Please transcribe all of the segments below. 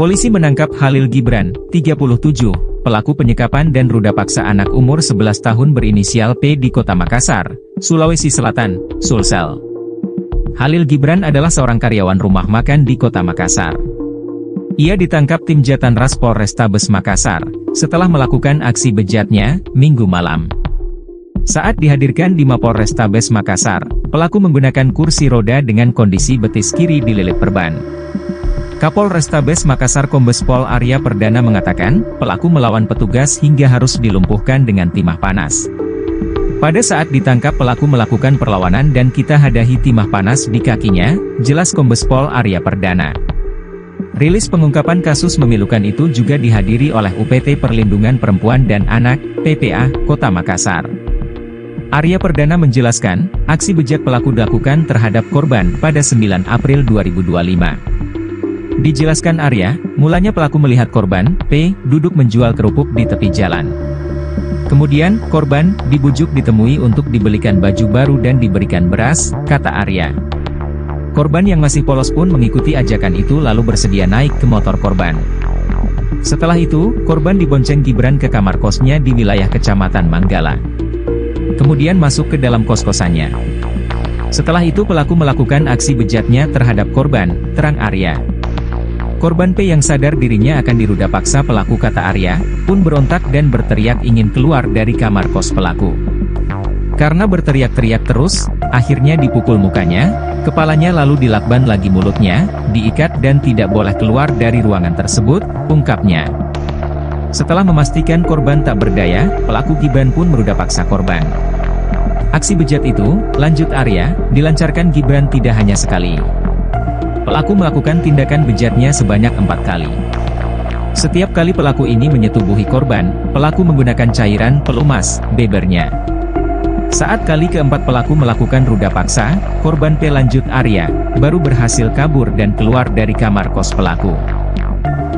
Polisi menangkap Khalil Gibran, 37, pelaku penyekapan dan ruda paksa anak umur 11 tahun berinisial P di Kota Makassar, Sulawesi Selatan, Sulsel. Khalil Gibran adalah seorang karyawan rumah makan di Kota Makassar. Ia ditangkap tim Jatanras Polrestabes Makassar, setelah melakukan aksi bejatnya, Minggu malam. Saat dihadirkan di Mapolrestabes Makassar, pelaku menggunakan kursi roda dengan kondisi betis kiri dililit perban. Kapolrestabes Makassar Kombes Pol Arya Perdana mengatakan, pelaku melawan petugas hingga harus dilumpuhkan dengan timah panas. Pada saat ditangkap pelaku melakukan perlawanan dan kita hadahi timah panas di kakinya, jelas Kombes Pol Arya Perdana. Rilis pengungkapan kasus memilukan itu juga dihadiri oleh UPT Perlindungan Perempuan dan Anak, PPA, Kota Makassar. Arya Perdana menjelaskan, aksi bejat pelaku dilakukan terhadap korban pada 9 April 2025. Dijelaskan Arya, mulanya pelaku melihat korban, P, duduk menjual kerupuk di tepi jalan. Kemudian, korban dibujuk ditemui untuk dibelikan baju baru dan diberikan beras, kata Arya. Korban yang masih polos pun mengikuti ajakan itu lalu bersedia naik ke motor korban. Setelah itu, korban dibonceng Gibran ke kamar kosnya di wilayah Kecamatan Manggala. Kemudian masuk ke dalam kos-kosannya. Setelah itu pelaku melakukan aksi bejatnya terhadap korban, terang Arya. Korban P yang sadar dirinya akan diruda paksa pelaku kata Arya, pun berontak dan berteriak ingin keluar dari kamar kos pelaku. Karena berteriak-teriak terus, akhirnya dipukul mukanya, kepalanya lalu dilakban lagi mulutnya, diikat dan tidak boleh keluar dari ruangan tersebut, ungkapnya. Setelah memastikan korban tak berdaya, pelaku Gibran pun meruda paksa korban. Aksi bejat itu, lanjut Arya, dilancarkan Gibran tidak hanya sekali. Pelaku melakukan tindakan bejatnya sebanyak 4 kali. Setiap kali pelaku ini menyetubuhi korban, pelaku menggunakan cairan pelumas, bebernya. Saat kali keempat pelaku melakukan ruda paksa, korban P lanjut Arya, baru berhasil kabur dan keluar dari kamar kos pelaku.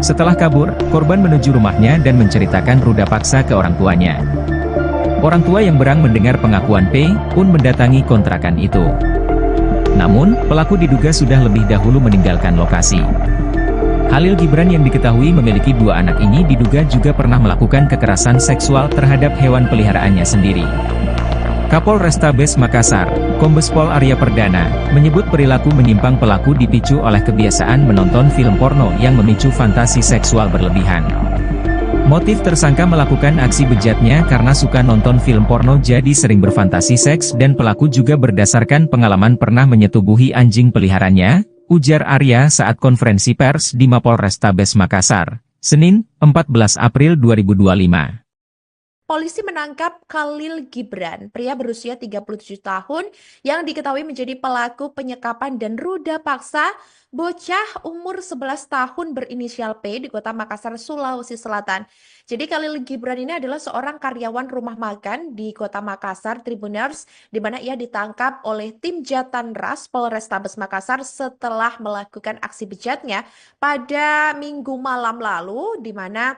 Setelah kabur, korban menuju rumahnya dan menceritakan ruda paksa ke orang tuanya. Orang tua yang berang mendengar pengakuan P, pun mendatangi kontrakan itu. Namun, pelaku diduga sudah lebih dahulu meninggalkan lokasi. Khalil Gibran yang diketahui memiliki 2 anak ini diduga juga pernah melakukan kekerasan seksual terhadap hewan peliharaannya sendiri. Kapolrestabes Makassar, Kombes Pol Arya Perdana, menyebut perilaku menyimpang pelaku dipicu oleh kebiasaan menonton film porno yang memicu fantasi seksual berlebihan. Motif tersangka melakukan aksi bejatnya karena suka nonton film porno jadi sering berfantasi seks dan pelaku juga berdasarkan pengalaman pernah menyetubuhi anjing peliharaannya, ujar Arya saat konferensi pers di Mapolrestabes Makassar, Senin, 14 April 2025. Polisi menangkap Khalil Gibran, pria berusia 37 tahun yang diketahui menjadi pelaku penyekapan dan ruda paksa bocah umur 11 tahun berinisial P di Kota Makassar, Sulawesi Selatan. Jadi Khalil Gibran ini adalah seorang karyawan rumah makan di Kota Makassar, Tribuners, di mana ia ditangkap oleh tim Jatanras Polrestabes Makassar setelah melakukan aksi bejatnya pada Minggu malam lalu, di mana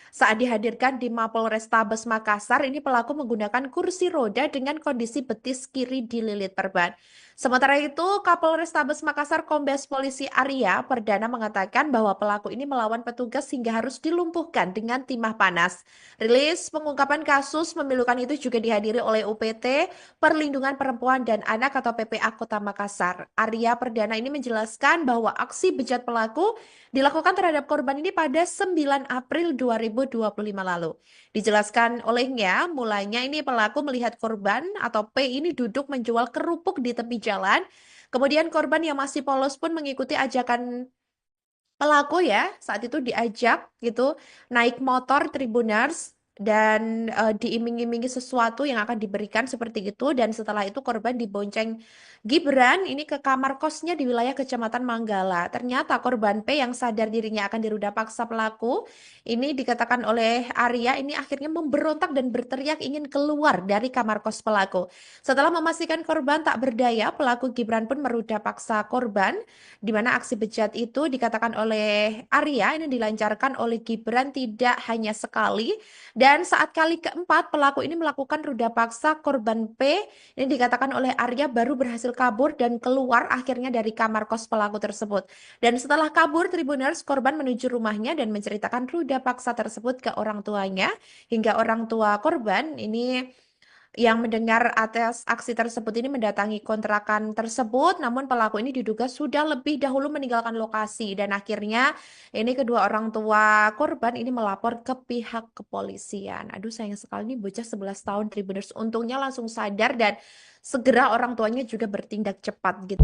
saat dihadirkan di Mapolrestabes Makassar, ini pelaku menggunakan kursi roda dengan kondisi betis kiri dililit perban. Sementara itu, Kapolrestabes Makassar Kombes Polisi Arya Perdana mengatakan bahwa pelaku ini melawan petugas hingga harus dilumpuhkan dengan timah panas. Rilis pengungkapan kasus memilukan itu juga dihadiri oleh UPT Perlindungan Perempuan dan Anak atau PPA Kota Makassar. Arya Perdana ini menjelaskan bahwa aksi bejat pelaku dilakukan terhadap korban ini pada 9 April 2025 lalu. Dijelaskan olehnya, mulanya ini pelaku melihat korban atau P ini duduk menjual kerupuk di tepi jalan. Kemudian korban yang masih polos pun mengikuti ajakan pelaku ya, saat itu diajak gitu naik motor Tribuners dan diiming-imingi sesuatu yang akan diberikan seperti itu, dan setelah itu korban dibonceng Gibran ini ke kamar kosnya di wilayah Kecamatan Manggala. Ternyata korban P yang sadar dirinya akan diruda paksa pelaku ini dikatakan oleh Arya ini akhirnya memberontak dan berteriak ingin keluar dari kamar kos pelaku. Setelah memastikan korban tak berdaya, pelaku Gibran pun meruda paksa korban, di mana aksi bejat itu dikatakan oleh Arya ini dilancarkan oleh Gibran tidak hanya sekali dan Dan saat kali keempat, pelaku ini melakukan ruda paksa korban P. Ini dikatakan oleh Arya baru berhasil kabur dan keluar akhirnya dari kamar kos pelaku tersebut. Dan setelah kabur, Tribuners, korban menuju rumahnya dan menceritakan ruda paksa tersebut ke orang tuanya. Hingga orang tua korban ini yang mendengar atas aksi tersebut ini mendatangi kontrakan tersebut, namun pelaku ini diduga sudah lebih dahulu meninggalkan lokasi dan akhirnya ini kedua orang tua korban ini melapor ke pihak kepolisian. Aduh sayang sekali nih bocah 11 tahun Tribuners, untungnya langsung sadar dan segera orang tuanya juga bertindak cepat gitu.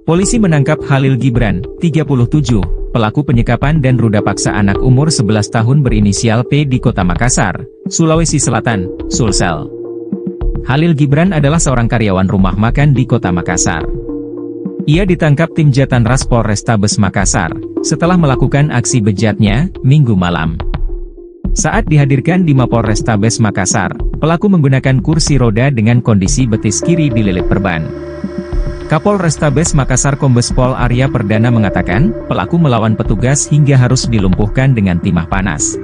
Polisi menangkap Khalil Gibran, 37, pelaku penyekapan dan ruda paksa anak umur 11 tahun berinisial P di Kota Makassar, Sulawesi Selatan, Sulsel. Khalil Gibran adalah seorang karyawan rumah makan di Kota Makassar. Ia ditangkap tim Jatanras Polrestabes Makassar, setelah melakukan aksi bejatnya, Minggu malam. Saat dihadirkan di Mapolrestabes Makassar, pelaku menggunakan kursi roda dengan kondisi betis kiri dililit perban. Kapolrestabes Makassar Kombes Pol Arya Perdana mengatakan, pelaku melawan petugas hingga harus dilumpuhkan dengan timah panas.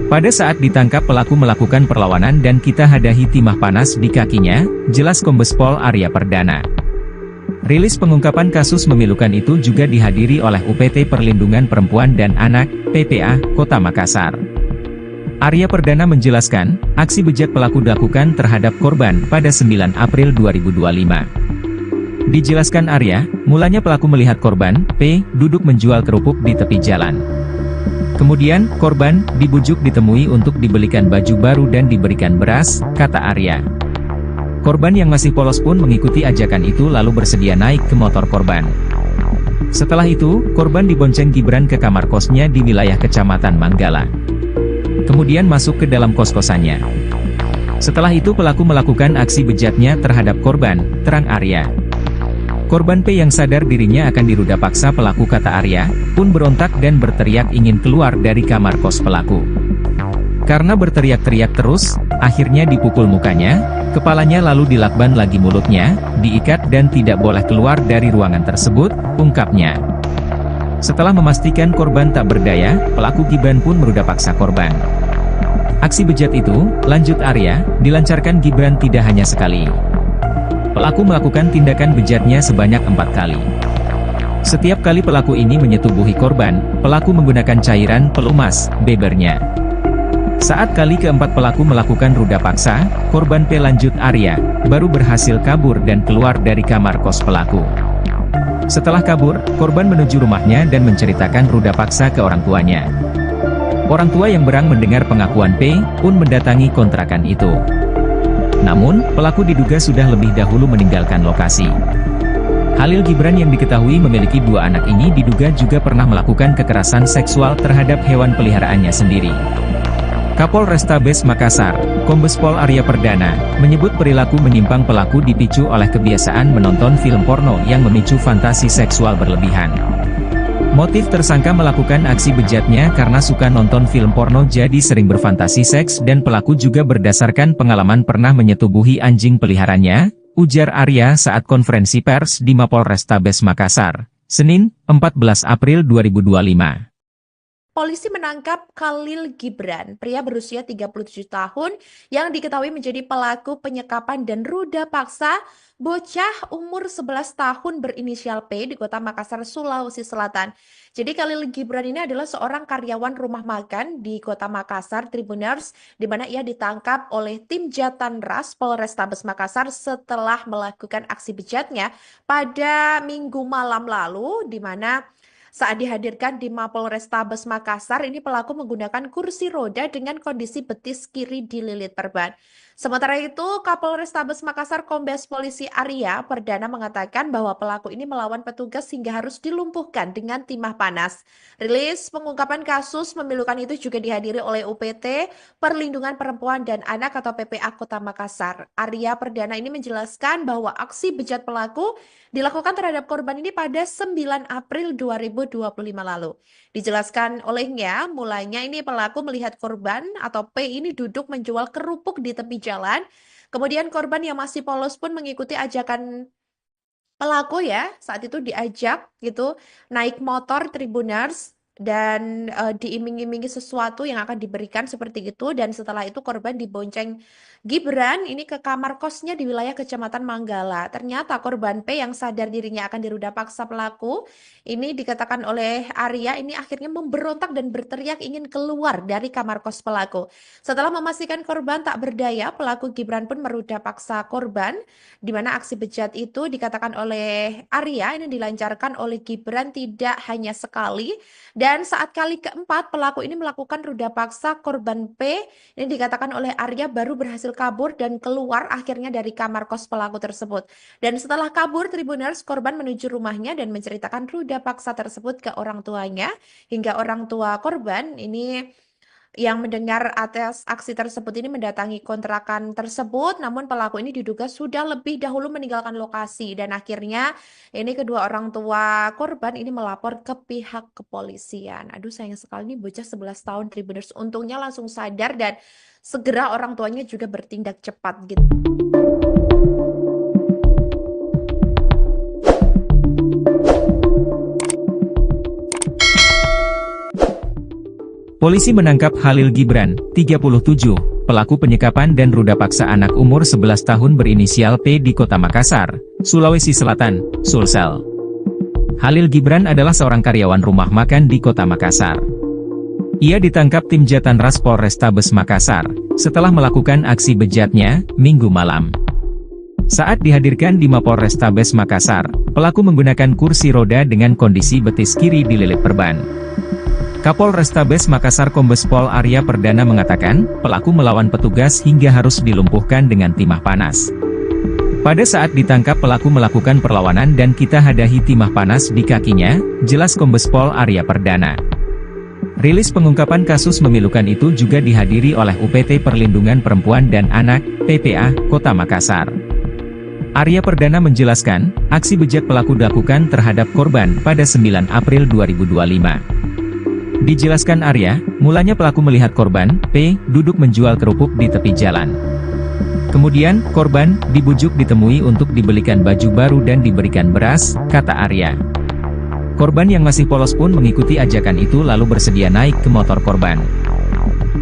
Pada saat ditangkap pelaku melakukan perlawanan dan kita hadahi timah panas di kakinya, jelas Kombes Pol Arya Perdana. Rilis pengungkapan kasus memilukan itu juga dihadiri oleh UPT Perlindungan Perempuan dan Anak, PPA, Kota Makassar. Arya Perdana menjelaskan, aksi bejat pelaku dilakukan terhadap korban pada 9 April 2025. Dijelaskan Arya, mulanya pelaku melihat korban, P, duduk menjual kerupuk di tepi jalan. Kemudian, korban, dibujuk ditemui untuk dibelikan baju baru dan diberikan beras, kata Arya. Korban yang masih polos pun mengikuti ajakan itu lalu bersedia naik ke motor korban. Setelah itu, korban dibonceng Gibran ke kamar kosnya di wilayah Kecamatan Manggala. Kemudian masuk ke dalam kos-kosannya. Setelah itu pelaku melakukan aksi bejatnya terhadap korban, terang Arya. Korban P yang sadar dirinya akan diruda paksa pelaku kata Arya, pun berontak dan berteriak ingin keluar dari kamar kos pelaku. Karena berteriak-teriak terus, akhirnya dipukul mukanya, kepalanya lalu dilakban lagi mulutnya, diikat dan tidak boleh keluar dari ruangan tersebut, ungkapnya. Setelah memastikan korban tak berdaya, pelaku Gibran pun meruda paksa korban. Aksi bejat itu, lanjut Arya, dilancarkan Gibran tidak hanya sekali. Pelaku melakukan tindakan bejatnya sebanyak 4 kali. Setiap kali pelaku ini menyetubuhi korban, pelaku menggunakan cairan pelumas, bebernya. Saat kali keempat pelaku melakukan ruda paksa, korban P lanjut Arya, baru berhasil kabur dan keluar dari kamar kos pelaku. Setelah kabur, korban menuju rumahnya dan menceritakan ruda paksa ke orang tuanya. Orang tua yang berang mendengar pengakuan P, pun mendatangi kontrakan itu. Namun, pelaku diduga sudah lebih dahulu meninggalkan lokasi. Khalil Gibran yang diketahui memiliki 2 anak ini diduga juga pernah melakukan kekerasan seksual terhadap hewan peliharaannya sendiri. Kapolrestabes Makassar, Kombes Pol Arya Perdana, menyebut perilaku menyimpang pelaku dipicu oleh kebiasaan menonton film porno yang memicu fantasi seksual berlebihan. Motif tersangka melakukan aksi bejatnya karena suka nonton film porno jadi sering berfantasi seks dan pelaku juga berdasarkan pengalaman pernah menyetubuhi anjing peliharaannya, ujar Arya saat konferensi pers di Mapolrestabes Makassar, Senin, 14 April 2025. Polisi menangkap Khalil Gibran, pria berusia 37 tahun yang diketahui menjadi pelaku penyekapan dan ruda paksa bocah umur 11 tahun berinisial P di Kota Makassar, Sulawesi Selatan. Jadi Khalil Gibran ini adalah seorang karyawan rumah makan di Kota Makassar, Tribuners, di mana ia ditangkap oleh tim Jatanras Polrestabes Makassar setelah melakukan aksi bejatnya pada Minggu malam lalu, di mana saat dihadirkan di Mapolrestabes Makassar, ini pelaku menggunakan kursi roda dengan kondisi betis kiri dililit perban. Sementara itu, Kapolrestabes Makassar Kombes Polisi Arya Perdana mengatakan bahwa pelaku ini melawan petugas hingga harus dilumpuhkan dengan timah panas. Rilis pengungkapan kasus memilukan itu juga dihadiri oleh UPT Perlindungan Perempuan dan Anak atau PPA Kota Makassar. Arya Perdana ini menjelaskan bahwa aksi bejat pelaku dilakukan terhadap korban ini pada 9 April 2025 lalu. Dijelaskan olehnya, mulanya ini pelaku melihat korban atau P ini duduk menjual kerupuk di tepi jalan. Kemudian korban yang masih polos pun mengikuti ajakan Pelaku ya saat itu diajak gitu naik motor Tribuners dan diiming-imingi sesuatu yang akan diberikan seperti itu, dan setelah itu korban dibonceng Gibran ini ke kamar kosnya di wilayah Kecamatan Manggala. Ternyata korban P yang sadar dirinya akan diruda paksa pelaku ini dikatakan oleh Arya ini akhirnya memberontak dan berteriak ingin keluar dari kamar kos pelaku. Setelah memastikan korban tak berdaya, pelaku Gibran pun meruda paksa korban, di mana aksi bejat itu dikatakan oleh Arya ini dilancarkan oleh Gibran tidak hanya sekali, dan saat kali keempat pelaku ini melakukan ruda paksa korban P ini dikatakan oleh Arya baru berhasil kabur dan keluar akhirnya dari kamar kos pelaku tersebut. Dan setelah kabur, Tribuners korban menuju rumahnya dan menceritakan ruda paksa tersebut ke orang tuanya, hingga orang tua korban ini yang mendengar atas aksi tersebut ini mendatangi kontrakan tersebut, namun pelaku ini diduga sudah lebih dahulu meninggalkan lokasi, dan akhirnya ini kedua orang tua korban ini melapor ke pihak kepolisian. Aduh, sayang sekali nih bocah 11 tahun Tribuners, untungnya langsung sadar dan segera orang tuanya juga bertindak cepat gitu. Polisi menangkap Khalil Gibran, 37, pelaku penyekapan dan ruda paksa anak umur 11 tahun berinisial P di Kota Makassar, Sulawesi Selatan, Sulsel. Khalil Gibran adalah seorang karyawan rumah makan di Kota Makassar. Ia ditangkap tim Jatanras Polrestabes Makassar, setelah melakukan aksi bejatnya, Minggu malam. Saat dihadirkan di Mapolrestabes Makassar, pelaku menggunakan kursi roda dengan kondisi betis kiri dililit perban. Kapolrestabes Makassar Kombes Pol Arya Perdana mengatakan, pelaku melawan petugas hingga harus dilumpuhkan dengan timah panas. Pada saat ditangkap pelaku melakukan perlawanan dan kita hadahi timah panas di kakinya, jelas Kombes Pol Arya Perdana. Rilis pengungkapan kasus memilukan itu juga dihadiri oleh UPT Perlindungan Perempuan dan Anak, PPA, Kota Makassar. Arya Perdana menjelaskan, aksi bejat pelaku dilakukan terhadap korban pada 9 April 2025. Dijelaskan Arya, mulanya pelaku melihat korban, P, duduk menjual kerupuk di tepi jalan. Kemudian, korban, dibujuk ditemui untuk dibelikan baju baru dan diberikan beras, kata Arya. Korban yang masih polos pun mengikuti ajakan itu lalu bersedia naik ke motor korban.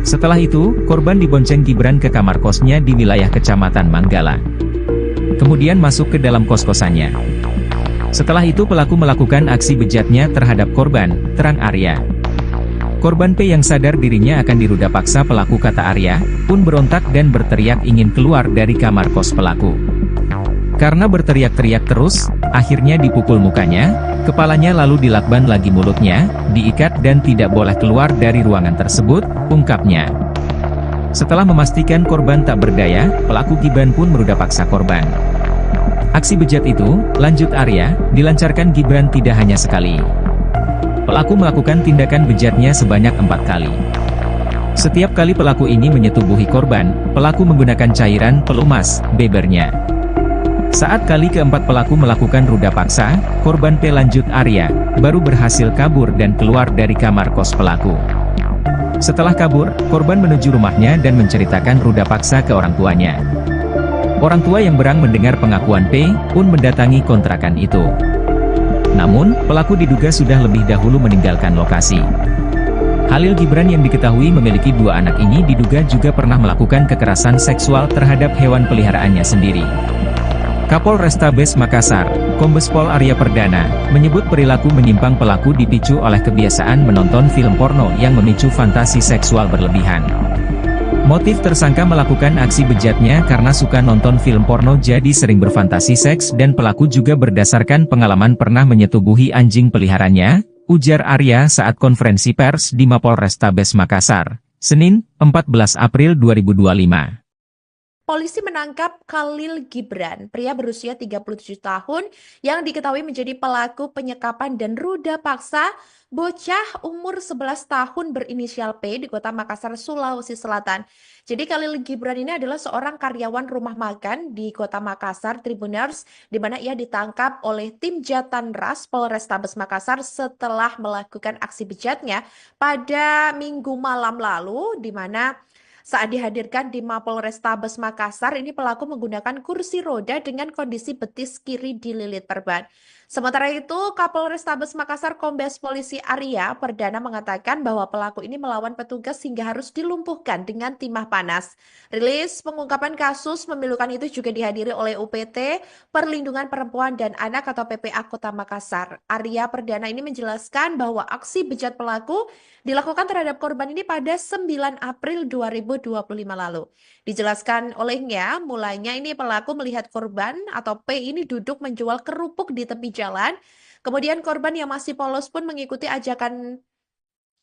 Setelah itu, korban dibonceng Gibran ke kamar kosnya di wilayah Kecamatan Manggala. Kemudian masuk ke dalam kos-kosannya. Setelah itu pelaku melakukan aksi bejatnya terhadap korban, terang Arya. Korban P yang sadar dirinya akan diruda paksa pelaku kata Arya, pun berontak dan berteriak ingin keluar dari kamar kos pelaku. Karena berteriak-teriak terus, akhirnya dipukul mukanya, kepalanya lalu dilakban lagi mulutnya, diikat dan tidak boleh keluar dari ruangan tersebut, ungkapnya. Setelah memastikan korban tak berdaya, pelaku Gibran pun meruda paksa korban. Aksi bejat itu, lanjut Arya, dilancarkan Gibran tidak hanya sekali. Pelaku melakukan tindakan bejatnya sebanyak 4 kali. Setiap kali pelaku ini menyetubuhi korban, pelaku menggunakan cairan pelumas, bebernya. Saat kali keempat pelaku melakukan ruda paksa, korban P lanjut Arya, baru berhasil kabur dan keluar dari kamar kos pelaku. Setelah kabur, korban menuju rumahnya dan menceritakan ruda paksa ke orang tuanya. Orang tua yang berang mendengar pengakuan P, pun mendatangi kontrakan itu. Namun, pelaku diduga sudah lebih dahulu meninggalkan lokasi. Khalil Gibran yang diketahui memiliki 2 anak ini diduga juga pernah melakukan kekerasan seksual terhadap hewan peliharaannya sendiri. Kapolrestabes Makassar, Kombes Pol Arya Perdana, menyebut perilaku menyimpang pelaku dipicu oleh kebiasaan menonton film porno yang memicu fantasi seksual berlebihan. Motif tersangka melakukan aksi bejatnya karena suka nonton film porno jadi sering berfantasi seks dan pelaku juga berdasarkan pengalaman pernah menyetubuhi anjing peliharanya, ujar Arya saat konferensi pers di Mapolrestabes Makassar, Senin, 14 April 2025. Polisi menangkap Khalil Gibran, pria berusia 37 tahun yang diketahui menjadi pelaku penyekapan dan ruda paksa bocah umur 11 tahun berinisial P di Kota Makassar, Sulawesi Selatan. Jadi Khalil Gibran ini adalah seorang karyawan rumah makan di Kota Makassar, Tribuners, di mana ia ditangkap oleh tim Jatanras Polrestabes Makassar setelah melakukan aksi bejatnya pada Minggu malam lalu, di mana Saat dihadirkan di Mapolrestabes Makassar, ini pelaku menggunakan kursi roda dengan kondisi betis kiri dililit perban. Sementara itu, Kapolrestabes Makassar Kombes Polisi Arya Perdana mengatakan bahwa pelaku ini melawan petugas hingga harus dilumpuhkan dengan timah panas. Rilis pengungkapan kasus memilukan itu juga dihadiri oleh UPT Perlindungan Perempuan dan Anak atau PPA Kota Makassar. Arya Perdana ini menjelaskan bahwa aksi bejat pelaku dilakukan terhadap korban ini pada 9 April 2025 lalu. Dijelaskan olehnya, mulanya ini pelaku melihat korban atau P ini duduk menjual kerupuk di tepi jalan. Kemudian korban yang masih polos pun mengikuti ajakan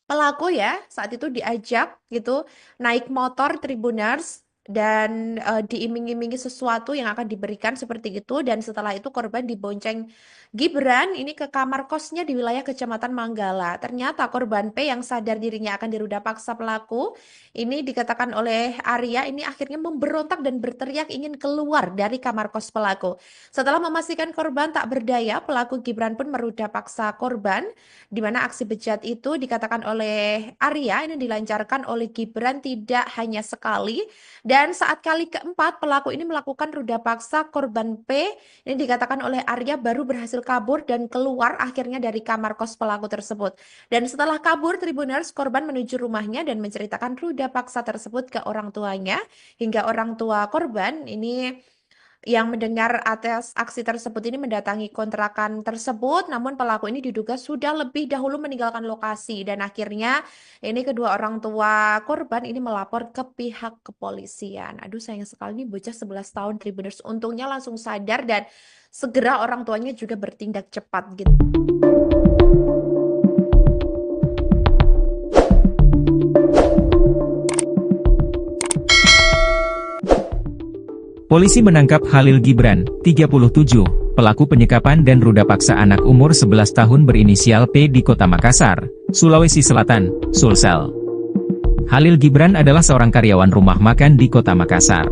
pelaku ya, saat itu diajak gitu naik motor Tribuners dan diiming-imingi sesuatu yang akan diberikan seperti itu, dan setelah itu korban dibonceng Gibran ini ke kamar kosnya di wilayah Kecamatan Manggala. Ternyata korban P yang sadar dirinya akan diruda paksa pelaku ini, dikatakan oleh Arya, ini akhirnya memberontak dan berteriak ingin keluar dari kamar kos pelaku. Setelah memastikan korban tak berdaya, pelaku Gibran pun meruda paksa korban, di mana aksi bejat itu dikatakan oleh Arya ini dilancarkan oleh Gibran tidak hanya sekali, dan saat kali keempat pelaku ini melakukan ruda paksa korban P, ini dikatakan oleh Arya baru berhasil kabur dan keluar akhirnya dari kamar kos pelaku tersebut. Dan setelah kabur Tribuners, korban menuju rumahnya dan menceritakan ruda paksa tersebut ke orang tuanya, hingga orang tua korban ini yang mendengar atas aksi tersebut ini mendatangi kontrakan tersebut, namun pelaku ini diduga sudah lebih dahulu meninggalkan lokasi, dan akhirnya ini kedua orang tua korban ini melapor ke pihak kepolisian. Aduh, sayang sekali nih bocah 11 tahun Tribuners, untungnya langsung sadar dan segera orang tuanya juga bertindak cepat gitu. Polisi menangkap Khalil Gibran, 37, pelaku penyekapan dan ruda paksa anak umur 11 tahun berinisial P di Kota Makassar, Sulawesi Selatan, Sulsel. Khalil Gibran adalah seorang karyawan rumah makan di Kota Makassar.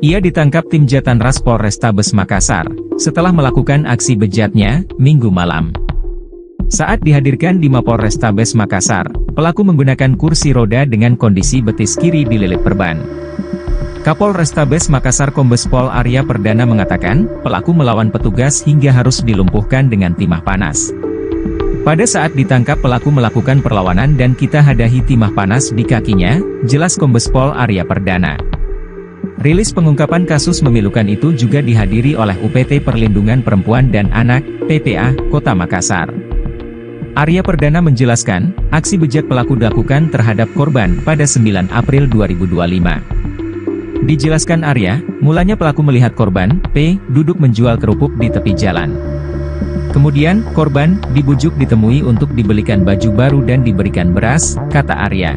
Ia ditangkap tim Jatanras Polrestabes Makassar, setelah melakukan aksi bejatnya, Minggu malam. Saat dihadirkan di Mapolrestabes Makassar, pelaku menggunakan kursi roda dengan kondisi betis kiri dililit perban. Kapolrestabes Makassar Kombes Pol Arya Perdana mengatakan, pelaku melawan petugas hingga harus dilumpuhkan dengan timah panas. Pada saat ditangkap pelaku melakukan perlawanan dan kita hadahi timah panas di kakinya, jelas Kombes Pol Arya Perdana. Rilis pengungkapan kasus memilukan itu juga dihadiri oleh UPT Perlindungan Perempuan dan Anak, PPA, Kota Makassar. Arya Perdana menjelaskan, aksi bejat pelaku dilakukan terhadap korban pada 9 April 2025. Dijelaskan Arya, mulanya pelaku melihat korban, P, duduk menjual kerupuk di tepi jalan. Kemudian, korban dibujuk ditemui untuk dibelikan baju baru dan diberikan beras, kata Arya.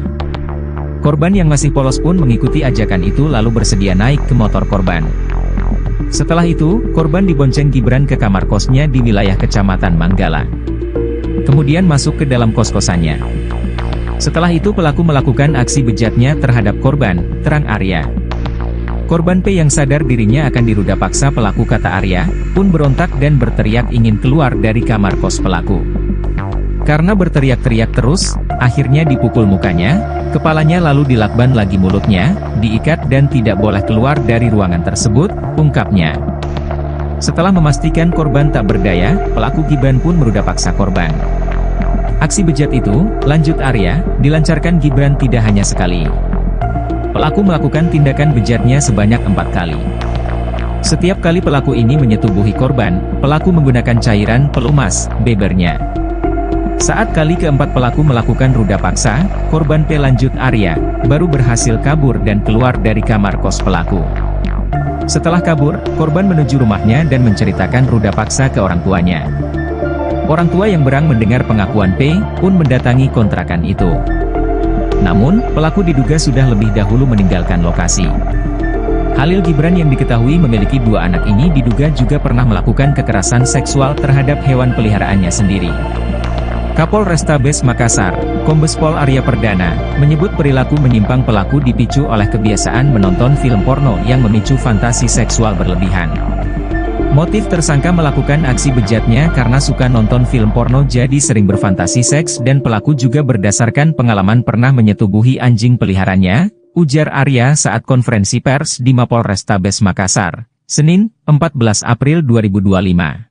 Korban yang masih polos pun mengikuti ajakan itu lalu bersedia naik ke motor korban. Setelah itu, korban dibonceng Gibran ke kamar kosnya di wilayah Kecamatan Manggala. Kemudian masuk ke dalam kos-kosannya. Setelah itu pelaku melakukan aksi bejatnya terhadap korban, terang Arya. Korban P yang sadar dirinya akan diruda paksa pelaku, kata Arya, pun berontak dan berteriak ingin keluar dari kamar kos pelaku. Karena berteriak-teriak terus, akhirnya dipukul mukanya, kepalanya lalu dilakban lagi mulutnya, diikat dan tidak boleh keluar dari ruangan tersebut, ungkapnya. Setelah memastikan korban tak berdaya, pelaku Gibran pun meruda paksa korban. Aksi bejat itu, lanjut Arya, dilancarkan Gibran tidak hanya sekali. Pelaku melakukan tindakan bejatnya sebanyak 4 kali. Setiap kali pelaku ini menyetubuhi korban, pelaku menggunakan cairan pelumas, bebernya. Saat kali keempat pelaku melakukan ruda paksa, korban P, lanjut Arya, baru berhasil kabur dan keluar dari kamar kos pelaku. Setelah kabur, korban menuju rumahnya dan menceritakan ruda paksa ke orang tuanya. Orang tua yang berang mendengar pengakuan P, pun mendatangi kontrakan itu. Namun, pelaku diduga sudah lebih dahulu meninggalkan lokasi. Khalil Gibran yang diketahui memiliki 2 anak ini diduga juga pernah melakukan kekerasan seksual terhadap hewan peliharaannya sendiri. Kapolrestabes Makassar, Kombes Pol Arya Perdana, menyebut perilaku menyimpang pelaku dipicu oleh kebiasaan menonton film porno yang memicu fantasi seksual berlebihan. Motif tersangka melakukan aksi bejatnya karena suka nonton film porno jadi sering berfantasi seks, dan pelaku juga berdasarkan pengalaman pernah menyetubuhi anjing peliharaannya, ujar Arya saat konferensi pers di Mapolrestabes Makassar, Senin, 14 April 2025.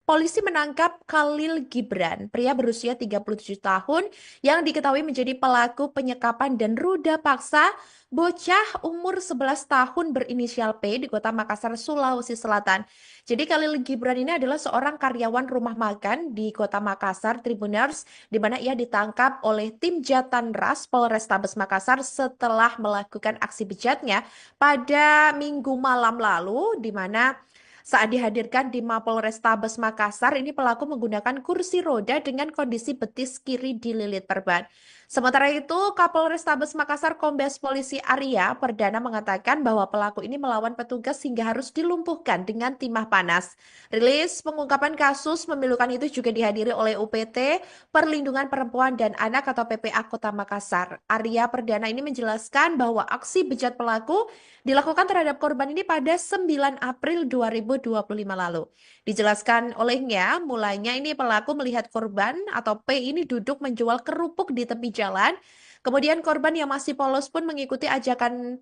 Polisi menangkap Khalil Gibran, pria berusia 37 tahun yang diketahui menjadi pelaku penyekapan dan ruda paksa bocah umur 11 tahun berinisial P di Kota Makassar, Sulawesi Selatan. Jadi Khalil Gibran ini adalah seorang karyawan rumah makan di Kota Makassar, Tribuners, di mana ia ditangkap oleh tim Jatan Ras Polrestabes Makassar setelah melakukan aksi bejatnya pada Minggu malam lalu, di mana saat dihadirkan di Mapolrestabes Makassar, ini pelaku menggunakan kursi roda dengan kondisi betis kiri dililit perban. Sementara itu, Kapolrestabes Makassar Kombes Polisi Arya Perdana mengatakan bahwa pelaku ini melawan petugas hingga harus dilumpuhkan dengan timah panas. Rilis pengungkapan kasus memilukan itu juga dihadiri oleh UPT Perlindungan Perempuan dan Anak atau PPA Kota Makassar. Arya Perdana ini menjelaskan bahwa aksi bejat pelaku dilakukan terhadap korban ini pada 9 April 2025 lalu. Dijelaskan olehnya, mulanya ini pelaku melihat korban atau P ini duduk menjual kerupuk di tepi jalan. Kemudian korban yang masih polos pun mengikuti ajakan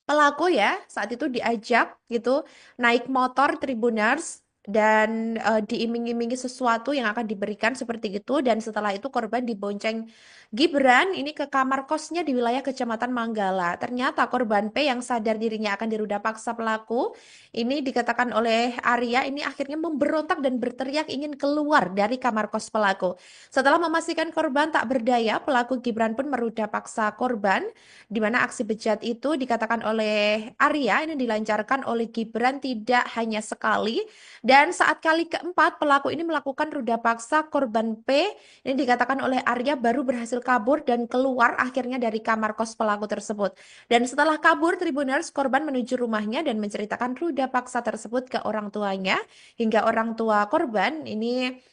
pelaku ya. Saat itu diajak gitu naik motor Tribuners dan diiming-imingi sesuatu yang akan diberikan seperti itu, dan setelah itu korban dibonceng Gibran ini ke kamar kosnya di wilayah Kecamatan Manggala. Ternyata korban P yang sadar dirinya akan diruda paksa pelaku ini, dikatakan oleh Arya, ini akhirnya memberontak dan berteriak ingin keluar dari kamar kos pelaku. Setelah memastikan korban tak berdaya, pelaku Gibran pun meruda paksa korban, di mana aksi bejat itu dikatakan oleh Arya ini dilancarkan oleh Gibran tidak hanya sekali. Dan saat kali keempat pelaku ini melakukan ruda paksa korban P, ini dikatakan oleh Arya baru berhasil kabur dan keluar akhirnya dari kamar kos pelaku tersebut. Dan setelah kabur, Tribuners, korban menuju rumahnya dan menceritakan ruda paksa tersebut ke orang tuanya, hingga orang tua korban ini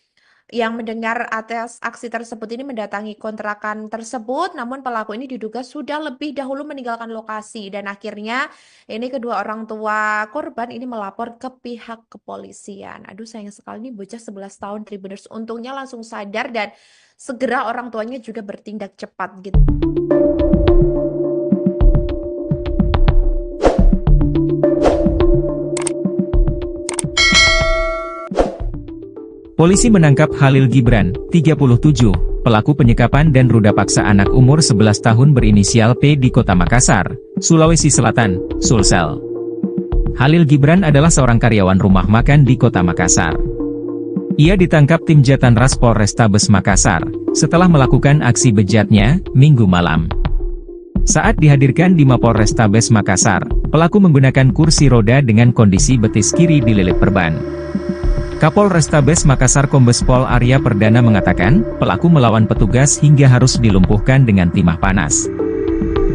yang mendengar atas aksi tersebut ini mendatangi kontrakan tersebut, namun pelaku ini diduga sudah lebih dahulu meninggalkan lokasi, dan akhirnya ini kedua orang tua korban ini melapor ke pihak kepolisian. Aduh, sayang sekali nih bocah 11 tahun Tribuners, untungnya langsung sadar dan segera orang tuanya juga bertindak cepat gitu. Polisi menangkap Khalil Gibran, 37, pelaku penyekapan dan ruda paksa anak umur 11 tahun berinisial P di Kota Makassar, Sulawesi Selatan, Sulsel. Khalil Gibran adalah seorang karyawan rumah makan di Kota Makassar. Ia ditangkap tim Jatan Ras Polrestabes Makassar setelah melakukan aksi bejatnya Minggu malam. Saat dihadirkan di Mapolrestabes Makassar, pelaku menggunakan kursi roda dengan kondisi betis kiri dililit perban. Kapolrestabes Makassar Kombes Pol Arya Perdana mengatakan, pelaku melawan petugas hingga harus dilumpuhkan dengan timah panas.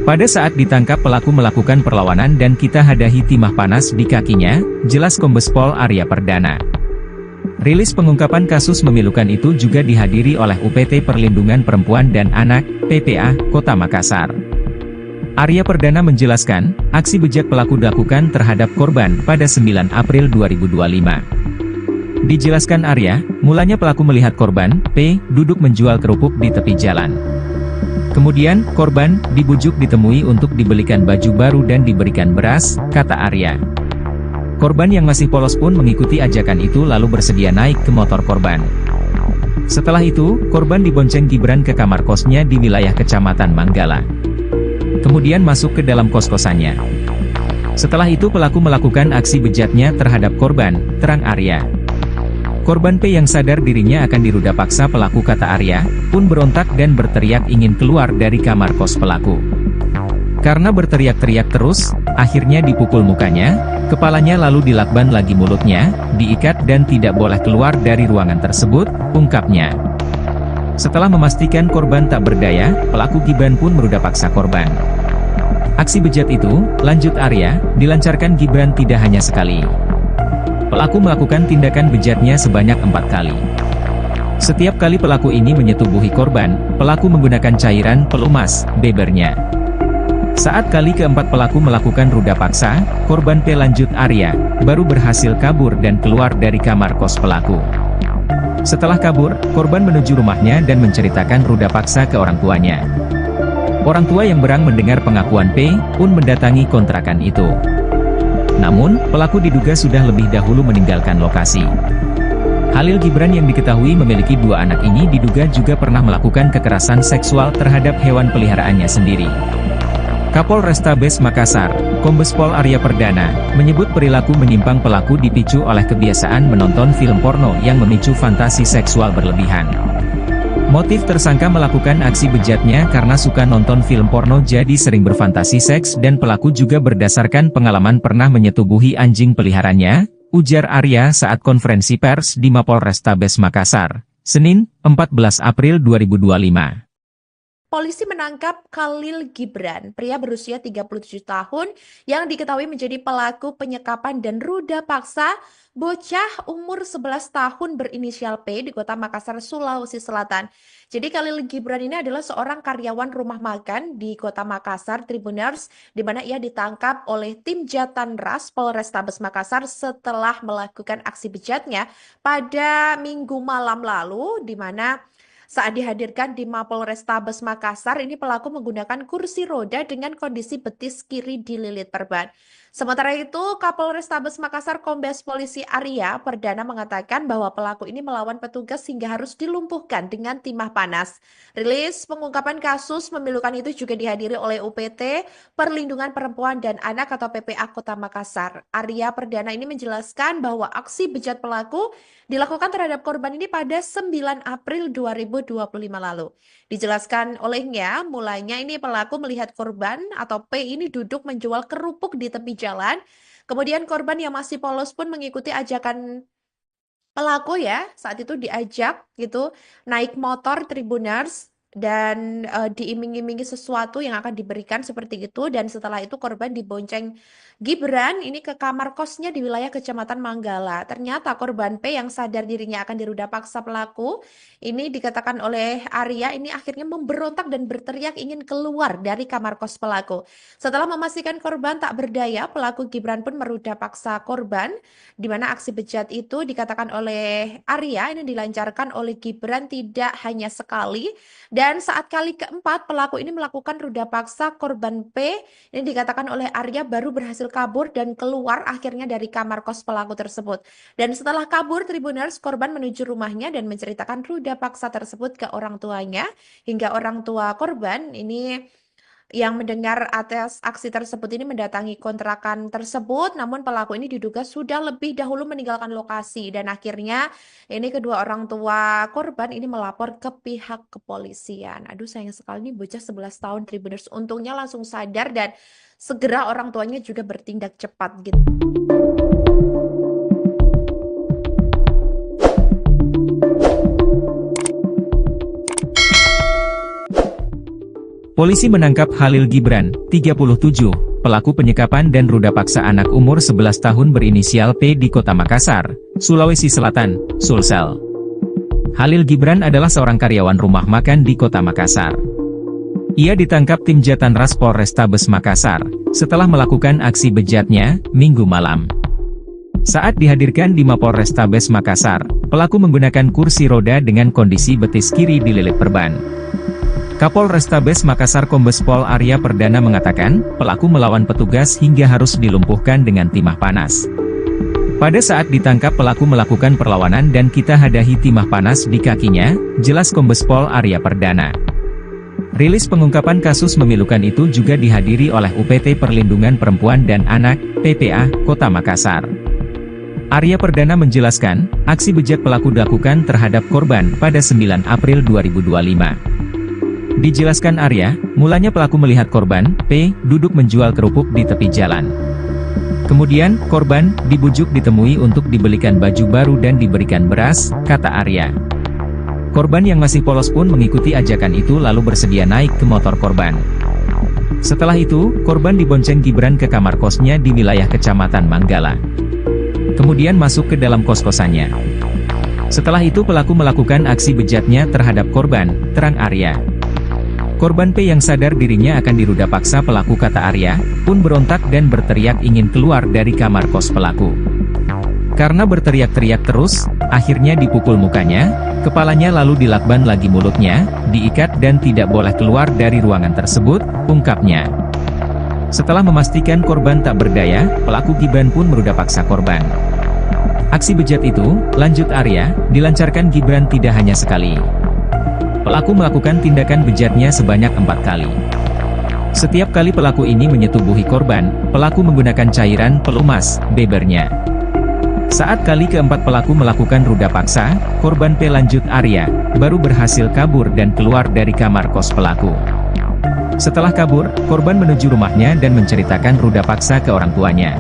Pada saat ditangkap pelaku melakukan perlawanan dan kita hadahi timah panas di kakinya, jelas Kombes Pol Arya Perdana. Rilis pengungkapan kasus memilukan itu juga dihadiri oleh UPT Perlindungan Perempuan dan Anak, PPA, Kota Makassar. Arya Perdana menjelaskan, aksi bejat pelaku dilakukan terhadap korban pada 9 April 2025. Dijelaskan Arya, mulanya pelaku melihat korban, P, duduk menjual kerupuk di tepi jalan. Kemudian, korban dibujuk ditemui untuk dibelikan baju baru dan diberikan beras, kata Arya. Korban yang masih polos pun mengikuti ajakan itu lalu bersedia naik ke motor korban. Setelah itu, korban dibonceng Gibran ke kamar kosnya di wilayah Kecamatan Manggala. Kemudian masuk ke dalam kos-kosannya. Setelah itu pelaku melakukan aksi bejatnya terhadap korban, terang Arya. Korban P yang sadar dirinya akan diruda paksa pelaku, kata Arya, pun berontak dan berteriak ingin keluar dari kamar kos pelaku. Karena berteriak-teriak terus, akhirnya dipukul mukanya, kepalanya lalu dilakban lagi mulutnya, diikat dan tidak boleh keluar dari ruangan tersebut, ungkapnya. Setelah memastikan korban tak berdaya, pelaku Gibran pun meruda paksa korban. Aksi bejat itu, lanjut Arya, dilancarkan Gibran tidak hanya sekali. Pelaku melakukan tindakan bejatnya sebanyak 4 kali. Setiap kali pelaku ini menyetubuhi korban, pelaku menggunakan cairan pelumas, bebernya. Saat kali keempat pelaku melakukan ruda paksa, korban P, lanjut Arya, baru berhasil kabur dan keluar dari kamar kos pelaku. Setelah kabur, korban menuju rumahnya dan menceritakan ruda paksa ke orang tuanya. Orang tua yang berang mendengar pengakuan P pun mendatangi kontrakan itu. Namun, pelaku diduga sudah lebih dahulu meninggalkan lokasi. Khalil Gibran yang diketahui memiliki 2 anak ini diduga juga pernah melakukan kekerasan seksual terhadap hewan peliharaannya sendiri. Kapolrestabes Makassar, Kombes Pol Arya Perdana, menyebut perilaku menyimpang pelaku dipicu oleh kebiasaan menonton film porno yang memicu fantasi seksual berlebihan. Motif tersangka melakukan aksi bejatnya karena suka nonton film porno jadi sering berfantasi seks dan pelaku juga berdasarkan pengalaman pernah menyetubuhi anjing peliharaannya, ujar Arya saat konferensi pers di Mapolrestabes Makassar, Senin, 14 April 2025. Polisi menangkap Khalil Gibran, pria berusia 37 tahun yang diketahui menjadi pelaku penyekapan dan ruda paksa bocah umur 11 tahun berinisial P di Kota Makassar, Sulawesi Selatan. Jadi Khalil Gibran ini adalah seorang karyawan rumah makan di Kota Makassar, Tribuners, di mana ia ditangkap oleh tim Jatanras Polrestabes Makassar setelah melakukan aksi bejatnya pada Minggu malam lalu, di mana saat dihadirkan di Mapolrestabes Makassar, ini pelaku menggunakan kursi roda dengan kondisi betis kiri dililit perban. Sementara itu, Kapolrestabes Makassar Kombes Polisi Arya Perdana mengatakan bahwa pelaku ini melawan petugas hingga harus dilumpuhkan dengan timah panas. Rilis pengungkapan kasus memilukan itu juga dihadiri oleh UPT Perlindungan Perempuan dan Anak atau PPA Kota Makassar. Arya Perdana ini menjelaskan bahwa aksi bejat pelaku dilakukan terhadap korban ini pada 9 April 2025 lalu. Dijelaskan olehnya, mulanya ini pelaku melihat korban atau P ini duduk menjual kerupuk di tepi jalan. Kemudian korban yang masih polos pun mengikuti ajakan pelaku ya. Saat itu diajak gitu naik motor Tribuners dan diiming-imingi sesuatu yang akan diberikan seperti itu, dan setelah itu korban dibonceng Gibran ini ke kamar kosnya di wilayah Kecamatan Manggala. Ternyata korban P yang sadar dirinya akan diruda paksa pelaku ini, dikatakan oleh Arya, ini akhirnya memberontak dan berteriak ingin keluar dari kamar kos pelaku. Setelah memastikan korban tak berdaya, pelaku Gibran pun meruda paksa korban, di mana aksi bejat itu dikatakan oleh Arya ini dilancarkan oleh Gibran tidak hanya sekali, dan saat kali keempat pelaku ini melakukan ruda paksa korban P, ini dikatakan oleh Arya baru berhasil kabur dan keluar akhirnya dari kamar kos pelaku tersebut. Dan setelah kabur, Tribuners, korban menuju rumahnya dan menceritakan ruda paksa tersebut ke orang tuanya, hingga orang tua korban ini yang mendengar atas aksi tersebut ini mendatangi kontrakan tersebut, namun pelaku ini diduga sudah lebih dahulu meninggalkan lokasi, dan akhirnya ini kedua orang tua korban ini melapor ke pihak kepolisian. Aduh, sayang sekali nih bocah 11 tahun Tribuners, untungnya langsung sadar dan segera orang tuanya juga bertindak cepat gitu. Polisi menangkap Khalil Gibran, 37, pelaku penyekapan dan ruda paksa anak umur 11 tahun berinisial P di Kota Makassar, Sulawesi Selatan, Sulsel. Khalil Gibran adalah seorang karyawan rumah makan di Kota Makassar. Ia ditangkap tim Jatanras Polrestabes Makassar setelah melakukan aksi bejatnya Minggu malam. Saat dihadirkan di Mapolrestabes Makassar, pelaku menggunakan kursi roda dengan kondisi betis kiri dililit perban. Kapolrestabes Makassar Kombes Pol Arya Perdana mengatakan, pelaku melawan petugas hingga harus dilumpuhkan dengan timah panas. Pada saat ditangkap pelaku melakukan perlawanan dan kita hadahi timah panas di kakinya, jelas Kombes Pol Arya Perdana. Rilis pengungkapan kasus memilukan itu juga dihadiri oleh UPT Perlindungan Perempuan dan Anak, PPA, Kota Makassar. Arya Perdana menjelaskan, aksi bejat pelaku dilakukan terhadap korban pada 9 April 2025. Dijelaskan Arya, mulanya pelaku melihat korban, P, duduk menjual kerupuk di tepi jalan. Kemudian, korban dibujuk ditemui untuk dibelikan baju baru dan diberikan beras, kata Arya. Korban yang masih polos pun mengikuti ajakan itu lalu bersedia naik ke motor korban. Setelah itu, korban dibonceng Gibran ke kamar kosnya di wilayah Kecamatan Manggala. Kemudian masuk ke dalam kos-kosannya. Setelah itu pelaku melakukan aksi bejatnya terhadap korban, terang Arya. Korban P yang sadar dirinya akan diruda paksa pelaku, kata Arya, pun berontak dan berteriak ingin keluar dari kamar kos pelaku. Karena berteriak-teriak terus, akhirnya dipukul mukanya, Kepalanya lalu dilakban lagi mulutnya, diikat dan tidak boleh keluar dari ruangan tersebut, ungkapnya. Setelah memastikan korban tak berdaya, pelaku Gibran pun meruda paksa korban. Aksi bejat itu, lanjut Arya, dilancarkan Gibran tidak hanya sekali. Pelaku melakukan tindakan bejatnya sebanyak 4 kali. Setiap kali pelaku ini menyetubuhi korban, pelaku menggunakan cairan pelumas, bebernya. Saat kali keempat pelaku melakukan ruda paksa, korban P lanjut Arya, baru berhasil kabur dan keluar dari kamar kos pelaku. Setelah kabur, korban menuju rumahnya dan menceritakan ruda paksa ke orang tuanya.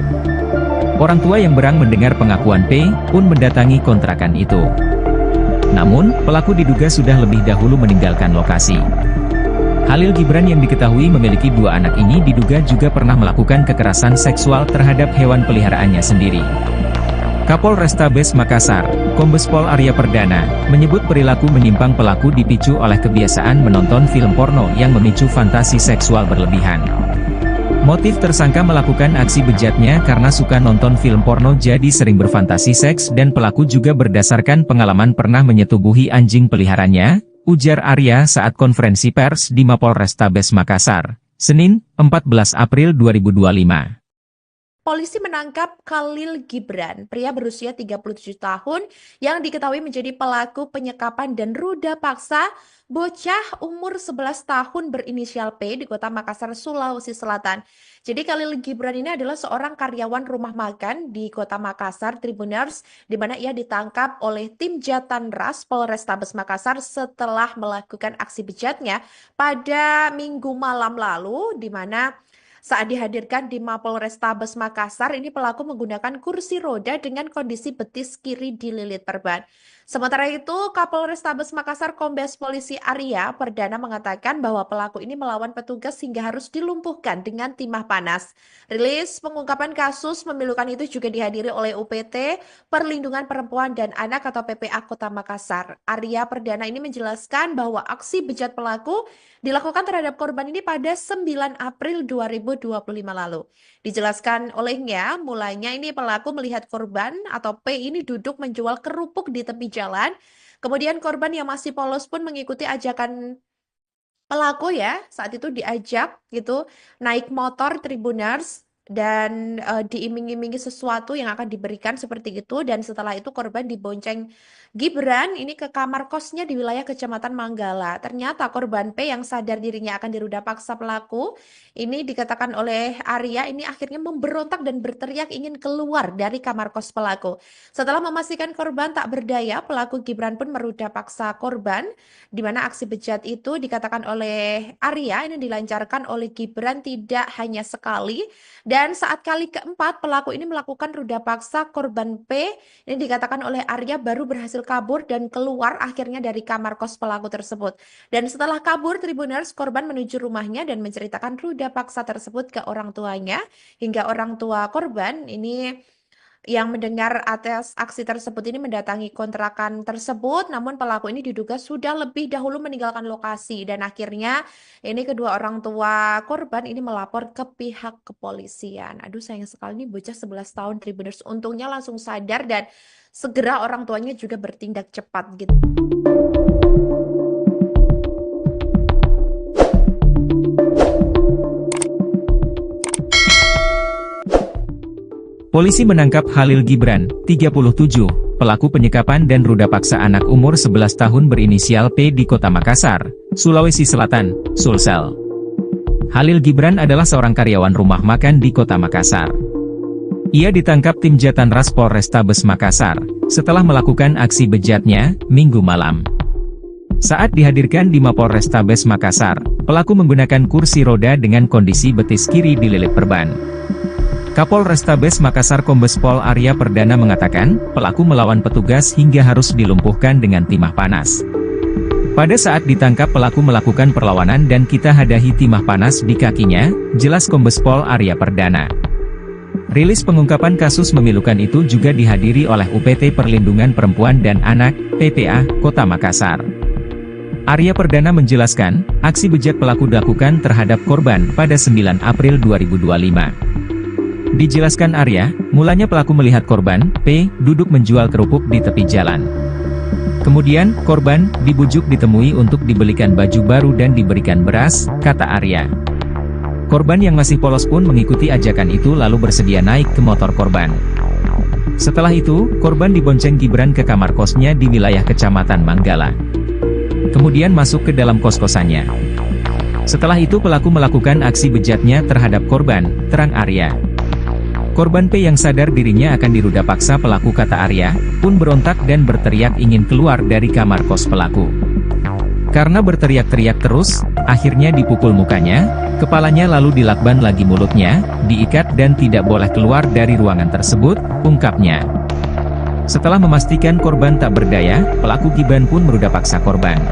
Orang tua yang berang mendengar pengakuan P, pun mendatangi kontrakan itu. Namun, pelaku diduga sudah lebih dahulu meninggalkan lokasi. Khalil Gibran yang diketahui memiliki 2 anak ini diduga juga pernah melakukan kekerasan seksual terhadap hewan peliharaannya sendiri. Kapolrestabes Makassar, Kombes Pol Arya Perdana, menyebut perilaku menyimpang pelaku dipicu oleh kebiasaan menonton film porno yang memicu fantasi seksual berlebihan. Motif tersangka melakukan aksi bejatnya karena suka nonton film porno jadi sering berfantasi seks dan pelaku juga berdasarkan pengalaman pernah menyetubuhi anjing peliharaannya, ujar Arya saat konferensi pers di Mapolrestabes Makassar, Senin, 14 April 2025. Polisi menangkap Khalil Gibran, pria berusia 37 tahun yang diketahui menjadi pelaku penyekapan dan ruda paksa bocah umur 11 tahun berinisial P di Kota Makassar, Sulawesi Selatan. Jadi Khalil Gibran ini adalah seorang karyawan rumah makan di Kota Makassar, Tribuners, di mana ia ditangkap oleh tim Jatanras Polrestabes Makassar setelah melakukan aksi bejatnya pada Minggu malam lalu, di mana saat dihadirkan di Mapolrestabes Makassar, ini pelaku menggunakan kursi roda dengan kondisi betis kiri dililit perban. Sementara itu, Kapolrestabes Makassar Kombes Polisi Arya Perdana mengatakan bahwa pelaku ini melawan petugas hingga harus dilumpuhkan dengan timah panas. Rilis pengungkapan kasus memilukan itu juga dihadiri oleh UPT Perlindungan Perempuan dan Anak atau PPA Kota Makassar. Arya Perdana ini menjelaskan bahwa aksi bejat pelaku dilakukan terhadap korban ini pada 9 April 2025 lalu. Dijelaskan olehnya, mulanya ini pelaku melihat korban atau P ini duduk menjual kerupuk di tepi jalan. Kemudian korban yang masih polos pun mengikuti ajakan pelaku ya. Saat itu diajak gitu naik motor Tribuners dan diiming-imingi sesuatu yang akan diberikan seperti itu, dan setelah itu korban dibonceng Gibran ini ke kamar kosnya di wilayah Kecamatan Manggala. Ternyata korban P yang sadar dirinya akan diruda paksa pelaku ini dikatakan oleh Arya ini akhirnya memberontak dan berteriak ingin keluar dari kamar kos pelaku. Setelah memastikan korban tak berdaya, pelaku Gibran pun meruda paksa korban, di mana aksi bejat itu dikatakan oleh Arya ini dilancarkan oleh Gibran tidak hanya sekali. Dan saat kali keempat pelaku ini melakukan ruda paksa korban P, ini dikatakan oleh Arya baru berhasil kabur dan keluar akhirnya dari kamar kos pelaku tersebut. Dan setelah kabur, Tribuners, korban menuju rumahnya dan menceritakan ruda paksa tersebut ke orang tuanya, hingga orang tua korban ini yang mendengar atas aksi tersebut ini mendatangi kontrakan tersebut, namun pelaku ini diduga sudah lebih dahulu meninggalkan lokasi, dan akhirnya ini kedua orang tua korban ini melapor ke pihak kepolisian. Aduh, sayang sekali nih bocah 11 tahun Tribuners, untungnya langsung sadar dan segera orang tuanya juga bertindak cepat gitu. Polisi menangkap Khalil Gibran, 37, pelaku penyekapan dan ruda paksa anak umur 11 tahun berinisial P di Kota Makassar, Sulawesi Selatan, Sulsel. Khalil Gibran adalah seorang karyawan rumah makan di Kota Makassar. Ia ditangkap tim Jatanras Polrestabes Makassar, setelah melakukan aksi bejatnya, Minggu malam. Saat dihadirkan di Mapolrestabes Makassar, pelaku menggunakan kursi roda dengan kondisi betis kiri dililit perban. Kapolrestabes Makassar Kombes Pol Arya Perdana mengatakan, pelaku melawan petugas hingga harus dilumpuhkan dengan timah panas. Pada saat ditangkap pelaku melakukan perlawanan dan kita hadahi timah panas di kakinya, jelas Kombes Pol Arya Perdana. Rilis pengungkapan kasus memilukan itu juga dihadiri oleh UPT Perlindungan Perempuan dan Anak, PPA, Kota Makassar. Arya Perdana menjelaskan, aksi bejat pelaku dilakukan terhadap korban pada 9 April 2025. Dijelaskan Arya, mulanya pelaku melihat korban, P, duduk menjual kerupuk di tepi jalan. Kemudian, korban dibujuk ditemui untuk dibelikan baju baru dan diberikan beras, kata Arya. Korban yang masih polos pun mengikuti ajakan itu lalu bersedia naik ke motor korban. Setelah itu, korban dibonceng Gibran ke kamar kosnya di wilayah Kecamatan Manggala. Kemudian masuk ke dalam kos-kosannya. Setelah itu pelaku melakukan aksi bejatnya terhadap korban, terang Arya. Korban P yang sadar dirinya akan diruda paksa pelaku, kata Arya, pun berontak dan berteriak ingin keluar dari kamar kos pelaku. Karena berteriak-teriak terus, akhirnya dipukul mukanya, kepalanya lalu dilakban lagi mulutnya, diikat dan tidak boleh keluar dari ruangan tersebut, ungkapnya. Setelah memastikan korban tak berdaya, pelaku Gibran pun meruda paksa korban.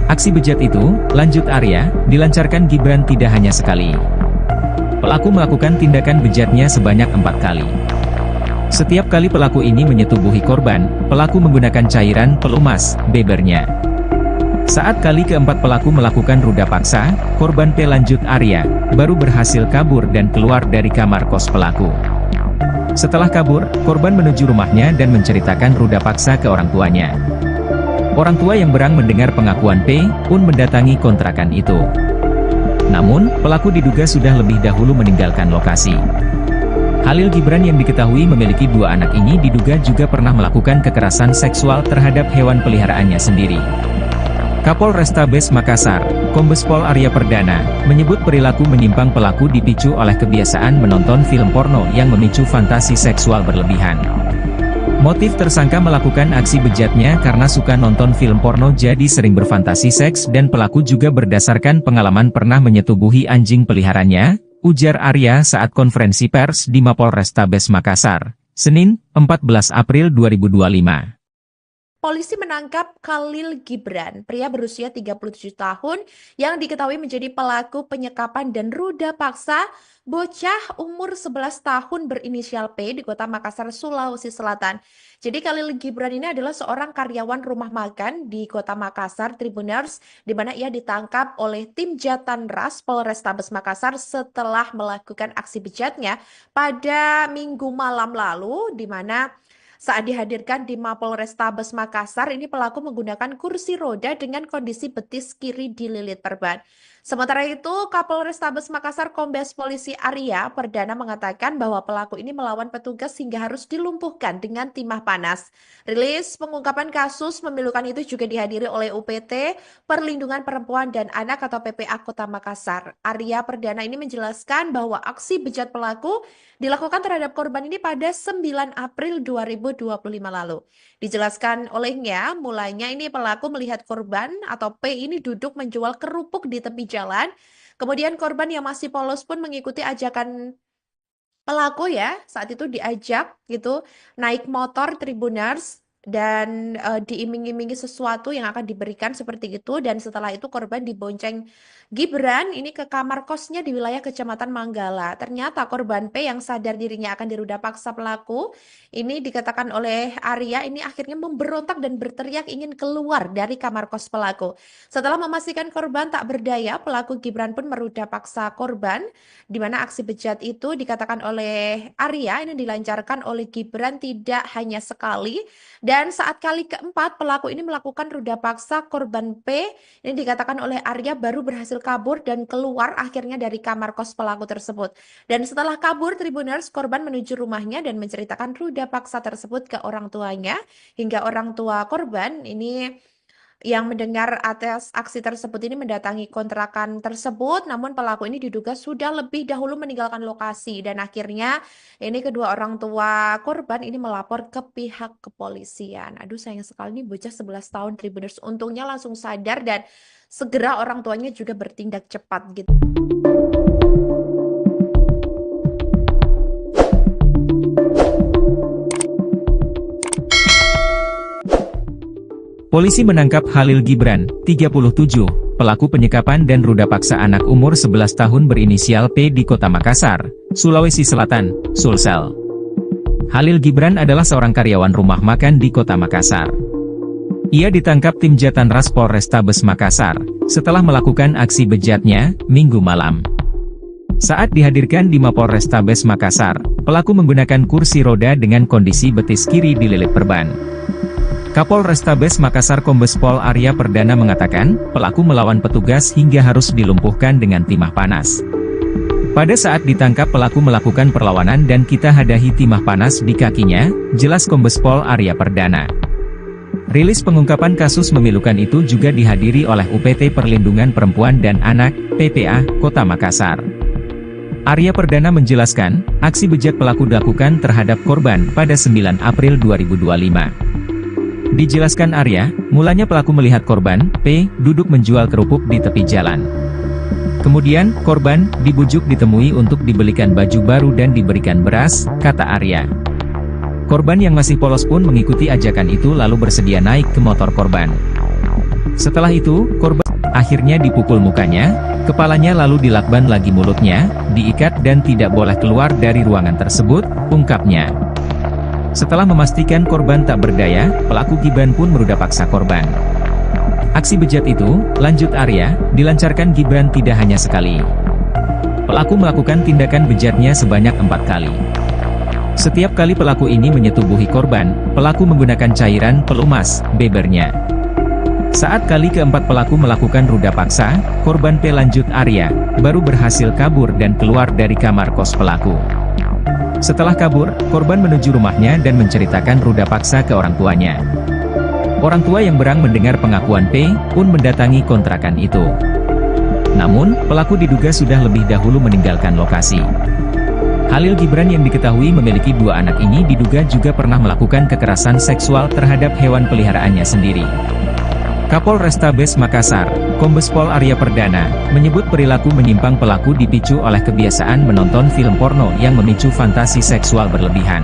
Aksi bejat itu, lanjut Arya, dilancarkan Gibran tidak hanya sekali. Pelaku melakukan tindakan bejatnya sebanyak 4 kali. Setiap kali pelaku ini menyetubuhi korban, pelaku menggunakan cairan pelumas, bebernya. Saat kali keempat pelaku melakukan ruda paksa, korban P lanjut Arya, baru berhasil kabur dan keluar dari kamar kos pelaku. Setelah kabur, korban menuju rumahnya dan menceritakan ruda paksa ke orang tuanya. Orang tua yang berang mendengar pengakuan P, pun mendatangi kontrakan itu. Namun, pelaku diduga sudah lebih dahulu meninggalkan lokasi. Khalil Gibran yang diketahui memiliki 2 anak ini diduga juga pernah melakukan kekerasan seksual terhadap hewan peliharaannya sendiri. Kapolrestabes Makassar, Kombes Pol Arya Perdana, menyebut perilaku menyimpang pelaku dipicu oleh kebiasaan menonton film porno yang memicu fantasi seksual berlebihan. Motif tersangka melakukan aksi bejatnya karena suka nonton film porno jadi sering berfantasi seks dan pelaku juga berdasarkan pengalaman pernah menyetubuhi anjing peliharaannya, ujar Arya saat konferensi pers di Mapolrestabes Makassar, Senin, 14 April 2025. Polisi menangkap Khalil Gibran, pria berusia 37 tahun yang diketahui menjadi pelaku penyekapan dan ruda paksa bocah umur 11 tahun berinisial P di Kota Makassar, Sulawesi Selatan. Jadi Khalil Gibran ini adalah seorang karyawan rumah makan di Kota Makassar, Tribuners, di mana ia ditangkap oleh tim Jatanras Polrestabes Makassar setelah melakukan aksi bejatnya pada Minggu malam lalu, di mana saat dihadirkan di Mapolrestabes Makassar, ini pelaku menggunakan kursi roda dengan kondisi betis kiri dililit perban. Sementara itu, Kapolrestabes Makassar Kombes Polisi Arya Perdana mengatakan bahwa pelaku ini melawan petugas hingga harus dilumpuhkan dengan timah panas. Rilis pengungkapan kasus memilukan itu juga dihadiri oleh UPT Perlindungan Perempuan dan Anak atau PPA Kota Makassar. Arya Perdana ini menjelaskan bahwa aksi bejat pelaku dilakukan terhadap korban ini pada 9 April 2025 lalu. Dijelaskan olehnya, mulanya ini pelaku melihat korban atau P ini duduk menjual kerupuk di tepi jalan. Kemudian korban yang masih polos pun mengikuti ajakan pelaku ya, saat itu diajak gitu naik motor Tribuners dan diiming-imingi sesuatu yang akan diberikan seperti itu, dan setelah itu korban dibonceng Gibran ini ke kamar kosnya di wilayah Kecamatan Manggala. Ternyata korban P yang sadar dirinya akan diruda paksa pelaku ini, dikatakan oleh Arya, ini akhirnya memberontak dan berteriak ingin keluar dari kamar kos pelaku. Setelah memastikan korban tak berdaya, pelaku Gibran pun meruda paksa korban, di mana aksi bejat itu dikatakan oleh Arya ini dilancarkan oleh Gibran tidak hanya sekali, dan saat kali keempat pelaku ini melakukan ruda paksa korban P, ini dikatakan oleh Arya baru berhasil kabur dan keluar akhirnya dari kamar kos pelaku tersebut. Dan setelah kabur, Tribuners, korban menuju rumahnya dan menceritakan ruda paksa tersebut ke orang tuanya, hingga orang tua korban ini yang mendengar atas aksi tersebut ini mendatangi kontrakan tersebut, namun pelaku ini diduga sudah lebih dahulu meninggalkan lokasi, dan akhirnya ini kedua orang tua korban ini melapor ke pihak kepolisian. Aduh, sayang sekali nih bocah 11 tahun Tribuners, untungnya langsung sadar dan segera orang tuanya juga bertindak cepat gitu. Polisi menangkap Khalil Gibran, 37, pelaku penyekapan dan ruda paksa anak umur 11 tahun berinisial P di Kota Makassar, Sulawesi Selatan, Sulsel. Khalil Gibran adalah seorang karyawan rumah makan di Kota Makassar. Ia ditangkap tim Jatanras Polrestabes Makassar, setelah melakukan aksi bejatnya, Minggu malam. Saat dihadirkan di Mapolrestabes Makassar, pelaku menggunakan kursi roda dengan kondisi betis kiri dililit perban. Kapolrestabes Makassar Kombes Pol Arya Perdana mengatakan, pelaku melawan petugas hingga harus dilumpuhkan dengan timah panas. Pada saat ditangkap pelaku melakukan perlawanan dan kita hadahi timah panas di kakinya, jelas Kombes Pol Arya Perdana. Rilis pengungkapan kasus memilukan itu juga dihadiri oleh UPT Perlindungan Perempuan dan Anak, PPA, Kota Makassar. Arya Perdana menjelaskan, aksi bejat pelaku dilakukan terhadap korban pada 9 April 2025. Dijelaskan Arya, mulanya pelaku melihat korban, P, duduk menjual kerupuk di tepi jalan. Kemudian, korban dibujuk ditemui untuk dibelikan baju baru dan diberikan beras, kata Arya. Korban yang masih polos pun mengikuti ajakan itu lalu bersedia naik ke motor korban. Setelah itu, korban akhirnya dipukul mukanya, kepalanya lalu dilakban lagi mulutnya, diikat dan tidak boleh keluar dari ruangan tersebut, ungkapnya. Setelah memastikan korban tak berdaya, pelaku Gibran pun meruda paksa korban. Aksi bejat itu, lanjut Arya, dilancarkan Gibran tidak hanya sekali. Pelaku melakukan tindakan bejatnya sebanyak 4 kali. Setiap kali pelaku ini menyetubuhi korban, pelaku menggunakan cairan pelumas, bebernya. Saat kali keempat pelaku melakukan ruda paksa, korban P lanjut Arya, baru berhasil kabur dan keluar dari kamar kos pelaku. Setelah kabur, korban menuju rumahnya dan menceritakan ruda paksa ke orang tuanya. Orang tua yang berang mendengar pengakuan P, pun mendatangi kontrakan itu. Namun, pelaku diduga sudah lebih dahulu meninggalkan lokasi. Halil Gibran yang diketahui memiliki 2 anak ini diduga juga pernah melakukan kekerasan seksual terhadap hewan peliharaannya sendiri. Kapolrestabes Makassar, Kombes Pol Arya Perdana, menyebut perilaku menyimpang pelaku dipicu oleh kebiasaan menonton film porno yang memicu fantasi seksual berlebihan.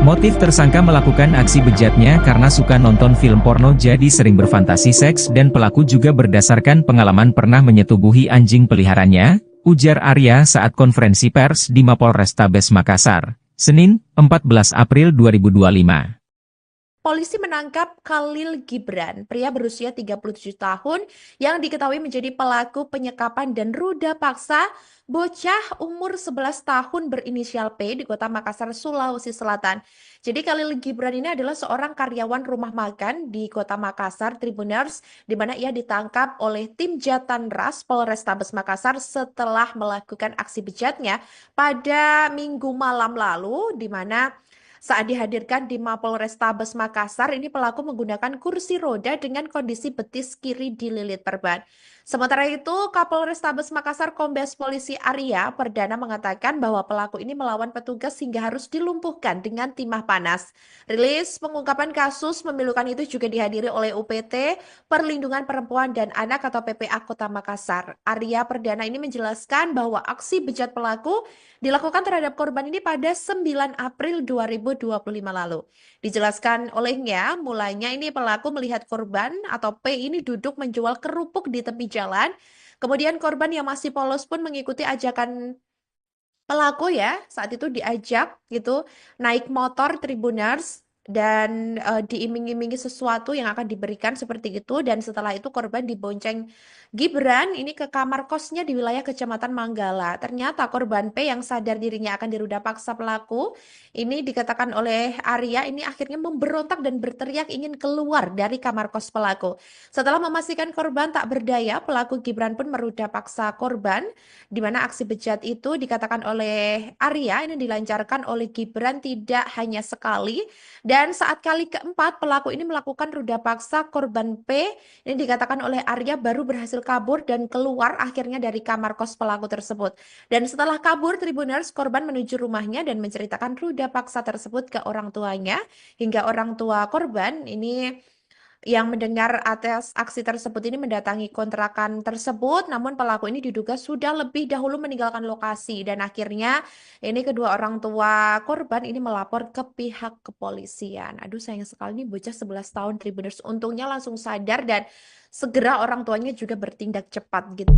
Motif tersangka melakukan aksi bejatnya karena suka nonton film porno jadi sering berfantasi seks dan pelaku juga berdasarkan pengalaman pernah menyetubuhi anjing peliharaannya, ujar Arya saat konferensi pers di Mapolrestabes Makassar, Senin, 14 April 2025. Polisi menangkap Khalil Gibran, pria berusia 37 tahun yang diketahui menjadi pelaku penyekapan dan ruda paksa bocah umur 11 tahun berinisial P di Kota Makassar, Sulawesi Selatan. Jadi Khalil Gibran ini adalah seorang karyawan rumah makan di Kota Makassar, Tribuners, di mana ia ditangkap oleh tim Jatanras Polrestabes Makassar setelah melakukan aksi bejatnya pada Minggu malam lalu, di mana saat dihadirkan di Mapolrestabes Makassar, ini pelaku menggunakan kursi roda dengan kondisi betis kiri dililit perban. Sementara itu, Kapolrestabes Makassar Kombes Polisi Arya Perdana mengatakan bahwa pelaku ini melawan petugas hingga harus dilumpuhkan dengan timah panas. Rilis pengungkapan kasus memilukan itu juga dihadiri oleh UPT Perlindungan Perempuan dan Anak atau PPA Kota Makassar. Arya Perdana ini menjelaskan bahwa aksi bejat pelaku dilakukan terhadap korban ini pada 9 April 2025 lalu. Dijelaskan olehnya, mulanya ini pelaku melihat korban atau P ini duduk menjual kerupuk di tepi jalan. Kemudian korban yang masih polos pun mengikuti ajakan pelaku ya, saat itu diajak gitu naik motor Tribuners dan diiming-imingi sesuatu yang akan diberikan seperti itu, dan setelah itu korban dibonceng Gibran ini ke kamar kosnya di wilayah Kecamatan Manggala. Ternyata korban P yang sadar dirinya akan diruda paksa pelaku ini dikatakan oleh Arya ini akhirnya memberontak dan berteriak ingin keluar dari kamar kos pelaku. Setelah memastikan korban tak berdaya, pelaku Gibran pun meruda paksa korban, di mana aksi bejat itu dikatakan oleh Arya ini dilancarkan oleh Gibran tidak hanya sekali. Dan saat kali keempat pelaku ini melakukan ruda paksa korban P, ini dikatakan oleh Arya baru berhasil kabur dan keluar akhirnya dari kamar kos pelaku tersebut. Dan setelah kabur, Tribuners, korban menuju rumahnya dan menceritakan ruda paksa tersebut ke orang tuanya, hingga orang tua korban ini yang mendengar atas aksi tersebut ini mendatangi kontrakan tersebut, namun pelaku ini diduga sudah lebih dahulu meninggalkan lokasi, dan akhirnya ini kedua orang tua korban ini melapor ke pihak kepolisian. Aduh, sayang sekali nih bocah 11 tahun Tribuners, untungnya langsung sadar dan segera orang tuanya juga bertindak cepat gitu.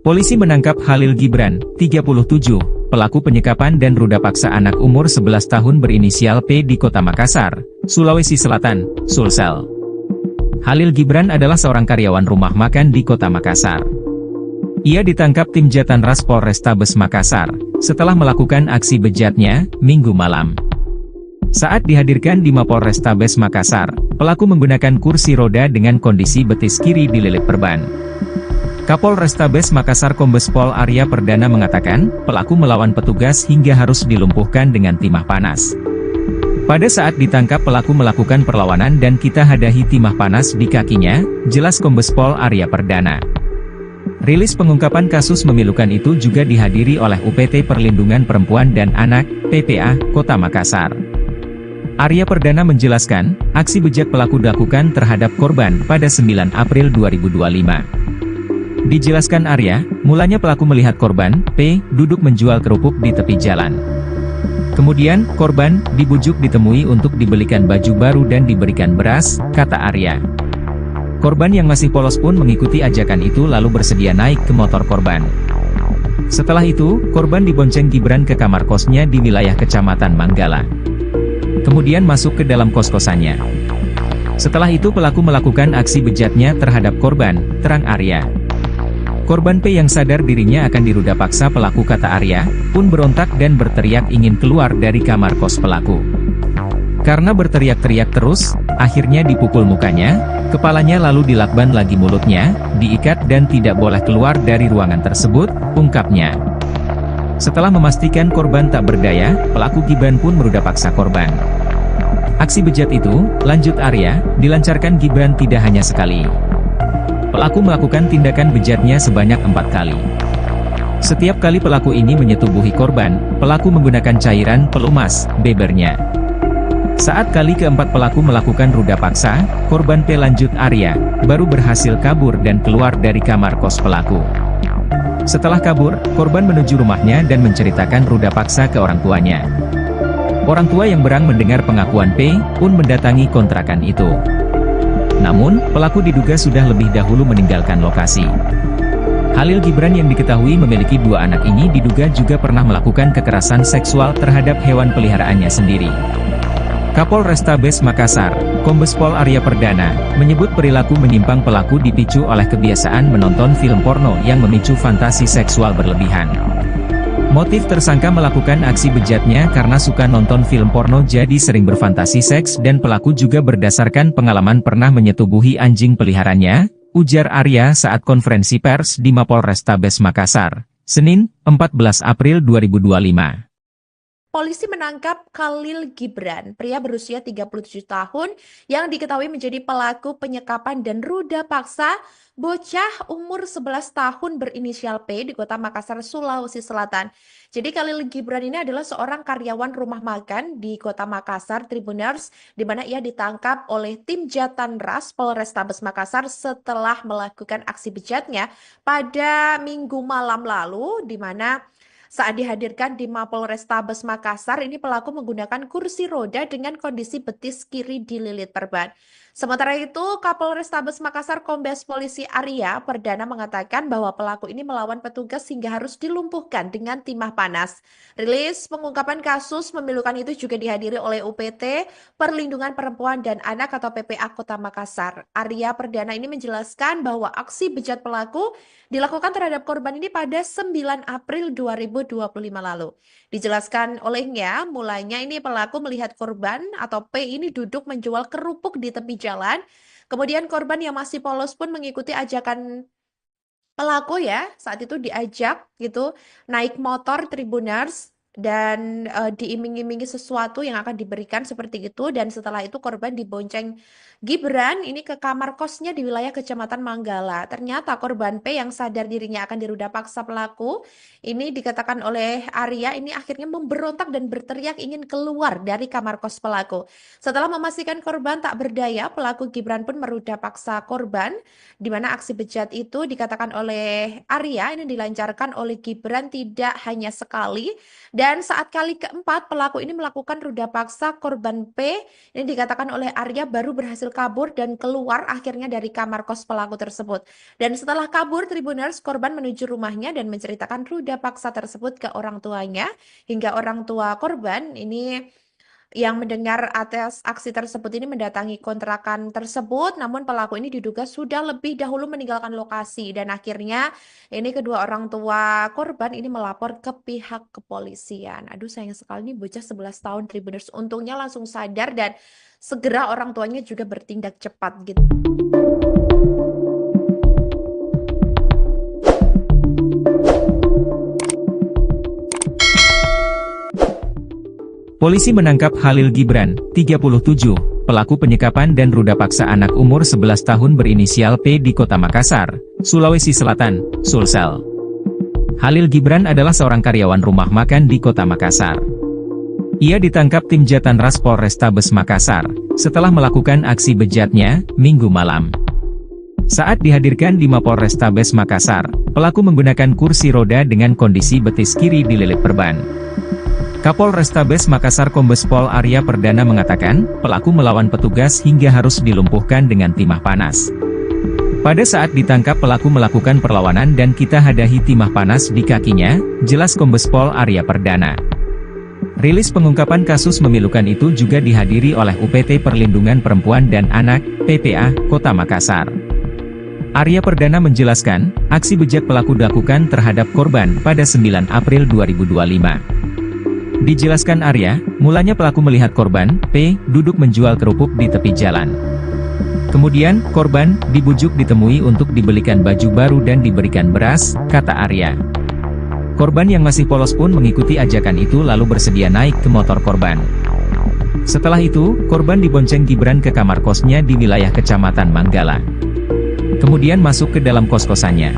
Polisi menangkap Halil Gibran, 37, pelaku penyekapan dan ruda paksa anak umur 11 tahun berinisial P di Kota Makassar, Sulawesi Selatan, Sulsel. Halil Gibran adalah seorang karyawan rumah makan di Kota Makassar. Ia ditangkap tim Jatanras Polrestabes Makassar, setelah melakukan aksi bejatnya, Minggu malam. Saat dihadirkan di Mapolrestabes Makassar, pelaku menggunakan kursi roda dengan kondisi betis kiri dililit perban. Kapolrestabes Makassar Kombes Pol Arya Perdana mengatakan, pelaku melawan petugas hingga harus dilumpuhkan dengan timah panas. Pada saat ditangkap pelaku melakukan perlawanan dan kita hadahi timah panas di kakinya, jelas Kombes Pol Arya Perdana. Rilis pengungkapan kasus memilukan itu juga dihadiri oleh UPT Perlindungan Perempuan dan Anak, PPA, Kota Makassar. Arya Perdana menjelaskan, aksi bejat pelaku dilakukan terhadap korban pada 9 April 2025. Dijelaskan Arya, mulanya pelaku melihat korban, P, duduk menjual kerupuk di tepi jalan. Kemudian, korban dibujuk ditemui untuk dibelikan baju baru dan diberikan beras, kata Arya. Korban yang masih polos pun mengikuti ajakan itu lalu bersedia naik ke motor korban. Setelah itu, korban dibonceng Gibran ke kamar kosnya di wilayah Kecamatan Manggala. Kemudian masuk ke dalam kos-kosannya. Setelah itu pelaku melakukan aksi bejatnya terhadap korban, terang Arya. Korban P yang sadar dirinya akan diruda paksa pelaku kata Arya, pun berontak dan berteriak ingin keluar dari kamar kos pelaku. Karena berteriak-teriak terus, akhirnya dipukul mukanya, kepalanya lalu dilakban lagi mulutnya, diikat dan tidak boleh keluar dari ruangan tersebut, ungkapnya. Setelah memastikan korban tak berdaya, pelaku Gibran pun meruda paksa korban. Aksi bejat itu, lanjut Arya, dilancarkan Gibran tidak hanya sekali. Pelaku melakukan tindakan bejatnya sebanyak 4 kali. Setiap kali pelaku ini menyetubuhi korban, pelaku menggunakan cairan pelumas, bebernya. Saat kali keempat pelaku melakukan ruda paksa, korban P lanjut Arya, baru berhasil kabur dan keluar dari kamar kos pelaku. Setelah kabur, korban menuju rumahnya dan menceritakan ruda paksa ke orang tuanya. Orang tua yang berang mendengar pengakuan P, pun mendatangi kontrakan itu. Namun, pelaku diduga sudah lebih dahulu meninggalkan lokasi. Khalil Gibran yang diketahui memiliki 2 anak ini diduga juga pernah melakukan kekerasan seksual terhadap hewan peliharaannya sendiri. Kapolrestabes Makassar, Kombes Pol Arya Perdana, menyebut perilaku menyimpang pelaku dipicu oleh kebiasaan menonton film porno yang memicu fantasi seksual berlebihan. Motif tersangka melakukan aksi bejatnya karena suka nonton film porno jadi sering berfantasi seks dan pelaku juga berdasarkan pengalaman pernah menyetubuhi anjing peliharaannya, ujar Arya saat konferensi pers di Mapolrestabes Makassar, Senin, 14 April 2025. Polisi menangkap Khalil Gibran, pria berusia 37 tahun yang diketahui menjadi pelaku penyekapan dan ruda paksa bocah umur 11 tahun berinisial P di Kota Makassar, Sulawesi Selatan. Jadi Khalil Gibran ini adalah seorang karyawan rumah makan di Kota Makassar, Tribuners, di mana ia ditangkap oleh tim Jatanras Polrestabes Makassar setelah melakukan aksi bejatnya pada Minggu malam lalu, di mana saat dihadirkan di Mapolrestabes Makassar, ini pelaku menggunakan kursi roda dengan kondisi betis kiri dililit perban. Sementara itu, Kapolrestabes Makassar Kombes Polisi Arya Perdana mengatakan bahwa pelaku ini melawan petugas hingga harus dilumpuhkan dengan timah panas. Rilis pengungkapan kasus memilukan itu juga dihadiri oleh UPT Perlindungan Perempuan dan Anak atau PPA Kota Makassar. Arya Perdana ini menjelaskan bahwa aksi bejat pelaku dilakukan terhadap korban ini pada 9 April 2025 lalu. Dijelaskan olehnya, mulanya ini pelaku melihat korban atau P ini duduk menjual kerupuk di tepi jalan. Kemudian korban yang masih polos pun mengikuti ajakan pelaku ya, saat itu diajak gitu naik motor Tribuners dan diiming-imingi sesuatu yang akan diberikan seperti itu, dan setelah itu korban dibonceng Gibran ini ke kamar kosnya di wilayah Kecamatan Manggala. Ternyata korban P yang sadar dirinya akan diruda paksa pelaku ini dikatakan oleh Arya ini akhirnya memberontak dan berteriak ingin keluar dari kamar kos pelaku. Setelah memastikan korban tak berdaya, pelaku Gibran pun meruda paksa korban, di mana aksi bejat itu dikatakan oleh Arya ini dilancarkan oleh Gibran tidak hanya sekali, dan saat kali keempat pelaku ini melakukan ruda paksa korban P, ini dikatakan oleh Arya baru berhasil kabur dan keluar akhirnya dari kamar kos pelaku tersebut. Dan setelah kabur, Tribuners, korban menuju rumahnya dan menceritakan ruda paksa tersebut ke orang tuanya, hingga orang tua korban ini yang mendengar atas aksi tersebut ini mendatangi kontrakan tersebut, namun pelaku ini diduga sudah lebih dahulu meninggalkan lokasi dan akhirnya ini kedua orang tua korban ini melapor ke pihak kepolisian. Aduh sayang sekali nih bocah 11 tahun Tribuners untungnya langsung sadar dan segera orang tuanya juga bertindak cepat gitu. Polisi menangkap Khalil Gibran, 37, pelaku penyekapan dan ruda paksa anak umur 11 tahun berinisial P di Kota Makassar, Sulawesi Selatan, Sulsel. Khalil Gibran adalah seorang karyawan rumah makan di Kota Makassar. Ia ditangkap tim Jatanras Polrestabes Makassar, setelah melakukan aksi bejatnya, Minggu malam. Saat dihadirkan di Mapolrestabes Makassar, pelaku menggunakan kursi roda dengan kondisi betis kiri dililit perban. Kapolrestabes Makassar Kombes Pol Arya Perdana mengatakan, pelaku melawan petugas hingga harus dilumpuhkan dengan timah panas. Pada saat ditangkap pelaku melakukan perlawanan dan kita hadahi timah panas di kakinya, jelas Kombes Pol Arya Perdana. Rilis pengungkapan kasus memilukan itu juga dihadiri oleh UPT Perlindungan Perempuan dan Anak, PPA, Kota Makassar. Arya Perdana menjelaskan, aksi bejat pelaku dilakukan terhadap korban pada 9 April 2025. Dijelaskan Arya, mulanya pelaku melihat korban, P, duduk menjual kerupuk di tepi jalan. Kemudian, korban, dibujuk ditemui untuk dibelikan baju baru dan diberikan beras, kata Arya. Korban yang masih polos pun mengikuti ajakan itu lalu bersedia naik ke motor korban. Setelah itu, korban dibonceng Gibran ke kamar kosnya di wilayah Kecamatan Manggala. Kemudian masuk ke dalam kos-kosannya.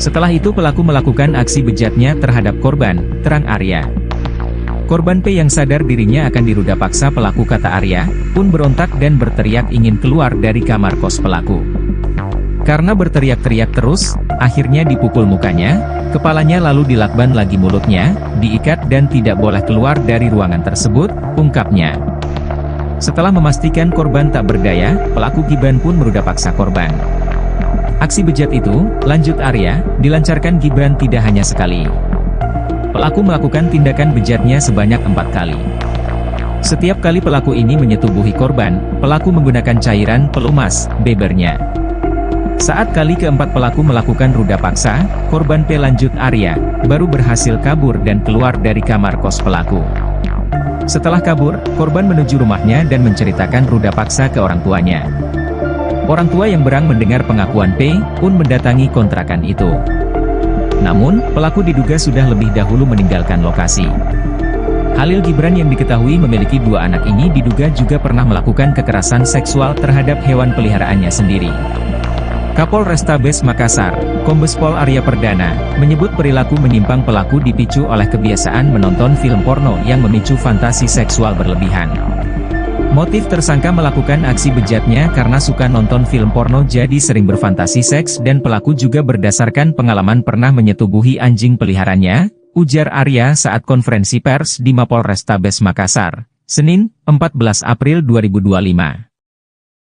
Setelah itu pelaku melakukan aksi bejatnya terhadap korban, terang Arya. Korban P yang sadar dirinya akan diruda paksa pelaku kata Arya, pun berontak dan berteriak ingin keluar dari kamar kos pelaku. Karena berteriak-teriak terus, akhirnya dipukul mukanya, kepalanya lalu dilakban lagi mulutnya, diikat dan tidak boleh keluar dari ruangan tersebut, ungkapnya. Setelah memastikan korban tak berdaya, pelaku Gibran pun meruda paksa korban. Aksi bejat itu, lanjut Arya, dilancarkan Gibran tidak hanya sekali. Pelaku melakukan tindakan bejatnya sebanyak 4 kali. Setiap kali pelaku ini menyetubuhi korban, pelaku menggunakan cairan pelumas, bebernya. Saat kali keempat pelaku melakukan ruda paksa, korban P lanjut Arya, baru berhasil kabur dan keluar dari kamar kos pelaku. Setelah kabur, korban menuju rumahnya dan menceritakan ruda paksa ke orang tuanya. Orang tua yang berang mendengar pengakuan P, pun mendatangi kontrakan itu. Namun, pelaku diduga sudah lebih dahulu meninggalkan lokasi. Khalil Gibran yang diketahui memiliki 2 anak ini diduga juga pernah melakukan kekerasan seksual terhadap hewan peliharaannya sendiri. Kapolrestabes Makassar, Kombes Pol Arya Perdana, menyebut perilaku menyimpang pelaku dipicu oleh kebiasaan menonton film porno yang memicu fantasi seksual berlebihan. Motif tersangka melakukan aksi bejatnya karena suka nonton film porno jadi sering berfantasi seks dan pelaku juga berdasarkan pengalaman pernah menyetubuhi anjing peliharanya, ujar Arya saat konferensi pers di Mapolrestabes Makassar, Senin, 14 April 2025.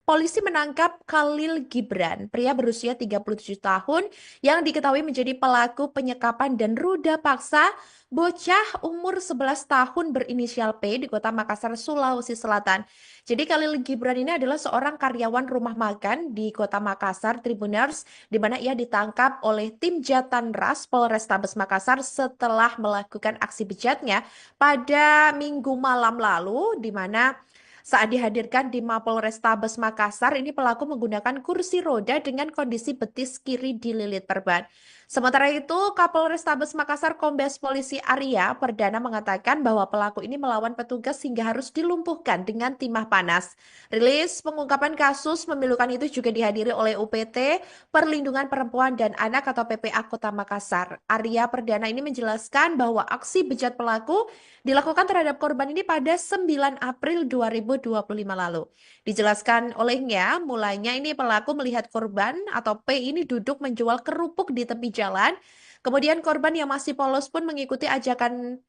Polisi menangkap Khalil Gibran, pria berusia 37 tahun yang diketahui menjadi pelaku penyekapan dan ruda paksa bocah umur 11 tahun berinisial P di Kota Makassar, Sulawesi Selatan. Jadi Khalil Gibran ini adalah seorang karyawan rumah makan di Kota Makassar, Tribuners, di mana ia ditangkap oleh tim Jatanras Polrestabes Makassar setelah melakukan aksi bejatnya pada Minggu malam lalu, di mana saat dihadirkan di Mapolrestabes Makassar, ini pelaku menggunakan kursi roda dengan kondisi betis kiri dililit perban. Sementara itu, Kapolrestabes Makassar Kombes Polisi Arya Perdana mengatakan bahwa pelaku ini melawan petugas hingga harus dilumpuhkan dengan timah panas. Rilis pengungkapan kasus memilukan itu juga dihadiri oleh UPT Perlindungan Perempuan dan Anak atau PPA Kota Makassar. Arya Perdana ini menjelaskan bahwa aksi bejat pelaku dilakukan terhadap korban ini pada 9 April 2025 lalu. Dijelaskan olehnya, mulanya ini pelaku melihat korban atau P ini duduk menjual kerupuk di tepi jalan. Kemudian korban yang masih polos pun mengikuti ajakan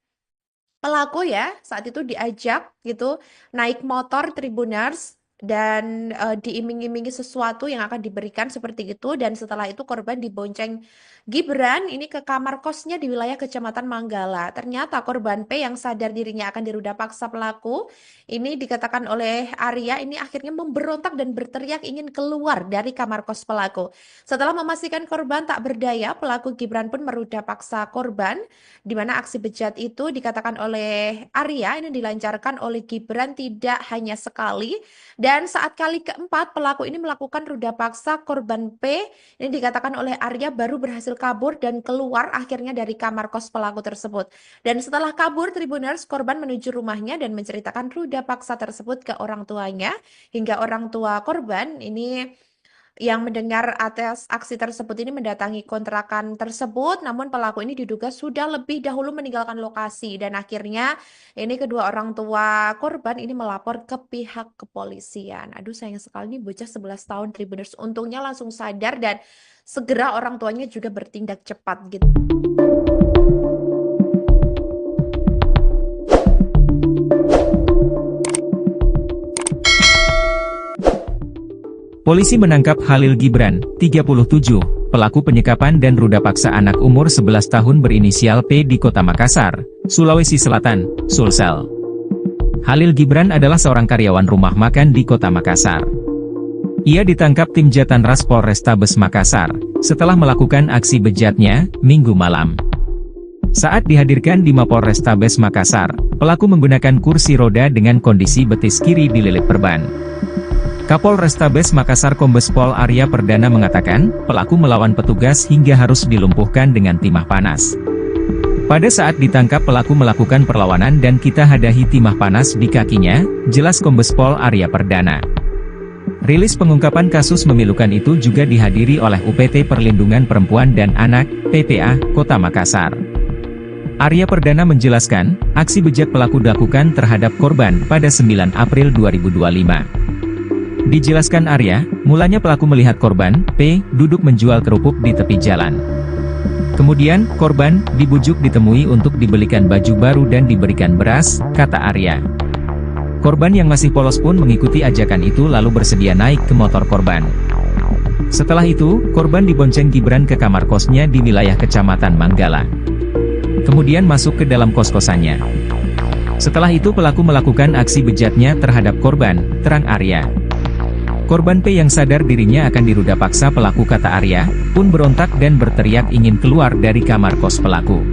pelaku ya, saat itu diajak gitu naik motor Tribuners dan diiming-imingi sesuatu yang akan diberikan seperti itu, dan setelah itu korban dibonceng Gibran ini ke kamar kosnya di wilayah Kecamatan Manggala. Ternyata korban P yang sadar dirinya akan diruda paksa pelaku ini dikatakan oleh Arya ini akhirnya memberontak dan berteriak ingin keluar dari kamar kos pelaku. Setelah memastikan korban tak berdaya, pelaku Gibran pun meruda paksa korban, di mana aksi bejat itu dikatakan oleh Arya ini dilancarkan oleh Gibran tidak hanya sekali, dan saat kali keempat pelaku ini melakukan ruda paksa korban P, ini dikatakan oleh Arya baru berhasil kabur dan keluar akhirnya dari kamar kos pelaku tersebut. Dan setelah kabur, Tribuners korban menuju rumahnya dan menceritakan ruda paksa tersebut ke orang tuanya, hingga orang tua korban ini yang mendengar atas aksi tersebut ini mendatangi kontrakan tersebut, namun pelaku ini diduga sudah lebih dahulu meninggalkan lokasi, dan akhirnya ini kedua orang tua korban ini melapor ke pihak kepolisian. Aduh, sayang sekali nih bocah 11 tahun Tribuners. Untungnya langsung sadar dan segera orang tuanya juga bertindak cepat gitu. Polisi menangkap Khalil Gibran, 37, pelaku penyekapan dan ruda paksa anak umur 11 tahun berinisial P di Kota Makassar, Sulawesi Selatan, Sulsel. Khalil Gibran adalah seorang karyawan rumah makan di Kota Makassar. Ia ditangkap tim Jatanras Polrestabes Makassar, setelah melakukan aksi bejatnya, Minggu malam. Saat dihadirkan di Mapolrestabes Makassar, pelaku menggunakan kursi roda dengan kondisi betis kiri dililit perban. Kapolrestabes Makassar Kombes Pol Arya Perdana mengatakan, pelaku melawan petugas hingga harus dilumpuhkan dengan timah panas. Pada saat ditangkap pelaku melakukan perlawanan dan kita hadahi timah panas di kakinya, jelas Kombes Pol Arya Perdana. Rilis pengungkapan kasus memilukan itu juga dihadiri oleh UPT Perlindungan Perempuan dan Anak, PPA, Kota Makassar. Arya Perdana menjelaskan, aksi bejat pelaku dilakukan terhadap korban pada 9 April 2025. Dijelaskan Arya, mulanya pelaku melihat korban, P, duduk menjual kerupuk di tepi jalan. Kemudian, korban, dibujuk ditemui untuk dibelikan baju baru dan diberikan beras, kata Arya. Korban yang masih polos pun mengikuti ajakan itu lalu bersedia naik ke motor korban. Setelah itu, korban dibonceng Gibran ke kamar kosnya di wilayah Kecamatan Manggala. Kemudian masuk ke dalam kos-kosannya. Setelah itu pelaku melakukan aksi bejatnya terhadap korban, terang Arya. Korban P yang sadar dirinya akan diruda paksa pelaku kata Arya, pun berontak dan berteriak ingin keluar dari kamar kos pelaku.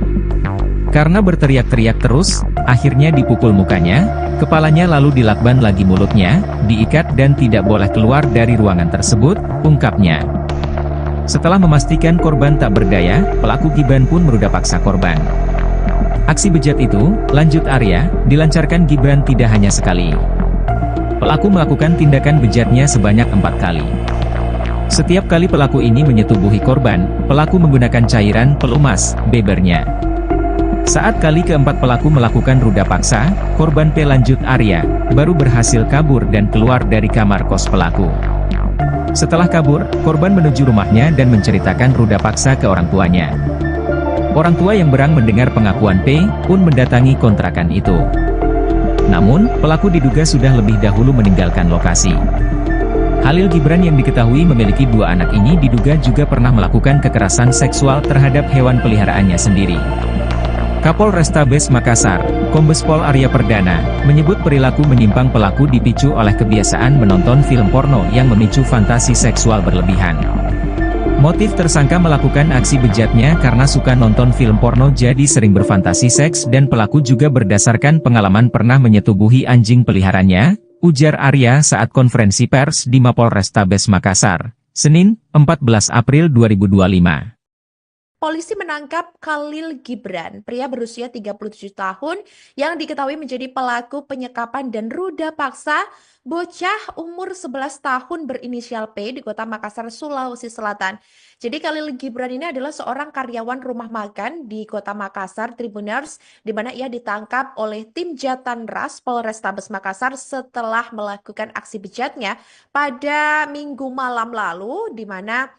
Karena berteriak-teriak terus, akhirnya dipukul mukanya, kepalanya lalu dilakban lagi mulutnya, diikat dan tidak boleh keluar dari ruangan tersebut, ungkapnya. Setelah memastikan korban tak berdaya, pelaku Gibran pun meruda paksa korban. Aksi bejat itu, lanjut Arya, dilancarkan Gibran tidak hanya sekali. Pelaku melakukan tindakan bejatnya sebanyak 4 kali. Setiap kali pelaku ini menyetubuhi korban, pelaku menggunakan cairan pelumas, bebernya. Saat kali keempat pelaku melakukan ruda paksa, korban P lanjut Arya, baru berhasil kabur dan keluar dari kamar kos pelaku. Setelah kabur, korban menuju rumahnya dan menceritakan ruda paksa ke orang tuanya. Orang tua yang berang mendengar pengakuan P, pun mendatangi kontrakan itu. Namun, pelaku diduga sudah lebih dahulu meninggalkan lokasi. Khalil Gibran yang diketahui memiliki 2 anak ini diduga juga pernah melakukan kekerasan seksual terhadap hewan peliharaannya sendiri. Kapolrestabes Makassar, Kombes Pol Arya Perdana, menyebut perilaku menyimpang pelaku dipicu oleh kebiasaan menonton film porno yang memicu fantasi seksual berlebihan. Motif tersangka melakukan aksi bejatnya karena suka nonton film porno jadi sering berfantasi seks dan pelaku juga berdasarkan pengalaman pernah menyetubuhi anjing peliharaannya, ujar Arya saat konferensi pers di Mapolrestabes Makassar, Senin, 14 April 2025. Polisi menangkap Khalil Gibran, pria berusia 37 tahun yang diketahui menjadi pelaku penyekapan dan ruda paksa bocah umur 11 tahun berinisial P di Kota Makassar, Sulawesi Selatan. Jadi Khalil Gibran ini adalah seorang karyawan rumah makan di Kota Makassar, Tribuners, di mana ia ditangkap oleh tim Jatanras Polrestabes Makassar setelah melakukan aksi bejatnya pada Minggu malam lalu, di mana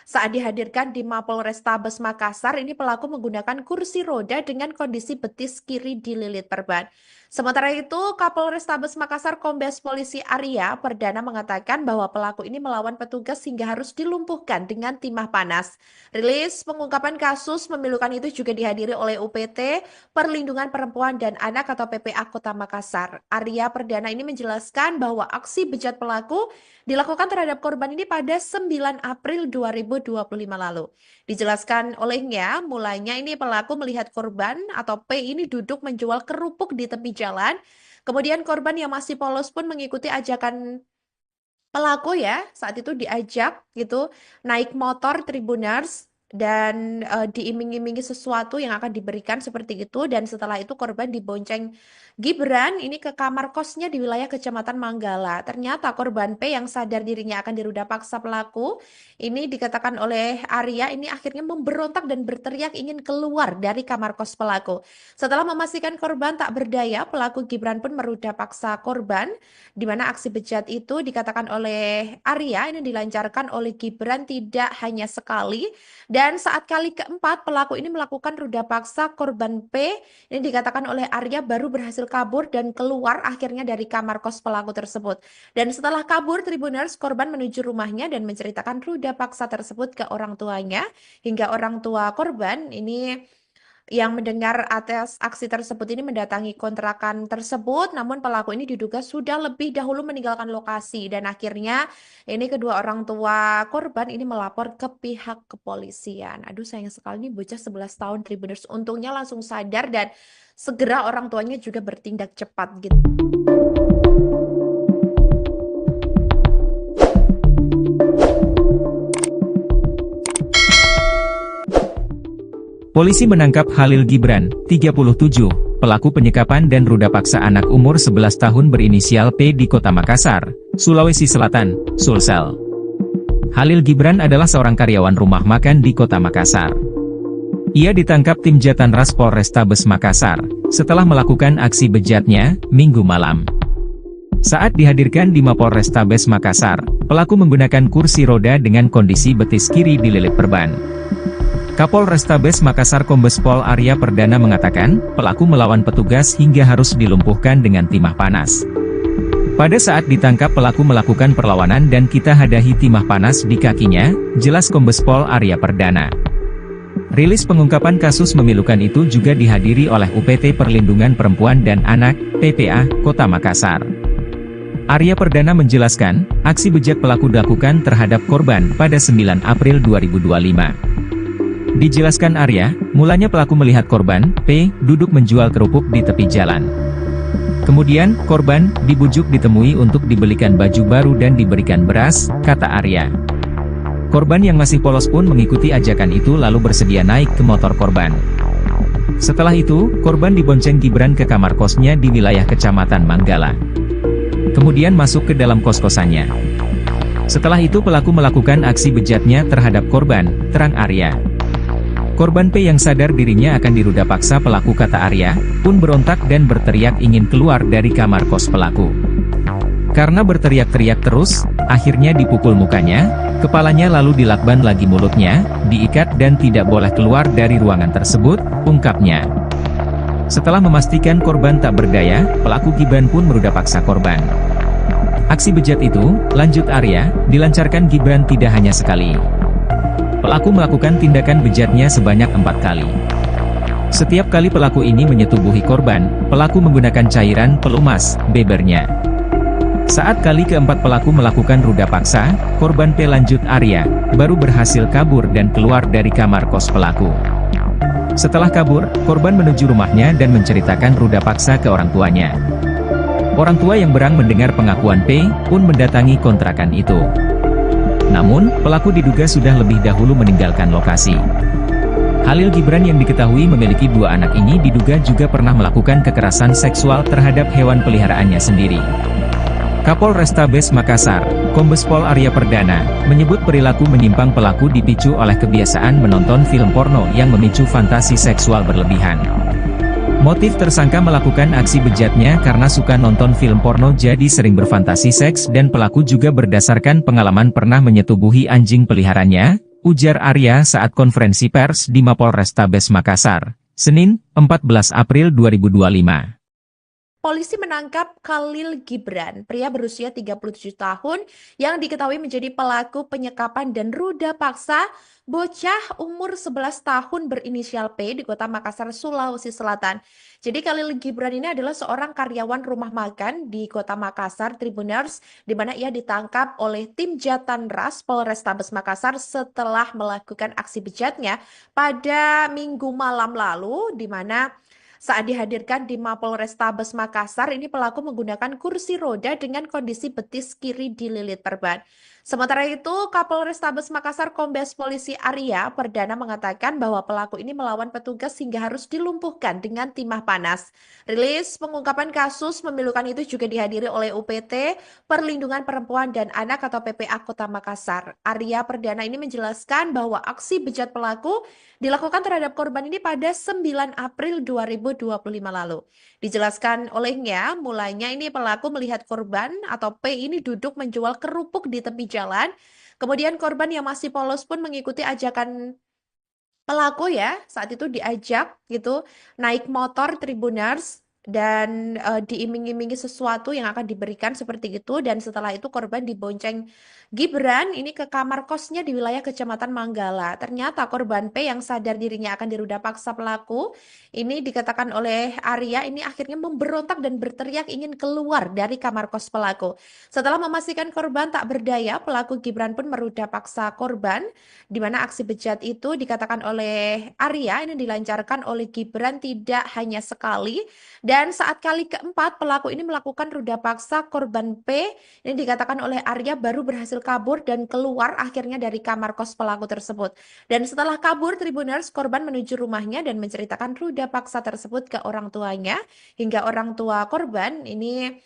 Saat dihadirkan di Mapolrestabes Makassar, ini pelaku menggunakan kursi roda dengan kondisi betis kiri dililit perban. Sementara itu, Kapolrestabes Makassar Kombes Polisi Arya Perdana mengatakan bahwa pelaku ini melawan petugas hingga harus dilumpuhkan dengan timah panas. Rilis pengungkapan kasus memilukan itu juga dihadiri oleh UPT Perlindungan Perempuan dan Anak atau PPA Kota Makassar. Arya Perdana ini menjelaskan bahwa aksi bejat pelaku dilakukan terhadap korban ini pada 9 April 2025 lalu. Dijelaskan olehnya, mulanya ini pelaku melihat korban atau P ini duduk menjual kerupuk di tepi jalan. Kemudian korban yang masih polos pun mengikuti ajakan pelaku ya, saat itu diajak gitu naik motor Tribuners dan diiming-imingi sesuatu yang akan diberikan seperti itu, dan setelah itu korban dibonceng Gibran ini ke kamar kosnya di wilayah Kecamatan Manggala. Ternyata korban P yang sadar dirinya akan diruda paksa pelaku ini dikatakan oleh Arya ini akhirnya memberontak dan berteriak ingin keluar dari kamar kos pelaku. Setelah memastikan korban tak berdaya, pelaku Gibran pun meruda paksa korban, di mana aksi bejat itu dikatakan oleh Arya ini dilancarkan oleh Gibran tidak hanya sekali, dan saat kali keempat pelaku ini melakukan ruda paksa korban P ini dikatakan oleh Arya baru berhasil kabur dan keluar akhirnya dari kamar kos pelaku tersebut. Dan setelah kabur Tribuners, korban menuju rumahnya dan menceritakan ruda paksa tersebut ke orang tuanya, hingga orang tua korban ini yang mendengar atas aksi tersebut ini mendatangi kontrakan tersebut, namun pelaku ini diduga sudah lebih dahulu meninggalkan lokasi, dan akhirnya ini kedua orang tua korban ini melapor ke pihak kepolisian. Aduh, sayang sekali nih bocah 11 tahun Tribuners, untungnya langsung sadar dan segera orang tuanya juga bertindak cepat gitu. Polisi menangkap Khalil Gibran, 37, pelaku penyekapan dan ruda paksa anak umur 11 tahun berinisial P di Kota Makassar, Sulawesi Selatan, Sulsel. Khalil Gibran adalah seorang karyawan rumah makan di Kota Makassar. Ia ditangkap tim Jatanras Polrestabes Makassar, setelah melakukan aksi bejatnya, Minggu malam. Saat dihadirkan di Mapolrestabes Makassar, pelaku menggunakan kursi roda dengan kondisi betis kiri dililit perban. Kapolrestabes Makassar Kombes Pol Arya Perdana mengatakan, pelaku melawan petugas hingga harus dilumpuhkan dengan timah panas. Pada saat ditangkap pelaku melakukan perlawanan dan kita hadahi timah panas di kakinya, jelas Kombes Pol Arya Perdana. Rilis pengungkapan kasus memilukan itu juga dihadiri oleh UPT Perlindungan Perempuan dan Anak, PPA, Kota Makassar. Arya Perdana menjelaskan, aksi bejat pelaku dilakukan terhadap korban pada 9 April 2025. Dijelaskan Arya, mulanya pelaku melihat korban, P, duduk menjual kerupuk di tepi jalan. Kemudian, korban dibujuk ditemui untuk dibelikan baju baru dan diberikan beras, kata Arya. Korban yang masih polos pun mengikuti ajakan itu lalu bersedia naik ke motor korban. Setelah itu, korban dibonceng Gibran ke kamar kosnya di wilayah Kecamatan Manggala. Kemudian masuk ke dalam kos-kosannya. Setelah itu pelaku melakukan aksi bejatnya terhadap korban, terang Arya. Korban P yang sadar dirinya akan diruda paksa pelaku, kata Arya, pun berontak dan berteriak ingin keluar dari kamar kos pelaku. Karena berteriak-teriak terus, akhirnya dipukul mukanya, kepalanya lalu dilakban lagi mulutnya, diikat dan tidak boleh keluar dari ruangan tersebut, ungkapnya. Setelah memastikan korban tak berdaya, pelaku Gibran pun meruda paksa korban. Aksi bejat itu, lanjut Arya, dilancarkan Gibran tidak hanya sekali. Pelaku melakukan tindakan bejatnya sebanyak 4 kali. Setiap kali pelaku ini menyetubuhi korban, pelaku menggunakan cairan pelumas, bebernya. Saat kali keempat pelaku melakukan ruda paksa, korban P, lanjut Arya, baru berhasil kabur dan keluar dari kamar kos pelaku. Setelah kabur, korban menuju rumahnya dan menceritakan ruda paksa ke orang tuanya. Orang tua yang berang mendengar pengakuan P, pun mendatangi kontrakan itu. Namun, pelaku diduga sudah lebih dahulu meninggalkan lokasi. Khalil Gibran yang diketahui memiliki 2 anak ini diduga juga pernah melakukan kekerasan seksual terhadap hewan peliharaannya sendiri. Kapolrestabes Makassar, Kombes Pol Arya Perdana, menyebut perilaku menyimpang pelaku dipicu oleh kebiasaan menonton film porno yang memicu fantasi seksual berlebihan. Motif tersangka melakukan aksi bejatnya karena suka nonton film porno jadi sering berfantasi seks, dan pelaku juga berdasarkan pengalaman pernah menyetubuhi anjing peliharaannya, ujar Arya saat konferensi pers di Mapolrestabes Makassar, Senin, 14 April 2025. Polisi menangkap Khalil Gibran, pria berusia 37 tahun yang diketahui menjadi pelaku penyekapan dan ruda paksa bocah umur 11 tahun berinisial P di Kota Makassar, Sulawesi Selatan. Jadi Khalil Gibran ini adalah seorang karyawan rumah makan di Kota Makassar, Tribuners, di mana ia ditangkap oleh tim Jatanras Polrestabes Makassar setelah melakukan aksi bejatnya pada Minggu malam lalu, di mana saat dihadirkan di Mapolrestabes Makassar, ini pelaku menggunakan kursi roda dengan kondisi betis kiri dililit perban. Sementara itu, Kapolrestabes Makassar Kombes Polisi Arya Perdana mengatakan bahwa pelaku ini melawan petugas hingga harus dilumpuhkan dengan timah panas. Rilis pengungkapan kasus memilukan itu juga dihadiri oleh UPT Perlindungan Perempuan dan Anak atau PPA Kota Makassar. Arya Perdana ini menjelaskan bahwa aksi bejat pelaku dilakukan terhadap korban ini pada 9 April 2025 lalu. Dijelaskan olehnya, mulanya ini pelaku melihat korban atau P ini duduk menjual kerupuk di tepi jalan. Kemudian korban yang masih polos pun mengikuti ajakan pelaku ya. Saat itu diajak gitu naik motor Tribuners dan diiming-imingi sesuatu yang akan diberikan seperti itu, dan setelah itu korban dibonceng Gibran ini ke kamar kosnya di wilayah Kecamatan Manggala. Ternyata korban P yang sadar dirinya akan diruda paksa pelaku ini, dikatakan oleh Arya, ini akhirnya memberontak dan berteriak ingin keluar dari kamar kos pelaku. Setelah memastikan korban tak berdaya, pelaku Gibran pun meruda paksa korban, di mana aksi bejat itu dikatakan oleh Arya ini dilancarkan oleh Gibran tidak hanya sekali, dan saat kali keempat pelaku ini melakukan ruda paksa korban P, ini dikatakan oleh Arya baru berhasil kabur dan keluar akhirnya dari kamar kos pelaku tersebut. Dan setelah kabur, Tribuners, korban menuju rumahnya dan menceritakan ruda paksa tersebut ke orang tuanya, hingga orang tua korban ini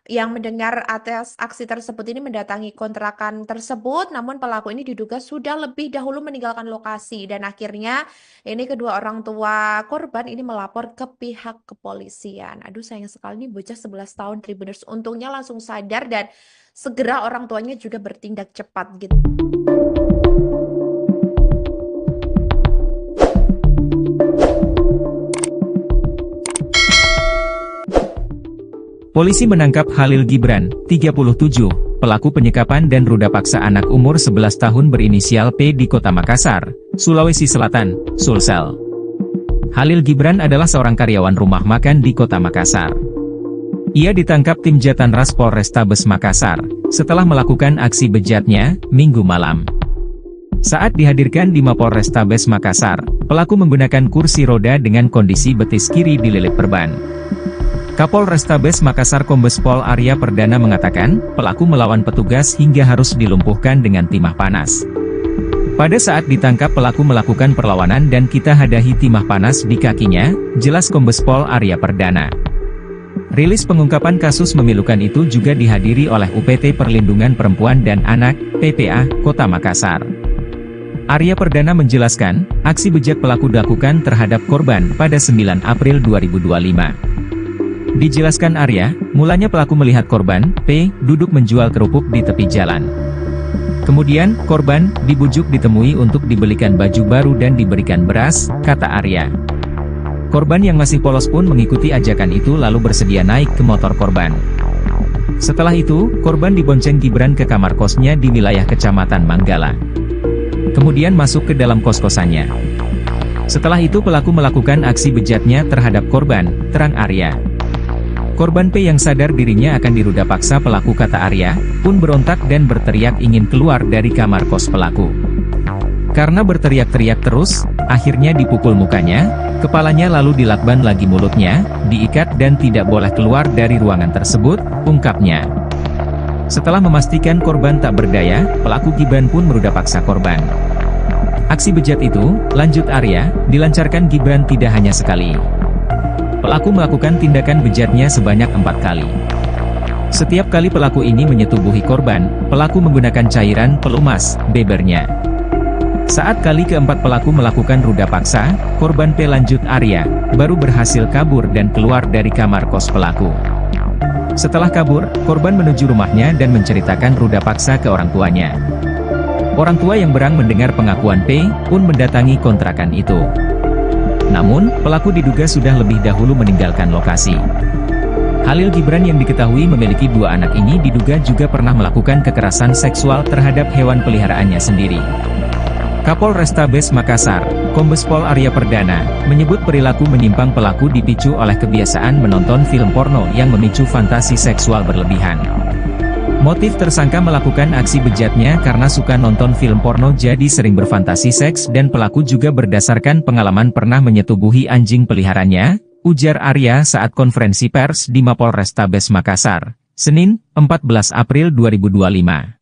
yang mendengar atas aksi tersebut ini mendatangi kontrakan tersebut, namun pelaku ini diduga sudah lebih dahulu meninggalkan lokasi, dan akhirnya ini kedua orang tua korban ini melapor ke pihak kepolisian. Aduh, sayang sekali nih bocah 11 tahun Tribuners, untungnya langsung sadar dan segera orang tuanya juga bertindak cepat gitu. Polisi menangkap Khalil Gibran, 37, pelaku penyekapan dan ruda paksa anak umur 11 tahun berinisial P di Kota Makassar, Sulawesi Selatan, Sulsel. Khalil Gibran adalah seorang karyawan rumah makan di Kota Makassar. Ia ditangkap tim Jatanras Polrestabes Makassar setelah melakukan aksi bejatnya Minggu malam. Saat dihadirkan di Mapolrestabes Makassar, pelaku menggunakan kursi roda dengan kondisi betis kiri dililit perban. Kapolrestabes Makassar Kombes Pol Arya Perdana mengatakan, pelaku melawan petugas hingga harus dilumpuhkan dengan timah panas. Pada saat ditangkap pelaku melakukan perlawanan dan kita hadahi timah panas di kakinya, jelas Kombes Pol Arya Perdana. Rilis pengungkapan kasus memilukan itu juga dihadiri oleh UPT Perlindungan Perempuan dan Anak, PPA, Kota Makassar. Arya Perdana menjelaskan, aksi bejat pelaku dilakukan terhadap korban pada 9 April 2025. Dijelaskan Arya, mulanya pelaku melihat korban, P, duduk menjual kerupuk di tepi jalan. Kemudian, korban dibujuk ditemui untuk dibelikan baju baru dan diberikan beras, kata Arya. Korban yang masih polos pun mengikuti ajakan itu lalu bersedia naik ke motor korban. Setelah itu, korban dibonceng Gibran ke kamar kosnya di wilayah Kecamatan Manggala. Kemudian masuk ke dalam kos-kosannya. Setelah itu pelaku melakukan aksi bejatnya terhadap korban, terang Arya. Korban P yang sadar dirinya akan diruda paksa pelaku, kata Arya, pun berontak dan berteriak ingin keluar dari kamar kos pelaku. Karena berteriak-teriak terus, akhirnya dipukul mukanya, kepalanya lalu dilakban lagi mulutnya, diikat dan tidak boleh keluar dari ruangan tersebut, ungkapnya. Setelah memastikan korban tak berdaya, pelaku Gibran pun meruda paksa korban. Aksi bejat itu, lanjut Arya, dilancarkan Gibran tidak hanya sekali. Pelaku melakukan tindakan bejatnya sebanyak 4 kali. Setiap kali pelaku ini menyetubuhi korban, pelaku menggunakan cairan pelumas, bebernya. Saat kali keempat pelaku melakukan ruda paksa, korban P, lanjut Arya, baru berhasil kabur dan keluar dari kamar kos pelaku. Setelah kabur, korban menuju rumahnya dan menceritakan ruda paksa ke orang tuanya. Orang tua yang berang mendengar pengakuan P pun mendatangi kontrakan itu. Namun, pelaku diduga sudah lebih dahulu meninggalkan lokasi. Khalil Gibran yang diketahui memiliki 2 anak ini diduga juga pernah melakukan kekerasan seksual terhadap hewan peliharaannya sendiri. Kapolrestabes Makassar, Kombes Pol Arya Perdana, menyebut perilaku menyimpang pelaku dipicu oleh kebiasaan menonton film porno yang memicu fantasi seksual berlebihan. Motif tersangka melakukan aksi bejatnya karena suka nonton film porno jadi sering berfantasi seks dan pelaku juga berdasarkan pengalaman pernah menyetubuhi anjing peliharaannya, ujar Arya saat konferensi pers di Mapolrestabes Makassar, Senin, 14 April 2025.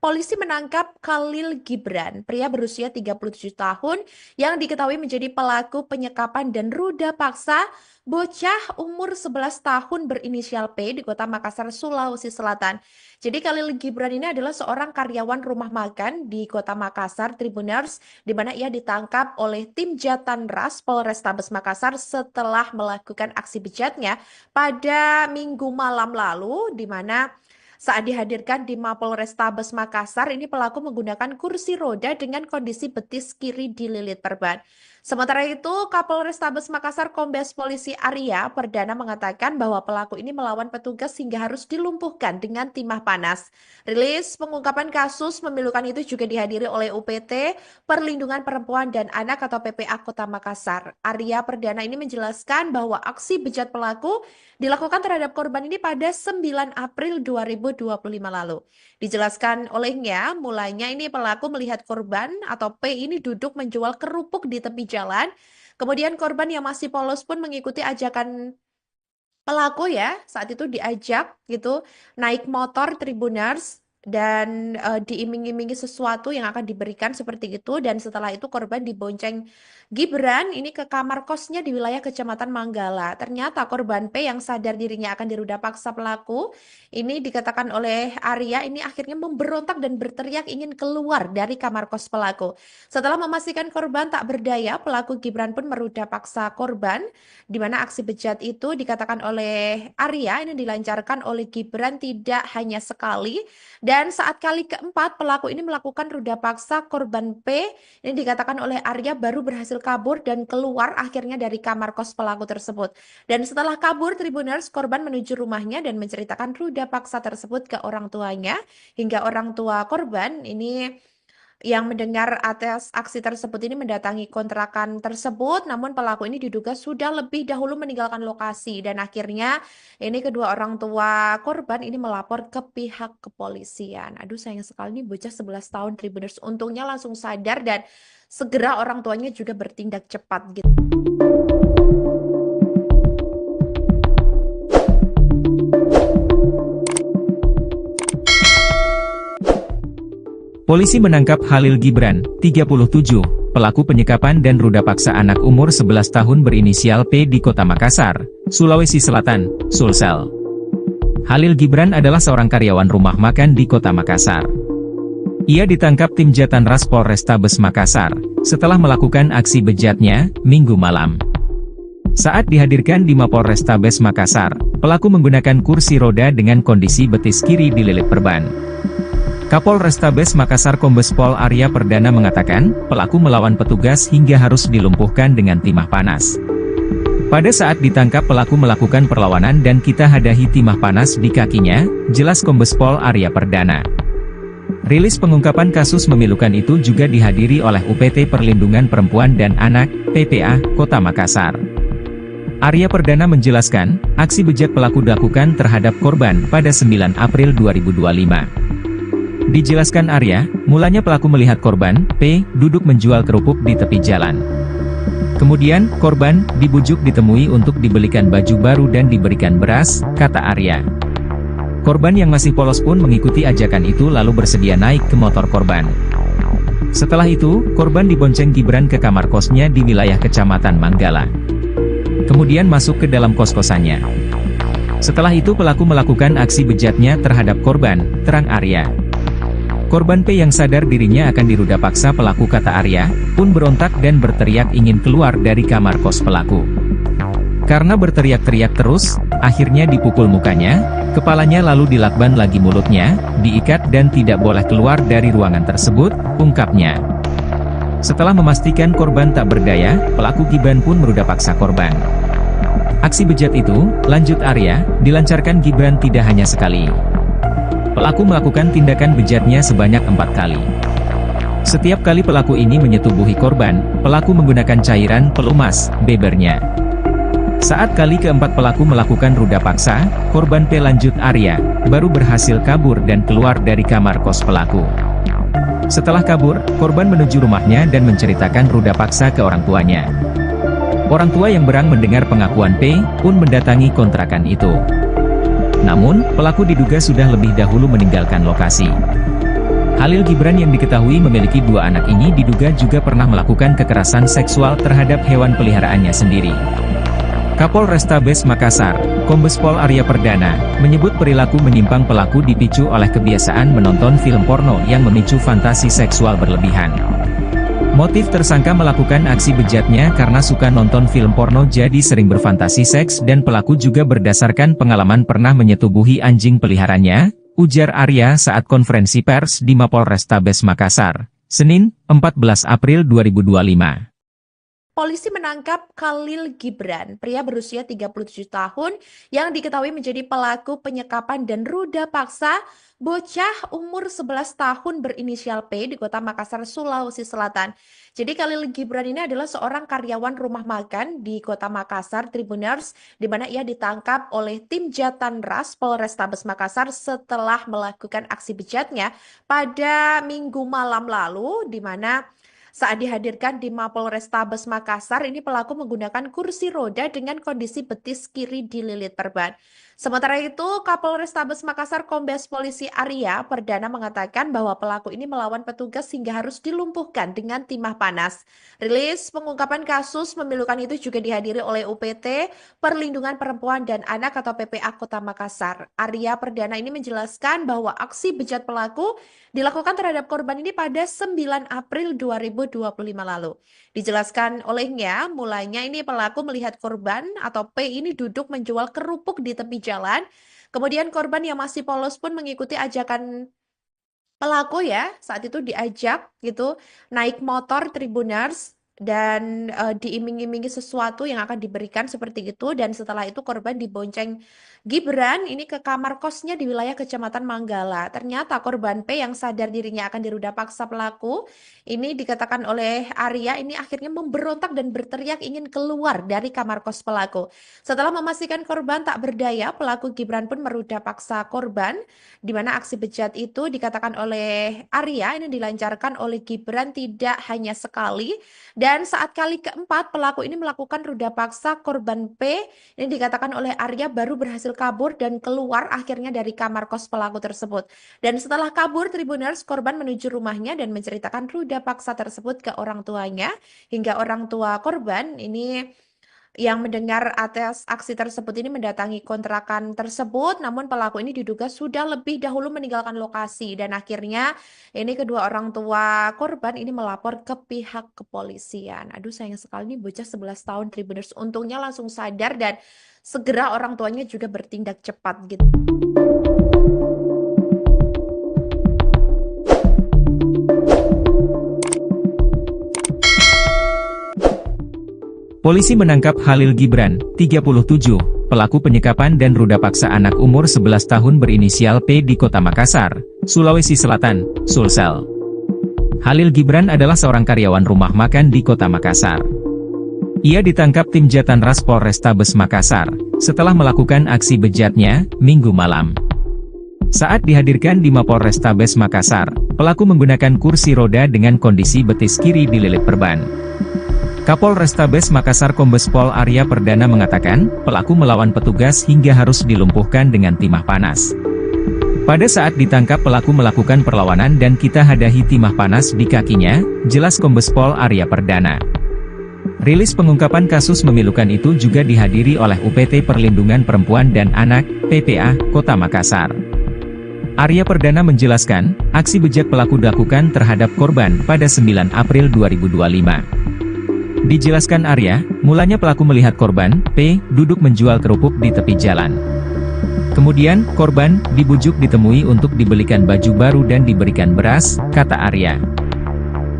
Polisi menangkap Khalil Gibran, pria berusia 37 tahun yang diketahui menjadi pelaku penyekapan dan ruda paksa bocah umur 11 tahun berinisial P di Kota Makassar, Sulawesi Selatan. Jadi Khalil Gibran ini adalah seorang karyawan rumah makan di Kota Makassar, Tribuners, di mana ia ditangkap oleh tim Jatanras Polrestabes Makassar setelah melakukan aksi bejatnya pada Minggu malam lalu, di mana saat dihadirkan di Mapolrestabes Makassar, ini pelaku menggunakan kursi roda dengan kondisi betis kiri dililit perban. Sementara itu, Kapolrestabes Makassar Kombes Polisi Arya Perdana mengatakan bahwa pelaku ini melawan petugas hingga harus dilumpuhkan dengan timah panas. Rilis pengungkapan kasus memilukan itu juga dihadiri oleh UPT Perlindungan Perempuan dan Anak atau PPA Kota Makassar. Arya Perdana ini menjelaskan bahwa aksi bejat pelaku dilakukan terhadap korban ini pada 9 April 2025 lalu. Dijelaskan olehnya, mulanya ini pelaku melihat korban atau P ini duduk menjual kerupuk di tepi jalan. Kemudian korban yang masih polos pun mengikuti ajakan pelaku ya. Saat itu diajak gitu naik motor Tribuners dan diiming-imingi sesuatu yang akan diberikan seperti itu. Dan setelah itu korban dibonceng Gibran ini ke kamar kosnya di wilayah Kecamatan Manggala. Ternyata korban P yang sadar dirinya akan diruda paksa pelaku, ini dikatakan oleh Arya ini akhirnya memberontak dan berteriak ingin keluar dari kamar kos pelaku. Setelah memastikan korban tak berdaya, pelaku Gibran pun meruda paksa korban, di mana aksi bejat itu dikatakan oleh Arya ini dilancarkan oleh Gibran tidak hanya sekali, dan saat kali keempat pelaku ini melakukan ruda paksa korban P, ini dikatakan oleh Arya baru berhasil kabur dan keluar akhirnya dari kamar kos pelaku tersebut. Dan setelah kabur, Tribuners, korban menuju rumahnya dan menceritakan ruda paksa tersebut ke orang tuanya, hingga orang tua korban ini yang mendengar atas aksi tersebut ini mendatangi kontrakan tersebut, namun pelaku ini diduga sudah lebih dahulu meninggalkan lokasi dan akhirnya ini kedua orang tua korban ini melapor ke pihak kepolisian. Aduh sayang sekali nih bocah 11 tahun Tribuners, untungnya langsung sadar dan segera orang tuanya juga bertindak cepat gitu. Polisi menangkap Khalil Gibran, 37, pelaku penyekapan dan ruda paksa anak umur 11 tahun berinisial P di Kota Makassar, Sulawesi Selatan, Sulsel. Khalil Gibran adalah seorang karyawan rumah makan di Kota Makassar. Ia ditangkap tim Jatanras Polrestabes Makassar, setelah melakukan aksi bejatnya, Minggu malam. Saat dihadirkan di Mapolrestabes Makassar, pelaku menggunakan kursi roda dengan kondisi betis kiri dililit perban. Kapolrestabes Makassar Kombes Pol Arya Perdana mengatakan, pelaku melawan petugas hingga harus dilumpuhkan dengan timah panas. Pada saat ditangkap pelaku melakukan perlawanan dan kita hadahi timah panas di kakinya, jelas Kombes Pol Arya Perdana. Rilis pengungkapan kasus memilukan itu juga dihadiri oleh UPT Perlindungan Perempuan dan Anak, PPA, Kota Makassar. Arya Perdana menjelaskan, aksi bejat pelaku dilakukan terhadap korban pada 9 April 2025. Dijelaskan Arya, mulanya pelaku melihat korban, P, duduk menjual kerupuk di tepi jalan. Kemudian, korban dibujuk ditemui untuk dibelikan baju baru dan diberikan beras, kata Arya. Korban yang masih polos pun mengikuti ajakan itu lalu bersedia naik ke motor korban. Setelah itu, korban dibonceng Gibran ke kamar kosnya di wilayah Kecamatan Manggala. Kemudian masuk ke dalam kos-kosannya. Setelah itu pelaku melakukan aksi bejatnya terhadap korban, terang Arya. Korban P yang sadar dirinya akan diruda paksa pelaku, kata Arya, pun berontak dan berteriak ingin keluar dari kamar kos pelaku. Karena berteriak-teriak terus, akhirnya dipukul mukanya, kepalanya lalu dilakban lagi mulutnya, diikat dan tidak boleh keluar dari ruangan tersebut, ungkapnya. Setelah memastikan korban tak berdaya, pelaku Gibran pun meruda paksa korban. Aksi bejat itu, lanjut Arya, dilancarkan Gibran tidak hanya sekali. Pelaku melakukan tindakan bejatnya sebanyak 4 kali. Setiap kali pelaku ini menyetubuhi korban, pelaku menggunakan cairan pelumas, bebernya. Saat kali keempat pelaku melakukan ruda paksa, korban P lanjut Arya, baru berhasil kabur dan keluar dari kamar kos pelaku. Setelah kabur, korban menuju rumahnya dan menceritakan ruda paksa ke orang tuanya. Orang tua yang berang mendengar pengakuan P, pun mendatangi kontrakan itu. Namun, pelaku diduga sudah lebih dahulu meninggalkan lokasi. Khalil Gibran yang diketahui memiliki 2 anak ini diduga juga pernah melakukan kekerasan seksual terhadap hewan peliharaannya sendiri. Kapolrestabes Makassar, Kombes Pol Arya Perdana, menyebut perilaku menyimpang pelaku dipicu oleh kebiasaan menonton film porno yang memicu fantasi seksual berlebihan. Motif tersangka melakukan aksi bejatnya karena suka nonton film porno jadi sering berfantasi seks dan pelaku juga berdasarkan pengalaman pernah menyetubuhi anjing peliharaannya, ujar Arya saat konferensi pers di Mapolrestabes Makassar, Senin, 14 April 2025. Polisi menangkap Khalil Gibran, pria berusia 37 tahun yang diketahui menjadi pelaku penyekapan dan ruda paksa bocah umur 11 tahun berinisial P di Kota Makassar, Sulawesi Selatan. Jadi Khalil Gibran ini adalah seorang karyawan rumah makan di Kota Makassar, Tribuners, di mana ia ditangkap oleh tim Jatanras Polrestabes Makassar setelah melakukan aksi bejatnya pada Minggu malam lalu, di mana saat dihadirkan di Mapolrestabes Makassar, ini pelaku menggunakan kursi roda dengan kondisi betis kiri dililit perban. Sementara itu, Kapolrestabes Makassar Kombes Polisi Arya Perdana mengatakan bahwa pelaku ini melawan petugas hingga harus dilumpuhkan dengan timah panas. Rilis pengungkapan kasus memilukan itu juga dihadiri oleh UPT Perlindungan Perempuan dan Anak atau PPA Kota Makassar. Arya Perdana ini menjelaskan bahwa aksi bejat pelaku dilakukan terhadap korban ini pada 9 April 2025 lalu. Dijelaskan olehnya, mulanya ini pelaku melihat korban atau P ini duduk menjual kerupuk di tepi jalan. Kemudian korban yang masih polos pun mengikuti ajakan pelaku ya. Saat itu diajak gitu naik motor Tribuners dan diiming-imingi sesuatu yang akan diberikan seperti itu, dan setelah itu korban dibonceng Gibran ini ke kamar kosnya di wilayah Kecamatan Manggala. Ternyata korban P yang sadar dirinya akan diruda paksa pelaku ini, dikatakan oleh Arya, ini akhirnya memberontak dan berteriak ingin keluar dari kamar kos pelaku. Setelah memastikan korban tak berdaya, pelaku Gibran pun meruda paksa korban, di mana aksi bejat itu dikatakan oleh Arya ini dilancarkan oleh Gibran tidak hanya sekali, dan saat kali keempat pelaku ini melakukan ruda paksa korban P, ini dikatakan oleh Arya baru berhasil kabur dan keluar akhirnya dari kamar kos pelaku tersebut. Dan setelah kabur, Tribuners, korban menuju rumahnya dan menceritakan ruda paksa tersebut ke orang tuanya, hingga orang tua korban ini yang mendengar atas aksi tersebut ini mendatangi kontrakan tersebut, namun pelaku ini diduga sudah lebih dahulu meninggalkan lokasi, dan akhirnya ini kedua orang tua korban ini melapor ke pihak kepolisian. Aduh, sayang sekali nih bocah 11 tahun Tribuners, untungnya langsung sadar dan segera orang tuanya juga bertindak cepat gitu. Polisi menangkap Khalil Gibran, 37, pelaku penyekapan dan ruda paksa anak umur 11 tahun berinisial P di Kota Makassar, Sulawesi Selatan, Sulsel. Khalil Gibran adalah seorang karyawan rumah makan di Kota Makassar. Ia ditangkap tim Jatanras Polrestabes Makassar, setelah melakukan aksi bejatnya, Minggu malam. Saat dihadirkan di Mapolrestabes Makassar, pelaku menggunakan kursi roda dengan kondisi betis kiri dililit perban. Kapolrestabes Makassar Kombes Pol Arya Perdana mengatakan, pelaku melawan petugas hingga harus dilumpuhkan dengan timah panas. Pada saat ditangkap pelaku melakukan perlawanan dan kita hadahi timah panas di kakinya, jelas Kombes Pol Arya Perdana. Rilis pengungkapan kasus memilukan itu juga dihadiri oleh UPT Perlindungan Perempuan dan Anak, PPA, Kota Makassar. Arya Perdana menjelaskan, aksi bejat pelaku dilakukan terhadap korban pada 9 April 2025. Dijelaskan Arya, mulanya pelaku melihat korban, P, duduk menjual kerupuk di tepi jalan. Kemudian, korban dibujuk ditemui untuk dibelikan baju baru dan diberikan beras, kata Arya.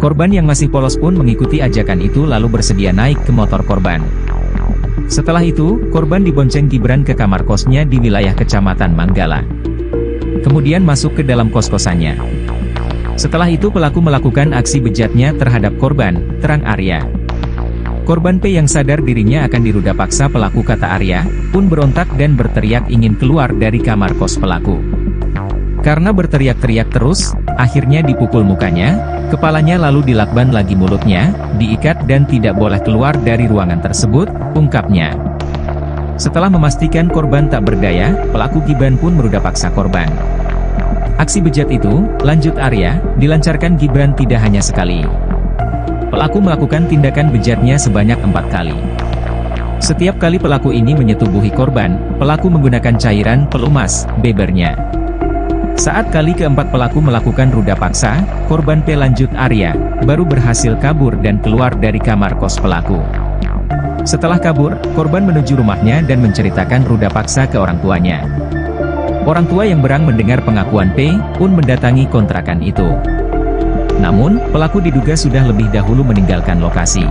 Korban yang masih polos pun mengikuti ajakan itu lalu bersedia naik ke motor korban. Setelah itu, korban dibonceng Gibran ke kamar kosnya di wilayah Kecamatan Manggala. Kemudian masuk ke dalam kos-kosannya. Setelah itu pelaku melakukan aksi bejatnya terhadap korban, terang Arya. Korban P yang sadar dirinya akan diruda paksa pelaku kata Arya, pun berontak dan berteriak ingin keluar dari kamar kos pelaku. Karena berteriak-teriak terus, akhirnya dipukul mukanya, kepalanya lalu dilakban lagi mulutnya, diikat dan tidak boleh keluar dari ruangan tersebut, ungkapnya. Setelah memastikan korban tak berdaya, pelaku Gibran pun meruda paksa korban. Aksi bejat itu, lanjut Arya, dilancarkan Gibran tidak hanya sekali. Pelaku melakukan tindakan bejatnya sebanyak 4 kali. Setiap kali pelaku ini menyetubuhi korban, pelaku menggunakan cairan pelumas, bebernya. Saat kali keempat pelaku melakukan ruda paksa, korban P lanjut Arya, baru berhasil kabur dan keluar dari kamar kos pelaku. Setelah kabur, korban menuju rumahnya dan menceritakan ruda paksa ke orang tuanya. Orang tua yang berang mendengar pengakuan P, pun mendatangi kontrakan itu. Namun, pelaku diduga sudah lebih dahulu meninggalkan lokasi.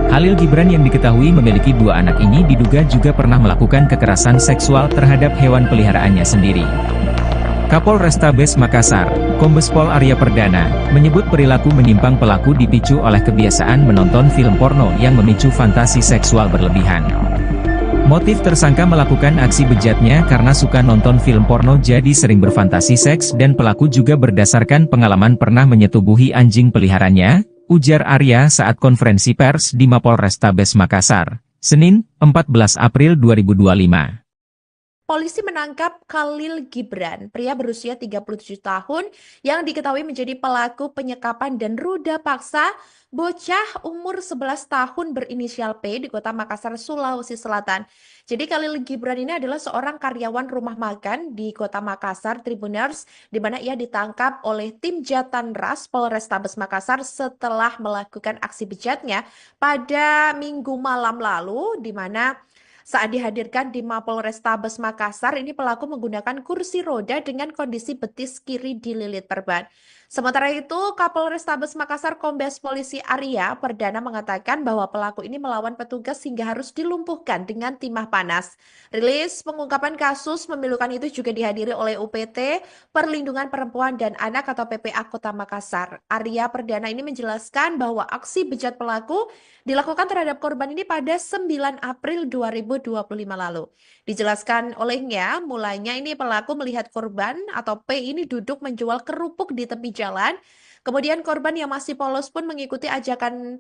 Khalil Gibran yang diketahui memiliki 2 anak ini diduga juga pernah melakukan kekerasan seksual terhadap hewan peliharaannya sendiri. Kapolrestabes Makassar, Kombes Pol Arya Perdana, menyebut perilaku menyimpang pelaku dipicu oleh kebiasaan menonton film porno yang memicu fantasi seksual berlebihan. Motif tersangka melakukan aksi bejatnya karena suka nonton film porno jadi sering berfantasi seks dan pelaku juga berdasarkan pengalaman pernah menyetubuhi anjing peliharaannya, ujar Arya saat konferensi pers di Mapolrestabes Makassar, Senin, 14 April 2025. Polisi menangkap Khalil Gibran, pria berusia 37 tahun yang diketahui menjadi pelaku penyekapan dan ruda paksa bocah umur 11 tahun berinisial P di Kota Makassar, Sulawesi Selatan. Jadi Khalil Gibran ini adalah seorang karyawan rumah makan di Kota Makassar, Tribuners, di mana ia ditangkap oleh tim Jatanras Polrestabes Makassar setelah melakukan aksi bejatnya pada Minggu malam lalu, di mana saat dihadirkan di Mapolrestabes Makassar, ini pelaku menggunakan kursi roda dengan kondisi betis kiri dililit perban. Sementara itu, Kapolrestabes Makassar Kombes Polisi Arya Perdana mengatakan bahwa pelaku ini melawan petugas hingga harus dilumpuhkan dengan timah panas. Rilis pengungkapan kasus memilukan itu juga dihadiri oleh UPT Perlindungan Perempuan dan Anak atau PPA Kota Makassar. Arya Perdana ini menjelaskan bahwa aksi bejat pelaku dilakukan terhadap korban ini pada 9 April 2025 lalu. Dijelaskan olehnya, mulanya ini pelaku melihat korban atau P ini duduk menjual kerupuk di tepi jalan. Kemudian korban yang masih polos pun mengikuti ajakan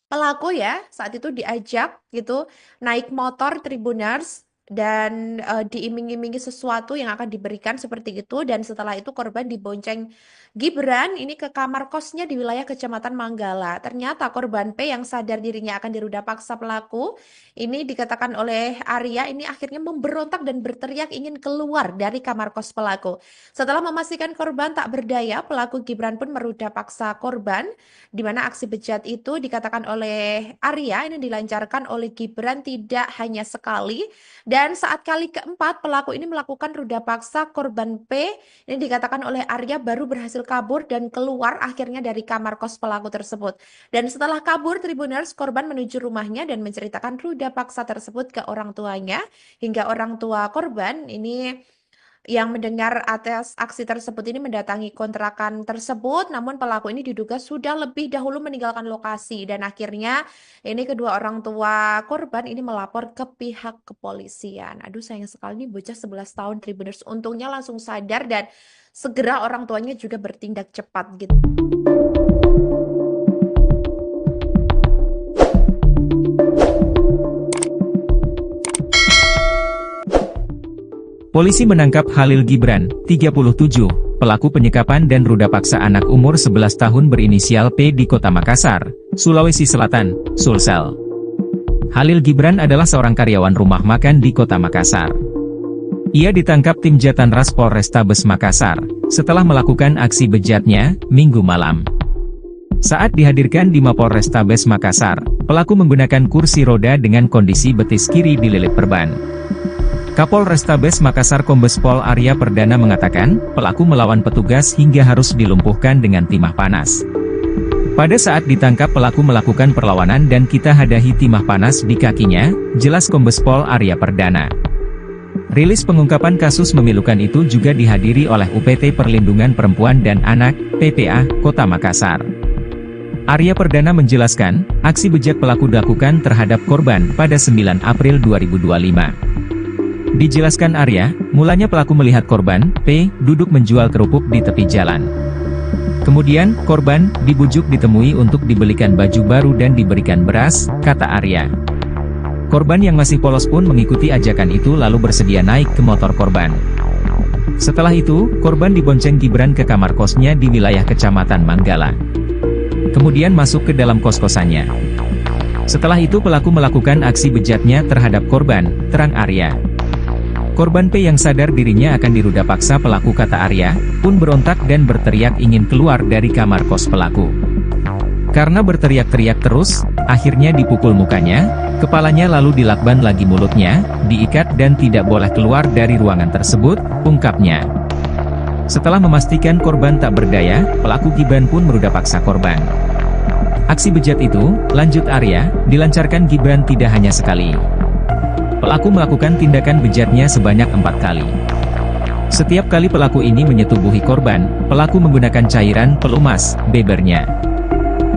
pelaku ya. Saat itu diajak gitu naik motor Tribuners dan diiming-imingi sesuatu yang akan diberikan seperti itu. Dan setelah itu korban dibonceng Gibran ini ke kamar kosnya di wilayah Kecamatan Manggala. Ternyata korban P yang sadar dirinya akan diruda paksa pelaku, ini dikatakan oleh Arya ini akhirnya memberontak dan berteriak ingin keluar dari kamar kos pelaku. Setelah memastikan korban tak berdaya, pelaku Gibran pun meruda paksa korban, di mana aksi bejat itu dikatakan oleh Arya ini dilancarkan oleh Gibran tidak hanya sekali. Dan saat kali keempat pelaku ini melakukan ruda paksa korban P, ini dikatakan oleh Arya baru berhasil kabur dan keluar akhirnya dari kamar kos pelaku tersebut. Dan setelah kabur, Tribuners, korban menuju rumahnya dan menceritakan ruda paksa tersebut ke orang tuanya, hingga orang tua korban ini yang mendengar atas aksi tersebut ini mendatangi kontrakan tersebut, namun pelaku ini diduga sudah lebih dahulu meninggalkan lokasi dan akhirnya ini kedua orang tua korban ini melapor ke pihak kepolisian. Aduh sayang sekali nih bocah 11 tahun Tribuners, untungnya langsung sadar dan segera orang tuanya juga bertindak cepat gitu. Polisi menangkap Khalil Gibran, 37, pelaku penyekapan dan ruda paksa anak umur 11 tahun berinisial P di Kota Makassar, Sulawesi Selatan, Sulsel. Khalil Gibran adalah seorang karyawan rumah makan di Kota Makassar. Ia ditangkap tim Jatanras Polrestabes Makassar, setelah melakukan aksi bejatnya, Minggu malam. Saat dihadirkan di Mapolrestabes Makassar, pelaku menggunakan kursi roda dengan kondisi betis kiri dililit perban. Kapolrestabes Makassar Kombes Pol Arya Perdana mengatakan, pelaku melawan petugas hingga harus dilumpuhkan dengan timah panas. Pada saat ditangkap pelaku melakukan perlawanan dan kita hadahi timah panas di kakinya, jelas Kombes Pol Arya Perdana. Rilis pengungkapan kasus memilukan itu juga dihadiri oleh UPT Perlindungan Perempuan dan Anak, PPA, Kota Makassar. Arya Perdana menjelaskan, aksi bejat pelaku dilakukan terhadap korban pada 9 April 2025. Dijelaskan Arya, mulanya pelaku melihat korban, P, duduk menjual kerupuk di tepi jalan. Kemudian, korban dibujuk ditemui untuk dibelikan baju baru dan diberikan beras, kata Arya. Korban yang masih polos pun mengikuti ajakan itu lalu bersedia naik ke motor korban. Setelah itu, korban dibonceng Gibran ke kamar kosnya di wilayah Kecamatan Manggala. Kemudian masuk ke dalam kos-kosannya. Setelah itu pelaku melakukan aksi bejatnya terhadap korban, terang Arya. Korban P yang sadar dirinya akan diruda paksa pelaku kata Arya, pun berontak dan berteriak ingin keluar dari kamar kos pelaku. Karena berteriak-teriak terus, akhirnya dipukul mukanya, kepalanya lalu dilakban lagi mulutnya, diikat dan tidak boleh keluar dari ruangan tersebut, ungkapnya. Setelah memastikan korban tak berdaya, pelaku Gibran pun meruda paksa korban. Aksi bejat itu, lanjut Arya, dilancarkan Gibran tidak hanya sekali. Pelaku melakukan tindakan bejatnya sebanyak 4 kali. Setiap kali pelaku ini menyetubuhi korban, pelaku menggunakan cairan pelumas, bebernya.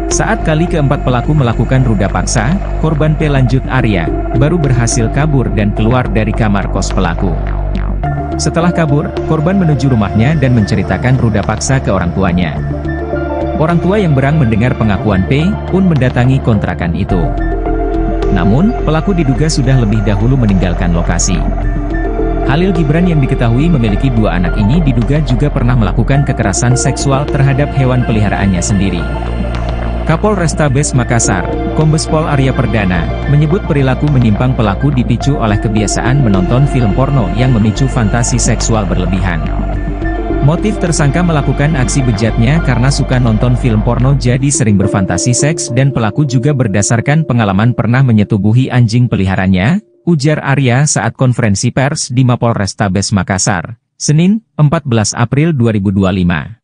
Saat kali keempat pelaku melakukan ruda paksa, korban P lanjut Arya, baru berhasil kabur dan keluar dari kamar kos pelaku. Setelah kabur, korban menuju rumahnya dan menceritakan ruda paksa ke orang tuanya. Orang tua yang berang mendengar pengakuan P, pun mendatangi kontrakan itu. Namun, pelaku diduga sudah lebih dahulu meninggalkan lokasi. Khalil Gibran yang diketahui memiliki 2 anak ini diduga juga pernah melakukan kekerasan seksual terhadap hewan peliharaannya sendiri. Kapolrestabes Makassar, Kombes Pol Arya Perdana, menyebut perilaku menyimpang pelaku dipicu oleh kebiasaan menonton film porno yang memicu fantasi seksual berlebihan. Motif tersangka melakukan aksi bejatnya karena suka nonton film porno jadi sering berfantasi seks dan pelaku juga berdasarkan pengalaman pernah menyetubuhi anjing peliharaannya, ujar Arya saat konferensi pers di Mapolrestabes Makassar, Senin, 14 April 2025.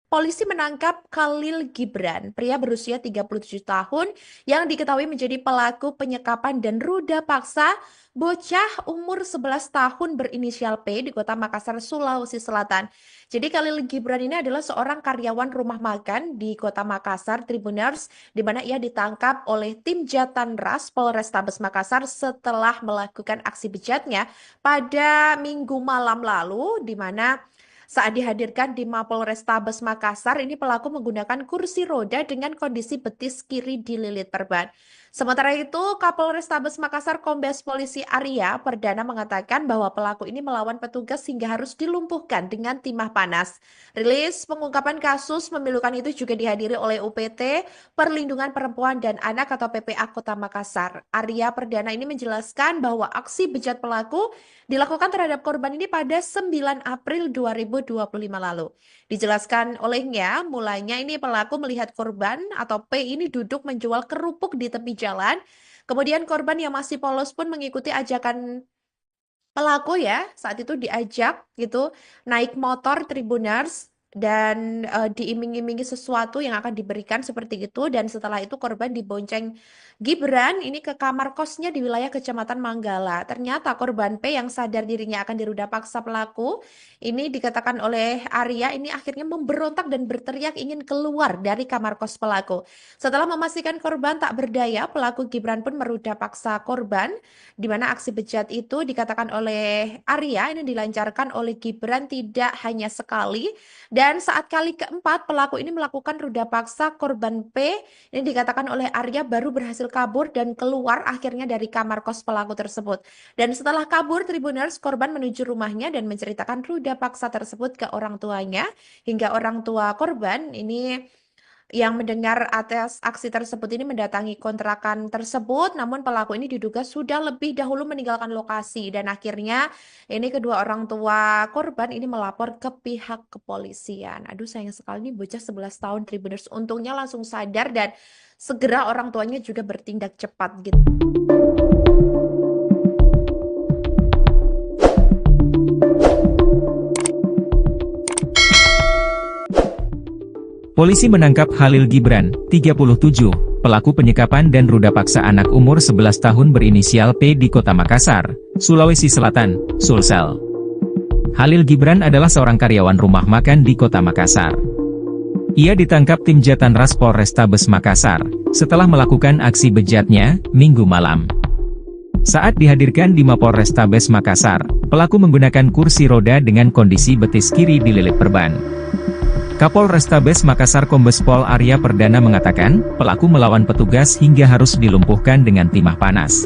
Polisi menangkap Khalil Gibran, pria berusia 37 tahun yang diketahui menjadi pelaku penyekapan dan ruda paksa bocah umur 11 tahun berinisial P di Kota Makassar, Sulawesi Selatan. Jadi Khalil Gibran ini adalah seorang karyawan rumah makan di Kota Makassar, Tribuners, di mana ia ditangkap oleh tim Jatanras Polrestabes Makassar setelah melakukan aksi bejatnya pada Minggu malam lalu, di mana saat dihadirkan di Mapolrestabes Makassar, ini pelaku menggunakan kursi roda dengan kondisi betis kiri dililit perban. Sementara itu, Kapolrestabes Makassar Kombes Polisi Arya Perdana mengatakan bahwa pelaku ini melawan petugas hingga harus dilumpuhkan dengan timah panas. Rilis pengungkapan kasus memilukan itu juga dihadiri oleh UPT Perlindungan Perempuan dan Anak atau PPA Kota Makassar. Arya Perdana ini menjelaskan bahwa aksi bejat pelaku dilakukan terhadap korban ini pada 9 April 2025 lalu. Dijelaskan olehnya, mulanya ini pelaku melihat korban atau P ini duduk menjual kerupuk di tepi jalan. Kemudian korban yang masih polos pun mengikuti ajakan pelaku ya, saat itu diajak gitu naik motor Tribuners dan diiming-imingi sesuatu yang akan diberikan seperti itu, dan setelah itu korban dibonceng Gibran ini ke kamar kosnya di wilayah Kecamatan Manggala. Ternyata korban P yang sadar dirinya akan diruda paksa pelaku ini dikatakan oleh Arya ini akhirnya memberontak dan berteriak ingin keluar dari kamar kos pelaku. Setelah memastikan korban tak berdaya, pelaku Gibran pun meruda paksa korban, di mana aksi bejat itu dikatakan oleh Arya ini dilancarkan oleh Gibran tidak hanya sekali, dan saat kali keempat pelaku ini melakukan ruda paksa korban P, ini dikatakan oleh Arya baru berhasil kabur dan keluar akhirnya dari kamar kos pelaku tersebut. Dan setelah kabur, Tribuners, korban menuju rumahnya dan menceritakan ruda paksa tersebut ke orang tuanya, hingga orang tua korban ini yang mendengar atas aksi tersebut ini mendatangi kontrakan tersebut, namun pelaku ini diduga sudah lebih dahulu meninggalkan lokasi dan akhirnya ini kedua orang tua korban ini melapor ke pihak kepolisian. Aduh sayang sekali nih bocah 11 tahun Tribuners untungnya langsung sadar dan segera orang tuanya juga bertindak cepat gitu. Polisi menangkap Khalil Gibran, 37, pelaku penyekapan dan ruda paksa anak umur 11 tahun berinisial P di Kota Makassar, Sulawesi Selatan, Sulsel. Khalil Gibran adalah seorang karyawan rumah makan di Kota Makassar. Ia ditangkap tim Jatanras Polrestabes Makassar, setelah melakukan aksi bejatnya, Minggu malam. Saat dihadirkan di Mapolrestabes Makassar, pelaku menggunakan kursi roda dengan kondisi betis kiri dililit perban. Kapolrestabes Makassar Kombes Pol Arya Perdana mengatakan, pelaku melawan petugas hingga harus dilumpuhkan dengan timah panas.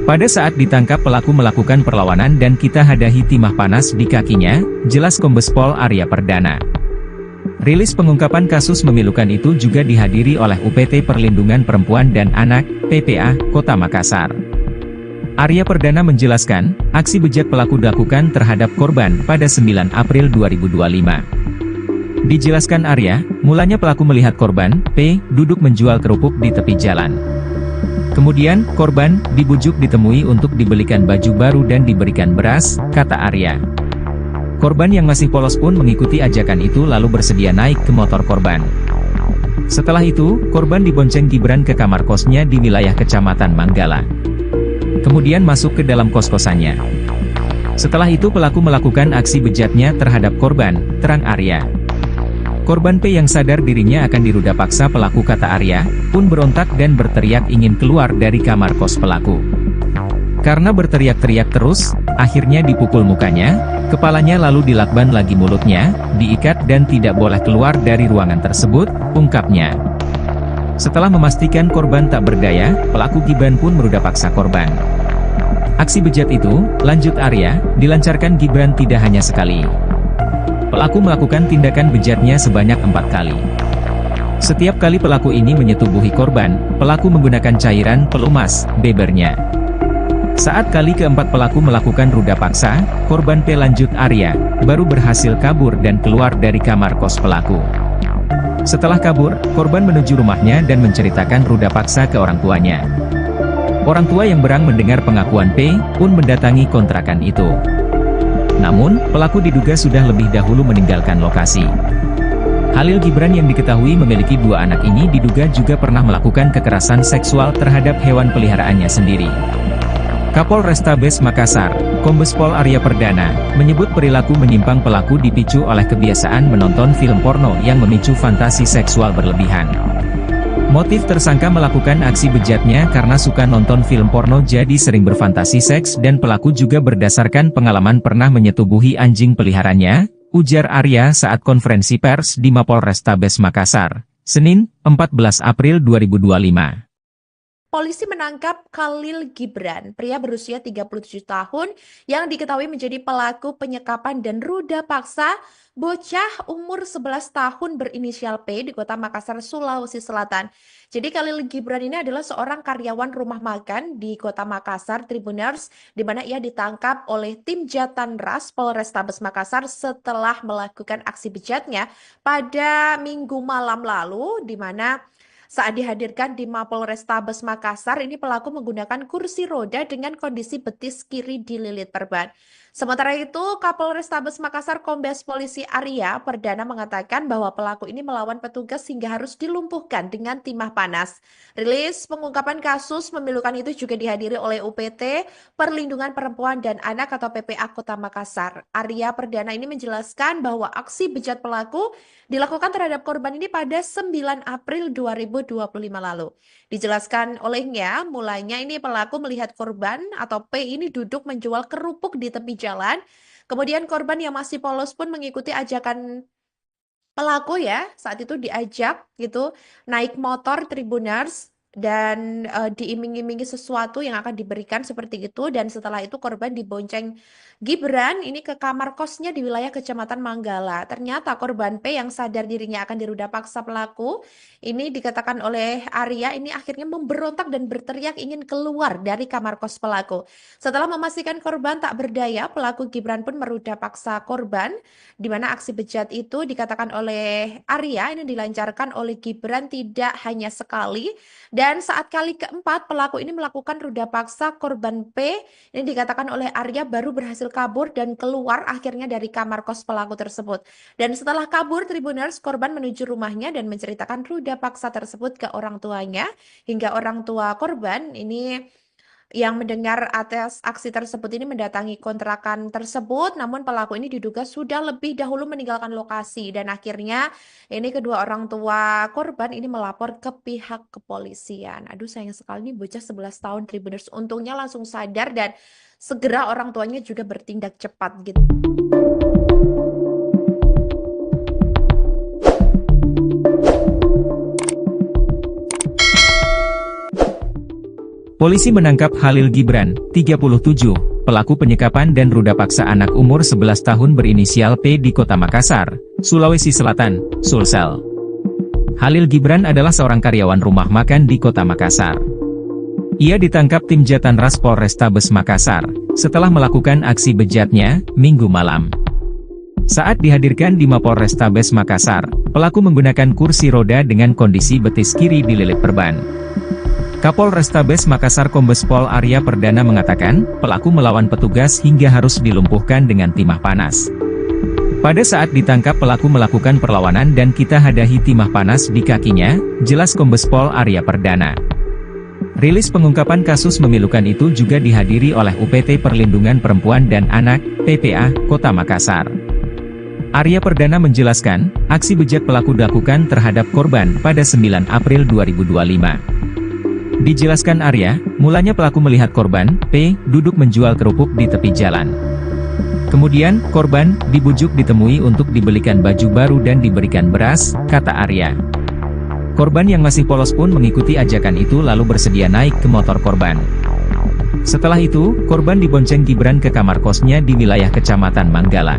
Pada saat ditangkap pelaku melakukan perlawanan dan kita hadahi timah panas di kakinya, jelas Kombes Pol Arya Perdana. Rilis pengungkapan kasus memilukan itu juga dihadiri oleh UPT Perlindungan Perempuan dan Anak, PPA, Kota Makassar. Arya Perdana menjelaskan, aksi bejat pelaku dilakukan terhadap korban pada 9 April 2025. Dijelaskan Arya, mulanya pelaku melihat korban, P, duduk menjual kerupuk di tepi jalan. Kemudian, korban, dibujuk ditemui untuk dibelikan baju baru dan diberikan beras, kata Arya. Korban yang masih polos pun mengikuti ajakan itu lalu bersedia naik ke motor korban. Setelah itu, korban dibonceng Gibran ke kamar kosnya di wilayah Kecamatan Manggala. Kemudian masuk ke dalam kos-kosannya. Setelah itu pelaku melakukan aksi bejatnya terhadap korban, terang Arya. Korban P yang sadar dirinya akan diruda paksa pelaku kata Arya, pun berontak dan berteriak ingin keluar dari kamar kos pelaku. Karena berteriak-teriak terus, akhirnya dipukul mukanya, kepalanya lalu dilakban lagi mulutnya, diikat dan tidak boleh keluar dari ruangan tersebut, ungkapnya. Setelah memastikan korban tak berdaya, pelaku Gibran pun meruda paksa korban. Aksi bejat itu, lanjut Arya, dilancarkan Gibran tidak hanya sekali. Pelaku melakukan tindakan bejatnya sebanyak 4 kali. Setiap kali pelaku ini menyetubuhi korban, pelaku menggunakan cairan pelumas, bebernya. Saat kali keempat pelaku melakukan ruda paksa, korban P lanjut Arya, baru berhasil kabur dan keluar dari kamar kos pelaku. Setelah kabur, korban menuju rumahnya dan menceritakan ruda paksa ke orang tuanya. Orang tua yang berang mendengar pengakuan P, pun mendatangi kontrakan itu. Namun, pelaku diduga sudah lebih dahulu meninggalkan lokasi. Khalil Gibran yang diketahui memiliki 2 anak ini diduga juga pernah melakukan kekerasan seksual terhadap hewan peliharaannya sendiri. Kapolrestabes Makassar, Kombes Pol Arya Perdana, menyebut perilaku menyimpang pelaku dipicu oleh kebiasaan menonton film porno yang memicu fantasi seksual berlebihan. Motif tersangka melakukan aksi bejatnya karena suka nonton film porno jadi sering berfantasi seks dan pelaku juga berdasarkan pengalaman pernah menyetubuhi anjing peliharaannya, ujar Arya saat konferensi pers di Mapolrestabes Makassar, Senin, 14 April 2025. Polisi menangkap Khalil Gibran, pria berusia 37 tahun yang diketahui menjadi pelaku penyekapan dan ruda paksa bocah umur 11 tahun berinisial P di Kota Makassar, Sulawesi Selatan. Jadi Khalil Gibran ini adalah seorang karyawan rumah makan di Kota Makassar, Tribuners, di mana ia ditangkap oleh tim Jatanras Polrestabes Makassar setelah melakukan aksi bejatnya pada Minggu malam lalu, di mana saat dihadirkan di Mapolrestabes Makassar, ini pelaku menggunakan kursi roda dengan kondisi betis kiri dililit perban. Sementara itu, Kapolrestabes Makassar Kombes Polisi Arya Perdana mengatakan bahwa pelaku ini melawan petugas hingga harus dilumpuhkan dengan timah panas. Rilis pengungkapan kasus memilukan itu juga dihadiri oleh UPT Perlindungan Perempuan dan Anak atau PPA Kota Makassar. Arya Perdana ini menjelaskan bahwa aksi bejat pelaku dilakukan terhadap korban ini pada 9 April 2025 lalu. Dijelaskan olehnya, mulanya ini pelaku melihat korban atau P ini duduk menjual kerupuk di tepi jalan. Kemudian korban yang masih polos pun mengikuti ajakan pelaku ya, saat itu diajak gitu naik motor Tribuners. dan diiming-imingi sesuatu yang akan diberikan seperti itu, dan setelah itu korban dibonceng Gibran ini ke kamar kosnya di wilayah Kecamatan Manggala. Ternyata korban P yang sadar dirinya akan diruda paksa pelaku ini dikatakan oleh Arya ini akhirnya memberontak dan berteriak ingin keluar dari kamar kos pelaku. Setelah memastikan korban tak berdaya, pelaku Gibran pun meruda paksa korban, di mana aksi bejat itu dikatakan oleh Arya ini dilancarkan oleh Gibran tidak hanya sekali, dan saat kali keempat pelaku ini melakukan ruda paksa korban P, ini dikatakan oleh Arya baru berhasil kabur dan keluar akhirnya dari kamar kos pelaku tersebut. Dan setelah kabur, Tribuners korban menuju rumahnya dan menceritakan ruda paksa tersebut ke orang tuanya, hingga orang tua korban ini yang mendengar atas aksi tersebut ini mendatangi kontrakan tersebut, namun pelaku ini diduga sudah lebih dahulu meninggalkan lokasi, dan akhirnya ini kedua orang tua korban ini melapor ke pihak kepolisian. Aduh, sayang sekali nih bocah 11 tahun Tribuners, untungnya langsung sadar dan segera orang tuanya juga bertindak cepat gitu. Polisi menangkap Khalil Gibran, 37, pelaku penyekapan dan ruda paksa anak umur 11 tahun berinisial P di Kota Makassar, Sulawesi Selatan, Sulsel. Khalil Gibran adalah seorang karyawan rumah makan di Kota Makassar. Ia ditangkap tim Jatanras Polrestabes Makassar, setelah melakukan aksi bejatnya, Minggu malam. Saat dihadirkan di Mapolrestabes Makassar, pelaku menggunakan kursi roda dengan kondisi betis kiri dililit perban. Kapolrestabes Makassar Kombes Pol Arya Perdana mengatakan, pelaku melawan petugas hingga harus dilumpuhkan dengan timah panas. Pada saat ditangkap pelaku melakukan perlawanan dan kita hadahi timah panas di kakinya, jelas Kombes Pol Arya Perdana. Rilis pengungkapan kasus memilukan itu juga dihadiri oleh UPT Perlindungan Perempuan dan Anak, PPA, Kota Makassar. Arya Perdana menjelaskan, aksi bejat pelaku dilakukan terhadap korban pada 9 April 2025. Dijelaskan Arya, mulanya pelaku melihat korban, P, duduk menjual kerupuk di tepi jalan. Kemudian, korban, dibujuk ditemui untuk dibelikan baju baru dan diberikan beras, kata Arya. Korban yang masih polos pun mengikuti ajakan itu lalu bersedia naik ke motor korban. Setelah itu, korban dibonceng Gibran ke kamar kosnya di wilayah Kecamatan Manggala.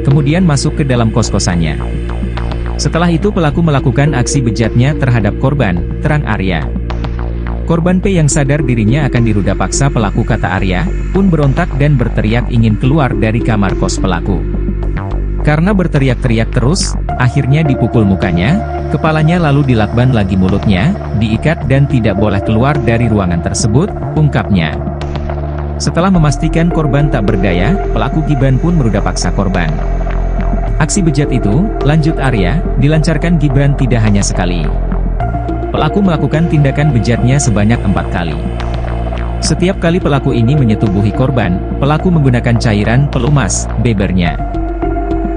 Kemudian masuk ke dalam kos-kosannya. Setelah itu pelaku melakukan aksi bejatnya terhadap korban, terang Arya. Korban P yang sadar dirinya akan diruda paksa pelaku kata Arya, pun berontak dan berteriak ingin keluar dari kamar kos pelaku. Karena berteriak-teriak terus, akhirnya dipukul mukanya, kepalanya lalu dilakban lagi mulutnya, diikat dan tidak boleh keluar dari ruangan tersebut, ungkapnya. Setelah memastikan korban tak berdaya, pelaku Gibran pun meruda paksa korban. Aksi bejat itu, lanjut Arya, dilancarkan Gibran tidak hanya sekali. Pelaku melakukan tindakan bejatnya sebanyak 4 kali. Setiap kali pelaku ini menyetubuhi korban, pelaku menggunakan cairan pelumas, bebernya.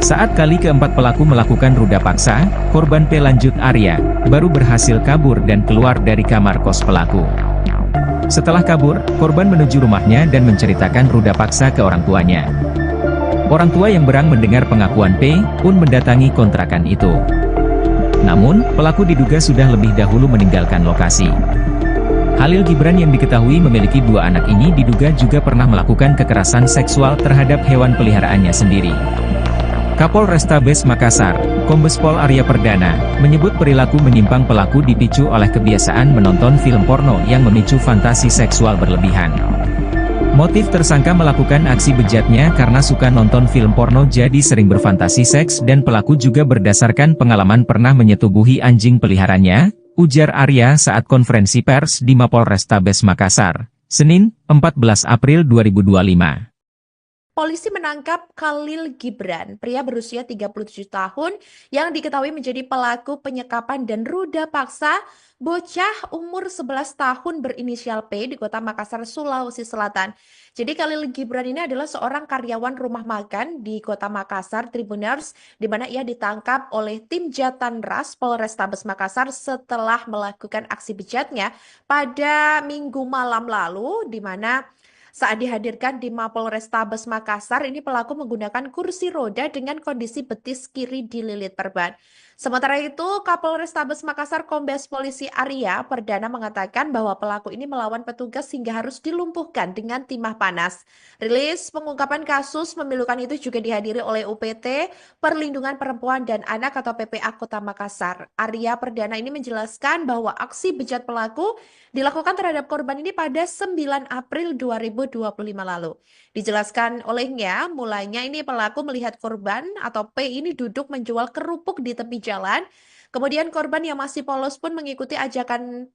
Saat kali keempat pelaku melakukan ruda paksa, korban P lanjut Arya, baru berhasil kabur dan keluar dari kamar kos pelaku. Setelah kabur, korban menuju rumahnya dan menceritakan ruda paksa ke orang tuanya. Orang tua yang berang mendengar pengakuan P, pun mendatangi kontrakan itu. Namun, pelaku diduga sudah lebih dahulu meninggalkan lokasi. Khalil Gibran yang diketahui memiliki 2 anak ini diduga juga pernah melakukan kekerasan seksual terhadap hewan peliharaannya sendiri. Kapolrestabes Makassar, Kombes Pol Arya Perdana, menyebut perilaku menyimpang pelaku dipicu oleh kebiasaan menonton film porno yang memicu fantasi seksual berlebihan. Motif tersangka melakukan aksi bejatnya karena suka nonton film porno jadi sering berfantasi seks dan pelaku juga berdasarkan pengalaman pernah menyetubuhi anjing peliharanya, ujar Arya saat konferensi pers di Mapolrestabes Makassar, Senin, 14 April 2025. Polisi menangkap Khalil Gibran, pria berusia 37 tahun yang diketahui menjadi pelaku penyekapan dan ruda paksa bocah umur 11 tahun berinisial P di Kota Makassar, Sulawesi Selatan. Jadi Khalil Gibran ini adalah seorang karyawan rumah makan di Kota Makassar, Tribuners, di mana ia ditangkap oleh tim Jatanras Polrestabes Makassar setelah melakukan aksi bejatnya pada Minggu malam lalu, di mana saat dihadirkan di Mapolrestabes Makassar, ini pelaku menggunakan kursi roda dengan kondisi betis kiri dililit perban. Sementara itu, Kapolrestabes Makassar Kombes Polisi Arya Perdana mengatakan bahwa pelaku ini melawan petugas hingga harus dilumpuhkan dengan timah panas. Rilis pengungkapan kasus memilukan itu juga dihadiri oleh UPT Perlindungan Perempuan dan Anak atau PPA Kota Makassar. Arya Perdana ini menjelaskan bahwa aksi bejat pelaku dilakukan terhadap korban ini pada 9 April 2025 lalu. Dijelaskan olehnya, mulanya ini pelaku melihat korban atau P ini duduk menjual kerupuk di tepi jalan. Kemudian korban yang masih polos pun mengikuti ajakan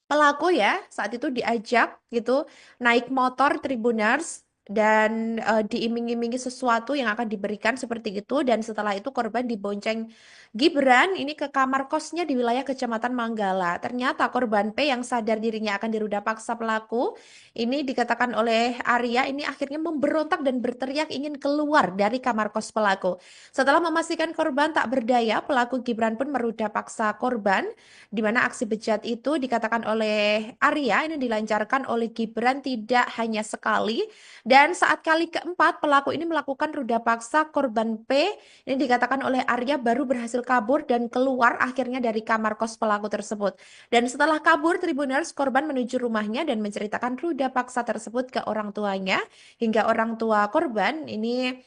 pelaku ya, saat itu diajak gitu naik motor Tribuners dan diiming-imingi sesuatu yang akan diberikan seperti itu, dan setelah itu korban dibonceng Gibran ini ke kamar kosnya di wilayah Kecamatan Manggala. Ternyata korban P yang sadar dirinya akan diruda paksa pelaku ini dikatakan oleh Arya ini akhirnya memberontak dan berteriak ingin keluar dari kamar kos pelaku. Setelah memastikan korban tak berdaya, pelaku Gibran pun meruda paksa korban, di mana aksi bejat itu dikatakan oleh Arya ini dilancarkan oleh Gibran tidak hanya sekali, dan saat kali keempat pelaku ini melakukan ruda paksa korban P ini dikatakan oleh Arya baru berhasil kabur dan keluar akhirnya dari kamar kos pelaku tersebut. Dan setelah kabur Tribuners, korban menuju rumahnya dan menceritakan ruda paksa tersebut ke orang tuanya, hingga orang tua korban ini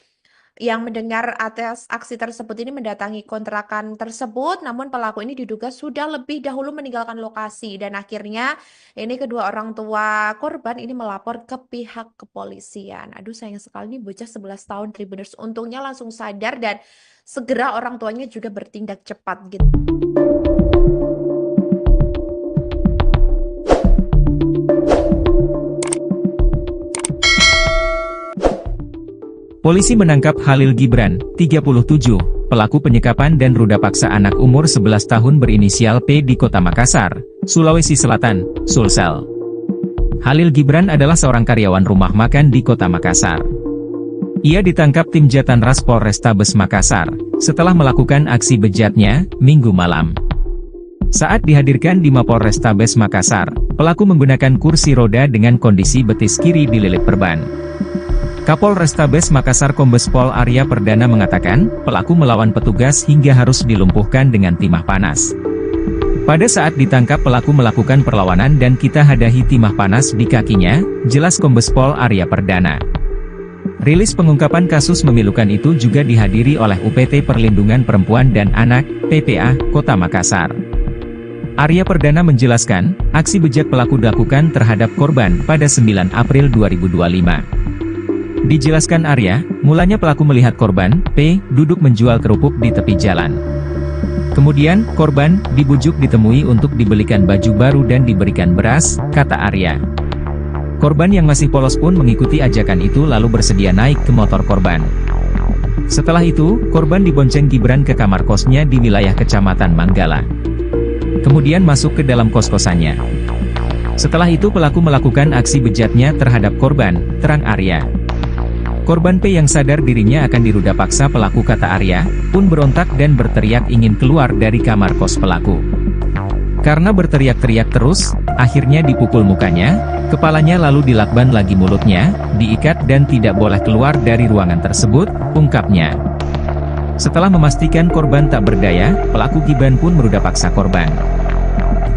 yang mendengar atas aksi tersebut ini mendatangi kontrakan tersebut, namun pelaku ini diduga sudah lebih dahulu meninggalkan lokasi, dan akhirnya ini kedua orang tua korban ini melapor ke pihak kepolisian. Aduh, sayang sekali nih bocah 11 tahun Tribuners, untungnya langsung sadar dan segera orang tuanya juga bertindak cepat gitu. Polisi menangkap Khalil Gibran, 37, pelaku penyekapan dan ruda paksa anak umur 11 tahun berinisial P di Kota Makassar, Sulawesi Selatan, Sulsel. Khalil Gibran adalah seorang karyawan rumah makan di Kota Makassar. Ia ditangkap tim Jatanras Polrestabes Makassar, setelah melakukan aksi bejatnya, Minggu malam. Saat dihadirkan di Mapolrestabes Makassar, pelaku menggunakan kursi roda dengan kondisi betis kiri dililit perban. Kapolrestabes Makassar Kombes Pol Arya Perdana mengatakan, pelaku melawan petugas hingga harus dilumpuhkan dengan timah panas. Pada saat ditangkap pelaku melakukan perlawanan dan kita hadahi timah panas di kakinya, jelas Kombes Pol Arya Perdana. Rilis pengungkapan kasus memilukan itu juga dihadiri oleh UPT Perlindungan Perempuan dan Anak, PPA, Kota Makassar. Arya Perdana menjelaskan, aksi bejat pelaku dilakukan terhadap korban pada 9 April 2025. Dijelaskan Arya, mulanya pelaku melihat korban, P, duduk menjual kerupuk di tepi jalan. Kemudian, korban, dibujuk ditemui untuk dibelikan baju baru dan diberikan beras, kata Arya. Korban yang masih polos pun mengikuti ajakan itu lalu bersedia naik ke motor korban. Setelah itu, korban dibonceng Gibran ke kamar kosnya di wilayah Kecamatan Manggala. Kemudian masuk ke dalam kos-kosannya. Setelah itu pelaku melakukan aksi bejatnya terhadap korban, terang Arya. Korban P yang sadar dirinya akan diruda paksa pelaku kata Arya, pun berontak dan berteriak ingin keluar dari kamar kos pelaku. Karena berteriak-teriak terus, akhirnya dipukul mukanya, kepalanya lalu dilakban lagi mulutnya, diikat dan tidak boleh keluar dari ruangan tersebut, ungkapnya. Setelah memastikan korban tak berdaya, pelaku Gibran pun meruda paksa korban.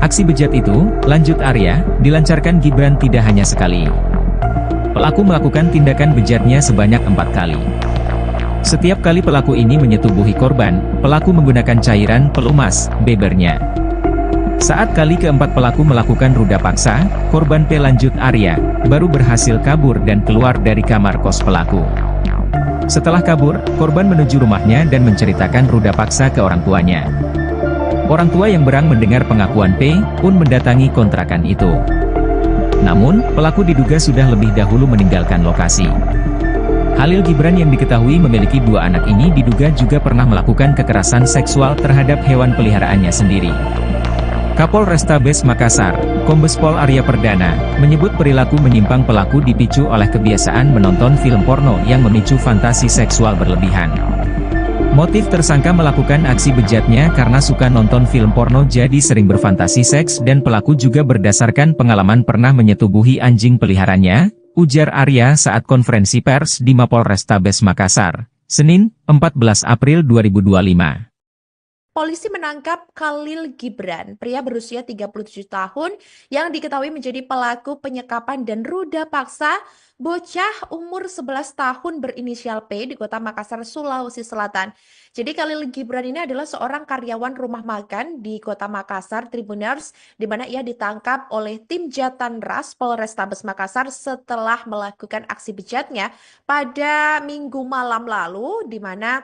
Aksi bejat itu, lanjut Arya, dilancarkan Gibran tidak hanya sekali. Pelaku melakukan tindakan bejatnya sebanyak 4 kali. Setiap kali pelaku ini menyetubuhi korban, pelaku menggunakan cairan pelumas, bebernya. Saat kali keempat pelaku melakukan ruda paksa, korban P lanjut Arya, baru berhasil kabur dan keluar dari kamar kos pelaku. Setelah kabur, korban menuju rumahnya dan menceritakan ruda paksa ke orang tuanya. Orang tua yang berang mendengar pengakuan P, pun mendatangi kontrakan itu. Namun, pelaku diduga sudah lebih dahulu meninggalkan lokasi. Khalil Gibran yang diketahui memiliki 2 anak ini diduga juga pernah melakukan kekerasan seksual terhadap hewan peliharaannya sendiri. Kapolrestabes Makassar, Kombes Pol Arya Perdana, menyebut perilaku menyimpang pelaku dipicu oleh kebiasaan menonton film porno yang memicu fantasi seksual berlebihan. Motif tersangka melakukan aksi bejatnya karena suka nonton film porno jadi sering berfantasi seks dan pelaku juga berdasarkan pengalaman pernah menyetubuhi anjing peliharaannya, ujar Arya saat konferensi pers di Mapolrestabes Makassar, Senin, 14 April 2025. Polisi menangkap Khalil Gibran, pria berusia 37 tahun yang diketahui menjadi pelaku penyekapan dan ruda paksa bocah umur 11 tahun berinisial P di Kota Makassar, Sulawesi Selatan. Jadi Khalil Gibran ini adalah seorang karyawan rumah makan di Kota Makassar, Tribuners, di mana ia ditangkap oleh tim Jatan Ras Polrestabes Makassar setelah melakukan aksi bejatnya pada Minggu malam lalu, di mana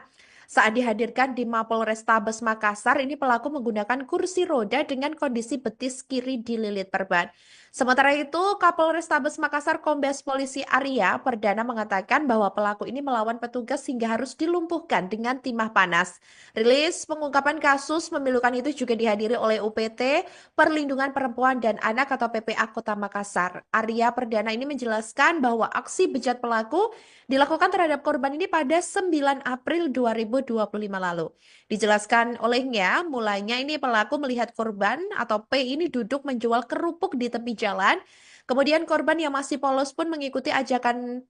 saat dihadirkan di Mapolrestabes Makassar, ini pelaku menggunakan kursi roda dengan kondisi betis kiri dililit perban. Sementara itu, Kapolrestabes Makassar Kombes Polisi Arya Perdana mengatakan bahwa pelaku ini melawan petugas hingga harus dilumpuhkan dengan timah panas. Rilis pengungkapan kasus memilukan itu juga dihadiri oleh UPT Perlindungan Perempuan dan Anak atau PPA Kota Makassar. Arya Perdana ini menjelaskan bahwa aksi bejat pelaku dilakukan terhadap korban ini pada 9 April 2025 lalu. Dijelaskan olehnya, mulanya ini pelaku melihat korban atau P ini duduk menjual kerupuk di tepi jalan. Kemudian korban yang masih polos pun mengikuti ajakan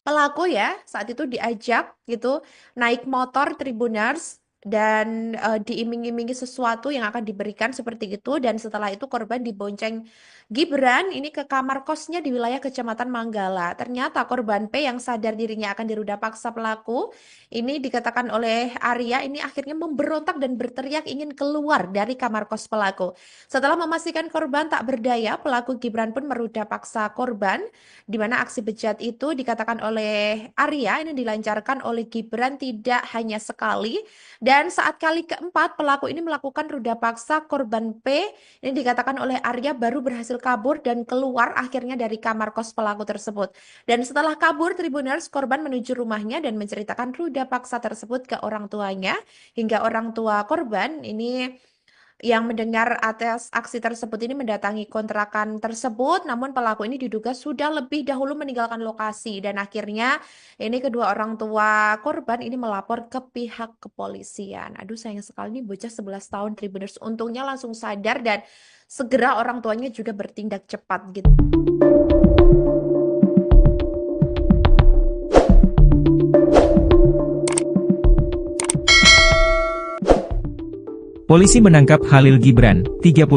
pelaku ya. Saat itu diajak gitu naik motor Tribuners dan diiming-imingi sesuatu yang akan diberikan seperti itu, dan setelah itu korban dibonceng Gibran ini ke kamar kosnya di wilayah Kecamatan Manggala. Ternyata korban P yang sadar dirinya akan diruda paksa pelaku ini, dikatakan oleh Arya, ini akhirnya memberontak dan berteriak ingin keluar dari kamar kos pelaku. Setelah memastikan korban tak berdaya, pelaku Gibran pun meruda paksa korban, di mana aksi bejat itu dikatakan oleh Arya ini dilancarkan oleh Gibran tidak hanya sekali, dan saat kali keempat pelaku ini melakukan ruda paksa korban P, ini dikatakan oleh Arya baru berhasil kabur dan keluar akhirnya dari kamar kos pelaku tersebut. Dan setelah kabur, Tribuners, korban menuju rumahnya dan menceritakan ruda paksa tersebut ke orang tuanya, hingga orang tua korban ini yang mendengar atas aksi tersebut ini mendatangi kontrakan tersebut, namun pelaku ini diduga sudah lebih dahulu meninggalkan lokasi, dan akhirnya ini kedua orang tua korban ini melapor ke pihak kepolisian. Aduh, sayang sekali nih bocah 11 tahun Tribuners, untungnya langsung sadar dan segera orang tuanya juga bertindak cepat gitu. Polisi menangkap Khalil Gibran, 37,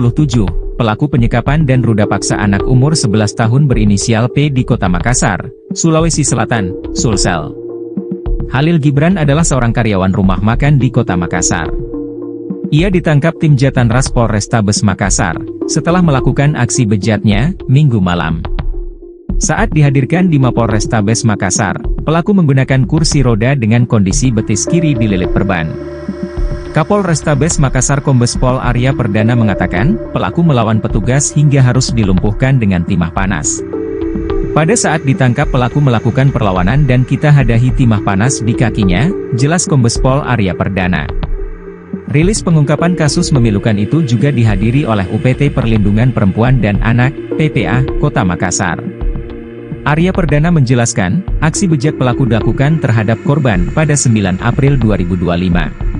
pelaku penyekapan dan ruda paksa anak umur 11 tahun berinisial P di Kota Makassar, Sulawesi Selatan, Sulsel. Khalil Gibran adalah seorang karyawan rumah makan di Kota Makassar. Ia ditangkap tim Jatan Ras Polrestabes Makassar setelah melakukan aksi bejatnya Minggu malam. Saat dihadirkan di Mapolrestabes Makassar, pelaku menggunakan kursi roda dengan kondisi betis kiri dililit perban. Kapolrestabes Makassar Kombes Pol Arya Perdana mengatakan, pelaku melawan petugas hingga harus dilumpuhkan dengan timah panas. Pada saat ditangkap pelaku melakukan perlawanan dan kita hadahi timah panas di kakinya, jelas Kombes Pol Arya Perdana. Rilis pengungkapan kasus memilukan itu juga dihadiri oleh UPT Perlindungan Perempuan dan Anak, PPA, Kota Makassar. Arya Perdana menjelaskan, aksi bejat pelaku dilakukan terhadap korban pada 9 April 2025.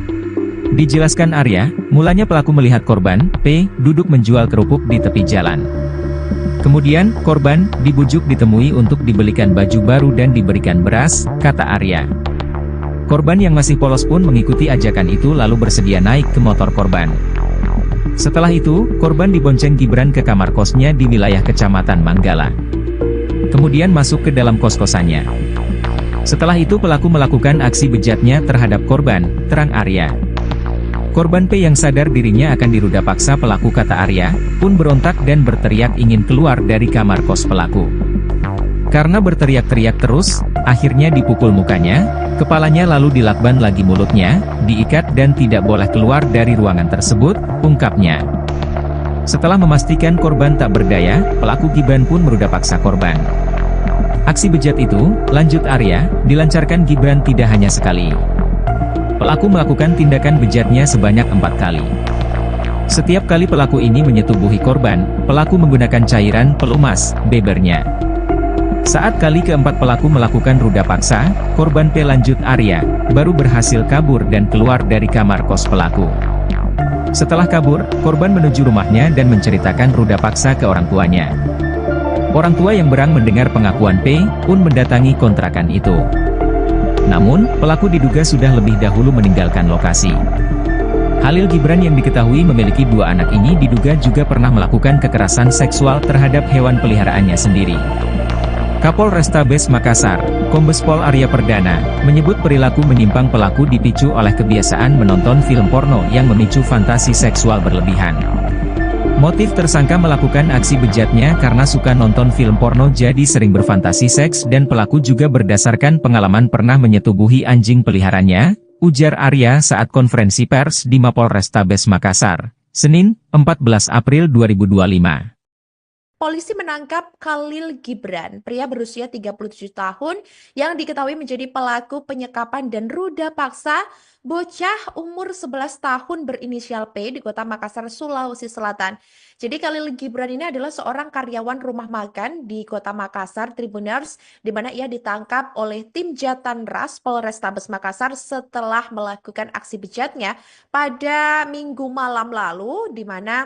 Dijelaskan Arya, mulanya pelaku melihat korban, P, duduk menjual kerupuk di tepi jalan. Kemudian, korban dibujuk ditemui untuk dibelikan baju baru dan diberikan beras, kata Arya. Korban yang masih polos pun mengikuti ajakan itu lalu bersedia naik ke motor korban. Setelah itu, korban dibonceng Gibran ke kamar kosnya di wilayah Kecamatan Manggala. Kemudian masuk ke dalam kos-kosannya. Setelah itu pelaku melakukan aksi bejatnya terhadap korban, terang Arya. Korban P yang sadar dirinya akan diruda paksa pelaku, kata Arya, pun berontak dan berteriak ingin keluar dari kamar kos pelaku. Karena berteriak-teriak terus, akhirnya dipukul mukanya, kepalanya lalu dilakban lagi mulutnya, diikat dan tidak boleh keluar dari ruangan tersebut, ungkapnya. Setelah memastikan korban tak berdaya, pelaku Gibran pun meruda paksa korban. Aksi bejat itu, lanjut Arya, dilancarkan Gibran tidak hanya sekali. Pelaku melakukan tindakan bejatnya sebanyak 4 kali. Setiap kali pelaku ini menyetubuhi korban, pelaku menggunakan cairan pelumas, bebernya. Saat kali keempat pelaku melakukan ruda paksa, korban P, lanjut Arya, baru berhasil kabur dan keluar dari kamar kos pelaku. Setelah kabur, korban menuju rumahnya dan menceritakan ruda paksa ke orang tuanya. Orang tua yang berang mendengar pengakuan P, pun mendatangi kontrakan itu. Namun, pelaku diduga sudah lebih dahulu meninggalkan lokasi. Khalil Gibran yang diketahui memiliki 2 anak ini diduga juga pernah melakukan kekerasan seksual terhadap hewan peliharaannya sendiri. Kapolrestabes Makassar, Kombes Pol Arya Perdana, menyebut perilaku menyimpang pelaku dipicu oleh kebiasaan menonton film porno yang memicu fantasi seksual berlebihan. Motif tersangka melakukan aksi bejatnya karena suka nonton film porno jadi sering berfantasi seks dan pelaku juga berdasarkan pengalaman pernah menyetubuhi anjing peliharaannya, ujar Arya saat konferensi pers di Mapolrestabes Makassar, Senin, 14 April 2025. Polisi menangkap Khalil Gibran, pria berusia 37 tahun yang diketahui menjadi pelaku penyekapan dan ruda paksa bocah umur 11 tahun berinisial P di Kota Makassar, Sulawesi Selatan. Jadi Khalil Gibran ini adalah seorang karyawan rumah makan di Kota Makassar, Tribuners, di mana ia ditangkap oleh tim Jatanras Polrestabes Makassar setelah melakukan aksi bejatnya pada Minggu malam lalu, di mana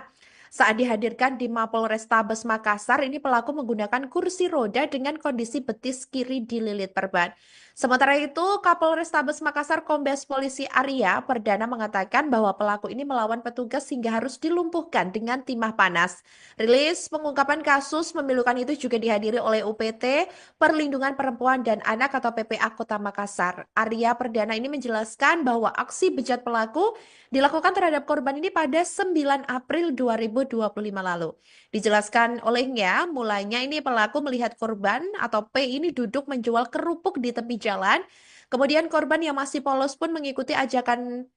saat dihadirkan di Mapolrestabes Makassar, ini pelaku menggunakan kursi roda dengan kondisi betis kiri dililit perban. Sementara itu, Kapolrestabes Makassar Kombes Polisi Arya Perdana mengatakan bahwa pelaku ini melawan petugas hingga harus dilumpuhkan dengan timah panas. Rilis pengungkapan kasus memilukan itu juga dihadiri oleh UPT Perlindungan Perempuan dan Anak atau PPA Kota Makassar. Arya Perdana ini menjelaskan bahwa aksi bejat pelaku dilakukan terhadap korban ini pada 9 April 2025 lalu. Dijelaskan olehnya, mulanya ini pelaku melihat korban atau P ini duduk menjual kerupuk di tepi jalan. Kemudian korban yang masih polos pun mengikuti ajakan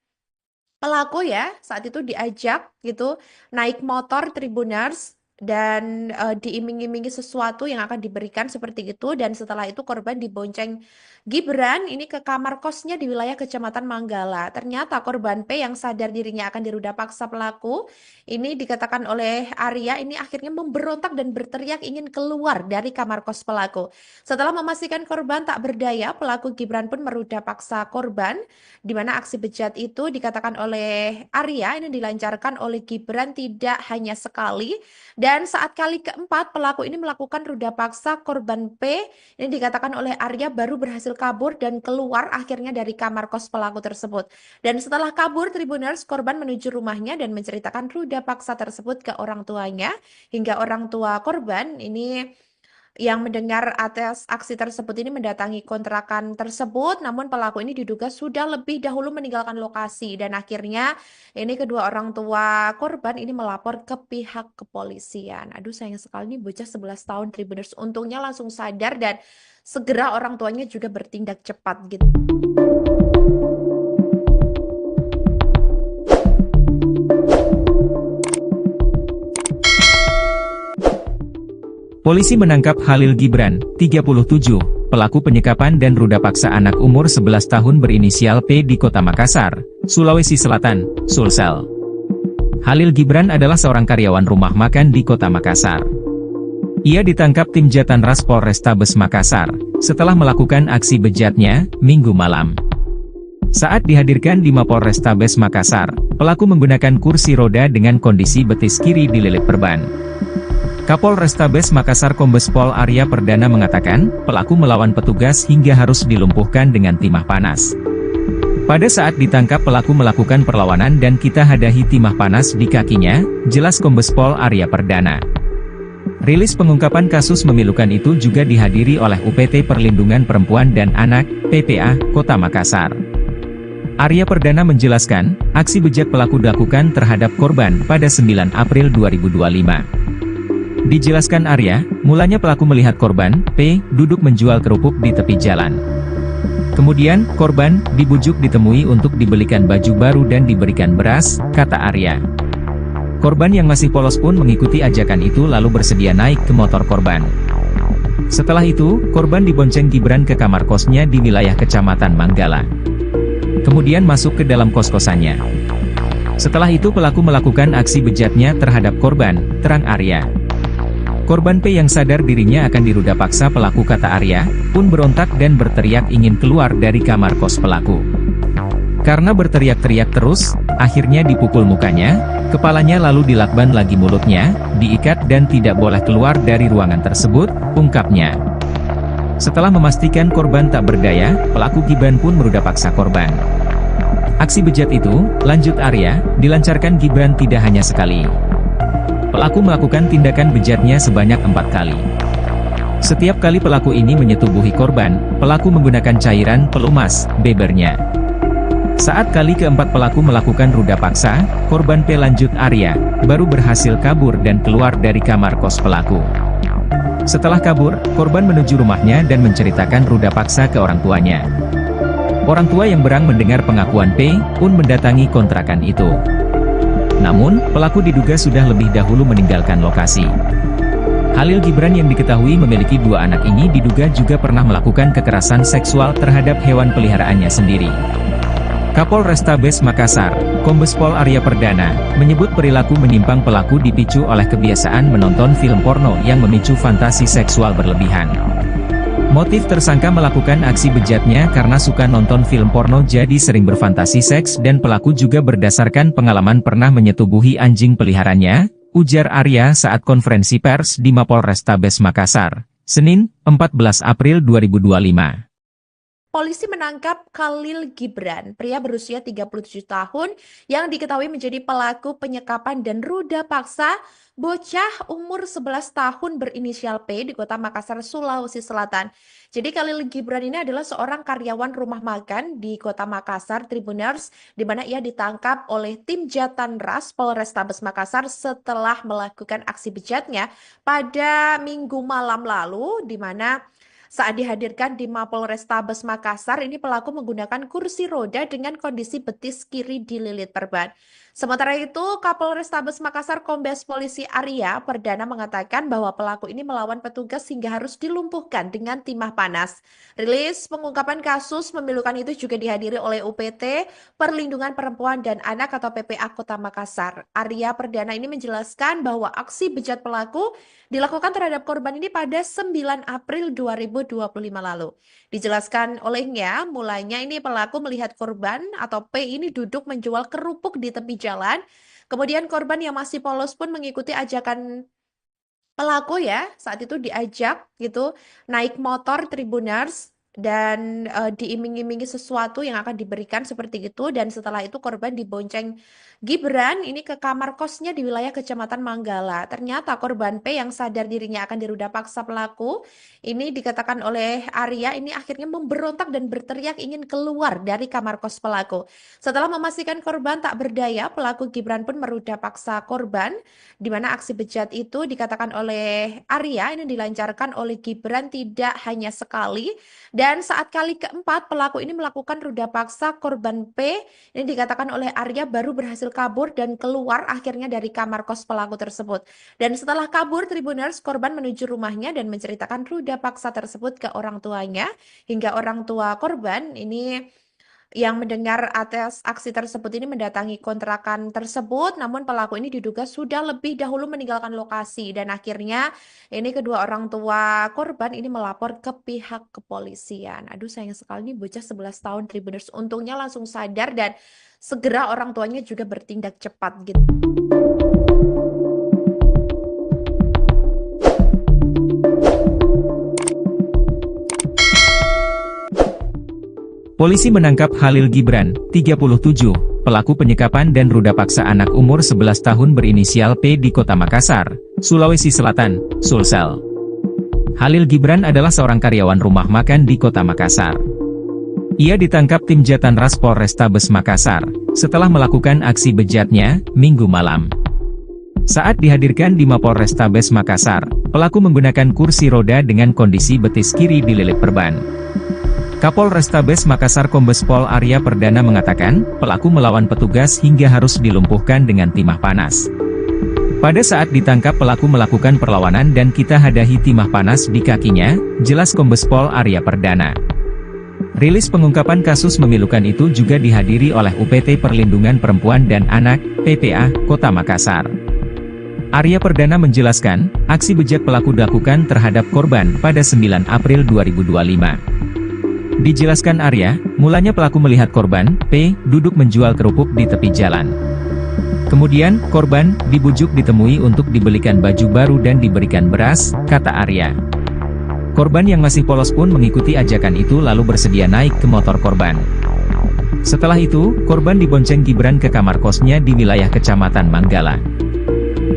pelaku ya, saat itu diajak gitu naik motor Tribuners dan diiming-imingi sesuatu yang akan diberikan seperti itu, dan setelah itu korban dibonceng Gibran ini ke kamar kosnya di wilayah Kecamatan Manggala. Ternyata korban P yang sadar dirinya akan diruda paksa pelaku ini, dikatakan oleh Arya, ini akhirnya memberontak dan berteriak ingin keluar dari kamar kos pelaku. Setelah memastikan korban tak berdaya, pelaku Gibran pun meruda paksa korban, di mana aksi bejat itu dikatakan oleh Arya ini dilancarkan oleh Gibran tidak hanya sekali, dan saat kali keempat pelaku ini melakukan ruda paksa korban P, ini dikatakan oleh Arya baru berhasil kabur dan keluar akhirnya dari kamar kos pelaku tersebut. Dan setelah kabur Tribuners, korban menuju rumahnya dan menceritakan ruda paksa tersebut ke orang tuanya, hingga orang tua korban ini yang mendengar atas aksi tersebut ini mendatangi kontrakan tersebut, namun pelaku ini diduga sudah lebih dahulu meninggalkan lokasi, dan akhirnya ini kedua orang tua korban ini melapor ke pihak kepolisian. Aduh, sayang sekali nih bocah 11 tahun Tribuners, untungnya langsung sadar dan segera orang tuanya juga bertindak cepat gitu. Polisi menangkap Khalil Gibran, 37, pelaku penyekapan dan ruda paksa anak umur 11 tahun berinisial P di Kota Makassar, Sulawesi Selatan, Sulsel. Khalil Gibran adalah seorang karyawan rumah makan di Kota Makassar. Ia ditangkap tim Jatanras Polrestabes Makassar, setelah melakukan aksi bejatnya, Minggu malam. Saat dihadirkan di Mapolrestabes Makassar, pelaku menggunakan kursi roda dengan kondisi betis kiri dililit perban. Kapolrestabes Makassar Kombes Pol Arya Perdana mengatakan, pelaku melawan petugas hingga harus dilumpuhkan dengan timah panas. Pada saat ditangkap pelaku melakukan perlawanan dan kita hadahi timah panas di kakinya, jelas Kombes Pol Arya Perdana. Rilis pengungkapan kasus memilukan itu juga dihadiri oleh UPT Perlindungan Perempuan dan Anak, PPA, Kota Makassar. Arya Perdana menjelaskan, aksi bejat pelaku dilakukan terhadap korban pada 9 April 2025. Dijelaskan Arya, mulanya pelaku melihat korban, P, duduk menjual kerupuk di tepi jalan. Kemudian, korban dibujuk ditemui untuk dibelikan baju baru dan diberikan beras, kata Arya. Korban yang masih polos pun mengikuti ajakan itu lalu bersedia naik ke motor korban. Setelah itu, korban dibonceng Gibran ke kamar kosnya di wilayah Kecamatan Manggala. Kemudian masuk ke dalam kos-kosannya. Setelah itu pelaku melakukan aksi bejatnya terhadap korban, terang Arya. Korban P yang sadar dirinya akan diruda paksa pelaku, kata Arya, pun berontak dan berteriak ingin keluar dari kamar kos pelaku. Karena berteriak-teriak terus, akhirnya dipukul mukanya, kepalanya lalu dilakban lagi mulutnya, diikat dan tidak boleh keluar dari ruangan tersebut, ungkapnya. Setelah memastikan korban tak berdaya, pelaku Gibran pun meruda paksa korban. Aksi bejat itu, lanjut Arya, dilancarkan Gibran tidak hanya sekali. Pelaku melakukan tindakan bejatnya sebanyak 4 kali. Setiap kali pelaku ini menyetubuhi korban, pelaku menggunakan cairan pelumas, bebernya. Saat kali keempat pelaku melakukan ruda paksa, korban P lanjut Arya, baru berhasil kabur dan keluar dari kamar kos pelaku. Setelah kabur, korban menuju rumahnya dan menceritakan ruda paksa ke orang tuanya. Orang tua yang berang mendengar pengakuan P, pun mendatangi kontrakan itu. Namun, pelaku diduga sudah lebih dahulu meninggalkan lokasi. Khalil Gibran yang diketahui memiliki 2 anak ini diduga juga pernah melakukan kekerasan seksual terhadap hewan peliharaannya sendiri. Kapolrestabes Makassar, Kombes Pol Arya Perdana, menyebut perilaku menyimpang pelaku dipicu oleh kebiasaan menonton film porno yang memicu fantasi seksual berlebihan. Motif tersangka melakukan aksi bejatnya karena suka nonton film porno jadi sering berfantasi seks dan pelaku juga berdasarkan pengalaman pernah menyetubuhi anjing peliharaannya, ujar Arya saat konferensi pers di Mapolrestabes Makassar, Senin, 14 April 2025. Polisi menangkap Khalil Gibran, pria berusia 37 tahun yang diketahui menjadi pelaku penyekapan dan ruda paksa bocah umur 11 tahun berinisial P di Kota Makassar, Sulawesi Selatan. Jadi Khalil Gibran ini adalah seorang karyawan rumah makan di Kota Makassar, Tribuners, di mana ia ditangkap oleh tim Jatanras Polrestabes Makassar setelah melakukan aksi bejatnya pada Minggu malam lalu, di mana saat dihadirkan di Mapolrestabes Makassar, ini pelaku menggunakan kursi roda dengan kondisi betis kiri dililit perban. Sementara itu, Kapolrestabes Makassar Kombes Polisi Arya Perdana mengatakan bahwa pelaku ini melawan petugas hingga harus dilumpuhkan dengan timah panas. Rilis pengungkapan kasus memilukan itu juga dihadiri oleh UPT Perlindungan Perempuan dan Anak atau PPA Kota Makassar. Arya Perdana ini menjelaskan bahwa aksi bejat pelaku dilakukan terhadap korban ini pada 9 April 2025 lalu. Dijelaskan olehnya, mulanya ini pelaku melihat korban atau P ini duduk menjual kerupuk di tepi jalan. Kemudian korban yang masih polos pun mengikuti ajakan pelaku ya. Saat itu diajak gitu naik motor Tribuners dan diiming-imingi sesuatu yang akan diberikan seperti itu, dan setelah itu korban dibonceng Gibran ini ke kamar kosnya di wilayah Kecamatan Manggala. Ternyata korban P yang sadar dirinya akan diruda paksa pelaku ini dikatakan oleh Arya ini akhirnya memberontak dan berteriak ingin keluar dari kamar kos pelaku. Setelah memastikan korban tak berdaya, pelaku Gibran pun meruda paksa korban, di mana aksi bejat itu dikatakan oleh Arya ini dilancarkan oleh Gibran tidak hanya sekali. Dan saat kali keempat pelaku ini melakukan ruda paksa korban P, ini dikatakan oleh Arya baru berhasil kabur dan keluar akhirnya dari kamar kos pelaku tersebut. Dan setelah kabur, Tribuners, korban menuju rumahnya dan menceritakan ruda paksa tersebut ke orang tuanya, hingga orang tua korban ini yang mendengar atas aksi tersebut ini mendatangi kontrakan tersebut, namun pelaku ini diduga sudah lebih dahulu meninggalkan lokasi, dan akhirnya ini kedua orang tua korban ini melapor ke pihak kepolisian. Aduh, sayang sekali nih bocah 11 tahun Tribuners, untungnya langsung sadar dan segera orang tuanya juga bertindak cepat gitu. Polisi menangkap Khalil Gibran, 37, pelaku penyekapan dan ruda paksa anak umur 11 tahun berinisial P di Kota Makassar, Sulawesi Selatan, Sulsel. Khalil Gibran adalah seorang karyawan rumah makan di Kota Makassar. Ia ditangkap tim Jatanras Polrestabes Makassar, setelah melakukan aksi bejatnya, Minggu malam. Saat dihadirkan di Mapolrestabes Makassar, pelaku menggunakan kursi roda dengan kondisi betis kiri dililit perban. Kapolrestabes Makassar Kombes Pol Arya Perdana mengatakan, pelaku melawan petugas hingga harus dilumpuhkan dengan timah panas. Pada saat ditangkap pelaku melakukan perlawanan dan kita hadahi timah panas di kakinya, jelas Kombes Pol Arya Perdana. Rilis pengungkapan kasus memilukan itu juga dihadiri oleh UPT Perlindungan Perempuan dan Anak, PPA, Kota Makassar. Arya Perdana menjelaskan, aksi bejat pelaku dilakukan terhadap korban pada 9 April 2025. Dijelaskan Arya, mulanya pelaku melihat korban, P, duduk menjual kerupuk di tepi jalan. Kemudian, korban dibujuk ditemui untuk dibelikan baju baru dan diberikan beras, kata Arya. Korban yang masih polos pun mengikuti ajakan itu lalu bersedia naik ke motor korban. Setelah itu, korban dibonceng Gibran ke kamar kosnya di wilayah Kecamatan Manggala.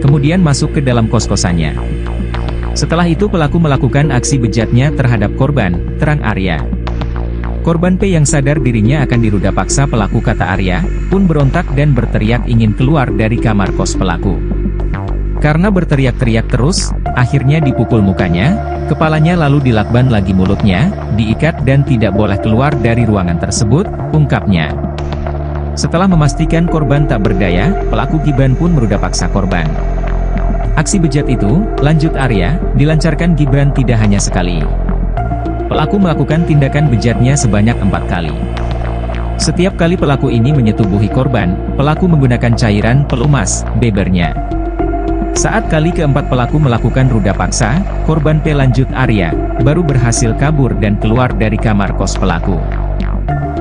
Kemudian masuk ke dalam kos-kosannya. Setelah itu pelaku melakukan aksi bejatnya terhadap korban, terang Arya. Korban P yang sadar dirinya akan diruda paksa pelaku kata Arya, pun berontak dan berteriak ingin keluar dari kamar kos pelaku. Karena berteriak-teriak terus, akhirnya dipukul mukanya, kepalanya lalu dilakban lagi mulutnya, diikat dan tidak boleh keluar dari ruangan tersebut, ungkapnya. Setelah memastikan korban tak berdaya, pelaku Gibran pun meruda paksa korban. Aksi bejat itu, lanjut Arya, dilancarkan Gibran tidak hanya sekali. Pelaku melakukan tindakan bejatnya sebanyak 4 kali. Setiap kali pelaku ini menyetubuhi korban, pelaku menggunakan cairan pelumas, bebernya. Saat kali keempat pelaku melakukan ruda paksa, korban P lanjut Arya, baru berhasil kabur dan keluar dari kamar kos pelaku.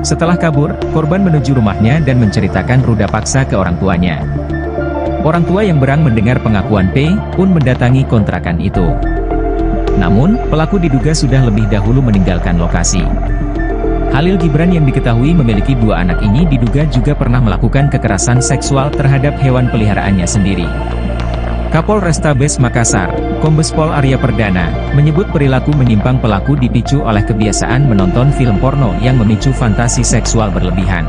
Setelah kabur, korban menuju rumahnya dan menceritakan ruda paksa ke orang tuanya. Orang tua yang berang mendengar pengakuan P, pun mendatangi kontrakan itu. Namun, pelaku diduga sudah lebih dahulu meninggalkan lokasi. Khalil Gibran yang diketahui memiliki 2 anak ini diduga juga pernah melakukan kekerasan seksual terhadap hewan peliharaannya sendiri. Kapolrestabes Makassar, Kombes Pol Arya Perdana, menyebut perilaku menyimpang pelaku dipicu oleh kebiasaan menonton film porno yang memicu fantasi seksual berlebihan.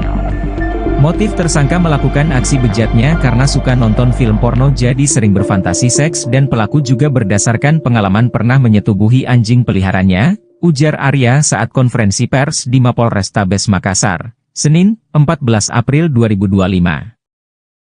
Motif tersangka melakukan aksi bejatnya karena suka nonton film porno jadi sering berfantasi seks dan pelaku juga berdasarkan pengalaman pernah menyetubuhi anjing peliharaannya, ujar Arya saat konferensi pers di Mapolrestabes Makassar, Senin, 14 April 2025.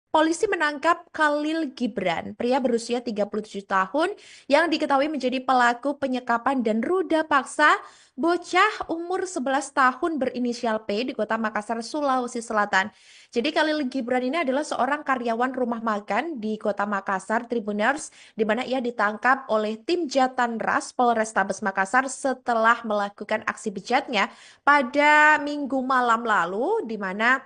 Polisi menangkap Khalil Gibran, pria berusia 37 tahun yang diketahui menjadi pelaku penyekapan dan ruda paksa bocah umur 11 tahun berinisial P di Kota Makassar, Sulawesi Selatan. Jadi Khalil Gibran ini adalah seorang karyawan rumah makan di Kota Makassar, Tribuners, di mana ia ditangkap oleh tim Jatanras Polrestabes Makassar setelah melakukan aksi bejatnya pada Minggu malam lalu, di mana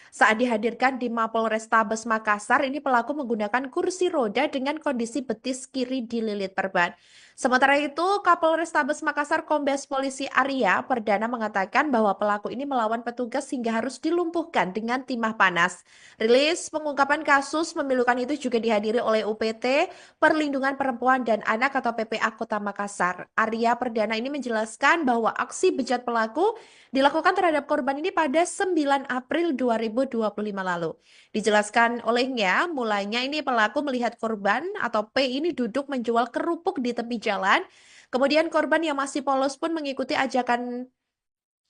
saat dihadirkan di Mapolrestabes Makassar, ini pelaku menggunakan kursi roda dengan kondisi betis kiri dililit perban. Sementara itu, Kapolrestabes Makassar Kombes Polisi Arya Perdana mengatakan bahwa pelaku ini melawan petugas hingga harus dilumpuhkan dengan timah panas. Rilis pengungkapan kasus memilukan itu juga dihadiri oleh UPT Perlindungan Perempuan dan Anak atau PPA Kota Makassar. Arya Perdana ini menjelaskan bahwa aksi bejat pelaku dilakukan terhadap korban ini pada 9 April 2025 lalu. Dijelaskan olehnya, mulanya ini pelaku melihat korban atau P ini duduk menjual kerupuk di tepi jalan. Kemudian korban yang masih polos pun mengikuti ajakan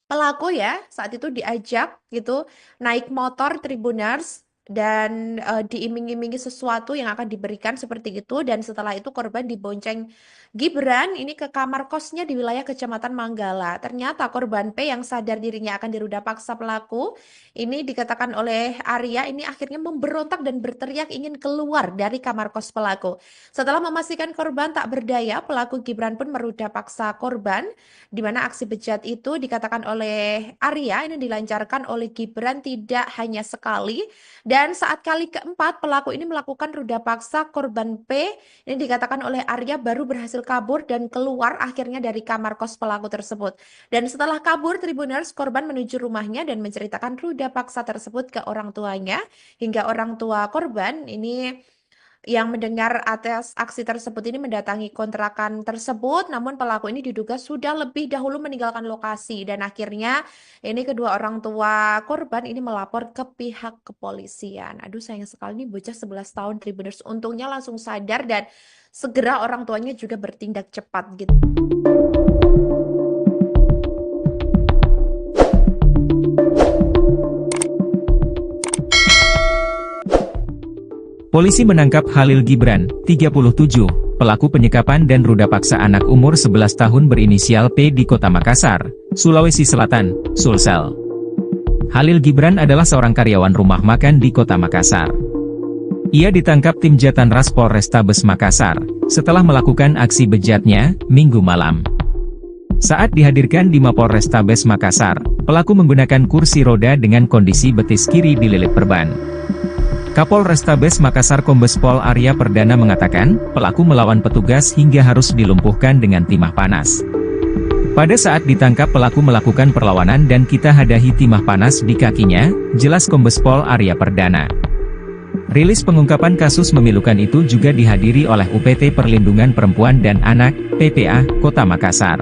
pelaku ya, saat itu diajak gitu naik motor Tribuners dan diiming-imingi sesuatu yang akan diberikan seperti itu, dan setelah itu korban dibonceng Gibran ini ke kamar kosnya di wilayah Kecamatan Manggala. Ternyata korban P yang sadar dirinya akan diruda paksa pelaku ini dikatakan oleh Arya ini akhirnya memberontak dan berteriak ingin keluar dari kamar kos pelaku. Setelah memastikan korban tak berdaya, pelaku Gibran pun meruda paksa korban, di mana aksi bejat itu dikatakan oleh Arya ini dilancarkan oleh Gibran tidak hanya sekali, dan saat kali keempat pelaku ini melakukan ruda paksa korban P, ini dikatakan oleh Arya baru berhasil kabur dan keluar akhirnya dari kamar kos pelaku tersebut. Dan setelah kabur, Tribuners, korban menuju rumahnya dan menceritakan ruda paksa tersebut ke orang tuanya, hingga orang tua korban ini yang mendengar atas aksi tersebut ini mendatangi kontrakan tersebut, namun pelaku ini diduga sudah lebih dahulu meninggalkan lokasi, dan akhirnya ini kedua orang tua korban ini melapor ke pihak kepolisian. Aduh, sayang sekali nih bocah 11 tahun Tribuners, untungnya langsung sadar dan segera orang tuanya juga bertindak cepat gitu. Polisi menangkap Khalil Gibran, 37, pelaku penyekapan dan ruda paksa anak umur 11 tahun berinisial P di Kota Makassar, Sulawesi Selatan, Sulsel. Khalil Gibran adalah seorang karyawan rumah makan di Kota Makassar. Ia ditangkap tim Jatanras Polrestabes Makassar, setelah melakukan aksi bejatnya, Minggu malam. Saat dihadirkan di Mapolrestabes Makassar, pelaku menggunakan kursi roda dengan kondisi betis kiri dililit perban. Kapolrestabes Makassar Kombes Pol Arya Perdana mengatakan, pelaku melawan petugas hingga harus dilumpuhkan dengan timah panas. Pada saat ditangkap pelaku melakukan perlawanan dan kita hadahi timah panas di kakinya, jelas Kombes Pol Arya Perdana. Rilis pengungkapan kasus memilukan itu juga dihadiri oleh UPT Perlindungan Perempuan dan Anak, PPA, Kota Makassar.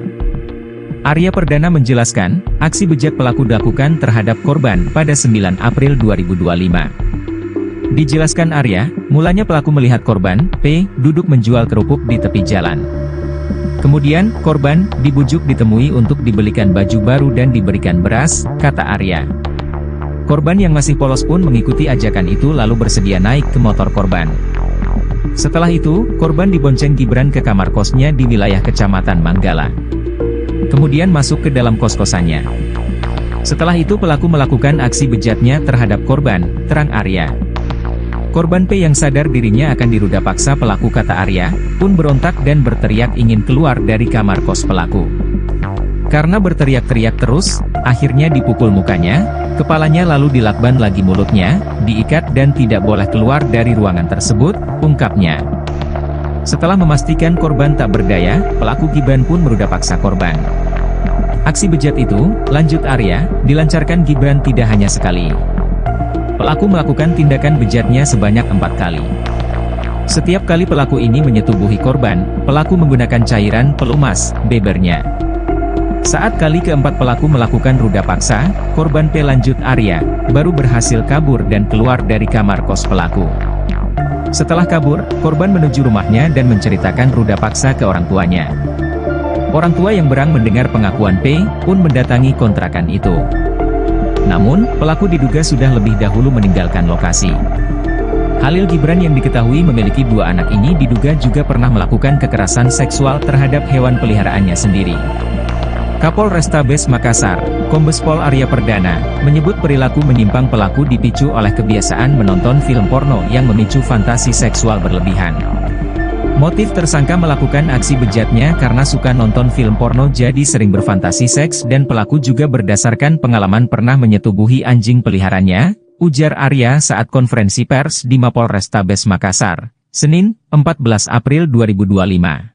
Arya Perdana menjelaskan, aksi bejat pelaku dilakukan terhadap korban pada 9 April 2025. Dijelaskan Arya, mulanya pelaku melihat korban, P, duduk menjual kerupuk di tepi jalan. Kemudian, korban dibujuk ditemui untuk dibelikan baju baru dan diberikan beras, kata Arya. Korban yang masih polos pun mengikuti ajakan itu lalu bersedia naik ke motor korban. Setelah itu, korban dibonceng Gibran ke kamar kosnya di wilayah Kecamatan Manggala. Kemudian masuk ke dalam kos-kosannya. Setelah itu pelaku melakukan aksi bejatnya terhadap korban, terang Arya. Korban P yang sadar dirinya akan diruda paksa pelaku kata Arya, pun berontak dan berteriak ingin keluar dari kamar kos pelaku. Karena berteriak-teriak terus, akhirnya dipukul mukanya, kepalanya lalu dilakban lagi mulutnya, diikat dan tidak boleh keluar dari ruangan tersebut, ungkapnya. Setelah memastikan korban tak berdaya, pelaku Gibran pun meruda paksa korban. Aksi bejat itu, lanjut Arya, dilancarkan Gibran tidak hanya sekali. Pelaku melakukan tindakan bejatnya sebanyak 4 kali. Setiap kali pelaku ini menyetubuhi korban, pelaku menggunakan cairan pelumas, bebernya. Saat kali keempat pelaku melakukan ruda paksa, korban P lanjut Arya, baru berhasil kabur dan keluar dari kamar kos pelaku. Setelah kabur, korban menuju rumahnya dan menceritakan ruda paksa ke orang tuanya. Orang tua yang berang mendengar pengakuan P, pun mendatangi kontrakan itu. Namun, pelaku diduga sudah lebih dahulu meninggalkan lokasi. Halil Gibran yang diketahui memiliki 2 anak ini diduga juga pernah melakukan kekerasan seksual terhadap hewan peliharaannya sendiri. Kapolrestabes Makassar, Kombes Pol Arya Perdana, menyebut perilaku menyimpang pelaku dipicu oleh kebiasaan menonton film porno yang memicu fantasi seksual berlebihan. Motif tersangka melakukan aksi bejatnya karena suka nonton film porno jadi sering berfantasi seks dan pelaku juga berdasarkan pengalaman pernah menyetubuhi anjing peliharaannya, ujar Arya saat konferensi pers di Mapolrestabes Makassar, Senin, 14 April 2025.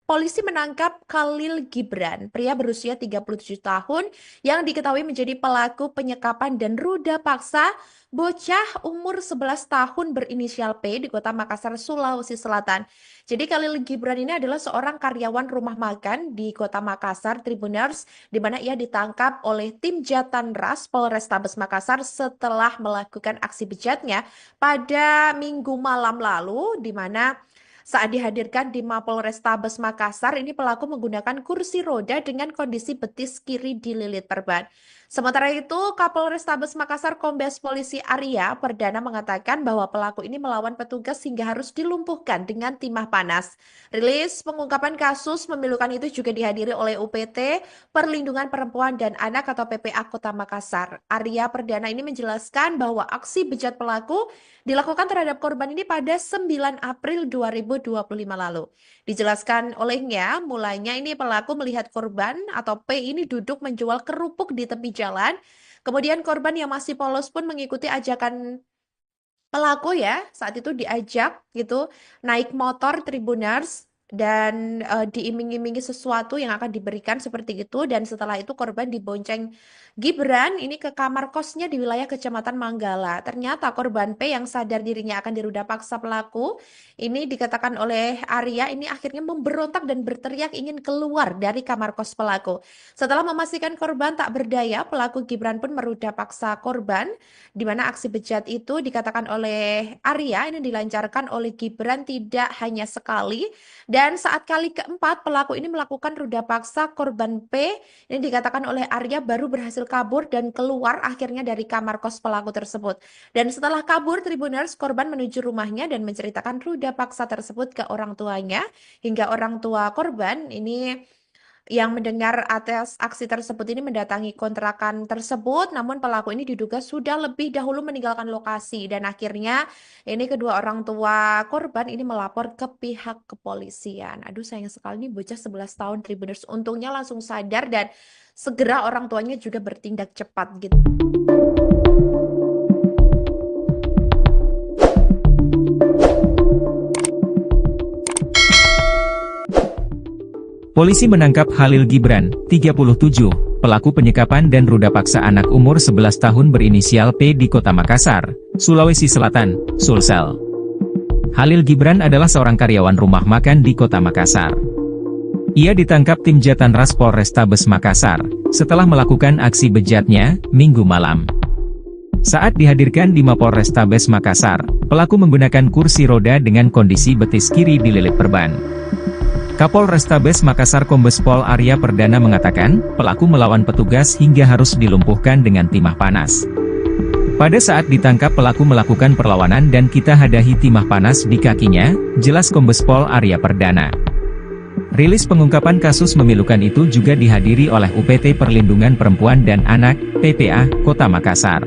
Polisi menangkap Khalil Gibran, pria berusia 37 tahun yang diketahui menjadi pelaku penyekapan dan ruda paksa bocah umur 11 tahun berinisial P di Kota Makassar, Sulawesi Selatan. Jadi Khalil Gibran ini adalah seorang karyawan rumah makan di Kota Makassar, Tribuners, di mana ia ditangkap oleh tim Jatanras Polrestabes Makassar setelah melakukan aksi bejatnya pada Minggu malam lalu, di mana saat dihadirkan di Mapolrestabes Makassar, ini pelaku menggunakan kursi roda dengan kondisi betis kiri dililit perban. Sementara itu, Kapolrestabes Makassar Kombes Polisi Arya Perdana mengatakan bahwa pelaku ini melawan petugas hingga harus dilumpuhkan dengan timah panas. Rilis pengungkapan kasus memilukan itu juga dihadiri oleh UPT Perlindungan Perempuan dan Anak atau PPA Kota Makassar. Arya Perdana ini menjelaskan bahwa aksi bejat pelaku dilakukan terhadap korban ini pada 9 April 2025 lalu. Dijelaskan olehnya, mulanya ini pelaku melihat korban atau P ini duduk menjual kerupuk di tepi jalan. Kemudian korban yang masih polos pun mengikuti ajakan pelaku ya, saat itu diajak gitu naik motor Tribuners dan diiming-imingi sesuatu yang akan diberikan seperti itu, dan setelah itu korban dibonceng Gibran ini ke kamar kosnya di wilayah Kecamatan Manggala. Ternyata korban P yang sadar dirinya akan diruda paksa pelaku ini dikatakan oleh Arya ini akhirnya memberontak dan berteriak ingin keluar dari kamar kos pelaku. Setelah memastikan korban tak berdaya, pelaku Gibran pun meruda paksa korban, di mana aksi bejat itu dikatakan oleh Arya ini dilancarkan oleh Gibran tidak hanya sekali, dan saat kali keempat pelaku ini melakukan ruda paksa korban P, ini dikatakan oleh Arya baru berhasil kabur dan keluar akhirnya dari kamar kos pelaku tersebut. Dan setelah kabur, Tribuners, korban menuju rumahnya dan menceritakan ruda paksa tersebut ke orang tuanya, hingga orang tua korban ini yang mendengar atas aksi tersebut ini mendatangi kontrakan tersebut, namun pelaku ini diduga sudah lebih dahulu meninggalkan lokasi, dan akhirnya ini kedua orang tua korban ini melapor ke pihak kepolisian. Aduh, sayang sekali nih bocah 11 tahun Tribuners, untungnya langsung sadar dan segera orang tuanya juga bertindak cepat gitu. Polisi menangkap Khalil Gibran, 37, pelaku penyekapan dan ruda paksa anak umur 11 tahun berinisial P di Kota Makassar, Sulawesi Selatan, Sulsel. Khalil Gibran adalah seorang karyawan rumah makan di Kota Makassar. Ia ditangkap tim Jatanras Polrestabes Makassar, setelah melakukan aksi bejatnya, Minggu malam. Saat dihadirkan di Mapolrestabes Makassar, pelaku menggunakan kursi roda dengan kondisi betis kiri dililit perban. Kapolrestabes Makassar Kombes Pol Arya Perdana mengatakan, pelaku melawan petugas hingga harus dilumpuhkan dengan timah panas. Pada saat ditangkap pelaku melakukan perlawanan dan kita hadahi timah panas di kakinya, jelas Kombes Pol Arya Perdana. Rilis pengungkapan kasus memilukan itu juga dihadiri oleh UPT Perlindungan Perempuan dan Anak, PPA, Kota Makassar.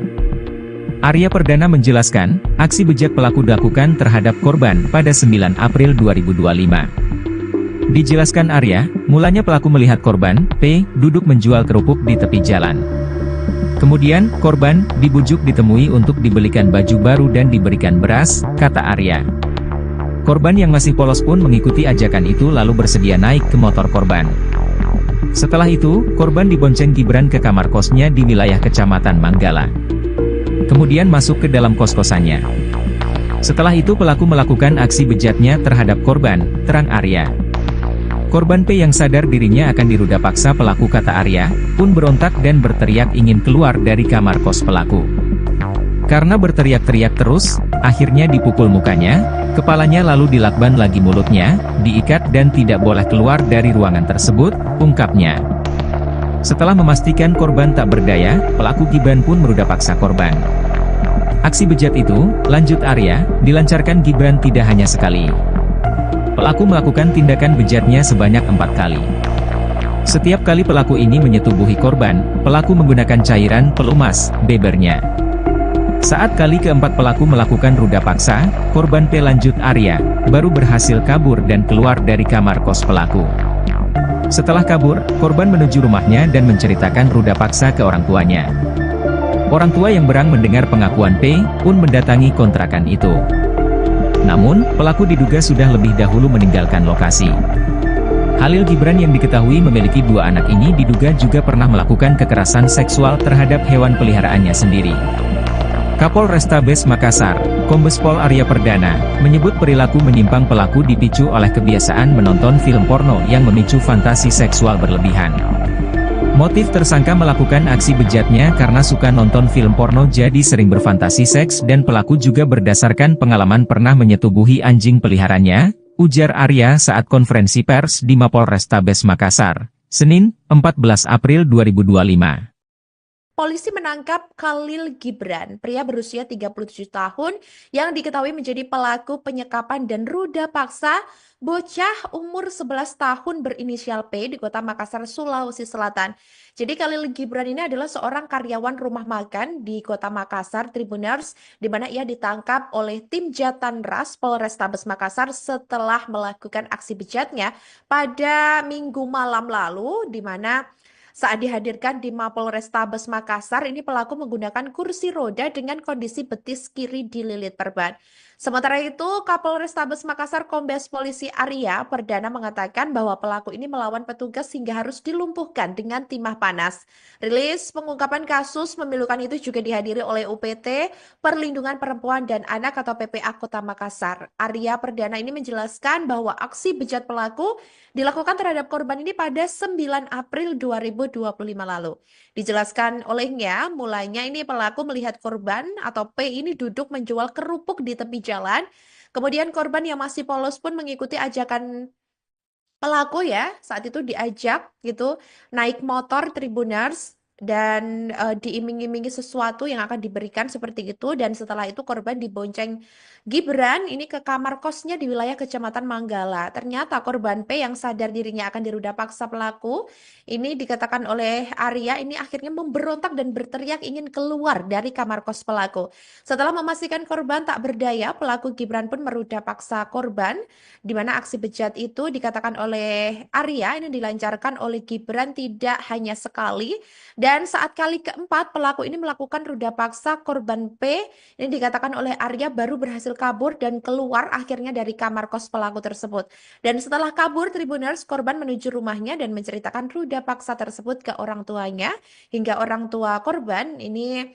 Arya Perdana menjelaskan, aksi bejat pelaku dilakukan terhadap korban pada 9 April 2025. Dijelaskan Arya, mulanya pelaku melihat korban, P, duduk menjual kerupuk di tepi jalan. Kemudian, korban dibujuk ditemui untuk dibelikan baju baru dan diberikan beras, kata Arya. Korban yang masih polos pun mengikuti ajakan itu lalu bersedia naik ke motor korban. Setelah itu, korban dibonceng Gibran ke kamar kosnya di wilayah Kecamatan Manggala. Kemudian masuk ke dalam kos-kosannya. Setelah itu pelaku melakukan aksi bejatnya terhadap korban, terang Arya. Korban P yang sadar dirinya akan diruda paksa pelaku kata Arya, pun berontak dan berteriak ingin keluar dari kamar kos pelaku. Karena berteriak-teriak terus, akhirnya dipukul mukanya, kepalanya lalu dilakban lagi mulutnya, diikat dan tidak boleh keluar dari ruangan tersebut, ungkapnya. Setelah memastikan korban tak berdaya, pelaku Gibran pun meruda paksa korban. Aksi bejat itu, lanjut Arya, dilancarkan Gibran tidak hanya sekali. Pelaku melakukan tindakan bejatnya sebanyak 4 kali. Setiap kali pelaku ini menyetubuhi korban, pelaku menggunakan cairan pelumas, bebernya. Saat kali keempat pelaku melakukan ruda paksa, korban P lanjut Arya, baru berhasil kabur dan keluar dari kamar kos pelaku. Setelah kabur, korban menuju rumahnya dan menceritakan ruda paksa ke orang tuanya. Orang tua yang berang mendengar pengakuan P, pun mendatangi kontrakan itu. Namun, pelaku diduga sudah lebih dahulu meninggalkan lokasi. Khalil Gibran yang diketahui memiliki 2 anak ini diduga juga pernah melakukan kekerasan seksual terhadap hewan peliharaannya sendiri. Kapolrestabes Makassar, Kombes Pol Arya Perdana, menyebut perilaku menyimpang pelaku dipicu oleh kebiasaan menonton film porno yang memicu fantasi seksual berlebihan. Motif tersangka melakukan aksi bejatnya karena suka nonton film porno jadi sering berfantasi seks dan pelaku juga berdasarkan pengalaman pernah menyetubuhi anjing peliharaannya, ujar Arya saat konferensi pers di Mapolrestabes Makassar, Senin, 14 April 2025. Polisi menangkap Khalil Gibran, pria berusia 37 tahun yang diketahui menjadi pelaku penyekapan dan ruda paksa bocah umur 11 tahun berinisial P di Kota Makassar, Sulawesi Selatan. Jadi Khalil Gibran ini adalah seorang karyawan rumah makan di Kota Makassar, Tribuners, di mana ia ditangkap oleh tim Jatanras Polrestabes Makassar setelah melakukan aksi bejatnya pada Minggu malam lalu, di mana saat dihadirkan di Mapolrestabes Makassar, ini pelaku menggunakan kursi roda dengan kondisi betis kiri dililit perban. Sementara itu, Kapolrestabes Makassar Kombes Polisi Arya Perdana mengatakan bahwa pelaku ini melawan petugas hingga harus dilumpuhkan dengan timah panas. Rilis pengungkapan kasus memilukan itu juga dihadiri oleh UPT Perlindungan Perempuan dan Anak atau PPA Kota Makassar. Arya Perdana ini menjelaskan bahwa aksi bejat pelaku dilakukan terhadap korban ini pada 9 April 2025 lalu. Dijelaskan olehnya, mulanya ini pelaku melihat korban atau P ini duduk menjual kerupuk di tepi jalan. Kemudian korban yang masih polos pun mengikuti ajakan pelaku ya, saat itu diajak gitu naik motor Tribuners dan diiming-imingi sesuatu yang akan diberikan seperti itu, dan setelah itu korban dibonceng Gibran ini ke kamar kosnya di wilayah Kecamatan Manggala. Ternyata korban P yang sadar dirinya akan diruda paksa pelaku ini dikatakan oleh Arya ini akhirnya memberontak dan berteriak ingin keluar dari kamar kos pelaku. Setelah memastikan korban tak berdaya, pelaku Gibran pun meruda paksa korban, di mana aksi bejat itu dikatakan oleh Arya ini dilancarkan oleh Gibran tidak hanya sekali dan Dan saat kali keempat, pelaku ini melakukan ruda paksa korban P. Ini dikatakan oleh Arya baru berhasil kabur dan keluar akhirnya dari kamar kos pelaku tersebut. Dan setelah kabur, Tribuners, korban menuju rumahnya dan menceritakan ruda paksa tersebut ke orang tuanya. Hingga orang tua korban ini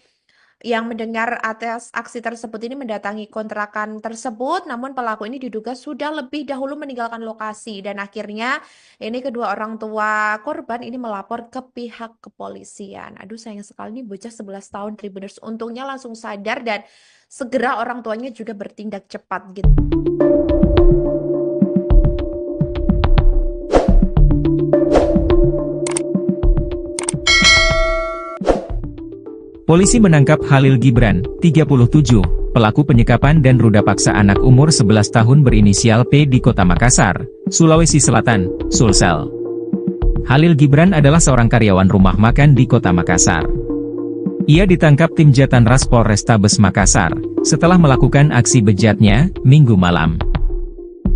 yang mendengar atas aksi tersebut ini mendatangi kontrakan tersebut, namun pelaku ini diduga sudah lebih dahulu meninggalkan lokasi dan akhirnya ini kedua orang tua korban ini melapor ke pihak kepolisian. Aduh sayang sekali nih bocah 11 tahun Tribuners, untungnya langsung sadar dan segera orang tuanya juga bertindak cepat gitu. Polisi menangkap Khalil Gibran, 37, pelaku penyekapan dan ruda paksa anak umur 11 tahun berinisial P di Kota Makassar, Sulawesi Selatan, Sulsel. Khalil Gibran adalah seorang karyawan rumah makan di Kota Makassar. Ia ditangkap tim Jatanras Polrestabes Makassar, setelah melakukan aksi bejatnya, Minggu malam.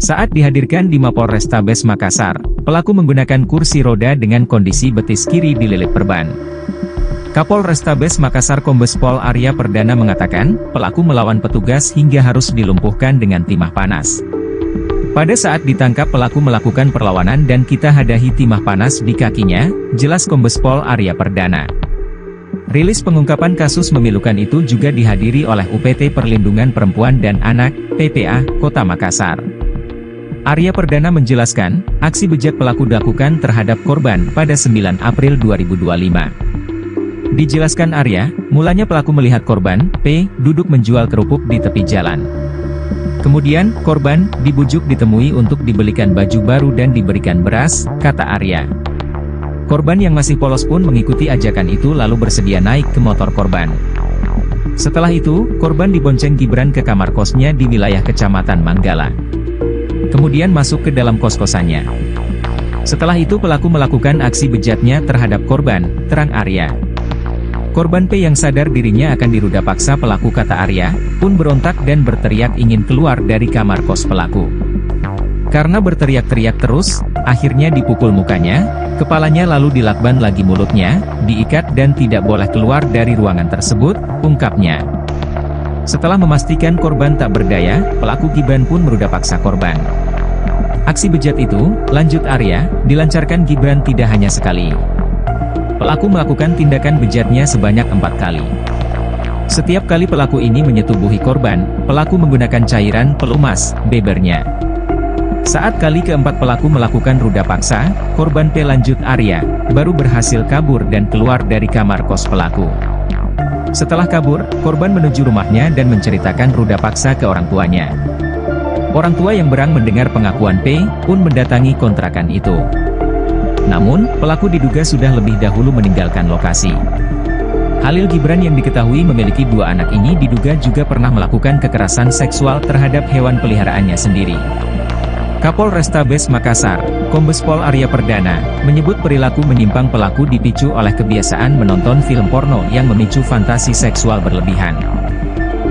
Saat dihadirkan di Mapolrestabes Makassar, pelaku menggunakan kursi roda dengan kondisi betis kiri dililit perban. Kapolrestabes Makassar Kombes Pol Arya Perdana mengatakan, pelaku melawan petugas hingga harus dilumpuhkan dengan timah panas. Pada saat ditangkap pelaku melakukan perlawanan dan kita hadahi timah panas di kakinya, jelas Kombes Pol Arya Perdana. Rilis pengungkapan kasus memilukan itu juga dihadiri oleh UPT Perlindungan Perempuan dan Anak, PPA, Kota Makassar. Arya Perdana menjelaskan, aksi bejat pelaku dilakukan terhadap korban pada 9 April 2025. Dijelaskan Arya, mulanya pelaku melihat korban, P, duduk menjual kerupuk di tepi jalan. Kemudian, korban, dibujuk ditemui untuk dibelikan baju baru dan diberikan beras, kata Arya. Korban yang masih polos pun mengikuti ajakan itu lalu bersedia naik ke motor korban. Setelah itu, korban dibonceng Gibran ke kamar kosnya di wilayah Kecamatan Manggala. Kemudian masuk ke dalam kos-kosannya. Setelah itu pelaku melakukan aksi bejatnya terhadap korban, terang Arya. Korban P yang sadar dirinya akan diruda paksa pelaku kata Arya, pun berontak dan berteriak ingin keluar dari kamar kos pelaku. Karena berteriak-teriak terus, akhirnya dipukul mukanya, kepalanya lalu dilakban lagi mulutnya, diikat dan tidak boleh keluar dari ruangan tersebut, ungkapnya. Setelah memastikan korban tak berdaya, pelaku Gibran pun meruda paksa korban. Aksi bejat itu, lanjut Arya, dilancarkan Gibran tidak hanya sekali. Pelaku melakukan tindakan bejatnya sebanyak 4 kali. Setiap kali pelaku ini menyetubuhi korban, pelaku menggunakan cairan pelumas, bebernya. Saat kali keempat pelaku melakukan ruda paksa, korban P lanjut Arya, baru berhasil kabur dan keluar dari kamar kos pelaku. Setelah kabur, korban menuju rumahnya dan menceritakan ruda paksa ke orang tuanya. Orang tua yang berang mendengar pengakuan P, pun mendatangi kontrakan itu. Namun, pelaku diduga sudah lebih dahulu meninggalkan lokasi. Khalil Gibran yang diketahui memiliki 2 anak ini diduga juga pernah melakukan kekerasan seksual terhadap hewan peliharaannya sendiri. Kapolrestabes Makassar, Kombes Pol Arya Perdana, menyebut perilaku menyimpang pelaku dipicu oleh kebiasaan menonton film porno yang memicu fantasi seksual berlebihan.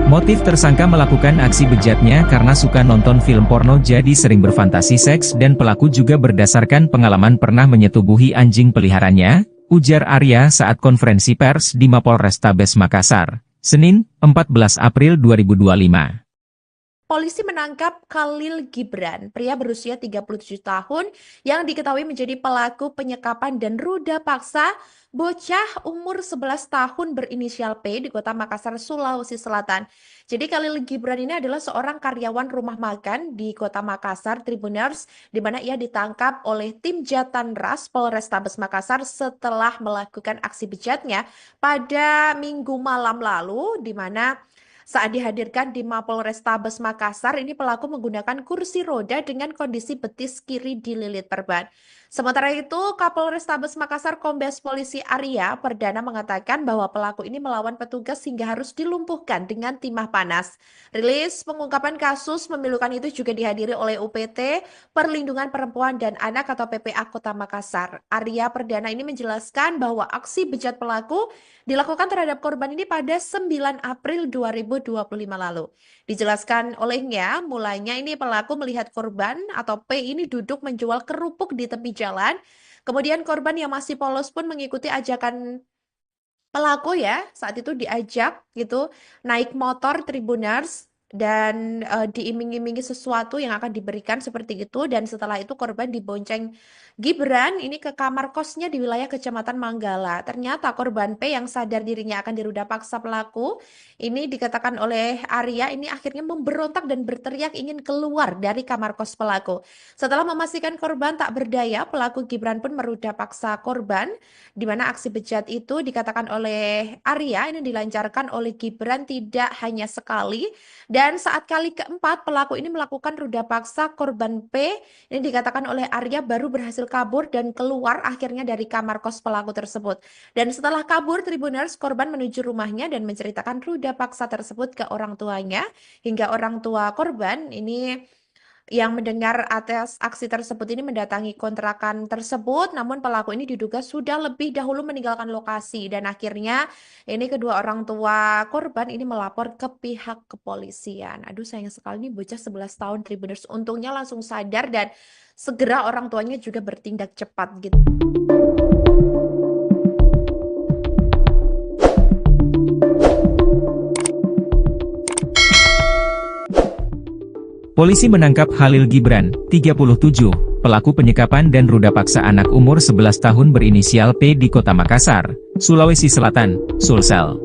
Motif tersangka melakukan aksi bejatnya karena suka nonton film porno jadi sering berfantasi seks dan pelaku juga berdasarkan pengalaman pernah menyetubuhi anjing peliharaannya, ujar Arya saat konferensi pers di Mapolrestabes Makassar, Senin, 14 April 2025. Polisi menangkap Khalil Gibran, pria berusia 37 tahun yang diketahui menjadi pelaku penyekapan dan ruda paksa bocah umur 11 tahun berinisial P di Kota Makassar, Sulawesi Selatan. Jadi Khalil Gibran ini adalah seorang karyawan rumah makan di Kota Makassar, Tribuners, di mana ia ditangkap oleh tim Jatanras Polrestabes Makassar setelah melakukan aksi bejatnya pada Minggu malam lalu, di mana saat dihadirkan di Mapolrestabes Makassar, ini pelaku menggunakan kursi roda dengan kondisi betis kiri dililit perban. Sementara itu, Kapolrestabes Makassar Kombes Polisi Arya Perdana mengatakan bahwa pelaku ini melawan petugas hingga harus dilumpuhkan dengan timah panas. Rilis pengungkapan kasus memilukan itu juga dihadiri oleh UPT Perlindungan Perempuan dan Anak atau PPA Kota Makassar. Arya Perdana ini menjelaskan bahwa aksi bejat pelaku dilakukan terhadap korban ini pada 9 April 2025 lalu. Dijelaskan olehnya, mulanya ini pelaku melihat korban atau P ini duduk menjual kerupuk di tepi jalan. Kemudian korban yang masih polos pun mengikuti ajakan Pelaku ya saat itu diajak gitu naik motor Tribuners dan diiming-imingi sesuatu yang akan diberikan seperti itu, dan setelah itu korban dibonceng Gibran ini ke kamar kosnya di wilayah Kecamatan Manggala. Ternyata korban P yang sadar dirinya akan diruda paksa pelaku ini dikatakan oleh Arya ini akhirnya memberontak dan berteriak ingin keluar dari kamar kos pelaku. Setelah memastikan korban tak berdaya, pelaku Gibran pun meruda paksa korban, di mana aksi bejat itu dikatakan oleh Arya ini dilancarkan oleh Gibran tidak hanya sekali, dan saat kali keempat pelaku ini melakukan ruda paksa korban P ini dikatakan oleh Arya baru berhasil kabur dan keluar akhirnya dari kamar kos pelaku tersebut. Dan setelah kabur Tribuners, korban menuju rumahnya dan menceritakan ruda paksa tersebut ke orang tuanya, hingga orang tua korban ini yang mendengar atas aksi tersebut ini mendatangi kontrakan tersebut, namun pelaku ini diduga sudah lebih dahulu meninggalkan lokasi, dan akhirnya ini kedua orang tua korban ini melapor ke pihak kepolisian. Aduh, sayang sekali nih bocah 11 tahun Tribuners, untungnya langsung sadar dan segera orang tuanya juga bertindak cepat gitu. Polisi menangkap Khalil Gibran, 37, pelaku penyekapan dan ruda paksa anak umur 11 tahun berinisial P di Kota Makassar, Sulawesi Selatan, Sulsel.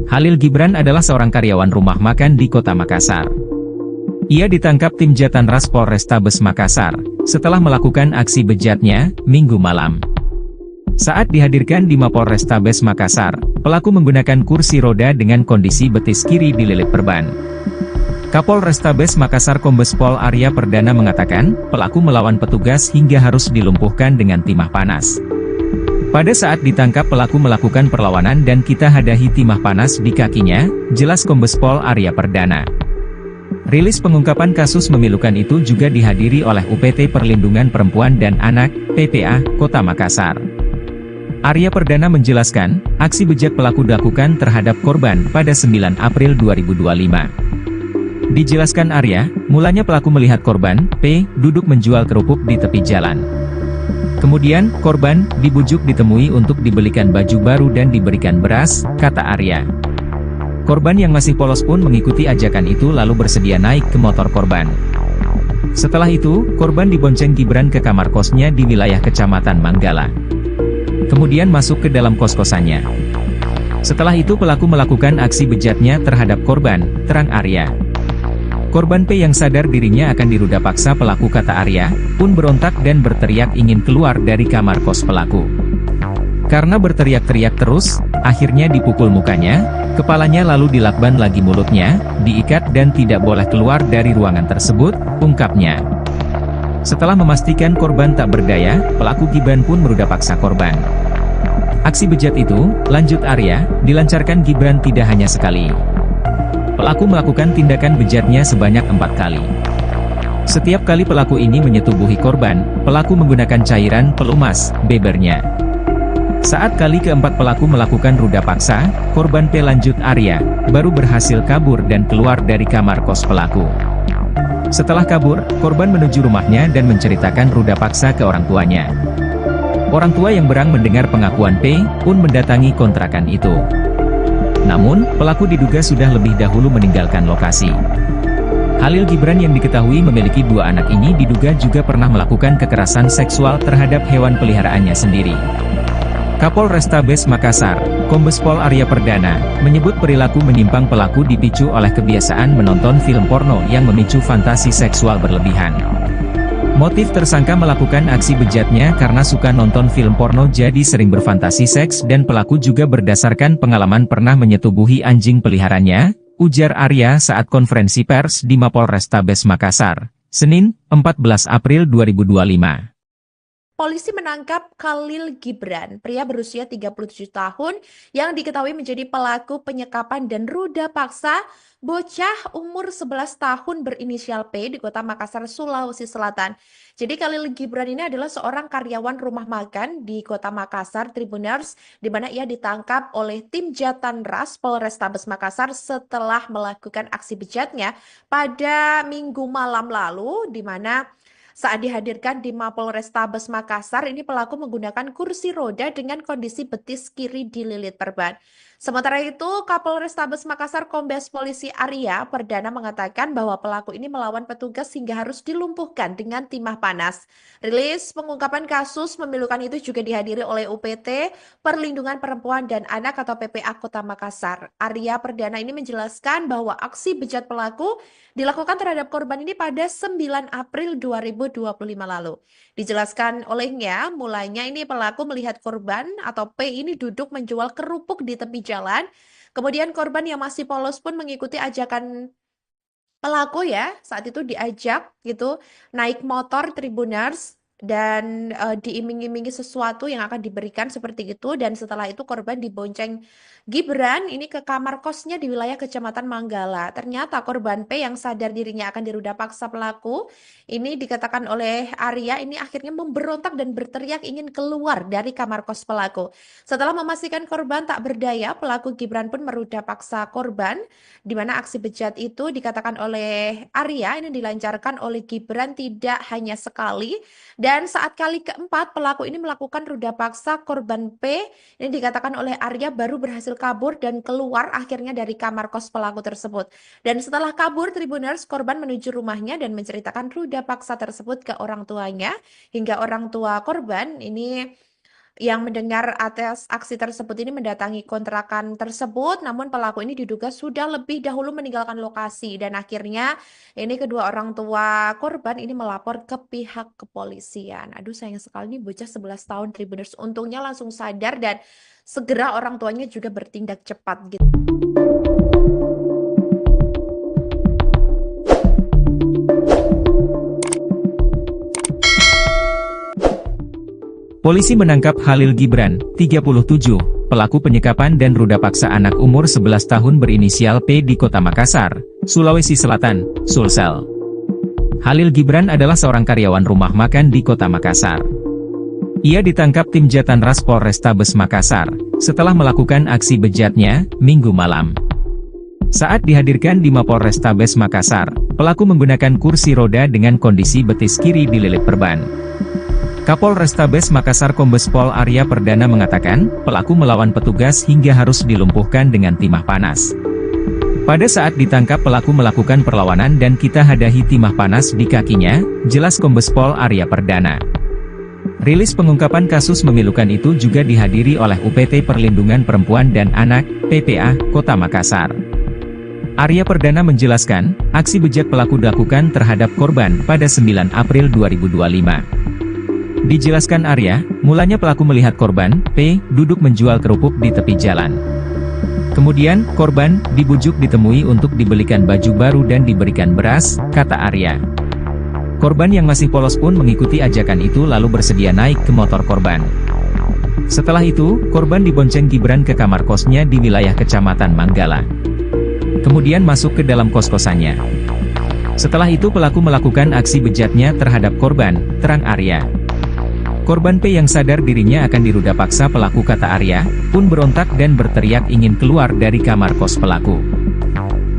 Khalil Gibran adalah seorang karyawan rumah makan di Kota Makassar. Ia ditangkap tim Jatanras Polrestabes Makassar, setelah melakukan aksi bejatnya, Minggu malam. Saat dihadirkan di Mapolrestabes Makassar, pelaku menggunakan kursi roda dengan kondisi betis kiri dililit perban. Kapolrestabes Makassar Kombes Pol Arya Perdana mengatakan, pelaku melawan petugas hingga harus dilumpuhkan dengan timah panas. Pada saat ditangkap pelaku melakukan perlawanan dan kita hadahi timah panas di kakinya, jelas Kombes Pol Arya Perdana. Rilis pengungkapan kasus memilukan itu juga dihadiri oleh UPT Perlindungan Perempuan dan Anak, PPA, Kota Makassar. Arya Perdana menjelaskan, aksi bejat pelaku dilakukan terhadap korban pada 9 April 2025. Dijelaskan Arya, mulanya pelaku melihat korban, P, duduk menjual kerupuk di tepi jalan. Kemudian, korban dibujuk ditemui untuk dibelikan baju baru dan diberikan beras, kata Arya. Korban yang masih polos pun mengikuti ajakan itu lalu bersedia naik ke motor korban. Setelah itu, korban dibonceng Gibran ke kamar kosnya di wilayah Kecamatan Manggala. Kemudian masuk ke dalam kos-kosannya. Setelah itu pelaku melakukan aksi bejatnya terhadap korban, terang Arya. Korban P yang sadar dirinya akan diruda paksa pelaku, kata Arya, pun berontak dan berteriak ingin keluar dari kamar kos pelaku. Karena berteriak-teriak terus, akhirnya dipukul mukanya, kepalanya lalu dilakban lagi mulutnya, diikat dan tidak boleh keluar dari ruangan tersebut, ungkapnya. Setelah memastikan korban tak berdaya, pelaku Gibran pun meruda paksa korban. Aksi bejat itu, lanjut Arya, dilancarkan Gibran tidak hanya sekali. Pelaku melakukan tindakan bejatnya sebanyak 4 kali. Setiap kali pelaku ini menyetubuhi korban, pelaku menggunakan cairan pelumas, bebernya. Saat kali keempat pelaku melakukan ruda paksa, korban P, lanjut Arya, baru berhasil kabur dan keluar dari kamar kos pelaku. Setelah kabur, korban menuju rumahnya dan menceritakan ruda paksa ke orang tuanya. Orang tua yang berang mendengar pengakuan P, pun mendatangi kontrakan itu. Namun, pelaku diduga sudah lebih dahulu meninggalkan lokasi. Khalil Gibran yang diketahui memiliki 2 anak ini diduga juga pernah melakukan kekerasan seksual terhadap hewan peliharaannya sendiri. Kapolrestabes Makassar, Kombes Pol Arya Perdana, menyebut perilaku menyimpang pelaku dipicu oleh kebiasaan menonton film porno yang memicu fantasi seksual berlebihan. Motif tersangka melakukan aksi bejatnya karena suka nonton film porno jadi sering berfantasi seks, dan pelaku juga berdasarkan pengalaman pernah menyetubuhi anjing peliharaannya, ujar Arya saat konferensi pers di Mapolrestabes Makassar, Senin, 14 April 2025. Polisi menangkap Khalil Gibran, pria berusia 37 tahun yang diketahui menjadi pelaku penyekapan dan ruda paksa bocah umur 11 tahun berinisial P di Kota Makassar, Sulawesi Selatan. Jadi Khalil Gibran ini adalah seorang karyawan rumah makan di Kota Makassar, Tribuners, di mana ia ditangkap oleh tim Jatanras Polrestabes Makassar setelah melakukan aksi bejatnya pada Minggu malam lalu, di mana Saat dihadirkan di Mapolrestabes Makassar, ini pelaku menggunakan kursi roda dengan kondisi betis kiri dililit perban. Sementara itu, Kapolrestabes Makassar Kombes Polisi Arya Perdana mengatakan bahwa pelaku ini melawan petugas hingga harus dilumpuhkan dengan timah panas. Rilis pengungkapan kasus memilukan itu juga dihadiri oleh UPT Perlindungan Perempuan dan Anak atau PPA Kota Makassar. Arya Perdana ini menjelaskan bahwa aksi bejat pelaku dilakukan terhadap korban ini pada 9 April 2025 lalu. Dijelaskan olehnya, mulanya ini pelaku melihat korban atau P ini duduk menjual kerupuk di tepi jalan. Kemudian korban yang masih polos pun mengikuti ajakan pelaku ya, saat itu diajak gitu naik motor Tribuners dan diiming-imingi sesuatu yang akan diberikan seperti itu, dan setelah itu korban dibonceng Gibran ini ke kamar kosnya di wilayah Kecamatan Manggala. Ternyata korban P yang sadar dirinya akan diruda paksa pelaku ini dikatakan oleh Arya ini akhirnya memberontak dan berteriak ingin keluar dari kamar kos pelaku. Setelah memastikan korban tak berdaya, pelaku Gibran pun meruda paksa korban, di mana aksi bejat itu dikatakan oleh Arya ini dilancarkan oleh Gibran tidak hanya sekali, dan saat kali keempat pelaku ini melakukan ruda paksa korban P ini dikatakan oleh Arya baru berhasil kabur dan keluar akhirnya dari kamar kos pelaku tersebut. Dan setelah kabur Tribuners, korban menuju rumahnya dan menceritakan ruda paksa tersebut ke orang tuanya, hingga orang tua korban ini yang mendengar atas aksi tersebut ini mendatangi kontrakan tersebut, namun pelaku ini diduga sudah lebih dahulu meninggalkan lokasi, dan akhirnya ini kedua orang tua korban ini melapor ke pihak kepolisian. Aduh, sayang sekali nih bocah 11 tahun Tribuners, untungnya langsung sadar dan segera orang tuanya juga bertindak cepat gitu. Polisi menangkap Khalil Gibran, 37, pelaku penyekapan dan ruda paksa anak umur 11 tahun berinisial P di Kota Makassar, Sulawesi Selatan, Sulsel. Khalil Gibran adalah seorang karyawan rumah makan di Kota Makassar. Ia ditangkap tim Jatanras Polrestabes Makassar, setelah melakukan aksi bejatnya, Minggu malam. Saat dihadirkan di Mapolrestabes Makassar, pelaku menggunakan kursi roda dengan kondisi betis kiri dililit perban. Kapolrestabes Makassar Kombes Pol Arya Perdana mengatakan, pelaku melawan petugas hingga harus dilumpuhkan dengan timah panas. Pada saat ditangkap pelaku melakukan perlawanan dan kita hadahi timah panas di kakinya, jelas Kombes Pol Arya Perdana. Rilis pengungkapan kasus memilukan itu juga dihadiri oleh UPT Perlindungan Perempuan dan Anak, PPA, Kota Makassar. Arya Perdana menjelaskan, aksi bejat pelaku dilakukan terhadap korban pada 9 April 2025. Dijelaskan Arya, mulanya pelaku melihat korban, P, duduk menjual kerupuk di tepi jalan. Kemudian, korban, dibujuk ditemui untuk dibelikan baju baru dan diberikan beras, kata Arya. Korban yang masih polos pun mengikuti ajakan itu lalu bersedia naik ke motor korban. Setelah itu, korban dibonceng Gibran ke kamar kosnya di wilayah Kecamatan Manggala. Kemudian masuk ke dalam kos-kosannya. Setelah itu pelaku melakukan aksi bejatnya terhadap korban, terang Arya. Korban P yang sadar dirinya akan diruda paksa pelaku, kata Arya, pun berontak dan berteriak ingin keluar dari kamar kos pelaku.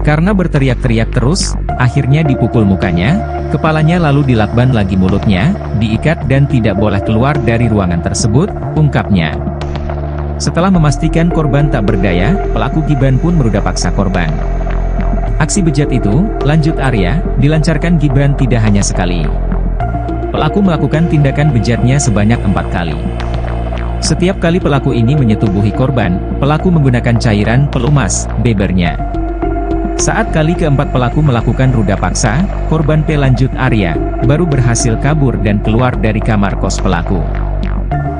Karena berteriak-teriak terus, akhirnya dipukul mukanya, kepalanya lalu dilakban lagi mulutnya, diikat dan tidak boleh keluar dari ruangan tersebut, ungkapnya. Setelah memastikan korban tak berdaya, pelaku Gibran pun meruda paksa korban. Aksi bejat itu, lanjut Arya, dilancarkan Gibran tidak hanya sekali. Pelaku melakukan tindakan bejatnya sebanyak 4 kali. Setiap kali pelaku ini menyetubuhi korban, pelaku menggunakan cairan pelumas, bebernya. Saat kali keempat pelaku melakukan ruda paksa, korban P, lanjut Arya, baru berhasil kabur dan keluar dari kamar kos pelaku.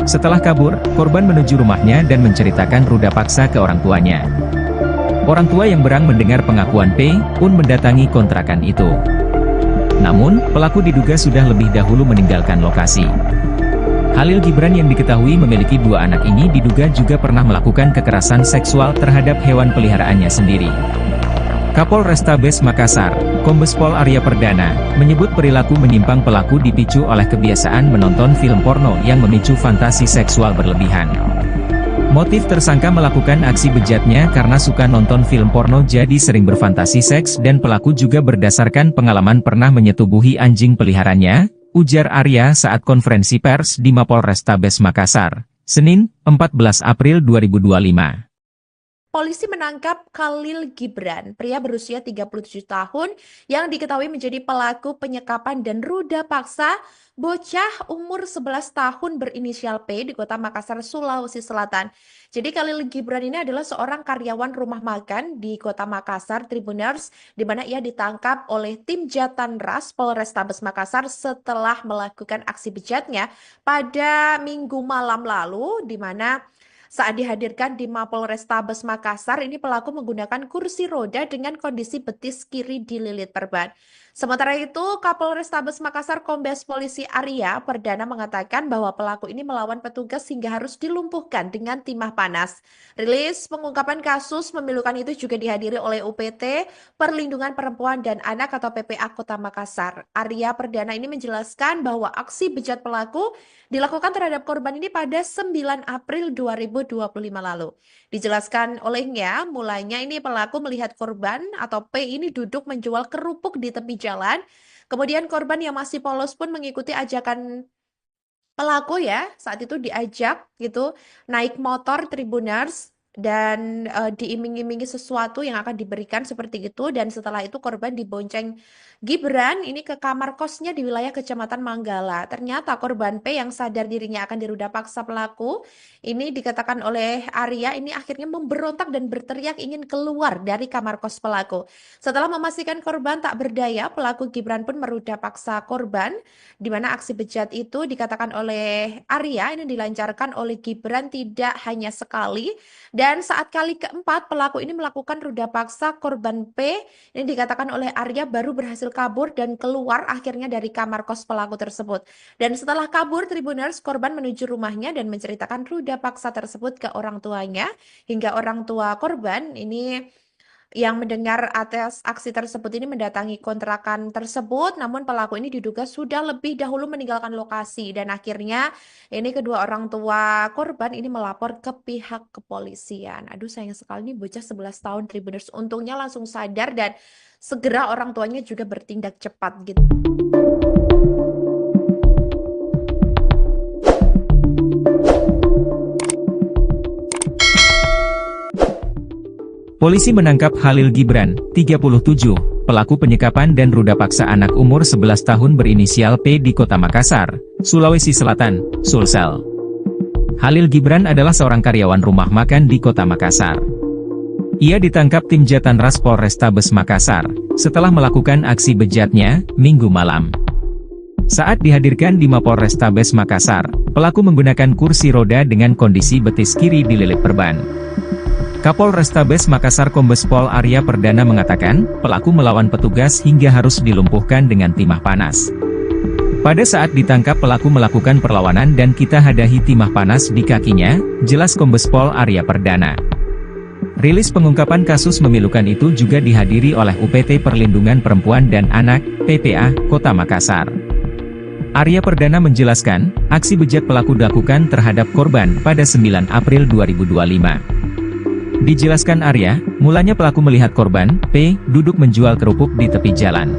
Setelah kabur, korban menuju rumahnya dan menceritakan ruda paksa ke orang tuanya. Orang tua yang berang mendengar pengakuan P, pun mendatangi kontrakan itu. Namun, pelaku diduga sudah lebih dahulu meninggalkan lokasi. Khalil Gibran yang diketahui memiliki 2 anak ini diduga juga pernah melakukan kekerasan seksual terhadap hewan peliharaannya sendiri. Kapolrestabes Makassar, Kombes Pol Arya Perdana, menyebut perilaku menyimpang pelaku dipicu oleh kebiasaan menonton film porno yang memicu fantasi seksual berlebihan. Motif tersangka melakukan aksi bejatnya karena suka nonton film porno jadi sering berfantasi seks, dan pelaku juga berdasarkan pengalaman pernah menyetubuhi anjing peliharaannya, ujar Arya saat konferensi pers di Mapolrestabes Makassar, Senin, 14 April 2025. Polisi menangkap Khalil Gibran, pria berusia 37 tahun yang diketahui menjadi pelaku penyekapan dan ruda paksa bocah umur 11 tahun berinisial P di Kota Makassar, Sulawesi Selatan. Jadi Khalil Gibran ini adalah seorang karyawan rumah makan di Kota Makassar, Tribuners, di mana ia ditangkap oleh tim Jatanras Polrestabes Makassar setelah melakukan aksi bejatnya pada Minggu malam lalu, di mana saat dihadirkan di Mapolrestabes Makassar, ini pelaku menggunakan kursi roda dengan kondisi betis kiri dililit perban. Sementara itu, Kapolrestabes Makassar Kombes Polisi Arya Perdana mengatakan bahwa pelaku ini melawan petugas hingga harus dilumpuhkan dengan timah panas. Rilis pengungkapan kasus memilukan itu juga dihadiri oleh UPT Perlindungan Perempuan dan Anak atau PPA Kota Makassar. Arya Perdana ini menjelaskan bahwa aksi bejat pelaku dilakukan terhadap korban ini pada 9 April 2025 lalu. Dijelaskan olehnya, mulanya ini pelaku melihat korban atau P ini duduk menjual kerupuk di tepi jalan. Kemudian korban yang masih polos pun mengikuti ajakan pelaku ya. Saat itu diajak gitu naik motor Tribuners dan diiming-imingi sesuatu yang akan diberikan seperti itu, dan setelah itu korban dibonceng Gibran ini ke kamar kosnya di wilayah Kecamatan Manggala. Ternyata korban P yang sadar dirinya akan diruda paksa pelaku ini, dikatakan oleh Arya, ini akhirnya memberontak dan berteriak ingin keluar dari kamar kos pelaku. Setelah memastikan korban tak berdaya, pelaku Gibran pun meruda paksa korban, di mana aksi bejat itu dikatakan oleh Arya ini dilancarkan oleh Gibran tidak hanya sekali, dan saat kali keempat pelaku ini melakukan ruda paksa korban P, ini dikatakan oleh Arya baru berhasil kabur dan keluar akhirnya dari kamar kos pelaku tersebut. Dan setelah kabur, Tribuners, korban menuju rumahnya dan menceritakan ruda paksa tersebut ke orang tuanya, hingga orang tua korban ini yang mendengar atas aksi tersebut ini mendatangi kontrakan tersebut, namun pelaku ini diduga sudah lebih dahulu meninggalkan lokasi, dan akhirnya ini kedua orang tua korban ini melapor ke pihak kepolisian. Aduh, sayang sekali nih bocah 11 tahun Tribuners, untungnya langsung sadar dan segera orang tuanya juga bertindak cepat gitu. Polisi menangkap Khalil Gibran, 37, pelaku penyekapan dan ruda paksa anak umur 11 tahun berinisial P di Kota Makassar, Sulawesi Selatan, Sulsel. Khalil Gibran adalah seorang karyawan rumah makan di Kota Makassar. Ia ditangkap tim Jatanras Polrestabes Makassar setelah melakukan aksi bejatnya Minggu malam. Saat dihadirkan di Mapolrestabes Makassar, pelaku menggunakan kursi roda dengan kondisi betis kiri dililit perban. Kapolrestabes Makassar Kombes Pol Arya Perdana mengatakan, pelaku melawan petugas hingga harus dilumpuhkan dengan timah panas. Pada saat ditangkap pelaku melakukan perlawanan dan kita hadahi timah panas di kakinya, jelas Kombes Pol Arya Perdana. Rilis pengungkapan kasus memilukan itu juga dihadiri oleh UPT Perlindungan Perempuan dan Anak, PPA, Kota Makassar. Arya Perdana menjelaskan, aksi bejat pelaku dilakukan terhadap korban pada 9 April 2025. Dijelaskan Arya, mulanya pelaku melihat korban, P, duduk menjual kerupuk di tepi jalan.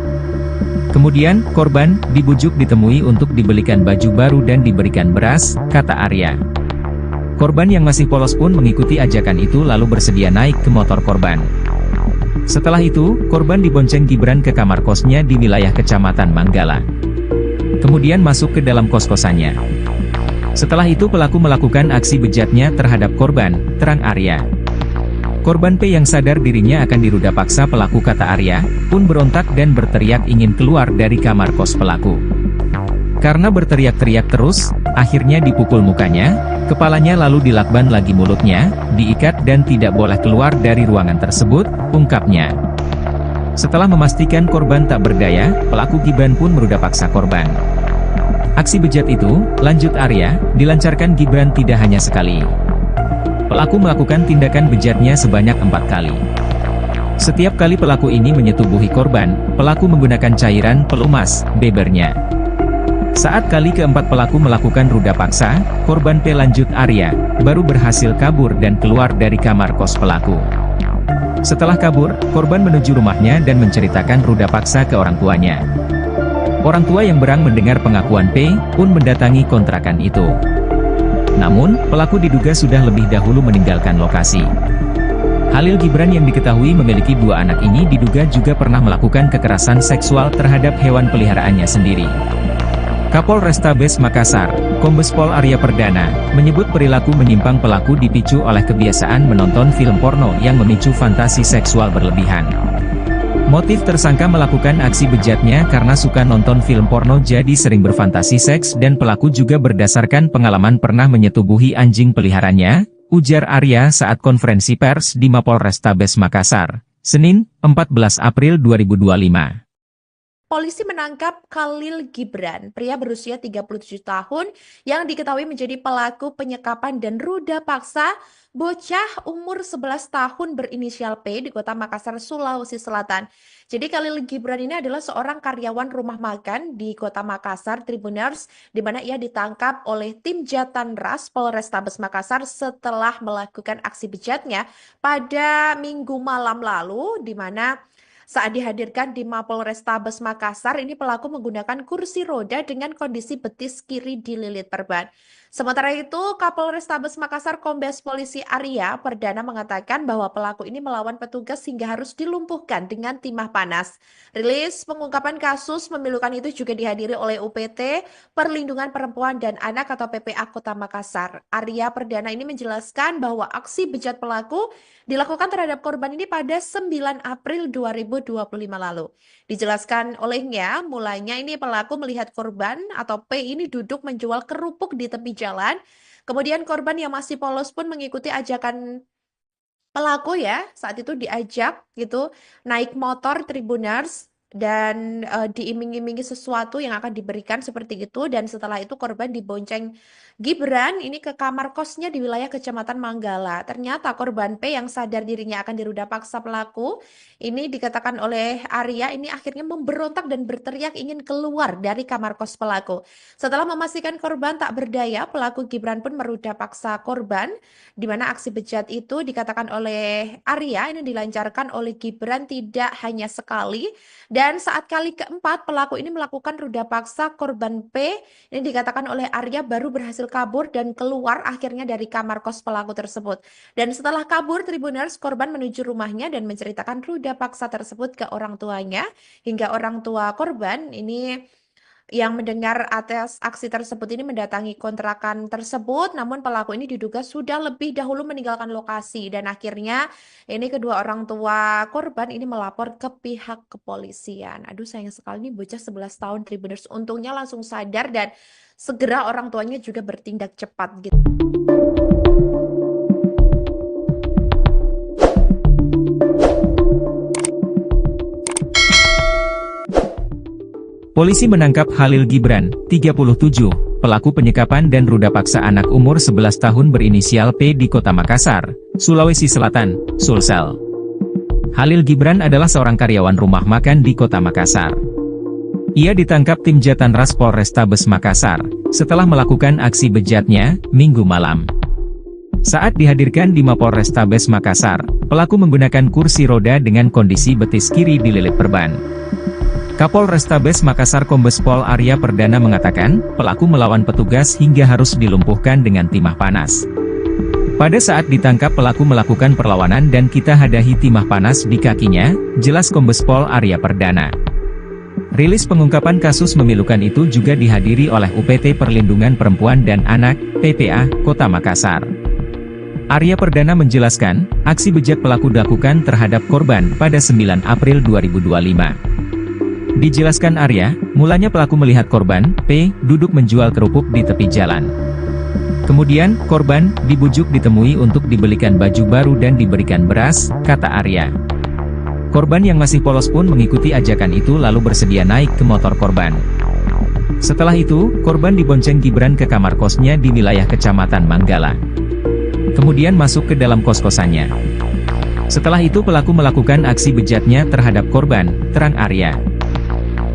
Kemudian, korban dibujuk ditemui untuk dibelikan baju baru dan diberikan beras, kata Arya. Korban yang masih polos pun mengikuti ajakan itu lalu bersedia naik ke motor korban. Setelah itu, korban dibonceng Gibran ke kamar kosnya di wilayah Kecamatan Manggala. Kemudian masuk ke dalam kos-kosannya. Setelah itu pelaku melakukan aksi bejatnya terhadap korban, terang Arya. Korban P yang sadar dirinya akan diruda paksa pelaku, kata Arya, pun berontak dan berteriak ingin keluar dari kamar kos pelaku. Karena berteriak-teriak terus, akhirnya dipukul mukanya, kepalanya lalu dilakban lagi mulutnya, diikat dan tidak boleh keluar dari ruangan tersebut, ungkapnya. Setelah memastikan korban tak berdaya, pelaku Gibran pun meruda paksa korban. Aksi bejat itu, lanjut Arya, dilancarkan Gibran tidak hanya sekali. Pelaku melakukan tindakan bejatnya sebanyak 4 kali. Setiap kali pelaku ini menyetubuhi korban, pelaku menggunakan cairan pelumas, bebernya. Saat kali keempat pelaku melakukan ruda paksa, korban P, lanjut Arya, baru berhasil kabur dan keluar dari kamar kos pelaku. Setelah kabur, korban menuju rumahnya dan menceritakan ruda paksa ke orang tuanya. Orang tua yang berang mendengar pengakuan P pun mendatangi kontrakan itu. Namun, pelaku diduga sudah lebih dahulu meninggalkan lokasi. Khalil Gibran yang diketahui memiliki 2 anak ini diduga juga pernah melakukan kekerasan seksual terhadap hewan peliharaannya sendiri. Kapolrestabes Makassar, Kombes Pol Arya Perdana, menyebut perilaku menyimpang pelaku dipicu oleh kebiasaan menonton film porno yang memicu fantasi seksual berlebihan. Motif tersangka melakukan aksi bejatnya karena suka nonton film porno jadi sering berfantasi seks dan pelaku juga berdasarkan pengalaman pernah menyetubuhi anjing peliharaannya, ujar Arya saat konferensi pers di Mapolrestabes Makassar, Senin, 14 April 2025. Polisi menangkap Khalil Gibran, pria berusia 37 tahun yang diketahui menjadi pelaku penyekapan dan ruda paksa bocah umur 11 tahun berinisial P di Kota Makassar, Sulawesi Selatan. Jadi Khalil Gibran ini adalah seorang karyawan rumah makan di Kota Makassar, Tribuners, di mana ia ditangkap oleh tim Jatanras Polrestabes Makassar setelah melakukan aksi bejatnya pada Minggu malam lalu, di mana saat dihadirkan di Mapolrestabes Makassar, ini pelaku menggunakan kursi roda dengan kondisi betis kiri dililit perban. Sementara itu, Kapolrestabes Makassar Kombes Polisi Arya Perdana mengatakan bahwa pelaku ini melawan petugas hingga harus dilumpuhkan dengan timah panas. Rilis pengungkapan kasus memilukan itu juga dihadiri oleh UPT Perlindungan Perempuan dan Anak atau PPA Kota Makassar. Arya Perdana ini menjelaskan bahwa aksi bejat pelaku dilakukan terhadap korban ini pada 9 April 2025 lalu. Dijelaskan olehnya, mulanya ini pelaku melihat korban atau P ini duduk menjual kerupuk di tepi jalan. Kemudian korban yang masih polos pun mengikuti ajakan pelaku ya. Saat itu diajak gitu naik motor Tribuners dan diiming-imingi sesuatu yang akan diberikan seperti itu, dan setelah itu korban dibonceng Gibran ini ke kamar kosnya di wilayah Kecamatan Manggala. Ternyata korban P yang sadar dirinya akan diruda paksa pelaku ini, dikatakan oleh Arya, ini akhirnya memberontak dan berteriak ingin keluar dari kamar kos pelaku. Setelah memastikan korban tak berdaya, pelaku Gibran pun meruda paksa korban, di mana aksi bejat itu dikatakan oleh Arya ini dilancarkan oleh Gibran tidak hanya sekali. Dan saat kali keempat pelaku ini melakukan ruda paksa korban P, ini dikatakan oleh Arya baru berhasil kabur dan keluar akhirnya dari kamar kos pelaku tersebut. Dan setelah kabur Tribuners, korban menuju rumahnya dan menceritakan ruda paksa tersebut ke orang tuanya, hingga orang tua korban ini yang mendengar atas aksi tersebut ini mendatangi kontrakan tersebut, namun pelaku ini diduga sudah lebih dahulu meninggalkan lokasi, dan akhirnya ini kedua orang tua korban ini melapor ke pihak kepolisian. Aduh, sayang sekali nih bocah 11 tahun Tribuners, untungnya langsung sadar dan segera orang tuanya juga bertindak cepat gitu. Polisi menangkap Khalil Gibran, 37, pelaku penyekapan dan ruda paksa anak umur 11 tahun berinisial P di Kota Makassar, Sulawesi Selatan, Sulsel. Khalil Gibran adalah seorang karyawan rumah makan di Kota Makassar. Ia ditangkap tim Jatanras Polrestabes Makassar, setelah melakukan aksi bejatnya, Minggu malam. Saat dihadirkan di Mapolrestabes Makassar, pelaku menggunakan kursi roda dengan kondisi betis kiri dililit perban. Kapolrestabes Makassar Kombes Pol Arya Perdana mengatakan, pelaku melawan petugas hingga harus dilumpuhkan dengan timah panas. Pada saat ditangkap pelaku melakukan perlawanan dan kita hadahi timah panas di kakinya, jelas Kombes Pol Arya Perdana. Rilis pengungkapan kasus memilukan itu juga dihadiri oleh UPT Perlindungan Perempuan dan Anak, PPA, Kota Makassar. Arya Perdana menjelaskan, aksi bejat pelaku dilakukan terhadap korban pada 9 April 2025. Dijelaskan Arya, mulanya pelaku melihat korban, P, duduk menjual kerupuk di tepi jalan. Kemudian, korban dibujuk ditemui untuk dibelikan baju baru dan diberikan beras, kata Arya. Korban yang masih polos pun mengikuti ajakan itu lalu bersedia naik ke motor korban. Setelah itu, korban dibonceng Gibran ke kamar kosnya di wilayah Kecamatan Manggala. Kemudian masuk ke dalam kos-kosannya. Setelah itu pelaku melakukan aksi bejatnya terhadap korban, terang Arya.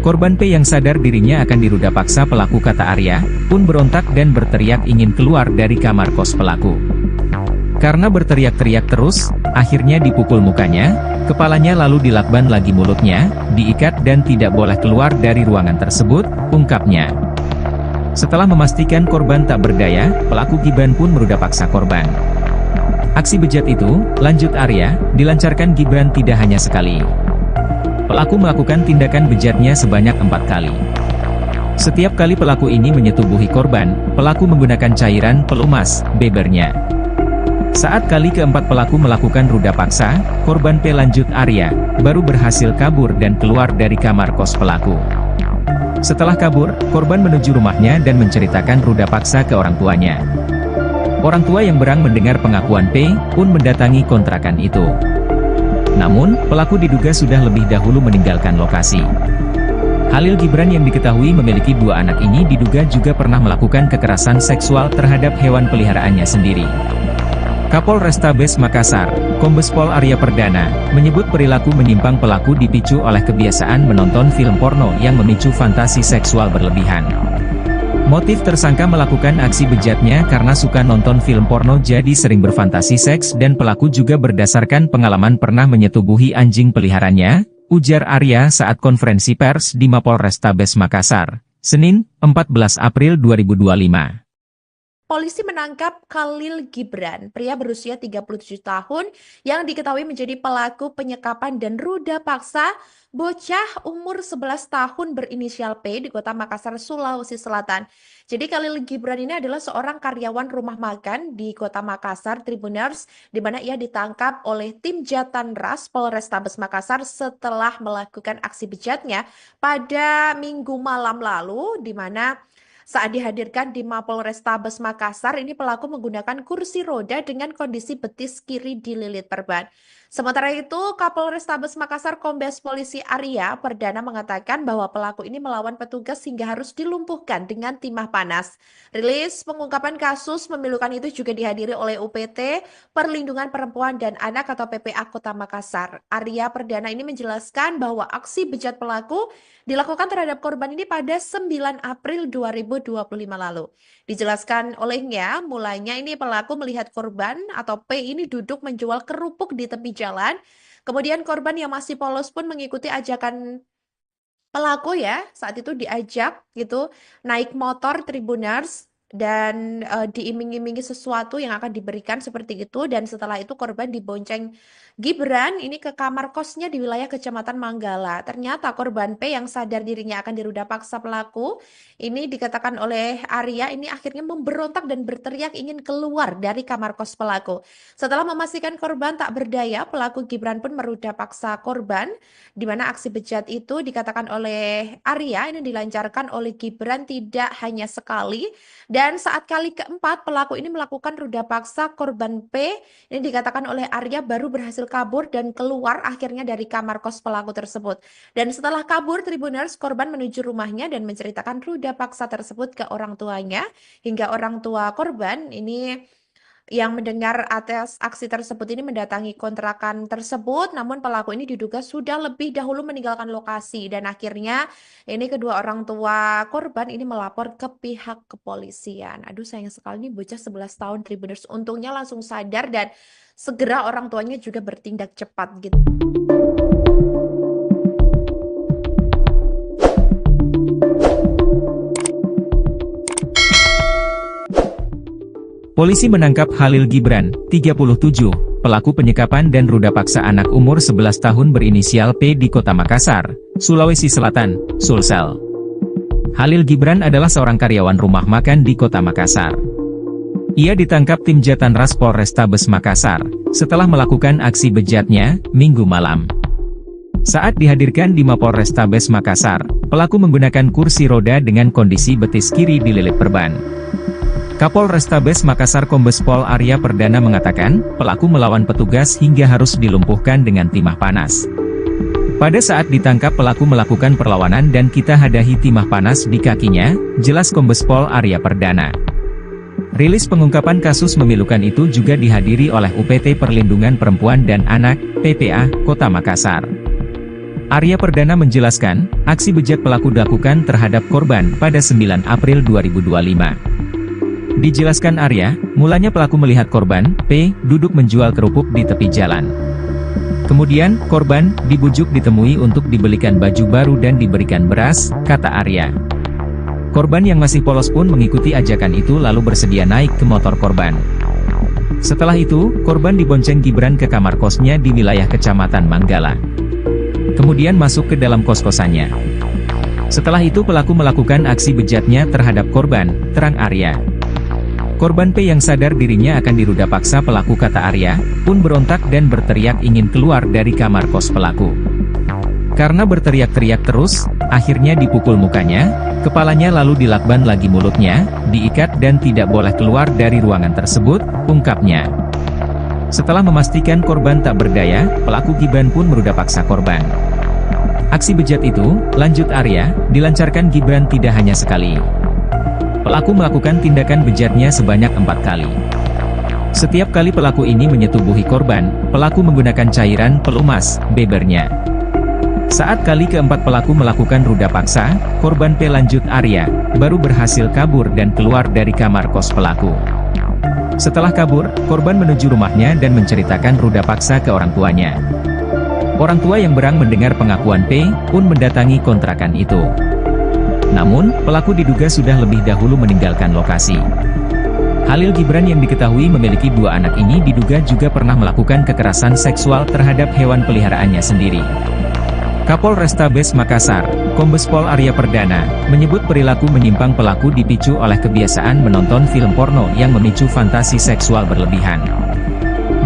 Korban P yang sadar dirinya akan diruda paksa pelaku, kata Arya, pun berontak dan berteriak ingin keluar dari kamar kos pelaku. Karena berteriak-teriak terus, akhirnya dipukul mukanya, kepalanya lalu dilakban lagi mulutnya, diikat dan tidak boleh keluar dari ruangan tersebut, ungkapnya. Setelah memastikan korban tak berdaya, pelaku Gibran pun meruda paksa korban. Aksi bejat itu, lanjut Arya, dilancarkan Gibran tidak hanya sekali. Pelaku melakukan tindakan bejatnya sebanyak 4 kali. Setiap kali pelaku ini menyetubuhi korban, pelaku menggunakan cairan pelumas, bebernya. Saat kali keempat pelaku melakukan ruda paksa, korban P lanjut Arya, baru berhasil kabur dan keluar dari kamar kos pelaku. Setelah kabur, korban menuju rumahnya dan menceritakan ruda paksa ke orang tuanya. Orang tua yang berang mendengar pengakuan P, pun mendatangi kontrakan itu. Namun, pelaku diduga sudah lebih dahulu meninggalkan lokasi. Halil Gibran yang diketahui memiliki 2 anak ini diduga juga pernah melakukan kekerasan seksual terhadap hewan peliharaannya sendiri. Kapolrestabes Makassar, Kombes Pol Arya Perdana, menyebut perilaku menyimpang pelaku dipicu oleh kebiasaan menonton film porno yang memicu fantasi seksual berlebihan. Motif tersangka melakukan aksi bejatnya karena suka nonton film porno jadi sering berfantasi seks dan pelaku juga berdasarkan pengalaman pernah menyetubuhi anjing peliharaannya, ujar Arya saat konferensi pers di Mapolrestabes Makassar, Senin, 14 April 2025. Polisi menangkap Khalil Gibran, pria berusia 37 tahun yang diketahui menjadi pelaku penyekapan dan ruda paksa bocah umur 11 tahun berinisial P di Kota Makassar, Sulawesi Selatan. Jadi Khalil Gibran ini adalah seorang karyawan rumah makan di Kota Makassar, Tribuners, di mana ia ditangkap oleh tim Jatanras Polrestabes Makassar setelah melakukan aksi bejatnya pada Minggu malam lalu, di mana saat dihadirkan di Mapolrestabes Makassar, ini pelaku menggunakan kursi roda dengan kondisi betis kiri dililit perban. Sementara itu, Kapolrestabes Makassar Kombes Polisi Arya Perdana mengatakan bahwa pelaku ini melawan petugas hingga harus dilumpuhkan dengan timah panas. Rilis pengungkapan kasus memilukan itu juga dihadiri oleh UPT Perlindungan Perempuan dan Anak atau PPA Kota Makassar. Arya Perdana ini menjelaskan bahwa aksi bejat pelaku dilakukan terhadap korban ini pada 9 April 2025 lalu. Dijelaskan olehnya, mulanya ini pelaku melihat korban atau P ini duduk menjual kerupuk di tepi jalan. Kemudian korban yang masih polos pun mengikuti ajakan pelaku ya. Saat itu diajak gitu naik motor Tribuners dan diiming-imingi sesuatu yang akan diberikan seperti itu, dan setelah itu korban dibonceng Gibran ini ke kamar kosnya di wilayah Kecamatan Manggala. Ternyata korban P yang sadar dirinya akan diruda paksa pelaku ini dikatakan oleh Arya ini akhirnya memberontak dan berteriak ingin keluar dari kamar kos pelaku. Setelah memastikan korban tak berdaya, pelaku Gibran pun meruda paksa korban, di mana aksi bejat itu dikatakan oleh Arya ini dilancarkan oleh Gibran tidak hanya sekali. Dan saat kali keempat pelaku ini melakukan ruda paksa korban P, ini dikatakan oleh Arya baru berhasil kabur dan keluar akhirnya dari kamar kos pelaku tersebut. Dan setelah kabur, Tribuners, korban menuju rumahnya dan menceritakan ruda paksa tersebut ke orang tuanya, hingga orang tua korban ini yang mendengar atas aksi tersebut ini mendatangi kontrakan tersebut, namun pelaku ini diduga sudah lebih dahulu meninggalkan lokasi, dan akhirnya ini kedua orang tua korban ini melapor ke pihak kepolisian. Aduh, sayang sekali nih bocah 11 tahun Tribuners, untungnya langsung sadar dan segera orang tuanya juga bertindak cepat gitu. Polisi menangkap Halil Gibran, 37, pelaku penyekapan dan ruda paksa anak umur 11 tahun berinisial P di Kota Makassar, Sulawesi Selatan, Sulsel. Halil Gibran adalah seorang karyawan rumah makan di Kota Makassar. Ia ditangkap tim Jatanras Polrestabes Makassar, setelah melakukan aksi bejatnya, Minggu malam. Saat dihadirkan di Mapolrestabes Makassar, pelaku menggunakan kursi roda dengan kondisi betis kiri dililit perban. Kapolrestabes Makassar Kombes Pol Arya Perdana mengatakan, pelaku melawan petugas hingga harus dilumpuhkan dengan timah panas. Pada saat ditangkap pelaku melakukan perlawanan dan kita hadahi timah panas di kakinya, jelas Kombes Pol Arya Perdana. Rilis pengungkapan kasus memilukan itu juga dihadiri oleh UPT Perlindungan Perempuan dan Anak, PPA, Kota Makassar. Arya Perdana menjelaskan, aksi bejat pelaku dilakukan terhadap korban pada 9 April 2025. Dijelaskan Arya, mulanya pelaku melihat korban, P, duduk menjual kerupuk di tepi jalan. Kemudian, korban dibujuk ditemui untuk dibelikan baju baru dan diberikan beras, kata Arya. Korban yang masih polos pun mengikuti ajakan itu lalu bersedia naik ke motor korban. Setelah itu, korban dibonceng Gibran ke kamar kosnya di wilayah Kecamatan Manggala. Kemudian masuk ke dalam kos-kosannya. Setelah itu pelaku melakukan aksi bejatnya terhadap korban, terang Arya. Korban P yang sadar dirinya akan diruda paksa pelaku kata Arya, pun berontak dan berteriak ingin keluar dari kamar kos pelaku. Karena berteriak-teriak terus, akhirnya dipukul mukanya, kepalanya lalu dilakban lagi mulutnya, diikat dan tidak boleh keluar dari ruangan tersebut, ungkapnya. Setelah memastikan korban tak berdaya, pelaku Gibran pun meruda paksa korban. Aksi bejat itu, lanjut Arya, dilancarkan Gibran tidak hanya sekali. Pelaku melakukan tindakan bejatnya sebanyak 4 kali. Setiap kali pelaku ini menyetubuhi korban, pelaku menggunakan cairan pelumas, bebernya. Saat kali keempat pelaku melakukan ruda paksa, korban P lanjut Arya, baru berhasil kabur dan keluar dari kamar kos pelaku. Setelah kabur, korban menuju rumahnya dan menceritakan ruda paksa ke orang tuanya. Orang tua yang berang mendengar pengakuan P, pun mendatangi kontrakan itu. Namun, pelaku diduga sudah lebih dahulu meninggalkan lokasi. Khalil Gibran yang diketahui memiliki 2 anak ini diduga juga pernah melakukan kekerasan seksual terhadap hewan peliharaannya sendiri. Kapolrestabes Makassar, Kombes Pol Arya Perdana, menyebut perilaku menyimpang pelaku dipicu oleh kebiasaan menonton film porno yang memicu fantasi seksual berlebihan.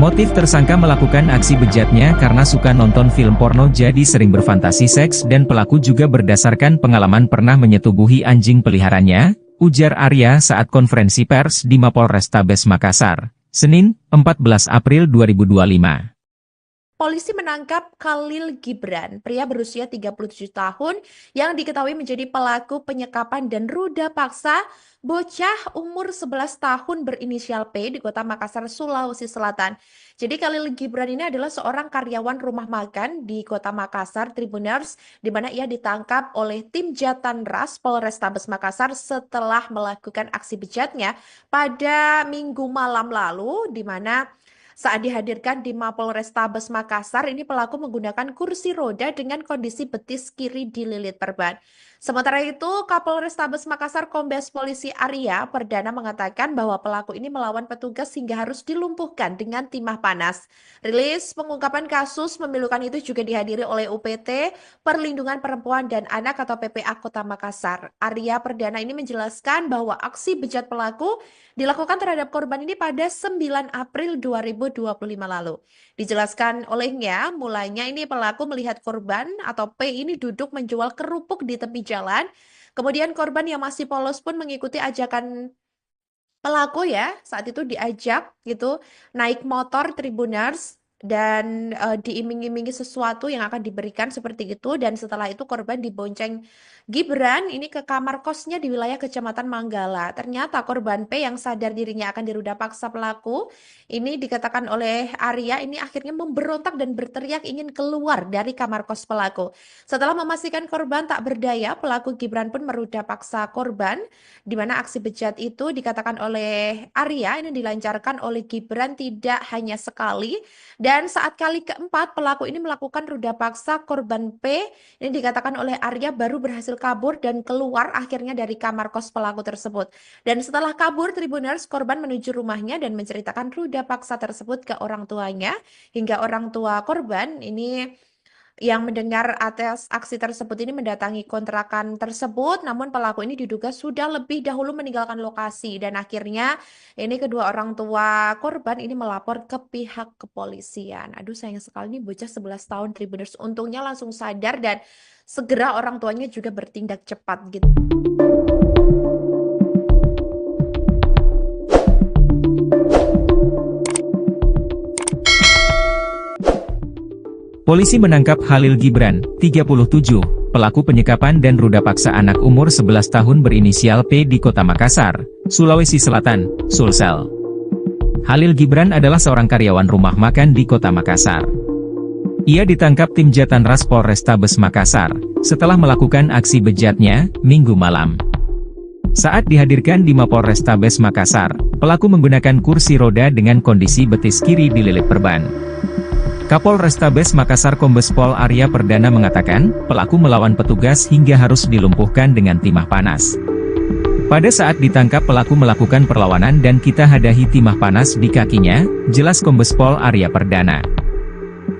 Motif tersangka melakukan aksi bejatnya karena suka nonton film porno jadi sering berfantasi seks dan pelaku juga berdasarkan pengalaman pernah menyetubuhi anjing peliharaannya, ujar Arya saat konferensi pers di Mapolrestabes Makassar, Senin, 14 April 2025. Polisi menangkap Khalil Gibran, pria berusia 37 tahun yang diketahui menjadi pelaku penyekapan dan ruda paksa bocah umur 11 tahun berinisial P di Kota Makassar, Sulawesi Selatan. Jadi Khalil Gibran ini adalah seorang karyawan rumah makan di Kota Makassar, Tribuners, di mana ia ditangkap oleh tim Jatanras Polrestabes Makassar setelah melakukan aksi bejatnya pada Minggu malam lalu, di mana saat dihadirkan di Mapolrestabes Makassar, ini pelaku menggunakan kursi roda dengan kondisi betis kiri dililit perban. Sementara itu, Kapolrestabes Makassar Kombes Polisi Arya Perdana mengatakan bahwa pelaku ini melawan petugas hingga harus dilumpuhkan dengan timah panas. Rilis pengungkapan kasus memilukan itu juga dihadiri oleh UPT Perlindungan Perempuan dan Anak atau PPA Kota Makassar. Arya Perdana ini menjelaskan bahwa aksi bejat pelaku dilakukan terhadap korban ini pada 9 April 2025 lalu. Dijelaskan olehnya, mulanya ini pelaku melihat korban atau P ini duduk menjual kerupuk di tepi jalan. Kemudian korban yang masih polos pun mengikuti ajakan pelaku ya. Saat itu diajak gitu naik motor Tribuners dan diiming-imingi sesuatu yang akan diberikan seperti itu, dan setelah itu korban dibonceng Gibran ini ke kamar kosnya di wilayah Kecamatan Manggala. Ternyata korban P yang sadar dirinya akan diruda paksa pelaku ini dikatakan oleh Arya ini akhirnya memberontak dan berteriak ingin keluar dari kamar kos pelaku. Setelah memastikan korban tak berdaya, pelaku Gibran pun meruda paksa korban, di mana aksi bejat itu dikatakan oleh Arya ini dilancarkan oleh Gibran tidak hanya sekali. Dan saat kali keempat pelaku ini melakukan ruda paksa korban P, ini dikatakan oleh Arya baru berhasil kabur dan keluar akhirnya dari kamar kos pelaku tersebut. Dan setelah kabur Tribuners, korban menuju rumahnya dan menceritakan ruda paksa tersebut ke orang tuanya, hingga orang tua korban ini yang mendengar atas aksi tersebut ini mendatangi kontrakan tersebut, namun pelaku ini diduga sudah lebih dahulu meninggalkan lokasi, dan akhirnya ini kedua orang tua korban ini melapor ke pihak kepolisian. Aduh, sayang sekali nih bocah 11 tahun Tribuners, untungnya langsung sadar dan segera orang tuanya juga bertindak cepat gitu. Polisi menangkap Khalil Gibran, 37, pelaku penyekapan dan ruda paksa anak umur 11 tahun berinisial P di Kota Makassar, Sulawesi Selatan, Sulsel. Khalil Gibran adalah seorang karyawan rumah makan di Kota Makassar. Ia ditangkap tim Jatanras Polrestabes Makassar, setelah melakukan aksi bejatnya, Minggu malam. Saat dihadirkan di Mapolrestabes Makassar, pelaku menggunakan kursi roda dengan kondisi betis kiri dililit perban. Kapolrestabes Makassar Kombes Pol Arya Perdana mengatakan, pelaku melawan petugas hingga harus dilumpuhkan dengan timah panas. Pada saat ditangkap pelaku melakukan perlawanan dan kita hadahi timah panas di kakinya, jelas Kombes Pol Arya Perdana.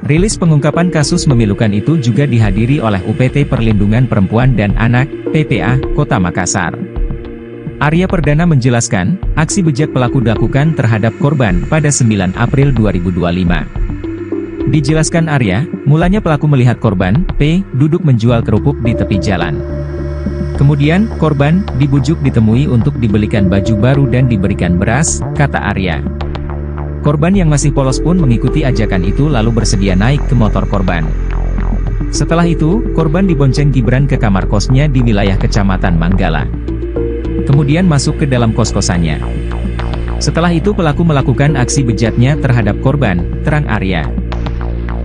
Rilis pengungkapan kasus memilukan itu juga dihadiri oleh UPT Perlindungan Perempuan dan Anak, PPA, Kota Makassar. Arya Perdana menjelaskan, aksi bejat pelaku dilakukan terhadap korban pada 9 April 2025. Dijelaskan Arya, mulanya pelaku melihat korban, P, duduk menjual kerupuk di tepi jalan. Kemudian, korban dibujuk ditemui untuk dibelikan baju baru dan diberikan beras, kata Arya. Korban yang masih polos pun mengikuti ajakan itu lalu bersedia naik ke motor korban. Setelah itu, korban dibonceng Gibran ke kamar kosnya di wilayah Kecamatan Manggala. Kemudian masuk ke dalam kos-kosannya. Setelah itu pelaku melakukan aksi bejatnya terhadap korban, terang Arya.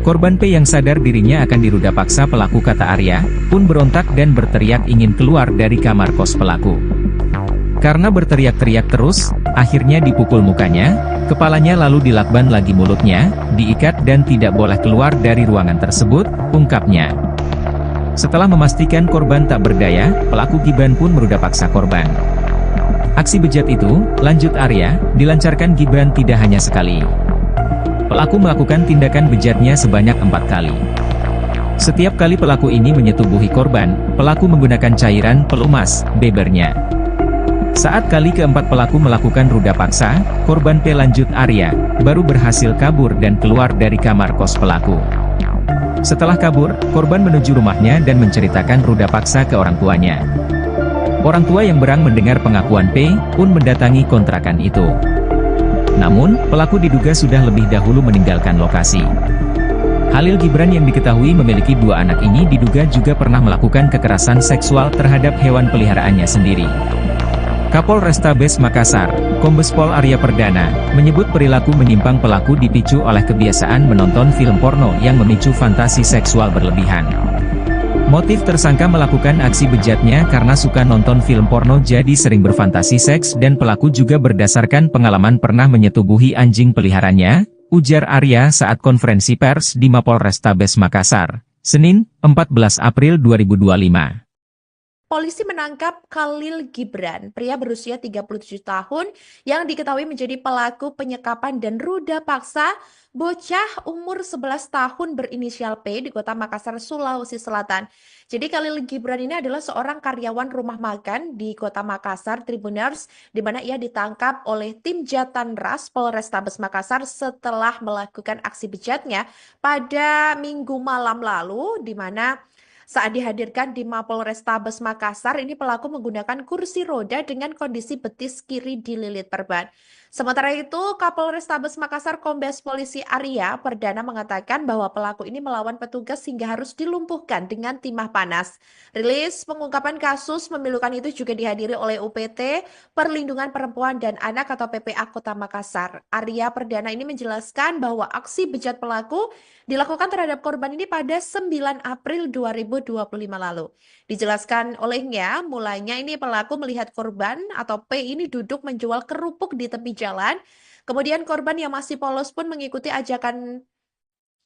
Korban P yang sadar dirinya akan diruda paksa pelaku kata Arya, pun berontak dan berteriak ingin keluar dari kamar kos pelaku. Karena berteriak-teriak terus, akhirnya dipukul mukanya, kepalanya lalu dilakban lagi mulutnya, diikat dan tidak boleh keluar dari ruangan tersebut, ungkapnya. Setelah memastikan korban tak berdaya, pelaku Gibran pun meruda paksa korban. Aksi bejat itu, lanjut Arya, dilancarkan Gibran tidak hanya sekali. Pelaku melakukan tindakan bejatnya sebanyak 4 kali. Setiap kali pelaku ini menyetubuhi korban, pelaku menggunakan cairan pelumas, bebernya. Saat kali keempat pelaku melakukan ruda paksa, korban P lanjut Arya, baru berhasil kabur dan keluar dari kamar kos pelaku. Setelah kabur, korban menuju rumahnya dan menceritakan ruda paksa ke orang tuanya. Orang tua yang berang mendengar pengakuan P, pun mendatangi kontrakan itu. Namun, pelaku diduga sudah lebih dahulu meninggalkan lokasi. Halil Gibran yang diketahui memiliki 2 anak ini diduga juga pernah melakukan kekerasan seksual terhadap hewan peliharaannya sendiri. Kapolrestabes Makassar, Kombes Pol Arya Perdana, menyebut perilaku menyimpang pelaku dipicu oleh kebiasaan menonton film porno yang memicu fantasi seksual berlebihan. Motif tersangka melakukan aksi bejatnya karena suka nonton film porno jadi sering berfantasi seks dan pelaku juga berdasarkan pengalaman pernah menyetubuhi anjing peliharaannya, ujar Arya saat konferensi pers di Mapolrestabes Makassar, Senin, 14 April 2025. Polisi menangkap Khalil Gibran, pria berusia 37 tahun yang diketahui menjadi pelaku penyekapan dan ruda paksa bocah umur 11 tahun berinisial P di Kota Makassar, Sulawesi Selatan. Jadi Khalil Gibran ini adalah seorang karyawan rumah makan di Kota Makassar, Tribuners, di mana ia ditangkap oleh tim Jatanras Polrestabes Makassar setelah melakukan aksi bejatnya pada Minggu malam lalu, di mana saat dihadirkan di Mapolrestabes Makassar, ini pelaku menggunakan kursi roda dengan kondisi betis kiri dililit perban. Sementara itu, Kapolrestabes Makassar Kombes Polisi Arya Perdana mengatakan bahwa pelaku ini melawan petugas hingga harus dilumpuhkan dengan timah panas. Rilis pengungkapan kasus memilukan itu juga dihadiri oleh UPT Perlindungan Perempuan dan Anak atau PPA Kota Makassar. Arya Perdana ini menjelaskan bahwa aksi bejat pelaku dilakukan terhadap korban ini pada 9 April 2025 lalu. Dijelaskan olehnya, mulanya ini pelaku melihat korban atau P ini duduk menjual kerupuk di tepi jalan. Kemudian korban yang masih polos pun mengikuti ajakan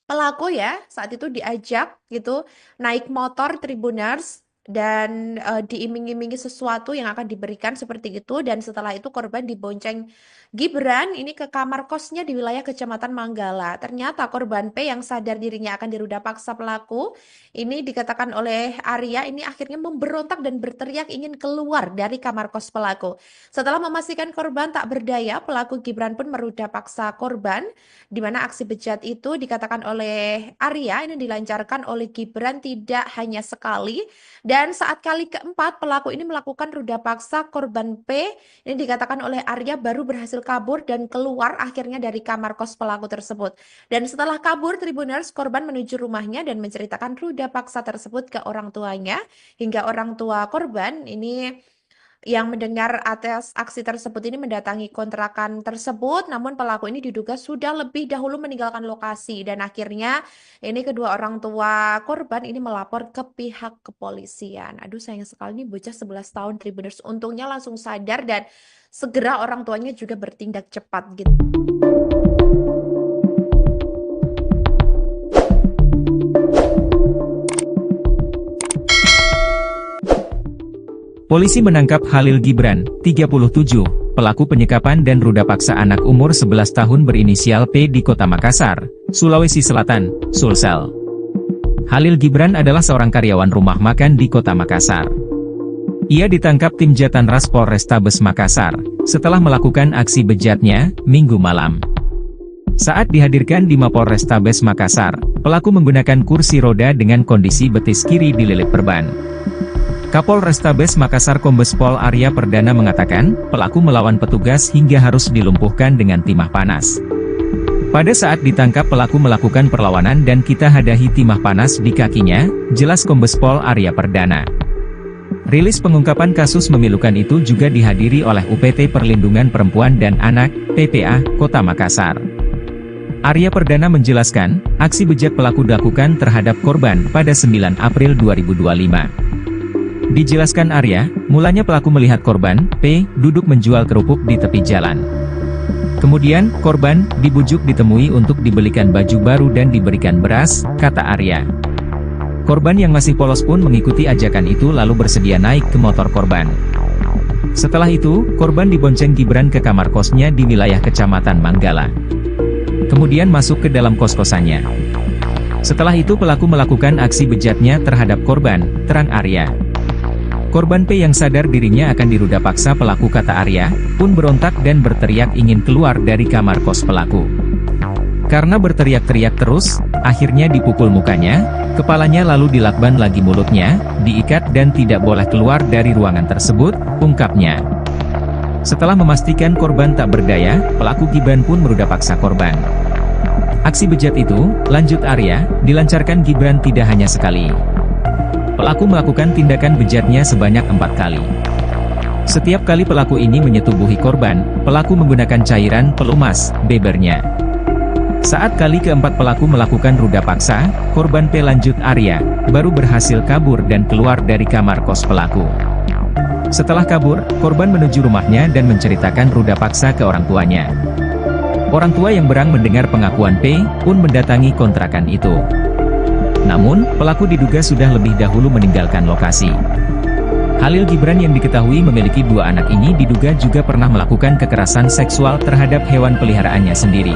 pelaku ya, saat itu diajak gitu naik motor Tribuners dan diiming-imingi sesuatu yang akan diberikan seperti itu, dan setelah itu korban dibonceng Gibran ini ke kamar kosnya di wilayah Kecamatan Manggala. Ternyata korban P yang sadar dirinya akan diruda paksa pelaku ini dikatakan oleh Arya ini akhirnya memberontak dan berteriak ingin keluar dari kamar kos pelaku. Setelah memastikan korban tak berdaya, pelaku Gibran pun meruda paksa korban, di mana aksi bejat itu dikatakan oleh Arya ini dilancarkan oleh Gibran tidak hanya sekali, dan saat kali keempat pelaku ini melakukan ruda paksa korban P, ini dikatakan oleh Arya baru berhasil kabur dan keluar akhirnya dari kamar kos pelaku tersebut. Dan setelah kabur, Tribuners, korban menuju rumahnya dan menceritakan ruda paksa tersebut ke orang tuanya, hingga orang tua korban ini Yang mendengar atas aksi tersebut ini mendatangi kontrakan tersebut, namun pelaku ini diduga sudah lebih dahulu meninggalkan lokasi dan akhirnya ini kedua orang tua korban ini melapor ke pihak kepolisian. Aduh sayang sekali nih bocah 11 tahun Tribuners untungnya langsung sadar dan segera orang tuanya juga bertindak cepat gitu. Polisi menangkap Khalil Gibran, 37, pelaku penyekapan dan ruda paksa anak umur 11 tahun berinisial P di Kota Makassar, Sulawesi Selatan, Sulsel. Khalil Gibran adalah seorang karyawan rumah makan di Kota Makassar. Ia ditangkap tim Jatanras Polrestabes Makassar, setelah melakukan aksi bejatnya, Minggu malam. Saat dihadirkan di Mapolrestabes Makassar, pelaku menggunakan kursi roda dengan kondisi betis kiri dililit perban. Kapolrestabes Makassar Kombes Pol Arya Perdana mengatakan, pelaku melawan petugas hingga harus dilumpuhkan dengan timah panas. Pada saat ditangkap pelaku melakukan perlawanan dan kita hadahi timah panas di kakinya, jelas Kombes Pol Arya Perdana. Rilis pengungkapan kasus memilukan itu juga dihadiri oleh UPT Perlindungan Perempuan dan Anak, PPA, Kota Makassar. Arya Perdana menjelaskan, aksi bejat pelaku dilakukan terhadap korban pada 9 April 2025. Dijelaskan Arya, mulanya pelaku melihat korban, P, duduk menjual kerupuk di tepi jalan. Kemudian, korban dibujuk ditemui untuk dibelikan baju baru dan diberikan beras, kata Arya. Korban yang masih polos pun mengikuti ajakan itu lalu bersedia naik ke motor korban. Setelah itu, korban dibonceng Gibran ke kamar kosnya di wilayah Kecamatan Manggala. Kemudian masuk ke dalam kos-kosannya. Setelah itu pelaku melakukan aksi bejatnya terhadap korban, terang Arya. Korban P yang sadar dirinya akan diruda paksa pelaku kata Arya, pun berontak dan berteriak ingin keluar dari kamar kos pelaku. Karena berteriak-teriak terus, akhirnya dipukul mukanya, kepalanya lalu dilakban lagi mulutnya, diikat dan tidak boleh keluar dari ruangan tersebut, ungkapnya. Setelah memastikan korban tak berdaya, pelaku Gibran pun meruda paksa korban. Aksi bejat itu, lanjut Arya, dilancarkan Gibran tidak hanya sekali. Pelaku melakukan tindakan bejatnya sebanyak 4 kali. Setiap kali pelaku ini menyetubuhi korban, pelaku menggunakan cairan pelumas, bebernya. Saat kali keempat pelaku melakukan ruda paksa, korban P lanjut Arya, baru berhasil kabur dan keluar dari kamar kos pelaku. Setelah kabur, korban menuju rumahnya dan menceritakan ruda paksa ke orang tuanya. Orang tua yang berang mendengar pengakuan P, pun mendatangi kontrakan itu. Namun, pelaku diduga sudah lebih dahulu meninggalkan lokasi. Khalil Gibran yang diketahui memiliki 2 anak ini diduga juga pernah melakukan kekerasan seksual terhadap hewan peliharaannya sendiri.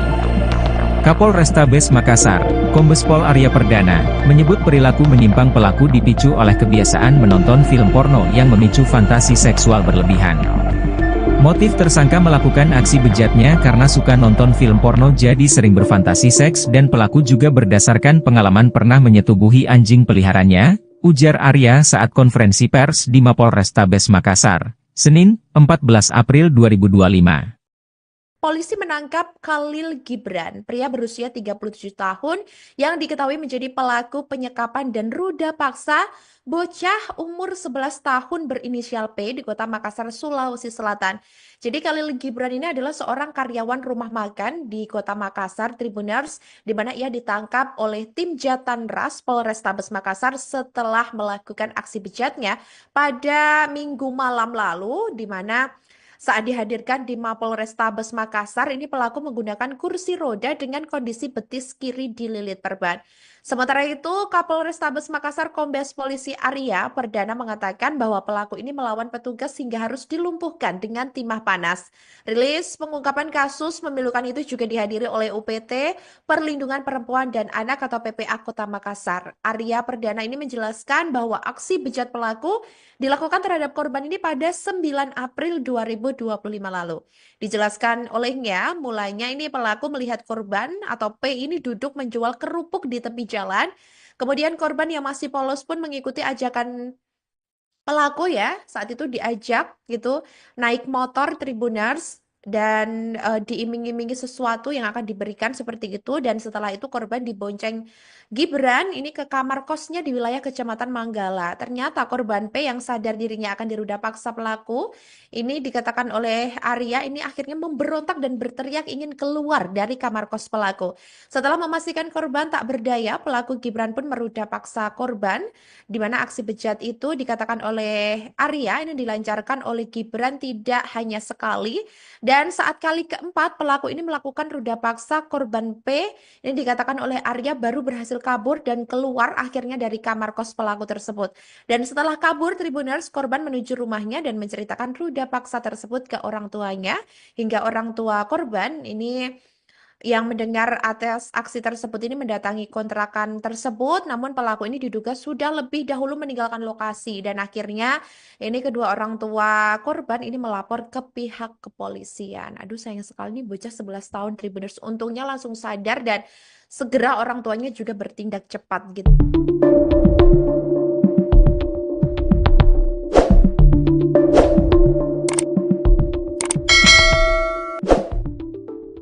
Kapolrestabes Makassar, Kombes Pol Arya Perdana, menyebut perilaku menyimpang pelaku dipicu oleh kebiasaan menonton film porno yang memicu fantasi seksual berlebihan. Motif tersangka melakukan aksi bejatnya karena suka nonton film porno jadi sering berfantasi seks dan pelaku juga berdasarkan pengalaman pernah menyetubuhi anjing peliharaannya, ujar Arya saat konferensi pers di Mapolrestabes Makassar, Senin, 14 April 2025. Polisi menangkap Khalil Gibran, pria berusia 37 tahun yang diketahui menjadi pelaku penyekapan dan ruda paksa bocah umur 11 tahun berinisial P di Kota Makassar, Sulawesi Selatan. Jadi Khalil Gibran ini adalah seorang karyawan rumah makan di Kota Makassar, Tribuners, di mana ia ditangkap oleh tim Jatanras Polrestabes Makassar setelah melakukan aksi bejatnya pada Minggu malam lalu, di mana saat dihadirkan di Mapolrestabes Makassar, ini pelaku menggunakan kursi roda dengan kondisi betis kiri dililit perban. Sementara itu, Kapolrestabes Makassar Kombes Polisi Arya Perdana mengatakan bahwa pelaku ini melawan petugas hingga harus dilumpuhkan dengan timah panas. Rilis pengungkapan kasus memilukan itu juga dihadiri oleh UPT Perlindungan Perempuan dan Anak atau PPA Kota Makassar. Arya Perdana ini menjelaskan bahwa aksi bejat pelaku dilakukan terhadap korban ini pada 9 April 2025 lalu. Dijelaskan olehnya, mulanya ini pelaku melihat korban atau P ini duduk menjual kerupuk di tepi jalan. Kemudian korban yang masih polos pun mengikuti ajakan pelaku ya, saat itu diajak gitu naik motor Tribuners dan diiming-imingi sesuatu yang akan diberikan seperti itu, dan setelah itu korban dibonceng Gibran ini ke kamar kosnya di wilayah Kecamatan Manggala. Ternyata korban P yang sadar dirinya akan diruda paksa pelaku ini dikatakan oleh Arya ini akhirnya memberontak dan berteriak ingin keluar dari kamar kos pelaku. Setelah memastikan korban tak berdaya, pelaku Gibran pun meruda paksa korban, di mana aksi bejat itu dikatakan oleh Arya ini dilancarkan oleh Gibran tidak hanya sekali, dan saat kali keempat pelaku ini melakukan ruda paksa korban P ini dikatakan oleh Arya baru berhasil kabur dan keluar akhirnya dari kamar kos pelaku tersebut. Dan setelah kabur, Tribuners korban menuju rumahnya dan menceritakan ruda paksa tersebut ke orang tuanya, hingga orang tua korban ini yang mendengar atas aksi tersebut ini mendatangi kontrakan tersebut, namun pelaku ini diduga sudah lebih dahulu meninggalkan lokasi, dan akhirnya ini kedua orang tua korban ini melapor ke pihak kepolisian. Aduh, sayang sekali nih bocah 11 tahun Tribuners, untungnya langsung sadar dan segera orang tuanya juga bertindak cepat gitu.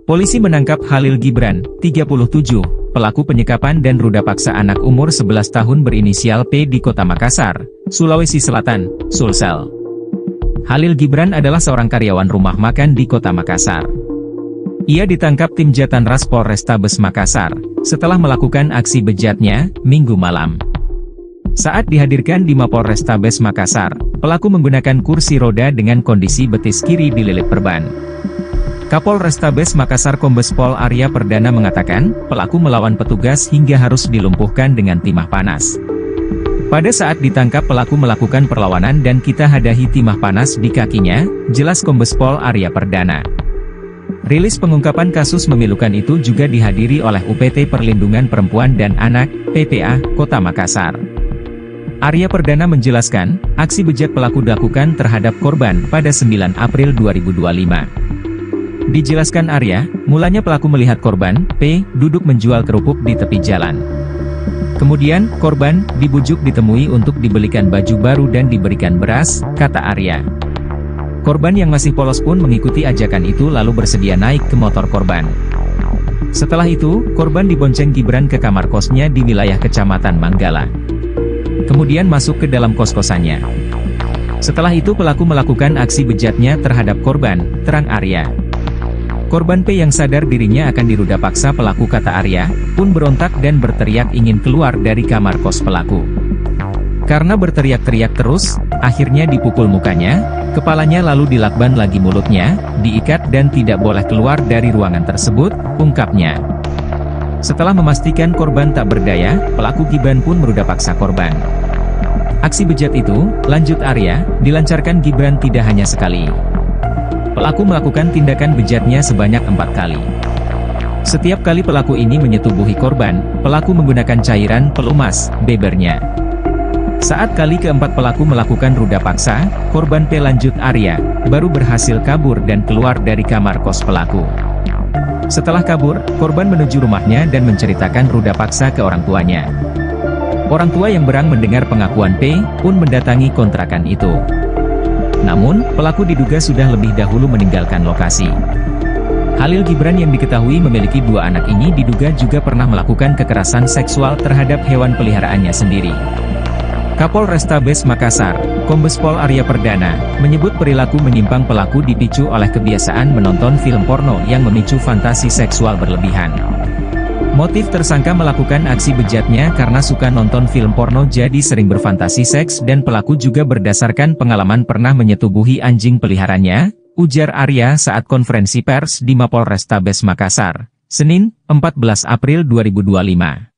Polisi menangkap Khalil Gibran, 37, pelaku penyekapan dan ruda paksa anak umur 11 tahun berinisial P di Kota Makassar, Sulawesi Selatan, Sulsel. Khalil Gibran adalah seorang karyawan rumah makan di Kota Makassar. Ia ditangkap tim Jatanras Polrestabes Makassar, setelah melakukan aksi bejatnya, Minggu malam. Saat dihadirkan di Mapolrestabes Makassar, pelaku menggunakan kursi roda dengan kondisi betis kiri dililit perban. Kapolrestabes Makassar Kombes Pol Arya Perdana mengatakan, pelaku melawan petugas hingga harus dilumpuhkan dengan timah panas. Pada saat ditangkap pelaku melakukan perlawanan dan kita hadahi timah panas di kakinya, jelas Kombes Pol Arya Perdana. Rilis pengungkapan kasus memilukan itu juga dihadiri oleh UPT Perlindungan Perempuan dan Anak, PPA, Kota Makassar. Arya Perdana menjelaskan, aksi bejat pelaku dilakukan terhadap korban pada 9 April 2025. Dijelaskan Arya, mulanya pelaku melihat korban, P, duduk menjual kerupuk di tepi jalan. Kemudian, korban dibujuk ditemui untuk dibelikan baju baru dan diberikan beras, kata Arya. Korban yang masih polos pun mengikuti ajakan itu lalu bersedia naik ke motor korban. Setelah itu, korban dibonceng Gibran ke kamar kosnya di wilayah Kecamatan Manggala. Kemudian masuk ke dalam kos-kosannya. Setelah itu pelaku melakukan aksi bejatnya terhadap korban, terang Arya. Korban P yang sadar dirinya akan diruda paksa pelaku kata Arya, pun berontak dan berteriak ingin keluar dari kamar kos pelaku. Karena berteriak-teriak terus, akhirnya dipukul mukanya, kepalanya lalu dilakban lagi mulutnya, diikat dan tidak boleh keluar dari ruangan tersebut, ungkapnya. Setelah memastikan korban tak berdaya, pelaku Gibran pun meruda paksa korban. Aksi bejat itu, lanjut Arya, dilancarkan Gibran tidak hanya sekali. Pelaku melakukan tindakan bejatnya sebanyak 4 kali. Setiap kali pelaku ini menyetubuhi korban, pelaku menggunakan cairan pelumas, bebernya. Saat kali keempat pelaku melakukan ruda paksa, korban P lanjut Arya, baru berhasil kabur dan keluar dari kamar kos pelaku. Setelah kabur, korban menuju rumahnya dan menceritakan ruda paksa ke orang tuanya. Orang tua yang berang mendengar pengakuan P, pun mendatangi kontrakan itu. Namun, pelaku diduga sudah lebih dahulu meninggalkan lokasi. Khalil Gibran yang diketahui memiliki 2 anak ini diduga juga pernah melakukan kekerasan seksual terhadap hewan peliharaannya sendiri. Kapolrestabes Makassar, Kombes Pol Arya Perdana, menyebut perilaku menyimpang pelaku dipicu oleh kebiasaan menonton film porno yang memicu fantasi seksual berlebihan. Motif tersangka melakukan aksi bejatnya karena suka nonton film porno jadi sering berfantasi seks dan pelaku juga berdasarkan pengalaman pernah menyetubuhi anjing peliharanya, ujar Arya saat konferensi pers di Mapolrestabes Makassar, Senin, 14 April 2025.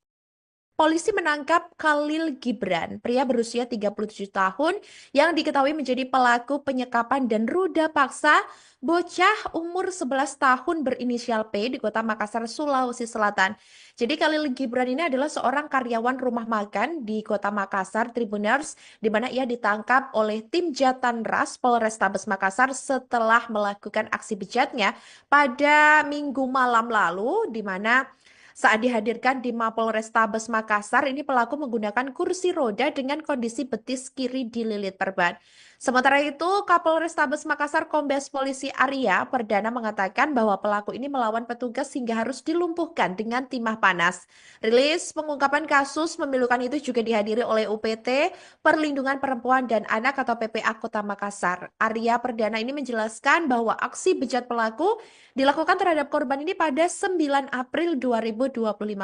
Polisi menangkap Khalil Gibran, pria berusia 37 tahun yang diketahui menjadi pelaku penyekapan dan ruda paksa bocah umur 11 tahun berinisial P di Kota Makassar, Sulawesi Selatan. Jadi Khalil Gibran ini adalah seorang karyawan rumah makan di Kota Makassar, Tribuners, di mana ia ditangkap oleh tim Jatanras Polrestabes Makassar setelah melakukan aksi bejatnya pada Minggu malam lalu, di mana Saat dihadirkan di Mapolrestabes Makassar, ini pelaku menggunakan kursi roda dengan kondisi betis kiri dililit perban. Sementara itu, Kapolrestabes Makassar Kombes Polisi Arya Perdana mengatakan bahwa pelaku ini melawan petugas hingga harus dilumpuhkan dengan timah panas. Rilis pengungkapan kasus memilukan itu juga dihadiri oleh UPT Perlindungan Perempuan dan Anak atau PPA Kota Makassar. Arya Perdana ini menjelaskan bahwa aksi bejat pelaku dilakukan terhadap korban ini pada 9 April 2025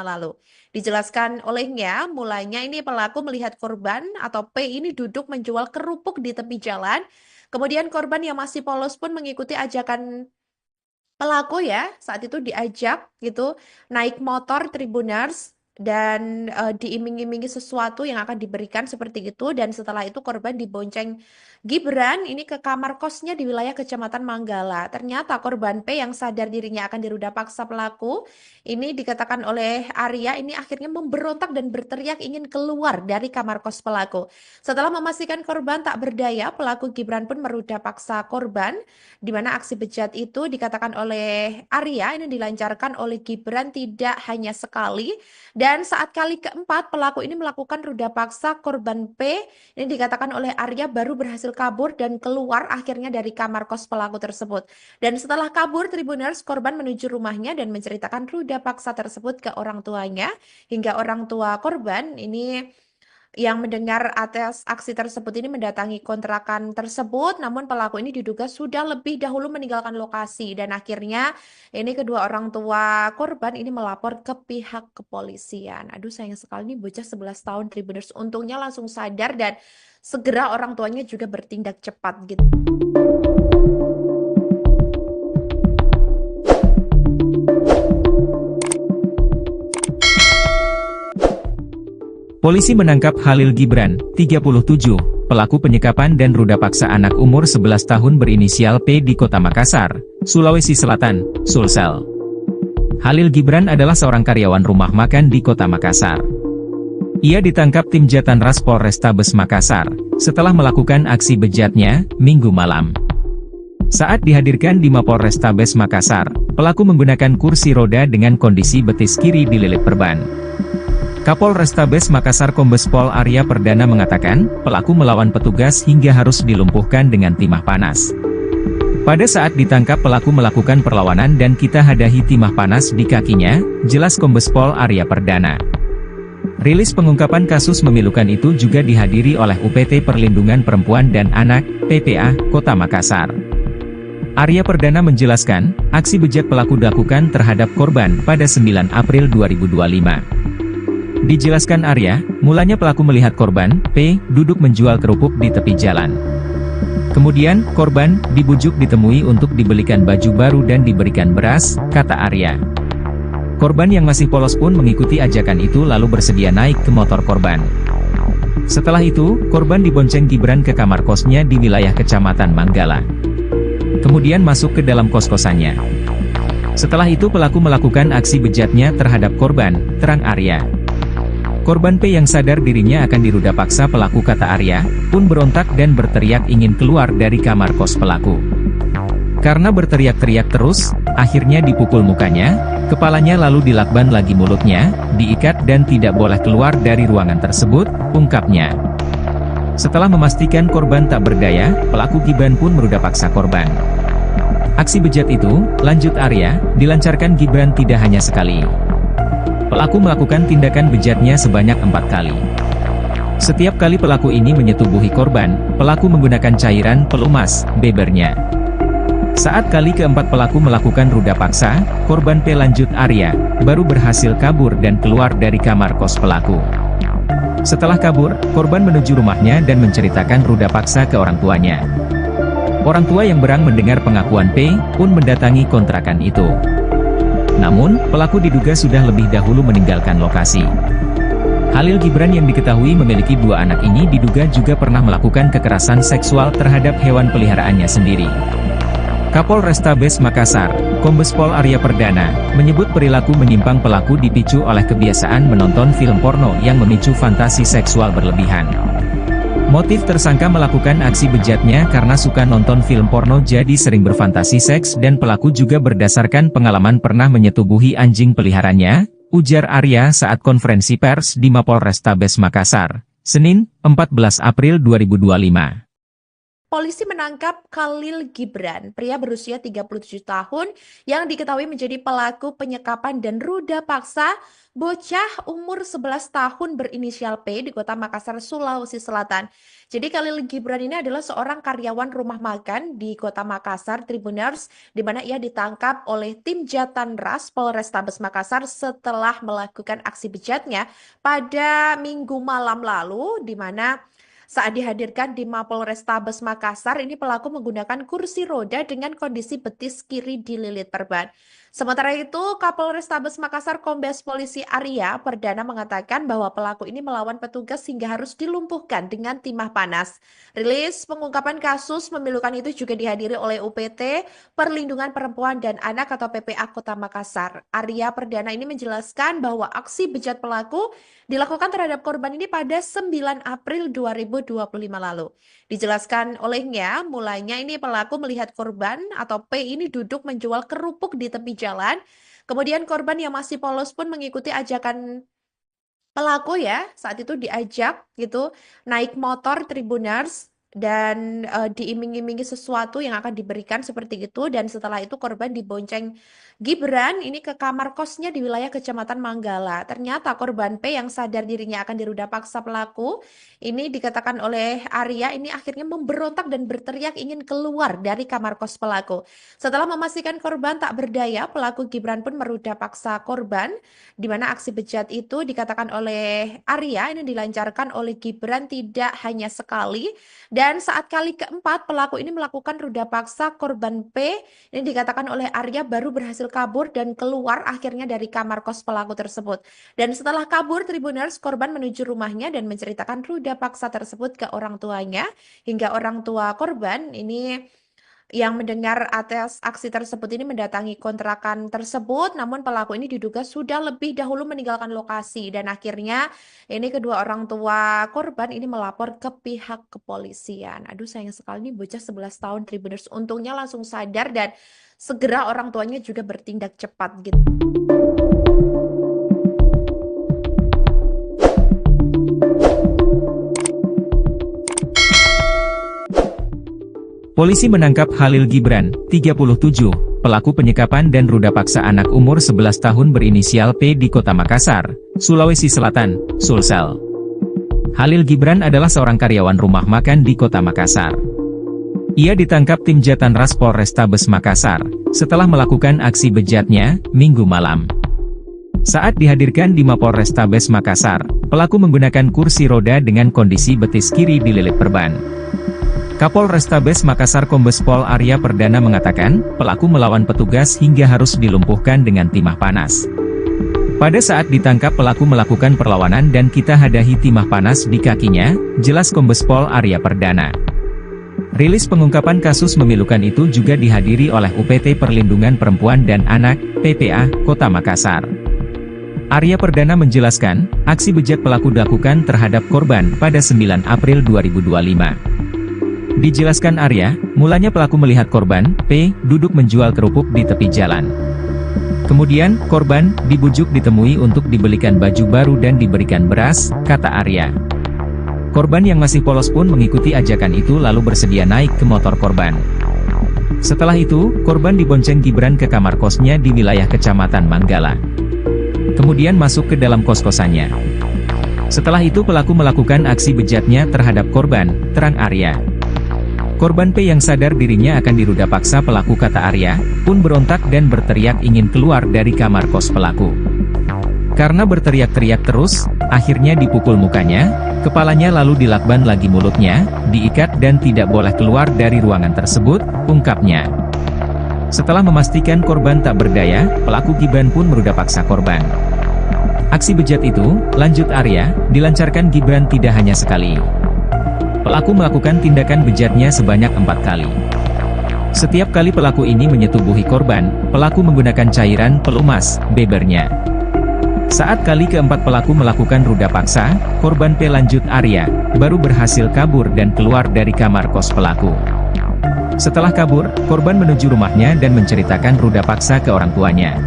lalu. Dijelaskan olehnya, mulanya ini pelaku melihat korban atau P ini duduk menjual kerupuk di tepi jalan. Kemudian korban yang masih polos pun mengikuti ajakan pelaku ya, saat itu diajak gitu naik motor Tribuners dan diiming-imingi sesuatu yang akan diberikan seperti itu, dan setelah itu korban dibonceng Gibran ini ke kamar kosnya di wilayah Kecamatan Manggala. Ternyata korban P yang sadar dirinya akan diruda paksa pelaku ini dikatakan oleh Arya ini akhirnya memberontak dan berteriak ingin keluar dari kamar kos pelaku. Setelah memastikan korban tak berdaya, pelaku Gibran pun meruda paksa korban, di mana aksi bejat itu dikatakan oleh Arya ini dilancarkan oleh Gibran tidak hanya sekali, dan saat kali keempat pelaku ini melakukan ruda paksa korban P ini dikatakan oleh Arya baru berhasil kabur dan keluar akhirnya dari kamar kos pelaku tersebut. Dan setelah kabur, Tribuners korban menuju rumahnya dan menceritakan ruda paksa tersebut ke orang tuanya, hingga orang tua korban ini yang mendengar atas aksi tersebut ini mendatangi kontrakan tersebut, namun pelaku ini diduga sudah lebih dahulu meninggalkan lokasi, dan akhirnya ini kedua orang tua korban ini melapor ke pihak kepolisian. Aduh, sayang sekali nih bocah 11 tahun Tribuners, untungnya langsung sadar dan segera orang tuanya juga bertindak cepat gitu. Polisi menangkap Khalil Gibran, 37, pelaku penyekapan dan ruda paksa anak umur 11 tahun berinisial P di Kota Makassar, Sulawesi Selatan, Sulsel. Khalil Gibran adalah seorang karyawan rumah makan di Kota Makassar. Ia ditangkap tim Jatanras Polrestabes Makassar, setelah melakukan aksi bejatnya, Minggu malam. Saat dihadirkan di Mapolrestabes Makassar, pelaku menggunakan kursi roda dengan kondisi betis kiri dililit perban. Kapolrestabes Makassar Kombes Pol Arya Perdana mengatakan, pelaku melawan petugas hingga harus dilumpuhkan dengan timah panas. Pada saat ditangkap pelaku melakukan perlawanan dan kita hadahi timah panas di kakinya, jelas Kombes Pol Arya Perdana. Rilis pengungkapan kasus memilukan itu juga dihadiri oleh UPT Perlindungan Perempuan dan Anak, PPA, Kota Makassar. Arya Perdana menjelaskan, aksi bejat pelaku dilakukan terhadap korban pada 9 April 2025. Dijelaskan Arya, mulanya pelaku melihat korban, P, duduk menjual kerupuk di tepi jalan. Kemudian, korban dibujuk ditemui untuk dibelikan baju baru dan diberikan beras, kata Arya. Korban yang masih polos pun mengikuti ajakan itu lalu bersedia naik ke motor korban. Setelah itu, korban dibonceng Gibran ke kamar kosnya di wilayah Kecamatan Manggala. Kemudian masuk ke dalam kos-kosannya. Setelah itu pelaku melakukan aksi bejatnya terhadap korban, terang Arya. Korban P yang sadar dirinya akan diruda paksa pelaku, kata Arya, pun berontak dan berteriak ingin keluar dari kamar kos pelaku. Karena berteriak-teriak terus, akhirnya dipukul mukanya, kepalanya lalu dilakban lagi mulutnya, diikat dan tidak boleh keluar dari ruangan tersebut, ungkapnya. Setelah memastikan korban tak berdaya, pelaku Gibran pun meruda paksa korban. Aksi bejat itu, lanjut Arya, dilancarkan Gibran tidak hanya sekali. Pelaku melakukan tindakan bejatnya sebanyak 4 kali. Setiap kali pelaku ini menyetubuhi korban, pelaku menggunakan cairan pelumas, bebernya. Saat kali keempat pelaku melakukan ruda paksa, korban P, lanjut Arya, baru berhasil kabur dan keluar dari kamar kos pelaku. Setelah kabur, korban menuju rumahnya dan menceritakan ruda paksa ke orang tuanya. Orang tua yang berang mendengar pengakuan P, pun mendatangi kontrakan itu. Namun, pelaku diduga sudah lebih dahulu meninggalkan lokasi. Khalil Gibran yang diketahui memiliki 2 anak ini diduga juga pernah melakukan kekerasan seksual terhadap hewan peliharaannya sendiri. Kapolrestabes Makassar, Kombes Pol Arya Perdana, menyebut perilaku menyimpang pelaku dipicu oleh kebiasaan menonton film porno yang memicu fantasi seksual berlebihan. Motif tersangka melakukan aksi bejatnya karena suka nonton film porno jadi sering berfantasi seks, dan pelaku juga berdasarkan pengalaman pernah menyetubuhi anjing peliharaannya, ujar Arya saat konferensi pers di Mapolrestabes Makassar, Senin, 14 April 2025. Polisi menangkap Khalil Gibran, pria berusia 37 tahun yang diketahui menjadi pelaku penyekapan dan ruda paksa bocah umur 11 tahun berinisial P di Kota Makassar, Sulawesi Selatan. Jadi Khalil Gibran ini adalah seorang karyawan rumah makan di Kota Makassar, Tribuners, di mana ia ditangkap oleh tim Jatanras Polrestabes Makassar setelah melakukan aksi bejatnya pada Minggu malam lalu, di mana saat dihadirkan di Mapolrestabes Makassar, ini pelaku menggunakan kursi roda dengan kondisi betis kiri dililit perban. Sementara itu, Kapolrestabes Makassar Kombes Polisi Arya Perdana mengatakan bahwa pelaku ini melawan petugas hingga harus dilumpuhkan dengan timah panas. Rilis pengungkapan kasus memilukan itu juga dihadiri oleh UPT Perlindungan Perempuan dan Anak atau PPA Kota Makassar. Arya Perdana ini menjelaskan bahwa aksi bejat pelaku dilakukan terhadap korban ini pada 9 April 2025 lalu. Dijelaskan olehnya, mulanya ini pelaku melihat korban atau P ini duduk menjual kerupuk di tepi jalan. Kemudian korban yang masih polos pun mengikuti ajakan pelaku ya. Saat itu diajak gitu naik motor Tribuners dan diiming-imingi sesuatu yang akan diberikan seperti itu. Dan setelah itu korban dibonceng Gibran ini ke kamar kosnya di wilayah Kecamatan Manggala. Ternyata korban P yang sadar dirinya akan diruda paksa pelaku, ini dikatakan oleh Arya ini akhirnya memberontak dan berteriak ingin keluar dari kamar kos pelaku. Setelah memastikan korban tak berdaya, pelaku Gibran pun meruda paksa korban, di mana aksi bejat itu dikatakan oleh Arya ini dilancarkan oleh Gibran tidak hanya sekali, dan saat kali keempat pelaku ini melakukan ruda paksa korban P, ini dikatakan oleh Arya baru berhasil kabur dan keluar akhirnya dari kamar kos pelaku tersebut. Dan setelah kabur, Tribuners, korban menuju rumahnya dan menceritakan ruda paksa tersebut ke orang tuanya, hingga orang tua korban ini yang mendengar atas aksi tersebut ini mendatangi kontrakan tersebut, namun pelaku ini diduga sudah lebih dahulu meninggalkan lokasi, dan akhirnya ini kedua orang tua korban ini melapor ke pihak kepolisian. Aduh, sayang sekali nih bocah 11 tahun Tribuners, untungnya langsung sadar dan segera orang tuanya juga bertindak cepat gitu. Polisi menangkap Khalil Gibran, 37, pelaku penyekapan dan ruda paksa anak umur 11 tahun berinisial P di Kota Makassar, Sulawesi Selatan, Sulsel. Khalil Gibran adalah seorang karyawan rumah makan di Kota Makassar. Ia ditangkap tim Jatanras Polrestabes Makassar setelah melakukan aksi bejatnya Minggu malam. Saat dihadirkan di Mapolrestabes Makassar, pelaku menggunakan kursi roda dengan kondisi betis kiri dililit perban. Kapolrestabes Makassar Kombes Pol Arya Perdana mengatakan, pelaku melawan petugas hingga harus dilumpuhkan dengan timah panas. Pada saat ditangkap pelaku melakukan perlawanan dan kita hadahi timah panas di kakinya, jelas Kombes Pol Arya Perdana. Rilis pengungkapan kasus memilukan itu juga dihadiri oleh UPT Perlindungan Perempuan dan Anak, PPA, Kota Makassar. Arya Perdana menjelaskan, aksi bejat pelaku dilakukan terhadap korban pada 9 April 2025. Dijelaskan Arya, mulanya pelaku melihat korban, P, duduk menjual kerupuk di tepi jalan. Kemudian, korban dibujuk ditemui untuk dibelikan baju baru dan diberikan beras, kata Arya. Korban yang masih polos pun mengikuti ajakan itu lalu bersedia naik ke motor korban. Setelah itu, korban dibonceng Gibran ke kamar kosnya di wilayah Kecamatan Manggala. Kemudian masuk ke dalam kos-kosannya. Setelah itu pelaku melakukan aksi bejatnya terhadap korban, terang Arya. Korban P yang sadar dirinya akan diruda paksa pelaku, kata Arya, pun berontak dan berteriak ingin keluar dari kamar kos pelaku. Karena berteriak-teriak terus, akhirnya dipukul mukanya, kepalanya lalu dilakban lagi mulutnya, diikat dan tidak boleh keluar dari ruangan tersebut, ungkapnya. Setelah memastikan korban tak berdaya, pelaku Gibran pun meruda paksa korban. Aksi bejat itu, lanjut Arya, dilancarkan Gibran tidak hanya sekali. Pelaku melakukan tindakan bejatnya sebanyak 4 kali. Setiap kali pelaku ini menyetubuhi korban, pelaku menggunakan cairan pelumas, bebernya. Saat kali keempat pelaku melakukan ruda paksa, korban P, lanjut Arya, baru berhasil kabur dan keluar dari kamar kos pelaku. Setelah kabur, korban menuju rumahnya dan menceritakan ruda paksa ke orang tuanya.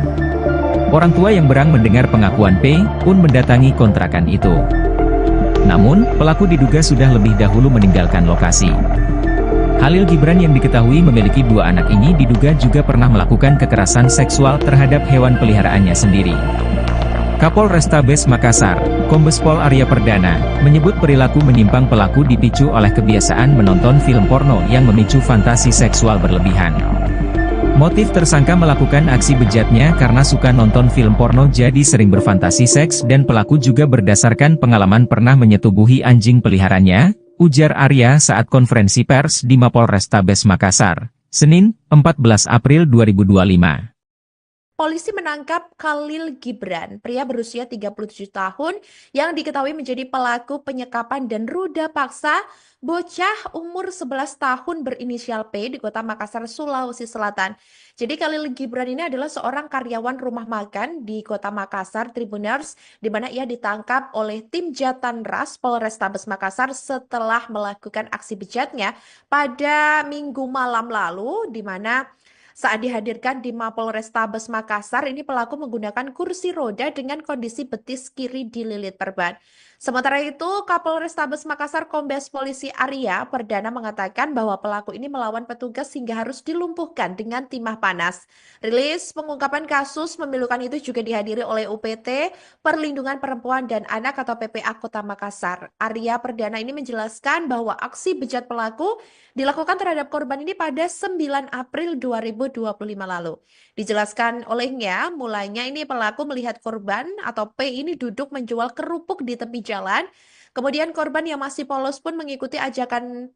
Orang tua yang berang mendengar pengakuan P pun mendatangi kontrakan itu. Namun, pelaku diduga sudah lebih dahulu meninggalkan lokasi. Khalil Gibran yang diketahui memiliki 2 anak ini diduga juga pernah melakukan kekerasan seksual terhadap hewan peliharaannya sendiri. Kapolrestabes Makassar, Kombes Pol Arya Perdana, menyebut perilaku menyimpang pelaku dipicu oleh kebiasaan menonton film porno yang memicu fantasi seksual berlebihan. Motif tersangka melakukan aksi bejatnya karena suka nonton film porno jadi sering berfantasi seks dan pelaku juga berdasarkan pengalaman pernah menyetubuhi anjing peliharaannya, ujar Arya saat konferensi pers di Mapolrestabes Makassar, Senin, 14 April 2025. Polisi menangkap Khalil Gibran, pria berusia 37 tahun yang diketahui menjadi pelaku penyekapan dan ruda paksa bocah umur 11 tahun berinisial P di Kota Makassar, Sulawesi Selatan. Jadi Khalil Gibran ini adalah seorang karyawan rumah makan di Kota Makassar, Tribuners, di mana ia ditangkap oleh tim Jatanras Polrestabes Makassar setelah melakukan aksi bejatnya pada Minggu malam lalu, di mana saat dihadirkan di Mapolrestabes Makassar, ini pelaku menggunakan kursi roda dengan kondisi betis kiri dililit perban. Sementara itu, Kapolrestabes Makassar Kombes Polisi Arya Perdana mengatakan bahwa pelaku ini melawan petugas hingga harus dilumpuhkan dengan timah panas. Rilis pengungkapan kasus memilukan itu juga dihadiri oleh UPT Perlindungan Perempuan dan Anak atau PPA Kota Makassar. Arya Perdana ini menjelaskan bahwa aksi bejat pelaku dilakukan terhadap korban ini pada 9 April 2025 lalu. Dijelaskan olehnya, mulanya ini pelaku melihat korban atau P ini duduk menjual kerupuk di tepi jalan. Kemudian korban yang masih polos pun mengikuti ajakan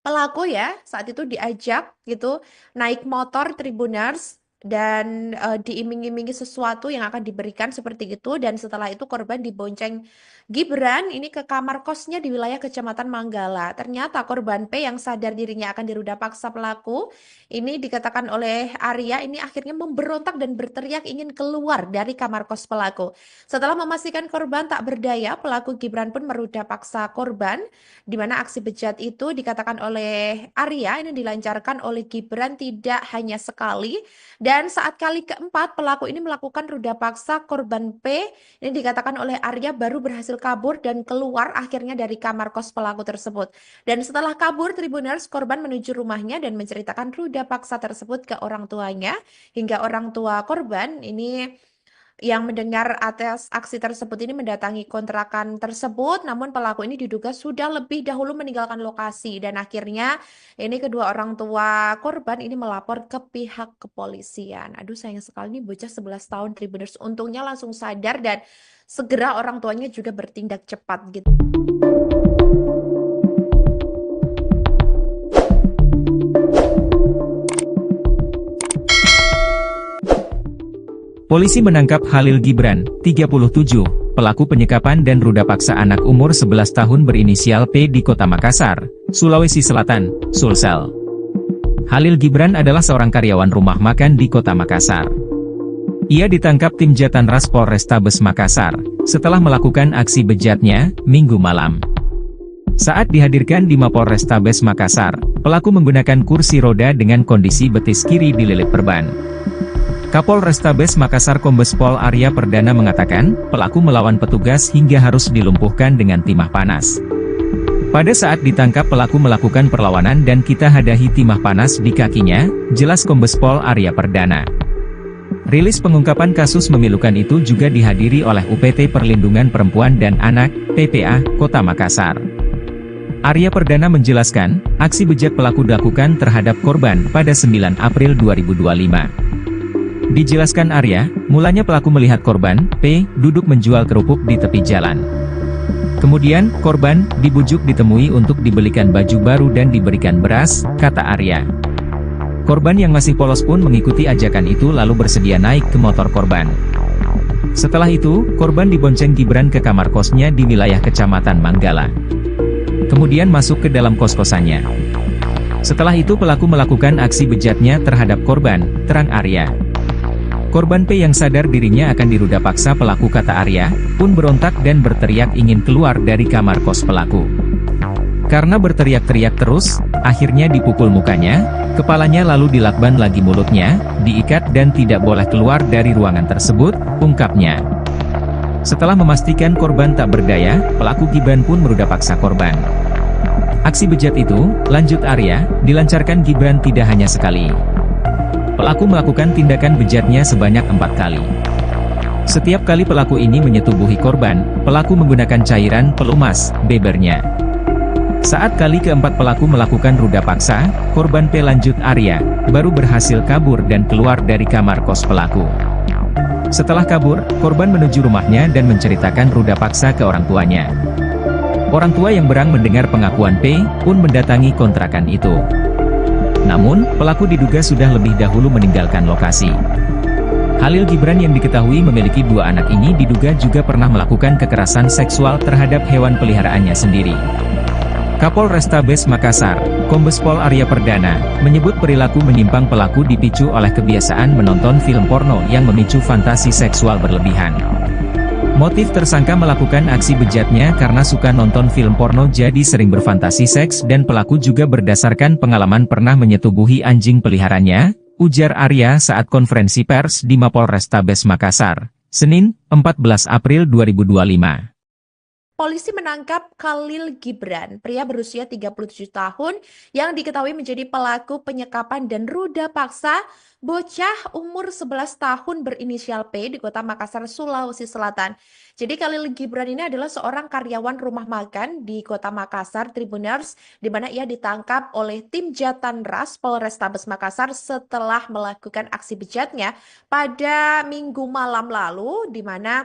pelaku ya. Saat itu diajak gitu naik motor Tribuners dan diiming-imingi sesuatu yang akan diberikan seperti itu, dan setelah itu korban dibonceng Gibran ini ke kamar kosnya di wilayah Kecamatan Manggala. Ternyata korban P yang sadar dirinya akan diruda paksa pelaku ini, dikatakan oleh Arya, ini akhirnya memberontak dan berteriak ingin keluar dari kamar kos pelaku. Setelah memastikan korban tak berdaya, pelaku Gibran pun meruda paksa korban, di mana aksi bejat itu dikatakan oleh Arya ini dilancarkan oleh Gibran tidak hanya sekali, dan saat kali keempat pelaku ini melakukan ruda paksa korban P, ini dikatakan oleh Arya baru berhasil kabur dan keluar akhirnya dari kamar kos pelaku tersebut. Dan setelah kabur, Tribuners, korban menuju rumahnya dan menceritakan ruda paksa tersebut ke orang tuanya, hingga orang tua korban ini yang mendengar atas aksi tersebut ini mendatangi kontrakan tersebut, namun pelaku ini diduga sudah lebih dahulu meninggalkan lokasi, dan akhirnya ini kedua orang tua korban ini melapor ke pihak kepolisian. Aduh, sayang sekali nih bocah 11 tahun Tribuners, untungnya langsung sadar dan segera orang tuanya juga bertindak cepat gitu. Polisi menangkap Khalil Gibran, 37, pelaku penyekapan dan ruda paksa anak umur 11 tahun berinisial P di Kota Makassar, Sulawesi Selatan, Sulsel. Khalil Gibran adalah seorang karyawan rumah makan di Kota Makassar. Ia ditangkap tim Jatanras Polrestabes Makassar, setelah melakukan aksi bejatnya, Minggu malam. Saat dihadirkan di Mapolrestabes Makassar, pelaku menggunakan kursi roda dengan kondisi betis kiri dililit perban. Kapolrestabes Makassar Kombes Pol Arya Perdana mengatakan, pelaku melawan petugas hingga harus dilumpuhkan dengan timah panas. Pada saat ditangkap pelaku melakukan perlawanan dan kita hadahi timah panas di kakinya, jelas Kombes Pol Arya Perdana. Rilis pengungkapan kasus memilukan itu juga dihadiri oleh UPT Perlindungan Perempuan dan Anak, PPA, Kota Makassar. Arya Perdana menjelaskan, aksi bejat pelaku dilakukan terhadap korban pada 9 April 2025. Dijelaskan Arya, mulanya pelaku melihat korban, P, duduk menjual kerupuk di tepi jalan. Kemudian, korban dibujuk ditemui untuk dibelikan baju baru dan diberikan beras, kata Arya. Korban yang masih polos pun mengikuti ajakan itu lalu bersedia naik ke motor korban. Setelah itu, korban dibonceng Gibran ke kamar kosnya di wilayah Kecamatan Manggala. Kemudian masuk ke dalam kos-kosannya. Setelah itu pelaku melakukan aksi bejatnya terhadap korban, terang Arya. Korban P yang sadar dirinya akan diruda paksa pelaku, kata Arya, pun berontak dan berteriak ingin keluar dari kamar kos pelaku. Karena berteriak-teriak terus, akhirnya dipukul mukanya, Kepalanya lalu dilakban lagi mulutnya, diikat dan tidak boleh keluar dari ruangan tersebut, ungkapnya. Setelah memastikan korban tak berdaya, pelaku Gibran pun meruda paksa korban. Aksi bejat itu, lanjut Arya, dilancarkan Gibran tidak hanya sekali. Pelaku melakukan tindakan bejatnya sebanyak 4 kali. Setiap kali pelaku ini menyetubuhi korban, pelaku menggunakan cairan pelumas, bebernya. Saat kali keempat pelaku melakukan ruda paksa, korban P lanjut Arya, baru berhasil kabur dan keluar dari kamar kos pelaku. Setelah kabur, korban menuju rumahnya dan menceritakan ruda paksa ke orang tuanya. Orang tua yang berang mendengar pengakuan P, pun mendatangi kontrakan itu. Namun, pelaku diduga sudah lebih dahulu meninggalkan lokasi. Halil Gibran yang diketahui memiliki 2 anak ini diduga juga pernah melakukan kekerasan seksual terhadap hewan peliharaannya sendiri. Kapolrestabes Makassar, Kombes Pol Arya Perdana, menyebut perilaku menyimpang pelaku dipicu oleh kebiasaan menonton film porno yang memicu fantasi seksual berlebihan. Motif tersangka melakukan aksi bejatnya karena suka nonton film porno jadi sering berfantasi seks dan pelaku juga berdasarkan pengalaman pernah menyetubuhi anjing peliharaannya, ujar Arya saat konferensi pers di Mapolrestabes Makassar, Senin, 14 April 2025. Polisi menangkap Khalil Gibran, pria berusia 37 tahun yang diketahui menjadi pelaku penyekapan dan ruda paksa bocah umur 11 tahun berinisial P di Kota Makassar, Sulawesi Selatan. Jadi Khalil Gibran ini adalah seorang karyawan rumah makan di Kota Makassar, Tribuners, di mana ia ditangkap oleh tim Jatanras Polrestabes Makassar setelah melakukan aksi bejatnya pada Minggu malam lalu, di mana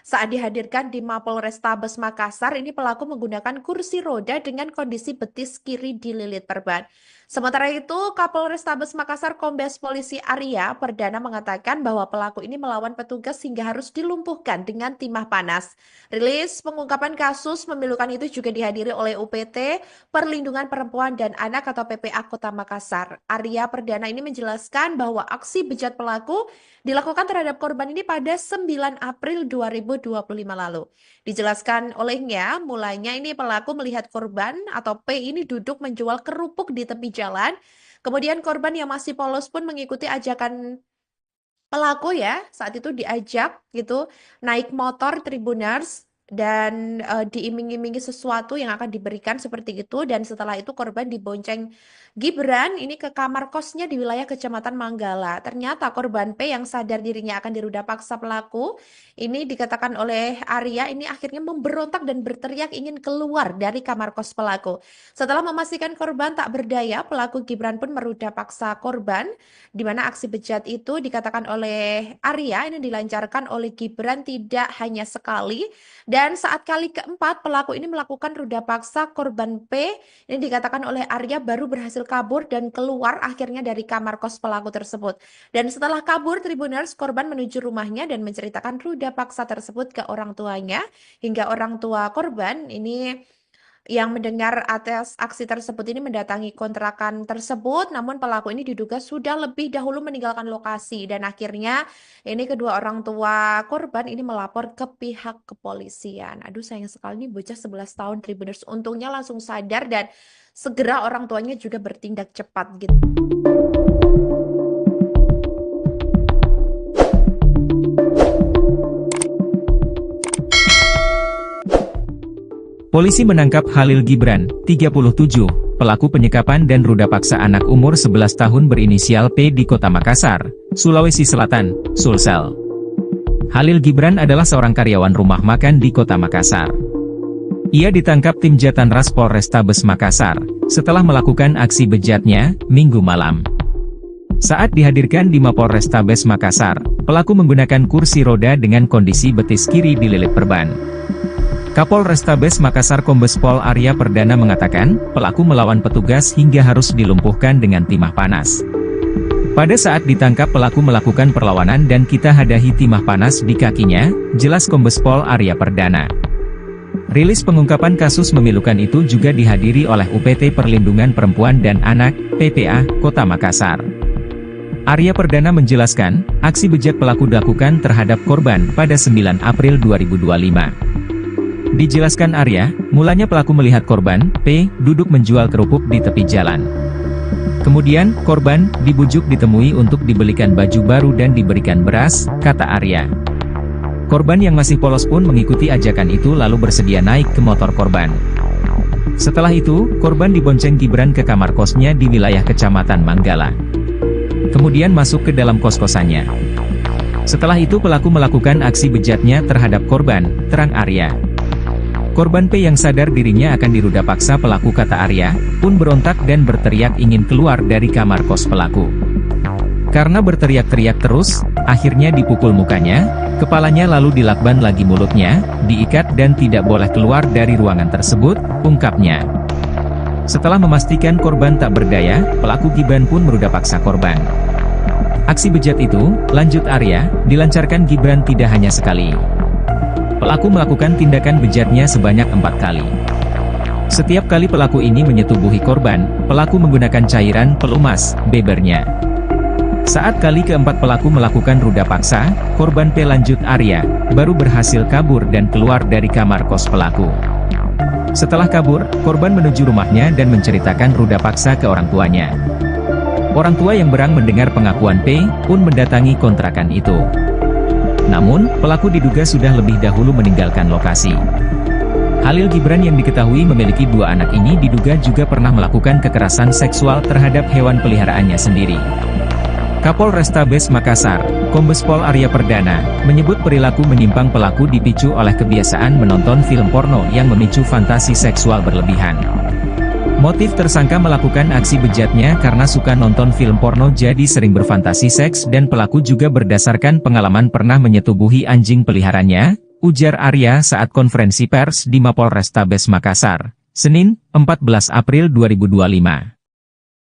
saat dihadirkan di Mapolrestabes Makassar, ini pelaku menggunakan kursi roda dengan kondisi betis kiri dililit perban. Sementara itu, Kapolrestabes Makassar Kombes Polisi Arya Perdana mengatakan bahwa pelaku ini melawan petugas hingga harus dilumpuhkan dengan timah panas. Rilis pengungkapan kasus memilukan itu juga dihadiri oleh UPT Perlindungan Perempuan dan Anak atau PPA Kota Makassar. Arya Perdana ini menjelaskan bahwa aksi bejat pelaku dilakukan terhadap korban ini pada 9 April 2025 lalu. Dijelaskan olehnya, mulanya ini pelaku melihat korban atau P ini duduk menjual kerupuk di tepi jalan. Kemudian korban yang masih polos pun mengikuti ajakan pelaku ya. Saat itu diajak gitu naik motor Tribuners dan diiming-imingi sesuatu yang akan diberikan seperti itu, dan setelah itu korban dibonceng Gibran ini ke kamar kosnya di wilayah Kecamatan Manggala. Ternyata korban P yang sadar dirinya akan diruda paksa pelaku ini dikatakan oleh Arya ini akhirnya memberontak dan berteriak ingin keluar dari kamar kos pelaku. Setelah memastikan korban tak berdaya, pelaku Gibran pun meruda paksa korban, di mana aksi bejat itu dikatakan oleh Arya ini dilancarkan oleh Gibran tidak hanya sekali. Dan saat kali keempat pelaku ini melakukan ruda paksa korban P, ini dikatakan oleh Arya baru berhasil kabur dan keluar akhirnya dari kamar kos pelaku tersebut. Dan setelah kabur, Tribuners, korban menuju rumahnya dan menceritakan ruda paksa tersebut ke orang tuanya, hingga orang tua korban ini yang mendengar atas aksi tersebut ini mendatangi kontrakan tersebut, namun pelaku ini diduga sudah lebih dahulu meninggalkan lokasi, dan akhirnya ini kedua orang tua korban ini melapor ke pihak kepolisian. Aduh, sayang sekali nih bocah 11 tahun Tribuners, untungnya langsung sadar dan segera orang tuanya juga bertindak cepat gitu. Polisi menangkap Halil Gibran, 37, pelaku penyekapan dan ruda paksa anak umur 11 tahun berinisial P di Kota Makassar, Sulawesi Selatan, Sulsel. Halil Gibran adalah seorang karyawan rumah makan di Kota Makassar. Ia ditangkap tim Jatanras Polrestabes Makassar, setelah melakukan aksi bejatnya, Minggu malam. Saat dihadirkan di Mapolrestabes Makassar, pelaku menggunakan kursi roda dengan kondisi betis kiri dililit perban. Kapolrestabes Makassar Kombes Pol Arya Perdana mengatakan, pelaku melawan petugas hingga harus dilumpuhkan dengan timah panas. Pada saat ditangkap pelaku melakukan perlawanan dan kita hadahi timah panas di kakinya, jelas Kombes Pol Arya Perdana. Rilis pengungkapan kasus memilukan itu juga dihadiri oleh UPT Perlindungan Perempuan dan Anak, PPA, Kota Makassar. Arya Perdana menjelaskan, aksi bejat pelaku dilakukan terhadap korban pada 9 April 2025. Dijelaskan Arya, mulanya pelaku melihat korban, P, duduk menjual kerupuk di tepi jalan. Kemudian, korban dibujuk ditemui untuk dibelikan baju baru dan diberikan beras, kata Arya. Korban yang masih polos pun mengikuti ajakan itu lalu bersedia naik ke motor korban. Setelah itu, korban dibonceng Gibran ke kamar kosnya di wilayah Kecamatan Manggala. Kemudian masuk ke dalam kos-kosannya. Setelah itu pelaku melakukan aksi bejatnya terhadap korban, terang Arya. Korban P yang sadar dirinya akan diruda paksa pelaku, kata Arya, pun berontak dan berteriak ingin keluar dari kamar kos pelaku. Karena berteriak-teriak terus, akhirnya dipukul mukanya, kepalanya lalu dilakban lagi mulutnya, diikat dan tidak boleh keluar dari ruangan tersebut, ungkapnya. Setelah memastikan korban tak berdaya, pelaku Gibran pun meruda paksa korban. Aksi bejat itu, lanjut Arya, dilancarkan Gibran tidak hanya sekali. Pelaku melakukan tindakan bejatnya sebanyak 4 kali. Setiap kali pelaku ini menyetubuhi korban, pelaku menggunakan cairan pelumas, bebernya. Saat kali keempat pelaku melakukan ruda paksa, korban P lanjut Arya, baru berhasil kabur dan keluar dari kamar kos pelaku. Setelah kabur, korban menuju rumahnya dan menceritakan ruda paksa ke orang tuanya. Orang tua yang berang mendengar pengakuan P, pun mendatangi kontrakan itu. Namun, pelaku diduga sudah lebih dahulu meninggalkan lokasi. Khalil Gibran yang diketahui memiliki 2 anak ini diduga juga pernah melakukan kekerasan seksual terhadap hewan peliharaannya sendiri. Kapolrestabes Makassar, Kombes Pol Arya Perdana, menyebut perilaku menyimpang pelaku dipicu oleh kebiasaan menonton film porno yang memicu fantasi seksual berlebihan. Motif tersangka melakukan aksi bejatnya karena suka nonton film porno jadi sering berfantasi seks dan pelaku juga berdasarkan pengalaman pernah menyetubuhi anjing peliharaannya, ujar Arya saat konferensi pers di Mapolrestabes Makassar, Senin, 14 April 2025.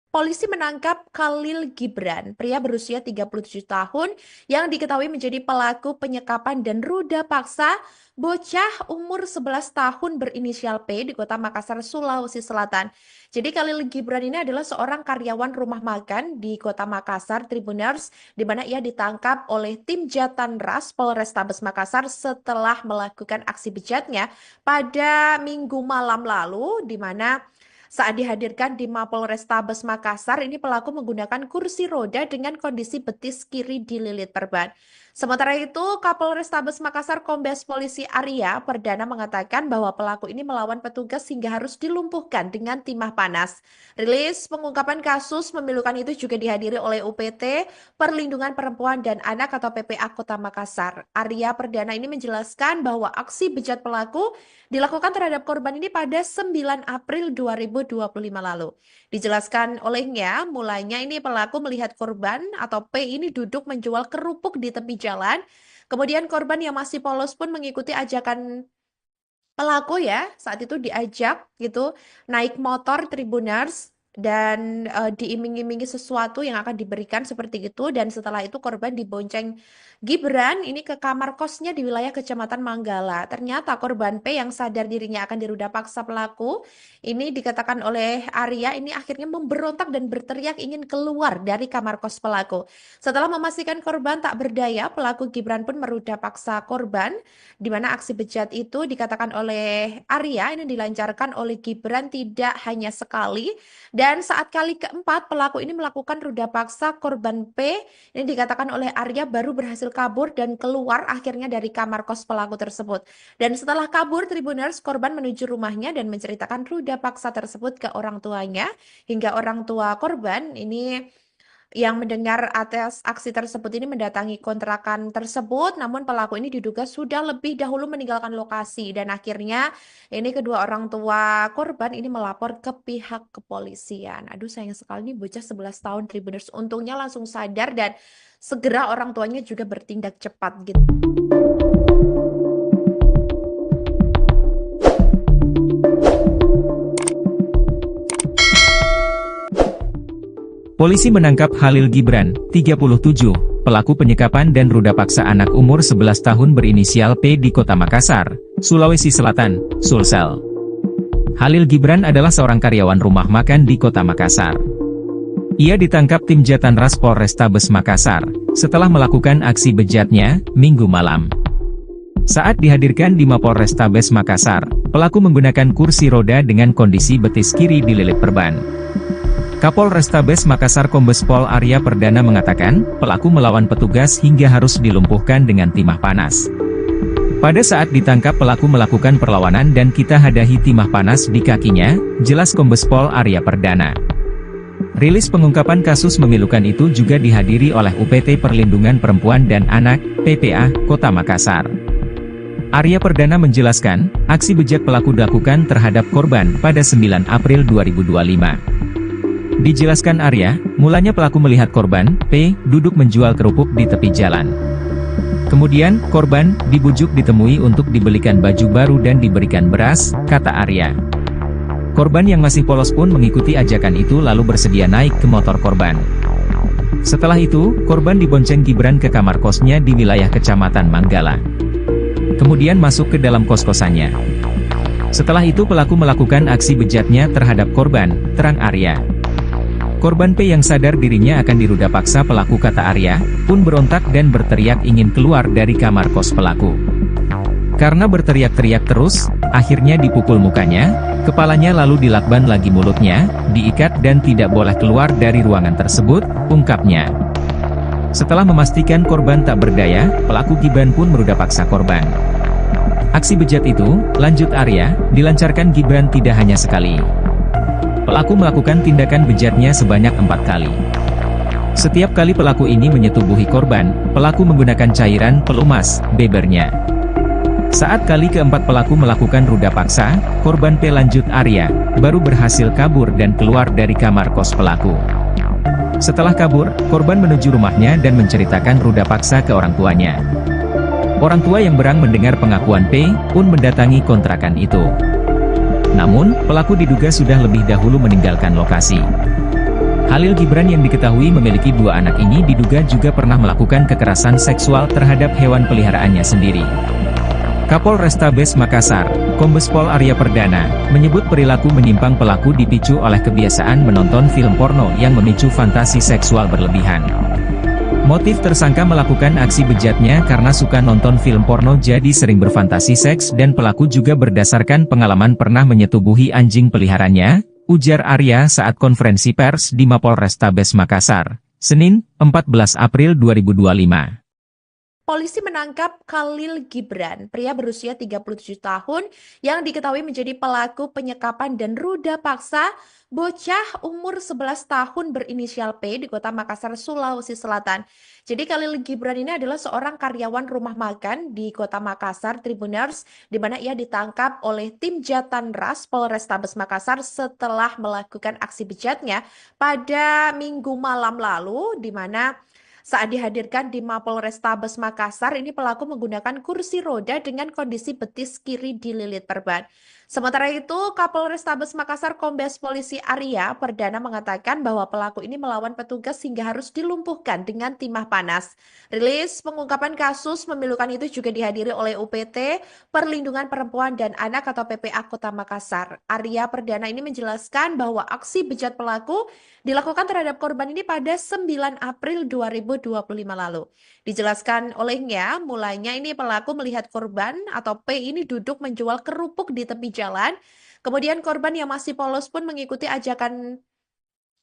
Polisi menangkap Khalil Gibran, pria berusia 37 tahun yang diketahui menjadi pelaku penyekapan dan ruda paksa bocah umur 11 tahun berinisial P di Kota Makassar, Sulawesi Selatan. Jadi Khalil Gibran ini adalah seorang karyawan rumah makan di Kota Makassar, Tribuners, di mana ia ditangkap oleh tim Jatanras Polrestabes Makassar setelah melakukan aksi bejatnya pada Minggu malam lalu, di mana saat dihadirkan di Mapolrestabes Makassar, ini pelaku menggunakan kursi roda dengan kondisi betis kiri dililit perban. Sementara itu, Kapolrestabes Makassar Kombes Polisi Arya Perdana mengatakan bahwa pelaku ini melawan petugas hingga harus dilumpuhkan dengan timah panas. Rilis pengungkapan kasus memilukan itu juga dihadiri oleh UPT Perlindungan Perempuan dan Anak atau PPA Kota Makassar. Arya Perdana ini menjelaskan bahwa aksi bejat pelaku dilakukan terhadap korban ini pada 9 April 2025 lalu. Dijelaskan olehnya, mulanya ini pelaku melihat korban atau P ini duduk menjual kerupuk di tepi jalan. Kemudian korban yang masih polos pun mengikuti ajakan pelaku ya, saat itu diajak gitu naik motor Tribuners dan diiming-imingi sesuatu yang akan diberikan seperti itu, dan setelah itu korban dibonceng Gibran ini ke kamar kosnya di wilayah Kecamatan Manggala. Ternyata korban P yang sadar dirinya akan diruda paksa pelaku ini, dikatakan oleh Arya, ini akhirnya memberontak dan berteriak ingin keluar dari kamar kos pelaku. Setelah memastikan korban tak berdaya, pelaku Gibran pun meruda paksa korban, di mana aksi bejat itu dikatakan oleh Arya ini dilancarkan oleh Gibran tidak hanya sekali, dan saat kali keempat pelaku ini melakukan ruda paksa korban P, ini dikatakan oleh Arya baru berhasil kabur dan keluar akhirnya dari kamar kos pelaku tersebut. Dan setelah kabur Tribuners, korban menuju rumahnya dan menceritakan ruda paksa tersebut ke orang tuanya, hingga orang tua korban ini yang mendengar atas aksi tersebut ini mendatangi kontrakan tersebut, namun pelaku ini diduga sudah lebih dahulu meninggalkan lokasi, dan akhirnya ini kedua orang tua korban ini melapor ke pihak kepolisian. Aduh, sayang sekali nih bocah 11 tahun Tribuners, untungnya langsung sadar dan segera orang tuanya juga bertindak cepat gitu. Polisi menangkap Khalil Gibran, 37, pelaku penyekapan dan ruda paksa anak umur 11 tahun berinisial P di Kota Makassar, Sulawesi Selatan, Sulsel. Khalil Gibran adalah seorang karyawan rumah makan di Kota Makassar. Ia ditangkap tim Jatanras Polrestabes Makassar, setelah melakukan aksi bejatnya, Minggu malam. Saat dihadirkan di Mapolrestabes Makassar, pelaku menggunakan kursi roda dengan kondisi betis kiri dililit perban. Kapol Restabes Makassar Kombes Pol Arya Perdana mengatakan, pelaku melawan petugas hingga harus dilumpuhkan dengan timah panas. Pada saat ditangkap pelaku melakukan perlawanan dan kita hadahi timah panas di kakinya, jelas Kombes Pol Arya Perdana. Rilis pengungkapan kasus memilukan itu juga dihadiri oleh UPT Perlindungan Perempuan dan Anak, PPA, Kota Makassar. Arya Perdana menjelaskan, aksi bejat pelaku dilakukan terhadap korban pada 9 April 2025. Dijelaskan Arya, mulanya pelaku melihat korban, P, duduk menjual kerupuk di tepi jalan. Kemudian, korban dibujuk ditemui untuk dibelikan baju baru dan diberikan beras, kata Arya. Korban yang masih polos pun mengikuti ajakan itu lalu bersedia naik ke motor korban. Setelah itu, korban dibonceng Gibran ke kamar kosnya di wilayah Kecamatan Manggala. Kemudian masuk ke dalam kos-kosannya. Setelah itu pelaku melakukan aksi bejatnya terhadap korban, terang Arya. Korban P yang sadar dirinya akan diruda paksa pelaku kata Arya, pun berontak dan berteriak ingin keluar dari kamar kos pelaku. Karena berteriak-teriak terus, akhirnya dipukul mukanya, kepalanya lalu dilakban lagi mulutnya, diikat dan tidak boleh keluar dari ruangan tersebut, ungkapnya. Setelah memastikan korban tak berdaya, pelaku Gibran pun meruda paksa korban. Aksi bejat itu, lanjut Arya, dilancarkan Gibran tidak hanya sekali. Pelaku melakukan tindakan bejatnya sebanyak 4 kali. Setiap kali pelaku ini menyetubuhi korban, pelaku menggunakan cairan pelumas, bebernya. Saat kali keempat pelaku melakukan ruda paksa, korban P lanjut Arya, baru berhasil kabur dan keluar dari kamar kos pelaku. Setelah kabur, korban menuju rumahnya dan menceritakan ruda paksa ke orang tuanya. Orang tua yang berang mendengar pengakuan P, pun mendatangi kontrakan itu. Namun, pelaku diduga sudah lebih dahulu meninggalkan lokasi. Halil Gibran yang diketahui memiliki 2 anak ini diduga juga pernah melakukan kekerasan seksual terhadap hewan peliharaannya sendiri. Kapol Restabes Makassar, Kombes Pol Arya Perdana, menyebut perilaku menyimpang pelaku dipicu oleh kebiasaan menonton film porno yang memicu fantasi seksual berlebihan. Motif tersangka melakukan aksi bejatnya karena suka nonton film porno jadi sering berfantasi seks dan pelaku juga berdasarkan pengalaman pernah menyetubuhi anjing peliharaannya, ujar Arya saat konferensi pers di Mapolrestabes Makassar, Senin, 14 April 2025. Polisi menangkap Khalil Gibran, pria berusia 37 tahun yang diketahui menjadi pelaku penyekapan dan ruda paksa bocah umur 11 tahun berinisial P di Kota Makassar, Sulawesi Selatan. Jadi Khalil Gibran ini adalah seorang karyawan rumah makan di Kota Makassar, Tribuners, di mana ia ditangkap oleh tim Jatanras Polrestabes Makassar setelah melakukan aksi bejatnya pada Minggu malam lalu, di mana saat dihadirkan di Mapolrestabes Makassar, ini pelaku menggunakan kursi roda dengan kondisi betis kiri dililit perban. Sementara itu, Kapolrestabes Makassar Kombes Polisi Arya Perdana mengatakan bahwa pelaku ini melawan petugas hingga harus dilumpuhkan dengan timah panas. Rilis pengungkapan kasus memilukan itu juga dihadiri oleh UPT Perlindungan Perempuan dan Anak atau PPA Kota Makassar. Arya Perdana ini menjelaskan bahwa aksi bejat pelaku dilakukan terhadap korban ini pada 9 April 2025 lalu. Dijelaskan olehnya, mulanya ini pelaku melihat korban atau P ini duduk menjual kerupuk di tepi jalan. Kemudian korban yang masih polos pun mengikuti ajakan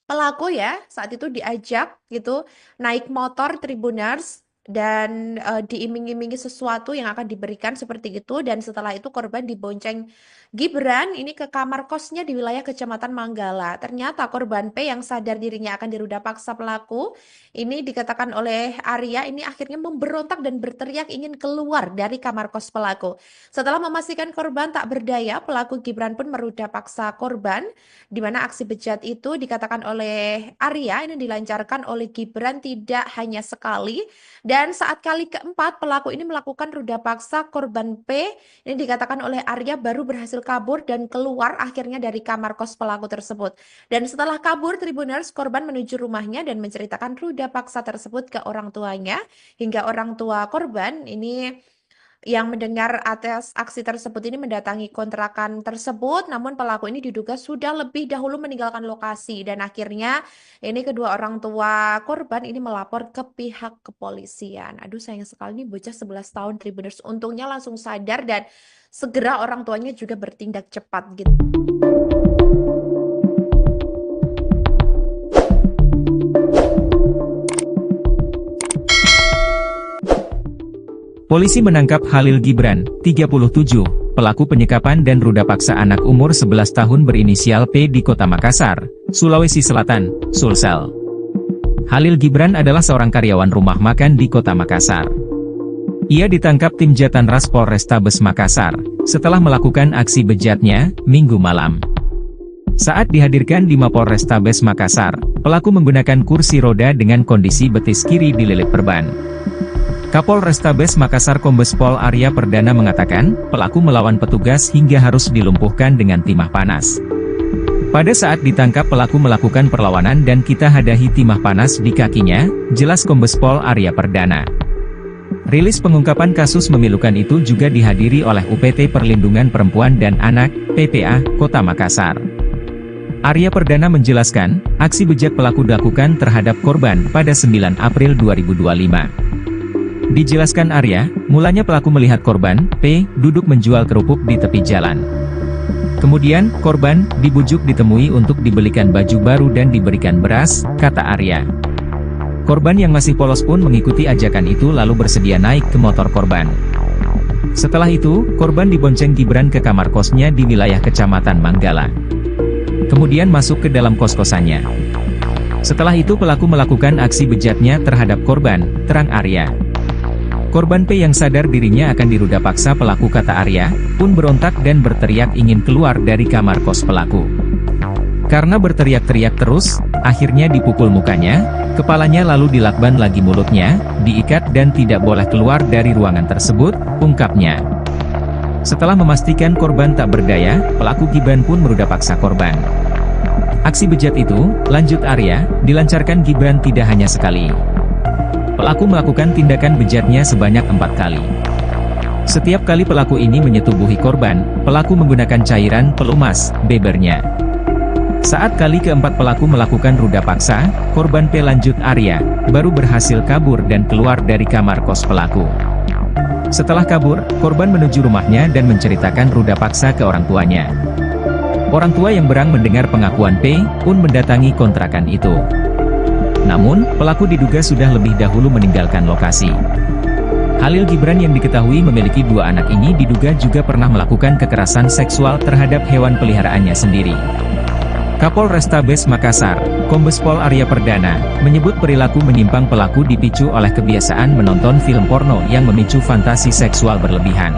pelaku ya, saat itu diajak gitu naik motor Tribuners dan diiming-imingi sesuatu yang akan diberikan seperti itu, dan setelah itu korban dibonceng Gibran ini ke kamar kosnya di wilayah Kecamatan Manggala. Ternyata korban P yang sadar dirinya akan diruda paksa pelaku ini dikatakan oleh Arya ini akhirnya memberontak dan berteriak ingin keluar dari kamar kos pelaku. Setelah memastikan korban tak berdaya, pelaku Gibran pun meruda paksa korban, di mana aksi bejat itu dikatakan oleh Arya ini dilancarkan oleh Gibran tidak hanya sekali, dan saat kali keempat pelaku ini melakukan ruda paksa korban P ini dikatakan oleh Arya baru berhasil kabur dan keluar akhirnya dari kamar kos pelaku tersebut. Dan setelah kabur Tribuners, korban menuju rumahnya dan menceritakan ruda paksa tersebut ke orang tuanya, hingga orang tua korban ini yang mendengar atas aksi tersebut ini mendatangi kontrakan tersebut, namun pelaku ini diduga sudah lebih dahulu meninggalkan lokasi, dan akhirnya ini kedua orang tua korban ini melapor ke pihak kepolisian. Aduh, sayang sekali nih bocah 11 tahun Tribuners, untungnya langsung sadar dan segera orang tuanya juga bertindak cepat gitu. Polisi menangkap Khalil Gibran, 37, pelaku penyekapan dan ruda paksa anak umur 11 tahun berinisial P di Kota Makassar, Sulawesi Selatan, Sulsel. Khalil Gibran adalah seorang karyawan rumah makan di Kota Makassar. Ia ditangkap tim Jatanras Polrestabes Makassar, setelah melakukan aksi bejatnya, Minggu malam. Saat dihadirkan di Mapolrestabes Makassar, pelaku menggunakan kursi roda dengan kondisi betis kiri dililit perban. Kapolrestabes Makassar Kombes Pol Arya Perdana mengatakan, pelaku melawan petugas hingga harus dilumpuhkan dengan timah panas. Pada saat ditangkap pelaku melakukan perlawanan dan kita hadahi timah panas di kakinya, jelas Kombes Pol Arya Perdana. Rilis pengungkapan kasus memilukan itu juga dihadiri oleh UPT Perlindungan Perempuan dan Anak, PPA, Kota Makassar. Arya Perdana menjelaskan, aksi bejat pelaku dilakukan terhadap korban pada 9 April 2025. Dijelaskan Arya, mulanya pelaku melihat korban, P, duduk menjual kerupuk di tepi jalan. Kemudian, korban dibujuk ditemui untuk dibelikan baju baru dan diberikan beras, kata Arya. Korban yang masih polos pun mengikuti ajakan itu lalu bersedia naik ke motor korban. Setelah itu, korban dibonceng Gibran ke kamar kosnya di wilayah Kecamatan Manggala. Kemudian masuk ke dalam kos-kosannya. Setelah itu pelaku melakukan aksi bejatnya terhadap korban, terang Arya. Korban P yang sadar dirinya akan diruda paksa pelaku kata Arya, pun berontak dan berteriak ingin keluar dari kamar kos pelaku. Karena berteriak-teriak terus, akhirnya dipukul mukanya, kepalanya lalu dilakban lagi mulutnya, diikat dan tidak boleh keluar dari ruangan tersebut, ungkapnya. Setelah memastikan korban tak berdaya, pelaku Gibran pun meruda paksa korban. Aksi bejat itu, lanjut Arya, dilancarkan Gibran tidak hanya sekali. Pelaku melakukan tindakan bejatnya sebanyak 4 kali. Setiap kali pelaku ini menyetubuhi korban, pelaku menggunakan cairan pelumas, bebernya. Saat kali keempat pelaku melakukan ruda paksa, korban P lanjut Arya, baru berhasil kabur dan keluar dari kamar kos pelaku. Setelah kabur, korban menuju rumahnya dan menceritakan ruda paksa ke orang tuanya. Orang tua yang berang mendengar pengakuan P, pun mendatangi kontrakan itu. Namun, pelaku diduga sudah lebih dahulu meninggalkan lokasi. Khalil Gibran yang diketahui memiliki 2 anak ini diduga juga pernah melakukan kekerasan seksual terhadap hewan peliharaannya sendiri. Kapolrestabes Makassar, Kombes Pol Arya Perdana, menyebut perilaku menyimpang pelaku dipicu oleh kebiasaan menonton film porno yang memicu fantasi seksual berlebihan.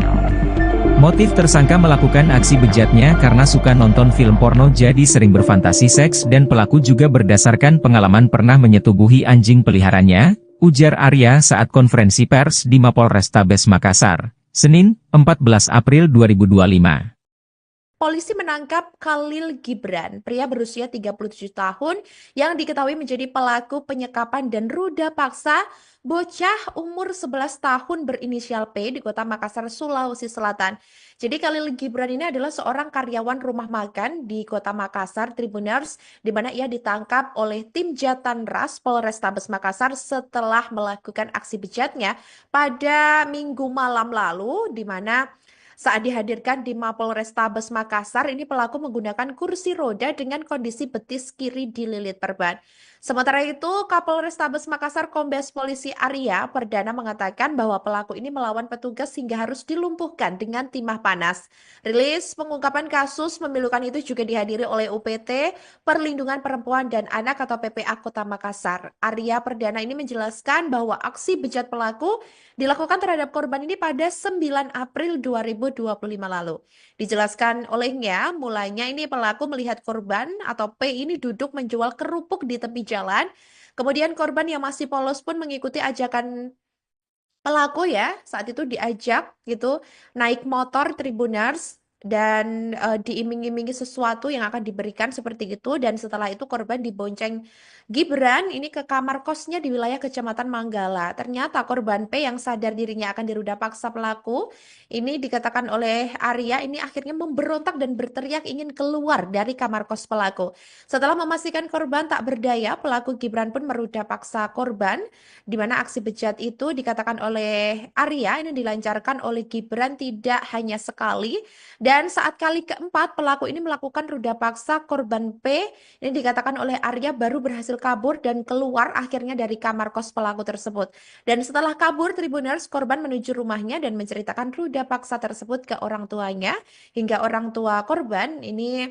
Motif tersangka melakukan aksi bejatnya karena suka nonton film porno jadi sering berfantasi seks dan pelaku juga berdasarkan pengalaman pernah menyetubuhi anjing peliharanya, ujar Arya saat konferensi pers di Mapolrestabes Makassar, Senin, 14 April 2025. Polisi menangkap Khalil Gibran, pria berusia 37 tahun yang diketahui menjadi pelaku penyekapan dan ruda paksa bocah umur 11 tahun berinisial P di Kota Makassar, Sulawesi Selatan. Jadi Khalil Gibran ini adalah seorang karyawan rumah makan di Kota Makassar, Tribuners, di mana ia ditangkap oleh tim Jatanras Polrestabes Makassar setelah melakukan aksi bejatnya pada Minggu malam lalu, di mana saat dihadirkan di Mapolrestabes Makassar, ini pelaku menggunakan kursi roda dengan kondisi betis kiri dililit perban. Sementara itu, Kapolrestabes Makassar Kombes Polisi Arya Perdana mengatakan bahwa pelaku ini melawan petugas hingga harus dilumpuhkan dengan timah panas. Rilis pengungkapan kasus memilukan itu juga dihadiri oleh UPT Perlindungan Perempuan dan Anak atau PPA Kota Makassar. Arya Perdana ini menjelaskan bahwa aksi bejat pelaku dilakukan terhadap korban ini pada 9 April 2025 lalu. Dijelaskan olehnya, mulanya ini pelaku melihat korban atau P ini duduk menjual kerupuk di tepi jalan. Kemudian korban yang masih polos pun mengikuti ajakan pelaku ya, saat itu diajak gitu naik motor Tribuners dan diiming-imingi sesuatu yang akan diberikan seperti itu, dan setelah itu korban dibonceng Gibran ini ke kamar kosnya di wilayah Kecamatan Manggala. Ternyata korban P yang sadar dirinya akan diruda paksa pelaku ini dikatakan oleh Arya ini akhirnya memberontak dan berteriak ingin keluar dari kamar kos pelaku. Setelah memastikan korban tak berdaya, pelaku Gibran pun meruda paksa korban, di mana aksi bejat itu dikatakan oleh Arya ini dilancarkan oleh Gibran tidak hanya sekali Dan saat kali keempat, pelaku ini melakukan ruda paksa korban P. Ini dikatakan oleh Arya baru berhasil kabur dan keluar akhirnya dari kamar kos pelaku tersebut. Dan setelah kabur, Tribuners korban menuju rumahnya dan menceritakan ruda paksa tersebut ke orang tuanya. Hingga orang tua korban ini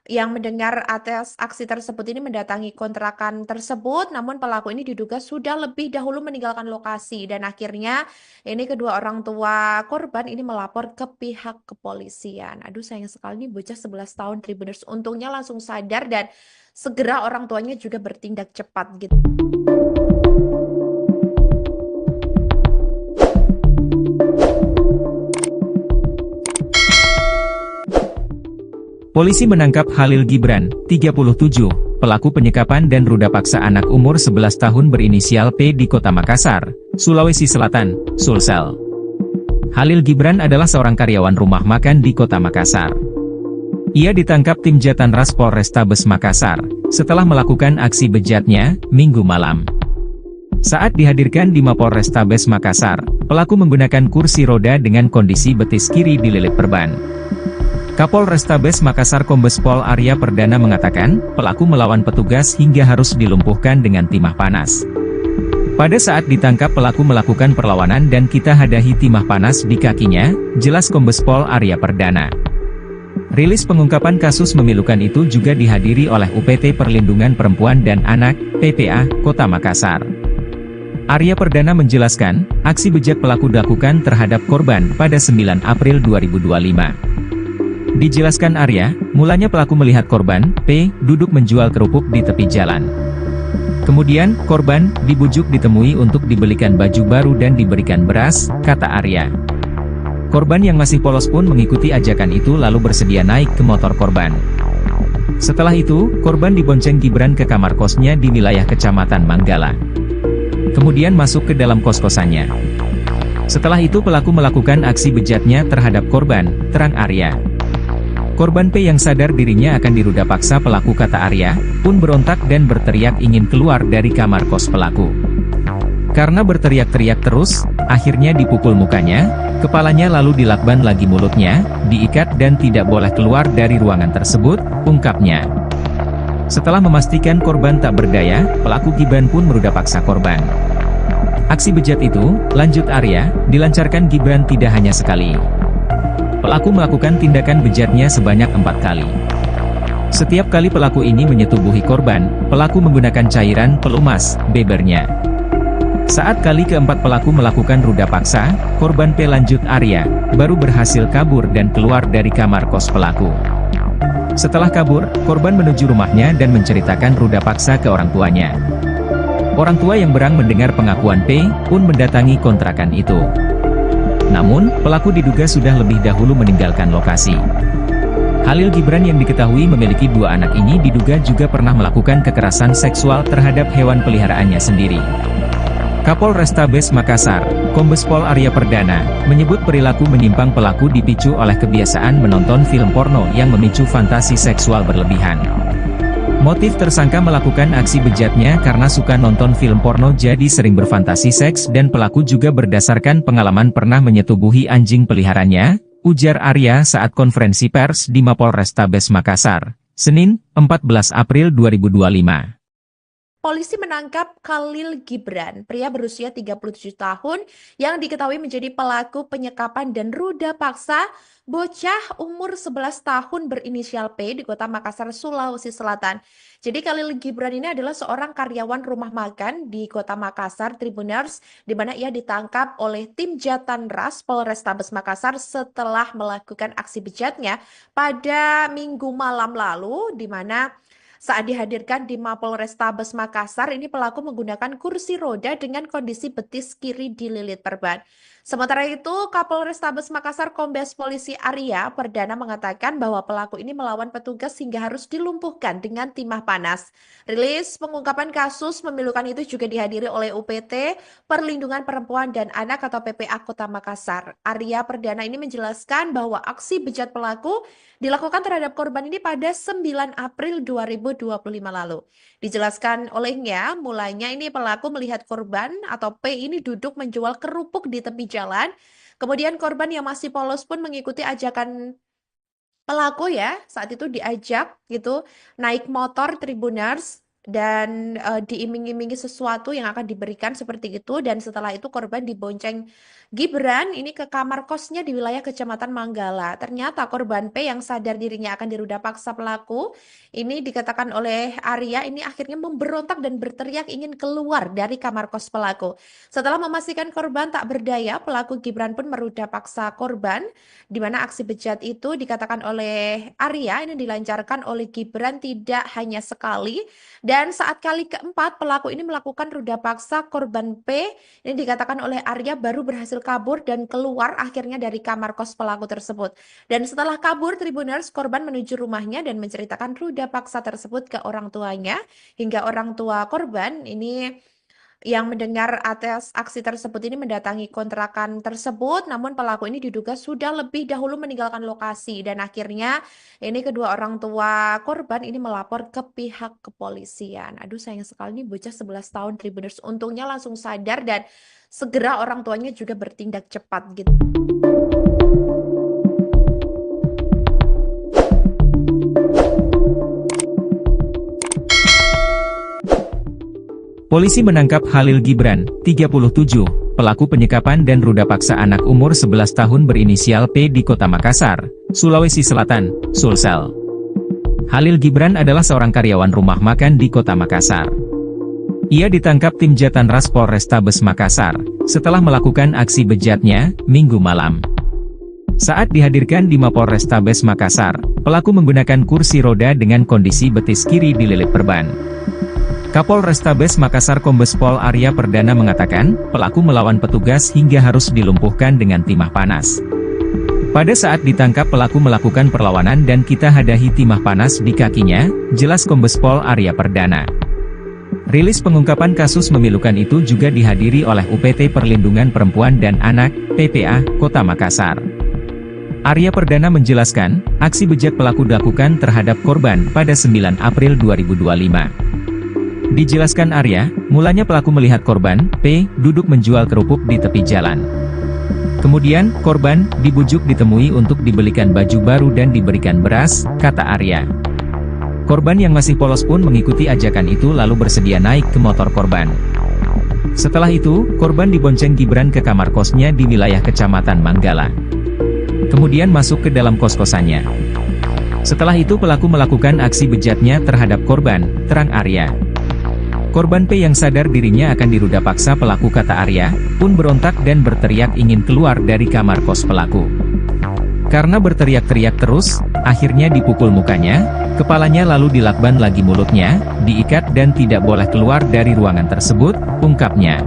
yang mendengar atas aksi tersebut ini mendatangi kontrakan tersebut, namun pelaku ini diduga sudah lebih dahulu meninggalkan lokasi dan akhirnya ini kedua orang tua korban ini melapor ke pihak kepolisian. Aduh sayang sekali nih bocah 11 tahun Tribuners untungnya langsung sadar dan segera orang tuanya juga bertindak cepat gitu. Polisi menangkap Khalil Gibran, 37, pelaku penyekapan dan ruda paksa anak umur 11 tahun berinisial P di Kota Makassar, Sulawesi Selatan, Sulsel. Khalil Gibran adalah seorang karyawan rumah makan di Kota Makassar. Ia ditangkap tim Jatanras Polrestabes Makassar, setelah melakukan aksi bejatnya, Minggu malam. Saat dihadirkan di Mapolrestabes Makassar, pelaku menggunakan kursi roda dengan kondisi betis kiri dililit perban. Kapolrestabes Makassar Kombes Pol Arya Perdana mengatakan, pelaku melawan petugas hingga harus dilumpuhkan dengan timah panas. Pada saat ditangkap pelaku melakukan perlawanan dan kita hadahi timah panas di kakinya, jelas Kombes Pol Arya Perdana. Rilis pengungkapan kasus memilukan itu juga dihadiri oleh UPT Perlindungan Perempuan dan Anak, PPA, Kota Makassar. Arya Perdana menjelaskan, aksi bejat pelaku dilakukan terhadap korban pada 9 April 2025. Dijelaskan Arya, mulanya pelaku melihat korban, P, duduk menjual kerupuk di tepi jalan. Kemudian, korban, dibujuk ditemui untuk dibelikan baju baru dan diberikan beras, kata Arya. Korban yang masih polos pun mengikuti ajakan itu lalu bersedia naik ke motor korban. Setelah itu, korban dibonceng Gibran ke kamar kosnya di wilayah Kecamatan Manggala. Kemudian masuk ke dalam kos-kosannya. Setelah itu pelaku melakukan aksi bejatnya terhadap korban, terang Arya. Korban P yang sadar dirinya akan diruda paksa pelaku kata Arya, pun berontak dan berteriak ingin keluar dari kamar kos pelaku. Karena berteriak-teriak terus, akhirnya dipukul mukanya, kepalanya lalu dilakban lagi mulutnya, diikat dan tidak boleh keluar dari ruangan tersebut, ungkapnya. Setelah memastikan korban tak berdaya, pelaku Gibran pun meruda paksa korban. Aksi bejat itu, lanjut Arya, dilancarkan Gibran tidak hanya sekali. Pelaku melakukan tindakan bejatnya sebanyak 4 kali. Setiap kali pelaku ini menyetubuhi korban, pelaku menggunakan cairan pelumas, bebernya. Saat kali keempat pelaku melakukan ruda paksa, korban P lanjut Arya, baru berhasil kabur dan keluar dari kamar kos pelaku. Setelah kabur, korban menuju rumahnya dan menceritakan ruda paksa ke orang tuanya. Orang tua yang berang mendengar pengakuan P, pun mendatangi kontrakan itu. Namun, pelaku diduga sudah lebih dahulu meninggalkan lokasi. Khalil Gibran yang diketahui memiliki 2 anak ini diduga juga pernah melakukan kekerasan seksual terhadap hewan peliharaannya sendiri. Kapolrestabes Makassar, Kombes Pol Arya Perdana, menyebut perilaku menyimpang pelaku dipicu oleh kebiasaan menonton film porno yang memicu fantasi seksual berlebihan. Motif tersangka melakukan aksi bejatnya karena suka nonton film porno jadi sering berfantasi seks dan pelaku juga berdasarkan pengalaman pernah menyetubuhi anjing peliharaannya, ujar Arya saat konferensi pers di Mapolrestabes Makassar, Senin, 14 April 2025. Polisi menangkap Khalil Gibran, pria berusia 37 tahun yang diketahui menjadi pelaku penyekapan dan ruda paksa bocah umur 11 tahun berinisial P di Kota Makassar, Sulawesi Selatan. Jadi Khalil Gibran ini adalah seorang karyawan rumah makan di Kota Makassar, Tribuners, di mana ia ditangkap oleh tim Jatanras Polrestabes Makassar setelah melakukan aksi bejatnya pada Minggu malam lalu, di mana saat dihadirkan di Mapolrestabes Makassar, ini pelaku menggunakan kursi roda dengan kondisi betis kiri dililit perban. Sementara itu, Kapolrestabes Makassar Kombes Polisi Arya Perdana mengatakan bahwa pelaku ini melawan petugas hingga harus dilumpuhkan dengan timah panas. Rilis pengungkapan kasus memilukan itu juga dihadiri oleh UPT Perlindungan Perempuan dan Anak atau PPA Kota Makassar. Arya Perdana ini menjelaskan bahwa aksi bejat pelaku dilakukan terhadap korban ini pada 9 April 2025 lalu. Dijelaskan olehnya, mulanya ini pelaku melihat korban atau P ini duduk menjual kerupuk di tepi jalan. Kemudian korban yang masih polos pun mengikuti ajakan Pelaku ya saat itu diajak gitu naik motor Tribuners dan diiming-imingi sesuatu yang akan diberikan seperti itu, dan setelah itu korban dibonceng Gibran ini ke kamar kosnya di wilayah Kecamatan Manggala. Ternyata korban P yang sadar dirinya akan diruda paksa pelaku ini dikatakan oleh Arya ini akhirnya memberontak dan berteriak ingin keluar dari kamar kos pelaku. Setelah memastikan korban tak berdaya, pelaku Gibran pun meruda paksa korban, di mana aksi bejat itu dikatakan oleh Arya ini dilancarkan oleh Gibran tidak hanya sekali, dan saat kali keempat pelaku ini melakukan ruda paksa korban P ini dikatakan oleh Arya baru berhasil kabur dan keluar akhirnya dari kamar kos pelaku tersebut. Dan setelah kabur Tribuners, korban menuju rumahnya dan menceritakan ruda paksa tersebut ke orang tuanya, hingga orang tua korban ini yang mendengar atas aksi tersebut ini mendatangi kontrakan tersebut, namun pelaku ini diduga sudah lebih dahulu meninggalkan lokasi, dan akhirnya ini kedua orang tua korban ini melapor ke pihak kepolisian. Aduh sayang sekali nih bocah 11 tahun Tribuners, untungnya langsung sadar dan segera orang tuanya juga bertindak cepat gitu. Polisi menangkap Khalil Gibran, 37, pelaku penyekapan dan ruda paksa anak umur 11 tahun berinisial P di Kota Makassar, Sulawesi Selatan, Sulsel. Khalil Gibran adalah seorang karyawan rumah makan di Kota Makassar. Ia ditangkap tim Jatanras Polrestabes Makassar, setelah melakukan aksi bejatnya, Minggu malam. Saat dihadirkan di Mapolrestabes Makassar, pelaku menggunakan kursi roda dengan kondisi betis kiri dililit perban. Kapolrestabes Makassar Kombes Pol Arya Perdana mengatakan, pelaku melawan petugas hingga harus dilumpuhkan dengan timah panas. Pada saat ditangkap pelaku melakukan perlawanan dan kita hadahi timah panas di kakinya, jelas Kombes Pol Arya Perdana. Rilis pengungkapan kasus memilukan itu juga dihadiri oleh UPT Perlindungan Perempuan dan Anak, PPA, Kota Makassar. Arya Perdana menjelaskan, aksi bejat pelaku dilakukan terhadap korban pada 9 April 2025. Dijelaskan Arya, mulanya pelaku melihat korban, P, duduk menjual kerupuk di tepi jalan. Kemudian, korban, dibujuk ditemui untuk dibelikan baju baru dan diberikan beras, kata Arya. Korban yang masih polos pun mengikuti ajakan itu lalu bersedia naik ke motor korban. Setelah itu, korban dibonceng Gibran ke kamar kosnya di wilayah Kecamatan Manggala. Kemudian masuk ke dalam kos-kosannya. Setelah itu pelaku melakukan aksi bejatnya terhadap korban, terang Arya. Korban P yang sadar dirinya akan diruda paksa pelaku kata Arya, pun berontak dan berteriak ingin keluar dari kamar kos pelaku. Karena berteriak-teriak terus, akhirnya dipukul mukanya, kepalanya lalu dilakban lagi mulutnya, diikat dan tidak boleh keluar dari ruangan tersebut, ungkapnya.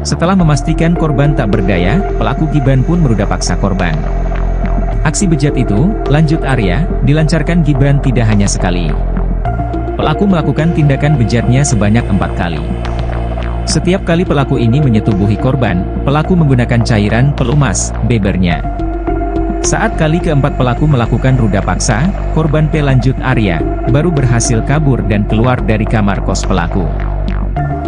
Setelah memastikan korban tak berdaya, pelaku Gibran pun meruda paksa korban. Aksi bejat itu, lanjut Arya, dilancarkan Gibran tidak hanya sekali. Pelaku melakukan tindakan bejatnya sebanyak 4 kali. Setiap kali pelaku ini menyetubuhi korban, pelaku menggunakan cairan pelumas, bebernya. Saat kali keempat pelaku melakukan ruda paksa, korban P lanjut Arya, baru berhasil kabur dan keluar dari kamar kos pelaku.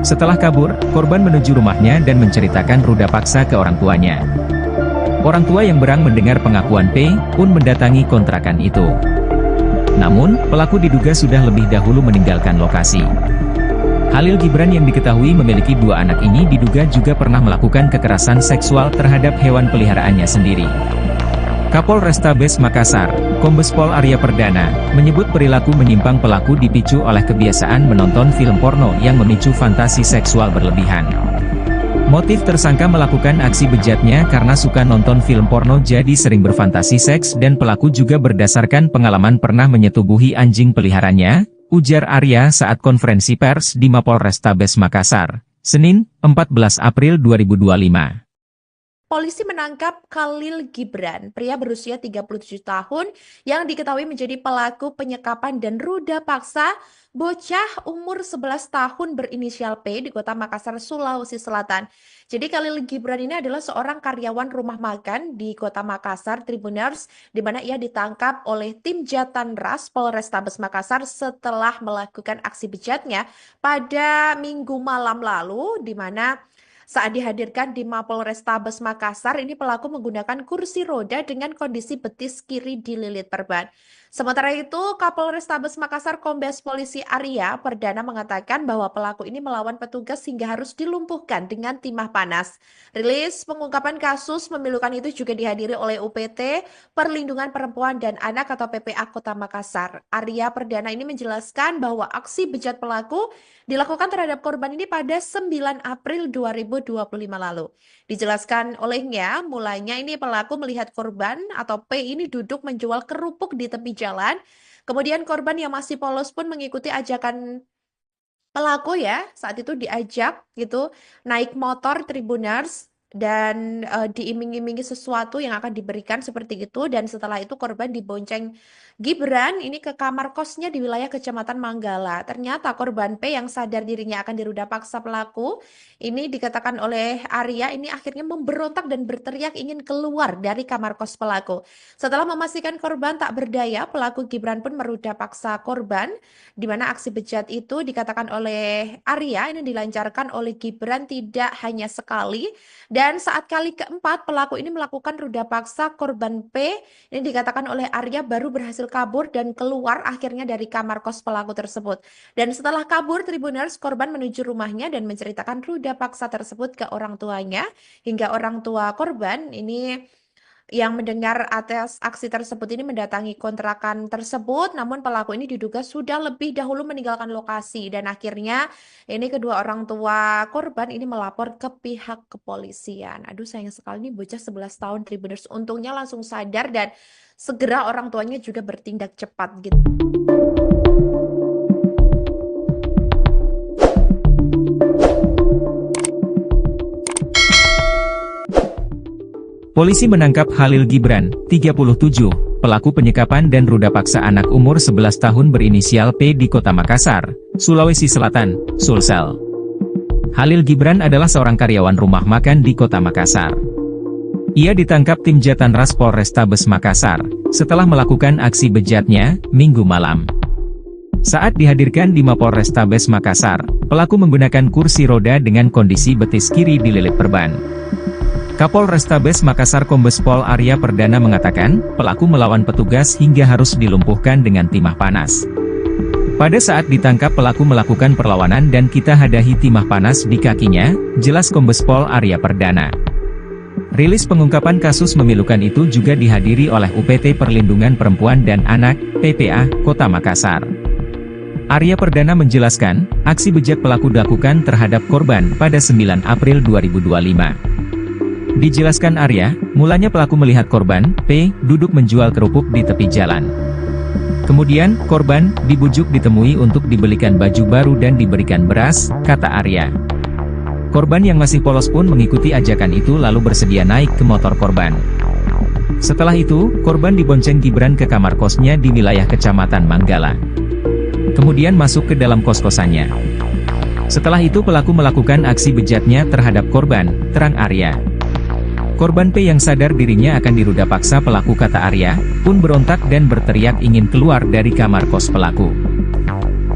Setelah kabur, korban menuju rumahnya dan menceritakan ruda paksa ke orang tuanya. Orang tua yang berang mendengar pengakuan P, pun mendatangi kontrakan itu. Namun, pelaku diduga sudah lebih dahulu meninggalkan lokasi. Khalil Gibran yang diketahui memiliki 2 anak ini diduga juga pernah melakukan kekerasan seksual terhadap hewan peliharaannya sendiri. Kapolrestabes Makassar, Kombes Pol Arya Perdana, menyebut perilaku menyimpang pelaku dipicu oleh kebiasaan menonton film porno yang memicu fantasi seksual berlebihan. Motif tersangka melakukan aksi bejatnya karena suka nonton film porno jadi sering berfantasi seks dan pelaku juga berdasarkan pengalaman pernah menyetubuhi anjing peliharanya, ujar Arya saat konferensi pers di Mapolrestabes Makassar, Senin, 14 April 2025. Polisi menangkap Khalil Gibran, pria berusia 37 tahun yang diketahui menjadi pelaku penyekapan dan ruda paksa bocah umur 11 tahun berinisial P di Kota Makassar, Sulawesi Selatan. Jadi Khalil Gibran ini adalah seorang karyawan rumah makan di Kota Makassar, Tribuners, di mana ia ditangkap oleh tim Jatanras Polrestabes Makassar setelah melakukan aksi bejatnya pada Minggu malam lalu, di mana Saat dihadirkan di Mapolrestabes Makassar, ini pelaku menggunakan kursi roda dengan kondisi betis kiri dililit perban. Sementara itu, Kapolrestabes Makassar Kombes Polisi Arya Perdana mengatakan bahwa pelaku ini melawan petugas hingga harus dilumpuhkan dengan timah panas. Rilis pengungkapan kasus memilukan itu juga dihadiri oleh UPT Perlindungan Perempuan dan Anak atau PPA Kota Makassar. Arya Perdana ini menjelaskan bahwa aksi bejat pelaku dilakukan terhadap korban ini pada 9 April 2025 lalu. Dijelaskan olehnya, mulanya ini pelaku melihat korban atau P ini duduk menjual kerupuk di tepi jalan. Kemudian korban yang masih polos pun mengikuti ajakan pelaku ya, saat itu diajak gitu naik motor Tribuners dan diiming-imingi sesuatu yang akan diberikan seperti itu, dan setelah itu korban dibonceng Gibran ini ke kamar kosnya di wilayah Kecamatan Manggala. Ternyata korban P yang sadar dirinya akan diruda paksa pelaku ini dikatakan oleh Arya ini akhirnya memberontak dan berteriak ingin keluar dari kamar kos pelaku. Setelah memastikan korban tak berdaya, pelaku Gibran pun meruda paksa korban, di mana aksi bejat itu dikatakan oleh Arya ini dilancarkan oleh Gibran tidak hanya sekali, dan saat kali keempat pelaku ini melakukan ruda paksa korban P ini dikatakan oleh Arya baru berhasil kabur dan keluar akhirnya dari kamar kos pelaku tersebut. Dan setelah kabur Tribuners, korban menuju rumahnya dan menceritakan ruda paksa tersebut ke orang tuanya, hingga orang tua korban ini yang mendengar atas aksi tersebut ini mendatangi kontrakan tersebut, namun pelaku ini diduga sudah lebih dahulu meninggalkan lokasi, dan akhirnya ini kedua orang tua korban ini melapor ke pihak kepolisian. Aduh, sayang sekali nih bocah 11 tahun Tribuners, untungnya langsung sadar dan segera orang tuanya juga bertindak cepat gitu. Polisi menangkap Khalil Gibran, 37, pelaku penyekapan dan ruda paksa anak umur 11 tahun berinisial P di Kota Makassar, Sulawesi Selatan, Sulsel. Khalil Gibran adalah seorang karyawan rumah makan di Kota Makassar. Ia ditangkap tim Jatanras Polrestabes Makassar, setelah melakukan aksi bejatnya, Minggu malam. Saat dihadirkan di Mapolrestabes Makassar, pelaku menggunakan kursi roda dengan kondisi betis kiri dililit perban. Kapolrestabes Makassar Kombes Pol Arya Perdana mengatakan, pelaku melawan petugas hingga harus dilumpuhkan dengan timah panas. Pada saat ditangkap pelaku melakukan perlawanan dan kita hadahi timah panas di kakinya, jelas Kombes Pol Arya Perdana. Rilis pengungkapan kasus memilukan itu juga dihadiri oleh UPT Perlindungan Perempuan dan Anak, PPA, Kota Makassar. Arya Perdana menjelaskan, aksi bejat pelaku dilakukan terhadap korban pada 9 April 2025. Dijelaskan Arya, mulanya pelaku melihat korban, P, duduk menjual kerupuk di tepi jalan. Kemudian, korban, dibujuk ditemui untuk dibelikan baju baru dan diberikan beras, kata Arya. Korban yang masih polos pun mengikuti ajakan itu lalu bersedia naik ke motor korban. Setelah itu, korban dibonceng Gibran ke kamar kosnya di wilayah Kecamatan Manggala. Kemudian masuk ke dalam kos-kosannya. Setelah itu pelaku melakukan aksi bejatnya terhadap korban, terang Arya. Korban P yang sadar dirinya akan diruda paksa pelaku kata Arya, pun berontak dan berteriak ingin keluar dari kamar kos pelaku.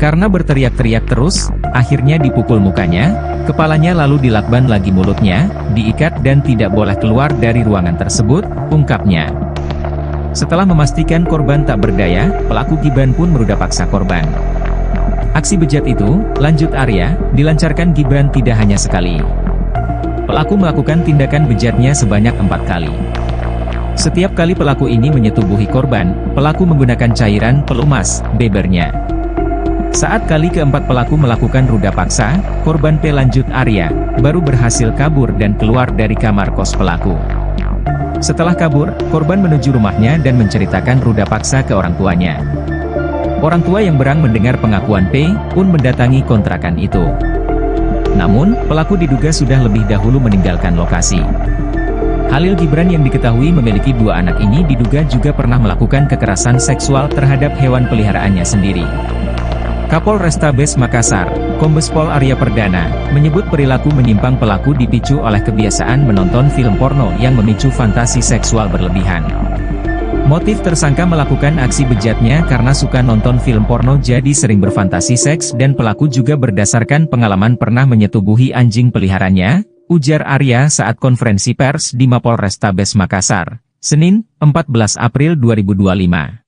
Karena berteriak-teriak terus, akhirnya dipukul mukanya, kepalanya lalu dilakban lagi mulutnya, diikat dan tidak boleh keluar dari ruangan tersebut, ungkapnya. Setelah memastikan korban tak berdaya, pelaku Gibran pun meruda paksa korban. Aksi bejat itu, lanjut Arya, dilancarkan Gibran tidak hanya sekali. Pelaku melakukan tindakan bejatnya sebanyak 4 kali. Setiap kali pelaku ini menyetubuhi korban, pelaku menggunakan cairan pelumas, bebernya. Saat kali keempat pelaku melakukan ruda paksa, korban P lanjut Arya, baru berhasil kabur dan keluar dari kamar kos pelaku. Setelah kabur, korban menuju rumahnya dan menceritakan ruda paksa ke orang tuanya. Orang tua yang berang mendengar pengakuan P, pun mendatangi kontrakan itu. Namun, pelaku diduga sudah lebih dahulu meninggalkan lokasi. Khalil Gibran yang diketahui memiliki 2 anak ini diduga juga pernah melakukan kekerasan seksual terhadap hewan peliharaannya sendiri. Kapolrestabes Makassar, Kombes Pol Arya Perdana, menyebut perilaku menyimpang pelaku dipicu oleh kebiasaan menonton film porno yang memicu fantasi seksual berlebihan. Motif tersangka melakukan aksi bejatnya karena suka nonton film porno jadi sering berfantasi seks dan pelaku juga berdasarkan pengalaman pernah menyetubuhi anjing peliharaannya, ujar Arya saat konferensi pers di Mapolrestabes Makassar, Senin, 14 April 2025.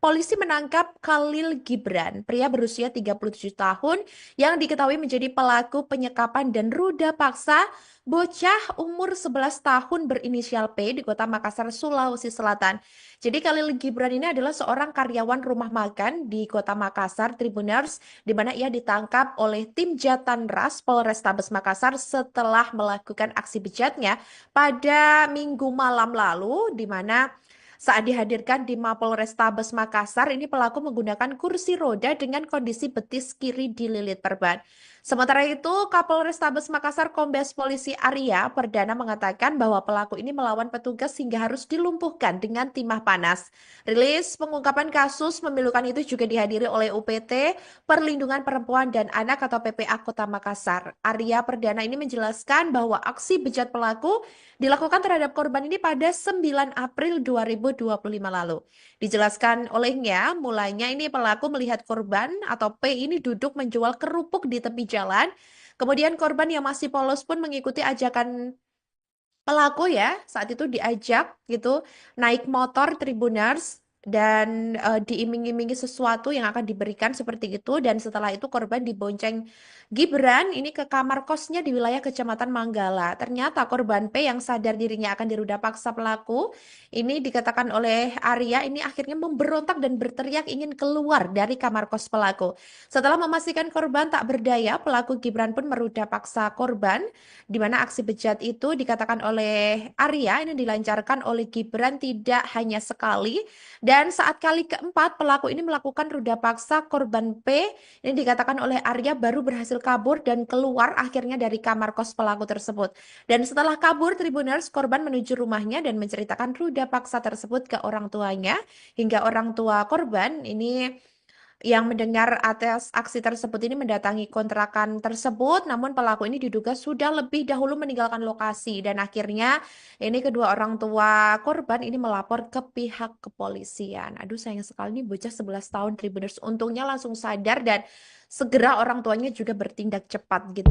Polisi menangkap Khalil Gibran, pria berusia 37 tahun yang diketahui menjadi pelaku penyekapan dan ruda paksa bocah umur 11 tahun berinisial P di Kota Makassar, Sulawesi Selatan. Jadi Khalil Gibran ini adalah seorang karyawan rumah makan di Kota Makassar, Tribuners, di mana ia ditangkap oleh tim Jatan Ras Polrestabes Makassar setelah melakukan aksi bejatnya pada Minggu malam lalu, di mana saat dihadirkan di Mapolrestabes Makassar, ini pelaku menggunakan kursi roda dengan kondisi betis kiri dililit perban. Sementara itu, Kapolrestabes Makassar Kombes Polisi Arya Perdana mengatakan bahwa pelaku ini melawan petugas hingga harus dilumpuhkan dengan timah panas. Rilis pengungkapan kasus memilukan itu juga dihadiri oleh UPT Perlindungan Perempuan dan Anak atau PPA Kota Makassar. Arya Perdana ini menjelaskan bahwa aksi bejat pelaku dilakukan terhadap korban ini pada 9 April 2025 lalu. Dijelaskan olehnya, mulanya ini pelaku melihat korban atau P ini duduk menjual kerupuk di tepi jalan. Kemudian korban yang masih polos pun mengikuti ajakan pelaku ya. Saat itu diajak gitu naik motor Tribuners dan diiming-imingi sesuatu yang akan diberikan seperti itu. Dan setelah itu korban dibonceng Gibran ini ke kamar kosnya di wilayah Kecamatan Manggala. Ternyata korban P yang sadar dirinya akan diruda paksa pelaku, ini dikatakan oleh Arya ini akhirnya memberontak dan berteriak ingin keluar dari kamar kos pelaku. Setelah memastikan korban tak berdaya, pelaku Gibran pun meruda paksa korban, di mana aksi bejat itu dikatakan oleh Arya ini dilancarkan oleh Gibran tidak hanya sekali, dan saat kali keempat pelaku ini melakukan ruda paksa korban P, ini dikatakan oleh Arya baru berhasil kabur dan keluar akhirnya dari kamar kos pelaku tersebut. Dan setelah kabur, Tribuners, korban menuju rumahnya dan menceritakan ruda paksa tersebut ke orang tuanya, hingga orang tua korban ini yang mendengar atas aksi tersebut ini mendatangi kontrakan tersebut, namun pelaku ini diduga sudah lebih dahulu meninggalkan lokasi, dan akhirnya ini kedua orang tua korban ini melapor ke pihak kepolisian. Aduh, sayang sekali nih bocah 11 tahun Tribuners, untungnya langsung sadar dan segera orang tuanya juga bertindak cepat gitu.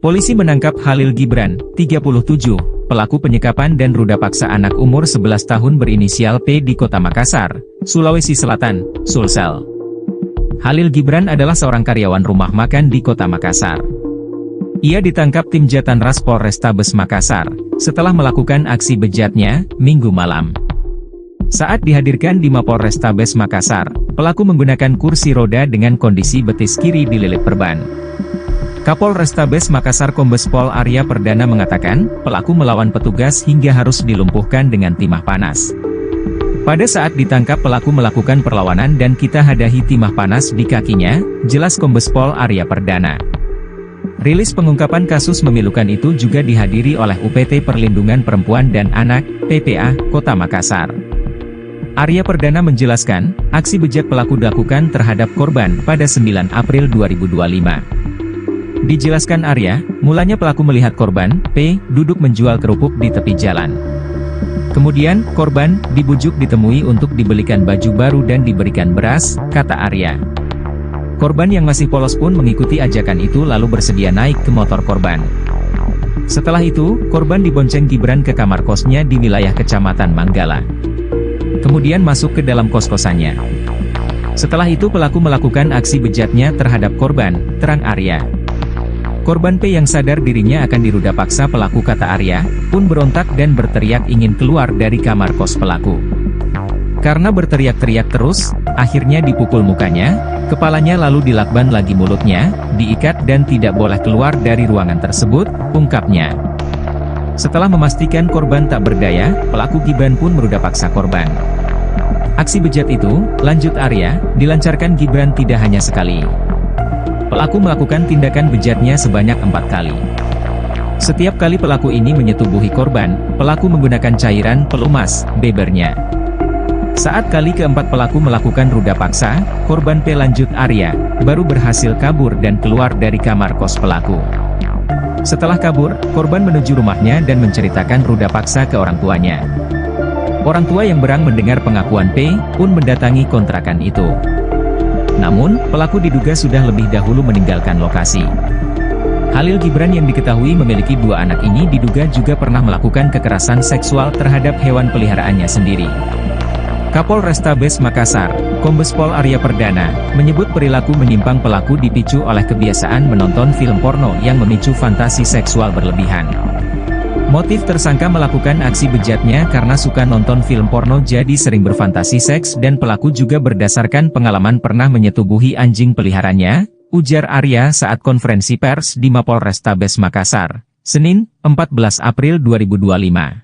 Polisi menangkap Khalil Gibran, 37, pelaku penyekapan dan ruda paksa anak umur 11 tahun berinisial P di Kota Makassar, Sulawesi Selatan, Sulsel. Khalil Gibran adalah seorang karyawan rumah makan di Kota Makassar. Ia ditangkap tim Jatan Ras Polrestabes Makassar, setelah melakukan aksi bejatnya, Minggu malam. Saat dihadirkan di Mapolrestabes Makassar, pelaku menggunakan kursi roda dengan kondisi betis kiri dililit perban. Kapolrestabes Makassar Kombes Pol Arya Perdana mengatakan, pelaku melawan petugas hingga harus dilumpuhkan dengan timah panas. Pada saat ditangkap pelaku melakukan perlawanan dan kita hadahi timah panas di kakinya, jelas Kombes Pol Arya Perdana. Rilis pengungkapan kasus memilukan itu juga dihadiri oleh UPT Perlindungan Perempuan dan Anak, PPA, Kota Makassar. Arya Perdana menjelaskan, aksi bejat pelaku dilakukan terhadap korban pada 9 April 2025. Dijelaskan Arya, mulanya pelaku melihat korban, P, duduk menjual kerupuk di tepi jalan. Kemudian, korban dibujuk ditemui untuk dibelikan baju baru dan diberikan beras, kata Arya. Korban yang masih polos pun mengikuti ajakan itu lalu bersedia naik ke motor korban. Setelah itu, korban dibonceng Gibran ke kamar kosnya di wilayah Kecamatan Manggala. Kemudian masuk ke dalam kos-kosannya. Setelah itu pelaku melakukan aksi bejatnya terhadap korban, terang Arya. Korban P yang sadar dirinya akan diruda paksa pelaku, kata Arya, pun berontak dan berteriak ingin keluar dari kamar kos pelaku. Karena berteriak-teriak terus, akhirnya dipukul mukanya, kepalanya lalu dilakban lagi mulutnya, diikat dan tidak boleh keluar dari ruangan tersebut, ungkapnya. Setelah memastikan korban tak berdaya, pelaku Gibran pun meruda paksa korban. Aksi bejat itu, lanjut Arya, dilancarkan Gibran tidak hanya sekali. Pelaku melakukan tindakan bejatnya sebanyak 4 kali. Setiap kali pelaku ini menyetubuhi korban, pelaku menggunakan cairan pelumas, bebernya. Saat kali keempat pelaku melakukan ruda paksa, korban P, lanjut Arya, baru berhasil kabur dan keluar dari kamar kos pelaku. Setelah kabur, korban menuju rumahnya dan menceritakan ruda paksa ke orang tuanya. Orang tua yang berang mendengar pengakuan P pun mendatangi kontrakan itu. Namun, pelaku diduga sudah lebih dahulu meninggalkan lokasi. Khalil Gibran yang diketahui memiliki 2 anak ini diduga juga pernah melakukan kekerasan seksual terhadap hewan peliharaannya sendiri. Kapolrestabes Makassar, Kombes Pol Arya Perdana, menyebut perilaku menyimpang pelaku dipicu oleh kebiasaan menonton film porno yang memicu fantasi seksual berlebihan. Motif tersangka melakukan aksi bejatnya karena suka nonton film porno jadi sering berfantasi seks dan pelaku juga berdasarkan pengalaman pernah menyetubuhi anjing peliharaannya, ujar Arya saat konferensi pers di Mapolrestabes Makassar, Senin, 14 April 2025.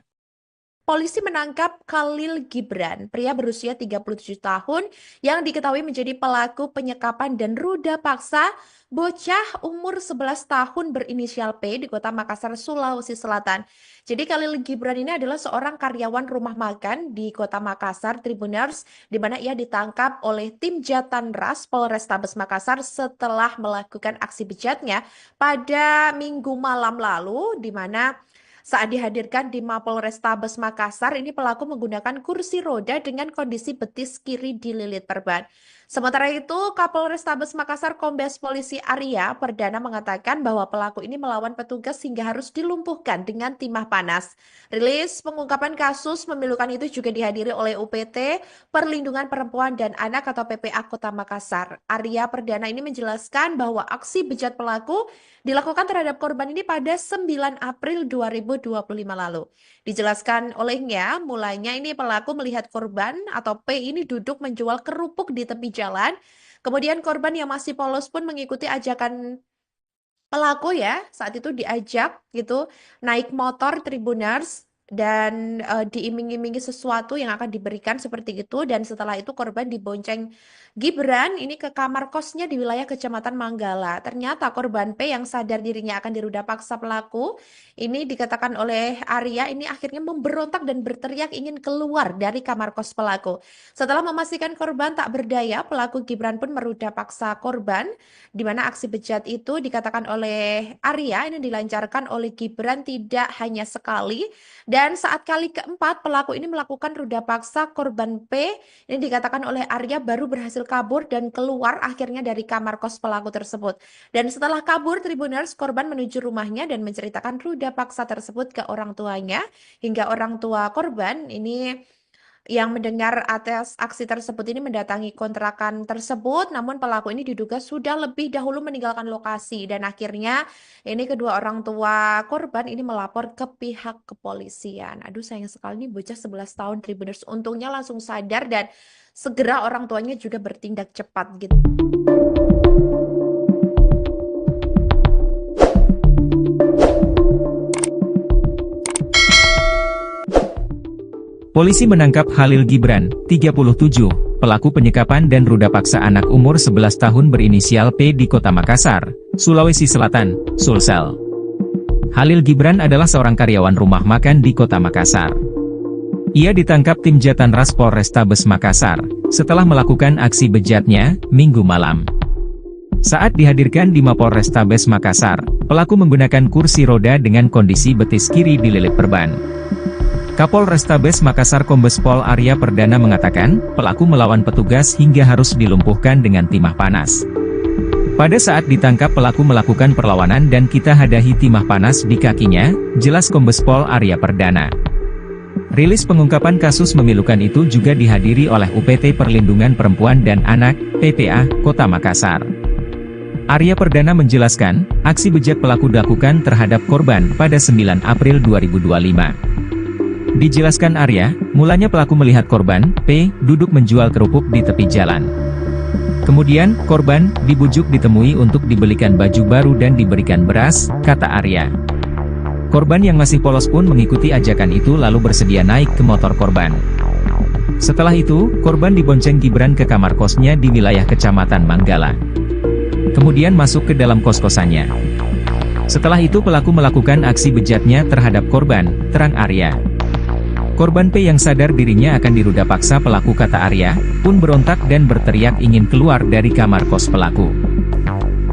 Polisi menangkap Khalil Gibran, pria berusia 37 tahun yang diketahui menjadi pelaku penyekapan dan ruda paksa bocah umur 11 tahun berinisial P di Kota Makassar, Sulawesi Selatan. Jadi Khalil Gibran ini adalah seorang karyawan rumah makan di Kota Makassar, Tribuners, di mana ia ditangkap oleh tim Jatanras Polrestabes Makassar setelah melakukan aksi bejatnya pada Minggu malam lalu, di mana saat dihadirkan di Mapolrestabes Makassar, ini pelaku menggunakan kursi roda dengan kondisi betis kiri dililit perban. Sementara itu, Kapolrestabes Makassar Kombes Polisi Arya Perdana mengatakan bahwa pelaku ini melawan petugas hingga harus dilumpuhkan dengan timah panas. Rilis pengungkapan kasus memilukan itu juga dihadiri oleh UPT Perlindungan Perempuan dan Anak atau PPA Kota Makassar. Arya Perdana ini menjelaskan bahwa aksi bejat pelaku dilakukan terhadap korban ini pada 9 April 2025 lalu. Dijelaskan olehnya, mulanya ini pelaku melihat korban atau P ini duduk menjual kerupuk di tepi jalan. Kemudian korban yang masih polos pun mengikuti ajakan pelaku ya, saat itu diajak gitu naik motor Tribuners dan diiming-imingi sesuatu yang akan diberikan seperti itu, dan setelah itu korban dibonceng Gibran ini ke kamar kosnya di wilayah Kecamatan Manggala. Ternyata korban P yang sadar dirinya akan diruda paksa pelaku ini, dikatakan oleh Arya, ini akhirnya memberontak dan berteriak ingin keluar dari kamar kos pelaku. Setelah memastikan korban tak berdaya, pelaku Gibran pun meruda paksa korban, di mana aksi bejat itu dikatakan oleh Arya ini dilancarkan oleh Gibran tidak hanya sekali, dan saat kali keempat pelaku ini melakukan ruda paksa korban P, ini dikatakan oleh Arya baru berhasil kabur dan keluar akhirnya dari kamar kos pelaku tersebut. Dan setelah kabur Tribuners, korban menuju rumahnya dan menceritakan ruda paksa tersebut ke orang tuanya, hingga orang tua korban ini yang mendengar atas aksi tersebut ini mendatangi kontrakan tersebut, namun pelaku ini diduga sudah lebih dahulu meninggalkan lokasi, dan akhirnya ini kedua orang tua korban ini melapor ke pihak kepolisian. Aduh, sayang sekali nih bocah 11 tahun Tribuners, untungnya langsung sadar dan segera orang tuanya juga bertindak cepat gitu. Polisi menangkap Khalil Gibran, 37, pelaku penyekapan dan ruda paksa anak umur 11 tahun berinisial P di Kota Makassar, Sulawesi Selatan, Sulsel. Khalil Gibran adalah seorang karyawan rumah makan di Kota Makassar. Ia ditangkap tim Jatanras Polrestabes Makassar, setelah melakukan aksi bejatnya, Minggu malam. Saat dihadirkan di Mapolrestabes Makassar, pelaku menggunakan kursi roda dengan kondisi betis kiri dililit perban. Kapolrestabes Makassar Kombes Pol Arya Perdana mengatakan, pelaku melawan petugas hingga harus dilumpuhkan dengan timah panas. Pada saat ditangkap pelaku melakukan perlawanan dan kita hadahi timah panas di kakinya, jelas Kombes Pol Arya Perdana. Rilis pengungkapan kasus memilukan itu juga dihadiri oleh UPT Perlindungan Perempuan dan Anak, PPA, Kota Makassar. Arya Perdana menjelaskan, aksi bejat pelaku dilakukan terhadap korban pada 9 April 2025. Dijelaskan Arya, mulanya pelaku melihat korban, P, duduk menjual kerupuk di tepi jalan. Kemudian, korban dibujuk ditemui untuk dibelikan baju baru dan diberikan beras, kata Arya. Korban yang masih polos pun mengikuti ajakan itu lalu bersedia naik ke motor korban. Setelah itu, korban dibonceng Gibran ke kamar kosnya di wilayah Kecamatan Manggala. Kemudian masuk ke dalam kos-kosannya. Setelah itu pelaku melakukan aksi bejatnya terhadap korban, terang Arya. Korban P yang sadar dirinya akan diruda paksa pelaku, kata Arya, pun berontak dan berteriak ingin keluar dari kamar kos pelaku.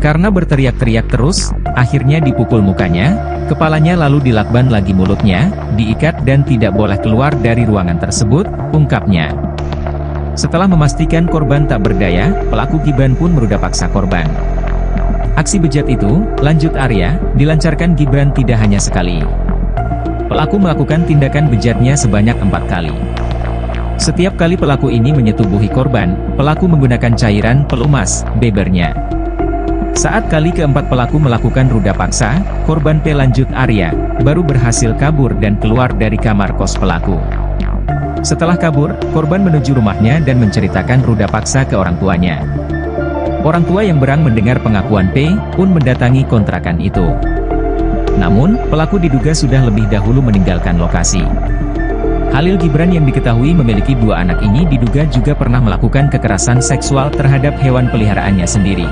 Karena berteriak-teriak terus, akhirnya dipukul mukanya, Kepalanya lalu dilakban lagi mulutnya, diikat dan tidak boleh keluar dari ruangan tersebut, ungkapnya. Setelah memastikan korban tak berdaya, pelaku Gibran pun meruda paksa korban. Aksi bejat itu, lanjut Arya, dilancarkan Gibran tidak hanya sekali. Pelaku melakukan tindakan bejatnya sebanyak 4 kali. Setiap kali pelaku ini menyetubuhi korban, pelaku menggunakan cairan pelumas, bebernya. Saat kali keempat pelaku melakukan ruda paksa, korban P lanjut Arya, baru berhasil kabur dan keluar dari kamar kos pelaku. Setelah kabur, korban menuju rumahnya dan menceritakan ruda paksa ke orang tuanya. Orang tua yang berang mendengar pengakuan P, pun mendatangi kontrakan itu. Namun, pelaku diduga sudah lebih dahulu meninggalkan lokasi. Halil Gibran yang diketahui memiliki 2 anak ini diduga juga pernah melakukan kekerasan seksual terhadap hewan peliharaannya sendiri.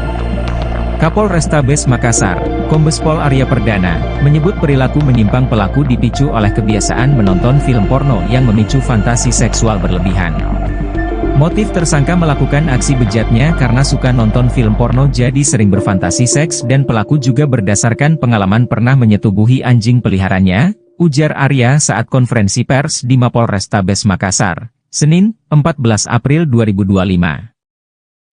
Kapolrestabes Makassar, Kombes Pol Arya Perdana, menyebut perilaku menyimpang pelaku dipicu oleh kebiasaan menonton film porno yang memicu fantasi seksual berlebihan. Motif tersangka melakukan aksi bejatnya karena suka nonton film porno jadi sering berfantasi seks dan pelaku juga berdasarkan pengalaman pernah menyetubuhi anjing peliharaannya, ujar Arya saat konferensi pers di Mapolrestabes Makassar, Senin, 14 April 2025.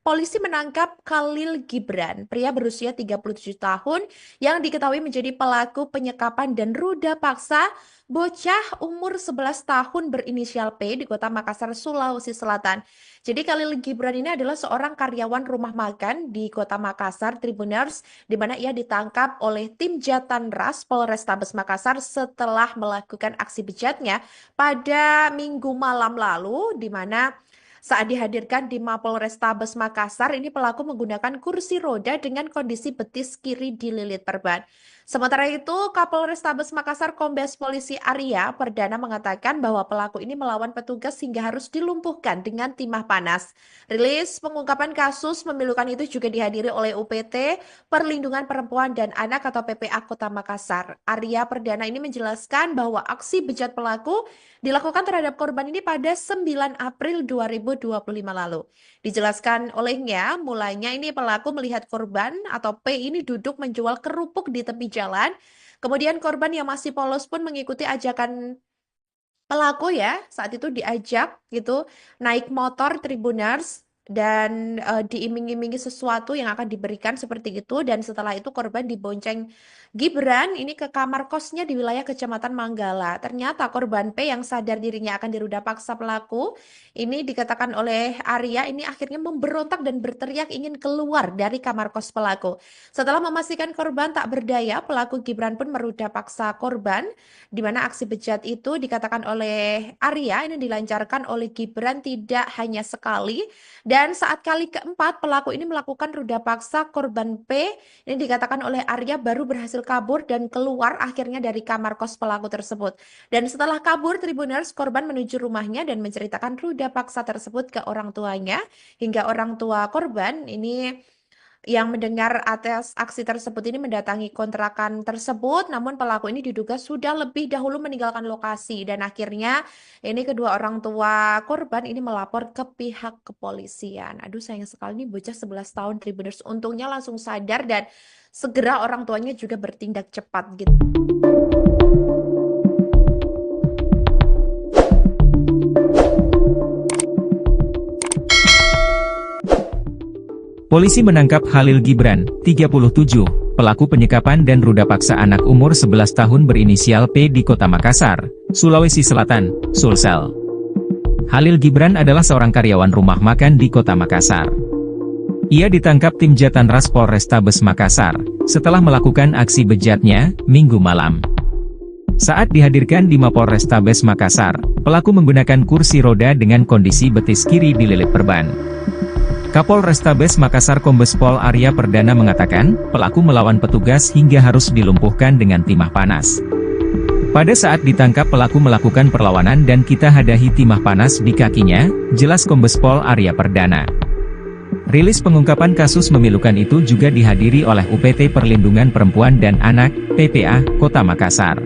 Polisi menangkap Khalil Gibran, pria berusia 37 tahun yang diketahui menjadi pelaku penyekapan dan ruda paksa bocah umur 11 tahun berinisial P di Kota Makassar, Sulawesi Selatan. Jadi Khalil Gibran ini adalah seorang karyawan rumah makan di Kota Makassar, Tribuners, di mana ia ditangkap oleh tim Jatanras Polrestabes Makassar setelah melakukan aksi bejatnya pada Minggu malam lalu, di mana saat dihadirkan di Mapolrestabes Makassar, ini pelaku menggunakan kursi roda dengan kondisi betis kiri dililit perban. Sementara itu, Kapolrestabes Makassar Kombes Polisi Arya Perdana mengatakan bahwa pelaku ini melawan petugas hingga harus dilumpuhkan dengan timah panas. Rilis pengungkapan kasus memilukan itu juga dihadiri oleh UPT Perlindungan Perempuan dan Anak atau PPA Kota Makassar. Arya Perdana ini menjelaskan bahwa aksi bejat pelaku dilakukan terhadap korban ini pada 9 April 2025 lalu. Dijelaskan olehnya, mulanya ini pelaku melihat korban atau P ini duduk menjual kerupuk di tepi jalan. Kemudian korban yang masih polos pun mengikuti ajakan pelaku ya. Saat itu diajak gitu naik motor Tribuners dan diiming-imingi sesuatu yang akan diberikan seperti itu, dan setelah itu korban dibonceng Gibran ini ke kamar kosnya di wilayah Kecamatan Manggala. Ternyata korban P yang sadar dirinya akan diruda paksa pelaku ini dikatakan oleh Arya ini akhirnya memberontak dan berteriak ingin keluar dari kamar kos pelaku. Setelah memastikan korban tak berdaya, pelaku Gibran pun meruda paksa korban, di mana aksi bejat itu dikatakan oleh Arya ini dilancarkan oleh Gibran tidak hanya sekali. Dan saat kali keempat pelaku ini melakukan ruda paksa korban P, ini dikatakan oleh Arya baru berhasil kabur dan keluar akhirnya dari kamar kos pelaku tersebut. Dan setelah kabur, Tribuners, korban menuju rumahnya dan menceritakan ruda paksa tersebut ke orang tuanya, hingga orang tua korban ini yang mendengar atas aksi tersebut ini mendatangi kontrakan tersebut, namun pelaku ini diduga sudah lebih dahulu meninggalkan lokasi, dan akhirnya ini kedua orang tua korban ini melapor ke pihak kepolisian. Aduh, sayang sekali nih bocah 11 tahun Tribuners, untungnya langsung sadar dan segera orang tuanya juga bertindak cepat gitu. Polisi menangkap Halil Gibran, 37, pelaku penyekapan dan ruda paksa anak umur 11 tahun berinisial P di Kota Makassar, Sulawesi Selatan, Sulsel. Halil Gibran adalah seorang karyawan rumah makan di Kota Makassar. Ia ditangkap tim Jatanras Polrestabes Makassar, setelah melakukan aksi bejatnya, Minggu malam. Saat dihadirkan di Mapolrestabes Makassar, pelaku menggunakan kursi roda dengan kondisi betis kiri dililit perban. Kapolrestabes Makassar Kombes Pol Arya Perdana mengatakan, pelaku melawan petugas hingga harus dilumpuhkan dengan timah panas. Pada saat ditangkap pelaku melakukan perlawanan dan kita hadahi timah panas di kakinya, jelas Kombes Pol Arya Perdana. Rilis pengungkapan kasus memilukan itu juga dihadiri oleh UPT Perlindungan Perempuan dan Anak, PPA, Kota Makassar.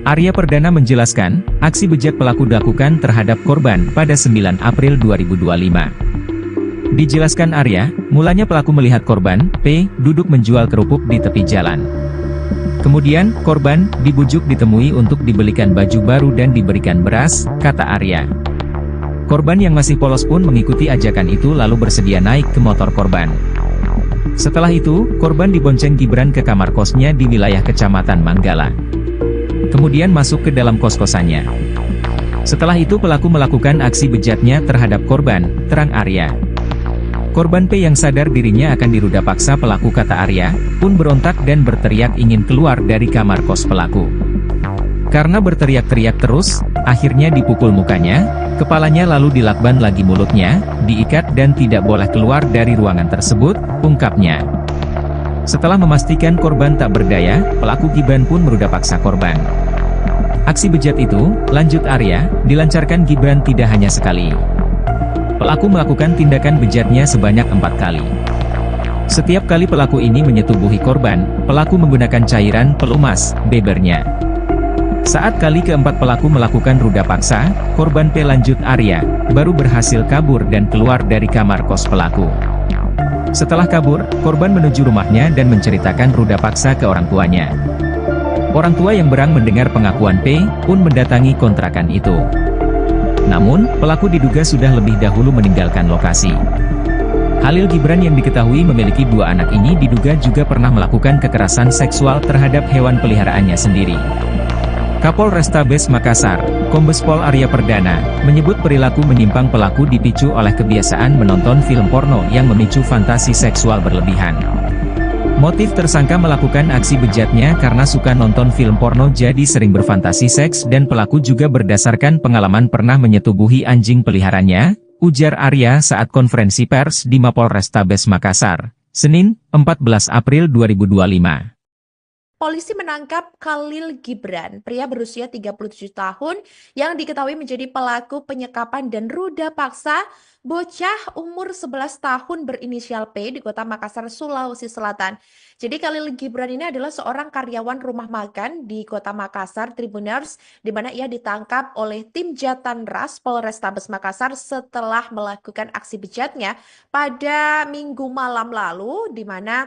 Arya Perdana menjelaskan, aksi bejat pelaku dilakukan terhadap korban pada 9 April 2025. Dijelaskan Arya, mulanya pelaku melihat korban, P, duduk menjual kerupuk di tepi jalan. Kemudian, korban dibujuk ditemui untuk dibelikan baju baru dan diberikan beras, kata Arya. Korban yang masih polos pun mengikuti ajakan itu lalu bersedia naik ke motor korban. Setelah itu, korban dibonceng Gibran ke kamar kosnya di wilayah Kecamatan Manggala. Kemudian masuk ke dalam kos-kosannya. Setelah itu pelaku melakukan aksi bejatnya terhadap korban, terang Arya. Korban P yang sadar dirinya akan diruda paksa pelaku, kata Arya, pun berontak dan berteriak ingin keluar dari kamar kos pelaku. Karena berteriak-teriak terus, akhirnya dipukul mukanya, kepalanya lalu dilakban lagi mulutnya, diikat dan tidak boleh keluar dari ruangan tersebut, ungkapnya. Setelah memastikan korban tak berdaya, pelaku Gibran pun meruda paksa korban. Aksi bejat itu, lanjut Arya, dilancarkan Gibran tidak hanya sekali. Pelaku melakukan tindakan bejatnya sebanyak 4 kali. Setiap kali pelaku ini menyetubuhi korban, pelaku menggunakan cairan pelumas, bebernya. Saat kali keempat pelaku melakukan ruda paksa, korban P lanjut Arya, baru berhasil kabur dan keluar dari kamar kos pelaku. Setelah kabur, korban menuju rumahnya dan menceritakan ruda paksa ke orang tuanya. Orang tua yang berang mendengar pengakuan P, pun mendatangi kontrakan itu. Namun, pelaku diduga sudah lebih dahulu meninggalkan lokasi. Khalil Gibran yang diketahui memiliki 2 anak ini diduga juga pernah melakukan kekerasan seksual terhadap hewan peliharaannya sendiri. Kapolrestabes Makassar, Kombes Pol Arya Perdana, menyebut perilaku menyimpang pelaku dipicu oleh kebiasaan menonton film porno yang memicu fantasi seksual berlebihan. Motif tersangka melakukan aksi bejatnya karena suka nonton film porno jadi sering berfantasi seks dan pelaku juga berdasarkan pengalaman pernah menyetubuhi anjing peliharaannya, ujar Arya saat konferensi pers di Mapolrestabes Makassar, Senin, 14 April 2025. Polisi menangkap Khalil Gibran, pria berusia 37 tahun yang diketahui menjadi pelaku penyekapan dan ruda paksa bocah umur 11 tahun berinisial P di Kota Makassar, Sulawesi Selatan. Jadi Khalil Gibran ini adalah seorang karyawan rumah makan di Kota Makassar, Tribuners, di mana ia ditangkap oleh tim Jatanras Polrestabes Makassar setelah melakukan aksi bejatnya pada Minggu malam lalu, di mana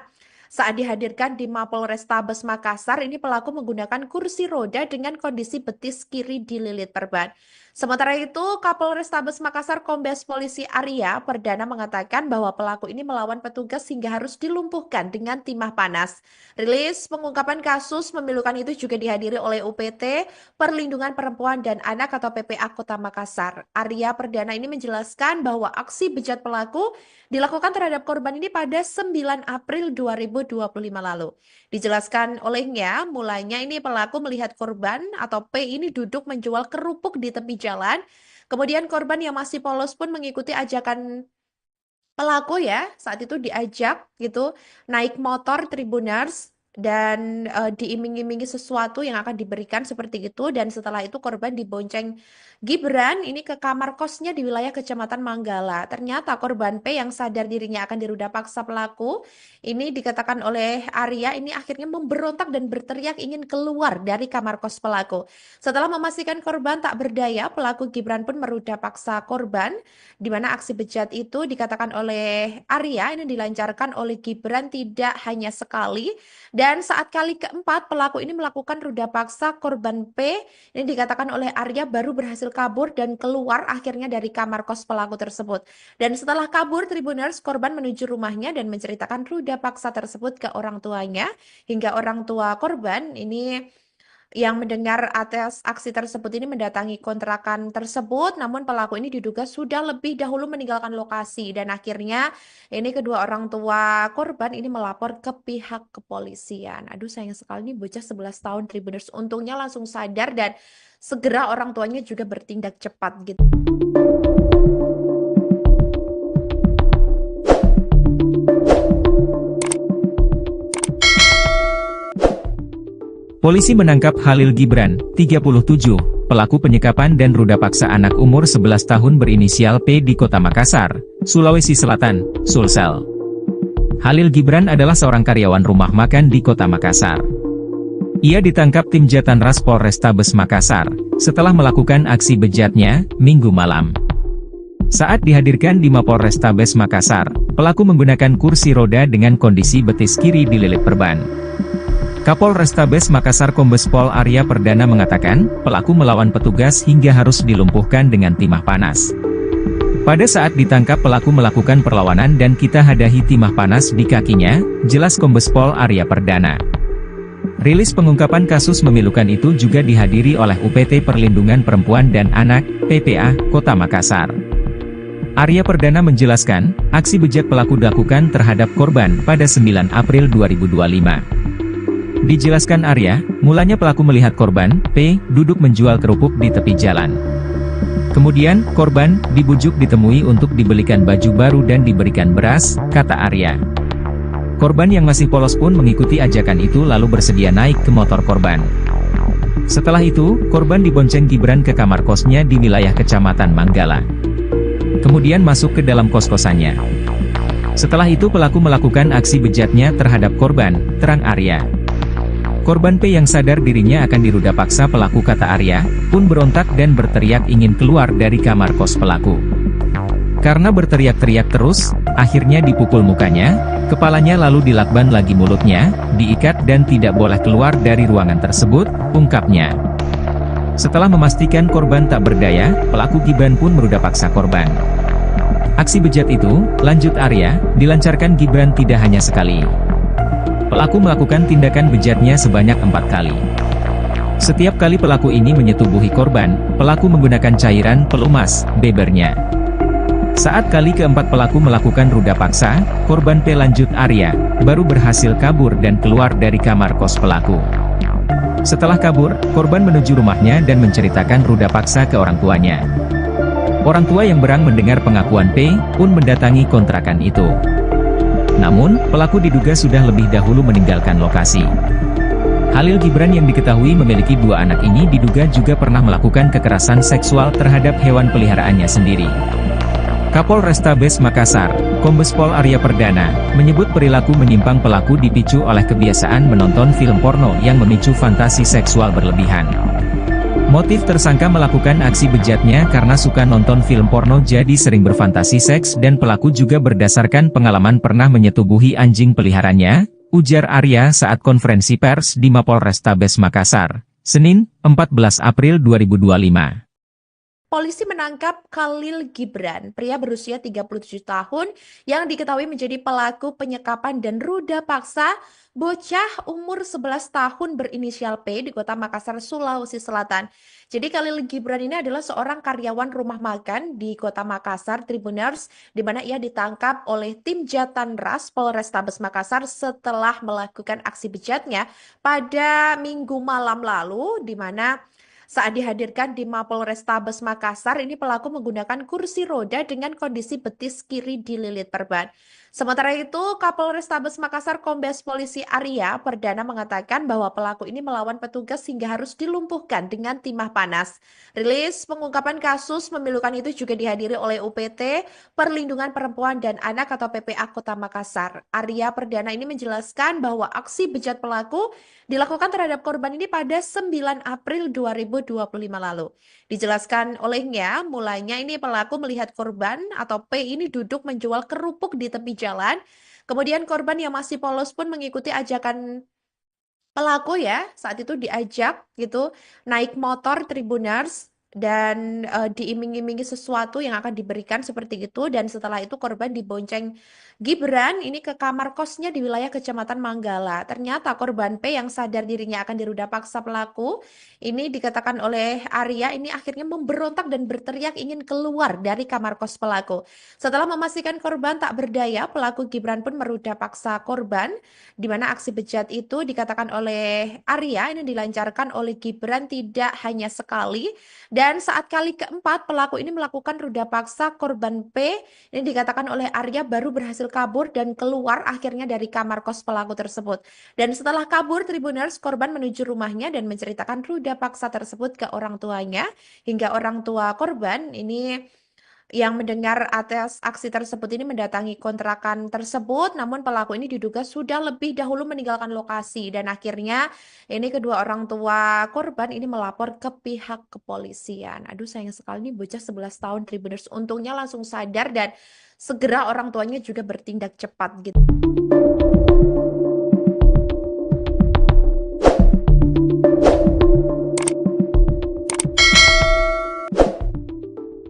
saat dihadirkan di Mapolrestabes Makassar, ini pelaku menggunakan kursi roda dengan kondisi betis kiri dililit perban. Sementara itu, Kapolrestabes Makassar Kombes Polisi Arya Perdana mengatakan bahwa pelaku ini melawan petugas hingga harus dilumpuhkan dengan timah panas. Rilis pengungkapan kasus memilukan itu juga dihadiri oleh UPT Perlindungan Perempuan dan Anak atau PPA Kota Makassar. Arya Perdana ini menjelaskan bahwa aksi bejat pelaku dilakukan terhadap korban ini pada 9 April 2025 lalu. Dijelaskan olehnya, mulanya ini pelaku melihat korban atau P ini duduk menjual kerupuk di tepi jalan. Kemudian korban yang masih polos pun mengikuti ajakan pelaku ya, saat itu diajak gitu naik motor Tribuners dan diiming-imingi sesuatu yang akan diberikan seperti itu, dan setelah itu korban dibonceng Gibran ini ke kamar kosnya di wilayah Kecamatan Manggala. Ternyata korban P yang sadar dirinya akan diruda paksa pelaku ini, dikatakan oleh Arya, ini akhirnya memberontak dan berteriak ingin keluar dari kamar kos pelaku. Setelah memastikan korban tak berdaya, pelaku Gibran pun meruda paksa korban, di mana aksi bejat itu dikatakan oleh Arya ini dilancarkan oleh Gibran tidak hanya sekali, dan saat kali keempat pelaku ini melakukan ruda paksa korban P, ini dikatakan oleh Arya baru berhasil kabur dan keluar akhirnya dari kamar kos pelaku tersebut. Dan setelah kabur Tribuners, korban menuju rumahnya dan menceritakan ruda paksa tersebut ke orang tuanya, hingga orang tua korban ini yang mendengar atas aksi tersebut ini mendatangi kontrakan tersebut, namun pelaku ini diduga sudah lebih dahulu meninggalkan lokasi, dan akhirnya ini kedua orang tua korban ini melapor ke pihak kepolisian. Aduh, sayang sekali nih bocah 11 tahun Tribuners, untungnya langsung sadar dan segera orang tuanya juga bertindak cepat gitu. Polisi menangkap Khalil Gibran, 37, pelaku penyekapan dan ruda paksa anak umur 11 tahun berinisial P di Kota Makassar, Sulawesi Selatan, Sulsel. Khalil Gibran adalah seorang karyawan rumah makan di Kota Makassar. Ia ditangkap tim Jatanras Polrestabes Makassar, setelah melakukan aksi bejatnya, Minggu malam. Saat dihadirkan di Mapolrestabes Makassar, pelaku menggunakan kursi roda dengan kondisi betis kiri dililit perban. Kapolrestabes Makassar Kombes Pol Arya Perdana mengatakan, pelaku melawan petugas hingga harus dilumpuhkan dengan timah panas. Pada saat ditangkap pelaku melakukan perlawanan dan kita hadahi timah panas di kakinya, jelas Kombes Pol Arya Perdana. Rilis pengungkapan kasus memilukan itu juga dihadiri oleh UPT Perlindungan Perempuan dan Anak, PPA, Kota Makassar. Arya Perdana menjelaskan, aksi bejat pelaku dilakukan terhadap korban pada 9 April 2025. Dijelaskan Arya, mulanya pelaku melihat korban, P, duduk menjual kerupuk di tepi jalan. Kemudian, korban dibujuk ditemui untuk dibelikan baju baru dan diberikan beras, kata Arya. Korban yang masih polos pun mengikuti ajakan itu lalu bersedia naik ke motor korban. Setelah itu, korban dibonceng Gibran ke kamar kosnya di wilayah Kecamatan Manggala. Kemudian masuk ke dalam kos-kosannya. Setelah itu pelaku melakukan aksi bejatnya terhadap korban, terang Arya. Korban P yang sadar dirinya akan diruda paksa pelaku kata Arya, pun berontak dan berteriak ingin keluar dari kamar kos pelaku. Karena berteriak-teriak terus, akhirnya dipukul mukanya, kepalanya lalu dilakban lagi mulutnya, diikat dan tidak boleh keluar dari ruangan tersebut, ungkapnya. Setelah memastikan korban tak berdaya, pelaku Gibran pun meruda paksa korban. Aksi bejat itu, lanjut Arya, dilancarkan Gibran tidak hanya sekali. Pelaku melakukan tindakan bejatnya sebanyak 4 kali. Setiap kali pelaku ini menyetubuhi korban, pelaku menggunakan cairan pelumas, bebernya. Saat kali keempat pelaku melakukan ruda paksa, korban P lanjut Arya, baru berhasil kabur dan keluar dari kamar kos pelaku. Setelah kabur, korban menuju rumahnya dan menceritakan ruda paksa ke orang tuanya. Orang tua yang berang mendengar pengakuan P, pun mendatangi kontrakan itu. Namun, pelaku diduga sudah lebih dahulu meninggalkan lokasi. Khalil Gibran yang diketahui memiliki 2 anak ini diduga juga pernah melakukan kekerasan seksual terhadap hewan peliharaannya sendiri. Kapolrestabes Makassar, Kombes Pol Arya Perdana, menyebut perilaku menyimpang pelaku dipicu oleh kebiasaan menonton film porno yang memicu fantasi seksual berlebihan. Motif tersangka melakukan aksi bejatnya karena suka nonton film porno jadi sering berfantasi seks dan pelaku juga berdasarkan pengalaman pernah menyetubuhi anjing peliharaannya, ujar Arya saat konferensi pers di Mapolrestabes Makassar, Senin, 14 April 2025. Polisi menangkap Khalil Gibran, pria berusia 37 tahun yang diketahui menjadi pelaku penyekapan dan ruda paksa bocah umur 11 tahun berinisial P di Kota Makassar, Sulawesi Selatan. Jadi Khalil Gibran ini adalah seorang karyawan rumah makan di Kota Makassar, Tribuners, di mana ia ditangkap oleh tim Jatanras Polrestabes Makassar setelah melakukan aksi bejatnya pada Minggu malam lalu, di mana saat dihadirkan di Mapolrestabes Makassar, ini pelaku menggunakan kursi roda dengan kondisi betis kiri dililit perban. Sementara itu, Kapolrestabes Makassar Kombes Polisi Arya Perdana mengatakan bahwa pelaku ini melawan petugas hingga harus dilumpuhkan dengan timah panas. Rilis pengungkapan kasus memilukan itu juga dihadiri oleh UPT Perlindungan Perempuan dan Anak atau PPA Kota Makassar. Arya Perdana ini menjelaskan bahwa aksi bejat pelaku dilakukan terhadap korban ini pada 9 April 2025 lalu. Dijelaskan olehnya, mulanya ini pelaku melihat korban atau P ini duduk menjual kerupuk di tepi jalan. Kemudian korban yang masih polos pun mengikuti ajakan pelaku ya, saat itu diajak gitu naik motor Tribuners dan diiming-imingi sesuatu yang akan diberikan seperti itu, dan setelah itu korban dibonceng Gibran ini ke kamar kosnya di wilayah Kecamatan Manggala. Ternyata korban P yang sadar dirinya akan diruda paksa pelaku ini dikatakan oleh Arya ini akhirnya memberontak dan berteriak ingin keluar dari kamar kos pelaku. Setelah memastikan korban tak berdaya, pelaku Gibran pun meruda paksa korban, di mana aksi bejat itu dikatakan oleh Arya ini dilancarkan oleh Gibran tidak hanya sekali, dan saat kali keempat pelaku ini melakukan ruda paksa korban P, ini dikatakan oleh Arya baru berhasil kabur dan keluar akhirnya dari kamar kos pelaku tersebut. Dan setelah kabur, Tribuners, korban menuju rumahnya dan menceritakan ruda paksa tersebut ke orang tuanya, hingga orang tua korban ini yang mendengar atas aksi tersebut ini mendatangi kontrakan tersebut, namun pelaku ini diduga sudah lebih dahulu meninggalkan lokasi, dan akhirnya ini kedua orang tua korban ini melapor ke pihak kepolisian. Aduh, sayang sekali nih bocah 11 tahun Tribuners, untungnya langsung sadar dan segera orang tuanya juga bertindak cepat gitu.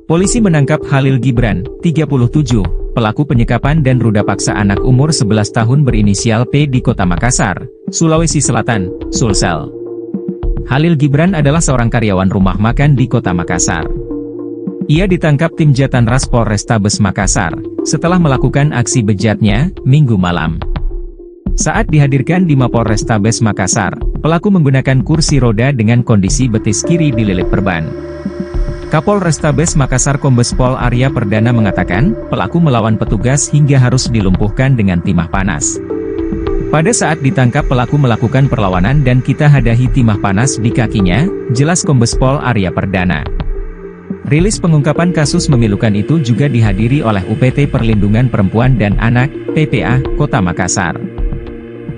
Polisi menangkap Khalil Gibran, 37, pelaku penyekapan dan ruda paksa anak umur 11 tahun berinisial P di Kota Makassar, Sulawesi Selatan, Sulsel. Khalil Gibran adalah seorang karyawan rumah makan di Kota Makassar. Ia ditangkap tim Jatanras Polrestabes Makassar, setelah melakukan aksi bejatnya, Minggu malam. Saat dihadirkan di Mapolrestabes Makassar, pelaku menggunakan kursi roda dengan kondisi betis kiri dililit perban. Kapolrestabes Makassar Kombes Pol Arya Perdana mengatakan, pelaku melawan petugas hingga harus dilumpuhkan dengan timah panas. Pada saat ditangkap pelaku melakukan perlawanan dan kita hadahi timah panas di kakinya, jelas Kombes Pol Arya Perdana. Rilis pengungkapan kasus memilukan itu juga dihadiri oleh UPT Perlindungan Perempuan dan Anak, PPA, Kota Makassar.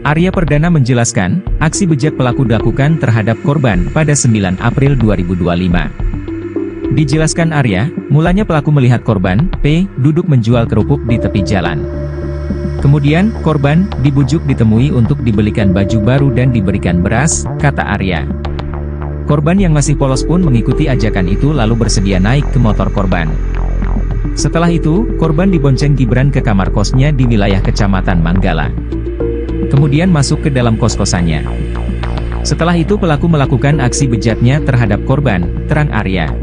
Arya Perdana menjelaskan, aksi bejat pelaku dilakukan terhadap korban pada 9 April 2025. Dijelaskan Arya, mulanya pelaku melihat korban, P, duduk menjual kerupuk di tepi jalan. Kemudian, korban, dibujuk ditemui untuk dibelikan baju baru dan diberikan beras, kata Arya. Korban yang masih polos pun mengikuti ajakan itu lalu bersedia naik ke motor korban. Setelah itu, korban dibonceng Gibran ke kamar kosnya di wilayah Kecamatan Manggala. Kemudian masuk ke dalam kos-kosannya. Setelah itu pelaku melakukan aksi bejatnya terhadap korban, terang Arya.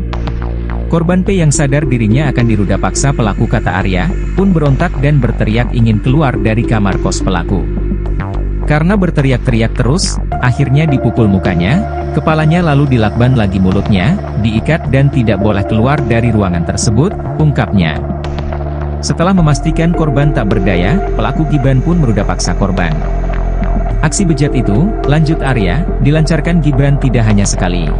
Korban P yang sadar dirinya akan diruda paksa pelaku kata Arya, pun berontak dan berteriak ingin keluar dari kamar kos pelaku. Karena berteriak-teriak terus, akhirnya dipukul mukanya, kepalanya lalu dilakban lagi mulutnya, diikat dan tidak boleh keluar dari ruangan tersebut, ungkapnya. Setelah memastikan korban tak berdaya, pelaku Gibran pun meruda paksa korban. Aksi bejat itu, lanjut Arya, dilancarkan Gibran tidak hanya sekali.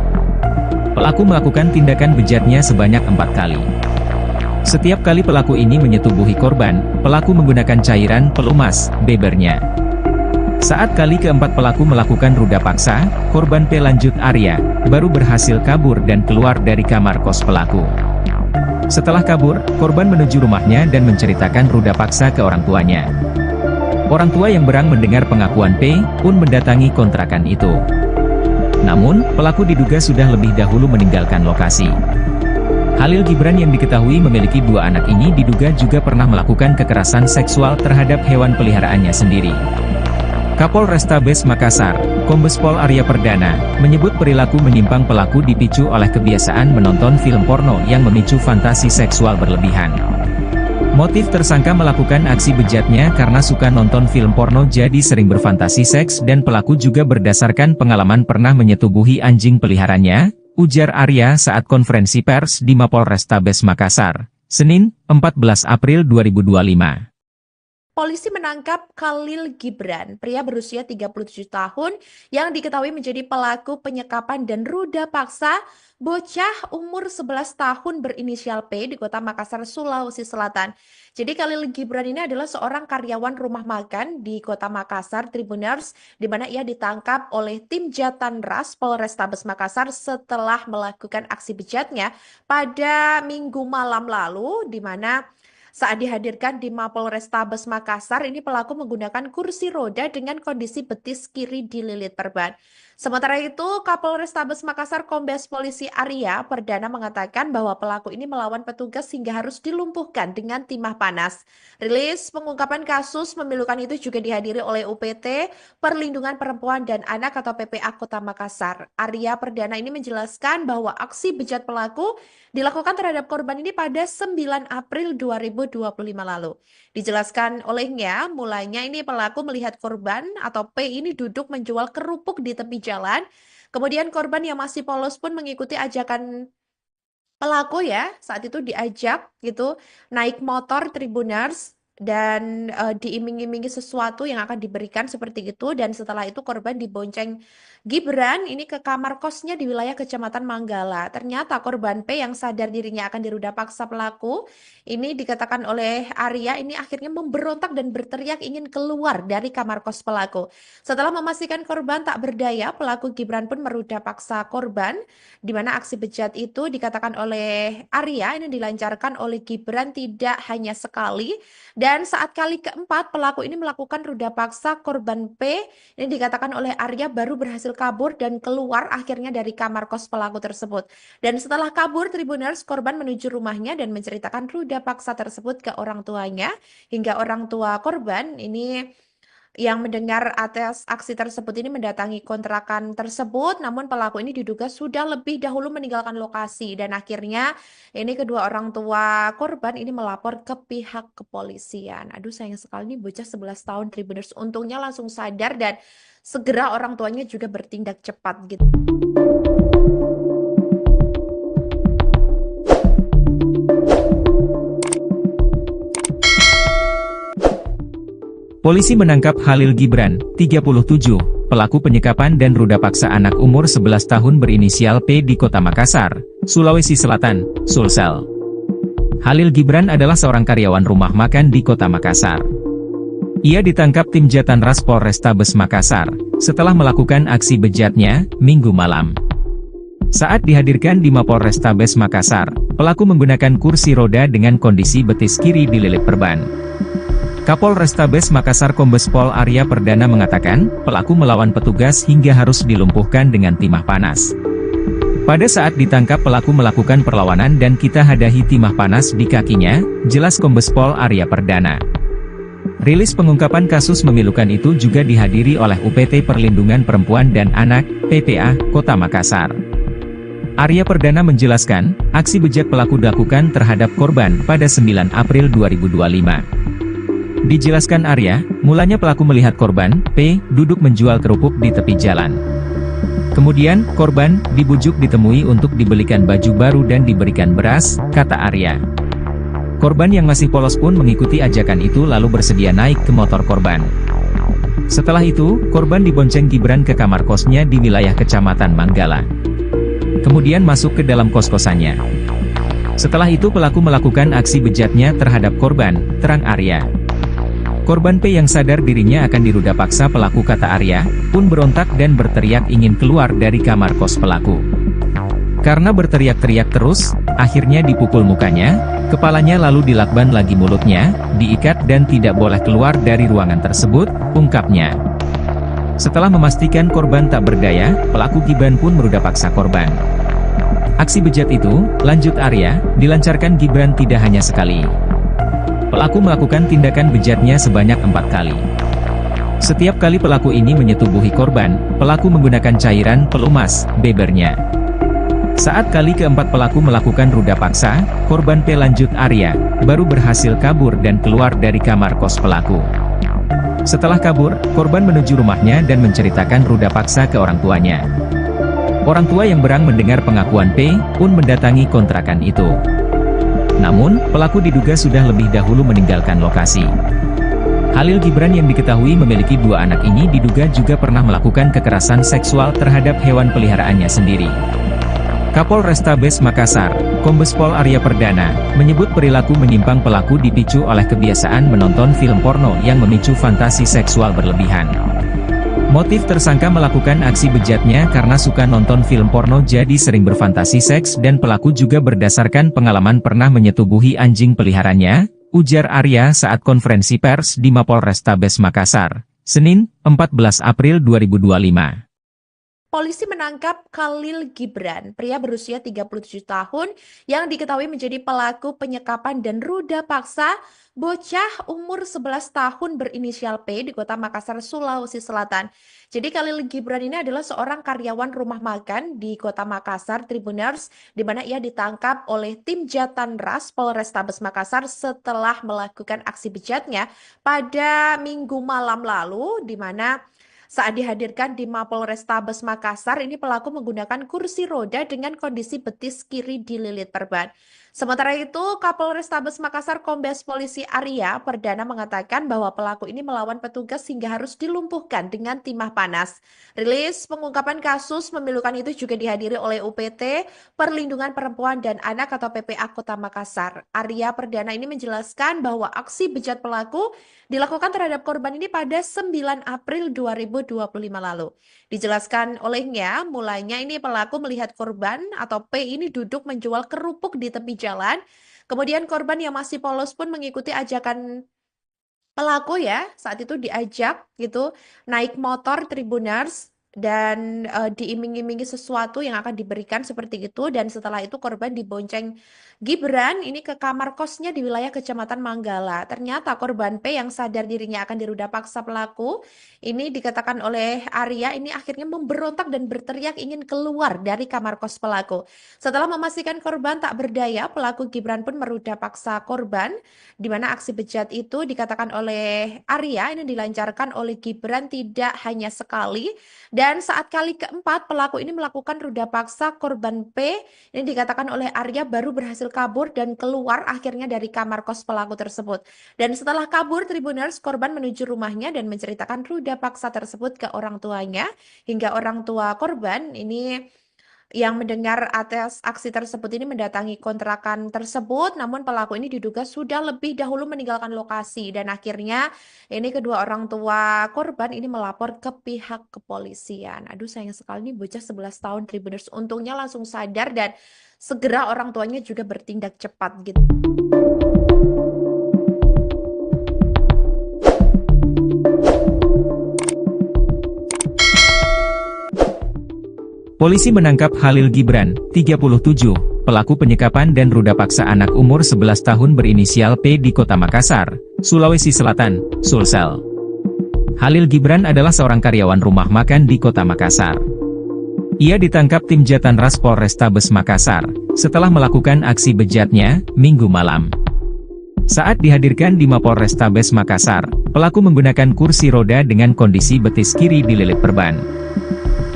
Pelaku melakukan tindakan bejatnya sebanyak 4 kali. Setiap kali pelaku ini menyetubuhi korban, pelaku menggunakan cairan pelumas, bebernya. Saat kali keempat pelaku melakukan ruda paksa, korban P lanjut Arya, baru berhasil kabur dan keluar dari kamar kos pelaku. Setelah kabur, korban menuju rumahnya dan menceritakan ruda paksa ke orang tuanya. Orang tua yang berang mendengar pengakuan P, pun mendatangi kontrakan itu. Namun, pelaku diduga sudah lebih dahulu meninggalkan lokasi. Khalil Gibran yang diketahui memiliki 2 anak ini diduga juga pernah melakukan kekerasan seksual terhadap hewan peliharaannya sendiri. Kapolrestabes Makassar, Kombes Pol Arya Perdana, menyebut perilaku menyimpang pelaku dipicu oleh kebiasaan menonton film porno yang memicu fantasi seksual berlebihan. Motif tersangka melakukan aksi bejatnya karena suka nonton film porno jadi sering berfantasi seks dan pelaku juga berdasarkan pengalaman pernah menyetubuhi anjing peliharaannya, ujar Arya saat konferensi pers di Mapolrestabes Makassar, Senin, 14 April 2025. Polisi menangkap Khalil Gibran, pria berusia 37 tahun yang diketahui menjadi pelaku penyekapan dan ruda paksa bocah umur 11 tahun berinisial P di Kota Makassar, Sulawesi Selatan. Jadi Khalil Gibran ini adalah seorang karyawan rumah makan di Kota Makassar, Tribuners, di mana ia ditangkap oleh tim Jatanras Polrestabes Makassar setelah melakukan aksi bejatnya pada Minggu malam lalu, di mana saat dihadirkan di Mapolrestabes Makassar, ini pelaku menggunakan kursi roda dengan kondisi betis kiri dililit perban. Sementara itu, Kapolrestabes Makassar Kombes Polisi Arya Perdana mengatakan bahwa pelaku ini melawan petugas hingga harus dilumpuhkan dengan timah panas. Rilis pengungkapan kasus memilukan itu juga dihadiri oleh UPT Perlindungan Perempuan dan Anak atau PPA Kota Makassar. Arya Perdana ini menjelaskan bahwa aksi bejat pelaku dilakukan terhadap korban ini pada 9 April 2025 lalu. Dijelaskan olehnya, mulanya ini pelaku melihat korban atau P ini duduk menjual kerupuk di tepi jalan. Kemudian korban yang masih polos pun mengikuti ajakan pelaku ya, saat itu diajak gitu naik motor Tribuners dan diiming-imingi sesuatu yang akan diberikan seperti itu, dan setelah itu korban dibonceng Gibran ini ke kamar kosnya di wilayah Kecamatan Manggala. Ternyata korban P yang sadar dirinya akan diruda paksa pelaku ini dikatakan oleh Arya ini akhirnya memberontak dan berteriak ingin keluar dari kamar kos pelaku. Setelah memastikan korban tak berdaya, pelaku Gibran pun meruda paksa korban, di mana aksi bejat itu dikatakan oleh Arya ini dilancarkan oleh Gibran tidak hanya sekali Dan saat kali keempat, pelaku ini melakukan ruda paksa korban P. Ini dikatakan oleh Arya baru berhasil kabur dan keluar akhirnya dari kamar kos pelaku tersebut. Dan setelah kabur, Tribuners, korban menuju rumahnya dan menceritakan ruda paksa tersebut ke orang tuanya. Hingga orang tua korban ini yang mendengar atas aksi tersebut ini mendatangi kontrakan tersebut, namun pelaku ini diduga sudah lebih dahulu meninggalkan lokasi dan akhirnya ini kedua orang tua korban ini melapor ke pihak kepolisian. Aduh sayang sekali nih bocah 11 tahun Tribuners, untungnya langsung sadar dan segera orang tuanya juga bertindak cepat gitu. Polisi menangkap Khalil Gibran, 37, pelaku penyekapan dan ruda paksa anak umur 11 tahun berinisial P di Kota Makassar, Sulawesi Selatan, Sulsel. Khalil Gibran adalah seorang karyawan rumah makan di Kota Makassar. Ia ditangkap tim Jatanras Polrestabes Makassar, setelah melakukan aksi bejatnya, Minggu malam. Saat dihadirkan di Mapolrestabes Makassar, pelaku menggunakan kursi roda dengan kondisi betis kiri dililit perban. Kapolrestabes Makassar Kombes Pol Arya Perdana mengatakan, pelaku melawan petugas hingga harus dilumpuhkan dengan timah panas. Pada saat ditangkap pelaku melakukan perlawanan dan kita hadahi timah panas di kakinya, jelas Kombes Pol Arya Perdana. Rilis pengungkapan kasus memilukan itu juga dihadiri oleh UPT Perlindungan Perempuan dan Anak, PPA, Kota Makassar. Arya Perdana menjelaskan, aksi bejat pelaku dilakukan terhadap korban pada 9 April 2025. Dijelaskan Arya, mulanya pelaku melihat korban, P, duduk menjual kerupuk di tepi jalan. Kemudian, korban, dibujuk ditemui untuk dibelikan baju baru dan diberikan beras, kata Arya. Korban yang masih polos pun mengikuti ajakan itu lalu bersedia naik ke motor korban. Setelah itu, korban dibonceng Gibran ke kamar kosnya di wilayah Kecamatan Manggala. Kemudian masuk ke dalam kos-kosannya. Setelah itu pelaku melakukan aksi bejatnya terhadap korban, terang Arya. Korban P yang sadar dirinya akan diruda paksa pelaku kata Arya, pun berontak dan berteriak ingin keluar dari kamar kos pelaku. Karena berteriak-teriak terus, akhirnya dipukul mukanya, kepalanya lalu dilakban lagi mulutnya, diikat dan tidak boleh keluar dari ruangan tersebut, ungkapnya. Setelah memastikan korban tak berdaya, pelaku Gibran pun meruda paksa korban. Aksi bejat itu, lanjut Arya, dilancarkan Gibran tidak hanya sekali. Pelaku melakukan tindakan bejatnya sebanyak 4 kali. Setiap kali pelaku ini menyetubuhi korban, pelaku menggunakan cairan pelumas, bebernya. Saat kali keempat pelaku melakukan ruda paksa, korban P lanjut Arya, baru berhasil kabur dan keluar dari kamar kos pelaku. Setelah kabur, korban menuju rumahnya dan menceritakan ruda paksa ke orang tuanya. Orang tua yang berang mendengar pengakuan P, pun mendatangi kontrakan itu. Namun, pelaku diduga sudah lebih dahulu meninggalkan lokasi. Khalil Gibran yang diketahui memiliki 2 anak ini diduga juga pernah melakukan kekerasan seksual terhadap hewan peliharaannya sendiri. Kapolrestabes Makassar, Kombes Pol Arya Perdana, menyebut perilaku menyimpang pelaku dipicu oleh kebiasaan menonton film porno yang memicu fantasi seksual berlebihan. Motif tersangka melakukan aksi bejatnya karena suka nonton film porno jadi sering berfantasi seks dan pelaku juga berdasarkan pengalaman pernah menyetubuhi anjing peliharaannya, ujar Arya saat konferensi pers di Mapolrestabes Makassar, Senin, 14 April 2025. Polisi menangkap Khalil Gibran, pria berusia 37 tahun yang diketahui menjadi pelaku penyekapan dan ruda paksa bocah umur 11 tahun berinisial P di Kota Makassar, Sulawesi Selatan. Jadi Khalil Gibran ini adalah seorang karyawan rumah makan di Kota Makassar, Tribuners, di mana ia ditangkap oleh tim Jatanras Polrestabes Makassar setelah melakukan aksi bejatnya pada Minggu malam lalu, di mana saat dihadirkan di Mapolrestabes Makassar, ini pelaku menggunakan kursi roda dengan kondisi betis kiri dililit perban. Sementara itu, Kapolrestabes Makassar Kombes Polisi Arya Perdana mengatakan bahwa pelaku ini melawan petugas hingga harus dilumpuhkan dengan timah panas. Rilis pengungkapan kasus memilukan itu juga dihadiri oleh UPT Perlindungan Perempuan dan Anak atau PPA Kota Makassar. Arya Perdana ini menjelaskan bahwa aksi bejat pelaku dilakukan terhadap korban ini pada 9 April 2025 lalu. Dijelaskan olehnya, mulanya ini pelaku melihat korban atau P ini duduk menjual kerupuk di tepi jalan. Kemudian korban yang masih polos pun mengikuti ajakan Pelaku ya saat itu diajak gitu naik motor Tribuners dan diiming-imingi sesuatu yang akan diberikan seperti itu, dan setelah itu korban dibonceng Gibran ini ke kamar kosnya di wilayah Kecamatan Manggala. Ternyata korban P yang sadar dirinya akan diruda paksa pelaku ini dikatakan oleh Arya ini akhirnya memberontak dan berteriak ingin keluar dari kamar kos pelaku. Setelah memastikan korban tak berdaya, pelaku Gibran pun meruda paksa korban, di mana aksi bejat itu dikatakan oleh Arya ini dilancarkan oleh Gibran tidak hanya sekali, dan saat kali keempat pelaku ini melakukan ruda paksa korban P ini dikatakan oleh Arya baru berhasil kabur dan keluar akhirnya dari kamar kos pelaku tersebut. Dan setelah kabur Tribuners, korban menuju rumahnya dan menceritakan ruda paksa tersebut ke orang tuanya, hingga orang tua korban ini yang mendengar atas aksi tersebut ini mendatangi kontrakan tersebut, namun pelaku ini diduga sudah lebih dahulu meninggalkan lokasi, dan akhirnya ini kedua orang tua korban ini melapor ke pihak kepolisian. Aduh sayang sekali nih bocah 11 tahun Tribuners, untungnya langsung sadar dan segera orang tuanya juga bertindak cepat gitu. Polisi menangkap Khalil Gibran, 37, pelaku penyekapan dan ruda paksa anak umur 11 tahun berinisial P di Kota Makassar, Sulawesi Selatan, Sulsel. Khalil Gibran adalah seorang karyawan rumah makan di Kota Makassar. Ia ditangkap tim Jatanras Polrestabes Makassar, setelah melakukan aksi bejatnya, Minggu malam. Saat dihadirkan di Mapolrestabes Makassar, pelaku menggunakan kursi roda dengan kondisi betis kiri dililit perban.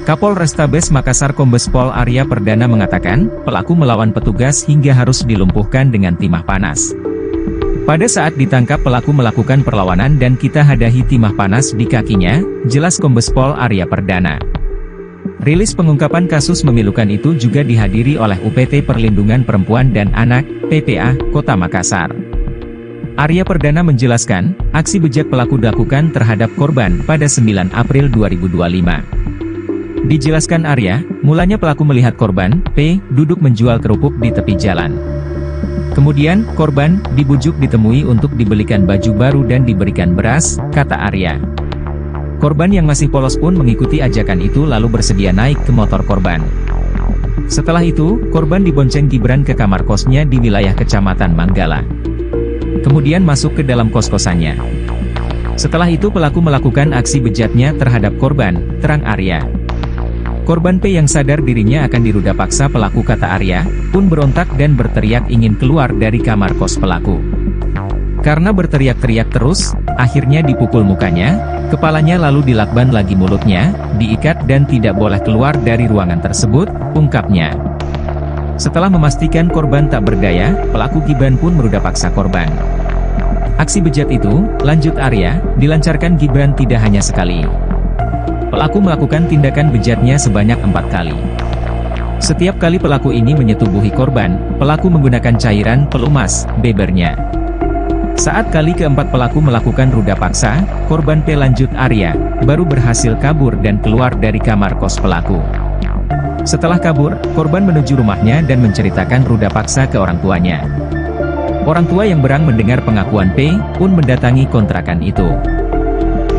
Kapolrestabes Makassar Kombes Pol Arya Perdana mengatakan, pelaku melawan petugas hingga harus dilumpuhkan dengan timah panas. Pada saat ditangkap pelaku melakukan perlawanan dan kita hadahi timah panas di kakinya, jelas Kombes Pol Arya Perdana. Rilis pengungkapan kasus memilukan itu juga dihadiri oleh UPT Perlindungan Perempuan dan Anak, PPA, Kota Makassar. Arya Perdana menjelaskan, aksi bejat pelaku dilakukan terhadap korban pada 9 April 2025. Dijelaskan Arya, mulanya pelaku melihat korban, P, duduk menjual kerupuk di tepi jalan. Kemudian, korban, dibujuk ditemui untuk dibelikan baju baru dan diberikan beras, kata Arya. Korban yang masih polos pun mengikuti ajakan itu lalu bersedia naik ke motor korban. Setelah itu, korban dibonceng Gibran ke kamar kosnya di wilayah Kecamatan Manggala. Kemudian masuk ke dalam kos-kosannya. Setelah itu pelaku melakukan aksi bejatnya terhadap korban, terang Arya. Korban P yang sadar dirinya akan diruda paksa pelaku kata Arya, pun berontak dan berteriak ingin keluar dari kamar kos pelaku. Karena berteriak-teriak terus, akhirnya dipukul mukanya, kepalanya lalu dilakban lagi mulutnya, diikat dan tidak boleh keluar dari ruangan tersebut, ungkapnya. Setelah memastikan korban tak berdaya, pelaku Gibran pun meruda paksa korban. Aksi bejat itu, lanjut Arya, dilancarkan Gibran tidak hanya sekali. Pelaku melakukan tindakan bejatnya sebanyak 4 kali. Setiap kali pelaku ini menyetubuhi korban, pelaku menggunakan cairan pelumas, bebernya. Saat kali keempat pelaku melakukan ruda paksa, korban P lanjut Arya, baru berhasil kabur dan keluar dari kamar kos pelaku. Setelah kabur, korban menuju rumahnya dan menceritakan ruda paksa ke orang tuanya. Orang tua yang berang mendengar pengakuan P, pun mendatangi kontrakan itu.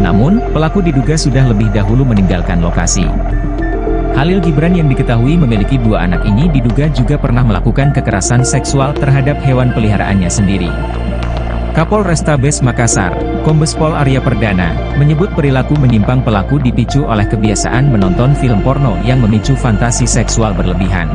Namun, pelaku diduga sudah lebih dahulu meninggalkan lokasi. Khalil Gibran yang diketahui memiliki 2 anak ini diduga juga pernah melakukan kekerasan seksual terhadap hewan peliharaannya sendiri. Kapolrestabes Makassar, Kombes Pol Arya Perdana, menyebut perilaku menyimpang pelaku dipicu oleh kebiasaan menonton film porno yang memicu fantasi seksual berlebihan.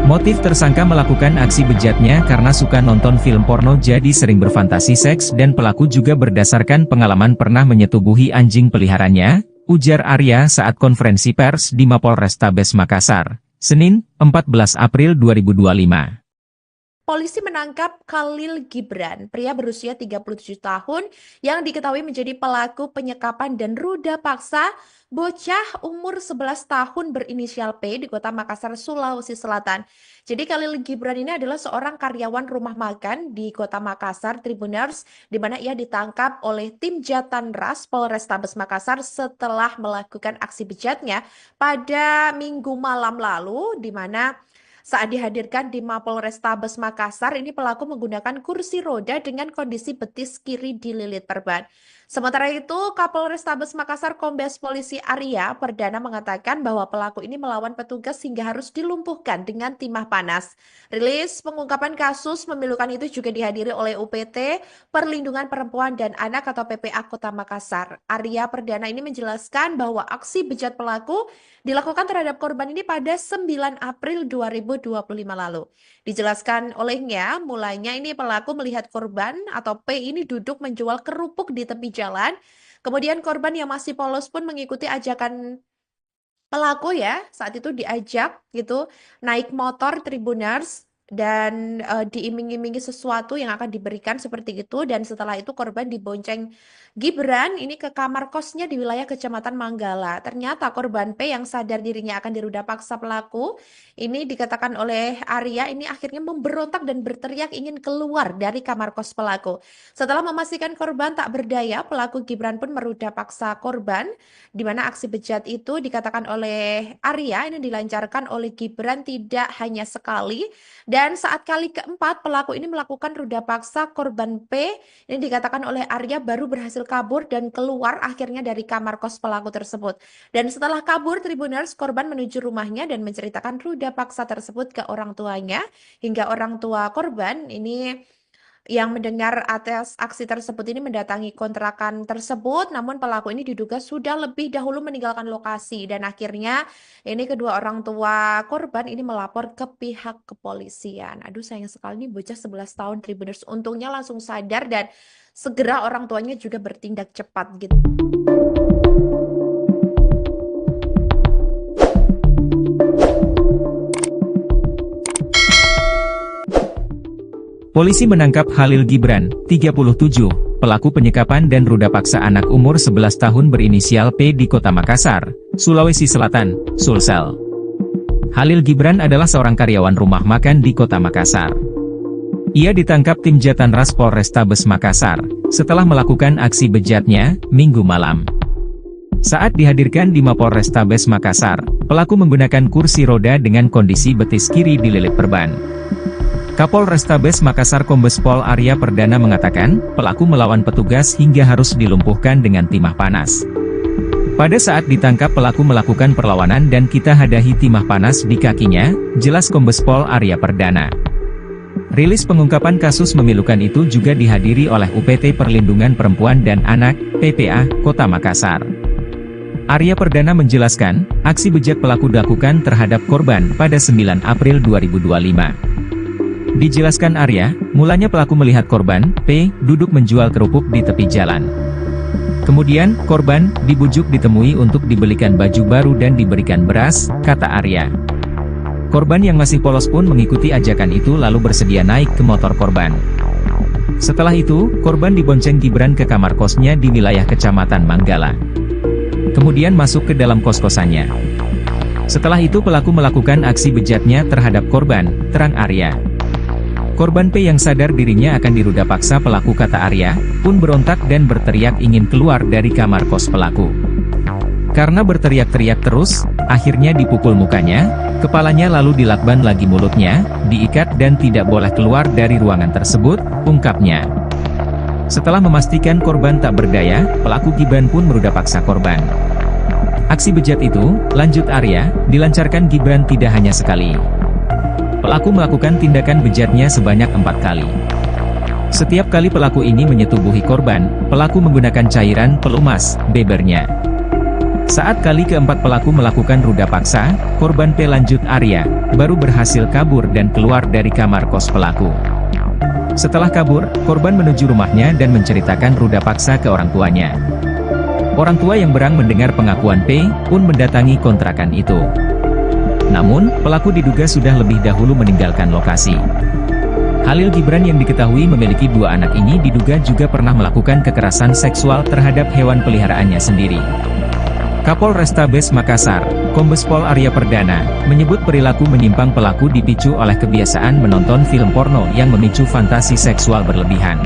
Motif tersangka melakukan aksi bejatnya karena suka nonton film porno jadi sering berfantasi seks dan pelaku juga berdasarkan pengalaman pernah menyetubuhi anjing peliharaannya, ujar Arya saat konferensi pers di Mapolrestabes Makassar, Senin, 14 April 2025. Polisi menangkap Khalil Gibran, pria berusia 37 tahun yang diketahui menjadi pelaku penyekapan dan ruda paksa bocah umur 11 tahun berinisial P di Kota Makassar, Sulawesi Selatan. Jadi Khalil Gibran ini adalah seorang karyawan rumah makan di Kota Makassar, Tribuners, di mana ia ditangkap oleh tim Jatanras Polrestabes Makassar setelah melakukan aksi bejatnya pada Minggu malam lalu, di mana Saat dihadirkan di Mapolrestabes Makassar, ini pelaku menggunakan kursi roda dengan kondisi betis kiri dililit perban. Sementara itu, Kapolrestabes Makassar Kombes Polisi Arya Perdana mengatakan bahwa pelaku ini melawan petugas hingga harus dilumpuhkan dengan timah panas. Rilis pengungkapan kasus memilukan itu juga dihadiri oleh UPT Perlindungan Perempuan dan Anak atau PPA Kota Makassar. Arya Perdana ini menjelaskan bahwa aksi bejat pelaku dilakukan terhadap korban ini pada 9 April 2025 lalu. Dijelaskan olehnya, mulanya ini pelaku melihat korban atau P ini duduk menjual kerupuk di tepi jalan. Kemudian korban yang masih polos pun mengikuti ajakan pelaku ya, saat itu diajak gitu naik motor Tribuners dan diiming-imingi sesuatu yang akan diberikan seperti itu, dan setelah itu korban dibonceng Gibran ini ke kamar kosnya di wilayah Kecamatan Manggala. Ternyata korban P yang sadar dirinya akan diruda paksa pelaku ini dikatakan oleh Arya ini akhirnya memberontak dan berteriak ingin keluar dari kamar kos pelaku. Setelah memastikan korban tak berdaya, pelaku Gibran pun meruda paksa korban, di mana aksi bejat itu dikatakan oleh Arya ini dilancarkan oleh Gibran tidak hanya sekali, dan saat kali keempat pelaku ini melakukan ruda paksa korban P ini dikatakan oleh Arya baru berhasil kabur dan keluar akhirnya dari kamar kos pelaku tersebut. Dan setelah kabur Tribuners, korban menuju rumahnya dan menceritakan ruda paksa tersebut ke orang tuanya, hingga orang tua korban ini yang mendengar atas aksi tersebut ini mendatangi kontrakan tersebut, namun pelaku ini diduga sudah lebih dahulu meninggalkan lokasi, dan akhirnya ini kedua orang tua korban ini melapor ke pihak kepolisian. Aduh, sayang sekali nih bocah 11 tahun Tribuners, untungnya langsung sadar dan segera orang tuanya juga bertindak cepat gitu. Polisi menangkap Khalil Gibran, 37, pelaku penyekapan dan ruda paksa anak umur 11 tahun berinisial P di Kota Makassar, Sulawesi Selatan, Sulsel. Khalil Gibran adalah seorang karyawan rumah makan di Kota Makassar. Ia ditangkap tim Jatanras Polrestabes Makassar, setelah melakukan aksi bejatnya, Minggu malam. Saat dihadirkan di Mapolrestabes Makassar, pelaku menggunakan kursi roda dengan kondisi betis kiri dililit perban. Kapolrestabes Makassar Kombes Pol Arya Perdana mengatakan, pelaku melawan petugas hingga harus dilumpuhkan dengan timah panas. Pada saat ditangkap pelaku melakukan perlawanan dan kita hadahi timah panas di kakinya, jelas Kombes Pol Arya Perdana. Rilis pengungkapan kasus memilukan itu juga dihadiri oleh UPT Perlindungan Perempuan dan Anak, PPA, Kota Makassar. Arya Perdana menjelaskan, aksi bejat pelaku dilakukan terhadap korban pada 9 April 2025. Dijelaskan Arya, mulanya pelaku melihat korban, P, duduk menjual kerupuk di tepi jalan. Kemudian, korban, dibujuk ditemui untuk dibelikan baju baru dan diberikan beras, kata Arya. Korban yang masih polos pun mengikuti ajakan itu lalu bersedia naik ke motor korban. Setelah itu, korban dibonceng Gibran ke kamar kosnya di wilayah Kecamatan Manggala. Kemudian masuk ke dalam kos-kosannya. Setelah itu pelaku melakukan aksi bejatnya terhadap korban, terang Arya. Korban P yang sadar dirinya akan diruda paksa pelaku kata Arya, pun berontak dan berteriak ingin keluar dari kamar kos pelaku. Karena berteriak-teriak terus, akhirnya dipukul mukanya, kepalanya lalu dilakban lagi mulutnya, diikat dan tidak boleh keluar dari ruangan tersebut, ungkapnya. Setelah memastikan korban tak berdaya, pelaku Gibran pun meruda paksa korban. Aksi bejat itu, lanjut Arya, dilancarkan Gibran tidak hanya sekali. Pelaku melakukan tindakan bejatnya sebanyak 4 kali. Setiap kali pelaku ini menyetubuhi korban, pelaku menggunakan cairan pelumas, bebernya. Saat kali keempat pelaku melakukan ruda paksa, korban P lanjut Arya, baru berhasil kabur dan keluar dari kamar kos pelaku. Setelah kabur, korban menuju rumahnya dan menceritakan ruda paksa ke orang tuanya. Orang tua yang berang mendengar pengakuan P, pun mendatangi kontrakan itu. Namun, pelaku diduga sudah lebih dahulu meninggalkan lokasi. Khalil Gibran yang diketahui memiliki 2 anak ini diduga juga pernah melakukan kekerasan seksual terhadap hewan peliharaannya sendiri. Kapolrestabes Makassar, Kombes Pol Arya Perdana, menyebut perilaku menyimpang pelaku dipicu oleh kebiasaan menonton film porno yang memicu fantasi seksual berlebihan.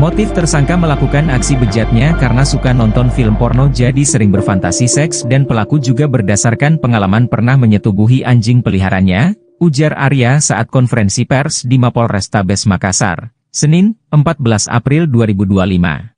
Motif tersangka melakukan aksi bejatnya karena suka nonton film porno jadi sering berfantasi seks dan pelaku juga berdasarkan pengalaman pernah menyetubuhi anjing peliharaannya, ujar Arya saat konferensi pers di Mapolrestabes Makassar, Senin, 14 April 2025.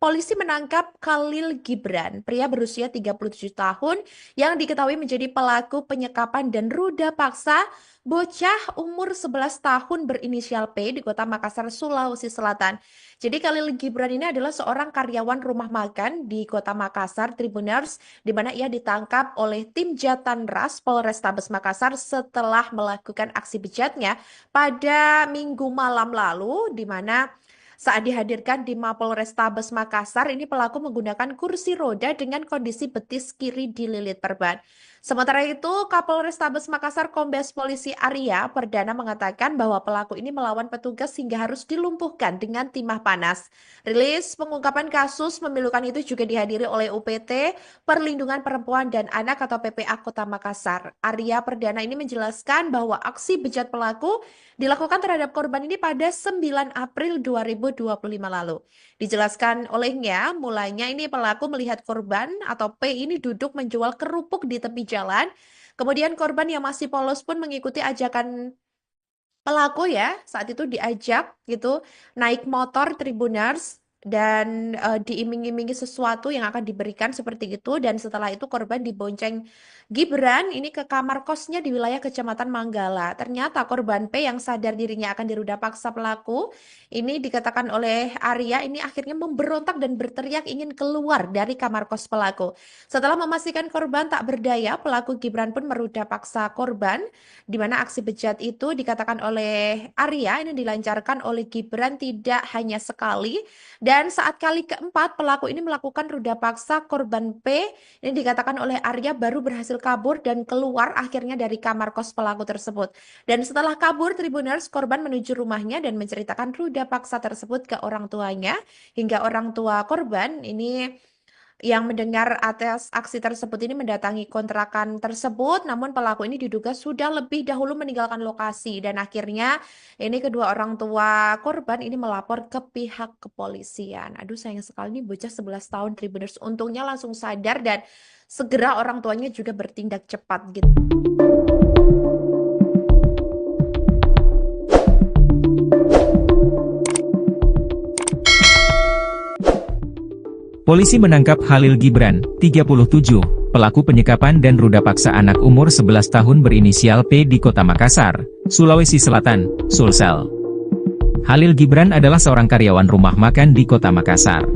Polisi menangkap Khalil Gibran, pria berusia 37 tahun yang diketahui menjadi pelaku penyekapan dan ruda paksa bocah umur 11 tahun berinisial P di kota Makassar, Sulawesi Selatan. Jadi Khalil Gibran ini adalah seorang karyawan rumah makan di kota Makassar, Tribuners, di mana ia ditangkap oleh tim Jatanras Polrestabes Makassar setelah melakukan aksi bejatnya pada Minggu malam lalu, di mana saat dihadirkan di Mapolrestabes Makassar, ini pelaku menggunakan kursi roda dengan kondisi betis kiri dililit perban. Sementara itu, Kapolrestabes Makassar Kombes Polisi Arya Perdana mengatakan bahwa pelaku ini melawan petugas hingga harus dilumpuhkan dengan timah panas. Rilis pengungkapan kasus memilukan itu juga dihadiri oleh UPT Perlindungan Perempuan dan Anak atau PPA Kota Makassar. Arya Perdana ini menjelaskan bahwa aksi bejat pelaku dilakukan terhadap korban ini pada 9 April 2025 lalu. Dijelaskan olehnya, mulanya ini pelaku melihat korban atau P ini duduk menjual kerupuk di tepi jalan. Kemudian korban yang masih polos pun mengikuti ajakan pelaku ya. Saat itu diajak gitu naik motor Tribuners dan diiming-imingi sesuatu yang akan diberikan seperti itu, dan setelah itu korban dibonceng Gibran ini ke kamar kosnya di wilayah Kecamatan Manggala. Ternyata korban P yang sadar dirinya akan diruda paksa pelaku ini, dikatakan oleh Arya, ini akhirnya memberontak dan berteriak ingin keluar dari kamar kos pelaku. Setelah memastikan korban tak berdaya, pelaku Gibran pun meruda paksa korban, di mana aksi bejat itu dikatakan oleh Arya ini dilancarkan oleh Gibran tidak hanya sekali. Dan saat kali keempat pelaku ini melakukan ruda paksa korban P, ini dikatakan oleh Arya baru berhasil kabur dan keluar akhirnya dari kamar kos pelaku tersebut. Dan setelah kabur Tribuners, korban menuju rumahnya dan menceritakan ruda paksa tersebut ke orang tuanya, hingga orang tua korban ini yang mendengar atas aksi tersebut ini mendatangi kontrakan tersebut, namun pelaku ini diduga sudah lebih dahulu meninggalkan lokasi, dan akhirnya ini kedua orang tua korban ini melapor ke pihak kepolisian. Aduh, sayang sekali nih bocah 11 tahun Tribuners, untungnya langsung sadar dan segera orang tuanya juga bertindak cepat gitu. Polisi menangkap Khalil Gibran, 37, pelaku penyekapan dan ruda paksa anak umur 11 tahun berinisial P di kota Makassar, Sulawesi Selatan, Sulsel. Khalil Gibran adalah seorang karyawan rumah makan di kota Makassar.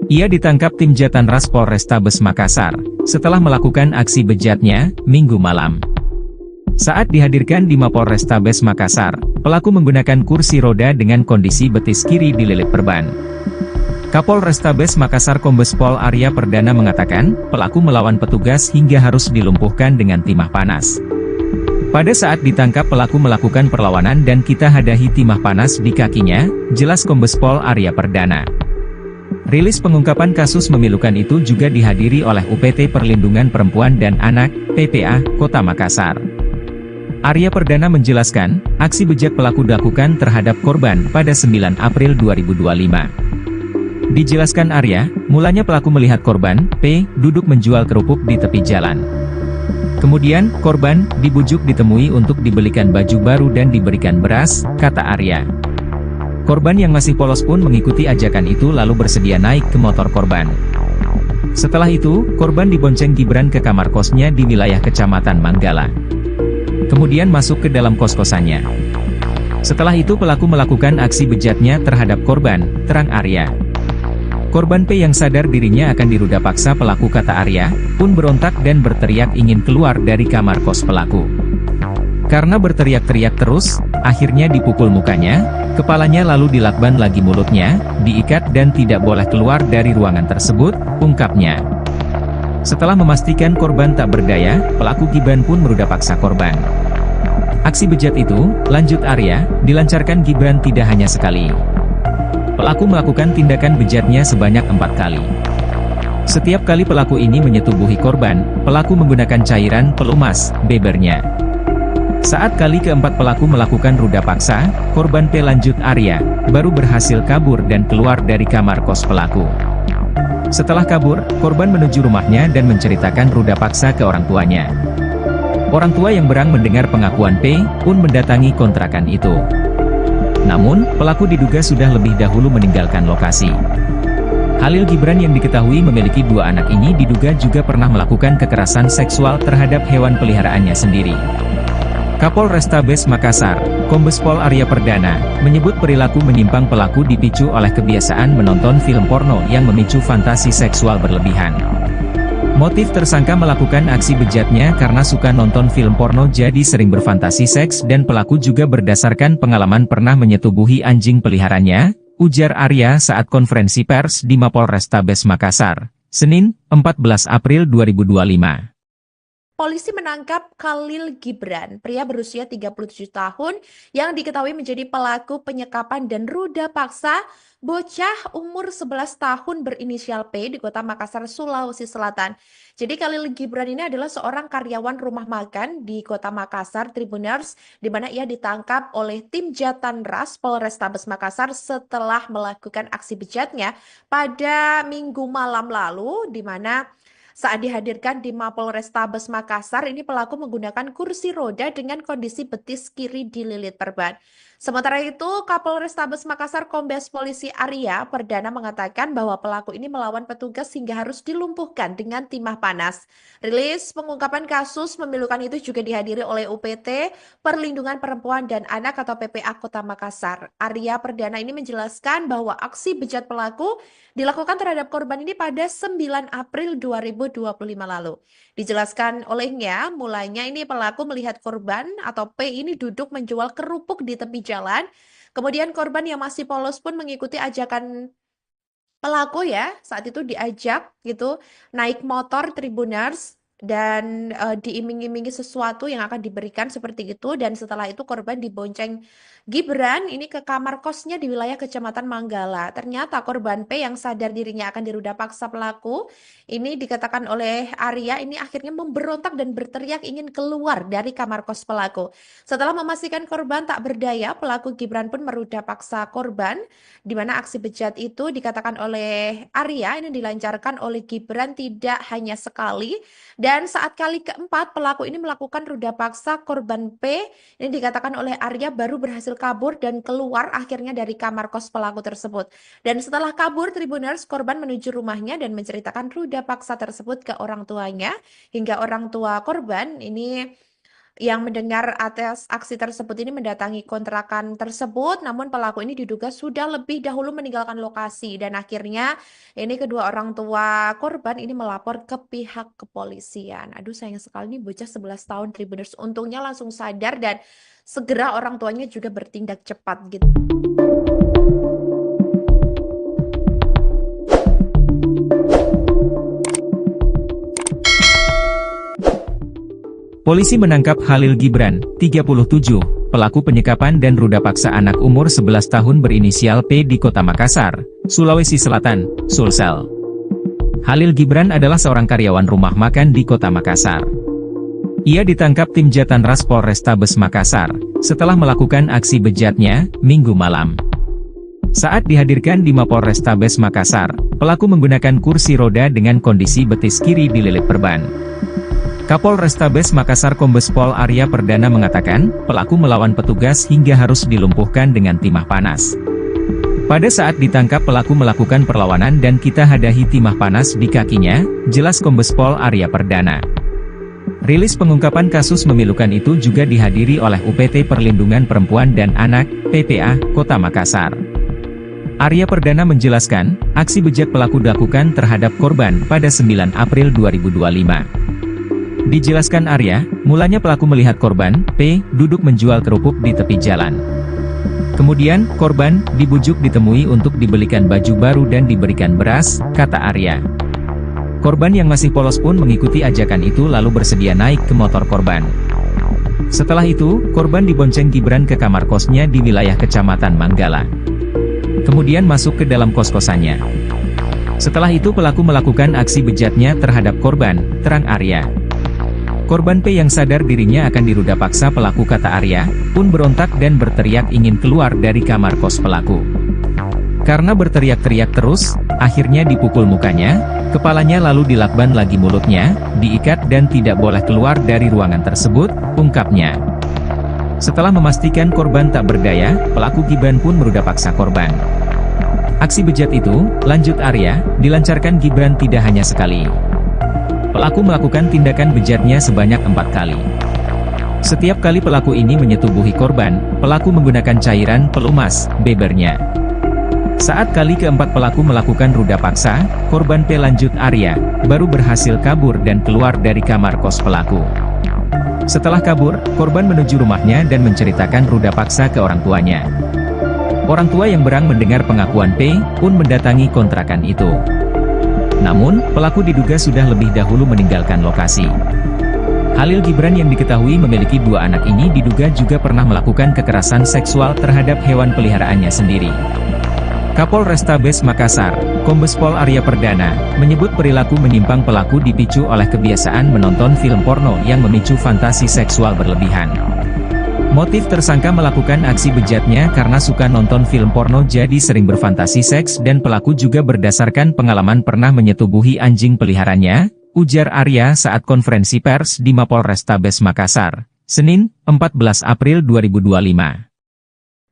Ia ditangkap tim Jatanras Polrestabes Makassar, setelah melakukan aksi bejatnya, Minggu malam. Saat dihadirkan di Mapolrestabes Makassar, pelaku menggunakan kursi roda dengan kondisi betis kiri dililit perban. Kapolrestabes Makassar Kombes Pol Arya Perdana mengatakan, pelaku melawan petugas hingga harus dilumpuhkan dengan timah panas. Pada saat ditangkap pelaku melakukan perlawanan dan kita hadahi timah panas di kakinya, jelas Kombes Pol Arya Perdana. Rilis pengungkapan kasus memilukan itu juga dihadiri oleh UPT Perlindungan Perempuan dan Anak, PPA, Kota Makassar. Arya Perdana menjelaskan, aksi bejat pelaku dilakukan terhadap korban pada 9 April 2025. Dijelaskan Arya, mulanya pelaku melihat korban, P, duduk menjual kerupuk di tepi jalan. Kemudian, korban dibujuk ditemui untuk dibelikan baju baru dan diberikan beras, kata Arya. Korban yang masih polos pun mengikuti ajakan itu lalu bersedia naik ke motor korban. Setelah itu, korban dibonceng Gibran ke kamar kosnya di wilayah Kecamatan Manggala. Kemudian masuk ke dalam kos-kosannya. Setelah itu pelaku melakukan aksi bejatnya terhadap korban, terang Arya. Korban P yang sadar dirinya akan diruda paksa pelaku, kata Arya, pun berontak dan berteriak ingin keluar dari kamar kos pelaku. Karena berteriak-teriak terus, akhirnya dipukul mukanya, kepalanya lalu dilakban lagi mulutnya, diikat dan tidak boleh keluar dari ruangan tersebut, ungkapnya. Setelah memastikan korban tak berdaya, pelaku Gibran pun meruda paksa korban. Aksi bejat itu, lanjut Arya, dilancarkan Gibran tidak hanya sekali. Pelaku melakukan tindakan bejatnya sebanyak 4 kali. Setiap kali pelaku ini menyetubuhi korban, pelaku menggunakan cairan pelumas, bebernya. Saat kali keempat pelaku melakukan ruda paksa, korban P, lanjut Arya, baru berhasil kabur dan keluar dari kamar kos pelaku. Setelah kabur, korban menuju rumahnya dan menceritakan ruda paksa ke orang tuanya. Orang tua yang berang mendengar pengakuan P pun mendatangi kontrakan itu. Namun, pelaku diduga sudah lebih dahulu meninggalkan lokasi. Khalil Gibran yang diketahui memiliki 2 anak ini diduga juga pernah melakukan kekerasan seksual terhadap hewan peliharaannya sendiri. Kapolrestabes Makassar, Kombes Pol Arya Perdana, menyebut perilaku menyimpang pelaku dipicu oleh kebiasaan menonton film porno yang memicu fantasi seksual berlebihan. Motif tersangka melakukan aksi bejatnya karena suka nonton film porno jadi sering berfantasi seks dan pelaku juga berdasarkan pengalaman pernah menyetubuhi anjing peliharaannya, ujar Arya saat konferensi pers di Mapolrestabes Makassar, Senin, 14 April 2025. Polisi menangkap Khalil Gibran, pria berusia 37 tahun yang diketahui menjadi pelaku penyekapan dan ruda paksa bocah umur 11 tahun berinisial P di Kota Makassar, Sulawesi Selatan. Jadi Khalil Gibran ini adalah seorang karyawan rumah makan di Kota Makassar, Tribuners, di mana ia ditangkap oleh tim Jatanras Polrestabes Makassar setelah melakukan aksi bejatnya pada Minggu malam lalu, di mana saat dihadirkan di Mapolrestabes Makassar, ini pelaku menggunakan kursi roda dengan kondisi betis kiri dililit perban. Sementara itu, Kapolrestabes Makassar Kombes Polisi Arya Perdana mengatakan bahwa pelaku ini melawan petugas hingga harus dilumpuhkan dengan timah panas. Rilis pengungkapan kasus memilukan itu juga dihadiri oleh UPT Perlindungan Perempuan dan Anak atau PPA Kota Makassar. Arya Perdana ini menjelaskan bahwa aksi bejat pelaku dilakukan terhadap korban ini pada 9 April 2025 lalu. Dijelaskan olehnya, mulanya ini pelaku melihat korban atau P ini duduk menjual kerupuk di tepi jalan. Kemudian korban yang masih polos pun mengikuti ajakan pelaku ya. Saat itu diajak gitu naik motor Tribuners dan diiming-imingi sesuatu yang akan diberikan seperti itu, dan setelah itu korban dibonceng Gibran ini ke kamar kosnya di wilayah Kecamatan Manggala. Ternyata korban P yang sadar dirinya akan diruda paksa pelaku ini dikatakan oleh Arya ini akhirnya memberontak dan berteriak ingin keluar dari kamar kos pelaku. Setelah memastikan korban tak berdaya, pelaku Gibran pun meruda paksa korban, di mana aksi bejat itu dikatakan oleh Arya ini dilancarkan oleh Gibran tidak hanya sekali. Dan saat kali keempat pelaku ini melakukan ruda paksa korban P, ini dikatakan oleh Arya baru berhasil kabur dan keluar akhirnya dari kamar kos pelaku tersebut. Dan setelah kabur, Tribuners, korban menuju rumahnya dan menceritakan ruda paksa tersebut ke orang tuanya, hingga orang tua korban ini yang mendengar atas aksi tersebut ini mendatangi kontrakan tersebut, namun pelaku ini diduga sudah lebih dahulu meninggalkan lokasi, dan akhirnya ini kedua orang tua korban ini melapor ke pihak kepolisian. Aduh, sayang sekali nih bocah 11 tahun Tribuners, untungnya langsung sadar dan segera orang tuanya juga bertindak cepat gitu. Polisi menangkap Khalil Gibran, 37, pelaku penyekapan dan ruda paksa anak umur 11 tahun berinisial P di Kota Makassar, Sulawesi Selatan, Sulsel. Khalil Gibran adalah seorang karyawan rumah makan di Kota Makassar. Ia ditangkap tim Jatanras Polrestabes Makassar, setelah melakukan aksi bejatnya, Minggu malam. Saat dihadirkan di Mapolrestabes Makassar, pelaku menggunakan kursi roda dengan kondisi betis kiri dililit perban. Kapolrestabes Makassar Kombes Pol Arya Perdana mengatakan, pelaku melawan petugas hingga harus dilumpuhkan dengan timah panas. Pada saat ditangkap pelaku melakukan perlawanan dan kita hadahi timah panas di kakinya, jelas Kombes Pol Arya Perdana. Rilis pengungkapan kasus memilukan itu juga dihadiri oleh UPT Perlindungan Perempuan dan Anak, PPA, Kota Makassar. Arya Perdana menjelaskan, aksi bejat pelaku dilakukan terhadap korban pada 9 April 2025. Dijelaskan Arya, mulanya pelaku melihat korban, P, duduk menjual kerupuk di tepi jalan. Kemudian, korban dibujuk ditemui untuk dibelikan baju baru dan diberikan beras, kata Arya. Korban yang masih polos pun mengikuti ajakan itu lalu bersedia naik ke motor korban. Setelah itu, korban dibonceng Gibran ke kamar kosnya di wilayah Kecamatan Manggala. Kemudian masuk ke dalam kos-kosannya. Setelah itu pelaku melakukan aksi bejatnya terhadap korban, terang Arya. Korban P yang sadar dirinya akan diruda paksa pelaku, kata Arya, pun berontak dan berteriak ingin keluar dari kamar kos pelaku. Karena berteriak-teriak terus, akhirnya dipukul mukanya, Kepalanya lalu dilakban lagi mulutnya, diikat dan tidak boleh keluar dari ruangan tersebut, ungkapnya. Setelah memastikan korban tak berdaya, pelaku Gibran pun meruda paksa korban. Aksi bejat itu, lanjut Arya, dilancarkan Gibran tidak hanya sekali. Pelaku melakukan tindakan bejatnya sebanyak 4 kali. Setiap kali pelaku ini menyetubuhi korban, pelaku menggunakan cairan pelumas, bebernya. Saat kali keempat pelaku melakukan ruda paksa, korban P lanjut Arya, baru berhasil kabur dan keluar dari kamar kos pelaku. Setelah kabur, korban menuju rumahnya dan menceritakan ruda paksa ke orang tuanya. Orang tua yang berang mendengar pengakuan P, pun mendatangi kontrakan itu. Namun, pelaku diduga sudah lebih dahulu meninggalkan lokasi. Khalil Gibran yang diketahui memiliki 2 anak ini diduga juga pernah melakukan kekerasan seksual terhadap hewan peliharaannya sendiri. Kapolrestabes Makassar, Kombes Pol Arya Perdana, menyebut perilaku menyimpang pelaku dipicu oleh kebiasaan menonton film porno yang memicu fantasi seksual berlebihan. Motif tersangka melakukan aksi bejatnya karena suka nonton film porno jadi sering berfantasi seks dan pelaku juga berdasarkan pengalaman pernah menyetubuhi anjing peliharaannya, ujar Arya saat konferensi pers di Mapolrestabes Makassar, Senin, 14 April 2025.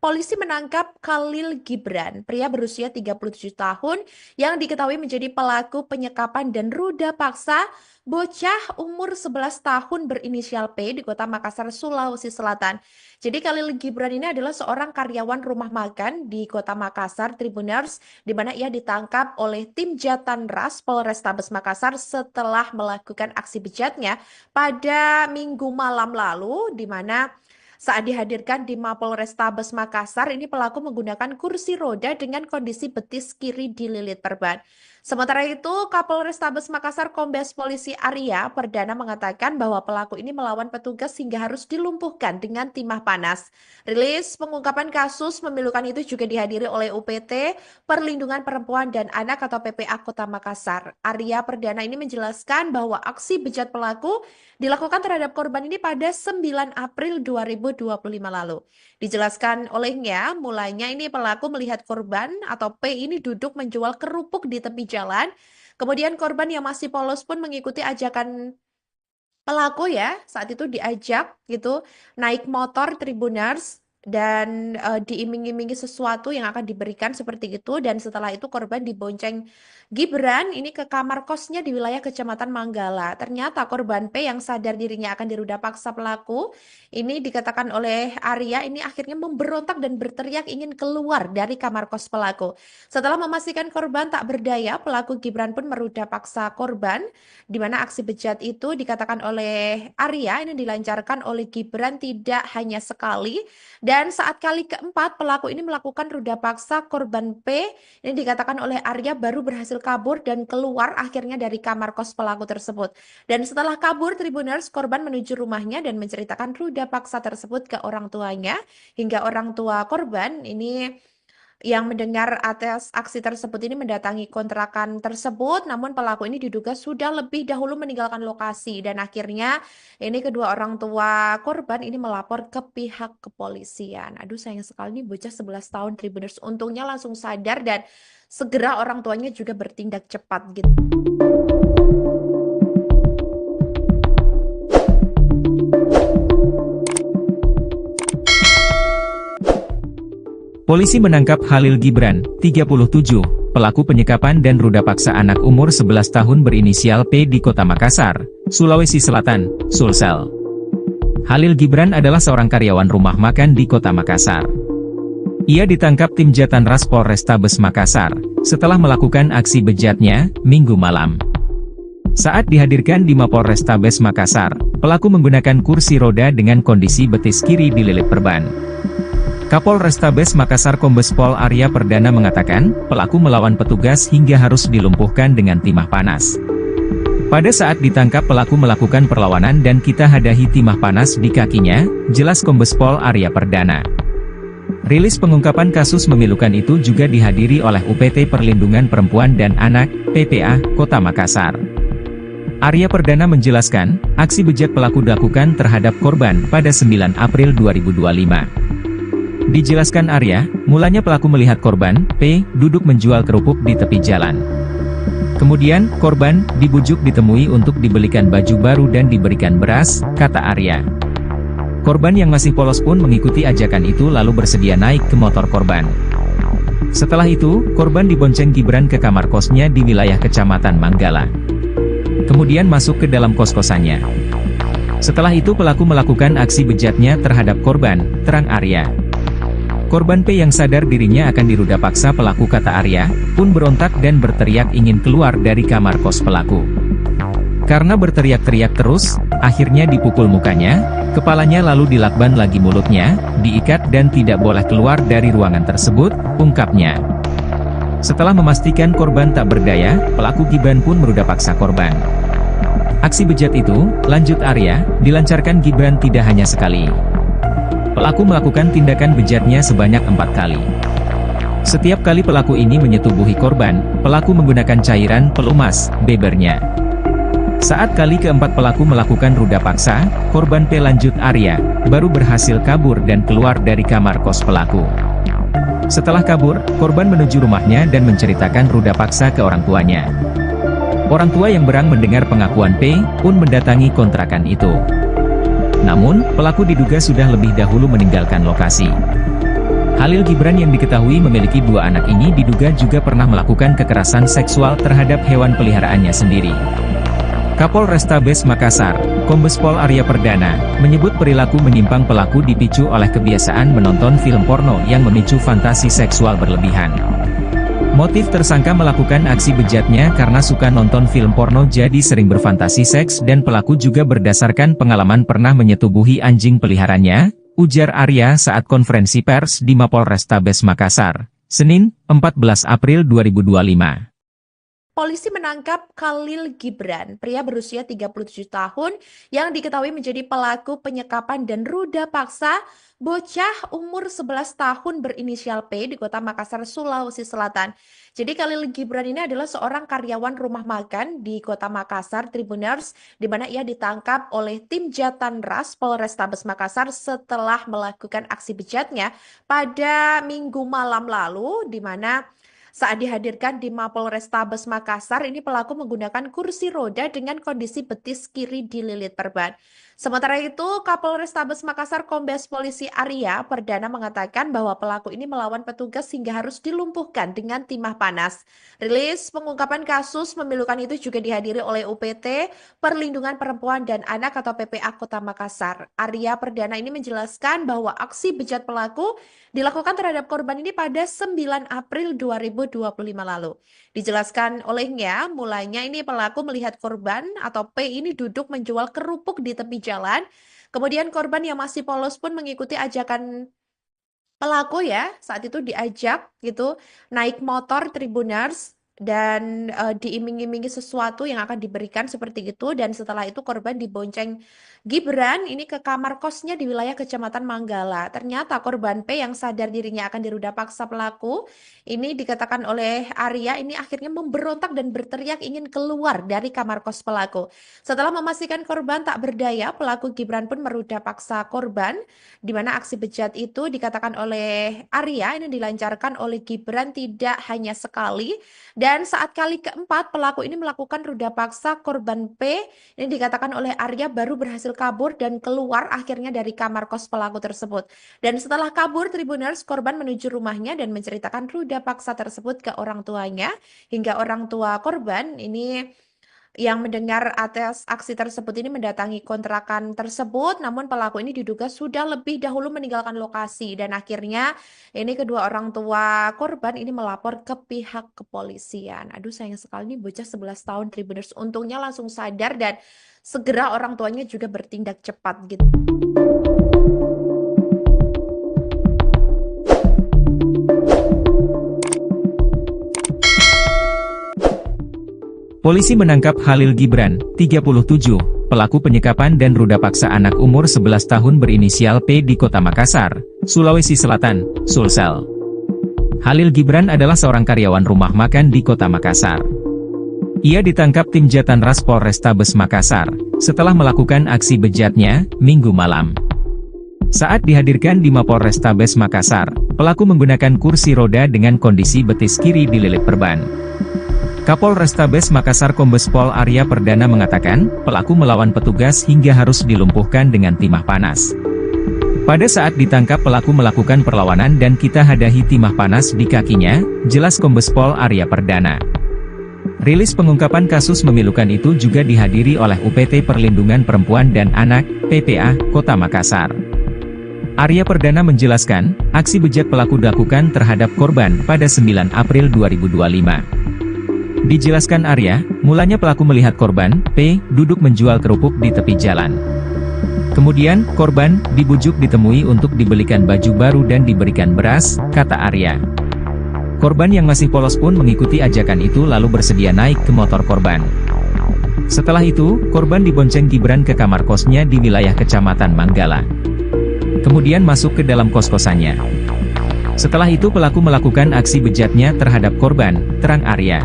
Polisi menangkap Khalil Gibran, pria berusia 37 tahun yang diketahui menjadi pelaku penyekapan dan ruda paksa bocah umur 11 tahun berinisial P di Kota Makassar, Sulawesi Selatan. Jadi Khalil Gibran ini adalah seorang karyawan rumah makan di Kota Makassar, Tribuners, di mana ia ditangkap oleh tim Jatanras Polrestabes Makassar setelah melakukan aksi bejatnya pada Minggu malam lalu, di mana saat dihadirkan di Mapolrestabes Makassar, ini pelaku menggunakan kursi roda dengan kondisi betis kiri dililit perban. Sementara itu, Kapolrestabes Makassar Kombes Polisi Arya Perdana mengatakan bahwa pelaku ini melawan petugas hingga harus dilumpuhkan dengan timah panas. Rilis pengungkapan kasus memilukan itu juga dihadiri oleh UPT Perlindungan Perempuan dan Anak atau PPA Kota Makassar. Arya Perdana ini menjelaskan bahwa aksi bejat pelaku dilakukan terhadap korban ini pada 9 April 2025 lalu. Dijelaskan olehnya, mulanya ini pelaku melihat korban atau P ini duduk menjual kerupuk di tepi jalan. Kemudian korban yang masih polos pun mengikuti ajakan pelaku ya. Saat itu diajak gitu naik motor Tribuners dan diiming-imingi sesuatu yang akan diberikan seperti itu, dan setelah itu korban dibonceng Gibran ini ke kamar kosnya di wilayah Kecamatan Manggala. Ternyata korban P yang sadar dirinya akan diruda paksa pelaku ini, dikatakan oleh Arya, ini akhirnya memberontak dan berteriak ingin keluar dari kamar kos pelaku. Setelah memastikan korban tak berdaya, pelaku Gibran pun meruda paksa korban, di mana aksi bejat itu dikatakan oleh Arya ini dilancarkan oleh Gibran tidak hanya sekali. Dan saat kali keempat pelaku ini melakukan ruda paksa korban P, ini dikatakan oleh Arya baru berhasil kabur dan keluar akhirnya dari kamar kos pelaku tersebut. Dan setelah kabur Tribuners, korban menuju rumahnya dan menceritakan ruda paksa tersebut ke orang tuanya, hingga orang tua korban ini yang mendengar atas aksi tersebut ini mendatangi kontrakan tersebut, namun pelaku ini diduga sudah lebih dahulu meninggalkan lokasi, dan akhirnya ini kedua orang tua korban ini melapor ke pihak kepolisian. Aduh, sayang sekali nih bocah 11 tahun Tribuners, untungnya langsung sadar dan segera orang tuanya juga bertindak cepat gitu. Polisi menangkap Khalil Gibran, 37, pelaku penyekapan dan ruda paksa anak umur 11 tahun berinisial P di Kota Makassar, Sulawesi Selatan, Sulsel. Khalil Gibran adalah seorang karyawan rumah makan di Kota Makassar. Ia ditangkap tim Jatanras Polrestabes Makassar, setelah melakukan aksi bejatnya, Minggu malam. Saat dihadirkan di Mapolrestabes Makassar, pelaku menggunakan kursi roda dengan kondisi betis kiri dililit perban. Kapolrestabes Makassar Kombes Pol Arya Perdana mengatakan, pelaku melawan petugas hingga harus dilumpuhkan dengan timah panas. Pada saat ditangkap pelaku melakukan perlawanan dan kita hadahi timah panas di kakinya, jelas Kombes Pol Arya Perdana. Rilis pengungkapan kasus memilukan itu juga dihadiri oleh UPT Perlindungan Perempuan dan Anak, PPA, Kota Makassar. Arya Perdana menjelaskan, aksi bejat pelaku dilakukan terhadap korban pada 9 April 2025. Dijelaskan Arya, mulanya pelaku melihat korban, P, duduk menjual kerupuk di tepi jalan. Kemudian, korban dibujuk ditemui untuk dibelikan baju baru dan diberikan beras, kata Arya. Korban yang masih polos pun mengikuti ajakan itu lalu bersedia naik ke motor korban. Setelah itu, korban dibonceng Gibran ke kamar kosnya di wilayah Kecamatan Manggala. Kemudian masuk ke dalam kos-kosannya. Setelah itu pelaku melakukan aksi bejatnya terhadap korban, terang Arya. Korban P yang sadar dirinya akan diruda paksa pelaku, kata Arya, pun berontak dan berteriak ingin keluar dari kamar kos pelaku. Karena berteriak-teriak terus, akhirnya dipukul mukanya, kepalanya lalu dilakban lagi mulutnya, diikat dan tidak boleh keluar dari ruangan tersebut, ungkapnya. Setelah memastikan korban tak berdaya, pelaku Gibran pun meruda paksa korban. Aksi bejat itu, lanjut Arya, dilancarkan Gibran tidak hanya sekali. Pelaku melakukan tindakan bejatnya sebanyak 4 kali. Setiap kali pelaku ini menyetubuhi korban, pelaku menggunakan cairan pelumas, bebernya. Saat kali keempat pelaku melakukan ruda paksa, korban P, lanjut Arya, baru berhasil kabur dan keluar dari kamar kos pelaku. Setelah kabur, korban menuju rumahnya dan menceritakan ruda paksa ke orang tuanya. Orang tua yang berang mendengar pengakuan P, pun mendatangi kontrakan itu. Namun, pelaku diduga sudah lebih dahulu meninggalkan lokasi. Halil Gibran yang diketahui memiliki 2 anak ini diduga juga pernah melakukan kekerasan seksual terhadap hewan peliharaannya sendiri. Kapolrestabes Makassar, Kombes Pol Arya Perdana, menyebut perilaku menyimpang pelaku dipicu oleh kebiasaan menonton film porno yang memicu fantasi seksual berlebihan. Motif tersangka melakukan aksi bejatnya karena suka nonton film porno jadi sering berfantasi seks dan pelaku juga berdasarkan pengalaman pernah menyetubuhi anjing peliharaannya, ujar Arya saat konferensi pers di Mapolrestabes Makassar, Senin, 14 April 2025. Polisi menangkap Khalil Gibran, pria berusia 37 tahun yang diketahui menjadi pelaku penyekapan dan ruda paksa bocah umur 11 tahun berinisial P di Kota Makassar, Sulawesi Selatan. Jadi Khalil Gibran ini adalah seorang karyawan rumah makan di Kota Makassar, Tribuners, di mana ia ditangkap oleh tim Jatanras Polrestabes Makassar setelah melakukan aksi bejatnya pada Minggu malam lalu, di mana saat dihadirkan di Mapolrestabes Makassar, ini pelaku menggunakan kursi roda dengan kondisi betis kiri dililit perban. Sementara itu, Kapolrestabes Makassar Kombes Polisi Arya Perdana mengatakan bahwa pelaku ini melawan petugas hingga harus dilumpuhkan dengan timah panas. Rilis pengungkapan kasus memilukan itu juga dihadiri oleh UPT Perlindungan Perempuan dan Anak atau PPA Kota Makassar. Arya Perdana ini menjelaskan bahwa aksi bejat pelaku dilakukan terhadap korban ini pada 9 April 2025 lalu. Dijelaskan olehnya, mulanya ini pelaku melihat korban atau P ini duduk menjual kerupuk di tepi jalan. Kemudian korban yang masih polos pun mengikuti ajakan pelaku ya. Saat itu diajak gitu naik motor Tribuners dan diiming-imingi sesuatu yang akan diberikan seperti itu, dan setelah itu korban dibonceng Gibran ini ke kamar kosnya di wilayah Kecamatan Manggala. Ternyata korban P yang sadar dirinya akan diruda paksa pelaku ini, dikatakan oleh Arya, ini akhirnya memberontak dan berteriak ingin keluar dari kamar kos pelaku. Setelah memastikan korban tak berdaya, pelaku Gibran pun meruda paksa korban, di mana aksi bejat itu dikatakan oleh Arya ini dilancarkan oleh Gibran tidak hanya sekali. Dan saat kali keempat pelaku ini melakukan ruda paksa korban P, ini dikatakan oleh Arya baru berhasil kabur dan keluar akhirnya dari kamar kos pelaku tersebut. Dan setelah kabur, Tribuners, korban menuju rumahnya dan menceritakan ruda paksa tersebut ke orang tuanya, hingga orang tua korban ini yang mendengar atas aksi tersebut ini mendatangi kontrakan tersebut, namun pelaku ini diduga sudah lebih dahulu meninggalkan lokasi, dan akhirnya ini kedua orang tua korban ini melapor ke pihak kepolisian. Aduh, sayang sekali nih bocah 11 tahun Tribuners, untungnya langsung sadar dan segera orang tuanya juga bertindak cepat gitu. Polisi menangkap Halil Gibran, 37, pelaku penyekapan dan ruda paksa anak umur 11 tahun berinisial P di Kota Makassar, Sulawesi Selatan, Sulsel. Halil Gibran adalah seorang karyawan rumah makan di Kota Makassar. Ia ditangkap tim Jatanras Polrestabes Makassar, setelah melakukan aksi bejatnya, Minggu malam. Saat dihadirkan di Mapolrestabes Makassar, pelaku menggunakan kursi roda dengan kondisi betis kiri dililit perban. Kapolrestabes Makassar Kombes Pol Arya Perdana mengatakan, pelaku melawan petugas hingga harus dilumpuhkan dengan timah panas. Pada saat ditangkap pelaku melakukan perlawanan dan kita hadahi timah panas di kakinya, jelas Kombes Pol Arya Perdana. Rilis pengungkapan kasus memilukan itu juga dihadiri oleh UPT Perlindungan Perempuan dan Anak, PPA, Kota Makassar. Arya Perdana menjelaskan, aksi bejat pelaku dilakukan terhadap korban pada 9 April 2025. Dijelaskan Arya, mulanya pelaku melihat korban, P, duduk menjual kerupuk di tepi jalan. Kemudian, korban dibujuk ditemui untuk dibelikan baju baru dan diberikan beras, kata Arya. Korban yang masih polos pun mengikuti ajakan itu lalu bersedia naik ke motor korban. Setelah itu, korban dibonceng Gibran ke kamar kosnya di wilayah Kecamatan Manggala. Kemudian masuk ke dalam kos-kosannya. Setelah itu pelaku melakukan aksi bejatnya terhadap korban, terang Arya.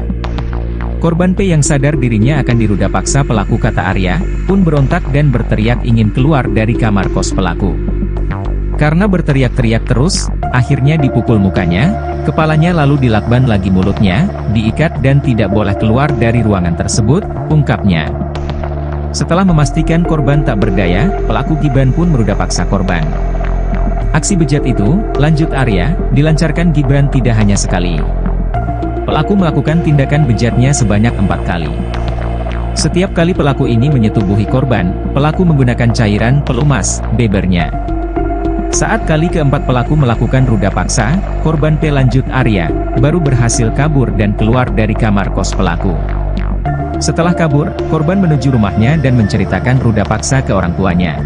Korban P yang sadar dirinya akan diruda paksa pelaku kata Arya, pun berontak dan berteriak ingin keluar dari kamar kos pelaku. Karena berteriak-teriak terus, akhirnya dipukul mukanya, kepalanya lalu dilakban lagi mulutnya, diikat dan tidak boleh keluar dari ruangan tersebut, ungkapnya. Setelah memastikan korban tak berdaya, pelaku Gibran pun meruda paksa korban. Aksi bejat itu, lanjut Arya, dilancarkan Gibran tidak hanya sekali. Pelaku melakukan tindakan bejatnya sebanyak 4 kali. Setiap kali pelaku ini menyetubuhi korban, pelaku menggunakan cairan pelumas, bebernya. Saat kali keempat pelaku melakukan ruda paksa, korban P lanjut Arya, baru berhasil kabur dan keluar dari kamar kos pelaku. Setelah kabur, korban menuju rumahnya dan menceritakan ruda paksa ke orang tuanya.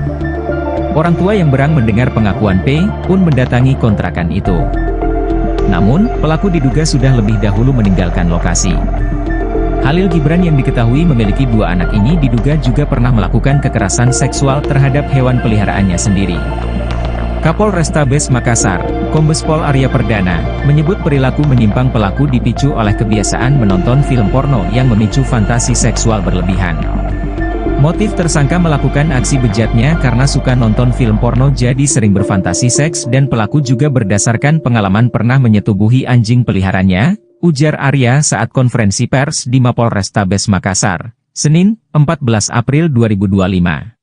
Orang tua yang berang mendengar pengakuan P, pun mendatangi kontrakan itu. Namun, pelaku diduga sudah lebih dahulu meninggalkan lokasi. Khalil Gibran yang diketahui memiliki 2 anak ini diduga juga pernah melakukan kekerasan seksual terhadap hewan peliharaannya sendiri. Kapolrestabes Makassar, Kombes Pol Arya Perdana, menyebut perilaku menyimpang pelaku dipicu oleh kebiasaan menonton film porno yang memicu fantasi seksual berlebihan. Motif tersangka melakukan aksi bejatnya karena suka nonton film porno jadi sering berfantasi seks dan pelaku juga berdasarkan pengalaman pernah menyetubuhi anjing peliharaannya, ujar Arya saat konferensi pers di Mapolrestabes Makassar, Senin, 14 April 2025.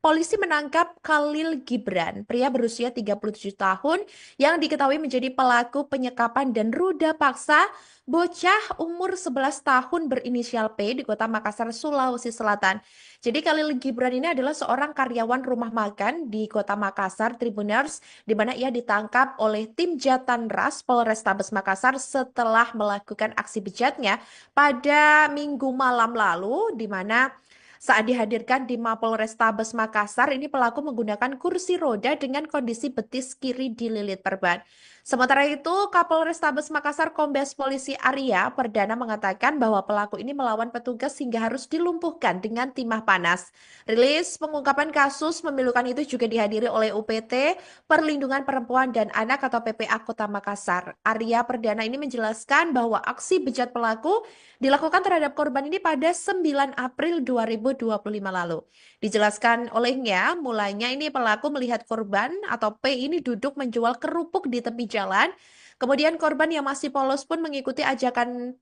Polisi menangkap Khalil Gibran, pria berusia 37 tahun yang diketahui menjadi pelaku penyekapan dan ruda paksa bocah umur 11 tahun berinisial P di Kota Makassar, Sulawesi Selatan. Jadi Khalil Gibran ini adalah seorang karyawan rumah makan di Kota Makassar, Tribuners, di mana ia ditangkap oleh tim Jatanras Polrestabes Makassar setelah melakukan aksi bejatnya pada Minggu malam lalu, di mana saat dihadirkan di Mapolrestabes Makassar, ini pelaku menggunakan kursi roda dengan kondisi betis kiri dililit perban. Sementara itu, Kapolrestabes Makassar Kombes Polisi Arya Perdana mengatakan bahwa pelaku ini melawan petugas hingga harus dilumpuhkan dengan timah panas. Rilis pengungkapan kasus memilukan itu juga dihadiri oleh UPT Perlindungan Perempuan dan Anak atau PPA Kota Makassar. Arya Perdana ini menjelaskan bahwa aksi bejat pelaku dilakukan terhadap korban ini pada 9 April 2025 lalu. Dijelaskan olehnya, mulanya ini pelaku melihat korban atau P ini duduk menjual kerupuk di tepi jalan. Kemudian korban yang masih polos pun mengikuti ajakan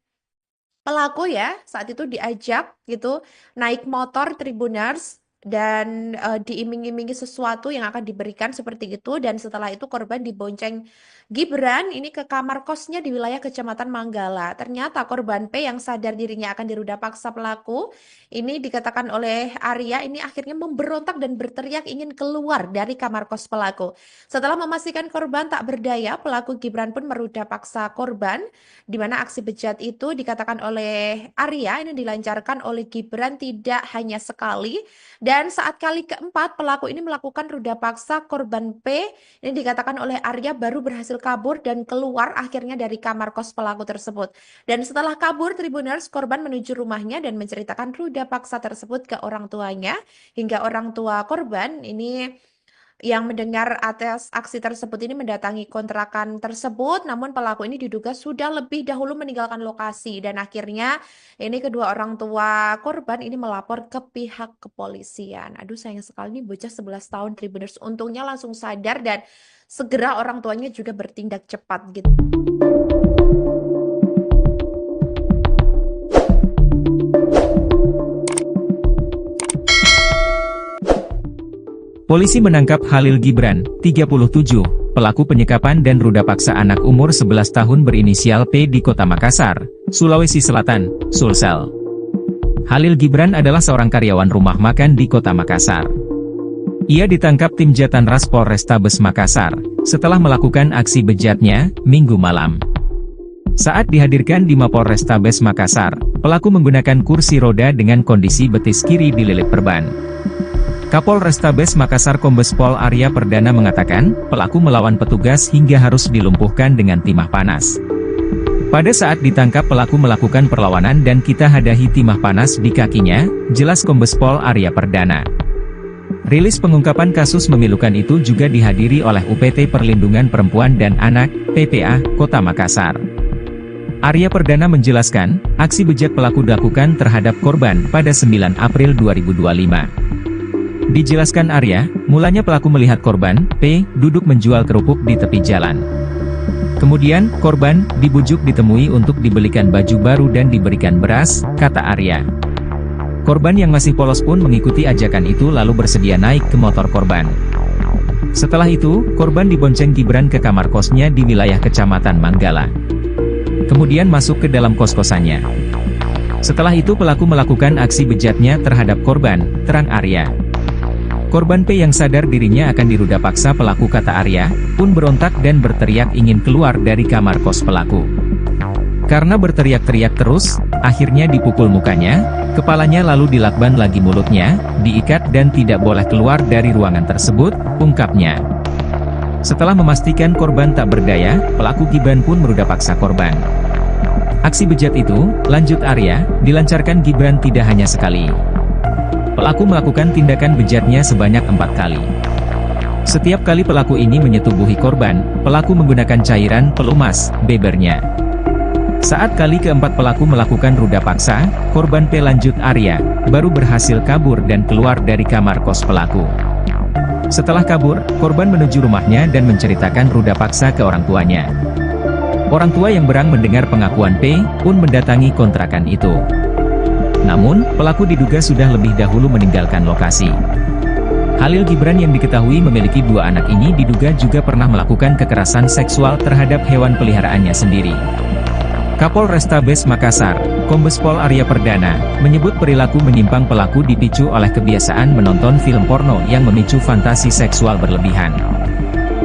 pelaku ya, saat itu diajak gitu naik motor Tribuners dan diiming-imingi sesuatu yang akan diberikan seperti itu, dan setelah itu korban dibonceng Gibran ini ke kamar kosnya di wilayah Kecamatan Manggala. Ternyata korban P yang sadar dirinya akan diruda paksa pelaku ini dikatakan oleh Arya ini akhirnya memberontak dan berteriak ingin keluar dari kamar kos pelaku. Setelah memastikan korban tak berdaya, pelaku Gibran pun meruda paksa korban, di mana aksi bejat itu dikatakan oleh Arya ini dilancarkan oleh Gibran tidak hanya sekali, dan saat kali keempat pelaku ini melakukan ruda paksa korban P, ini dikatakan oleh Arya baru berhasil kabur dan keluar akhirnya dari kamar kos pelaku tersebut. Dan setelah kabur, Tribuners, korban menuju rumahnya dan menceritakan ruda paksa tersebut ke orang tuanya, hingga orang tua korban ini yang mendengar atas aksi tersebut ini mendatangi kontrakan tersebut, namun pelaku ini diduga sudah lebih dahulu meninggalkan lokasi, dan akhirnya ini kedua orang tua korban ini melapor ke pihak kepolisian. Aduh, sayang sekali nih bocah 11 tahun Tribuners, untungnya langsung sadar dan segera orang tuanya juga bertindak cepat gitu. Polisi menangkap Khalil Gibran, 37, pelaku penyekapan dan ruda paksa anak umur 11 tahun berinisial P di Kota Makassar, Sulawesi Selatan, Sulsel. Khalil Gibran adalah seorang karyawan rumah makan di Kota Makassar. Ia ditangkap tim Jatanras Polrestabes Makassar, setelah melakukan aksi bejatnya, Minggu malam. Saat dihadirkan di Mapolrestabes Makassar, pelaku menggunakan kursi roda dengan kondisi betis kiri dililit perban. Kapolrestabes Makassar Kombes Pol Arya Perdana mengatakan, pelaku melawan petugas hingga harus dilumpuhkan dengan timah panas. Pada saat ditangkap pelaku melakukan perlawanan dan kita hadahi timah panas di kakinya, jelas Kombes Pol Arya Perdana. Rilis pengungkapan kasus memilukan itu juga dihadiri oleh UPT Perlindungan Perempuan dan Anak, PPA, Kota Makassar. Arya Perdana menjelaskan, aksi bejat pelaku dilakukan terhadap korban pada 9 April 2025. Dijelaskan Arya, mulanya pelaku melihat korban, P, duduk menjual kerupuk di tepi jalan. Kemudian, korban dibujuk ditemui untuk dibelikan baju baru dan diberikan beras, kata Arya. Korban yang masih polos pun mengikuti ajakan itu lalu bersedia naik ke motor korban. Setelah itu, korban dibonceng Gibran ke kamar kosnya di wilayah Kecamatan Manggala. Kemudian masuk ke dalam kos-kosannya. Setelah itu pelaku melakukan aksi bejatnya terhadap korban, terang Arya. Korban P yang sadar dirinya akan diruda paksa pelaku kata Arya, pun berontak dan berteriak ingin keluar dari kamar kos pelaku. Karena berteriak-teriak terus, akhirnya dipukul mukanya, kepalanya lalu dilakban lagi mulutnya, diikat dan tidak boleh keluar dari ruangan tersebut, ungkapnya. Setelah memastikan korban tak berdaya, pelaku Gibran pun meruda paksa korban. Aksi bejat itu, lanjut Arya, dilancarkan Gibran tidak hanya sekali. Pelaku melakukan tindakan bejatnya sebanyak 4 kali. Setiap kali pelaku ini menyetubuhi korban, pelaku menggunakan cairan pelumas, bebernya. Saat kali keempat pelaku melakukan ruda paksa, korban P lanjut Arya, baru berhasil kabur dan keluar dari kamar kos pelaku. Setelah kabur, korban menuju rumahnya dan menceritakan ruda paksa ke orang tuanya. Orang tua yang berang mendengar pengakuan P, pun mendatangi kontrakan itu. Namun, pelaku diduga sudah lebih dahulu meninggalkan lokasi. Khalil Gibran yang diketahui memiliki 2 anak ini diduga juga pernah melakukan kekerasan seksual terhadap hewan peliharaannya sendiri. Kapolrestabes Makassar, Kombes Pol Arya Perdana, menyebut perilaku menyimpang pelaku dipicu oleh kebiasaan menonton film porno yang memicu fantasi seksual berlebihan.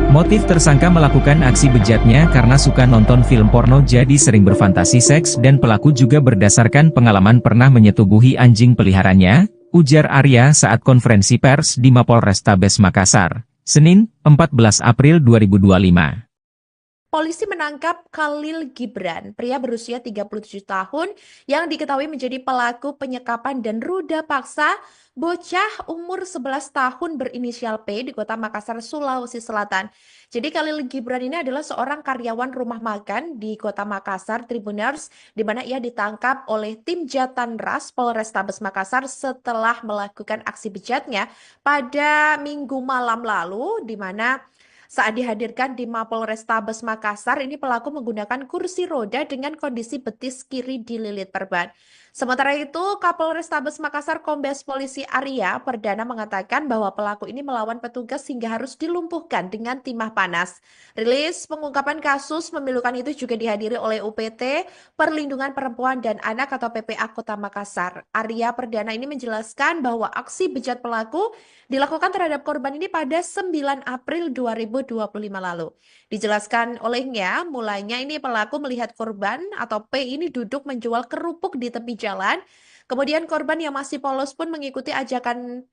Motif tersangka melakukan aksi bejatnya karena suka nonton film porno jadi sering berfantasi seks dan pelaku juga berdasarkan pengalaman pernah menyetubuhi anjing peliharanya, ujar Arya saat konferensi pers di Mapolrestabes Makassar, Senin, 14 April 2025. Polisi menangkap Khalil Gibran, pria berusia 37 tahun yang diketahui menjadi pelaku penyekapan dan ruda paksa bocah umur 11 tahun berinisial P di Kota Makassar, Sulawesi Selatan. Jadi Khalil Gibran ini adalah seorang karyawan rumah makan di Kota Makassar, Tribuners, di mana ia ditangkap oleh tim Jatanras Polrestabes Makassar setelah melakukan aksi bejatnya pada Minggu malam lalu, di mana saat dihadirkan di Mapolrestabes Makassar, ini pelaku menggunakan kursi roda dengan kondisi betis kiri dililit perban. Sementara itu, Kapolrestabes Makassar Kombes Polisi Arya Perdana mengatakan bahwa pelaku ini melawan petugas hingga harus dilumpuhkan dengan timah panas. Rilis pengungkapan kasus memilukan itu juga dihadiri oleh UPT Perlindungan Perempuan dan Anak atau PPA Kota Makassar. Arya Perdana ini menjelaskan bahwa aksi bejat pelaku dilakukan terhadap korban ini pada 9 April 2025 lalu. Dijelaskan olehnya, mulanya ini pelaku melihat korban atau P ini duduk menjual kerupuk di tepi jalan. Kemudian korban yang masih polos pun mengikuti ajakan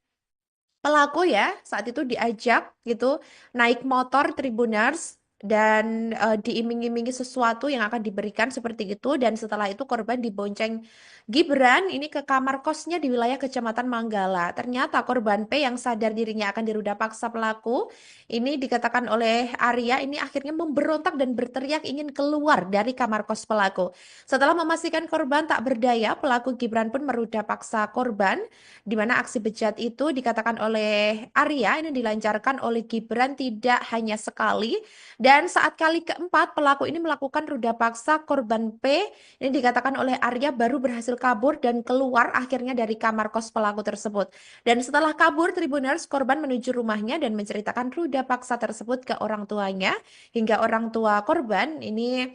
pelaku ya, saat itu diajak gitu naik motor Tribuners dan diiming-imingi sesuatu yang akan diberikan seperti itu, dan setelah itu korban dibonceng Gibran ini ke kamar kosnya di wilayah Kecamatan Manggala. Ternyata korban P yang sadar dirinya akan diruda paksa pelaku ini dikatakan oleh Arya ini akhirnya memberontak dan berteriak ingin keluar dari kamar kos pelaku. Setelah memastikan korban tak berdaya, pelaku Gibran pun meruda paksa korban, di mana aksi bejat itu dikatakan oleh Arya ini dilancarkan oleh Gibran tidak hanya sekali Dan saat kali keempat, pelaku ini melakukan ruda paksa korban P. Ini dikatakan oleh Arya baru berhasil kabur dan keluar akhirnya dari kamar kos pelaku tersebut. Dan setelah kabur, Tribuners korban menuju rumahnya dan menceritakan ruda paksa tersebut ke orang tuanya. Hingga orang tua korban ini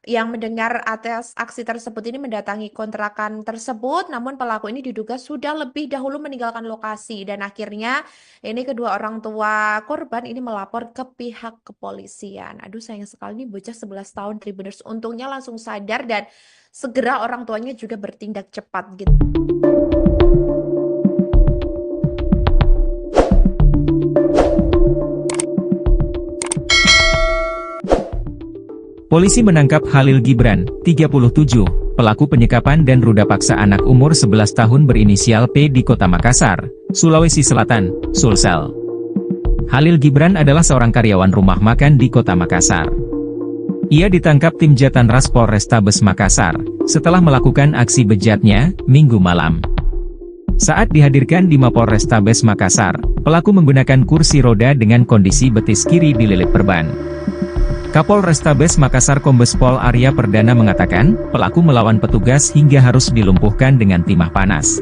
yang mendengar atas aksi tersebut ini mendatangi kontrakan tersebut, namun pelaku ini diduga sudah lebih dahulu meninggalkan lokasi dan akhirnya ini kedua orang tua korban ini melapor ke pihak kepolisian. Aduh sayang sekali nih bocah 11 tahun Tribuners, untungnya langsung sadar dan segera orang tuanya juga bertindak cepat gitu. Polisi menangkap Khalil Gibran, 37, pelaku penyekapan dan ruda paksa anak umur 11 tahun berinisial P di Kota Makassar, Sulawesi Selatan, Sulsel. Khalil Gibran adalah seorang karyawan rumah makan di Kota Makassar. Ia ditangkap tim Jatanras Polrestabes Makassar, setelah melakukan aksi bejatnya, Minggu malam. Saat dihadirkan di Mapolrestabes Makassar, pelaku menggunakan kursi roda dengan kondisi betis kiri dililit perban. Kapolrestabes Makassar Kombes Pol Arya Perdana mengatakan, pelaku melawan petugas hingga harus dilumpuhkan dengan timah panas.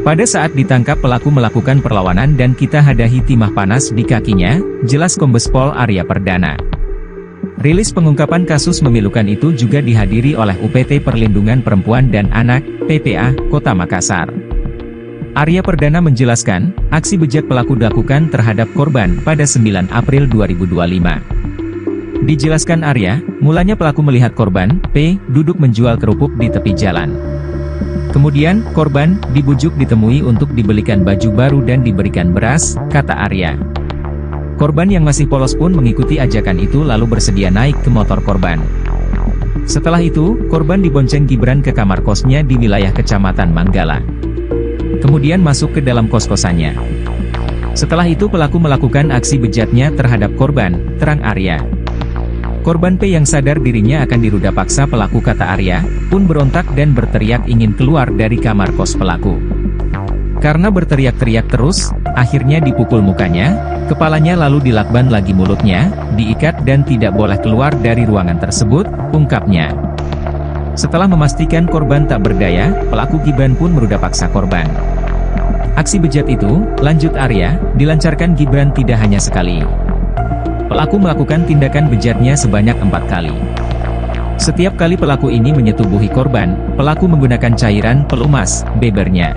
Pada saat ditangkap pelaku melakukan perlawanan dan kita hadahi timah panas di kakinya, jelas Kombes Pol Arya Perdana. Rilis pengungkapan kasus memilukan itu juga dihadiri oleh UPT Perlindungan Perempuan dan Anak, PPA, Kota Makassar. Arya Perdana menjelaskan, aksi bejat pelaku dilakukan terhadap korban pada 9 April 2025. Dijelaskan Arya, mulanya pelaku melihat korban, P, duduk menjual kerupuk di tepi jalan. Kemudian, korban, dibujuk ditemui untuk dibelikan baju baru dan diberikan beras, kata Arya. Korban yang masih polos pun mengikuti ajakan itu lalu bersedia naik ke motor korban. Setelah itu, korban dibonceng Gibran ke kamar kosnya di wilayah Kecamatan Manggala. Kemudian masuk ke dalam kos-kosannya. Setelah itu pelaku melakukan aksi bejatnya terhadap korban, terang Arya. Korban P yang sadar dirinya akan diruda paksa pelaku kata Arya, pun berontak dan berteriak ingin keluar dari kamar kos pelaku. Karena berteriak-teriak terus, akhirnya dipukul mukanya, kepalanya lalu dilakban lagi mulutnya, diikat dan tidak boleh keluar dari ruangan tersebut, ungkapnya. Setelah memastikan korban tak berdaya, pelaku Gibran pun meruda paksa korban. Aksi bejat itu, lanjut Arya, dilancarkan Gibran tidak hanya sekali. Pelaku melakukan tindakan bejatnya sebanyak 4 kali. Setiap kali pelaku ini menyetubuhi korban, pelaku menggunakan cairan pelumas, bebernya.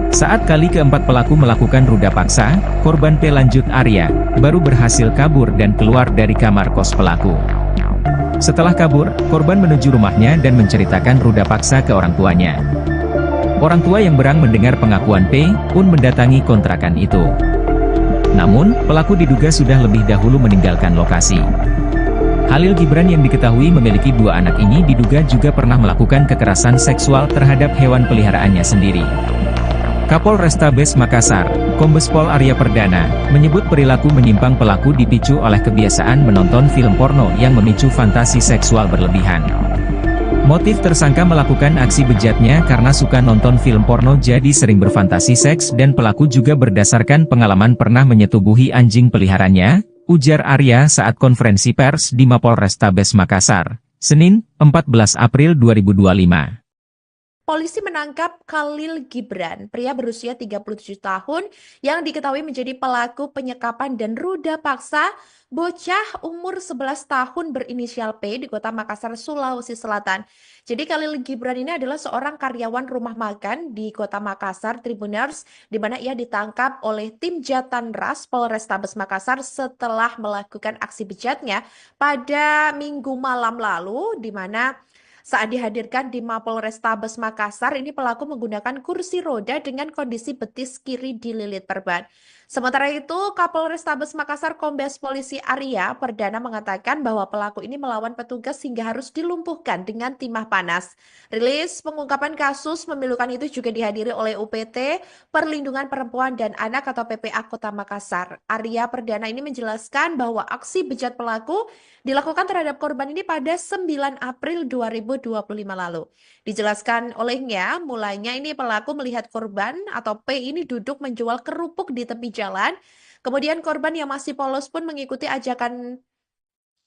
Saat kali keempat pelaku melakukan ruda paksa, korban P lanjut Arya, baru berhasil kabur dan keluar dari kamar kos pelaku. Setelah kabur, korban menuju rumahnya dan menceritakan ruda paksa ke orang tuanya. Orang tua yang berang mendengar pengakuan P, pun mendatangi kontrakan itu. Namun, pelaku diduga sudah lebih dahulu meninggalkan lokasi. Khalil Gibran yang diketahui memiliki 2 anak ini diduga juga pernah melakukan kekerasan seksual terhadap hewan peliharaannya sendiri. Kapolrestabes Makassar, Kombes Pol Arya Perdana, menyebut perilaku menyimpang pelaku dipicu oleh kebiasaan menonton film porno yang memicu fantasi seksual berlebihan. Motif tersangka melakukan aksi bejatnya karena suka nonton film porno jadi sering berfantasi seks dan pelaku juga berdasarkan pengalaman pernah menyetubuhi anjing peliharaannya, ujar Arya saat konferensi pers di Mapolrestabes Makassar, Senin, 14 April 2025. Polisi menangkap Khalil Gibran, pria berusia 37 tahun yang diketahui menjadi pelaku penyekapan dan ruda paksa bocah umur 11 tahun berinisial P di Kota Makassar, Sulawesi Selatan. Jadi Khalil Gibran ini adalah seorang karyawan rumah makan di Kota Makassar, Tribuners, di mana ia ditangkap oleh tim Jatanras Polrestabes Makassar setelah melakukan aksi bejatnya pada Minggu malam lalu, di mana saat dihadirkan di Mapolrestabes Makassar, ini pelaku menggunakan kursi roda dengan kondisi betis kiri dililit perban. Sementara itu, Kapolrestabes Makassar Kombes Polisi Arya Perdana mengatakan bahwa pelaku ini melawan petugas hingga harus dilumpuhkan dengan timah panas. Rilis pengungkapan kasus memilukan itu juga dihadiri oleh UPT Perlindungan Perempuan dan Anak atau PPA Kota Makassar. Arya Perdana ini menjelaskan bahwa aksi bejat pelaku dilakukan terhadap korban ini pada 9 April 2025 lalu. Dijelaskan olehnya, mulanya ini pelaku melihat korban atau P ini duduk menjual kerupuk di tepi jalan. Kemudian korban yang masih polos pun mengikuti ajakan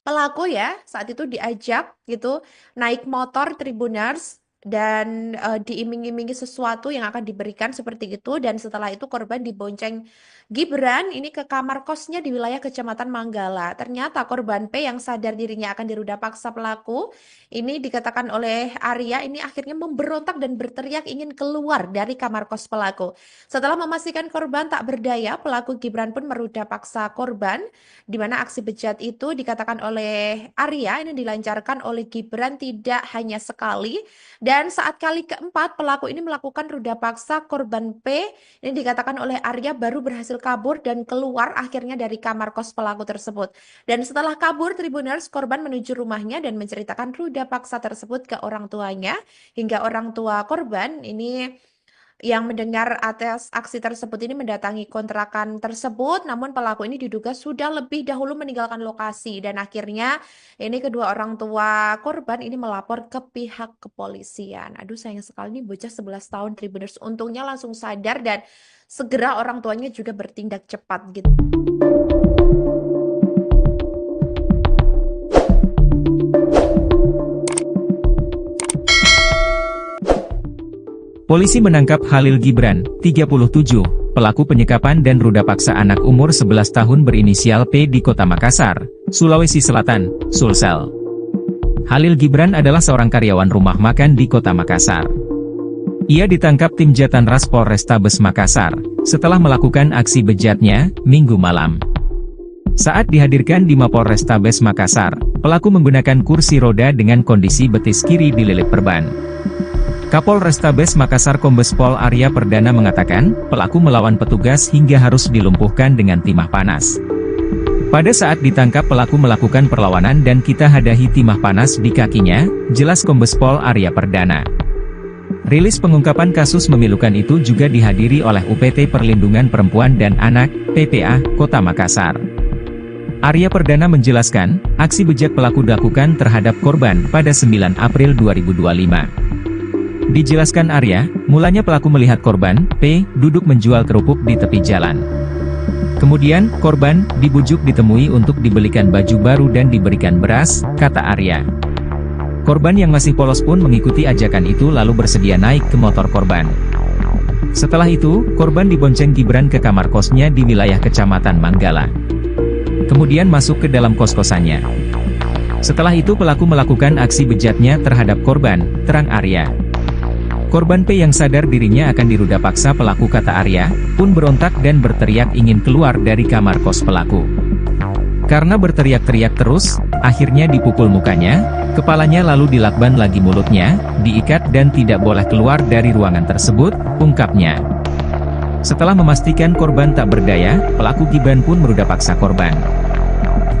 Pelaku ya saat itu diajak gitu naik motor Tribuners dan diiming-imingi sesuatu yang akan diberikan seperti itu, dan setelah itu korban dibonceng Gibran ini ke kamar kosnya di wilayah Kecamatan Manggala. Ternyata korban P yang sadar dirinya akan diruda paksa pelaku ini dikatakan oleh Arya ini akhirnya memberontak dan berteriak ingin keluar dari kamar kos pelaku. Setelah memastikan korban tak berdaya, pelaku Gibran pun meruda paksa korban, di mana aksi bejat itu dikatakan oleh Arya ini dilancarkan oleh Gibran tidak hanya sekali, dan saat kali keempat pelaku ini melakukan ruda paksa korban P ini dikatakan oleh Arya baru berhasil kabur dan keluar akhirnya dari kamar kos pelaku tersebut. Dan setelah kabur Tribuners, korban menuju rumahnya dan menceritakan ruda paksa tersebut ke orang tuanya, hingga orang tua korban ini yang mendengar atas aksi tersebut ini mendatangi kontrakan tersebut, namun pelaku ini diduga sudah lebih dahulu meninggalkan lokasi, dan akhirnya ini kedua orang tua korban ini melapor ke pihak kepolisian. Aduh sayang sekali nih bocah 11 tahun Tribuners, untungnya langsung sadar dan segera orang tuanya juga bertindak cepat gitu. Polisi menangkap Khalil Gibran, 37, pelaku penyekapan dan ruda paksa anak umur 11 tahun berinisial P di Kota Makassar, Sulawesi Selatan, Sulsel. Khalil Gibran adalah seorang karyawan rumah makan di Kota Makassar. Ia ditangkap tim Jatanras Polrestabes Makassar, setelah melakukan aksi bejatnya, Minggu malam. Saat dihadirkan di Mapolrestabes Makassar, pelaku menggunakan kursi roda dengan kondisi betis kiri dililit perban. Kapolrestabes Makassar Kombes Pol Arya Perdana mengatakan, pelaku melawan petugas hingga harus dilumpuhkan dengan timah panas. Pada saat ditangkap pelaku melakukan perlawanan dan kita hadahi timah panas di kakinya, jelas Kombes Pol Arya Perdana. Rilis pengungkapan kasus memilukan itu juga dihadiri oleh UPT Perlindungan Perempuan dan Anak, PPA, Kota Makassar. Arya Perdana menjelaskan, aksi bejat pelaku dilakukan terhadap korban pada 9 April 2025. Dijelaskan Arya, mulanya pelaku melihat korban, P, duduk menjual kerupuk di tepi jalan. Kemudian, korban, dibujuk ditemui untuk dibelikan baju baru dan diberikan beras, kata Arya. Korban yang masih polos pun mengikuti ajakan itu lalu bersedia naik ke motor korban. Setelah itu, korban dibonceng Gibran ke kamar kosnya di wilayah Kecamatan Manggala. Kemudian masuk ke dalam kos-kosannya. Setelah itu pelaku melakukan aksi bejatnya terhadap korban, terang Arya. Korban P yang sadar dirinya akan diruda paksa pelaku kata Arya, pun berontak dan berteriak ingin keluar dari kamar kos pelaku. Karena berteriak-teriak terus, akhirnya dipukul mukanya, kepalanya lalu dilakban lagi mulutnya, diikat dan tidak boleh keluar dari ruangan tersebut, ungkapnya. Setelah memastikan korban tak berdaya, pelaku Gibran pun meruda paksa korban.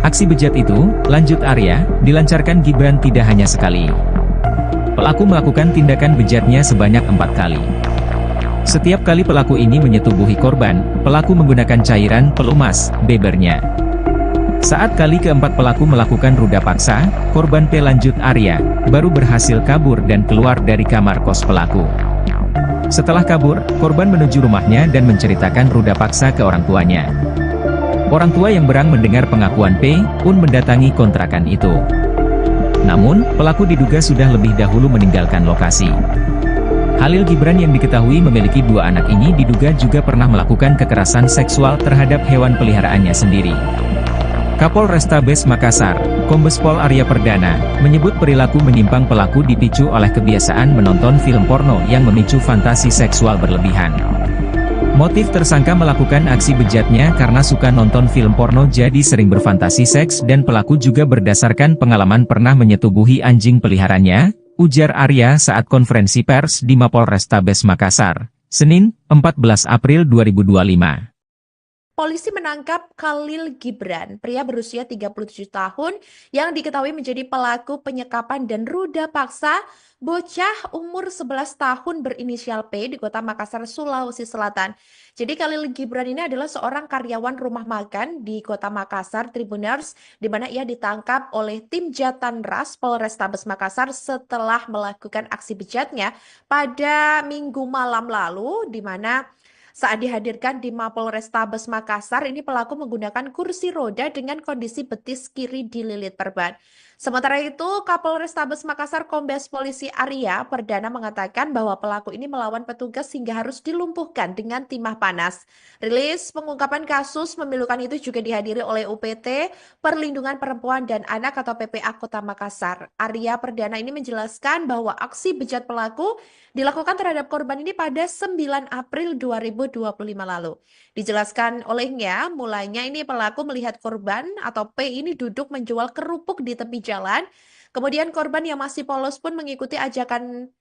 Aksi bejat itu, lanjut Arya, dilancarkan Gibran tidak hanya sekali. Pelaku melakukan tindakan bejatnya sebanyak 4 kali. Setiap kali pelaku ini menyetubuhi korban, pelaku menggunakan cairan pelumas, bebernya. Saat kali keempat pelaku melakukan ruda paksa, korban P lanjut Arya, baru berhasil kabur dan keluar dari kamar kos pelaku. Setelah kabur, korban menuju rumahnya dan menceritakan ruda paksa ke orang tuanya. Orang tua yang berang mendengar pengakuan P, pun mendatangi kontrakan itu. Namun, pelaku diduga sudah lebih dahulu meninggalkan lokasi. Khalil Gibran yang diketahui memiliki 2 anak ini diduga juga pernah melakukan kekerasan seksual terhadap hewan peliharaannya sendiri. Kapolrestabes Makassar, Kombes Pol Arya Perdana, menyebut perilaku menyimpang pelaku dipicu oleh kebiasaan menonton film porno yang memicu fantasi seksual berlebihan. Motif tersangka melakukan aksi bejatnya karena suka nonton film porno jadi sering berfantasi seks dan pelaku juga berdasarkan pengalaman pernah menyetubuhi anjing peliharanya, ujar Arya saat konferensi pers di Mapolrestabes Makassar, Senin, 14 April 2025. Polisi menangkap Khalil Gibran, pria berusia 37 tahun yang diketahui menjadi pelaku penyekapan dan ruda paksa bocah umur 11 tahun berinisial P di Kota Makassar, Sulawesi Selatan. Jadi Khalil Gibran ini adalah seorang karyawan rumah makan di Kota Makassar, Tribuners, di mana ia ditangkap oleh tim Jatanras Polrestabes Makassar setelah melakukan aksi bejatnya pada Minggu malam lalu, di mana Saat dihadirkan di Mapolrestabes Makassar, ini pelaku menggunakan kursi roda dengan kondisi betis kiri dililit perban. Sementara itu, Kapolrestabes Makassar Kombes Polisi Arya Perdana mengatakan bahwa pelaku ini melawan petugas hingga harus dilumpuhkan dengan timah panas. Rilis pengungkapan kasus memilukan itu juga dihadiri oleh UPT Perlindungan Perempuan dan Anak atau PPA Kota Makassar. Arya Perdana ini menjelaskan bahwa aksi bejat pelaku dilakukan terhadap korban ini pada 9 April 2025 lalu. Dijelaskan olehnya, mulanya ini pelaku melihat korban atau P ini duduk menjual kerupuk di tepi jalan. Kemudian korban yang masih polos pun mengikuti ajakan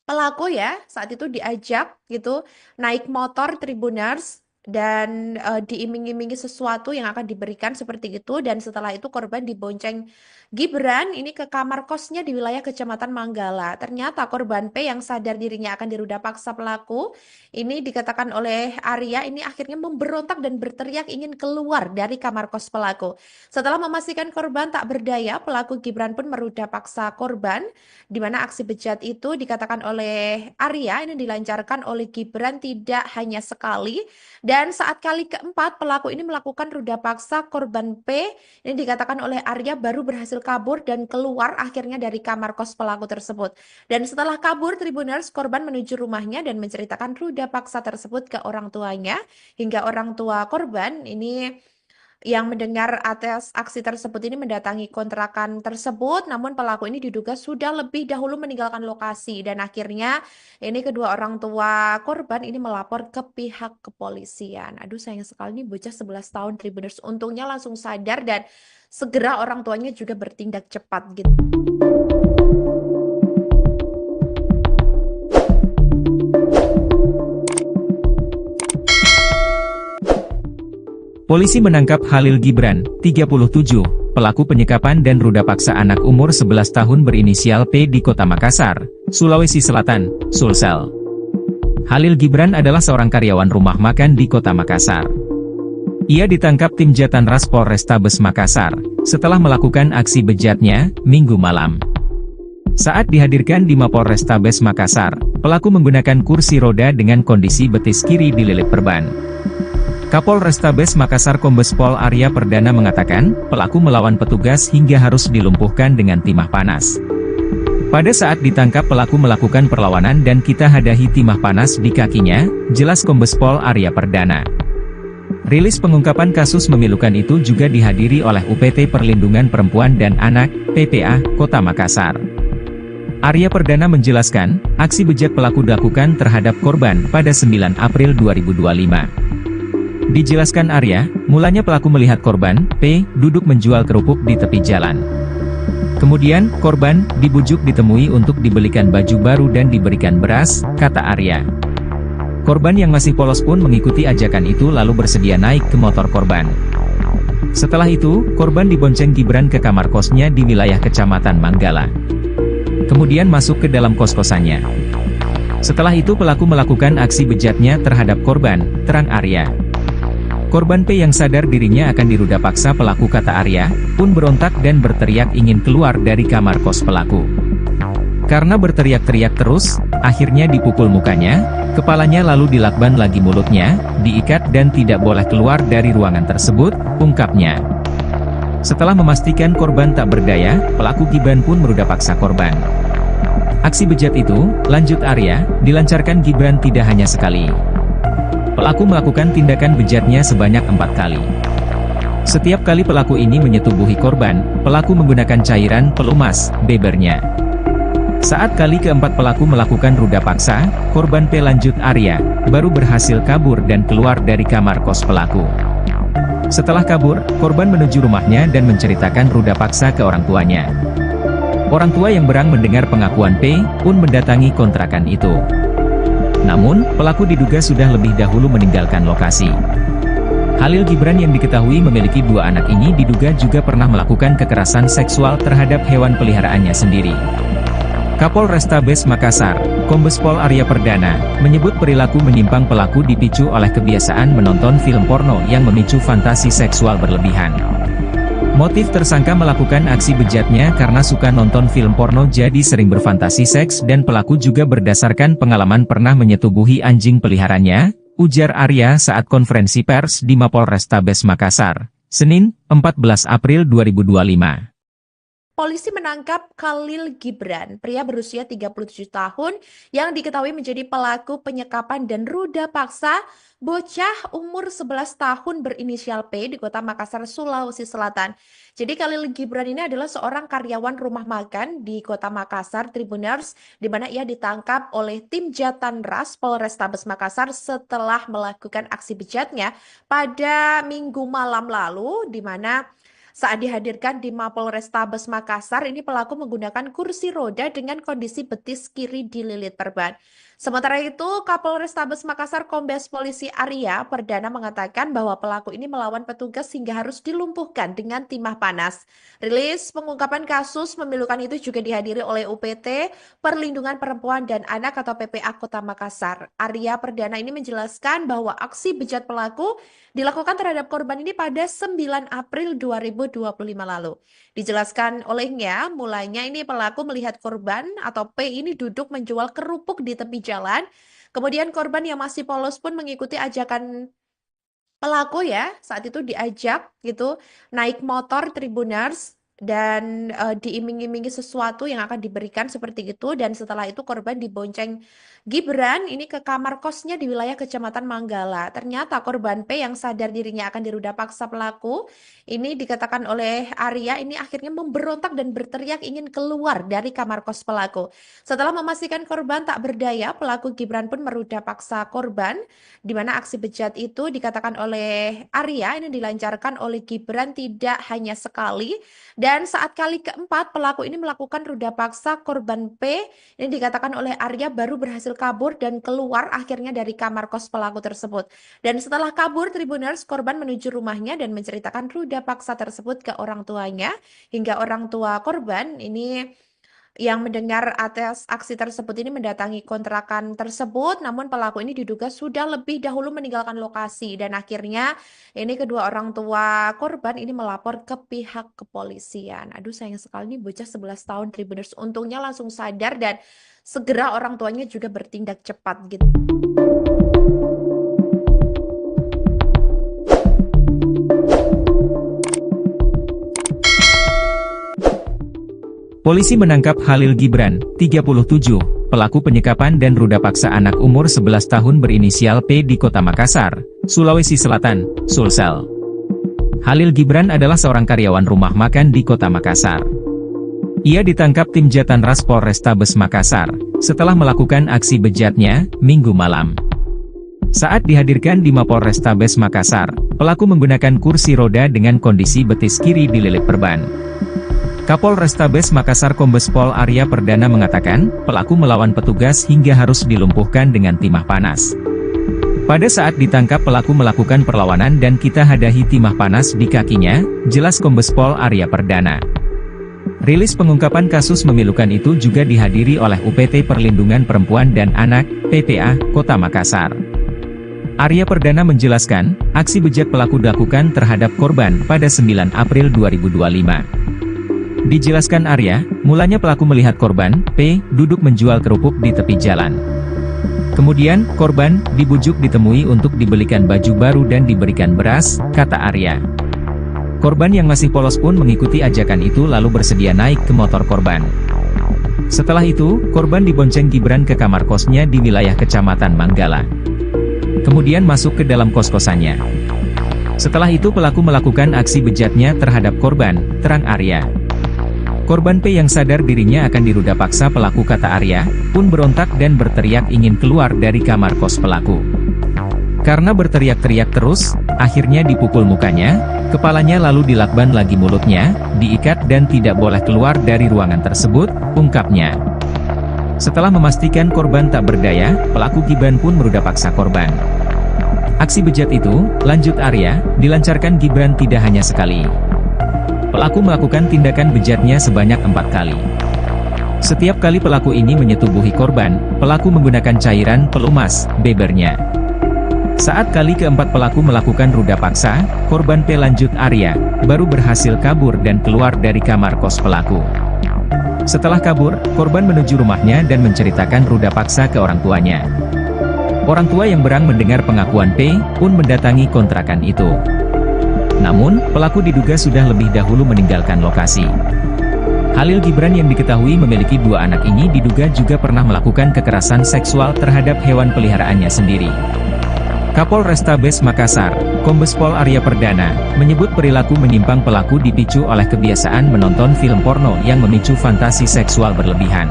pelaku ya, saat itu diajak gitu naik motor Tribuners dan diiming-imingi sesuatu yang akan diberikan seperti itu, dan setelah itu korban dibonceng Gibran ini ke kamar kosnya di wilayah Kecamatan Manggala. Ternyata korban P yang sadar dirinya akan diruda paksa pelaku ini dikatakan oleh Arya ini akhirnya memberontak dan berteriak ingin keluar dari kamar kos pelaku. Setelah memastikan korban tak berdaya, pelaku Gibran pun meruda paksa korban, di mana aksi bejat itu dikatakan oleh Arya ini dilancarkan oleh Gibran tidak hanya sekali, dan saat kali keempat pelaku ini melakukan ruda paksa korban P ini dikatakan oleh Arya baru berhasil kabur dan keluar akhirnya dari kamar kos pelaku tersebut. Dan setelah kabur, Tribuners korban menuju rumahnya dan menceritakan ruda paksa tersebut ke orang tuanya, hingga orang tua korban ini yang mendengar atas aksi tersebut ini mendatangi kontrakan tersebut, namun pelaku ini diduga sudah lebih dahulu meninggalkan lokasi, dan akhirnya ini kedua orang tua korban ini melapor ke pihak kepolisian. Aduh, sayang sekali nih bocah 11 tahun Tribuners, untungnya langsung sadar dan segera orang tuanya juga bertindak cepat gitu. Polisi menangkap Khalil Gibran, 37, pelaku penyekapan dan ruda paksa anak umur 11 tahun berinisial P di Kota Makassar, Sulawesi Selatan, Sulsel. Khalil Gibran adalah seorang karyawan rumah makan di Kota Makassar. Ia ditangkap tim Jatanras Polrestabes Makassar, setelah melakukan aksi bejatnya, Minggu malam. Saat dihadirkan di Mapolrestabes Makassar, pelaku menggunakan kursi roda dengan kondisi betis kiri dililit perban. Kapolrestabes Makassar Kombes Pol Arya Perdana mengatakan, pelaku melawan petugas hingga harus dilumpuhkan dengan timah panas. Pada saat ditangkap pelaku melakukan perlawanan dan kita hadahi timah panas di kakinya, jelas Kombes Pol Arya Perdana. Rilis pengungkapan kasus memilukan itu juga dihadiri oleh UPT Perlindungan Perempuan dan Anak, PPA, Kota Makassar. Arya Perdana menjelaskan, aksi bejat pelaku dilakukan terhadap korban pada 9 April 2025. Dijelaskan Arya, mulanya pelaku melihat korban, P, duduk menjual kerupuk di tepi jalan. Kemudian, korban dibujuk ditemui untuk dibelikan baju baru dan diberikan beras, kata Arya. Korban yang masih polos pun mengikuti ajakan itu lalu bersedia naik ke motor korban. Setelah itu, korban dibonceng Gibran ke kamar kosnya di wilayah Kecamatan Manggala. Kemudian masuk ke dalam kos-kosannya. Setelah itu pelaku melakukan aksi bejatnya terhadap korban, terang Arya. Korban P yang sadar dirinya akan diruda paksa pelaku, kata Arya, pun berontak dan berteriak ingin keluar dari kamar kos pelaku. Karena berteriak-teriak terus, akhirnya dipukul mukanya, kepalanya lalu dilakban lagi mulutnya, diikat dan tidak boleh keluar dari ruangan tersebut, ungkapnya. Setelah memastikan korban tak berdaya, pelaku Gibran pun meruda paksa korban. Aksi bejat itu, lanjut Arya, dilancarkan Gibran tidak hanya sekali. Pelaku melakukan tindakan bejatnya sebanyak 4 kali. Setiap kali pelaku ini menyetubuhi korban, pelaku menggunakan cairan pelumas, bebernya. Saat kali keempat pelaku melakukan ruda paksa, korban P, lanjut Arya, baru berhasil kabur dan keluar dari kamar kos pelaku. Setelah kabur, korban menuju rumahnya dan menceritakan ruda paksa ke orang tuanya. Orang tua yang berang mendengar pengakuan P, pun mendatangi kontrakan itu. Namun, pelaku diduga sudah lebih dahulu meninggalkan lokasi. Khalil Gibran yang diketahui memiliki 2 anak ini diduga juga pernah melakukan kekerasan seksual terhadap hewan peliharaannya sendiri. Kapolrestabes Makassar, Kombes Pol Arya Perdana, menyebut perilaku menyimpang pelaku dipicu oleh kebiasaan menonton film porno yang memicu fantasi seksual berlebihan. Motif tersangka melakukan aksi bejatnya karena suka nonton film porno jadi sering berfantasi seks, dan pelaku juga berdasarkan pengalaman pernah menyetubuhi anjing peliharaannya, ujar Arya saat konferensi pers di Mapolrestabes Makassar, Senin, 14 April 2025. Polisi menangkap Khalil Gibran, pria berusia 37 tahun yang diketahui menjadi pelaku penyekapan dan ruda paksa bocah umur 11 tahun berinisial P di kota Makassar, Sulawesi Selatan. Jadi Khalil Gibran ini adalah seorang karyawan rumah makan di kota Makassar, Tribuners, di mana ia ditangkap oleh tim Jatanras Polrestabes Makassar setelah melakukan aksi bejatnya pada Minggu malam lalu, di mana saat dihadirkan di Mapolrestabes Makassar, ini pelaku menggunakan kursi roda dengan kondisi betis kiri dililit perban. Sementara itu, Kapolrestabes Makassar Kombes Polisi Arya Perdana mengatakan bahwa pelaku ini melawan petugas hingga harus dilumpuhkan dengan timah panas. Rilis pengungkapan kasus memilukan itu juga dihadiri oleh UPT Perlindungan Perempuan dan Anak atau PPA Kota Makassar. Arya Perdana ini menjelaskan bahwa aksi bejat pelaku dilakukan terhadap korban ini pada 9 April 2025 lalu. Dijelaskan olehnya, mulanya ini pelaku melihat korban atau P ini duduk menjual kerupuk di tepi jalan. Kemudian korban yang masih polos pun mengikuti ajakan pelaku ya. Saat itu diajak gitu naik motor Tribuners dan diiming-imingi sesuatu yang akan diberikan seperti itu, dan setelah itu korban dibonceng Gibran ini ke kamar kosnya di wilayah Kecamatan Manggala. Ternyata korban P yang sadar dirinya akan diruda paksa pelaku ini, dikatakan oleh Arya, ini akhirnya memberontak dan berteriak ingin keluar dari kamar kos pelaku. Setelah memastikan korban tak berdaya, pelaku Gibran pun meruda paksa korban, di mana aksi bejat itu dikatakan oleh Arya ini dilancarkan oleh Gibran tidak hanya sekali, dan saat kali keempat pelaku ini melakukan ruda paksa korban P, ini dikatakan oleh Arya baru berhasil kabur dan keluar akhirnya dari kamar kos pelaku tersebut. Dan setelah kabur, Tribuners, korban menuju rumahnya dan menceritakan ruda paksa tersebut ke orang tuanya, hingga orang tua korban ini yang mendengar atas aksi tersebut ini mendatangi kontrakan tersebut, namun pelaku ini diduga sudah lebih dahulu meninggalkan lokasi, dan akhirnya ini kedua orang tua korban ini melapor ke pihak kepolisian. Aduh, sayang sekali nih bocah 11 tahun Tribuners, untungnya langsung sadar dan segera orang tuanya juga bertindak cepat gitu. Polisi menangkap Khalil Gibran, 37, pelaku penyekapan dan ruda paksa anak umur 11 tahun berinisial P di kota Makassar, Sulawesi Selatan, Sulsel. Khalil Gibran adalah seorang karyawan rumah makan di kota Makassar. Ia ditangkap tim Jatanras Polrestabes Makassar setelah melakukan aksi bejatnya Minggu malam. Saat dihadirkan di Mapolrestabes Makassar, pelaku menggunakan kursi roda dengan kondisi betis kiri dililit perban. Kapolrestabes Makassar Kombes Pol Arya Perdana mengatakan, pelaku melawan petugas hingga harus dilumpuhkan dengan timah panas. Pada saat ditangkap pelaku melakukan perlawanan dan kita hadahi timah panas di kakinya, jelas Kombes Pol Arya Perdana. Rilis pengungkapan kasus memilukan itu juga dihadiri oleh UPT Perlindungan Perempuan dan Anak, PPA, Kota Makassar. Arya Perdana menjelaskan, aksi bejat pelaku dilakukan terhadap korban pada 9 April 2025. Dijelaskan Arya, mulanya pelaku melihat korban, P, duduk menjual kerupuk di tepi jalan. Kemudian, korban dibujuk ditemui untuk dibelikan baju baru dan diberikan beras, kata Arya. Korban yang masih polos pun mengikuti ajakan itu lalu bersedia naik ke motor korban. Setelah itu, korban dibonceng Gibran ke kamar kosnya di wilayah Kecamatan Manggala. Kemudian masuk ke dalam kos-kosannya. Setelah itu pelaku melakukan aksi bejatnya terhadap korban, terang Arya. Korban P yang sadar dirinya akan diruda paksa pelaku, kata Arya, pun berontak dan berteriak ingin keluar dari kamar kos pelaku. Karena berteriak-teriak terus, akhirnya dipukul mukanya, kepalanya lalu dilakban lagi mulutnya, diikat dan tidak boleh keluar dari ruangan tersebut, ungkapnya. Setelah memastikan korban tak berdaya, pelaku Gibran pun meruda paksa korban. Aksi bejat itu, lanjut Arya, dilancarkan Gibran tidak hanya sekali. Pelaku melakukan tindakan bejatnya sebanyak 4 kali. Setiap kali pelaku ini menyetubuhi korban, pelaku menggunakan cairan pelumas, bebernya. Saat kali keempat pelaku melakukan ruda paksa, korban P, lanjut Arya, baru berhasil kabur dan keluar dari kamar kos pelaku. Setelah kabur, korban menuju rumahnya dan menceritakan ruda paksa ke orang tuanya. Orang tua yang berang mendengar pengakuan P pun mendatangi kontrakan itu. Namun, pelaku diduga sudah lebih dahulu meninggalkan lokasi. Khalil Gibran yang diketahui memiliki 2 anak ini diduga juga pernah melakukan kekerasan seksual terhadap hewan peliharaannya sendiri. Kapolrestabes Makassar, Kombes Pol Arya Perdana, menyebut perilaku menyimpang pelaku dipicu oleh kebiasaan menonton film porno yang memicu fantasi seksual berlebihan.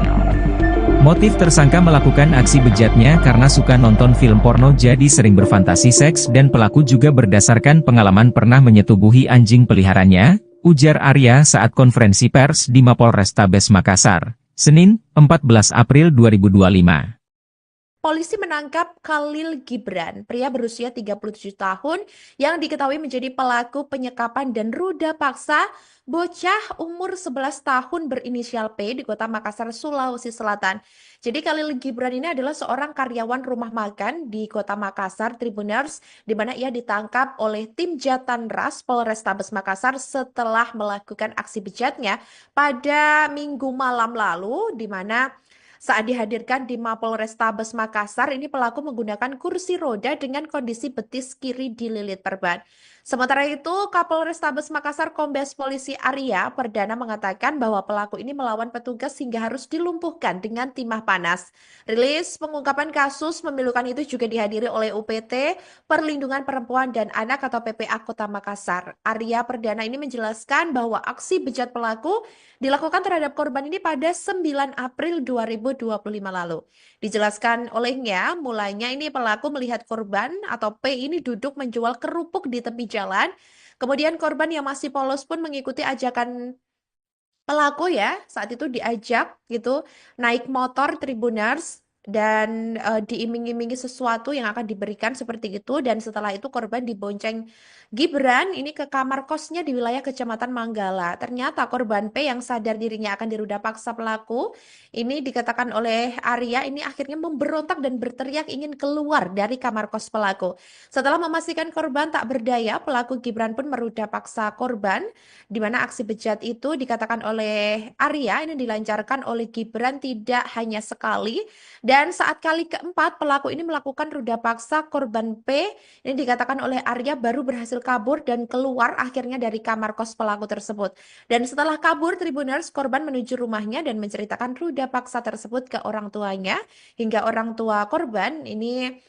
Motif tersangka melakukan aksi bejatnya karena suka nonton film porno jadi sering berfantasi seks dan pelaku juga berdasarkan pengalaman pernah menyetubuhi anjing peliharanya, ujar Arya saat konferensi pers di Mapolrestabes Makassar, Senin, 14 April 2025. Polisi menangkap Khalil Gibran, pria berusia 37 tahun yang diketahui menjadi pelaku penyekapan dan ruda paksa bocah umur 11 tahun berinisial P di Kota Makassar, Sulawesi Selatan. Jadi Khalil Gibran ini adalah seorang karyawan rumah makan di Kota Makassar, Tribuners, di mana ia ditangkap oleh tim Jatanras Polrestabes Makassar setelah melakukan aksi bejatnya pada Minggu malam lalu, di mana saat dihadirkan di Mapolrestabes Makassar, ini pelaku menggunakan kursi roda dengan kondisi betis kiri dililit perban. Sementara itu, Kapolrestabes Makassar Kombes Polisi Arya Perdana mengatakan bahwa pelaku ini melawan petugas hingga harus dilumpuhkan dengan timah panas. Rilis pengungkapan kasus memilukan itu juga dihadiri oleh UPT Perlindungan Perempuan dan Anak atau PPA Kota Makassar. Arya Perdana ini menjelaskan bahwa aksi bejat pelaku dilakukan terhadap korban ini pada 9 April 2025 lalu. Dijelaskan olehnya, mulanya ini pelaku melihat korban atau P ini duduk menjual kerupuk di tepi jalan. Kemudian korban yang masih polos pun mengikuti ajakan pelaku ya. Saat itu diajak gitu naik motor Tribuners dan diiming-imingi sesuatu yang akan diberikan seperti itu, dan setelah itu korban dibonceng Gibran ini ke kamar kosnya di wilayah Kecamatan Manggala. Ternyata korban P yang sadar dirinya akan diruda paksa pelaku ini, dikatakan oleh Arya, ini akhirnya memberontak dan berteriak ingin keluar dari kamar kos pelaku. Setelah memastikan korban tak berdaya, pelaku Gibran pun meruda paksa korban, di mana aksi bejat itu dikatakan oleh Arya ini dilancarkan oleh Gibran tidak hanya sekali, dan saat kali keempat pelaku ini melakukan ruda paksa korban P, ini dikatakan oleh Arya baru berhasil kabur dan keluar akhirnya dari kamar kos pelaku tersebut. Dan setelah kabur, Tribuners, korban menuju rumahnya dan menceritakan ruda paksa tersebut ke orang tuanya, hingga orang tua korban ini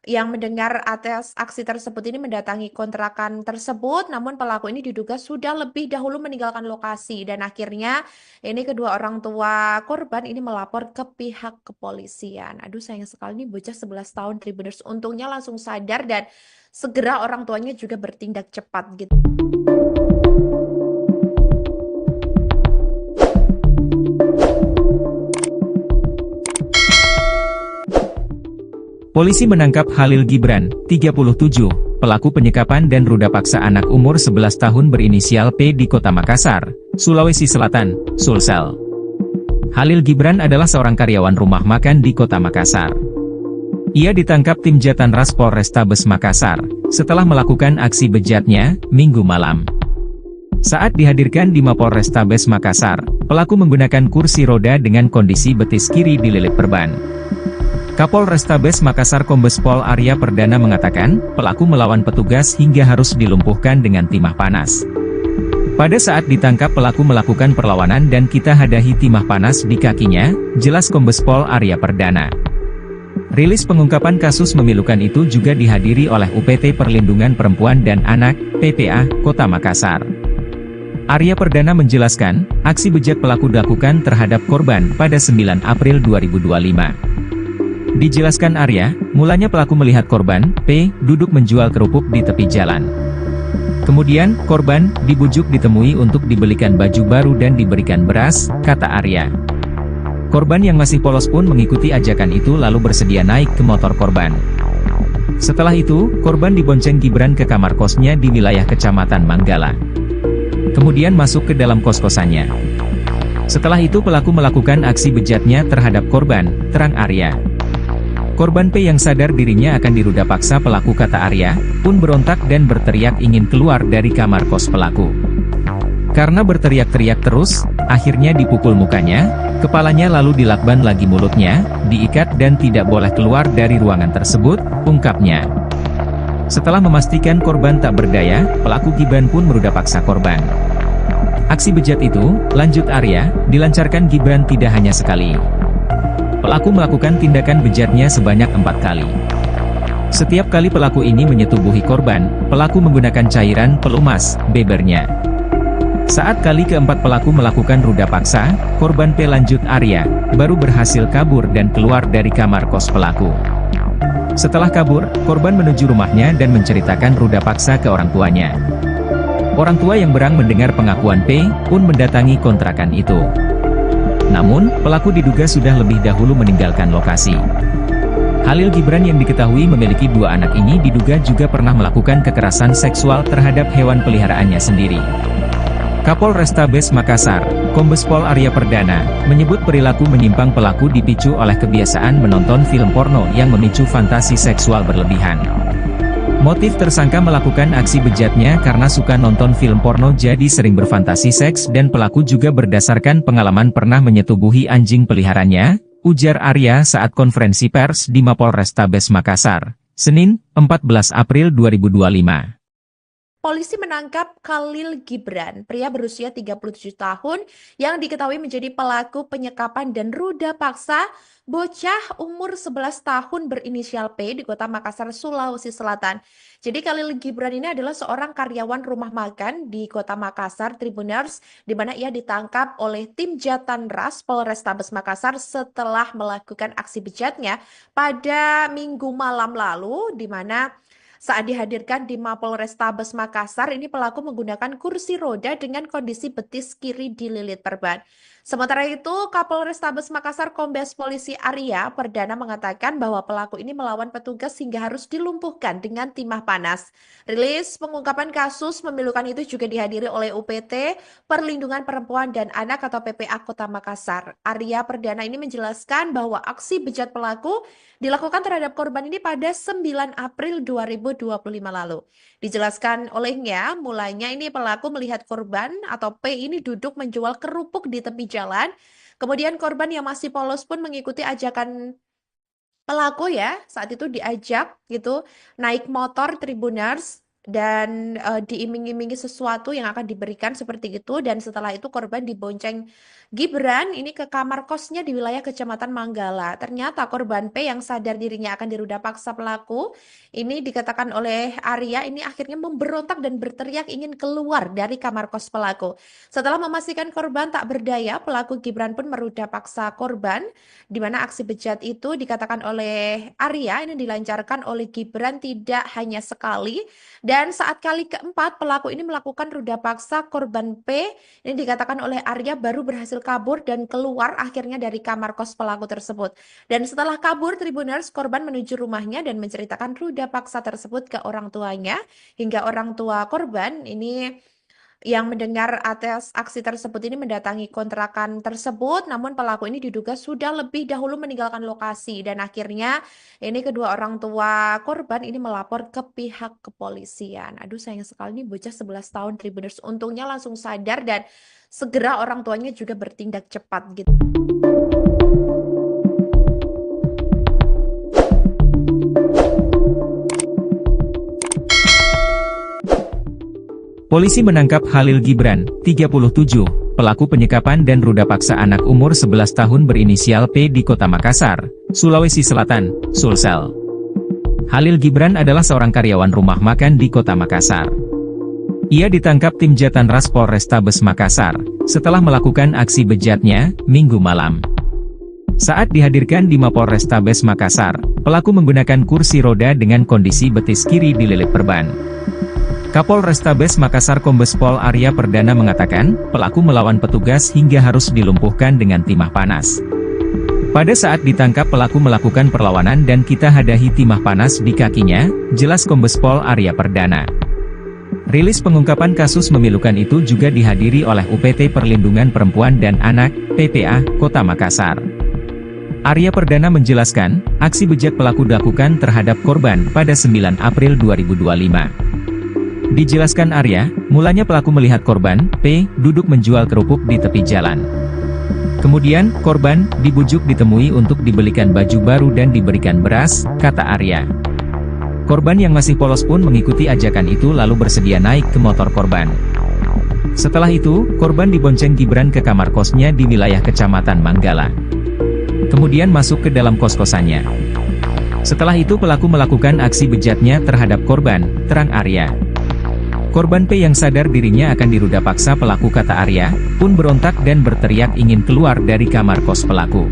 yang mendengar atas aksi tersebut ini mendatangi kontrakan tersebut, namun pelaku ini diduga sudah lebih dahulu meninggalkan lokasi, dan akhirnya ini kedua orang tua korban ini melapor ke pihak kepolisian. Aduh, sayang sekali nih bocah 11 tahun Tribuners, untungnya langsung sadar dan segera orang tuanya juga bertindak cepat gitu. Polisi menangkap Khalil Gibran, 37, pelaku penyekapan dan ruda paksa anak umur 11 tahun berinisial P di Kota Makassar, Sulawesi Selatan, Sulsel. Khalil Gibran adalah seorang karyawan rumah makan di Kota Makassar. Ia ditangkap tim Jatanras Polrestabes Makassar, setelah melakukan aksi bejatnya, Minggu malam. Saat dihadirkan di Mapolrestabes Makassar, pelaku menggunakan kursi roda dengan kondisi betis kiri dililit perban. Kapolrestabes Makassar Kombes Pol Arya Perdana mengatakan, pelaku melawan petugas hingga harus dilumpuhkan dengan timah panas. Pada saat ditangkap pelaku melakukan perlawanan dan kita hadahi timah panas di kakinya, jelas Kombes Pol Arya Perdana. Rilis pengungkapan kasus memilukan itu juga dihadiri oleh UPT Perlindungan Perempuan dan Anak, PPA, Kota Makassar. Arya Perdana menjelaskan, aksi bejat pelaku dilakukan terhadap korban pada 9 April 2025. Dijelaskan Arya, mulanya pelaku melihat korban, P, duduk menjual kerupuk di tepi jalan. Kemudian, korban dibujuk ditemui untuk dibelikan baju baru dan diberikan beras, kata Arya. Korban yang masih polos pun mengikuti ajakan itu lalu bersedia naik ke motor korban. Setelah itu, korban dibonceng Gibran ke kamar kosnya di wilayah Kecamatan Manggala. Kemudian masuk ke dalam kos-kosannya. Setelah itu pelaku melakukan aksi bejatnya terhadap korban, terang Arya. Korban P yang sadar dirinya akan diruda paksa pelaku, kata Arya, pun berontak dan berteriak ingin keluar dari kamar kos pelaku. Karena berteriak-teriak terus, akhirnya dipukul mukanya, Kepalanya lalu dilakban lagi mulutnya, diikat dan tidak boleh keluar dari ruangan tersebut, ungkapnya. Setelah memastikan korban tak berdaya, pelaku Gibran pun meruda paksa korban. Aksi bejat itu, lanjut Arya, dilancarkan Gibran tidak hanya sekali. Pelaku melakukan tindakan bejatnya sebanyak 4 kali. Setiap kali pelaku ini menyetubuhi korban, pelaku menggunakan cairan pelumas, bebernya. Saat kali keempat pelaku melakukan ruda paksa, korban P lanjut Arya, baru berhasil kabur dan keluar dari kamar kos pelaku. Setelah kabur, korban menuju rumahnya dan menceritakan ruda paksa ke orang tuanya. Orang tua yang berang mendengar pengakuan P, pun mendatangi kontrakan itu. Namun, pelaku diduga sudah lebih dahulu meninggalkan lokasi. Halil Gibran yang diketahui memiliki 2 anak ini diduga juga pernah melakukan kekerasan seksual terhadap hewan peliharaannya sendiri. Kapolrestabes Makassar, Kombes Pol Arya Perdana, menyebut perilaku menyimpang pelaku dipicu oleh kebiasaan menonton film porno yang memicu fantasi seksual berlebihan. Motif tersangka melakukan aksi bejatnya karena suka nonton film porno jadi sering berfantasi seks dan pelaku juga berdasarkan pengalaman pernah menyetubuhi anjing peliharaannya, ujar Arya saat konferensi pers di Mapolrestabes Makassar, Senin, 14 April 2025. Polisi menangkap Khalil Gibran, pria berusia 37 tahun yang diketahui menjadi pelaku penyekapan dan ruda paksa bocah umur 11 tahun berinisial P di Kota Makassar, Sulawesi Selatan. Jadi Khalil Gibran ini adalah seorang karyawan rumah makan di Kota Makassar, Tribuners, di mana ia ditangkap oleh tim Jatanras Polrestabes Makassar setelah melakukan aksi bejatnya pada Minggu malam lalu, di mana saat dihadirkan di Mapolrestabes Makassar, ini pelaku menggunakan kursi roda dengan kondisi betis kiri dililit perban. Sementara itu, Kapolrestabes Makassar Kombes Polisi Arya Perdana mengatakan bahwa pelaku ini melawan petugas hingga harus dilumpuhkan dengan timah panas. Rilis pengungkapan kasus memilukan itu juga dihadiri oleh UPT Perlindungan Perempuan dan Anak atau PPA Kota Makassar. Arya Perdana ini menjelaskan bahwa aksi bejat pelaku dilakukan terhadap korban ini pada 9 April 2025 lalu. Dijelaskan olehnya, mulanya ini pelaku melihat korban atau P ini duduk menjual kerupuk di tepi jalan. Kemudian korban yang masih polos pun mengikuti ajakan pelaku ya. Saat itu diajak gitu naik motor Tribuners dan diiming-imingi sesuatu yang akan diberikan seperti itu, dan setelah itu korban dibonceng Gibran ini ke kamar kosnya di wilayah Kecamatan Manggala. Ternyata korban P yang sadar dirinya akan diruda paksa pelaku ini dikatakan oleh Arya ini akhirnya memberontak dan berteriak ingin keluar dari kamar kos pelaku. Setelah memastikan korban tak berdaya, pelaku Gibran pun meruda paksa korban, di mana aksi bejat itu dikatakan oleh Arya ini dilancarkan oleh Gibran tidak hanya sekali. Dan saat kali keempat pelaku ini melakukan ruda paksa korban P, ini dikatakan oleh Arya baru berhasil kabur dan keluar akhirnya dari kamar kos pelaku tersebut. Dan setelah kabur, Tribuners, korban menuju rumahnya dan menceritakan ruda paksa tersebut ke orang tuanya, hingga orang tua korban ini yang mendengar atas aksi tersebut ini mendatangi kontrakan tersebut, namun pelaku ini diduga sudah lebih dahulu meninggalkan lokasi, dan akhirnya ini kedua orang tua korban ini melapor ke pihak kepolisian. Aduh, sayang sekali nih bocah 11 tahun Tribuners, untungnya langsung sadar dan segera orang tuanya juga bertindak cepat gitu. Polisi menangkap Halil Gibran, 37, pelaku penyekapan dan ruda paksa anak umur 11 tahun berinisial P di Kota Makassar, Sulawesi Selatan, Sulsel. Halil Gibran adalah seorang karyawan rumah makan di Kota Makassar. Ia ditangkap tim Jatanras Polrestabes Makassar, setelah melakukan aksi bejatnya, Minggu malam. Saat dihadirkan di Mapolrestabes Makassar, pelaku menggunakan kursi roda dengan kondisi betis kiri dililit perban. Kapolrestabes Makassar Kombes Pol Arya Perdana mengatakan, pelaku melawan petugas hingga harus dilumpuhkan dengan timah panas. Pada saat ditangkap pelaku melakukan perlawanan dan kita hadahi timah panas di kakinya, jelas Kombes Pol Arya Perdana. Rilis pengungkapan kasus memilukan itu juga dihadiri oleh UPT Perlindungan Perempuan dan Anak, PPA, Kota Makassar. Arya Perdana menjelaskan, aksi bejat pelaku dilakukan terhadap korban pada 9 April 2025. Dijelaskan Arya, mulanya pelaku melihat korban, P, duduk menjual kerupuk di tepi jalan. Kemudian, korban dibujuk ditemui untuk dibelikan baju baru dan diberikan beras, kata Arya. Korban yang masih polos pun mengikuti ajakan itu lalu bersedia naik ke motor korban. Setelah itu, korban dibonceng Gibran ke kamar kosnya di wilayah Kecamatan Manggala. Kemudian masuk ke dalam kos-kosannya. Setelah itu pelaku melakukan aksi bejatnya terhadap korban, terang Arya. Korban P yang sadar dirinya akan diruda paksa pelaku, kata Arya, pun berontak dan berteriak ingin keluar dari kamar kos pelaku.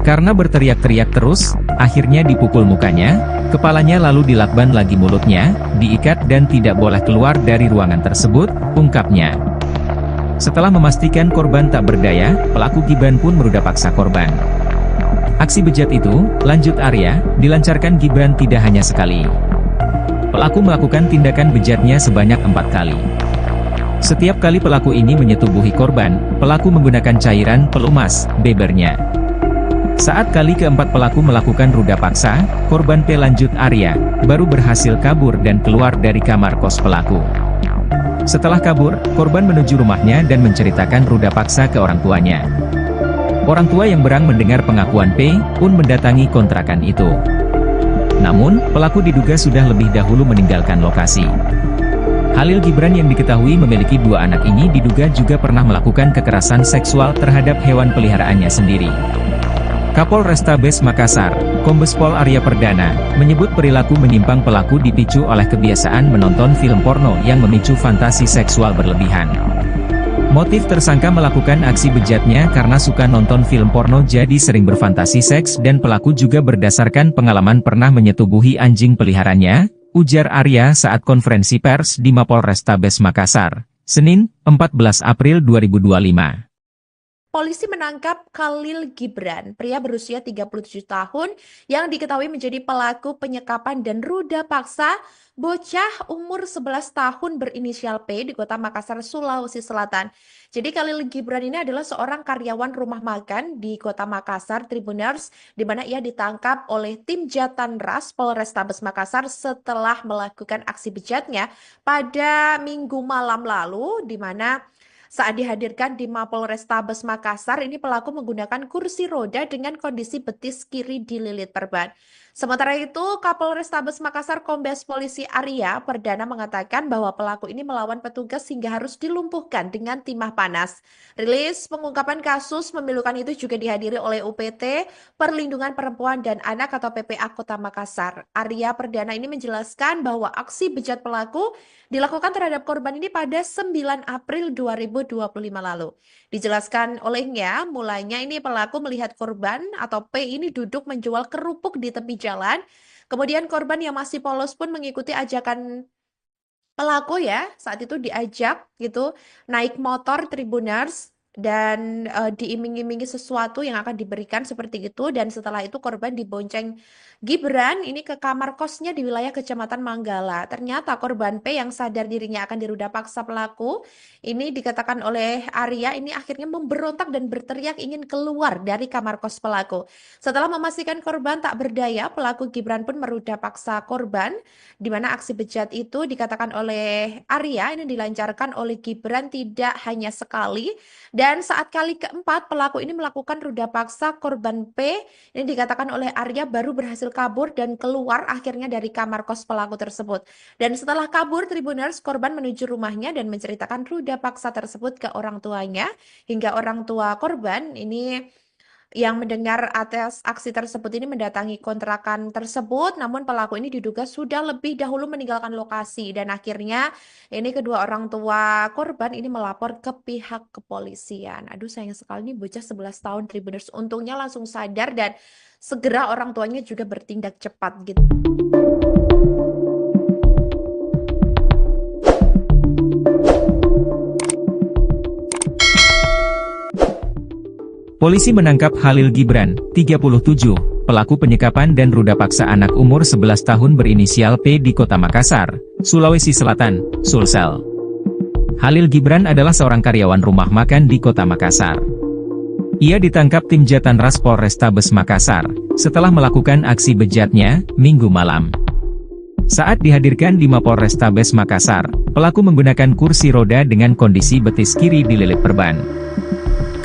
Karena berteriak-teriak terus, akhirnya dipukul mukanya, kepalanya lalu dilakban lagi mulutnya, diikat dan tidak boleh keluar dari ruangan tersebut, ungkapnya. Setelah memastikan korban tak berdaya, pelaku Gibran pun meruda paksa korban. Aksi bejat itu, lanjut Arya, dilancarkan Gibran tidak hanya sekali. Pelaku melakukan tindakan bejatnya sebanyak 4 kali. Setiap kali pelaku ini menyetubuhi korban, pelaku menggunakan cairan pelumas, bebernya. Saat kali keempat pelaku melakukan ruda paksa, korban P lanjut Arya, baru berhasil kabur dan keluar dari kamar kos pelaku. Setelah kabur, korban menuju rumahnya dan menceritakan ruda paksa ke orang tuanya. Orang tua yang berang mendengar pengakuan P, pun mendatangi kontrakan itu. Namun, pelaku diduga sudah lebih dahulu meninggalkan lokasi. Khalil Gibran yang diketahui memiliki 2 anak ini diduga juga pernah melakukan kekerasan seksual terhadap hewan peliharaannya sendiri. Kapolrestabes Makassar, Kombes Pol Arya Perdana, menyebut perilaku menyimpang pelaku dipicu oleh kebiasaan menonton film porno yang memicu fantasi seksual berlebihan. Motif tersangka melakukan aksi bejatnya karena suka nonton film porno jadi sering berfantasi seks dan pelaku juga berdasarkan pengalaman pernah menyetubuhi anjing peliharaannya, ujar Arya saat konferensi pers di Mapolrestabes Makassar, Senin, 14 April 2025. Polisi menangkap Khalil Gibran, pria berusia 37 tahun yang diketahui menjadi pelaku penyekapan dan ruda paksa bocah umur 11 tahun berinisial P di Kota Makassar, Sulawesi Selatan. Jadi Khalil Gibran ini adalah seorang karyawan rumah makan di Kota Makassar, Tribuners, di mana ia ditangkap oleh tim Jatanras Polrestabes Makassar setelah melakukan aksi bejatnya pada Minggu malam lalu, di mana saat dihadirkan di Mapolrestabes Makassar, ini pelaku menggunakan kursi roda dengan kondisi betis kiri dililit perban. Sementara itu, Kapolrestabes Makassar Kombes Polisi Arya Perdana mengatakan bahwa pelaku ini melawan petugas hingga harus dilumpuhkan dengan timah panas. Rilis pengungkapan kasus memilukan itu juga dihadiri oleh UPT Perlindungan Perempuan dan Anak atau PPA Kota Makassar. Arya Perdana ini menjelaskan bahwa aksi bejat pelaku dilakukan terhadap korban ini pada 9 April 2025 lalu. Dijelaskan olehnya, mulanya ini pelaku melihat korban atau P ini duduk menjual kerupuk di tepi jalan. Kemudian korban yang masih polos pun mengikuti ajakan pelaku ya. Saat itu diajak gitu naik motor Tribuners dan diiming-imingi sesuatu yang akan diberikan seperti itu, dan setelah itu korban dibonceng Gibran ini ke kamar kosnya di wilayah Kecamatan Manggala. Ternyata korban P yang sadar dirinya akan diruda paksa pelaku ini, dikatakan oleh Arya, ini akhirnya memberontak dan berteriak ingin keluar dari kamar kos pelaku. Setelah memastikan korban tak berdaya, pelaku Gibran pun meruda paksa korban, di mana aksi bejat itu dikatakan oleh Arya ini dilancarkan oleh Gibran tidak hanya sekali. Dan saat kali keempat pelaku ini melakukan ruda paksa korban P, ini dikatakan oleh Arya baru berhasil kabur dan keluar akhirnya dari kamar kos pelaku tersebut. Dan setelah kabur Tribuners, korban menuju rumahnya dan menceritakan ruda paksa tersebut ke orang tuanya, hingga orang tua korban ini yang mendengar atas aksi tersebut ini mendatangi kontrakan tersebut, namun pelaku ini diduga sudah lebih dahulu meninggalkan lokasi, dan akhirnya ini kedua orang tua korban ini melapor ke pihak kepolisian. Aduh, sayang sekali nih bocah 11 tahun Tribuners, untungnya langsung sadar dan segera orang tuanya juga bertindak cepat gitu. Polisi menangkap Khalil Gibran, 37, pelaku penyekapan dan ruda paksa anak umur 11 tahun berinisial P di Kota Makassar, Sulawesi Selatan, Sulsel. Khalil Gibran adalah seorang karyawan rumah makan di Kota Makassar. Ia ditangkap tim Jatanras Polrestabes Makassar, setelah melakukan aksi bejatnya, Minggu malam. Saat dihadirkan di Mapolrestabes Makassar, pelaku menggunakan kursi roda dengan kondisi betis kiri dililit perban.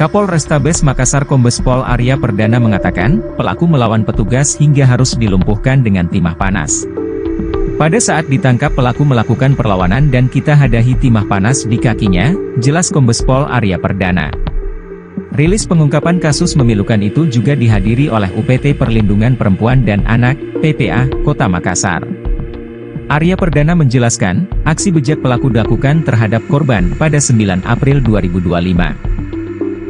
Kapolrestabes Makassar Kombes Pol Arya Perdana mengatakan, pelaku melawan petugas hingga harus dilumpuhkan dengan timah panas. Pada saat ditangkap pelaku melakukan perlawanan dan kita hadahi timah panas di kakinya, jelas Kombes Pol Arya Perdana. Rilis pengungkapan kasus memilukan itu juga dihadiri oleh UPT Perlindungan Perempuan dan Anak, PPA, Kota Makassar. Arya Perdana menjelaskan, aksi bejat pelaku dilakukan terhadap korban pada 9 April 2025.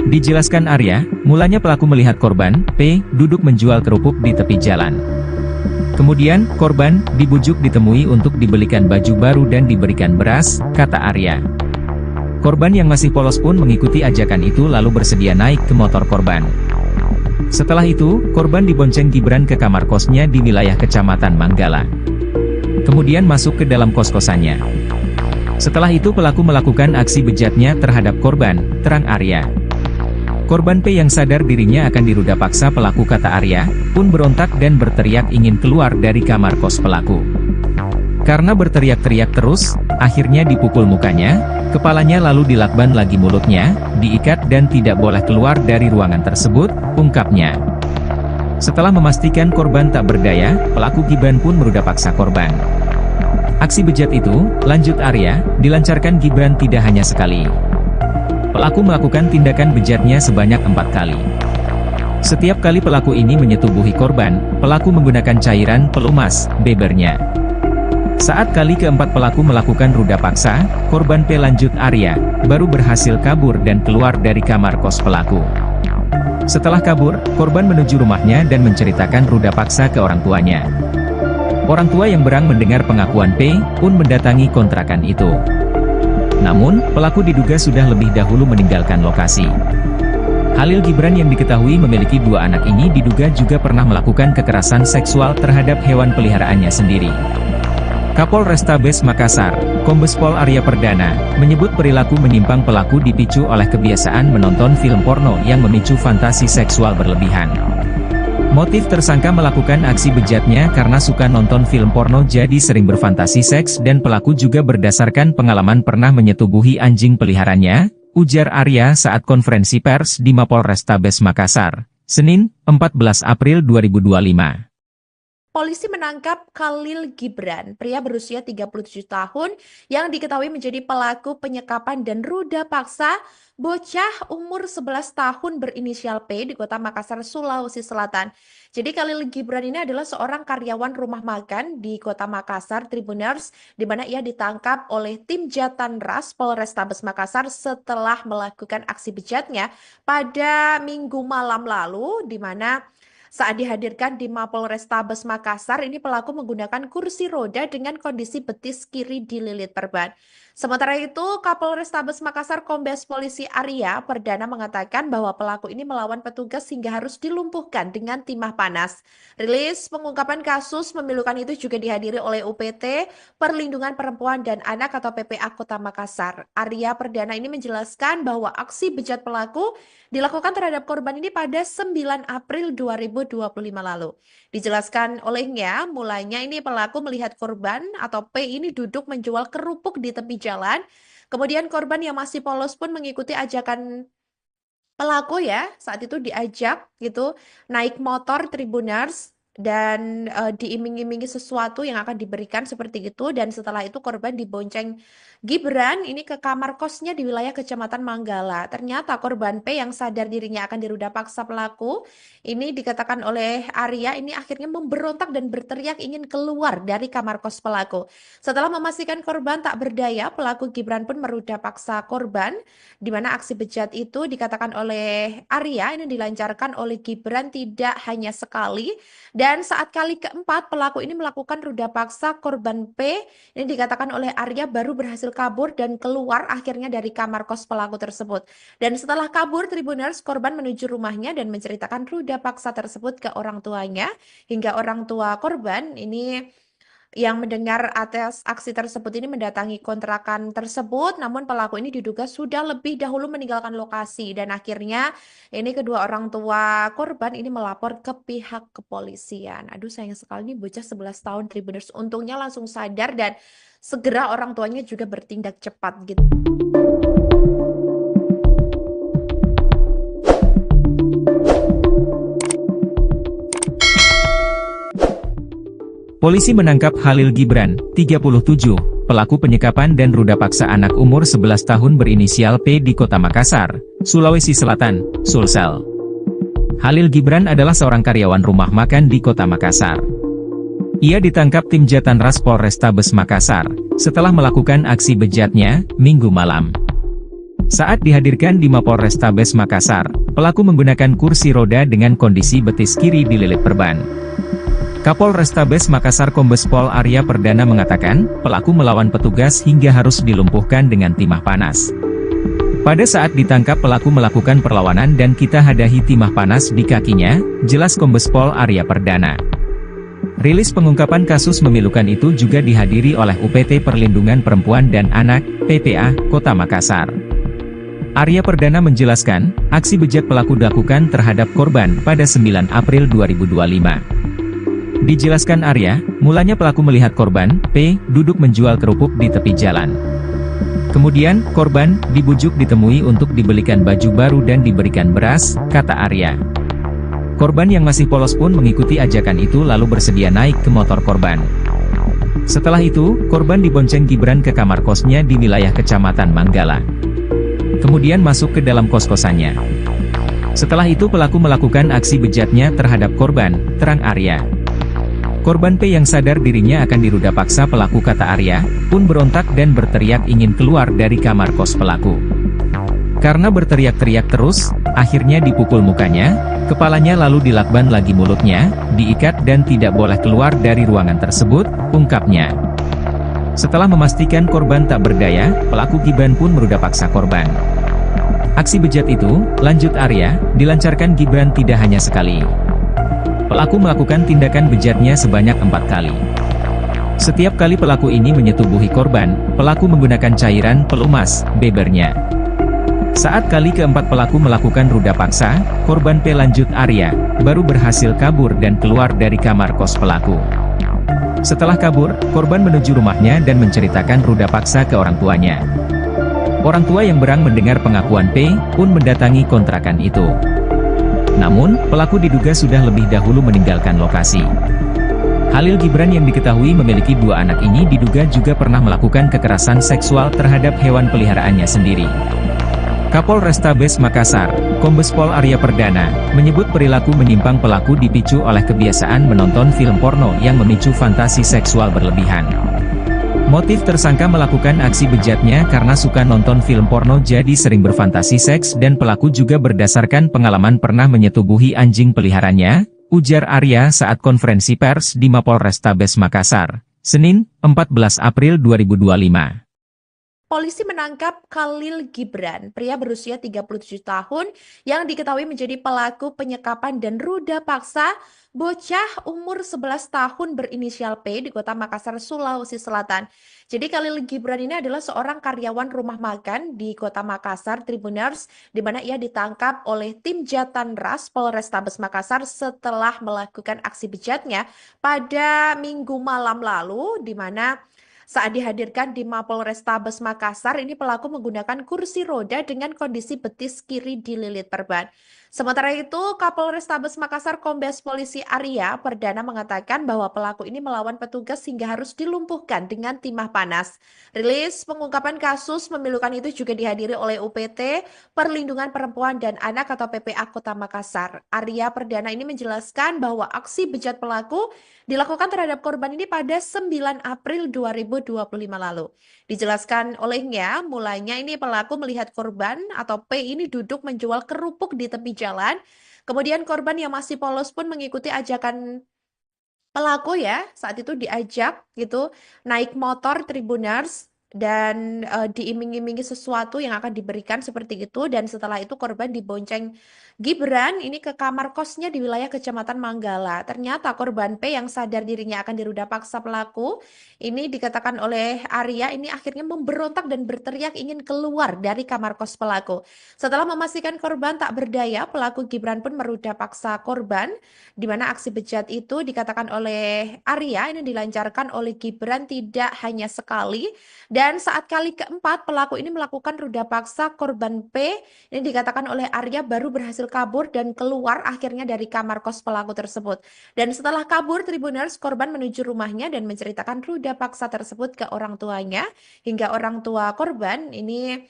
Dijelaskan Arya, mulanya pelaku melihat korban, P, duduk menjual kerupuk di tepi jalan. Kemudian, korban dibujuk ditemui untuk dibelikan baju baru dan diberikan beras, kata Arya. Korban yang masih polos pun mengikuti ajakan itu lalu bersedia naik ke motor korban. Setelah itu, korban dibonceng Gibran ke kamar kosnya di wilayah Kecamatan Manggala. Kemudian masuk ke dalam kos-kosannya. Setelah itu pelaku melakukan aksi bejatnya terhadap korban, terang Arya. Korban P yang sadar dirinya akan diruda paksa pelaku kata Arya, pun berontak dan berteriak ingin keluar dari kamar kos pelaku. Karena berteriak-teriak terus, akhirnya dipukul mukanya, kepalanya lalu dilakban lagi mulutnya, diikat dan tidak boleh keluar dari ruangan tersebut, ungkapnya. Setelah memastikan korban tak berdaya, pelaku Gibran pun meruda paksa korban. Aksi bejat itu, lanjut Arya, dilancarkan Gibran tidak hanya sekali. Pelaku melakukan tindakan bejatnya sebanyak 4 kali. Setiap kali pelaku ini menyetubuhi korban, pelaku menggunakan cairan pelumas, bebernya. Saat kali keempat pelaku melakukan ruda paksa, korban P lanjut Arya, baru berhasil kabur dan keluar dari kamar kos pelaku. Setelah kabur, korban menuju rumahnya dan menceritakan ruda paksa ke orang tuanya. Orang tua yang berang mendengar pengakuan P, pun mendatangi kontrakan itu. Namun, pelaku diduga sudah lebih dahulu meninggalkan lokasi. Khalil Gibran yang diketahui memiliki 2 anak ini diduga juga pernah melakukan kekerasan seksual terhadap hewan peliharaannya sendiri. Kapolrestabes Makassar, Kombes Pol Arya Perdana, menyebut perilaku menyimpang pelaku dipicu oleh kebiasaan menonton film porno yang memicu fantasi seksual berlebihan. Motif tersangka melakukan aksi bejatnya karena suka nonton film porno jadi sering berfantasi seks dan pelaku juga berdasarkan pengalaman pernah menyetubuhi anjing peliharaannya, ujar Arya saat konferensi pers di Mapolrestabes Makassar, Senin, 14 April 2025. Polisi menangkap Khalil Gibran, pria berusia 37 tahun yang diketahui menjadi pelaku penyekapan dan ruda paksa bocah umur 11 tahun berinisial P di Kota Makassar, Sulawesi Selatan. Jadi Khalil Gibran ini adalah seorang karyawan rumah makan di Kota Makassar, Tribuners, di mana ia ditangkap oleh tim Jatanras Polrestabes Makassar setelah melakukan aksi bejatnya pada Minggu malam lalu, di mana saat dihadirkan di Mapolrestabes Makassar, ini pelaku menggunakan kursi roda dengan kondisi betis kiri dililit perban. Sementara itu, Kapolrestabes Makassar Kombes Polisi Arya Perdana mengatakan bahwa pelaku ini melawan petugas hingga harus dilumpuhkan dengan timah panas. Rilis pengungkapan kasus memilukan itu juga dihadiri oleh UPT Perlindungan Perempuan dan Anak atau PPA Kota Makassar. Arya Perdana ini menjelaskan bahwa aksi bejat pelaku dilakukan terhadap korban ini pada 9 April 2025 lalu. Dijelaskan olehnya, mulanya ini pelaku melihat korban atau P ini duduk menjual kerupuk di tepi jalan. Kemudian korban yang masih polos pun mengikuti ajakan pelaku ya, saat itu diajak gitu naik motor Tribuners dan diiming-imingi sesuatu yang akan diberikan seperti itu, dan setelah itu korban dibonceng Gibran ini ke kamar kosnya di wilayah Kecamatan Manggala. Ternyata korban P yang sadar dirinya akan diruda paksa pelaku ini dikatakan oleh Arya ini akhirnya memberontak dan berteriak ingin keluar dari kamar kos pelaku. Setelah memastikan korban tak berdaya, pelaku Gibran pun meruda paksa korban, di mana aksi bejat itu dikatakan oleh Arya ini dilancarkan oleh Gibran tidak hanya sekali, dan saat kali keempat pelaku ini melakukan ruda paksa korban P, ini dikatakan oleh Arya baru berhasil kabur dan keluar akhirnya dari kamar kos pelaku tersebut. Dan setelah kabur, Tribuners, korban menuju rumahnya dan menceritakan ruda paksa tersebut ke orang tuanya, hingga orang tua korban ini yang mendengar atas aksi tersebut ini mendatangi kontrakan tersebut, namun pelaku ini diduga sudah lebih dahulu meninggalkan lokasi, dan akhirnya ini kedua orang tua korban ini melapor ke pihak kepolisian. Aduh, sayang sekali nih bocah 11 tahun Tribuners, untungnya langsung sadar dan segera orang tuanya juga bertindak cepat gitu. Polisi menangkap Khalil Gibran, 37, pelaku penyekapan dan ruda paksa anak umur 11 tahun berinisial P di Kota Makassar, Sulawesi Selatan, Sulsel. Khalil Gibran adalah seorang karyawan rumah makan di Kota Makassar. Ia ditangkap tim Jatanras Polrestabes Makassar, setelah melakukan aksi bejatnya, Minggu malam. Saat dihadirkan di Mapolrestabes Makassar, pelaku menggunakan kursi roda dengan kondisi betis kiri dililit perban. Kapolrestabes Makassar Kombes Pol Arya Perdana mengatakan, pelaku melawan petugas hingga harus dilumpuhkan dengan timah panas. Pada saat ditangkap pelaku melakukan perlawanan dan kita hadahi timah panas di kakinya, jelas Kombes Pol Arya Perdana. Rilis pengungkapan kasus memilukan itu juga dihadiri oleh UPT Perlindungan Perempuan dan Anak, PPA, Kota Makassar. Arya Perdana menjelaskan, aksi bejat pelaku dilakukan terhadap korban pada 9 April 2025. Dijelaskan Arya, mulanya pelaku melihat korban, P, duduk menjual kerupuk di tepi jalan. Kemudian, korban, dibujuk ditemui untuk dibelikan baju baru dan diberikan beras, kata Arya. Korban yang masih polos pun mengikuti ajakan itu lalu bersedia naik ke motor korban. Setelah itu, korban dibonceng Gibran ke kamar kosnya di wilayah Kecamatan Manggala. Kemudian masuk ke dalam kos-kosannya. Setelah itu pelaku melakukan aksi bejatnya terhadap korban, terang Arya. Korban P yang sadar dirinya akan diruda paksa pelaku kata Arya, pun berontak dan berteriak ingin keluar dari kamar kos pelaku. Karena berteriak-teriak terus, akhirnya dipukul mukanya, kepalanya lalu dilakban lagi mulutnya, diikat dan tidak boleh keluar dari ruangan tersebut, ungkapnya. Setelah memastikan korban tak berdaya, pelaku Gibran pun meruda paksa korban. Aksi bejat itu, lanjut Arya, dilancarkan Gibran tidak hanya sekali. Pelaku melakukan tindakan bejatnya sebanyak 4 kali. Setiap kali pelaku ini menyetubuhi korban, pelaku menggunakan cairan pelumas, bebernya. Saat kali keempat pelaku melakukan ruda paksa, korban P lanjut Arya, baru berhasil kabur dan keluar dari kamar kos pelaku. Setelah kabur, korban menuju rumahnya dan menceritakan ruda paksa ke orang tuanya. Orang tua yang berang mendengar pengakuan P, pun mendatangi kontrakan itu. Namun, pelaku diduga sudah lebih dahulu meninggalkan lokasi. Khalil Gibran yang diketahui memiliki 2 anak ini diduga juga pernah melakukan kekerasan seksual terhadap hewan peliharaannya sendiri. Kapolrestabes Makassar, Kombes Pol Arya Perdana, menyebut perilaku menyimpang pelaku dipicu oleh kebiasaan menonton film porno yang memicu fantasi seksual berlebihan. Motif tersangka melakukan aksi bejatnya karena suka nonton film porno jadi sering berfantasi seks dan pelaku juga berdasarkan pengalaman pernah menyetubuhi anjing peliharaannya, ujar Arya saat konferensi pers di Mapolrestabes Makassar, Senin, 14 April 2025. Polisi menangkap Khalil Gibran, pria berusia 37 tahun yang diketahui menjadi pelaku penyekapan dan ruda paksa bocah umur 11 tahun berinisial P di Kota Makassar, Sulawesi Selatan. Jadi Khalil Gibran ini adalah seorang karyawan rumah makan di Kota Makassar, Tribuners, di mana ia ditangkap oleh tim Jatanras Polrestabes Makassar setelah melakukan aksi bejatnya pada Minggu malam lalu, di mana saat dihadirkan di Mapolrestabes Makassar, ini pelaku menggunakan kursi roda dengan kondisi betis kiri dililit perban. Sementara itu, Kapolrestabes Makassar Kombes Polisi Arya Perdana mengatakan bahwa pelaku ini melawan petugas hingga harus dilumpuhkan dengan timah panas. Rilis pengungkapan kasus memilukan itu juga dihadiri oleh UPT Perlindungan Perempuan dan Anak atau PPA Kota Makassar. Arya Perdana ini menjelaskan bahwa aksi bejat pelaku dilakukan terhadap korban ini pada 9 April 2025 lalu. Dijelaskan olehnya, mulanya ini pelaku melihat korban atau P ini duduk menjual kerupuk di tepi jalan. Kemudian korban yang masih polos pun mengikuti ajakan pelaku ya, saat itu diajak gitu naik motor Tribuners dan diiming-imingi sesuatu yang akan diberikan seperti itu, dan setelah itu korban dibonceng Gibran ini ke kamar kosnya di wilayah Kecamatan Manggala. Ternyata korban P yang sadar dirinya akan diruda paksa pelaku ini dikatakan oleh Arya ini akhirnya memberontak dan berteriak ingin keluar dari kamar kos pelaku. Setelah memastikan korban tak berdaya, pelaku Gibran pun meruda paksa korban, di mana aksi bejat itu dikatakan oleh Arya ini dilancarkan oleh Gibran tidak hanya sekali Dan saat kali keempat, pelaku ini melakukan ruda paksa korban P, ini dikatakan oleh Arya baru berhasil kabur dan keluar akhirnya dari kamar kos pelaku tersebut. Dan setelah kabur, Tribuners, korban menuju rumahnya dan menceritakan ruda paksa tersebut ke orang tuanya, hingga orang tua korban ini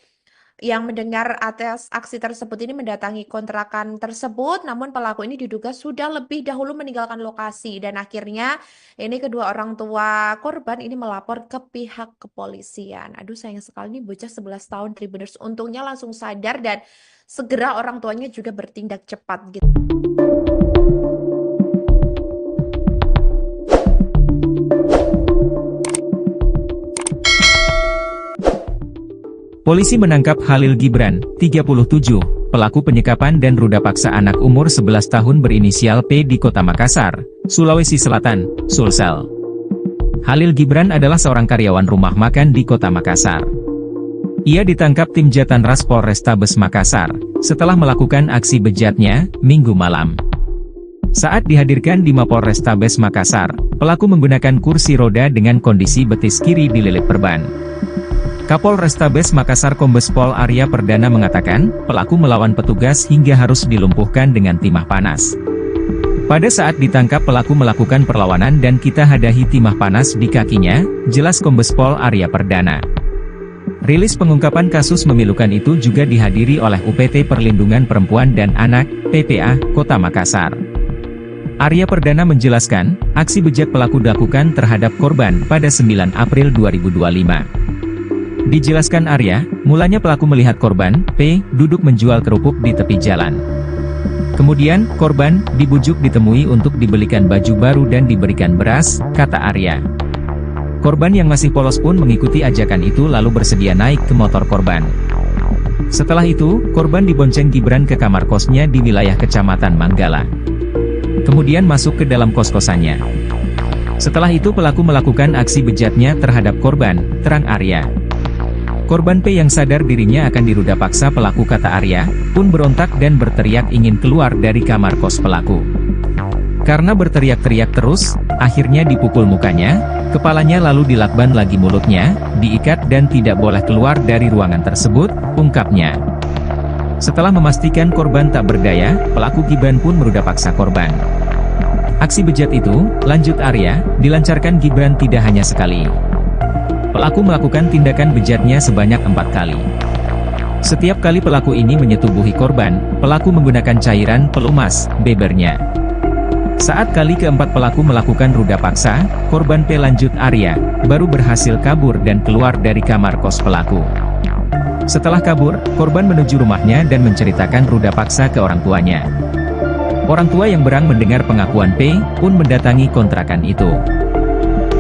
yang mendengar atas aksi tersebut ini mendatangi kontrakan tersebut, namun pelaku ini diduga sudah lebih dahulu meninggalkan lokasi dan akhirnya ini kedua orang tua korban ini melapor ke pihak kepolisian. Aduh sayang sekali nih bocah 11 tahun Tribuners, untungnya langsung sadar dan segera orang tuanya juga bertindak cepat gitu. Polisi menangkap Khalil Gibran, 37, pelaku penyekapan dan ruda paksa anak umur 11 tahun berinisial P di Kota Makassar, Sulawesi Selatan, Sulsel. Khalil Gibran adalah seorang karyawan rumah makan di Kota Makassar. Ia ditangkap tim Jatanras Polrestabes Makassar, setelah melakukan aksi bejatnya, Minggu malam. Saat dihadirkan di Mapolrestabes Makassar, pelaku menggunakan kursi roda dengan kondisi betis kiri dililit perban. Kapolrestabes Makassar Kombes Pol Arya Perdana mengatakan, pelaku melawan petugas hingga harus dilumpuhkan dengan timah panas. Pada saat ditangkap pelaku melakukan perlawanan dan kita hadahi timah panas di kakinya, jelas Kombes Pol Arya Perdana. Rilis pengungkapan kasus memilukan itu juga dihadiri oleh UPT Perlindungan Perempuan dan Anak, PPA, Kota Makassar. Arya Perdana menjelaskan, aksi bejat pelaku dilakukan terhadap korban pada 9 April 2025. Dijelaskan Arya, mulanya pelaku melihat korban, P, duduk menjual kerupuk di tepi jalan. Kemudian, korban, dibujuk ditemui untuk dibelikan baju baru dan diberikan beras, kata Arya. Korban yang masih polos pun mengikuti ajakan itu lalu bersedia naik ke motor korban. Setelah itu, korban dibonceng Gibran ke kamar kosnya di wilayah Kecamatan Manggala. Kemudian masuk ke dalam kos-kosannya. Setelah itu pelaku melakukan aksi bejatnya terhadap korban, terang Arya. Korban P yang sadar dirinya akan diruda paksa pelaku kata Arya, pun berontak dan berteriak ingin keluar dari kamar kos pelaku. Karena berteriak-teriak terus, akhirnya dipukul mukanya, kepalanya lalu dilakban lagi mulutnya, diikat dan tidak boleh keluar dari ruangan tersebut, ungkapnya. Setelah memastikan korban tak berdaya, pelaku Gibran pun meruda paksa korban. Aksi bejat itu, lanjut Arya, dilancarkan Gibran tidak hanya sekali. Pelaku melakukan tindakan bejatnya sebanyak 4 kali. Setiap kali pelaku ini menyetubuhi korban, pelaku menggunakan cairan pelumas, bebernya. Saat kali keempat pelaku melakukan ruda paksa, korban P lanjut Arya, baru berhasil kabur dan keluar dari kamar kos pelaku. Setelah kabur, korban menuju rumahnya dan menceritakan ruda paksa ke orang tuanya. Orang tua yang berang mendengar pengakuan P, pun mendatangi kontrakan itu.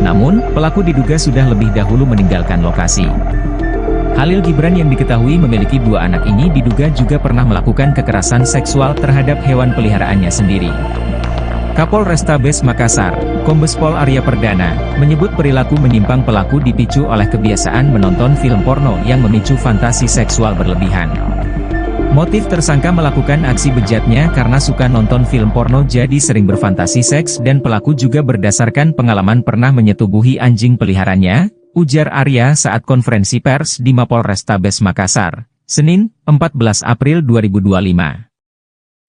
Namun, pelaku diduga sudah lebih dahulu meninggalkan lokasi. Khalil Gibran yang diketahui memiliki 2 anak ini diduga juga pernah melakukan kekerasan seksual terhadap hewan peliharaannya sendiri. Kapolrestabes Makassar, Kombes Pol Arya Perdana, menyebut perilaku menyimpang pelaku dipicu oleh kebiasaan menonton film porno yang memicu fantasi seksual berlebihan. Motif tersangka melakukan aksi bejatnya karena suka nonton film porno jadi sering berfantasi seks dan pelaku juga berdasarkan pengalaman pernah menyetubuhi anjing peliharanya, ujar Arya saat konferensi pers di Mapolrestabes Makassar, Senin, 14 April 2025.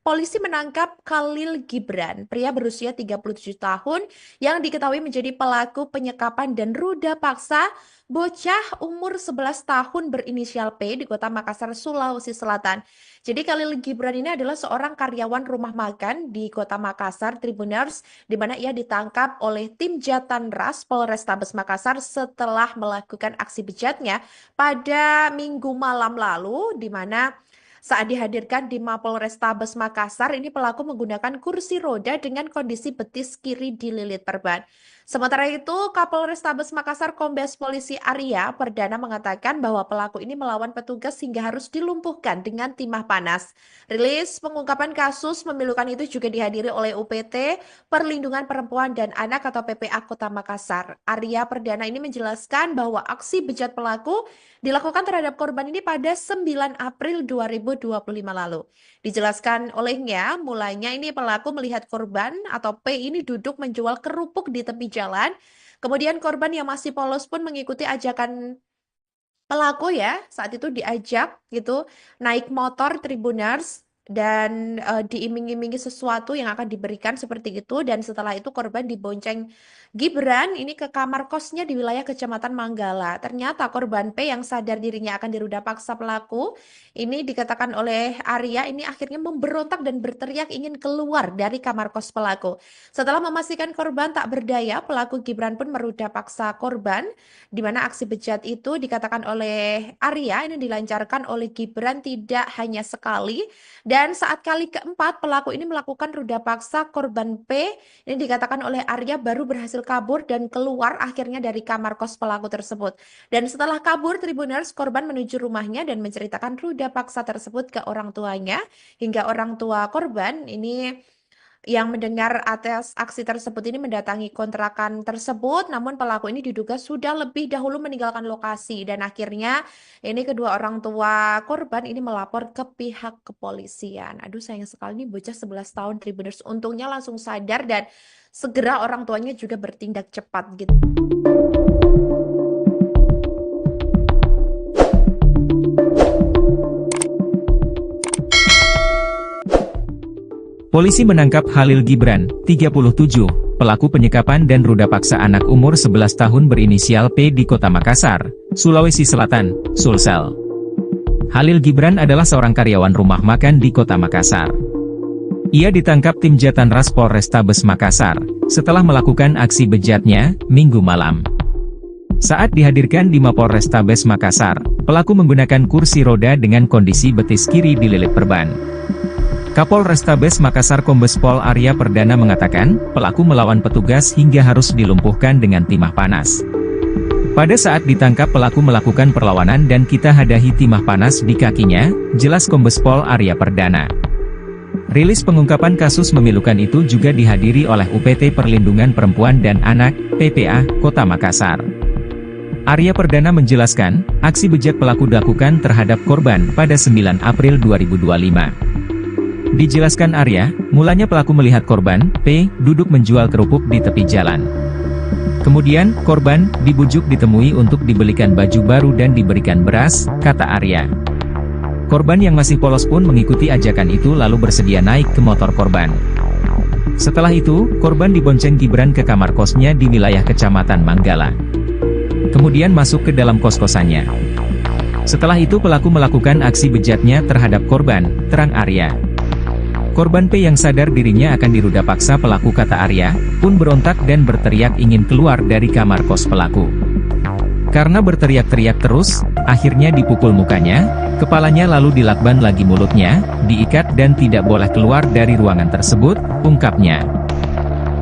Polisi menangkap Khalil Gibran, pria berusia 37 tahun yang diketahui menjadi pelaku penyekapan dan ruda paksa bocah umur 11 tahun berinisial P di Kota Makassar, Sulawesi Selatan. Jadi Khalil Gibran ini adalah seorang karyawan rumah makan di Kota Makassar, Tribuners, di mana ia ditangkap oleh tim Jatanras Polrestabes Makassar setelah melakukan aksi bejatnya pada Minggu malam lalu, di mana saat dihadirkan di Mapolrestabes Makassar, ini pelaku menggunakan kursi roda dengan kondisi betis kiri dililit perban. Sementara itu, Kapolrestabes Makassar Kombes Polisi Arya Perdana mengatakan bahwa pelaku ini melawan petugas hingga harus dilumpuhkan dengan timah panas. Rilis pengungkapan kasus memilukan itu juga dihadiri oleh UPT Perlindungan Perempuan dan Anak atau PPA Kota Makassar. Arya Perdana ini menjelaskan bahwa aksi bejat pelaku dilakukan terhadap korban ini pada 9 April 2025 lalu. Dijelaskan olehnya, mulanya ini pelaku melihat korban atau P ini duduk menjual kerupuk di tepi jalan. Kemudian korban yang masih polos pun mengikuti ajakan Pelaku ya saat itu diajak gitu naik motor Tribuners dan diiming-imingi sesuatu yang akan diberikan seperti itu, dan setelah itu korban dibonceng Gibran ini ke kamar kosnya di wilayah Kecamatan Manggala. Ternyata korban P yang sadar dirinya akan diruda paksa pelaku ini dikatakan oleh Arya ini akhirnya memberontak dan berteriak ingin keluar dari kamar kos pelaku. Setelah memastikan korban tak berdaya, pelaku Gibran pun meruda paksa korban, di mana aksi bejat itu dikatakan oleh Arya ini dilancarkan oleh Gibran tidak hanya sekali, dan saat kali keempat pelaku ini melakukan ruda paksa korban P ini dikatakan oleh Arya baru berhasil kabur dan keluar akhirnya dari kamar kos pelaku tersebut. Dan setelah kabur Tribuners, korban menuju rumahnya dan menceritakan ruda paksa tersebut ke orang tuanya, hingga orang tua korban ini yang mendengar atas aksi tersebut ini mendatangi kontrakan tersebut, namun pelaku ini diduga sudah lebih dahulu meninggalkan lokasi, dan akhirnya ini kedua orang tua korban ini melapor ke pihak kepolisian. Aduh sayang sekali nih bocah 11 tahun Tribuners, untungnya langsung sadar dan segera orang tuanya juga bertindak cepat gitu. Polisi menangkap Khalil Gibran, 37, pelaku penyekapan dan ruda paksa anak umur 11 tahun berinisial P di Kota Makassar, Sulawesi Selatan, Sulsel. Khalil Gibran adalah seorang karyawan rumah makan di Kota Makassar. Ia ditangkap tim Jatanras Polrestabes Makassar, setelah melakukan aksi bejatnya, Minggu malam. Saat dihadirkan di Mapolrestabes Makassar, pelaku menggunakan kursi roda dengan kondisi betis kiri dililit perban. Kapolrestabes Makassar Kombes Pol Arya Perdana mengatakan, pelaku melawan petugas hingga harus dilumpuhkan dengan timah panas. Pada saat ditangkap pelaku melakukan perlawanan dan kita hadahi timah panas di kakinya, jelas Kombes Pol Arya Perdana. Rilis pengungkapan kasus memilukan itu juga dihadiri oleh UPT Perlindungan Perempuan dan Anak, PPA, Kota Makassar. Arya Perdana menjelaskan, aksi bejat pelaku dilakukan terhadap korban pada 9 April 2025. Dijelaskan Arya, mulanya pelaku melihat korban, P, duduk menjual kerupuk di tepi jalan. Kemudian, korban, dibujuk ditemui untuk dibelikan baju baru dan diberikan beras, kata Arya. Korban yang masih polos pun mengikuti ajakan itu lalu bersedia naik ke motor korban. Setelah itu, korban dibonceng Gibran ke kamar kosnya di wilayah Kecamatan Manggala. Kemudian masuk ke dalam kos-kosannya. Setelah itu pelaku melakukan aksi bejatnya terhadap korban, terang Arya. Korban P yang sadar dirinya akan diruda paksa pelaku kata Arya, pun berontak dan berteriak ingin keluar dari kamar kos pelaku. Karena berteriak-teriak terus, akhirnya dipukul mukanya, kepalanya lalu dilakban lagi mulutnya, diikat dan tidak boleh keluar dari ruangan tersebut, ungkapnya.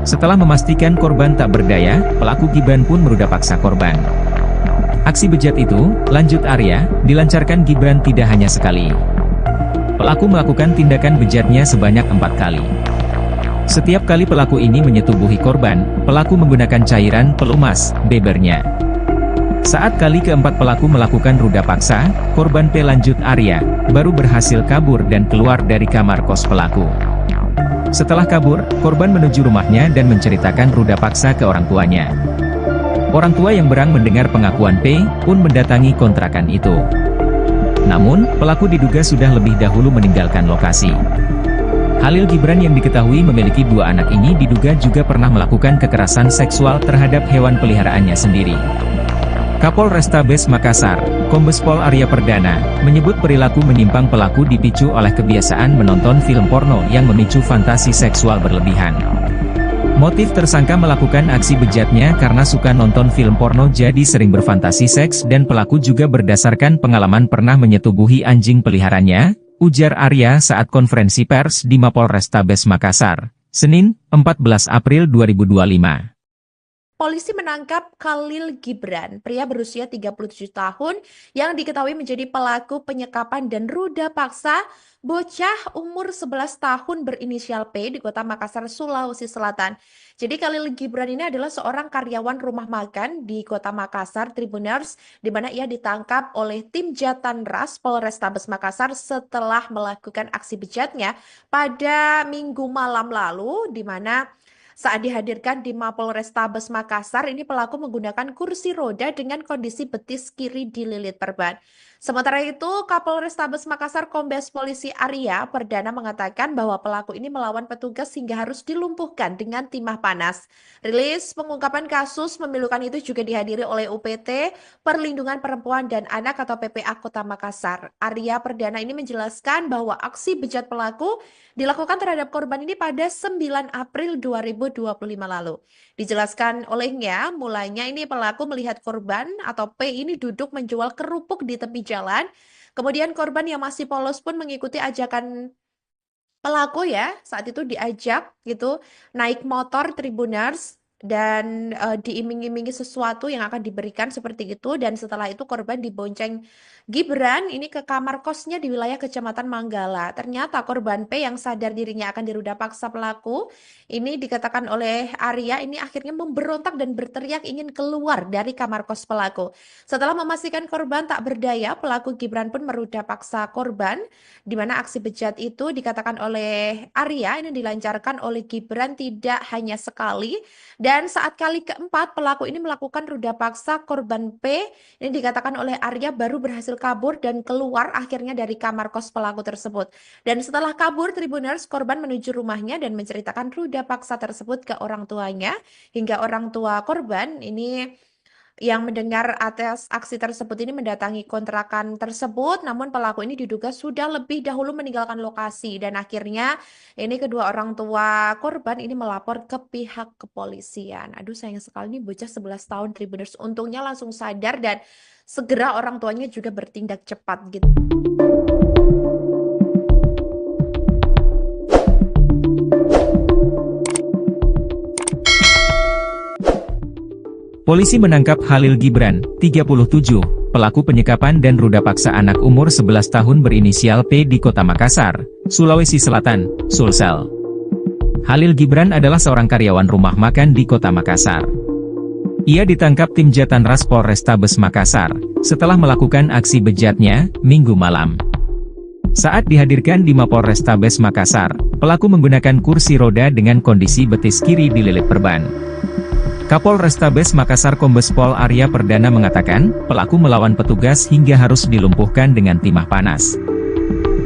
Setelah memastikan korban tak berdaya, pelaku Gibran pun meruda paksa korban. Aksi bejat itu, lanjut Arya, dilancarkan Gibran tidak hanya sekali. Pelaku melakukan tindakan bejatnya sebanyak 4 kali. Setiap kali pelaku ini menyetubuhi korban, pelaku menggunakan cairan pelumas, bebernya. Saat kali keempat pelaku melakukan ruda paksa, korban P lanjut Arya, baru berhasil kabur dan keluar dari kamar kos pelaku. Setelah kabur, korban menuju rumahnya dan menceritakan ruda paksa ke orang tuanya. Orang tua yang berang mendengar pengakuan P, pun mendatangi kontrakan itu. Namun, pelaku diduga sudah lebih dahulu meninggalkan lokasi. Khalil Gibran yang diketahui memiliki 2 anak ini diduga juga pernah melakukan kekerasan seksual terhadap hewan peliharaannya sendiri. Kapolrestabes Makassar, Kombes Pol Arya Perdana, menyebut perilaku menyimpang pelaku dipicu oleh kebiasaan menonton film porno yang memicu fantasi seksual berlebihan. Motif tersangka melakukan aksi bejatnya karena suka nonton film porno jadi sering berfantasi seks dan pelaku juga berdasarkan pengalaman pernah menyetubuhi anjing peliharaannya, ujar Arya saat konferensi pers di Mapolrestabes Makassar, Senin, 14 April 2025. Polisi menangkap Khalil Gibran, pria berusia 37 tahun yang diketahui menjadi pelaku penyekapan dan ruda paksa bocah umur 11 tahun berinisial P di Kota Makassar, Sulawesi Selatan. Jadi Khalil Gibran ini adalah seorang karyawan rumah makan di Kota Makassar, Tribuners, di mana ia ditangkap oleh tim Jatanras Polrestabes Makassar setelah melakukan aksi bejatnya pada Minggu malam lalu, di mana Saat dihadirkan di Mapolrestabes Makassar, ini pelaku menggunakan kursi roda dengan kondisi betis kiri dililit perban. Sementara itu, Kapolrestabes Makassar Kombes Polisi Arya Perdana mengatakan bahwa pelaku ini melawan petugas hingga harus dilumpuhkan dengan timah panas. Rilis pengungkapan kasus memilukan itu juga dihadiri oleh UPT Perlindungan Perempuan dan Anak atau PPA Kota Makassar. Arya Perdana ini menjelaskan bahwa aksi bejat pelaku dilakukan terhadap korban ini pada 9 April 2025 lalu. Dijelaskan olehnya, mulanya ini pelaku melihat korban atau P ini duduk menjual kerupuk di tepi jalan. Kemudian korban yang masih polos pun mengikuti ajakan pelaku ya, saat itu diajak gitu naik motor Tribuners dan diiming-imingi sesuatu yang akan diberikan seperti itu, dan setelah itu korban dibonceng Gibran ini ke kamar kosnya di wilayah Kecamatan Manggala. Ternyata korban P yang sadar dirinya akan diruda paksa pelaku ini dikatakan oleh Arya ini akhirnya memberontak dan berteriak ingin keluar dari kamar kos pelaku. Setelah memastikan korban tak berdaya, pelaku Gibran pun meruda paksa korban, di mana aksi bejat itu dikatakan oleh Arya ini dilancarkan oleh Gibran tidak hanya sekali, dan saat kali keempat pelaku ini melakukan ruda paksa korban P ini dikatakan oleh Arya baru berhasil kabur dan keluar akhirnya dari kamar kos pelaku tersebut. Dan setelah kabur Tribuners, korban menuju rumahnya dan menceritakan ruda paksa tersebut ke orang tuanya, hingga orang tua korban ini yang mendengar atas aksi tersebut ini mendatangi kontrakan tersebut, namun pelaku ini diduga sudah lebih dahulu meninggalkan lokasi, dan akhirnya ini kedua orang tua korban ini melapor ke pihak kepolisian. Aduh, sayang sekali nih bocah 11 tahun Tribuners, untungnya langsung sadar dan segera orang tuanya juga bertindak cepat gitu. Polisi menangkap Khalil Gibran, 37, pelaku penyekapan dan ruda paksa anak umur 11 tahun berinisial P di Kota Makassar, Sulawesi Selatan, Sulsel. Khalil Gibran adalah seorang karyawan rumah makan di Kota Makassar. Ia ditangkap tim Jatanras Polrestabes Makassar, setelah melakukan aksi bejatnya, Minggu malam. Saat dihadirkan di Mapolrestabes Makassar, pelaku menggunakan kursi roda dengan kondisi betis kiri dililit perban. Kapolrestabes Makassar Kombes Pol Arya Perdana mengatakan, pelaku melawan petugas hingga harus dilumpuhkan dengan timah panas.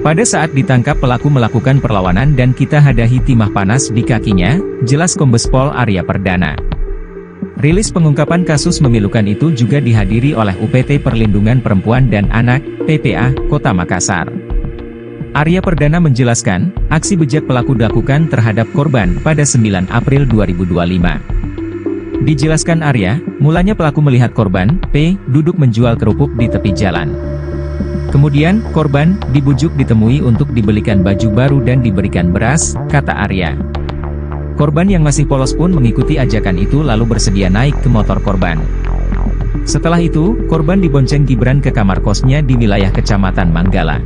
Pada saat ditangkap pelaku melakukan perlawanan dan kita hadahi timah panas di kakinya, jelas Kombes Pol Arya Perdana. Rilis pengungkapan kasus memilukan itu juga dihadiri oleh UPT Perlindungan Perempuan dan Anak, PPA, Kota Makassar. Arya Perdana menjelaskan, aksi bejat pelaku dilakukan terhadap korban pada 9 April 2025. Dijelaskan Arya, mulanya pelaku melihat korban, P, duduk menjual kerupuk di tepi jalan. Kemudian, korban dibujuk ditemui untuk dibelikan baju baru dan diberikan beras, kata Arya. Korban yang masih polos pun mengikuti ajakan itu lalu bersedia naik ke motor korban. Setelah itu, korban dibonceng Gibran ke kamar kosnya di wilayah Kecamatan Manggala.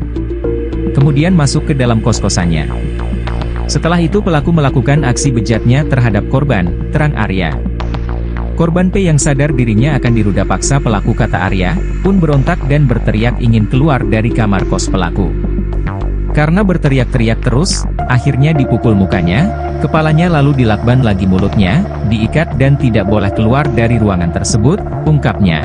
Kemudian masuk ke dalam kos-kosannya. Setelah itu pelaku melakukan aksi bejatnya terhadap korban, terang Arya. Korban P yang sadar dirinya akan diruda paksa pelaku, kata Arya, pun berontak dan berteriak ingin keluar dari kamar kos pelaku. Karena berteriak-teriak terus, akhirnya dipukul mukanya, kepalanya lalu dilakban lagi mulutnya, diikat dan tidak boleh keluar dari ruangan tersebut, ungkapnya.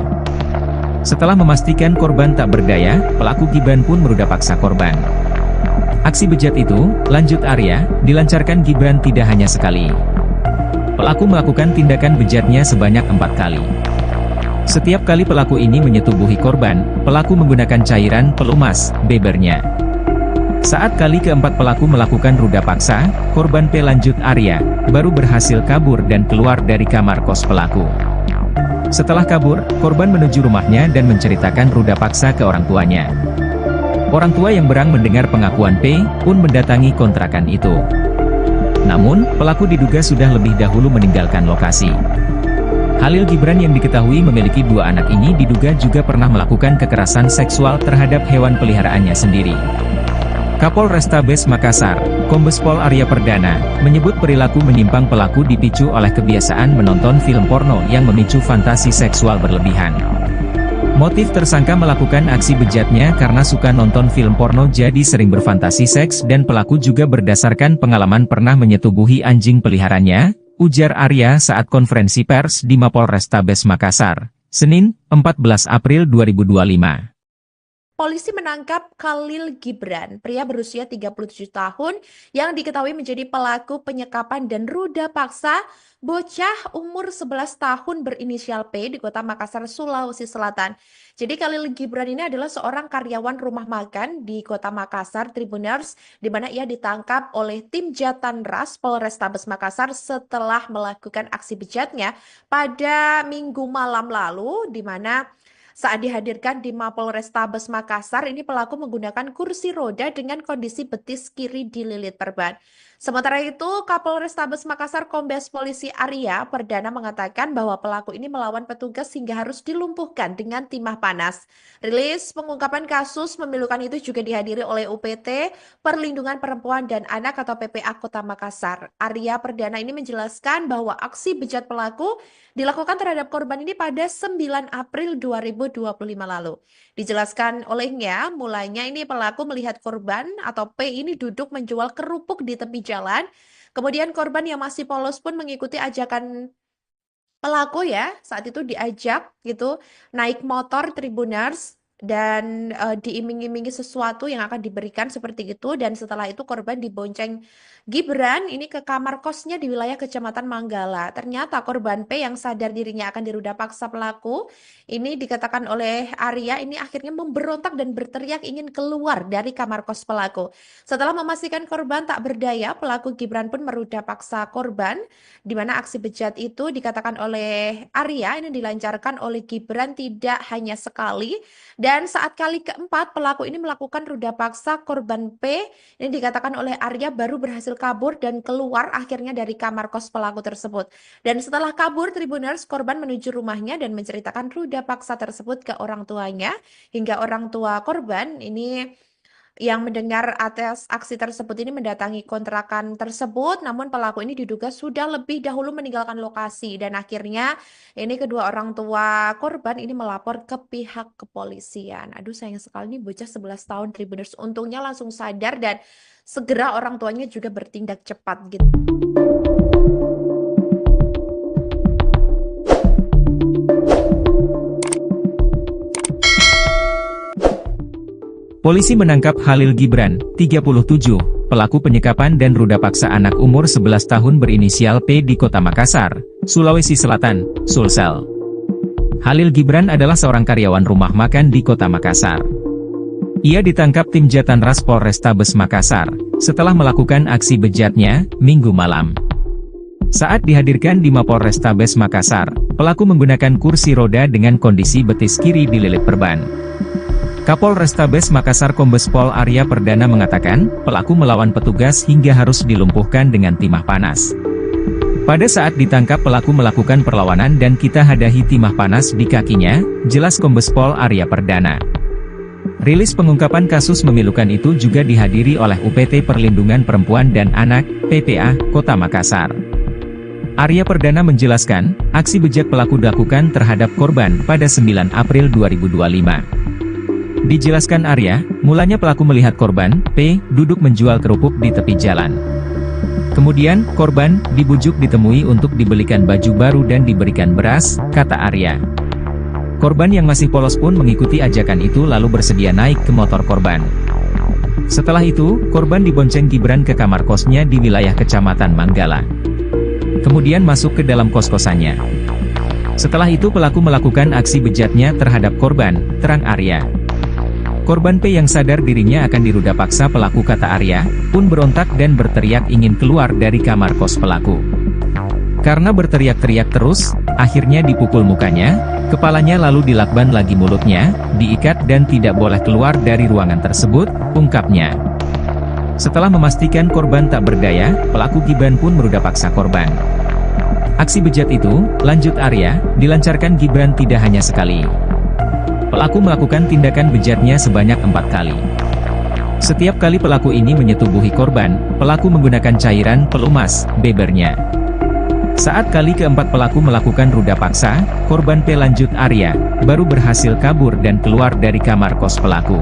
Setelah memastikan korban tak berdaya, pelaku Gibran pun meruda paksa korban. Aksi bejat itu, lanjut Arya, dilancarkan Gibran tidak hanya sekali. Pelaku melakukan tindakan bejatnya sebanyak 4 kali. Setiap kali pelaku ini menyetubuhi korban, pelaku menggunakan cairan pelumas, bebernya. Saat kali keempat pelaku melakukan ruda paksa, korban P, lanjut Arya, baru berhasil kabur dan keluar dari kamar kos pelaku. Setelah kabur, korban menuju rumahnya dan menceritakan ruda paksa ke orang tuanya. Orang tua yang berang mendengar pengakuan P, pun mendatangi kontrakan itu. Namun, pelaku diduga sudah lebih dahulu meninggalkan lokasi. Khalil Gibran yang diketahui memiliki 2 anak ini diduga juga pernah melakukan kekerasan seksual terhadap hewan peliharaannya sendiri. Kapolrestabes Makassar, Kombes Pol Arya Perdana, menyebut perilaku menyimpang pelaku dipicu oleh kebiasaan menonton film porno yang memicu fantasi seksual berlebihan. Motif tersangka melakukan aksi bejatnya karena suka nonton film porno jadi sering berfantasi seks, dan pelaku juga berdasarkan pengalaman pernah menyetubuhi anjing peliharaannya, ujar Arya saat konferensi pers di Mapolrestabes Makassar, Senin, 14 April 2025. Polisi menangkap Khalil Gibran, pria berusia 37 tahun yang diketahui menjadi pelaku penyekapan dan ruda paksa bocah umur 11 tahun berinisial P di Kota Makassar, Sulawesi Selatan. Jadi Khalil Gibran ini adalah seorang karyawan rumah makan di Kota Makassar, Tribuners, di mana ia ditangkap oleh tim Jatanras Polrestabes Makassar setelah melakukan aksi bejatnya pada Minggu malam lalu, di mana saat dihadirkan di Mapolrestabes Makassar, ini pelaku menggunakan kursi roda dengan kondisi betis kiri dililit perban. Sementara itu, Kapolrestabes Makassar Kombes Polisi Arya Perdana mengatakan bahwa pelaku ini melawan petugas hingga harus dilumpuhkan dengan timah panas. Rilis pengungkapan kasus memilukan itu juga dihadiri oleh UPT Perlindungan Perempuan dan Anak atau PPA Kota Makassar. Arya Perdana ini menjelaskan bahwa aksi bejat pelaku dilakukan terhadap korban ini pada 9 April 2025 lalu. Dijelaskan olehnya, mulanya ini pelaku melihat korban atau P ini duduk menjual kerupuk di tepi jalan. Kemudian korban yang masih polos pun mengikuti ajakan pelaku ya, saat itu diajak gitu naik motor Tribuners dan diiming-imingi sesuatu yang akan diberikan seperti itu, dan setelah itu korban dibonceng Gibran ini ke kamar kosnya di wilayah Kecamatan Manggala. Ternyata korban P yang sadar dirinya akan diruda paksa pelaku ini, dikatakan oleh Arya, ini akhirnya memberontak dan berteriak ingin keluar dari kamar kos pelaku. Setelah memastikan korban tak berdaya, pelaku Gibran pun meruda paksa korban, di mana aksi bejat itu dikatakan oleh Arya ini dilancarkan oleh Gibran tidak hanya sekali, dan saat kali keempat pelaku ini melakukan ruda paksa korban P, ini dikatakan oleh Arya baru berhasil kabur dan keluar akhirnya dari kamar kos pelaku tersebut. Dan setelah kabur Tribuners, korban menuju rumahnya dan menceritakan ruda paksa tersebut ke orang tuanya, hingga orang tua korban ini yang mendengar atas aksi tersebut ini mendatangi kontrakan tersebut, namun pelaku ini diduga sudah lebih dahulu meninggalkan lokasi, dan akhirnya ini kedua orang tua korban ini melapor ke pihak kepolisian. Aduh, sayang sekali nih bocah 11 tahun Tribuners, untungnya langsung sadar dan segera orang tuanya juga bertindak cepat gitu. Polisi menangkap Khalil Gibran, 37, pelaku penyekapan dan ruda paksa anak umur 11 tahun berinisial P di Kota Makassar, Sulawesi Selatan, Sulsel. Khalil Gibran adalah seorang karyawan rumah makan di Kota Makassar. Ia ditangkap tim Jatanras Polrestabes Makassar setelah melakukan aksi bejatnya Minggu malam. Saat dihadirkan di Mapolrestabes Makassar, pelaku menggunakan kursi roda dengan kondisi betis kiri dililit perban. Kapolrestabes Makassar Kombes Pol Arya Perdana mengatakan, pelaku melawan petugas hingga harus dilumpuhkan dengan timah panas. Pada saat ditangkap pelaku melakukan perlawanan dan kita hadahi timah panas di kakinya, jelas Kombes Pol Arya Perdana. Rilis pengungkapan kasus memilukan itu juga dihadiri oleh UPT Perlindungan Perempuan dan Anak, PPA, Kota Makassar. Arya Perdana menjelaskan, aksi bejat pelaku dilakukan terhadap korban pada 9 April 2025. Dijelaskan Arya, mulanya pelaku melihat korban, P, duduk menjual kerupuk di tepi jalan. Kemudian, korban dibujuk ditemui untuk dibelikan baju baru dan diberikan beras, kata Arya. Korban yang masih polos pun mengikuti ajakan itu lalu bersedia naik ke motor korban. Setelah itu, korban dibonceng Gibran ke kamar kosnya di wilayah Kecamatan Manggala. Kemudian masuk ke dalam kos-kosannya. Setelah itu pelaku melakukan aksi bejatnya terhadap korban, terang Arya. Korban P yang sadar dirinya akan diruda paksa pelaku, kata Arya, pun berontak dan berteriak ingin keluar dari kamar kos pelaku. Karena berteriak-teriak terus, akhirnya dipukul mukanya, kepalanya lalu dilakban lagi mulutnya, diikat dan tidak boleh keluar dari ruangan tersebut, ungkapnya. Setelah memastikan korban tak berdaya, pelaku Gibran pun meruda paksa korban. Aksi bejat itu, lanjut Arya, dilancarkan Gibran tidak hanya sekali. Pelaku melakukan tindakan bejatnya sebanyak 4 kali. Setiap kali pelaku ini menyetubuhi korban, pelaku menggunakan cairan pelumas, bebernya. Saat kali keempat pelaku melakukan ruda paksa, korban P, lanjut Arya, baru berhasil kabur dan keluar dari kamar kos pelaku.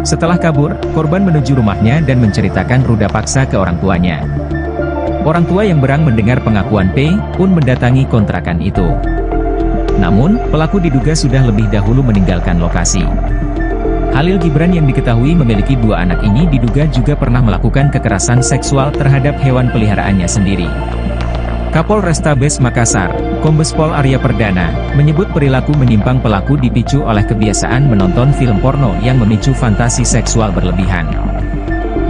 Setelah kabur, korban menuju rumahnya dan menceritakan ruda paksa ke orang tuanya. Orang tua yang berang mendengar pengakuan P pun mendatangi kontrakan itu. Namun, pelaku diduga sudah lebih dahulu meninggalkan lokasi. Khalil Gibran yang diketahui memiliki 2 anak ini diduga juga pernah melakukan kekerasan seksual terhadap hewan peliharaannya sendiri. Kapolrestabes Makassar, Kombes Pol Arya Perdana, menyebut perilaku menyimpang pelaku dipicu oleh kebiasaan menonton film porno yang memicu fantasi seksual berlebihan.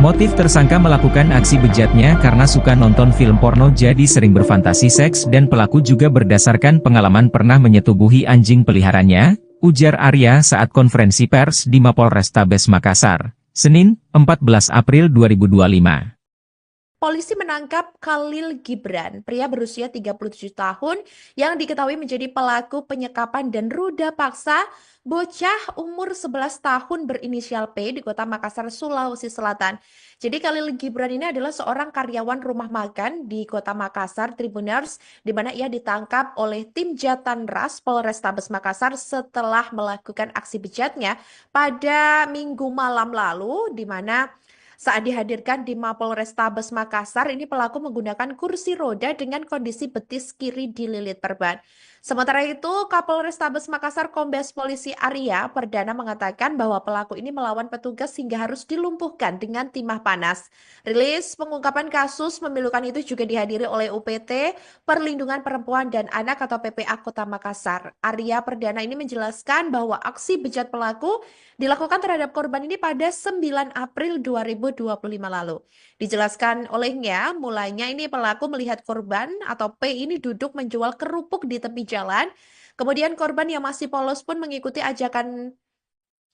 Motif tersangka melakukan aksi bejatnya karena suka nonton film porno jadi sering berfantasi seks dan pelaku juga berdasarkan pengalaman pernah menyetubuhi anjing peliharaannya, ujar Arya saat konferensi pers di Mapolrestabes Makassar, Senin, 14 April 2025. Polisi menangkap Khalil Gibran, pria berusia 37 tahun yang diketahui menjadi pelaku penyekapan dan ruda paksa bocah umur 11 tahun berinisial P di Kota Makassar, Sulawesi Selatan. Jadi Khalil Gibran ini adalah seorang karyawan rumah makan di Kota Makassar, Tribuners, di mana ia ditangkap oleh tim Jatanras Polrestabes Makassar setelah melakukan aksi bejatnya pada Minggu malam lalu, di mana saat dihadirkan di Mapolrestabes Makassar, ini pelaku menggunakan kursi roda dengan kondisi betis kiri dililit perban. Sementara itu, Kapolrestabes Makassar Kombes Polisi Arya Perdana mengatakan bahwa pelaku ini melawan petugas hingga harus dilumpuhkan dengan timah panas. Rilis pengungkapan kasus memilukan itu juga dihadiri oleh UPT Perlindungan Perempuan dan Anak atau PPA Kota Makassar. Arya Perdana ini menjelaskan bahwa aksi bejat pelaku dilakukan terhadap korban ini pada 9 April 2025 lalu. Dijelaskan olehnya, mulanya ini pelaku melihat korban atau P ini duduk menjual kerupuk di tepi jalan. Kemudian korban yang masih polos pun mengikuti ajakan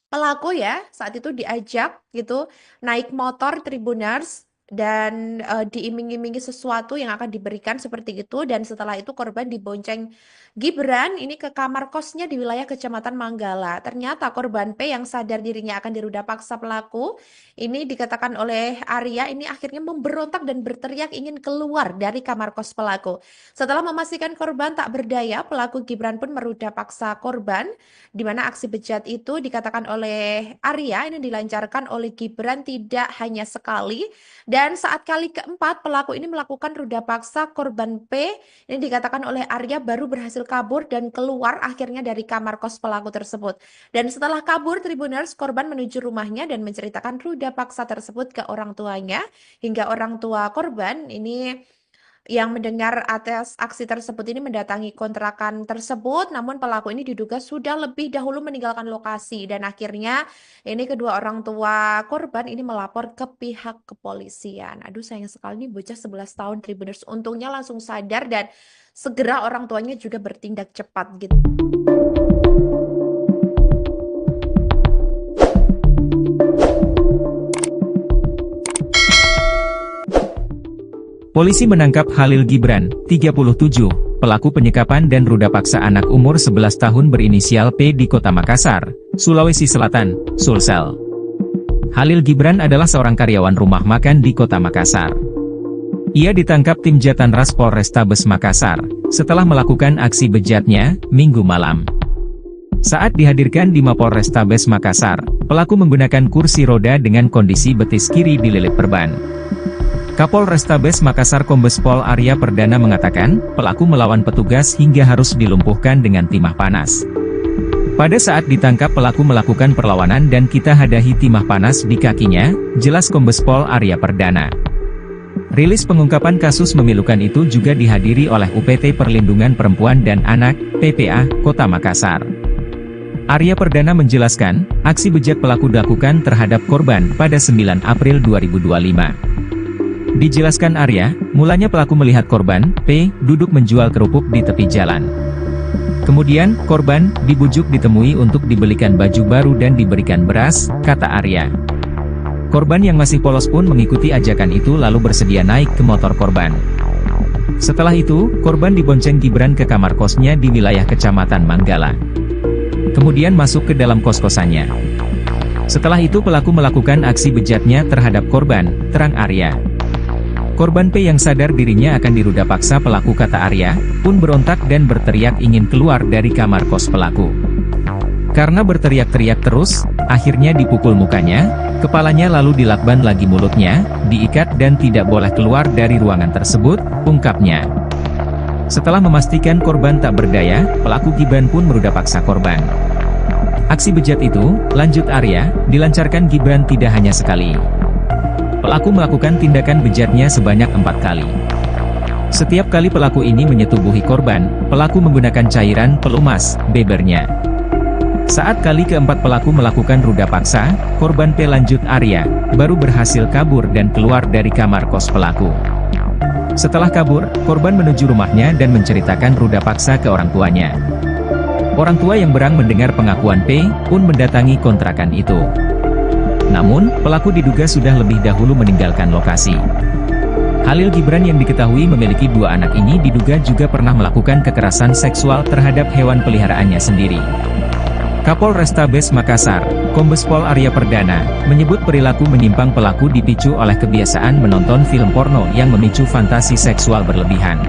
pelaku ya. Saat itu diajak gitu naik motor Tribuners dan diiming-imingi sesuatu yang akan diberikan seperti itu, dan setelah itu korban dibonceng Gibran ini ke kamar kosnya di wilayah Kecamatan Manggala. Ternyata korban P yang sadar dirinya akan diruda paksa pelaku ini, dikatakan oleh Arya, ini akhirnya memberontak dan berteriak ingin keluar dari kamar kos pelaku. Setelah memastikan korban tak berdaya, pelaku Gibran pun meruda paksa korban, di mana aksi bejat itu dikatakan oleh Arya ini dilancarkan oleh Gibran tidak hanya sekali. Dan saat kali keempat pelaku ini melakukan ruda paksa korban P, ini dikatakan oleh Arya baru berhasil kabur dan keluar akhirnya dari kamar kos pelaku tersebut. Dan setelah kabur, Tribuners, korban menuju rumahnya dan menceritakan ruda paksa tersebut ke orang tuanya, hingga orang tua korban ini yang mendengar atas aksi tersebut ini mendatangi kontrakan tersebut, namun pelaku ini diduga sudah lebih dahulu meninggalkan lokasi, dan akhirnya ini kedua orang tua korban ini melapor ke pihak kepolisian. Aduh, sayang sekali nih bocah 11 tahun Tribuners, untungnya langsung sadar dan segera orang tuanya juga bertindak cepat gitu. Polisi menangkap Khalil Gibran, 37, pelaku penyekapan dan ruda paksa anak umur 11 tahun berinisial P di Kota Makassar, Sulawesi Selatan, Sulsel. Khalil Gibran adalah seorang karyawan rumah makan di Kota Makassar. Ia ditangkap tim Jatanras Polrestabes Makassar, setelah melakukan aksi bejatnya, Minggu malam. Saat dihadirkan di Mapolrestabes Makassar, pelaku menggunakan kursi roda dengan kondisi betis kiri dililit perban. Kapolrestabes Makassar Kombes Pol Arya Perdana mengatakan, pelaku melawan petugas hingga harus dilumpuhkan dengan timah panas. Pada saat ditangkap pelaku melakukan perlawanan dan kita hadahi timah panas di kakinya, jelas Kombes Pol Arya Perdana. Rilis pengungkapan kasus memilukan itu juga dihadiri oleh UPT Perlindungan Perempuan dan Anak, PPA, Kota Makassar. Arya Perdana menjelaskan, aksi bejat pelaku dilakukan terhadap korban pada 9 April 2025. Dijelaskan Arya, mulanya pelaku melihat korban, P, duduk menjual kerupuk di tepi jalan. Kemudian, korban dibujuk ditemui untuk dibelikan baju baru dan diberikan beras, kata Arya. Korban yang masih polos pun mengikuti ajakan itu lalu bersedia naik ke motor korban. Setelah itu, korban dibonceng Gibran ke kamar kosnya di wilayah Kecamatan Manggala. Kemudian masuk ke dalam kos-kosannya. Setelah itu pelaku melakukan aksi bejatnya terhadap korban, terang Arya. Korban P yang sadar dirinya akan diruda paksa pelaku, kata Arya, pun berontak dan berteriak ingin keluar dari kamar kos pelaku. Karena berteriak-teriak terus, akhirnya dipukul mukanya, Kepalanya lalu dilakban lagi mulutnya, diikat dan tidak boleh keluar dari ruangan tersebut, ungkapnya. Setelah memastikan korban tak berdaya, pelaku Gibran pun meruda paksa korban. Aksi bejat itu, lanjut Arya, dilancarkan Gibran tidak hanya sekali. Pelaku melakukan tindakan bejatnya sebanyak 4 kali. Setiap kali pelaku ini menyetubuhi korban, pelaku menggunakan cairan pelumas, bebernya. Saat kali keempat pelaku melakukan ruda paksa, korban P lanjut Arya, baru berhasil kabur dan keluar dari kamar kos pelaku. Setelah kabur, korban menuju rumahnya dan menceritakan ruda paksa ke orang tuanya. Orang tua yang berang mendengar pengakuan P, pun mendatangi kontrakan itu. Namun, pelaku diduga sudah lebih dahulu meninggalkan lokasi. Khalil Gibran yang diketahui memiliki 2 anak ini diduga juga pernah melakukan kekerasan seksual terhadap hewan peliharaannya sendiri. Kapolrestabes Makassar, Kombes Pol Arya Perdana, menyebut perilaku menyimpang pelaku dipicu oleh kebiasaan menonton film porno yang memicu fantasi seksual berlebihan.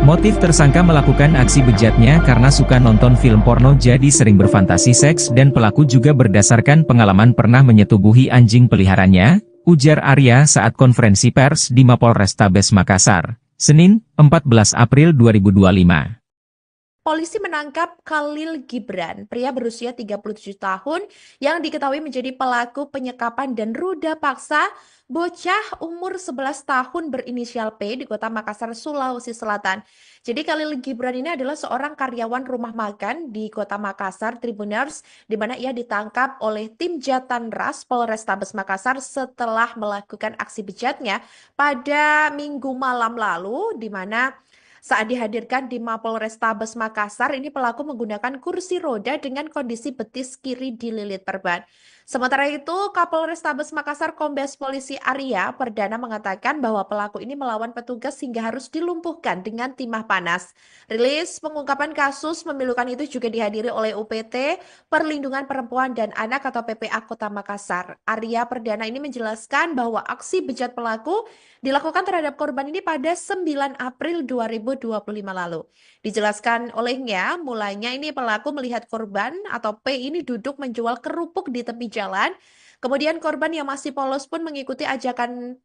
Motif tersangka melakukan aksi bejatnya karena suka nonton film porno jadi sering berfantasi seks dan pelaku juga berdasarkan pengalaman pernah menyetubuhi anjing peliharaannya, ujar Arya saat konferensi pers di Mapolrestabes Makassar, Senin, 14 April 2025. Polisi menangkap Khalil Gibran, pria berusia 37 tahun yang diketahui menjadi pelaku penyekapan dan ruda paksa bocah umur 11 tahun berinisial P di Kota Makassar, Sulawesi Selatan. Jadi Khalil Gibran ini adalah seorang karyawan rumah makan di Kota Makassar, Tribuners, di mana ia ditangkap oleh tim Jatanras Polrestabes Makassar setelah melakukan aksi bejatnya pada Minggu malam lalu, di mana saat dihadirkan di Mapolrestabes Makassar, ini pelaku menggunakan kursi roda dengan kondisi betis kiri dililit perban. Sementara itu, Kapolrestabes Makassar Kombes Polisi Arya Perdana mengatakan bahwa pelaku ini melawan petugas hingga harus dilumpuhkan dengan timah panas. Rilis pengungkapan kasus memilukan itu juga dihadiri oleh UPT Perlindungan Perempuan dan Anak atau PPA Kota Makassar. Arya Perdana ini menjelaskan bahwa aksi bejat pelaku dilakukan terhadap korban ini pada 9 April 2025 lalu. Dijelaskan olehnya, mulanya ini pelaku melihat korban atau P ini duduk menjual kerupuk di tepi jalan. Kemudian korban yang masih polos pun mengikuti ajakan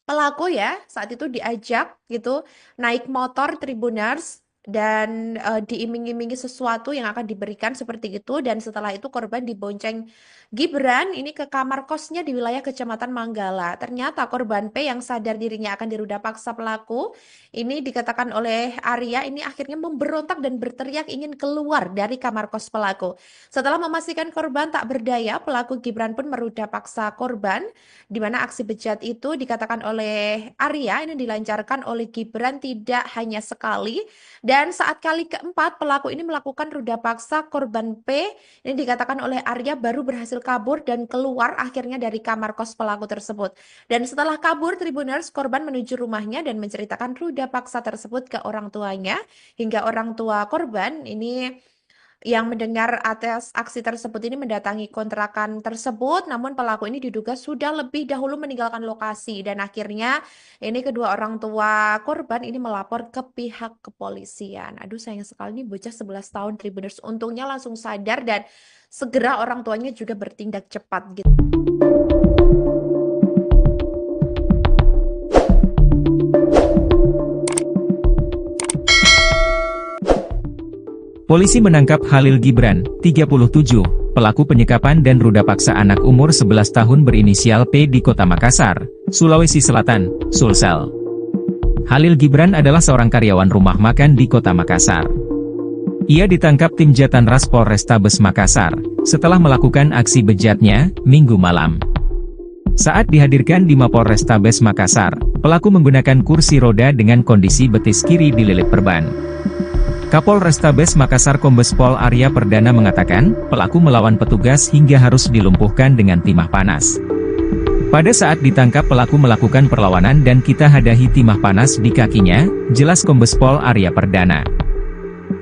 pelaku ya, saat itu diajak gitu naik motor Tribuners dan diiming-imingi sesuatu yang akan diberikan seperti itu, dan setelah itu korban dibonceng Gibran ini ke kamar kosnya di wilayah Kecamatan Manggala. Ternyata korban P yang sadar dirinya akan diruda paksa pelaku ini, dikatakan oleh Arya, ini akhirnya memberontak dan berteriak ingin keluar dari kamar kos pelaku. Setelah memastikan korban tak berdaya, pelaku Gibran pun meruda paksa korban, di mana aksi bejat itu dikatakan oleh Arya ini dilancarkan oleh Gibran tidak hanya sekali, dan saat kali keempat pelaku ini melakukan ruda paksa korban P, ini dikatakan oleh Arya baru berhasil kabur dan keluar akhirnya dari kamar kos pelaku tersebut. Dan setelah kabur Tribuners, korban menuju rumahnya dan menceritakan ruda paksa tersebut ke orang tuanya, hingga orang tua korban ini yang mendengar atas aksi tersebut ini mendatangi kontrakan tersebut, namun pelaku ini diduga sudah lebih dahulu meninggalkan lokasi, dan akhirnya ini kedua orang tua korban ini melapor ke pihak kepolisian. Aduh, sayang sekali nih bocah 11 tahun Tribuners, untungnya langsung sadar dan segera orang tuanya juga bertindak cepat gitu. Polisi menangkap Khalil Gibran, 37, pelaku penyekapan dan ruda paksa anak umur 11 tahun berinisial P di Kota Makassar, Sulawesi Selatan, Sulsel. Khalil Gibran adalah seorang karyawan rumah makan di Kota Makassar. Ia ditangkap tim Jatanras Polrestabes Makassar, setelah melakukan aksi bejatnya, Minggu malam. Saat dihadirkan di Mapolrestabes Makassar, pelaku menggunakan kursi roda dengan kondisi betis kiri dililit perban. Kapolrestabes Makassar Kombes Pol Arya Perdana mengatakan, pelaku melawan petugas hingga harus dilumpuhkan dengan timah panas. Pada saat ditangkap pelaku melakukan perlawanan dan kita hadahi timah panas di kakinya, jelas Kombes Pol Arya Perdana.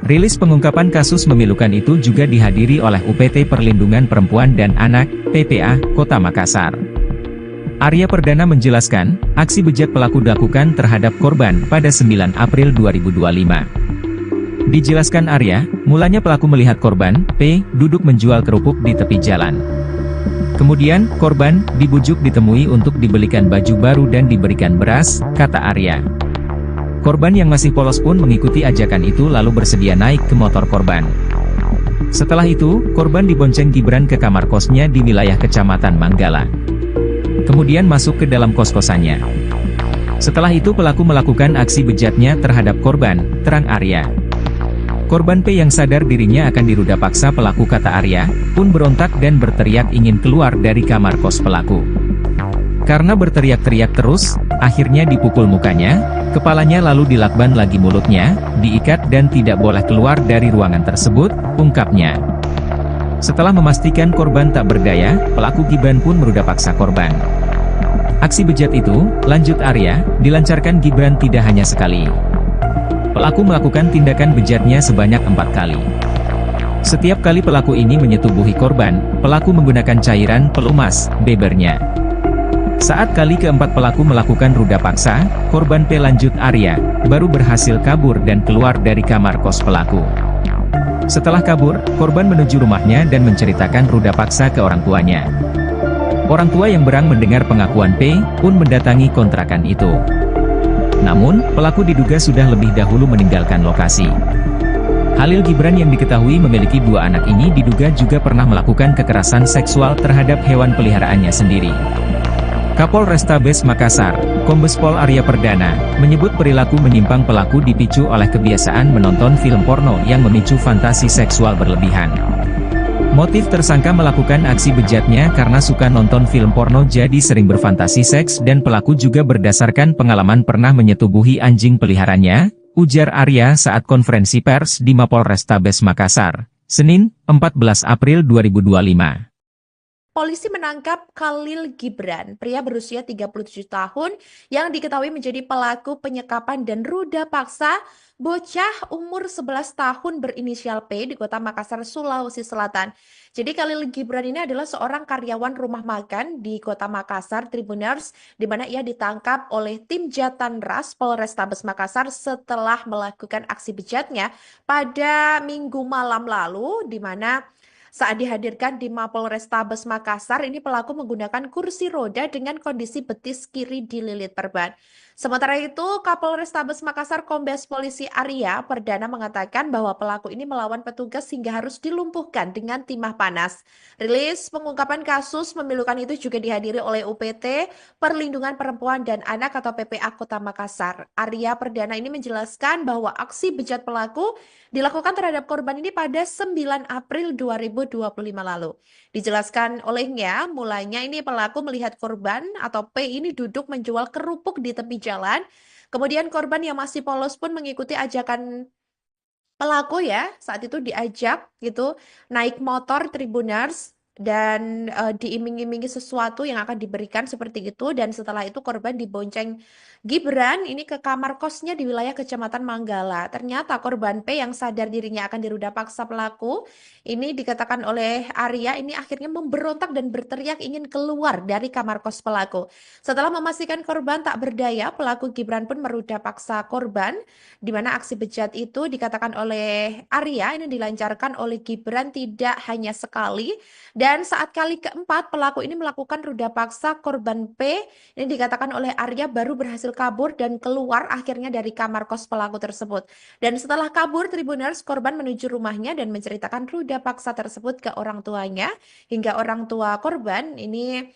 Rilis pengungkapan kasus memilukan itu juga dihadiri oleh UPT Perlindungan Perempuan dan Anak, PPA, Kota Makassar. Arya Perdana menjelaskan, aksi bejat pelaku dilakukan terhadap korban pada 9 April 2025. Dijelaskan Arya, mulanya pelaku melihat korban, P, duduk menjual kerupuk di tepi jalan. Kemudian, korban dibujuk ditemui untuk dibelikan baju baru dan diberikan beras, kata Arya. Korban yang masih polos pun mengikuti ajakan itu lalu bersedia naik ke motor korban. Setelah itu, korban dibonceng Gibran ke kamar kosnya di wilayah Kecamatan Manggala. Kemudian masuk ke dalam kos-kosannya. Setelah itu pelaku melakukan aksi bejatnya terhadap korban, terang Arya. Korban P yang sadar dirinya akan diruda paksa pelaku, kata Arya, pun berontak dan berteriak ingin keluar dari kamar kos pelaku. Karena berteriak-teriak terus, akhirnya dipukul mukanya, kepalanya lalu dilakban lagi mulutnya, diikat dan tidak boleh keluar dari ruangan tersebut, ungkapnya. Setelah memastikan korban tak berdaya, pelaku Gibran pun meruda paksa korban. Aksi bejat itu, lanjut Arya, dilancarkan Gibran tidak hanya sekali. Pelaku melakukan tindakan bejatnya sebanyak 4 kali. Setiap kali pelaku ini menyetubuhi korban, pelaku menggunakan cairan pelumas, bebernya. Saat kali keempat pelaku melakukan ruda paksa, korban P lanjut Arya, baru berhasil kabur dan keluar dari kamar kos pelaku. Setelah kabur, korban menuju rumahnya dan menceritakan ruda paksa ke orang tuanya. Orang tua yang berang mendengar pengakuan P, pun mendatangi kontrakan itu. Namun, pelaku diduga sudah lebih dahulu meninggalkan lokasi. Halil Gibran yang diketahui memiliki 2 anak ini diduga juga pernah melakukan kekerasan seksual terhadap hewan peliharaannya sendiri. Kapolrestabes Makassar, Kombes Pol Arya Perdana, menyebut perilaku menyimpang pelaku dipicu oleh kebiasaan menonton film porno yang memicu fantasi seksual berlebihan. Motif tersangka melakukan aksi bejatnya karena suka nonton film porno jadi sering berfantasi seks dan pelaku juga berdasarkan pengalaman pernah menyetubuhi anjing peliharaannya, ujar Arya saat konferensi pers di Mapolrestabes Makassar, Senin, 14 April 2025. Polisi menangkap Khalil Gibran, pria berusia 37 tahun yang diketahui menjadi pelaku penyekapan dan ruda paksa bocah umur 11 tahun berinisial P di Kota Makassar, Sulawesi Selatan. Jadi Khalil Gibran ini adalah seorang karyawan rumah makan di Kota Makassar, Tribuners, di mana ia ditangkap oleh tim Jatanras Polrestabes Makassar setelah melakukan aksi bejatnya pada Minggu malam lalu, di mana saat dihadirkan di Mapolrestabes Makassar, ini pelaku menggunakan kursi roda dengan kondisi betis kiri dililit perban. Sementara itu, Kapolrestabes Makassar Kombes Polisi Arya Perdana mengatakan bahwa pelaku ini melawan petugas hingga harus dilumpuhkan dengan timah panas. Rilis pengungkapan kasus memilukan itu juga dihadiri oleh UPT Perlindungan Perempuan dan Anak atau PPA Kota Makassar. Arya Perdana ini menjelaskan bahwa aksi bejat pelaku dilakukan terhadap korban ini pada 9 April 2025 lalu. Dijelaskan olehnya, mulanya ini pelaku melihat korban atau P ini duduk menjual kerupuk di tepi jalan. Kemudian korban yang masih polos pun mengikuti ajakan pelaku ya. Saat itu diajak gitu naik motor Tribuners dan diiming-imingi sesuatu yang akan diberikan seperti itu, dan setelah itu korban dibonceng Gibran ini ke kamar kosnya di wilayah Kecamatan Manggala. Ternyata korban P yang sadar dirinya akan diruda paksa pelaku ini, dikatakan oleh Arya, ini akhirnya memberontak dan berteriak ingin keluar dari kamar kos pelaku. Setelah memastikan korban tak berdaya, pelaku Gibran pun meruda paksa korban, di mana aksi bejat itu dikatakan oleh Arya ini dilancarkan oleh Gibran tidak hanya sekali. Dan saat kali keempat pelaku ini melakukan ruda paksa korban P, ini dikatakan oleh Arya baru berhasil kabur dan keluar akhirnya dari kamar kos pelaku tersebut. Dan setelah kabur, Tribuners, korban menuju rumahnya dan menceritakan ruda paksa tersebut ke orang tuanya, hingga orang tua korban ini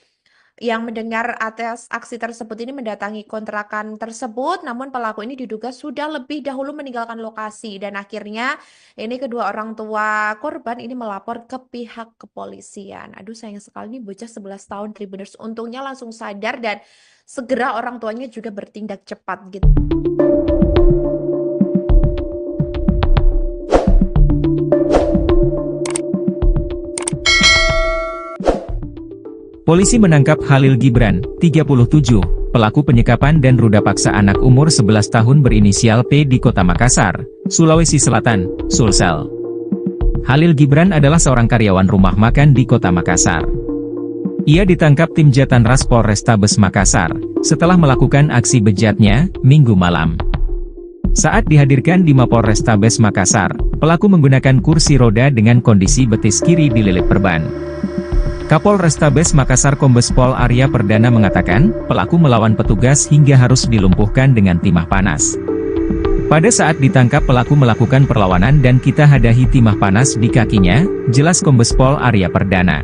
yang mendengar atas aksi tersebut ini mendatangi kontrakan tersebut, namun pelaku ini diduga sudah lebih dahulu meninggalkan lokasi, dan akhirnya ini kedua orang tua korban ini melapor ke pihak kepolisian. Aduh, sayang sekali nih bocah 11 tahun Tribuners, untungnya langsung sadar dan segera orang tuanya juga bertindak cepat gitu. Polisi menangkap Halil Gibran, 37, pelaku penyekapan dan ruda paksa anak umur 11 tahun berinisial P di Kota Makassar, Sulawesi Selatan, Sulsel. Halil Gibran adalah seorang karyawan rumah makan di Kota Makassar. Ia ditangkap tim Jatanras Polrestabes Makassar, setelah melakukan aksi bejatnya, Minggu malam. Saat dihadirkan di Mapolrestabes Makassar, pelaku menggunakan kursi roda dengan kondisi betis kiri dililit perban. Kapolrestabes Makassar Kombes Pol Arya Perdana mengatakan, pelaku melawan petugas hingga harus dilumpuhkan dengan timah panas. Pada saat ditangkap pelaku melakukan perlawanan dan kita hadahi timah panas di kakinya, jelas Kombes Pol Arya Perdana.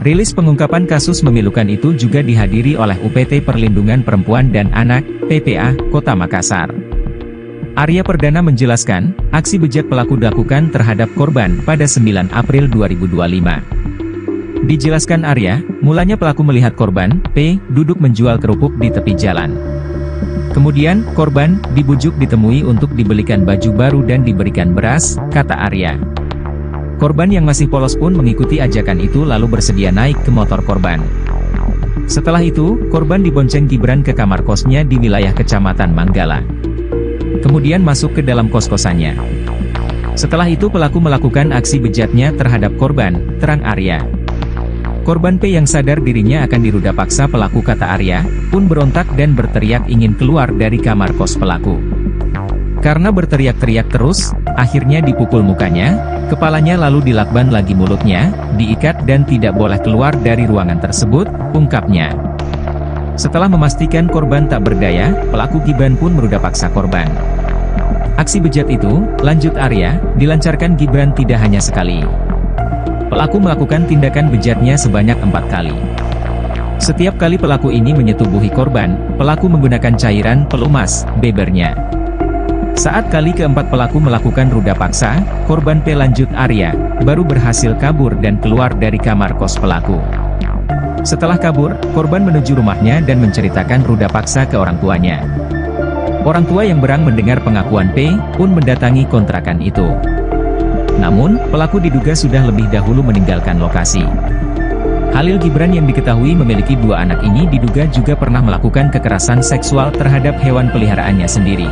Rilis pengungkapan kasus memilukan itu juga dihadiri oleh UPT Perlindungan Perempuan dan Anak, PPA, Kota Makassar. Arya Perdana menjelaskan, aksi bejat pelaku dilakukan terhadap korban pada 9 April 2025. Dijelaskan Arya, mulanya pelaku melihat korban, P, duduk menjual kerupuk di tepi jalan. Kemudian, korban dibujuk ditemui untuk dibelikan baju baru dan diberikan beras, kata Arya. Korban yang masih polos pun mengikuti ajakan itu lalu bersedia naik ke motor korban. Setelah itu, korban dibonceng Gibran ke kamar kosnya di wilayah Kecamatan Manggala. Kemudian masuk ke dalam kos-kosannya. Setelah itu pelaku melakukan aksi bejatnya terhadap korban, terang Arya. Korban P yang sadar dirinya akan diruda paksa pelaku kata Arya, pun berontak dan berteriak ingin keluar dari kamar kos pelaku. Karena berteriak-teriak terus, akhirnya dipukul mukanya, kepalanya lalu dilakban lagi mulutnya, diikat dan tidak boleh keluar dari ruangan tersebut, ungkapnya. Setelah memastikan korban tak berdaya, pelaku Gibran pun meruda paksa korban. Aksi bejat itu, lanjut Arya, dilancarkan Gibran tidak hanya sekali. Pelaku melakukan tindakan bejatnya sebanyak 4 kali. Setiap kali pelaku ini menyetubuhi korban, pelaku menggunakan cairan pelumas, bebernya. Saat kali keempat pelaku melakukan ruda paksa, korban P lanjut Arya, baru berhasil kabur dan keluar dari kamar kos pelaku. Setelah kabur, korban menuju rumahnya dan menceritakan ruda paksa ke orang tuanya. Orang tua yang berang mendengar pengakuan P, pun mendatangi kontrakan itu. Namun, pelaku diduga sudah lebih dahulu meninggalkan lokasi. Khalil Gibran yang diketahui memiliki 2 anak ini diduga juga pernah melakukan kekerasan seksual terhadap hewan peliharaannya sendiri.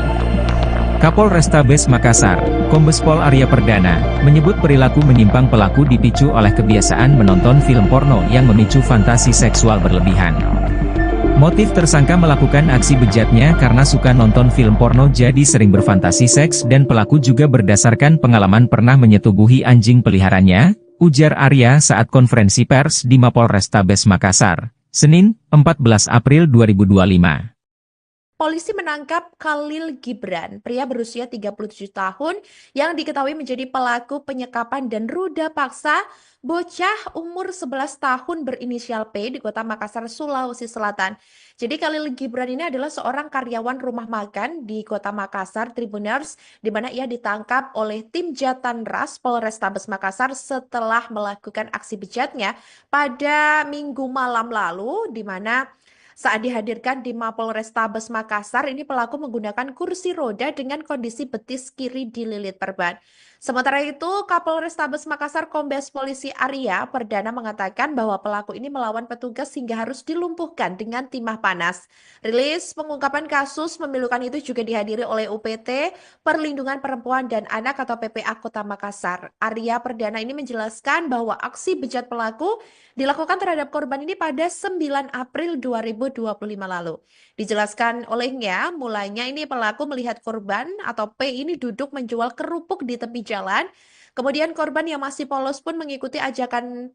Kapolrestabes Makassar, Kombes Pol Arya Perdana, menyebut perilaku menyimpang pelaku dipicu oleh kebiasaan menonton film porno yang memicu fantasi seksual berlebihan. Motif tersangka melakukan aksi bejatnya karena suka nonton film porno jadi sering berfantasi seks dan pelaku juga berdasarkan pengalaman pernah menyetubuhi anjing peliharaannya, ujar Arya saat konferensi pers di Mapolrestabes Makassar, Senin, 14 April 2025. Polisi menangkap Khalil Gibran, pria berusia 37 tahun yang diketahui menjadi pelaku penyekapan dan ruda paksa bocah umur 11 tahun berinisial P di Kota Makassar, Sulawesi Selatan. Jadi Khalil Gibran ini adalah seorang karyawan rumah makan di Kota Makassar, Tribuners, di mana ia ditangkap oleh tim Jatanras Polrestabes Makassar setelah melakukan aksi bejatnya pada Minggu malam lalu, di mana saat dihadirkan di Mapolrestabes Makassar, ini pelaku menggunakan kursi roda dengan kondisi betis kiri dililit perban. Sementara itu, Kapolrestabes Makassar Kombes Polisi Arya Perdana mengatakan bahwa pelaku ini melawan petugas hingga harus dilumpuhkan dengan timah panas. Rilis pengungkapan kasus memilukan itu juga dihadiri oleh UPT Perlindungan Perempuan dan Anak atau PPA Kota Makassar. Arya Perdana ini menjelaskan bahwa aksi bejat pelaku dilakukan terhadap korban ini pada 9 April 2025 lalu. Dijelaskan olehnya, mulanya ini pelaku melihat korban atau P ini duduk menjual kerupuk di tepi jalan. Kemudian korban yang masih polos pun mengikuti ajakan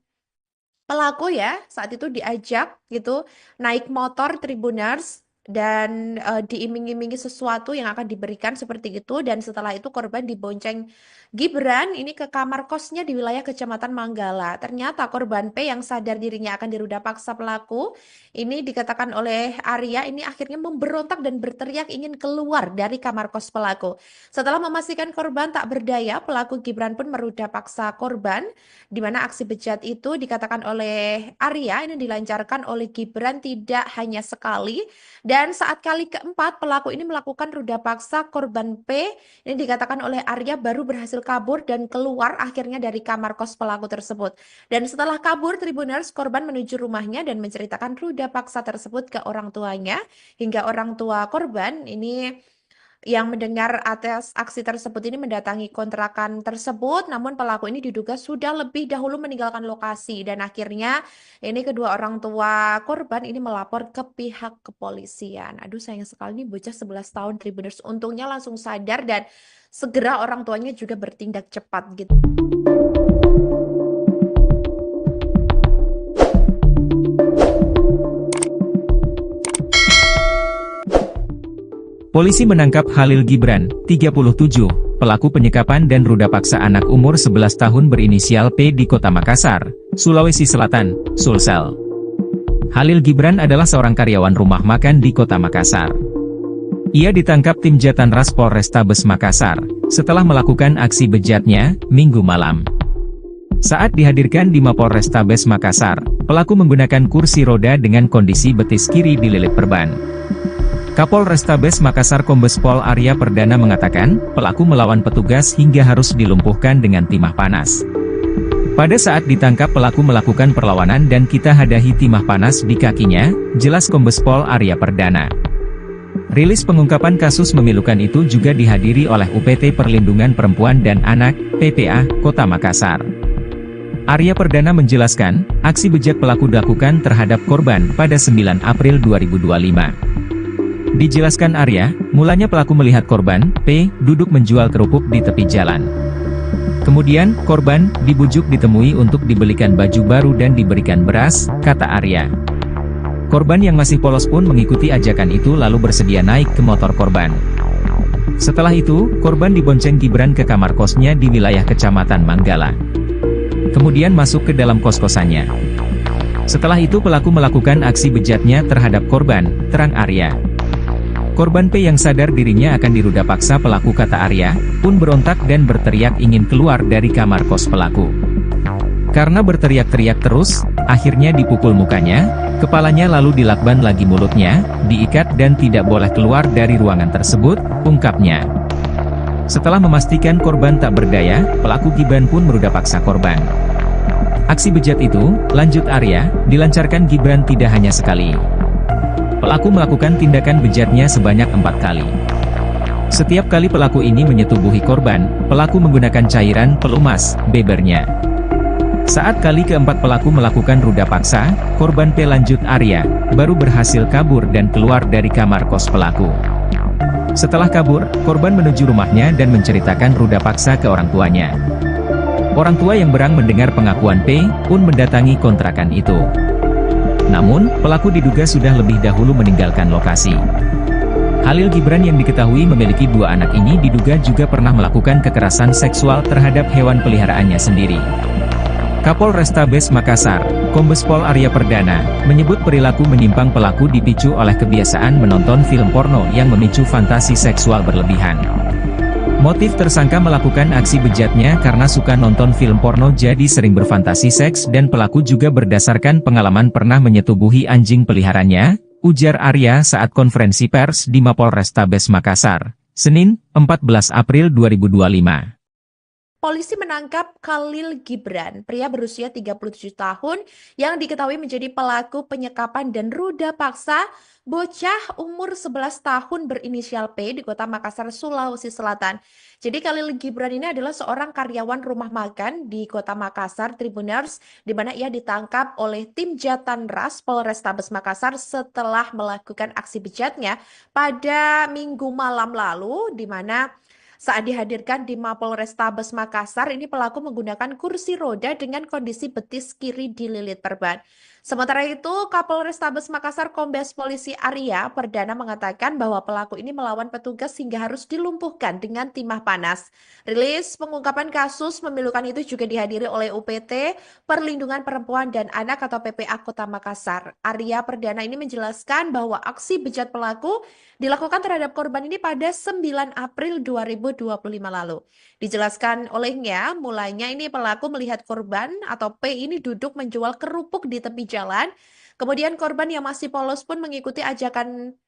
pelaku ya, saat itu diajak gitu naik motor Tribuners dan diiming-imingi sesuatu yang akan diberikan seperti itu, dan setelah itu korban dibonceng Gibran ini ke kamar kosnya di wilayah Kecamatan Manggala. Ternyata korban P yang sadar dirinya akan diruda paksa pelaku ini dikatakan oleh Arya ini akhirnya memberontak dan berteriak ingin keluar dari kamar kos pelaku. Setelah memastikan korban tak berdaya, pelaku Gibran pun meruda paksa korban, di mana aksi bejat itu dikatakan oleh Arya ini dilancarkan oleh Gibran tidak hanya sekali, dan saat kali keempat pelaku ini melakukan ruda paksa korban P, ini dikatakan oleh Arya baru berhasil kabur dan keluar akhirnya dari kamar kos pelaku tersebut. Dan setelah kabur, Tribuners, korban menuju rumahnya dan menceritakan ruda paksa tersebut ke orang tuanya, hingga orang tua korban ini yang mendengar atas aksi tersebut ini mendatangi kontrakan tersebut, namun pelaku ini diduga sudah lebih dahulu meninggalkan lokasi, dan akhirnya ini kedua orang tua korban ini melapor ke pihak kepolisian. Aduh, sayang sekali nih bocah 11 tahun Tribuners, untungnya langsung sadar dan segera orang tuanya juga bertindak cepat gitu. Polisi menangkap Khalil Gibran, 37, pelaku penyekapan dan ruda paksa anak umur 11 tahun berinisial P di Kota Makassar, Sulawesi Selatan, Sulsel. Khalil Gibran adalah seorang karyawan rumah makan di Kota Makassar. Ia ditangkap tim Jatanras Polrestabes Makassar, setelah melakukan aksi bejatnya, Minggu malam. Saat dihadirkan di Mapolrestabes Makassar, pelaku menggunakan kursi roda dengan kondisi betis kiri dililit perban. Kapolrestabes Makassar Kombes Pol Arya Perdana mengatakan, pelaku melawan petugas hingga harus dilumpuhkan dengan timah panas. Pada saat ditangkap pelaku melakukan perlawanan dan kita hadahi timah panas di kakinya, jelas Kombes Pol Arya Perdana. Rilis pengungkapan kasus memilukan itu juga dihadiri oleh UPT Perlindungan Perempuan dan Anak, PPA, Kota Makassar. Arya Perdana menjelaskan, aksi bejat pelaku dilakukan terhadap korban pada 9 April 2025. Dijelaskan Arya, mulanya pelaku melihat korban, P, duduk menjual kerupuk di tepi jalan. Kemudian, korban dibujuk ditemui untuk dibelikan baju baru dan diberikan beras, kata Arya. Korban yang masih polos pun mengikuti ajakan itu lalu bersedia naik ke motor korban. Setelah itu, korban dibonceng Gibran ke kamar kosnya di wilayah Kecamatan Manggala. Kemudian masuk ke dalam kos-kosannya. Setelah itu pelaku melakukan aksi bejatnya terhadap korban, terang Arya. Korban P yang sadar dirinya akan diruda paksa pelaku kata Arya, pun berontak dan berteriak ingin keluar dari kamar kos pelaku. Karena berteriak-teriak terus, akhirnya dipukul mukanya, kepalanya lalu dilakban lagi mulutnya, diikat dan tidak boleh keluar dari ruangan tersebut, ungkapnya. Setelah memastikan korban tak berdaya, pelaku Gibran pun meruda paksa korban. Aksi bejat itu, lanjut Arya, dilancarkan Gibran tidak hanya sekali. Pelaku melakukan tindakan bejatnya sebanyak 4 kali. Setiap kali pelaku ini menyetubuhi korban, pelaku menggunakan cairan pelumas, bebernya. Saat kali keempat pelaku melakukan ruda paksa, korban P lanjut Arya, baru berhasil kabur dan keluar dari kamar kos pelaku. Setelah kabur, korban menuju rumahnya dan menceritakan ruda paksa ke orang tuanya. Orang tua yang berang mendengar pengakuan P, pun mendatangi kontrakan itu. Namun, pelaku diduga sudah lebih dahulu meninggalkan lokasi. Khalil Gibran yang diketahui memiliki 2 anak ini diduga juga pernah melakukan kekerasan seksual terhadap hewan peliharaannya sendiri. Kapolrestabes Makassar, Kombes Pol Arya Perdana, menyebut perilaku menyimpang pelaku dipicu oleh kebiasaan menonton film porno yang memicu fantasi seksual berlebihan. Motif tersangka melakukan aksi bejatnya karena suka nonton film porno jadi sering berfantasi seks dan pelaku juga berdasarkan pengalaman pernah menyetubuhi anjing peliharaannya, ujar Arya saat konferensi pers di Mapolrestabes Makassar, Senin, 14 April 2025. Polisi menangkap Khalil Gibran, pria berusia 37 tahun yang diketahui menjadi pelaku penyekapan dan ruda paksa bocah umur 11 tahun berinisial P di Kota Makassar, Sulawesi Selatan. Jadi Khalil Gibran ini adalah seorang karyawan rumah makan di Kota Makassar, Tribuners, di mana ia ditangkap oleh tim Jatanras Polrestabes Makassar setelah melakukan aksi bejatnya pada Minggu malam lalu, di mana saat dihadirkan di Mapolrestabes Makassar, ini pelaku menggunakan kursi roda dengan kondisi betis kiri dililit perban. Sementara itu, Kapolrestabes Makassar Kombes Polisi Arya Perdana mengatakan bahwa pelaku ini melawan petugas hingga harus dilumpuhkan dengan timah panas. Rilis pengungkapan kasus memilukan itu juga dihadiri oleh UPT Perlindungan Perempuan dan Anak atau PPA Kota Makassar. Arya Perdana ini menjelaskan bahwa aksi bejat pelaku dilakukan terhadap korban ini pada 9 April 2025 lalu. Dijelaskan olehnya, mulanya ini pelaku melihat korban atau P ini duduk menjual kerupuk di tepi jalan. Kemudian korban yang masih polos pun mengikuti ajakan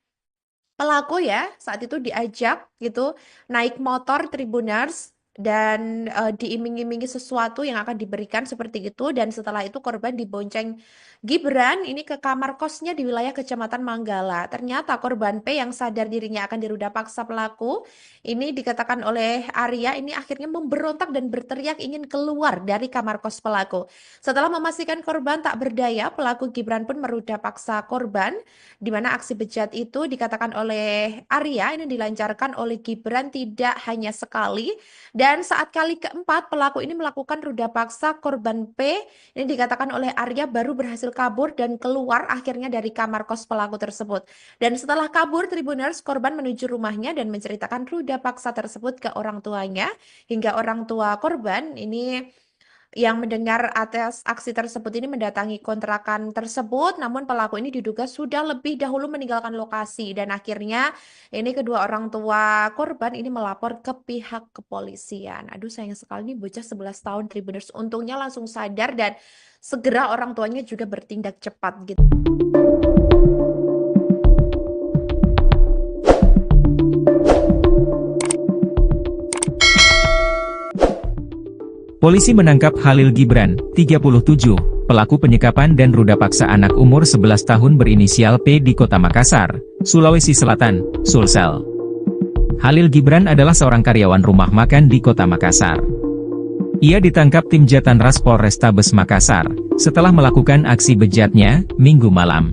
pelaku ya, saat itu diajak gitu naik motor Tribuners dan diiming-imingi sesuatu yang akan diberikan seperti itu, dan setelah itu korban dibonceng Gibran ini ke kamar kosnya di wilayah Kecamatan Manggala. Ternyata korban P yang sadar dirinya akan diruda paksa pelaku ini dikatakan oleh Arya ini akhirnya memberontak dan berteriak ingin keluar dari kamar kos pelaku. Setelah memastikan korban tak berdaya, pelaku Gibran pun meruda paksa korban, di mana aksi bejat itu dikatakan oleh Arya ini dilancarkan oleh Gibran tidak hanya sekali dan Dan saat kali keempat, pelaku ini melakukan ruda paksa korban P. Ini dikatakan oleh Arya baru berhasil kabur dan keluar akhirnya dari kamar kos pelaku tersebut. Dan setelah kabur, Tribuners korban menuju rumahnya dan menceritakan ruda paksa tersebut ke orang tuanya. Hingga orang tua korban ini yang mendengar atas aksi tersebut ini mendatangi kontrakan tersebut, namun pelaku ini diduga sudah lebih dahulu meninggalkan lokasi dan akhirnya ini kedua orang tua korban ini melapor ke pihak kepolisian. Aduh sayang sekali nih bocah 11 tahun Tribuners untungnya langsung sadar dan segera orang tuanya juga bertindak cepat gitu. Polisi menangkap Khalil Gibran, 37, pelaku penyekapan dan ruda paksa anak umur 11 tahun berinisial P di Kota Makassar, Sulawesi Selatan, Sulsel. Khalil Gibran adalah seorang karyawan rumah makan di Kota Makassar. Ia ditangkap tim Jatanras Polrestabes Makassar, setelah melakukan aksi bejatnya, Minggu malam.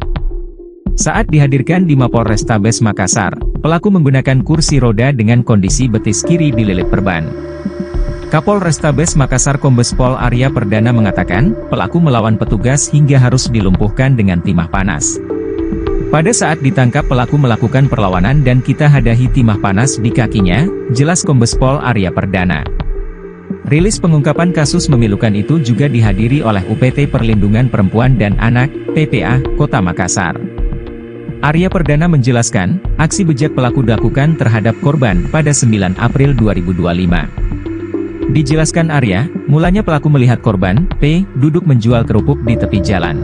Saat dihadirkan di Mapolrestabes Makassar, pelaku menggunakan kursi roda dengan kondisi betis kiri dililit perban. Kapolrestabes Makassar Kombes Pol Arya Perdana mengatakan, pelaku melawan petugas hingga harus dilumpuhkan dengan timah panas. Pada saat ditangkap pelaku melakukan perlawanan dan kita hadahi timah panas di kakinya, jelas Kombes Pol Arya Perdana. Rilis pengungkapan kasus memilukan itu juga dihadiri oleh UPT Perlindungan Perempuan dan Anak, PPA, Kota Makassar. Arya Perdana menjelaskan, aksi bejat pelaku dilakukan terhadap korban pada 9 April 2025. Dijelaskan Arya, mulanya pelaku melihat korban, P, duduk menjual kerupuk di tepi jalan.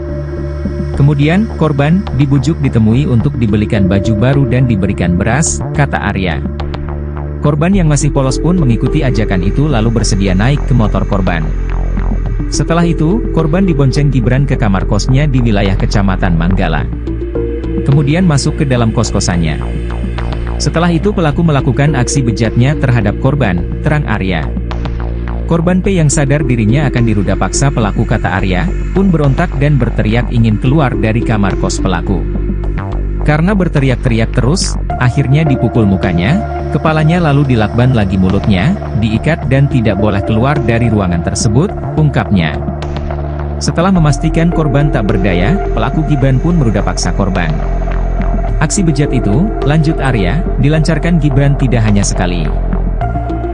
Kemudian, korban, dibujuk ditemui untuk dibelikan baju baru dan diberikan beras, kata Arya. Korban yang masih polos pun mengikuti ajakan itu lalu bersedia naik ke motor korban. Setelah itu, korban dibonceng Gibran ke kamar kosnya di wilayah Kecamatan Manggala. Kemudian masuk ke dalam kos-kosannya. Setelah itu pelaku melakukan aksi bejatnya terhadap korban, terang Arya. Korban P yang sadar dirinya akan diruda paksa pelaku kata Arya, pun berontak dan berteriak ingin keluar dari kamar kos pelaku. Karena berteriak-teriak terus, akhirnya dipukul mukanya, kepalanya lalu dilakban lagi mulutnya, diikat dan tidak boleh keluar dari ruangan tersebut, ungkapnya. Setelah memastikan korban tak berdaya, pelaku Gibran pun meruda paksa korban. Aksi bejat itu, lanjut Arya, dilancarkan Gibran tidak hanya sekali.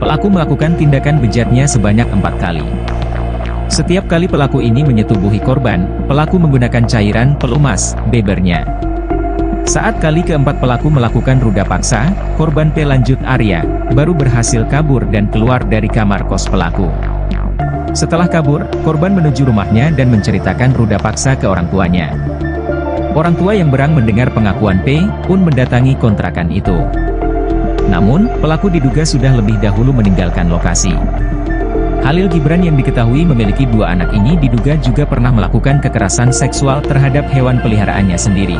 Pelaku melakukan tindakan bejatnya sebanyak 4 kali. Setiap kali pelaku ini menyetubuhi korban, pelaku menggunakan cairan pelumas, bebernya. Saat kali keempat pelaku melakukan ruda paksa, korban P lanjut Arya, baru berhasil kabur dan keluar dari kamar kos pelaku. Setelah kabur, korban menuju rumahnya dan menceritakan ruda paksa ke orang tuanya. Orang tua yang berang mendengar pengakuan P, pun mendatangi kontrakan itu. Namun, pelaku diduga sudah lebih dahulu meninggalkan lokasi. Khalil Gibran yang diketahui memiliki 2 anak ini diduga juga pernah melakukan kekerasan seksual terhadap hewan peliharaannya sendiri.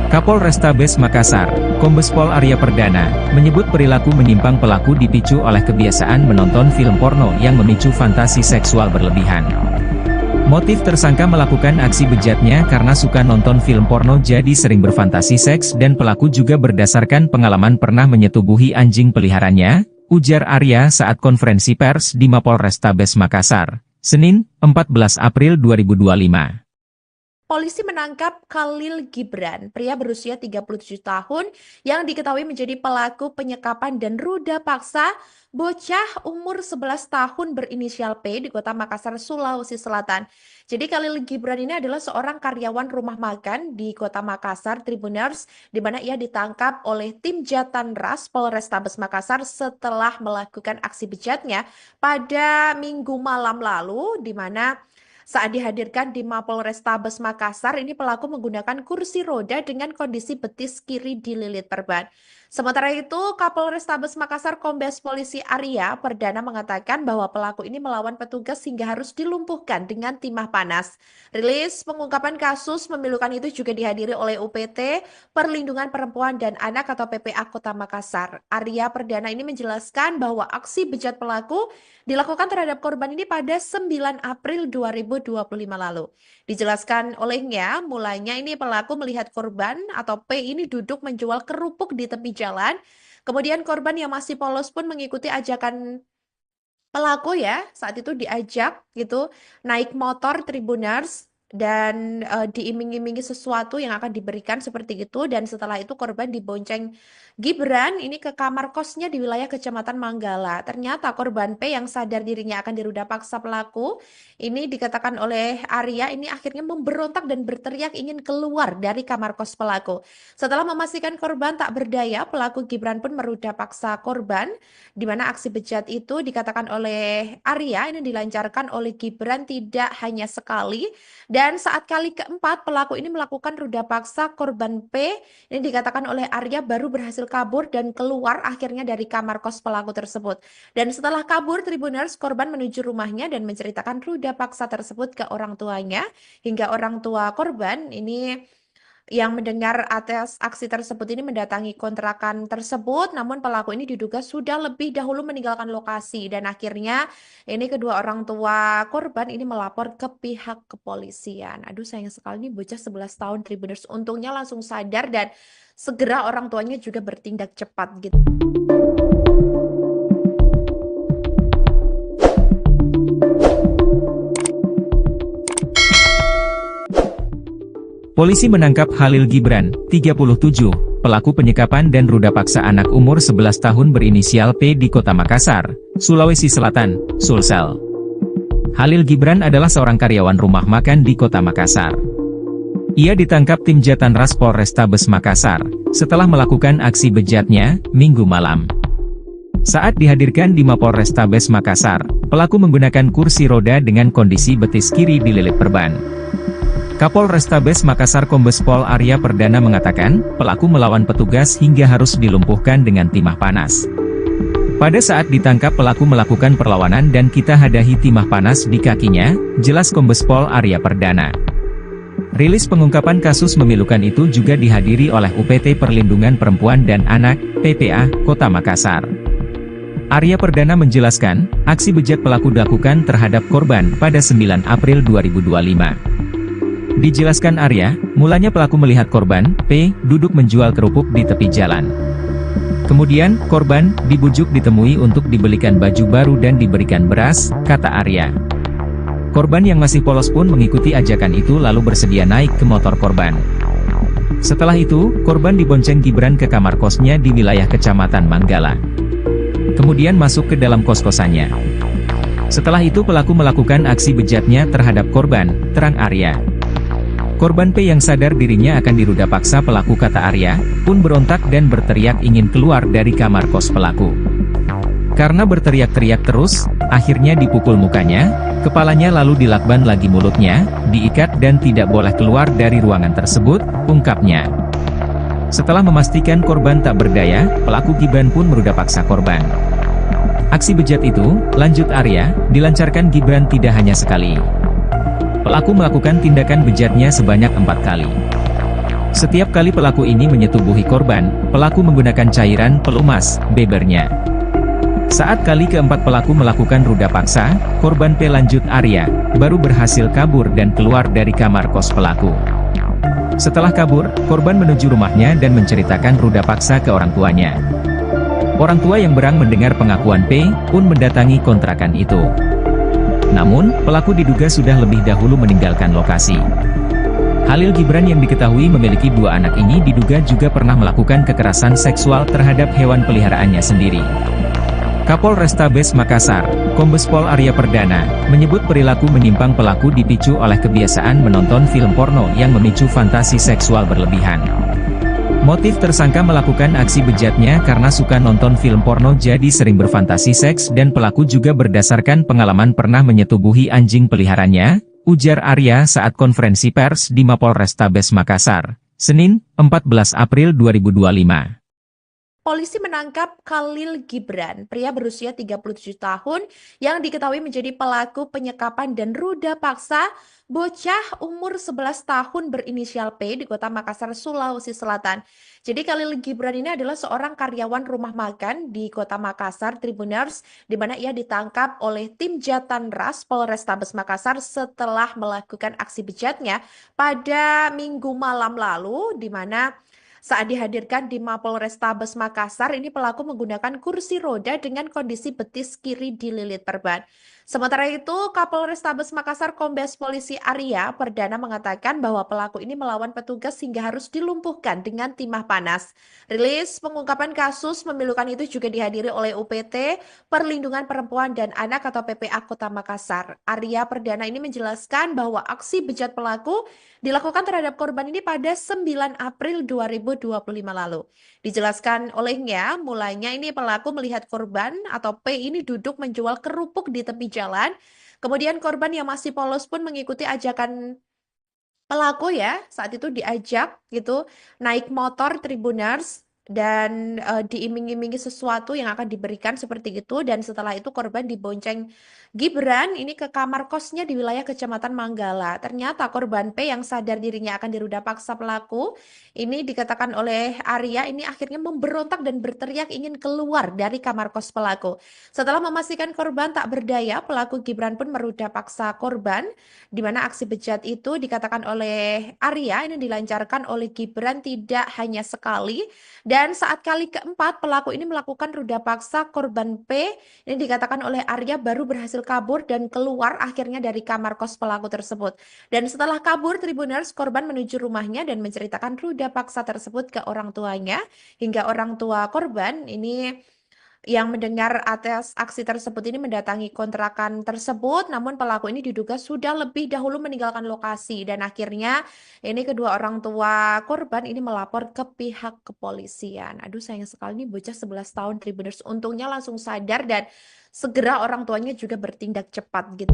Kapolrestabes Makassar, Kombes Pol Arya Perdana, menyebut perilaku menyimpang pelaku dipicu oleh kebiasaan menonton film porno yang memicu fantasi seksual berlebihan. Motif tersangka melakukan aksi bejatnya karena suka nonton film porno jadi sering berfantasi seks dan pelaku juga berdasarkan pengalaman pernah menyetubuhi anjing peliharaannya, ujar Arya saat konferensi pers di Mapolrestabes Makassar, Senin, 14 April 2025. Polisi menangkap Khalil Gibran, pria berusia 37 tahun yang diketahui menjadi pelaku penyekapan dan ruda paksa bocah umur 11 tahun berinisial P di Kota Makassar, Sulawesi Selatan. Jadi Khalil Gibran ini adalah seorang karyawan rumah makan di Kota Makassar, Tribuners, di mana ia ditangkap oleh tim Jatanras Polrestabes Makassar setelah melakukan aksi bejatnya pada Minggu malam lalu, di mana saat dihadirkan di Mapolrestabes Makassar, ini pelaku menggunakan kursi roda dengan kondisi betis kiri dililit perban. Sementara itu, Kapolrestabes Makassar Kombes Polisi Arya Perdana mengatakan bahwa pelaku ini melawan petugas hingga harus dilumpuhkan dengan timah panas. Rilis pengungkapan kasus memilukan itu juga dihadiri oleh UPT Perlindungan Perempuan dan Anak atau PPA Kota Makassar. Arya Perdana ini menjelaskan bahwa aksi bejat pelaku dilakukan terhadap korban ini pada 9 April 2025 lalu. Dijelaskan olehnya, mulanya ini pelaku melihat korban atau P ini duduk menjual kerupuk di tepi jalan. Kemudian korban yang masih polos pun mengikuti ajakan Pelaku ya saat itu diajak gitu naik motor Tribuners dan diiming-imingi sesuatu yang akan diberikan seperti itu, dan setelah itu korban dibonceng Gibran ini ke kamar kosnya di wilayah Kecamatan Manggala. Ternyata korban P yang sadar dirinya akan diruda paksa pelaku ini dikatakan oleh Arya ini akhirnya memberontak dan berteriak ingin keluar dari kamar kos pelaku. Setelah memastikan korban tak berdaya, pelaku Gibran pun meruda paksa korban, di mana aksi bejat itu dikatakan oleh Arya ini dilancarkan oleh Gibran tidak hanya sekali, dan saat kali keempat pelaku ini melakukan ruda paksa korban P ini dikatakan oleh Arya baru berhasil kabur dan keluar akhirnya dari kamar kos pelaku tersebut. Dan setelah kabur Tribuners, korban menuju rumahnya dan menceritakan ruda paksa tersebut ke orang tuanya, hingga orang tua korban ini yang mendengar atas aksi tersebut ini mendatangi kontrakan tersebut, namun pelaku ini diduga sudah lebih dahulu meninggalkan lokasi, dan akhirnya ini kedua orang tua korban ini melapor ke pihak kepolisian. Aduh sayang sekali nih bocah 11 tahun Tribuners, untungnya langsung sadar dan segera orang tuanya juga bertindak cepat gitu. Polisi menangkap Khalil Gibran, 37, pelaku penyekapan dan ruda paksa anak umur 11 tahun berinisial P di Kota Makassar, Sulawesi Selatan, Sulsel. Khalil Gibran adalah seorang karyawan rumah makan di Kota Makassar. Ia ditangkap tim Jatanras Polrestabes Makassar, setelah melakukan aksi bejatnya, Minggu malam. Saat dihadirkan di Mapolrestabes Makassar, pelaku menggunakan kursi roda dengan kondisi betis kiri dililit perban. Kapolrestabes Makassar Kombes Pol Arya Perdana mengatakan, pelaku melawan petugas hingga harus dilumpuhkan dengan timah panas. Pada saat ditangkap pelaku melakukan perlawanan dan kita hadahi timah panas di kakinya, jelas Kombes Pol Arya Perdana. Rilis pengungkapan kasus memilukan itu juga dihadiri oleh UPT Perlindungan Perempuan dan Anak, PPA, Kota Makassar. Arya Perdana menjelaskan, aksi bejat pelaku dilakukan terhadap korban pada 9 April 2025. Dijelaskan Arya, mulanya pelaku melihat korban, P, duduk menjual kerupuk di tepi jalan. Kemudian, korban, dibujuk ditemui untuk dibelikan baju baru dan diberikan beras, kata Arya. Korban yang masih polos pun mengikuti ajakan itu lalu bersedia naik ke motor korban. Setelah itu, korban dibonceng Gibran ke kamar kosnya di wilayah Kecamatan Manggala. Kemudian masuk ke dalam kos-kosannya. Setelah itu pelaku melakukan aksi bejatnya terhadap korban, terang Arya. Korban P yang sadar dirinya akan diruda paksa pelaku kata Arya, pun berontak dan berteriak ingin keluar dari kamar kos pelaku. Karena berteriak-teriak terus, akhirnya dipukul mukanya, kepalanya lalu dilakban lagi mulutnya, diikat dan tidak boleh keluar dari ruangan tersebut, ungkapnya. Setelah memastikan korban tak berdaya, pelaku Gibran pun meruda paksa korban. Aksi bejat itu, lanjut Arya, dilancarkan Gibran tidak hanya sekali. Pelaku melakukan tindakan bejatnya sebanyak 4 kali. Setiap kali pelaku ini menyetubuhi korban, pelaku menggunakan cairan pelumas, bebernya. Saat kali keempat pelaku melakukan ruda paksa, korban P lanjut Arya, baru berhasil kabur dan keluar dari kamar kos pelaku. Setelah kabur, korban menuju rumahnya dan menceritakan ruda paksa ke orang tuanya. Orang tua yang berang mendengar pengakuan P, pun mendatangi kontrakan itu. Namun, pelaku diduga sudah lebih dahulu meninggalkan lokasi. Khalil Gibran yang diketahui memiliki 2 anak ini diduga juga pernah melakukan kekerasan seksual terhadap hewan peliharaannya sendiri. Kapolrestabes Makassar, Kombes Pol Arya Perdana, menyebut perilaku menyimpang pelaku dipicu oleh kebiasaan menonton film porno yang memicu fantasi seksual berlebihan. Motif tersangka melakukan aksi bejatnya karena suka nonton film porno jadi sering berfantasi seks dan pelaku juga berdasarkan pengalaman pernah menyetubuhi anjing peliharanya, ujar Arya saat konferensi pers di Mapolrestabes Makassar, Senin, 14 April 2025. Polisi menangkap Khalil Gibran, pria berusia 37 tahun yang diketahui menjadi pelaku penyekapan dan ruda paksa bocah umur 11 tahun berinisial P di Kota Makassar, Sulawesi Selatan. Jadi Khalil Gibran ini adalah seorang karyawan rumah makan di Kota Makassar, Tribuners, di mana ia ditangkap oleh tim Jatanras Polrestabes Makassar setelah melakukan aksi bejatnya pada Minggu malam lalu, di mana Saat dihadirkan di Mapolrestabes Makassar, ini pelaku menggunakan kursi roda dengan kondisi betis kiri dililit perban. Sementara itu, Kapolrestabes Makassar Kombes Polisi Arya Perdana mengatakan bahwa pelaku ini melawan petugas hingga harus dilumpuhkan dengan timah panas. Rilis pengungkapan kasus memilukan itu juga dihadiri oleh UPT Perlindungan Perempuan dan Anak atau PPA Kota Makassar. Arya Perdana ini menjelaskan bahwa aksi bejat pelaku dilakukan terhadap korban ini pada 9 April 2025 lalu. Dijelaskan olehnya, mulanya ini pelaku melihat korban atau P ini duduk menjual kerupuk di tepi jalan. Kemudian korban yang masih polos pun mengikuti ajakan pelaku ya, saat itu diajak gitu naik motor Tribuners dan diiming-imingi sesuatu yang akan diberikan seperti itu, dan setelah itu korban dibonceng Gibran ini ke kamar kosnya di wilayah Kecamatan Manggala. Ternyata korban P yang sadar dirinya akan diruda paksa pelaku ini dikatakan oleh Arya ini akhirnya memberontak dan berteriak ingin keluar dari kamar kos pelaku. Setelah memastikan korban tak berdaya, pelaku Gibran pun meruda paksa korban, di mana aksi bejat itu dikatakan oleh Arya ini dilancarkan oleh Gibran tidak hanya sekali, dan saat kali keempat pelaku ini melakukan ruda paksa korban P ini dikatakan oleh Arya baru berhasil kabur dan keluar akhirnya dari kamar kos pelaku tersebut. Dan setelah kabur Tribuners, korban menuju rumahnya dan menceritakan ruda paksa tersebut ke orang tuanya, hingga orang tua korban ini yang mendengar atas aksi tersebut ini mendatangi kontrakan tersebut, namun pelaku ini diduga sudah lebih dahulu meninggalkan lokasi, dan akhirnya ini kedua orang tua korban ini melapor ke pihak kepolisian. Aduh, sayang sekali nih bocah 11 tahun Tribuners, untungnya langsung sadar dan segera orang tuanya juga bertindak cepat gitu.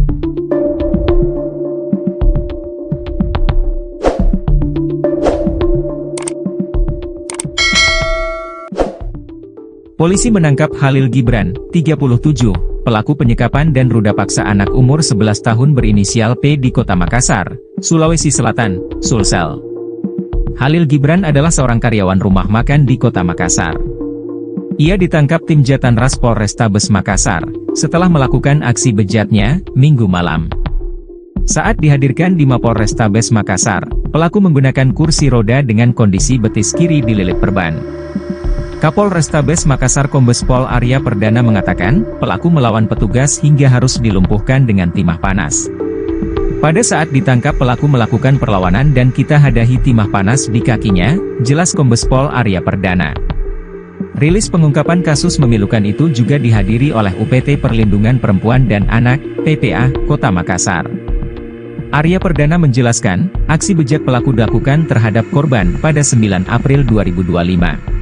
Polisi menangkap Khalil Gibran, 37, pelaku penyekapan dan ruda paksa anak umur 11 tahun berinisial P di Kota Makassar, Sulawesi Selatan, Sulsel. Khalil Gibran adalah seorang karyawan rumah makan di Kota Makassar. Ia ditangkap tim Jatanras Polrestabes Makassar, setelah melakukan aksi bejatnya, Minggu malam. Saat dihadirkan di Mapolrestabes Makassar, pelaku menggunakan kursi roda dengan kondisi betis kiri dililit perban. Kapolrestabes Makassar Kombes Pol Arya Perdana mengatakan, pelaku melawan petugas hingga harus dilumpuhkan dengan timah panas. Pada saat ditangkap pelaku melakukan perlawanan dan kita hadahi timah panas di kakinya, jelas Kombes Pol Arya Perdana. Rilis pengungkapan kasus memilukan itu juga dihadiri oleh UPT Perlindungan Perempuan dan Anak, PPA, Kota Makassar. Arya Perdana menjelaskan, aksi bejat pelaku dilakukan terhadap korban pada 9 April 2025.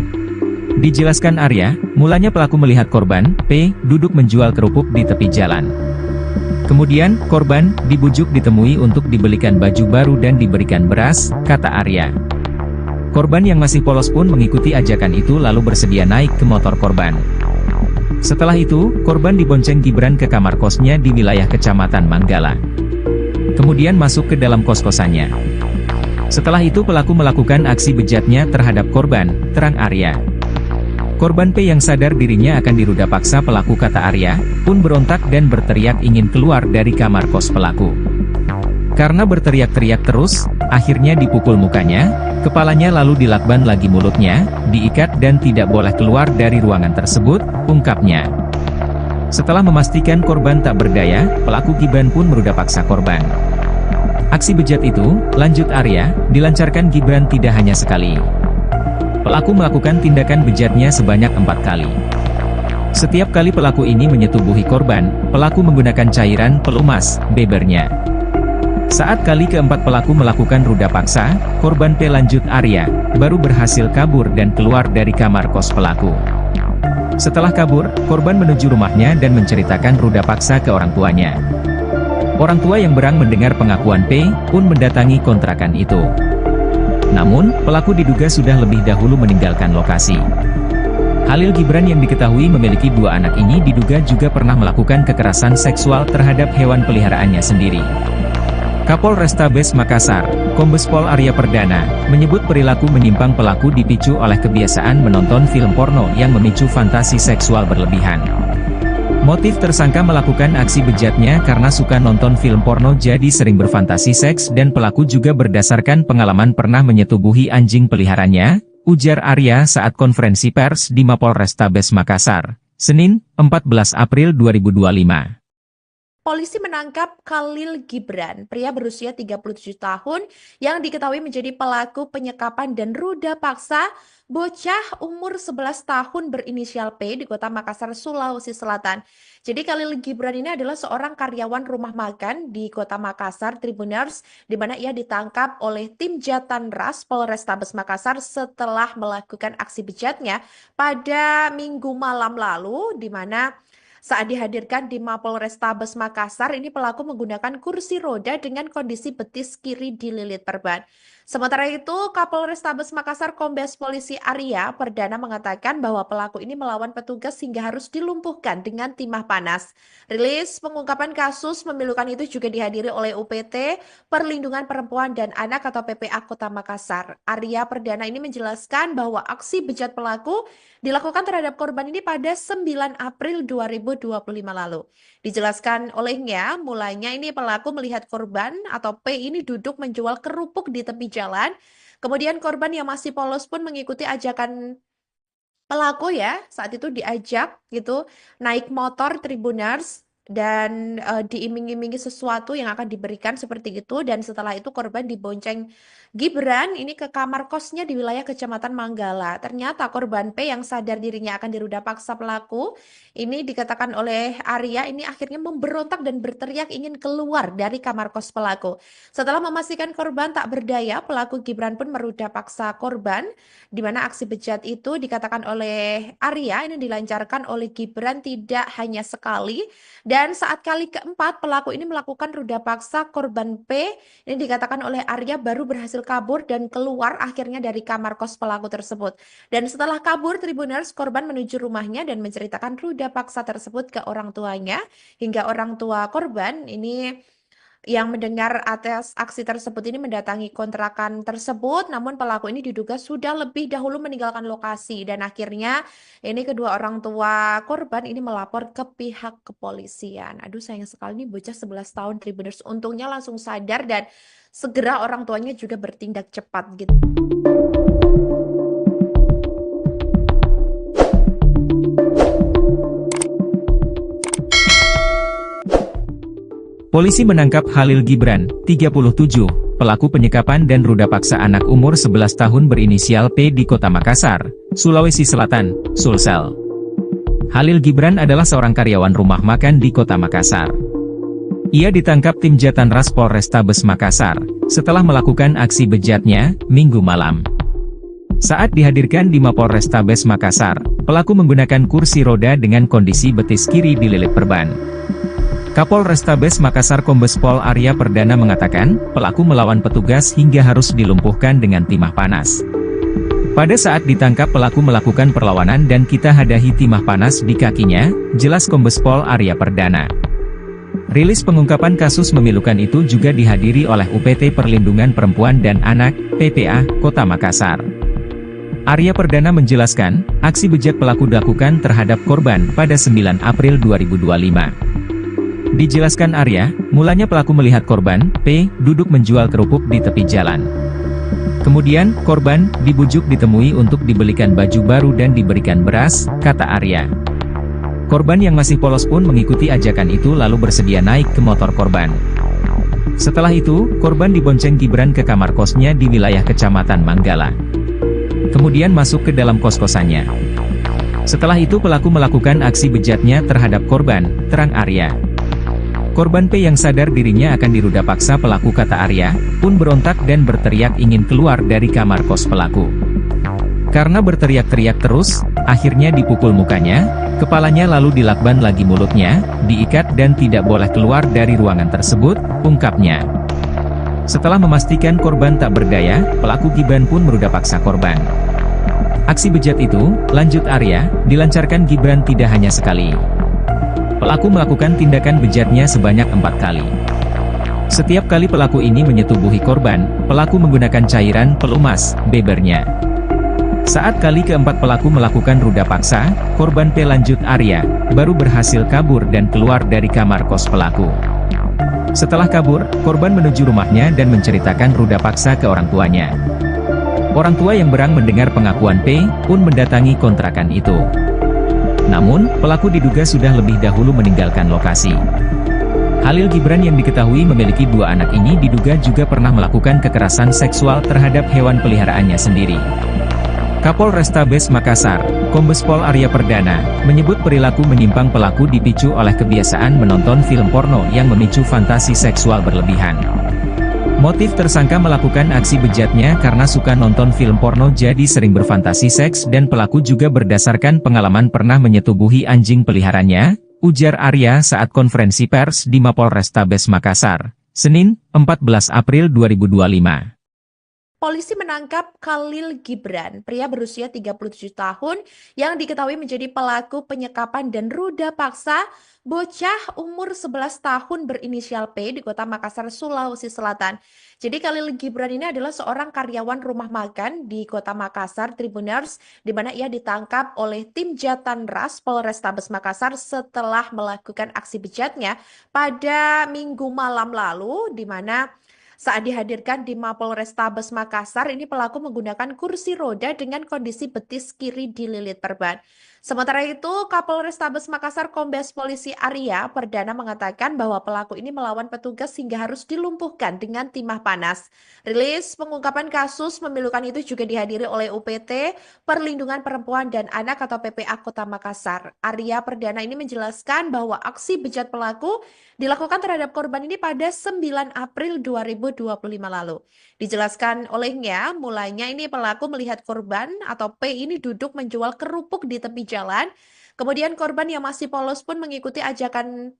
Dijelaskan Arya, mulanya pelaku melihat korban, P, duduk menjual kerupuk di tepi jalan. Kemudian, korban, dibujuk ditemui untuk dibelikan baju baru dan diberikan beras, kata Arya. Korban yang masih polos pun mengikuti ajakan itu lalu bersedia naik ke motor korban. Setelah itu, korban dibonceng Gibran ke kamar kosnya di wilayah Kecamatan Manggala. Kemudian masuk ke dalam kos-kosannya. Setelah itu pelaku melakukan aksi bejatnya terhadap korban, terang Arya. Korban P yang sadar dirinya akan diruda paksa pelaku, kata Arya, pun berontak dan berteriak ingin keluar dari kamar kos pelaku. Karena berteriak-teriak terus, akhirnya dipukul mukanya, kepalanya lalu dilakban lagi mulutnya, diikat dan tidak boleh keluar dari ruangan tersebut, ungkapnya. Setelah memastikan korban tak berdaya, pelaku Gibran pun meruda paksa korban. Aksi bejat itu, lanjut Arya, dilancarkan Gibran tidak hanya sekali. Pelaku melakukan tindakan bejatnya sebanyak 4 kali. Setiap kali pelaku ini menyetubuhi korban, pelaku menggunakan cairan pelumas, bebernya. Saat kali keempat pelaku melakukan ruda paksa, korban P, lanjut Arya, baru berhasil kabur dan keluar dari kamar kos pelaku. Setelah kabur, korban menuju rumahnya dan menceritakan ruda paksa ke orang tuanya. Orang tua yang berang mendengar pengakuan P, pun mendatangi kontrakan itu. Namun, pelaku diduga sudah lebih dahulu meninggalkan lokasi. Khalil Gibran yang diketahui memiliki 2 anak ini diduga juga pernah melakukan kekerasan seksual terhadap hewan peliharaannya sendiri. Kapolrestabes Makassar, Kombes Pol Arya Perdana, menyebut perilaku menyimpang pelaku dipicu oleh kebiasaan menonton film porno yang memicu fantasi seksual berlebihan. Motif tersangka melakukan aksi bejatnya karena suka nonton film porno jadi sering berfantasi seks, dan pelaku juga berdasarkan pengalaman pernah menyetubuhi anjing peliharaannya, ujar Arya saat konferensi pers di Mapolrestabes Makassar, Senin, 14 April 2025. Polisi menangkap Khalil Gibran, pria berusia 37 tahun yang diketahui menjadi pelaku penyekapan dan ruda paksa bocah umur 11 tahun berinisial P di Kota Makassar, Sulawesi Selatan. Jadi Khalil Gibran ini adalah seorang karyawan rumah makan di Kota Makassar, Tribuners, di mana ia ditangkap oleh tim Jatanras Polrestabes Makassar setelah melakukan aksi bejatnya pada Minggu malam lalu, di mana saat dihadirkan di Mapolrestabes Makassar, ini pelaku menggunakan kursi roda dengan kondisi betis kiri dililit perban. Sementara itu, Kapolrestabes Makassar Kombes Polisi Arya Perdana mengatakan bahwa pelaku ini melawan petugas hingga harus dilumpuhkan dengan timah panas. Rilis pengungkapan kasus memilukan itu juga dihadiri oleh UPT Perlindungan Perempuan dan Anak atau PPA Kota Makassar. Arya Perdana ini menjelaskan bahwa aksi bejat pelaku dilakukan terhadap korban ini pada 9 April 2025 lalu. Dijelaskan olehnya, mulanya ini pelaku melihat korban atau P ini duduk menjual kerupuk di tepi jalan. Kemudian korban yang masih polos pun mengikuti ajakan pelaku ya, saat itu diajak gitu naik motor Tribuners dan diiming-imingi sesuatu yang akan diberikan seperti itu, dan setelah itu korban dibonceng Gibran ini ke kamar kosnya di wilayah Kecamatan Manggala. Ternyata korban P yang sadar dirinya akan diruda paksa pelaku ini dikatakan oleh Arya ini akhirnya memberontak dan berteriak ingin keluar dari kamar kos pelaku. Setelah memastikan korban tak berdaya, pelaku Gibran pun meruda paksa korban, di mana aksi bejat itu dikatakan oleh Arya ini dilancarkan oleh Gibran tidak hanya sekali, dan saat kali keempat pelaku ini melakukan ruda paksa korban P ini dikatakan oleh Arya baru berhasil kabur dan keluar akhirnya dari kamar kos pelaku tersebut. Dan setelah kabur, Tribuners, korban menuju rumahnya dan menceritakan ruda paksa tersebut ke orang tuanya, hingga orang tua korban ini yang mendengar atas aksi tersebut ini mendatangi kontrakan tersebut, namun pelaku ini diduga sudah lebih dahulu meninggalkan lokasi, dan akhirnya ini kedua orang tua korban ini melapor ke pihak kepolisian. Aduh, sayang sekali nih bocah 11 tahun Tribuners, untungnya langsung sadar dan segera orang tuanya juga bertindak cepat gitu. Polisi menangkap Khalil Gibran, 37, pelaku penyekapan dan ruda paksa anak umur 11 tahun berinisial P di Kota Makassar, Sulawesi Selatan, Sulsel. Khalil Gibran adalah seorang karyawan rumah makan di Kota Makassar. Ia ditangkap tim Jatanras Polrestabes Makassar setelah melakukan aksi bejatnya Minggu malam. Saat dihadirkan di Mapolrestabes Makassar, pelaku menggunakan kursi roda dengan kondisi betis kiri dililit perban. Kapolrestabes Makassar Kombes Pol Arya Perdana mengatakan, pelaku melawan petugas hingga harus dilumpuhkan dengan timah panas. Pada saat ditangkap pelaku melakukan perlawanan dan kita hadahi timah panas di kakinya, jelas Kombes Pol Arya Perdana. Rilis pengungkapan kasus memilukan itu juga dihadiri oleh UPT Perlindungan Perempuan dan Anak, PPA, Kota Makassar. Arya Perdana menjelaskan, aksi bejat pelaku dilakukan terhadap korban pada 9 April 2025. Dijelaskan Arya, mulanya pelaku melihat korban, P, duduk menjual kerupuk di tepi jalan. Kemudian, korban dibujuk ditemui untuk dibelikan baju baru dan diberikan beras, kata Arya. Korban yang masih polos pun mengikuti ajakan itu lalu bersedia naik ke motor korban. Setelah itu, korban dibonceng Gibran ke kamar kosnya di wilayah Kecamatan Manggala. Kemudian masuk ke dalam kos-kosannya. Setelah itu pelaku melakukan aksi bejatnya terhadap korban, terang Arya. Korban P yang sadar dirinya akan diruda paksa pelaku, kata Arya, pun berontak dan berteriak ingin keluar dari kamar kos pelaku. Karena berteriak-teriak terus, akhirnya dipukul mukanya, kepalanya lalu dilakban lagi mulutnya, diikat dan tidak boleh keluar dari ruangan tersebut, ungkapnya. Setelah memastikan korban tak berdaya, pelaku Gibran pun meruda paksa korban. Aksi bejat itu, lanjut Arya, dilancarkan Gibran tidak hanya sekali. Pelaku melakukan tindakan bejatnya sebanyak 4 kali. Setiap kali pelaku ini menyetubuhi korban, pelaku menggunakan cairan pelumas, bebernya. Saat kali keempat pelaku melakukan ruda paksa, korban P, lanjut Arya, baru berhasil kabur dan keluar dari kamar kos pelaku. Setelah kabur, korban menuju rumahnya dan menceritakan ruda paksa ke orang tuanya. Orang tua yang berang mendengar pengakuan P pun mendatangi kontrakan itu. Namun, pelaku diduga sudah lebih dahulu meninggalkan lokasi. Khalil Gibran yang diketahui memiliki 2 anak ini diduga juga pernah melakukan kekerasan seksual terhadap hewan peliharaannya sendiri. Kapolrestabes Makassar, Kombes Pol Arya Perdana, menyebut perilaku menyimpang pelaku dipicu oleh kebiasaan menonton film porno yang memicu fantasi seksual berlebihan. Motif tersangka melakukan aksi bejatnya karena suka nonton film porno jadi sering berfantasi seks dan pelaku juga berdasarkan pengalaman pernah menyetubuhi anjing peliharaannya, ujar Arya saat konferensi pers di Mapolrestabes Makassar, Senin, 14 April 2025. Polisi menangkap Khalil Gibran, pria berusia 37 tahun yang diketahui menjadi pelaku penyekapan dan ruda paksa bocah umur 11 tahun berinisial P di Kota Makassar, Sulawesi Selatan. Jadi Khalil Gibran ini adalah seorang karyawan rumah makan di Kota Makassar, Tribuners, di mana ia ditangkap oleh tim Jatanras Polrestabes Makassar setelah melakukan aksi bejatnya pada Minggu malam lalu, di mana saat dihadirkan di Mapolrestabes Makassar, ini pelaku menggunakan kursi roda dengan kondisi betis kiri dililit perban. Sementara itu, Kapolrestabes Makassar Kombes Polisi Arya Perdana mengatakan bahwa pelaku ini melawan petugas hingga harus dilumpuhkan dengan timah panas. Rilis pengungkapan kasus memilukan itu juga dihadiri oleh UPT Perlindungan Perempuan dan Anak atau PPA Kota Makassar. Arya Perdana ini menjelaskan bahwa aksi bejat pelaku dilakukan terhadap korban ini pada 9 April 2025 lalu. Dijelaskan olehnya, mulanya ini pelaku melihat korban atau P ini duduk menjual kerupuk di tepi jalan. Kemudian korban yang masih polos pun mengikuti ajakan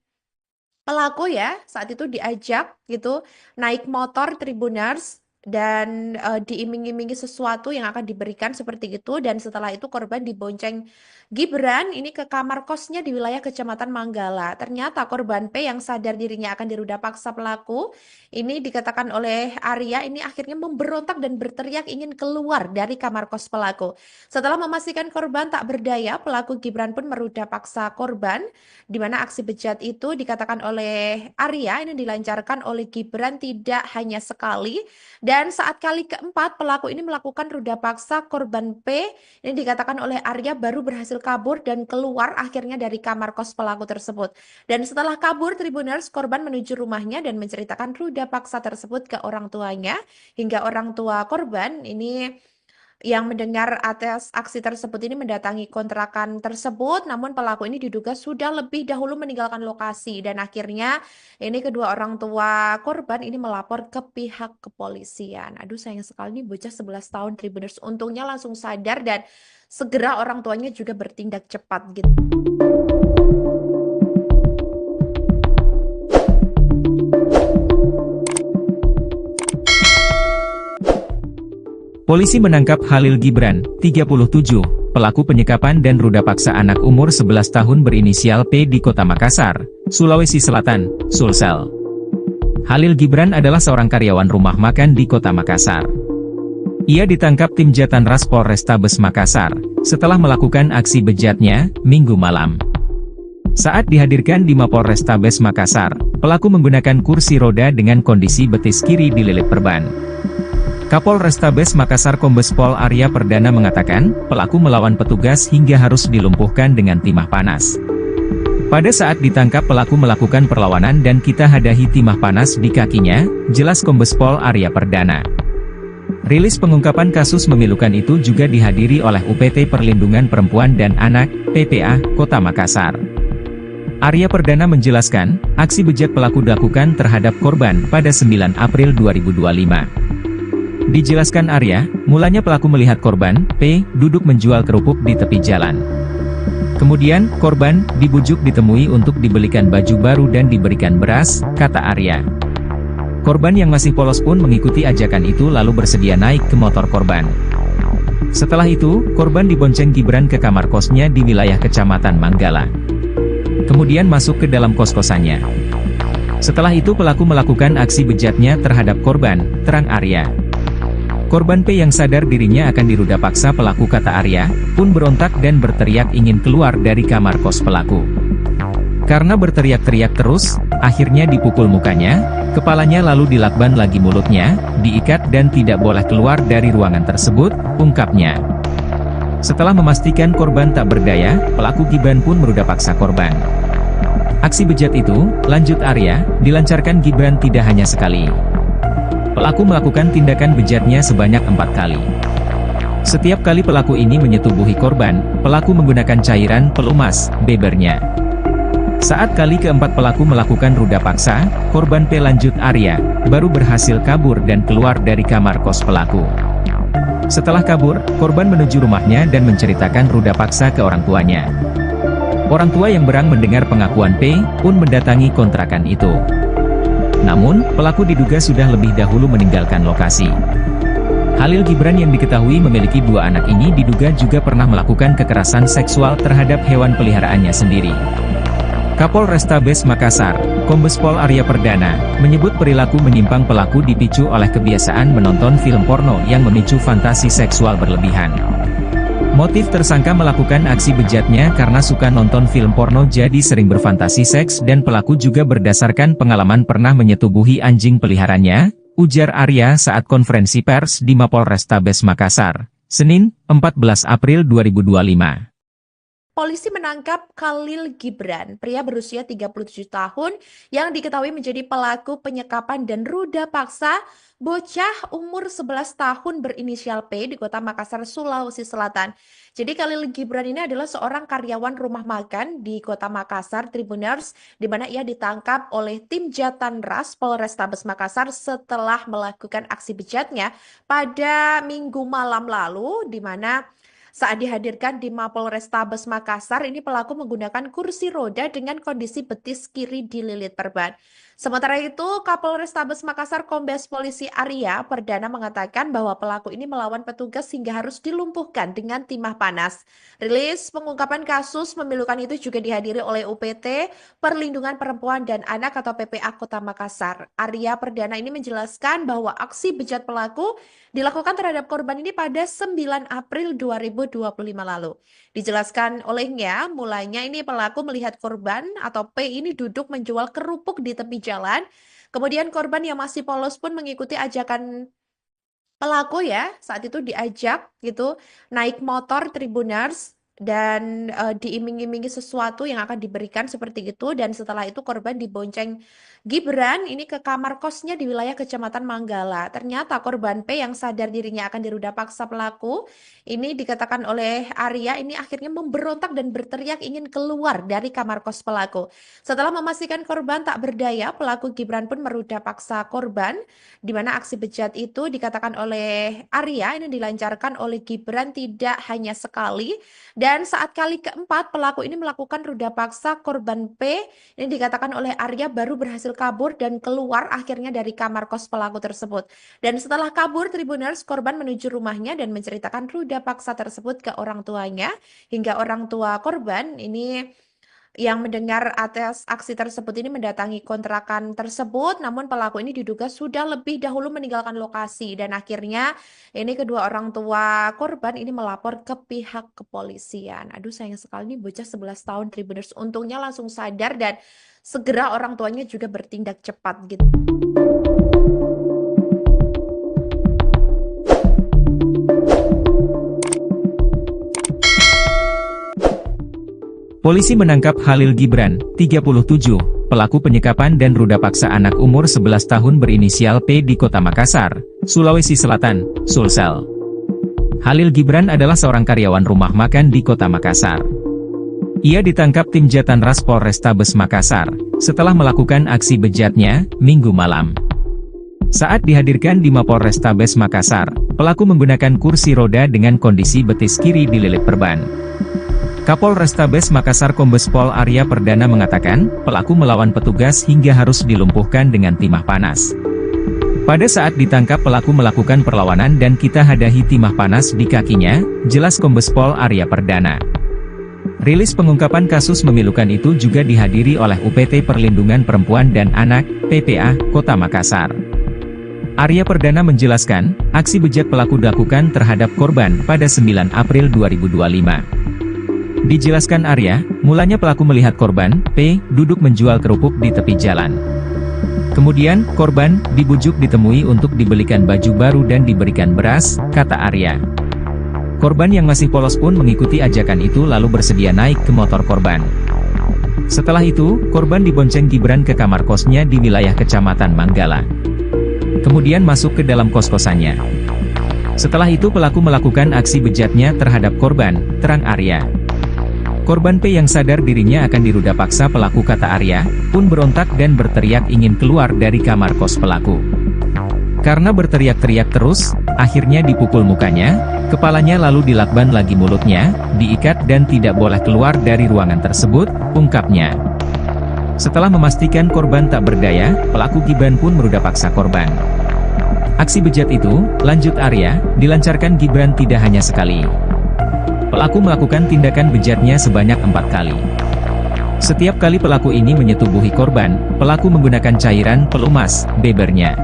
pelaku ya. Saat itu diajak gitu naik motor Tribuners dan diiming-imingi sesuatu yang akan diberikan seperti itu, dan setelah itu korban dibonceng Gibran ini ke kamar kosnya di wilayah Kecamatan Manggala. Ternyata korban P yang sadar dirinya akan diruda paksa pelaku ini, dikatakan oleh Arya, ini akhirnya memberontak dan berteriak ingin keluar dari kamar kos pelaku. Setelah memastikan korban tak berdaya, pelaku Gibran pun meruda paksa korban, di mana aksi bejat itu dikatakan oleh Arya ini dilancarkan oleh Gibran tidak hanya sekali, dan saat kali keempat pelaku ini melakukan ruda paksa korban P, ini dikatakan oleh Arya baru berhasil kabur dan keluar akhirnya dari kamar kos pelaku tersebut. Dan setelah kabur, Tribuners, korban menuju rumahnya dan menceritakan ruda paksa tersebut ke orang tuanya, hingga orang tua korban ini yang mendengar atas aksi tersebut ini mendatangi kontrakan tersebut, namun pelaku ini diduga sudah lebih dahulu meninggalkan lokasi, dan akhirnya ini kedua orang tua korban ini melapor ke pihak kepolisian. Aduh, sayang sekali nih bocah 11 tahun Tribuners, untungnya langsung sadar dan segera orang tuanya juga bertindak cepat gitu. Polisi menangkap Khalil Gibran, 37, pelaku penyekapan dan ruda paksa anak umur 11 tahun berinisial P di Kota Makassar, Sulawesi Selatan, Sulsel. Khalil Gibran adalah seorang karyawan rumah makan di Kota Makassar. Ia ditangkap tim Jatanras Polrestabes Makassar setelah melakukan aksi bejatnya Minggu malam. Saat dihadirkan di Mapolrestabes Makassar, pelaku menggunakan kursi roda dengan kondisi betis kiri dililit perban. Kapolrestabes Makassar Kombes Pol Arya Perdana mengatakan, pelaku melawan petugas hingga harus dilumpuhkan dengan timah panas. Pada saat ditangkap pelaku melakukan perlawanan dan kita hadahi timah panas di kakinya, jelas Kombes Pol Arya Perdana. Rilis pengungkapan kasus memilukan itu juga dihadiri oleh UPT Perlindungan Perempuan dan Anak, PPA, Kota Makassar. Arya Perdana menjelaskan, aksi bejat pelaku dilakukan terhadap korban pada 9 April 2025. Dijelaskan Arya, mulanya pelaku melihat korban, P, duduk menjual kerupuk di tepi jalan. Kemudian, korban dibujuk ditemui untuk dibelikan baju baru dan diberikan beras, kata Arya. Korban yang masih polos pun mengikuti ajakan itu lalu bersedia naik ke motor korban. Setelah itu, korban dibonceng Gibran ke kamar kosnya di wilayah Kecamatan Manggala. Kemudian masuk ke dalam kos-kosannya. Setelah itu pelaku melakukan aksi bejatnya terhadap korban, terang Arya. Korban P yang sadar dirinya akan diruda paksa pelaku, kata Arya, pun berontak dan berteriak ingin keluar dari kamar kos pelaku. Karena berteriak-teriak terus, akhirnya dipukul mukanya, Kepalanya lalu dilakban lagi mulutnya, diikat dan tidak boleh keluar dari ruangan tersebut, ungkapnya. Setelah memastikan korban tak berdaya, pelaku Gibran pun meruda paksa korban. Aksi bejat itu, lanjut Arya, dilancarkan Gibran tidak hanya sekali. Pelaku melakukan tindakan bejatnya sebanyak 4 kali. Setiap kali pelaku ini menyetubuhi korban, pelaku menggunakan cairan pelumas, bebernya. Saat kali keempat pelaku melakukan ruda paksa, korban P lanjut Arya, baru berhasil kabur dan keluar dari kamar kos pelaku. Setelah kabur, korban menuju rumahnya dan menceritakan ruda paksa ke orang tuanya. Orang tua yang berang mendengar pengakuan P, pun mendatangi kontrakan itu. Namun, pelaku diduga sudah lebih dahulu meninggalkan lokasi. Halil Gibran yang diketahui memiliki 2 anak ini diduga juga pernah melakukan kekerasan seksual terhadap hewan peliharaannya sendiri. Kapolrestabes Makassar, Kombes Pol Arya Perdana, menyebut perilaku menyimpang pelaku dipicu oleh kebiasaan menonton film porno yang memicu fantasi seksual berlebihan. Motif tersangka melakukan aksi bejatnya karena suka nonton film porno jadi sering berfantasi seks dan pelaku juga berdasarkan pengalaman pernah menyetubuhi anjing peliharaannya, ujar Arya saat konferensi pers di Mapolrestabes Makassar, Senin, 14 April 2025. Polisi menangkap Khalil Gibran, pria berusia 37 tahun yang diketahui menjadi pelaku penyekapan dan ruda paksa bocah umur 11 tahun berinisial P di Kota Makassar, Sulawesi Selatan. Jadi Khalil Gibran ini adalah seorang karyawan rumah makan di Kota Makassar, Tribuners, di mana ia ditangkap oleh tim Jatanras Polrestabes Makassar setelah melakukan aksi bejatnya pada Minggu malam lalu, di mana saat dihadirkan di Mapolrestabes Makassar, ini pelaku menggunakan kursi roda dengan kondisi betis kiri dililit perban. Sementara itu, Kapolrestabes Makassar Kombes Polisi Arya Perdana mengatakan bahwa pelaku ini melawan petugas hingga harus dilumpuhkan dengan timah panas. Rilis pengungkapan kasus memilukan itu juga dihadiri oleh UPT Perlindungan Perempuan dan Anak atau PPA Kota Makassar. Arya Perdana ini menjelaskan bahwa aksi bejat pelaku dilakukan terhadap korban ini pada 9 April 2025 lalu. Dijelaskan olehnya, mulanya ini pelaku melihat korban atau P ini duduk menjual kerupuk di tepi jalan. Kemudian korban yang masih polos pun mengikuti ajakan pelaku ya. Saat itu diajak gitu naik motor Tribuners dan diiming-imingi sesuatu yang akan diberikan seperti itu, dan setelah itu korban dibonceng Gibran ini ke kamar kosnya di wilayah Kecamatan Manggala. Ternyata korban P yang sadar dirinya akan diruda paksa pelaku ini dikatakan oleh Arya ini akhirnya memberontak dan berteriak ingin keluar dari kamar kos pelaku. Setelah memastikan korban tak berdaya, pelaku Gibran pun meruda paksa korban, di mana aksi bejat itu dikatakan oleh Arya ini dilancarkan oleh Gibran tidak hanya sekali. Dan saat kali keempat pelaku ini melakukan ruda paksa korban P, ini dikatakan oleh Arya baru berhasil kabur dan keluar akhirnya dari kamar kos pelaku tersebut. Dan setelah kabur, Tribuners, korban menuju rumahnya dan menceritakan ruda paksa tersebut ke orang tuanya, hingga orang tua korban ini yang mendengar atas aksi tersebut ini mendatangi kontrakan tersebut, namun pelaku ini diduga sudah lebih dahulu meninggalkan lokasi, dan akhirnya ini kedua orang tua korban ini melapor ke pihak kepolisian. Aduh, sayang sekali nih bocah 11 tahun Tribuners, untungnya langsung sadar dan segera orang tuanya juga bertindak cepat gitu. Polisi menangkap Halil Gibran, 37, pelaku penyekapan dan ruda paksa anak umur 11 tahun berinisial P di Kota Makassar, Sulawesi Selatan, Sulsel. Halil Gibran adalah seorang karyawan rumah makan di Kota Makassar. Ia ditangkap tim Jatanras Polrestabes Makassar, setelah melakukan aksi bejatnya, Minggu malam. Saat dihadirkan di Mapolrestabes Makassar, pelaku menggunakan kursi roda dengan kondisi betis kiri dililit perban. Kapolrestabes Makassar Kombes Pol Arya Perdana mengatakan, pelaku melawan petugas hingga harus dilumpuhkan dengan timah panas. Pada saat ditangkap pelaku melakukan perlawanan dan kita hadahi timah panas di kakinya, jelas Kombes Pol Arya Perdana. Rilis pengungkapan kasus memilukan itu juga dihadiri oleh UPT Perlindungan Perempuan dan Anak, PPA, Kota Makassar. Arya Perdana menjelaskan, aksi bejat pelaku dilakukan terhadap korban pada 9 April 2025. Dijelaskan Arya, mulanya pelaku melihat korban, P, duduk menjual kerupuk di tepi jalan. Kemudian, korban dibujuk ditemui untuk dibelikan baju baru dan diberikan beras, kata Arya. Korban yang masih polos pun mengikuti ajakan itu lalu bersedia naik ke motor korban. Setelah itu, korban dibonceng Gibran ke kamar kosnya di wilayah Kecamatan Manggala. Kemudian masuk ke dalam kos-kosannya. Setelah itu pelaku melakukan aksi bejatnya terhadap korban, terang Arya. Korban P yang sadar dirinya akan diruda paksa pelaku, kata Arya, pun berontak dan berteriak ingin keluar dari kamar kos pelaku. Karena berteriak-teriak terus, akhirnya dipukul mukanya, kepalanya lalu dilakban lagi mulutnya, diikat dan tidak boleh keluar dari ruangan tersebut, ungkapnya. Setelah memastikan korban tak berdaya, pelaku Gibran pun meruda paksa korban. Aksi bejat itu, lanjut Arya, dilancarkan Gibran tidak hanya sekali. Pelaku melakukan tindakan bejatnya sebanyak 4 kali. Setiap kali pelaku ini menyetubuhi korban, pelaku menggunakan cairan pelumas, bebernya.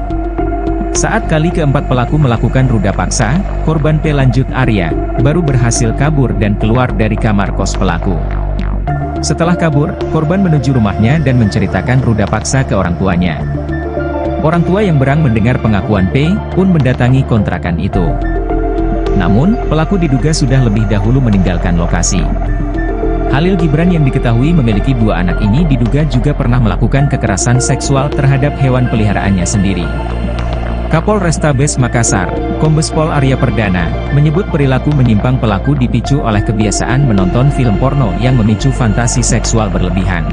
Saat kali keempat pelaku melakukan ruda paksa, korban P lanjut Arya, baru berhasil kabur dan keluar dari kamar kos pelaku. Setelah kabur, korban menuju rumahnya dan menceritakan ruda paksa ke orang tuanya. Orang tua yang berang mendengar pengakuan P, pun mendatangi kontrakan itu. Namun, pelaku diduga sudah lebih dahulu meninggalkan lokasi. Khalil Gibran yang diketahui memiliki 2 anak ini diduga juga pernah melakukan kekerasan seksual terhadap hewan peliharaannya sendiri. Kapolrestabes Makassar, Kombes Pol Arya Perdana, menyebut perilaku menyimpang pelaku dipicu oleh kebiasaan menonton film porno yang memicu fantasi seksual berlebihan.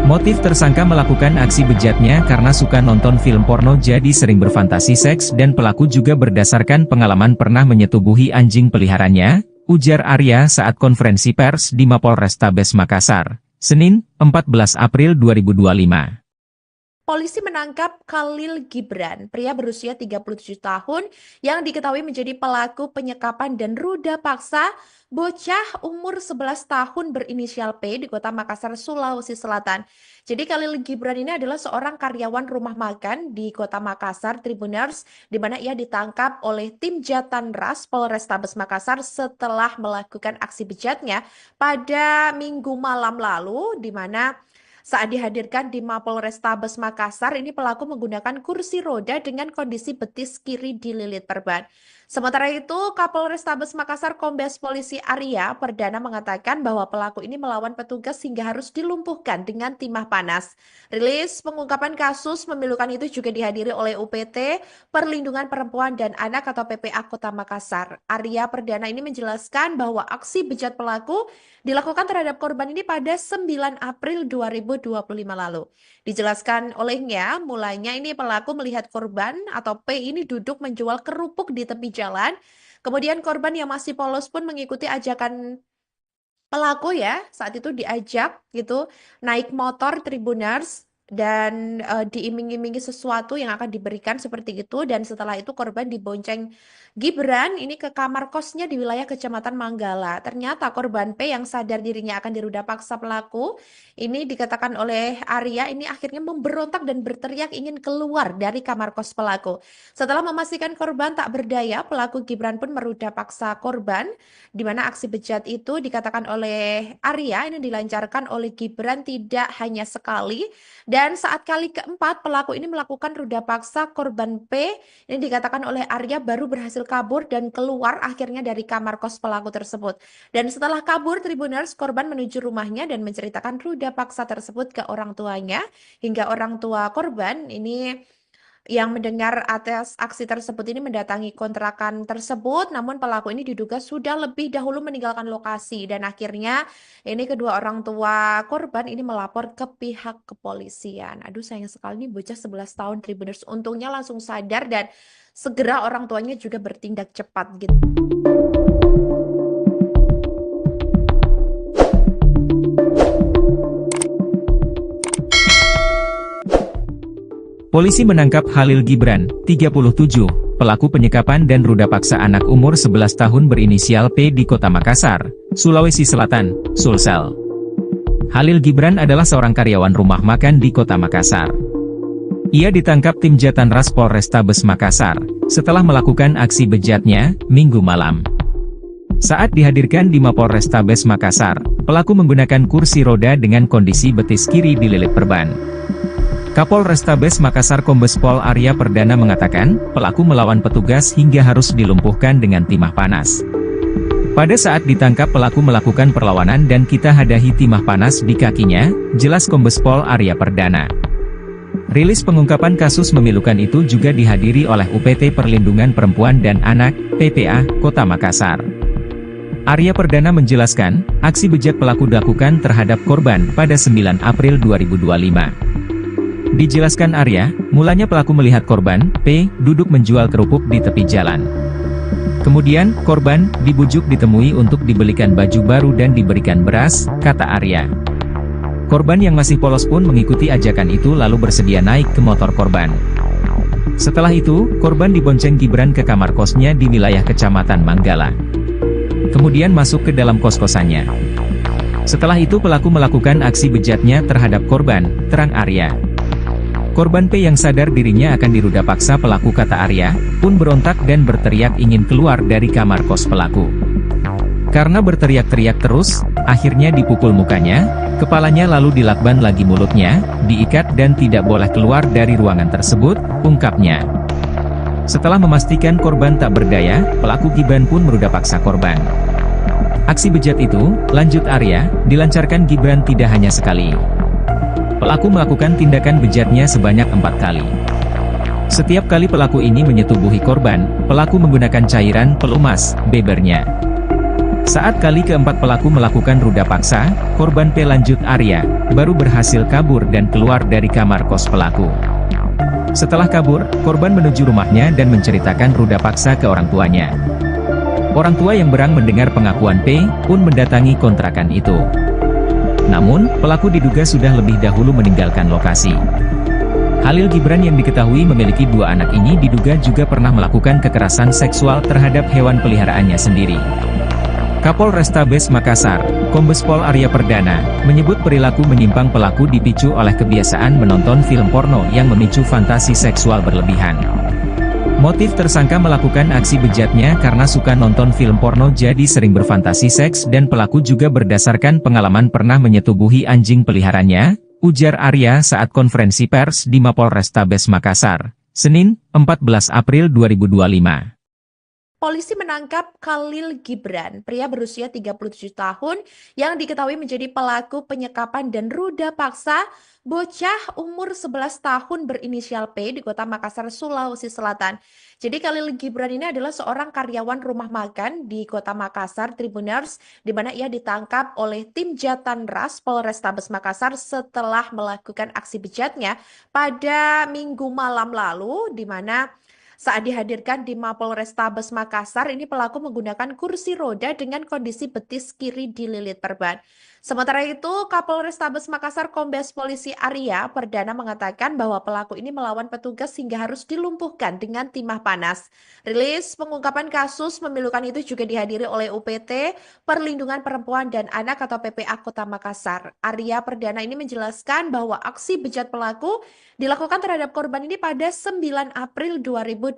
Motif tersangka melakukan aksi bejatnya karena suka nonton film porno jadi sering berfantasi seks dan pelaku juga berdasarkan pengalaman pernah menyetubuhi anjing peliharaannya, ujar Arya saat konferensi pers di Mapolrestabes Makassar, Senin, 14 April 2025. Polisi menangkap Khalil Gibran, pria berusia 37 tahun yang diketahui menjadi pelaku penyekapan dan ruda paksa bocah umur 11 tahun berinisial P di Kota Makassar, Sulawesi Selatan. Jadi Khalil Gibran ini adalah seorang karyawan rumah makan di Kota Makassar, Tribuners, di mana ia ditangkap oleh tim Jatanras Polrestabes Makassar setelah melakukan aksi bejatnya pada Minggu malam lalu, di mana saat dihadirkan di Mapolrestabes Makassar, ini pelaku menggunakan kursi roda dengan kondisi betis kiri dililit perban. Sementara itu, Kapolrestabes Makassar Kombes Polisi Arya Perdana mengatakan bahwa pelaku ini melawan petugas hingga harus dilumpuhkan dengan timah panas. Rilis pengungkapan kasus memilukan itu juga dihadiri oleh UPT Perlindungan Perempuan dan Anak atau PPA Kota Makassar. Arya Perdana ini menjelaskan bahwa aksi bejat pelaku dilakukan terhadap korban ini pada 9 April 2025 lalu. Dijelaskan olehnya, mulanya ini pelaku melihat korban atau P ini duduk menjual kerupuk di tepi jalan. Kemudian korban yang masih polos pun mengikuti ajakan pelaku ya. Saat itu diajak gitu naik motor Tribuners dan diiming-imingi sesuatu yang akan diberikan seperti itu, dan setelah itu korban dibonceng Gibran ini ke kamar kosnya di wilayah Kecamatan Manggala. Ternyata korban P yang sadar dirinya akan diruda paksa pelaku ini, dikatakan oleh Arya, ini akhirnya memberontak dan berteriak ingin keluar dari kamar kos pelaku. Setelah memastikan korban tak berdaya, pelaku Gibran pun meruda paksa korban, di mana aksi bejat itu dikatakan oleh Arya ini dilancarkan oleh Gibran tidak hanya sekali. Dan saat kali keempat pelaku ini melakukan ruda paksa korban P, ini dikatakan oleh Arya baru berhasil kabur dan keluar akhirnya dari kamar kos pelaku tersebut. Dan setelah kabur Tribuners, korban menuju rumahnya dan menceritakan ruda paksa tersebut ke orang tuanya, hingga orang tua korban ini yang mendengar atas aksi tersebut ini mendatangi kontrakan tersebut, namun pelaku ini diduga sudah lebih dahulu meninggalkan lokasi, dan akhirnya ini kedua orang tua korban ini melapor ke pihak kepolisian. Aduh, sayang sekali nih bocah 11 tahun Tribuners, untungnya langsung sadar dan segera orang tuanya juga bertindak cepat gitu. Polisi menangkap Khalil Gibran, 37, pelaku penyekapan dan ruda paksa anak umur 11 tahun berinisial P di Kota Makassar, Sulawesi Selatan, Sulsel. Khalil Gibran adalah seorang karyawan rumah makan di Kota Makassar. Ia ditangkap tim Jatanras Polrestabes Makassar, setelah melakukan aksi bejatnya, Minggu malam. Saat dihadirkan di Mapolrestabes Makassar, pelaku menggunakan kursi roda dengan kondisi betis kiri dililit perban. Kapol Restabes Makassar Kombes Pol Arya Perdana mengatakan, pelaku melawan petugas hingga harus dilumpuhkan dengan timah panas. Pada saat ditangkap pelaku melakukan perlawanan dan kita hadahi timah panas di kakinya, jelas Kombes Pol Arya Perdana. Rilis pengungkapan kasus memilukan itu juga dihadiri oleh UPT Perlindungan Perempuan dan Anak, PPA, Kota Makassar. Arya Perdana menjelaskan, aksi bejat pelaku dilakukan terhadap korban pada 9 April 2025. Dijelaskan Arya, mulanya pelaku melihat korban, P, duduk menjual kerupuk di tepi jalan. Kemudian, korban dibujuk ditemui untuk dibelikan baju baru dan diberikan beras, kata Arya. Korban yang masih polos pun mengikuti ajakan itu lalu bersedia naik ke motor korban. Setelah itu, korban dibonceng Gibran ke kamar kosnya di wilayah Kecamatan Manggala. Kemudian masuk ke dalam kos-kosannya. Setelah itu pelaku melakukan aksi bejatnya terhadap korban, terang Arya. Korban P yang sadar dirinya akan diruda paksa pelaku kata Arya, pun berontak dan berteriak ingin keluar dari kamar kos pelaku. Karena berteriak-teriak terus, akhirnya dipukul mukanya, kepalanya lalu dilakban lagi mulutnya, diikat dan tidak boleh keluar dari ruangan tersebut, ungkapnya. Setelah memastikan korban tak berdaya, pelaku Gibran pun meruda paksa korban. Aksi bejat itu, lanjut Arya, dilancarkan Gibran tidak hanya sekali. Pelaku melakukan tindakan bejatnya sebanyak 4 kali. Setiap kali pelaku ini menyetubuhi korban, pelaku menggunakan cairan pelumas, bebernya. Saat kali keempat pelaku melakukan ruda paksa, korban P lanjut Arya, baru berhasil kabur dan keluar dari kamar kos pelaku. Setelah kabur, korban menuju rumahnya dan menceritakan ruda paksa ke orang tuanya. Orang tua yang berang mendengar pengakuan P, pun mendatangi kontrakan itu. Namun, pelaku diduga sudah lebih dahulu meninggalkan lokasi. Halil Gibran yang diketahui memiliki 2 anak ini diduga juga pernah melakukan kekerasan seksual terhadap hewan peliharaannya sendiri. Kapol Restabes Makassar, Kombes Pol Arya Perdana, menyebut perilaku menyimpang pelaku dipicu oleh kebiasaan menonton film porno yang memicu fantasi seksual berlebihan. Motif tersangka melakukan aksi bejatnya karena suka nonton film porno jadi sering berfantasi seks dan pelaku juga berdasarkan pengalaman pernah menyetubuhi anjing peliharaannya, ujar Arya saat konferensi pers di Mapol Restabes Makassar, Senin, 14 April 2025. Polisi menangkap Khalil Gibran, pria berusia 37 tahun yang diketahui menjadi pelaku penyekapan dan ruda paksa bocah umur 11 tahun berinisial P di Kota Makassar, Sulawesi Selatan. Jadi Khalil Gibran ini adalah seorang karyawan rumah makan di Kota Makassar, Tribuners, di mana ia ditangkap oleh tim Jatanras Polrestabes Makassar setelah melakukan aksi bejatnya pada Minggu malam lalu, di mana saat dihadirkan di Mapol Restabes Makassar, ini pelaku menggunakan kursi roda dengan kondisi betis kiri dililit perban. Sementara itu, Kapolres Tabes Makassar Kombes Polisi Arya Perdana mengatakan bahwa pelaku ini melawan petugas hingga harus dilumpuhkan dengan timah panas. Rilis pengungkapan kasus memilukan itu juga dihadiri oleh UPT Perlindungan Perempuan dan Anak atau PPA Kota Makassar. Arya Perdana ini menjelaskan bahwa aksi bejat pelaku dilakukan terhadap korban ini pada 9 April 2025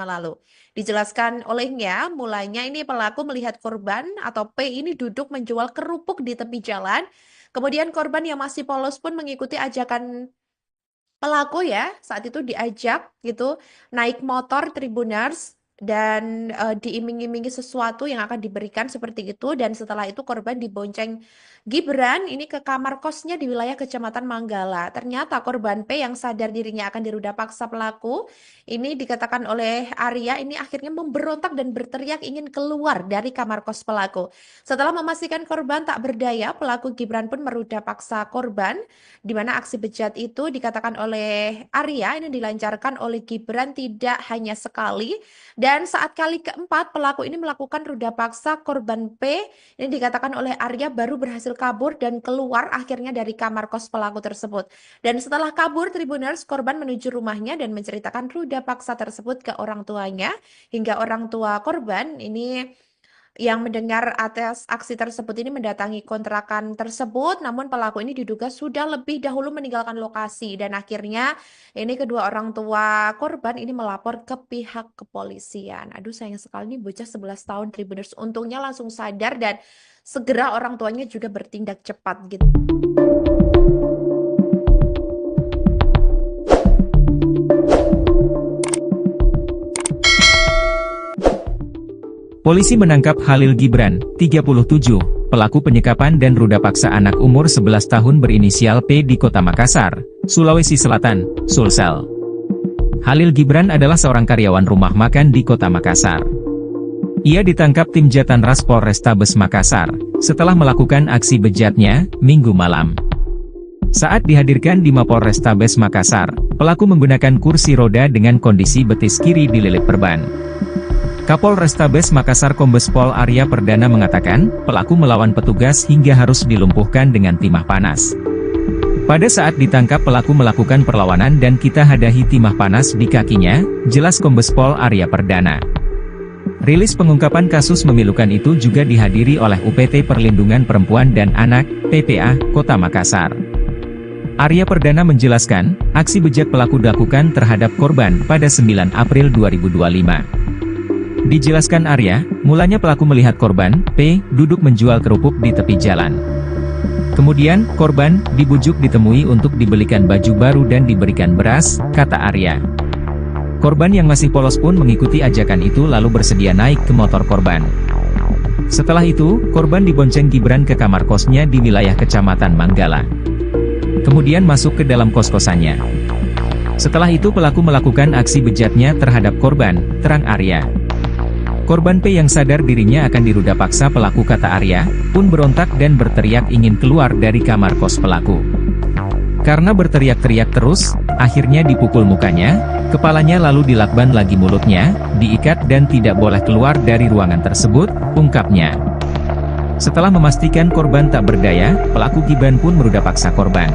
lalu. Dijelaskan olehnya, mulanya ini pelaku melihat korban atau P ini duduk menjual kerupuk di tepi jalan. Kemudian korban yang masih polos pun mengikuti ajakan pelaku ya. Saat itu diajak gitu naik motor Tribuners dan diiming-imingi sesuatu yang akan diberikan seperti itu, dan setelah itu korban dibonceng Gibran ini ke kamar kosnya di wilayah Kecamatan Manggala. Ternyata korban P yang sadar dirinya akan diruda paksa pelaku ini dikatakan oleh Arya ini akhirnya memberontak dan berteriak ingin keluar dari kamar kos pelaku. Setelah memastikan korban tak berdaya, pelaku Gibran pun meruda paksa korban, di mana aksi bejat itu dikatakan oleh Arya ini dilancarkan oleh Gibran tidak hanya sekali. Dan saat kali keempat pelaku ini melakukan ruda paksa korban P, ini dikatakan oleh Arya baru berhasil kabur dan keluar akhirnya dari kamar kos pelaku tersebut. Dan setelah kabur, Tribuners, korban menuju rumahnya dan menceritakan ruda paksa tersebut ke orang tuanya, hingga orang tua korban ini yang mendengar atas aksi tersebut ini mendatangi kontrakan tersebut, namun pelaku ini diduga sudah lebih dahulu meninggalkan lokasi, dan akhirnya ini kedua orang tua korban ini melapor ke pihak kepolisian. Aduh, sayang sekali nih bocah 11 tahun Tribuners, untungnya langsung sadar dan segera orang tuanya juga bertindak cepat gitu. Polisi menangkap Khalil Gibran, 37, pelaku penyekapan dan ruda paksa anak umur 11 tahun berinisial P di Kota Makassar, Sulawesi Selatan, Sulsel. Khalil Gibran adalah seorang karyawan rumah makan di Kota Makassar. Ia ditangkap tim Jatanras Polrestabes Makassar, setelah melakukan aksi bejatnya, Minggu malam. Saat dihadirkan di Mapolrestabes Makassar, pelaku menggunakan kursi roda dengan kondisi betis kiri dililit perban. Kapolrestabes Makassar Kombes Pol Arya Perdana mengatakan, pelaku melawan petugas hingga harus dilumpuhkan dengan timah panas. Pada saat ditangkap pelaku melakukan perlawanan dan kita hadahi timah panas di kakinya, jelas Kombes Pol Arya Perdana. Rilis pengungkapan kasus memilukan itu juga dihadiri oleh UPT Perlindungan Perempuan dan Anak, PPA, Kota Makassar. Arya Perdana menjelaskan, aksi bejat pelaku dilakukan terhadap korban pada 9 April 2025. Dijelaskan Arya, mulanya pelaku melihat korban, P, duduk menjual kerupuk di tepi jalan. Kemudian, korban dibujuk ditemui untuk dibelikan baju baru dan diberikan beras, kata Arya. Korban yang masih polos pun mengikuti ajakan itu lalu bersedia naik ke motor korban. Setelah itu, korban dibonceng Gibran ke kamar kosnya di wilayah Kecamatan Manggala. Kemudian masuk ke dalam kos-kosannya. Setelah itu pelaku melakukan aksi bejatnya terhadap korban, terang Arya. Korban P yang sadar dirinya akan diruda paksa pelaku kata Arya, pun berontak dan berteriak ingin keluar dari kamar kos pelaku. Karena berteriak-teriak terus, akhirnya dipukul mukanya, kepalanya lalu dilakban lagi mulutnya, diikat dan tidak boleh keluar dari ruangan tersebut, ungkapnya. Setelah memastikan korban tak berdaya, pelaku Gibran pun meruda paksa korban.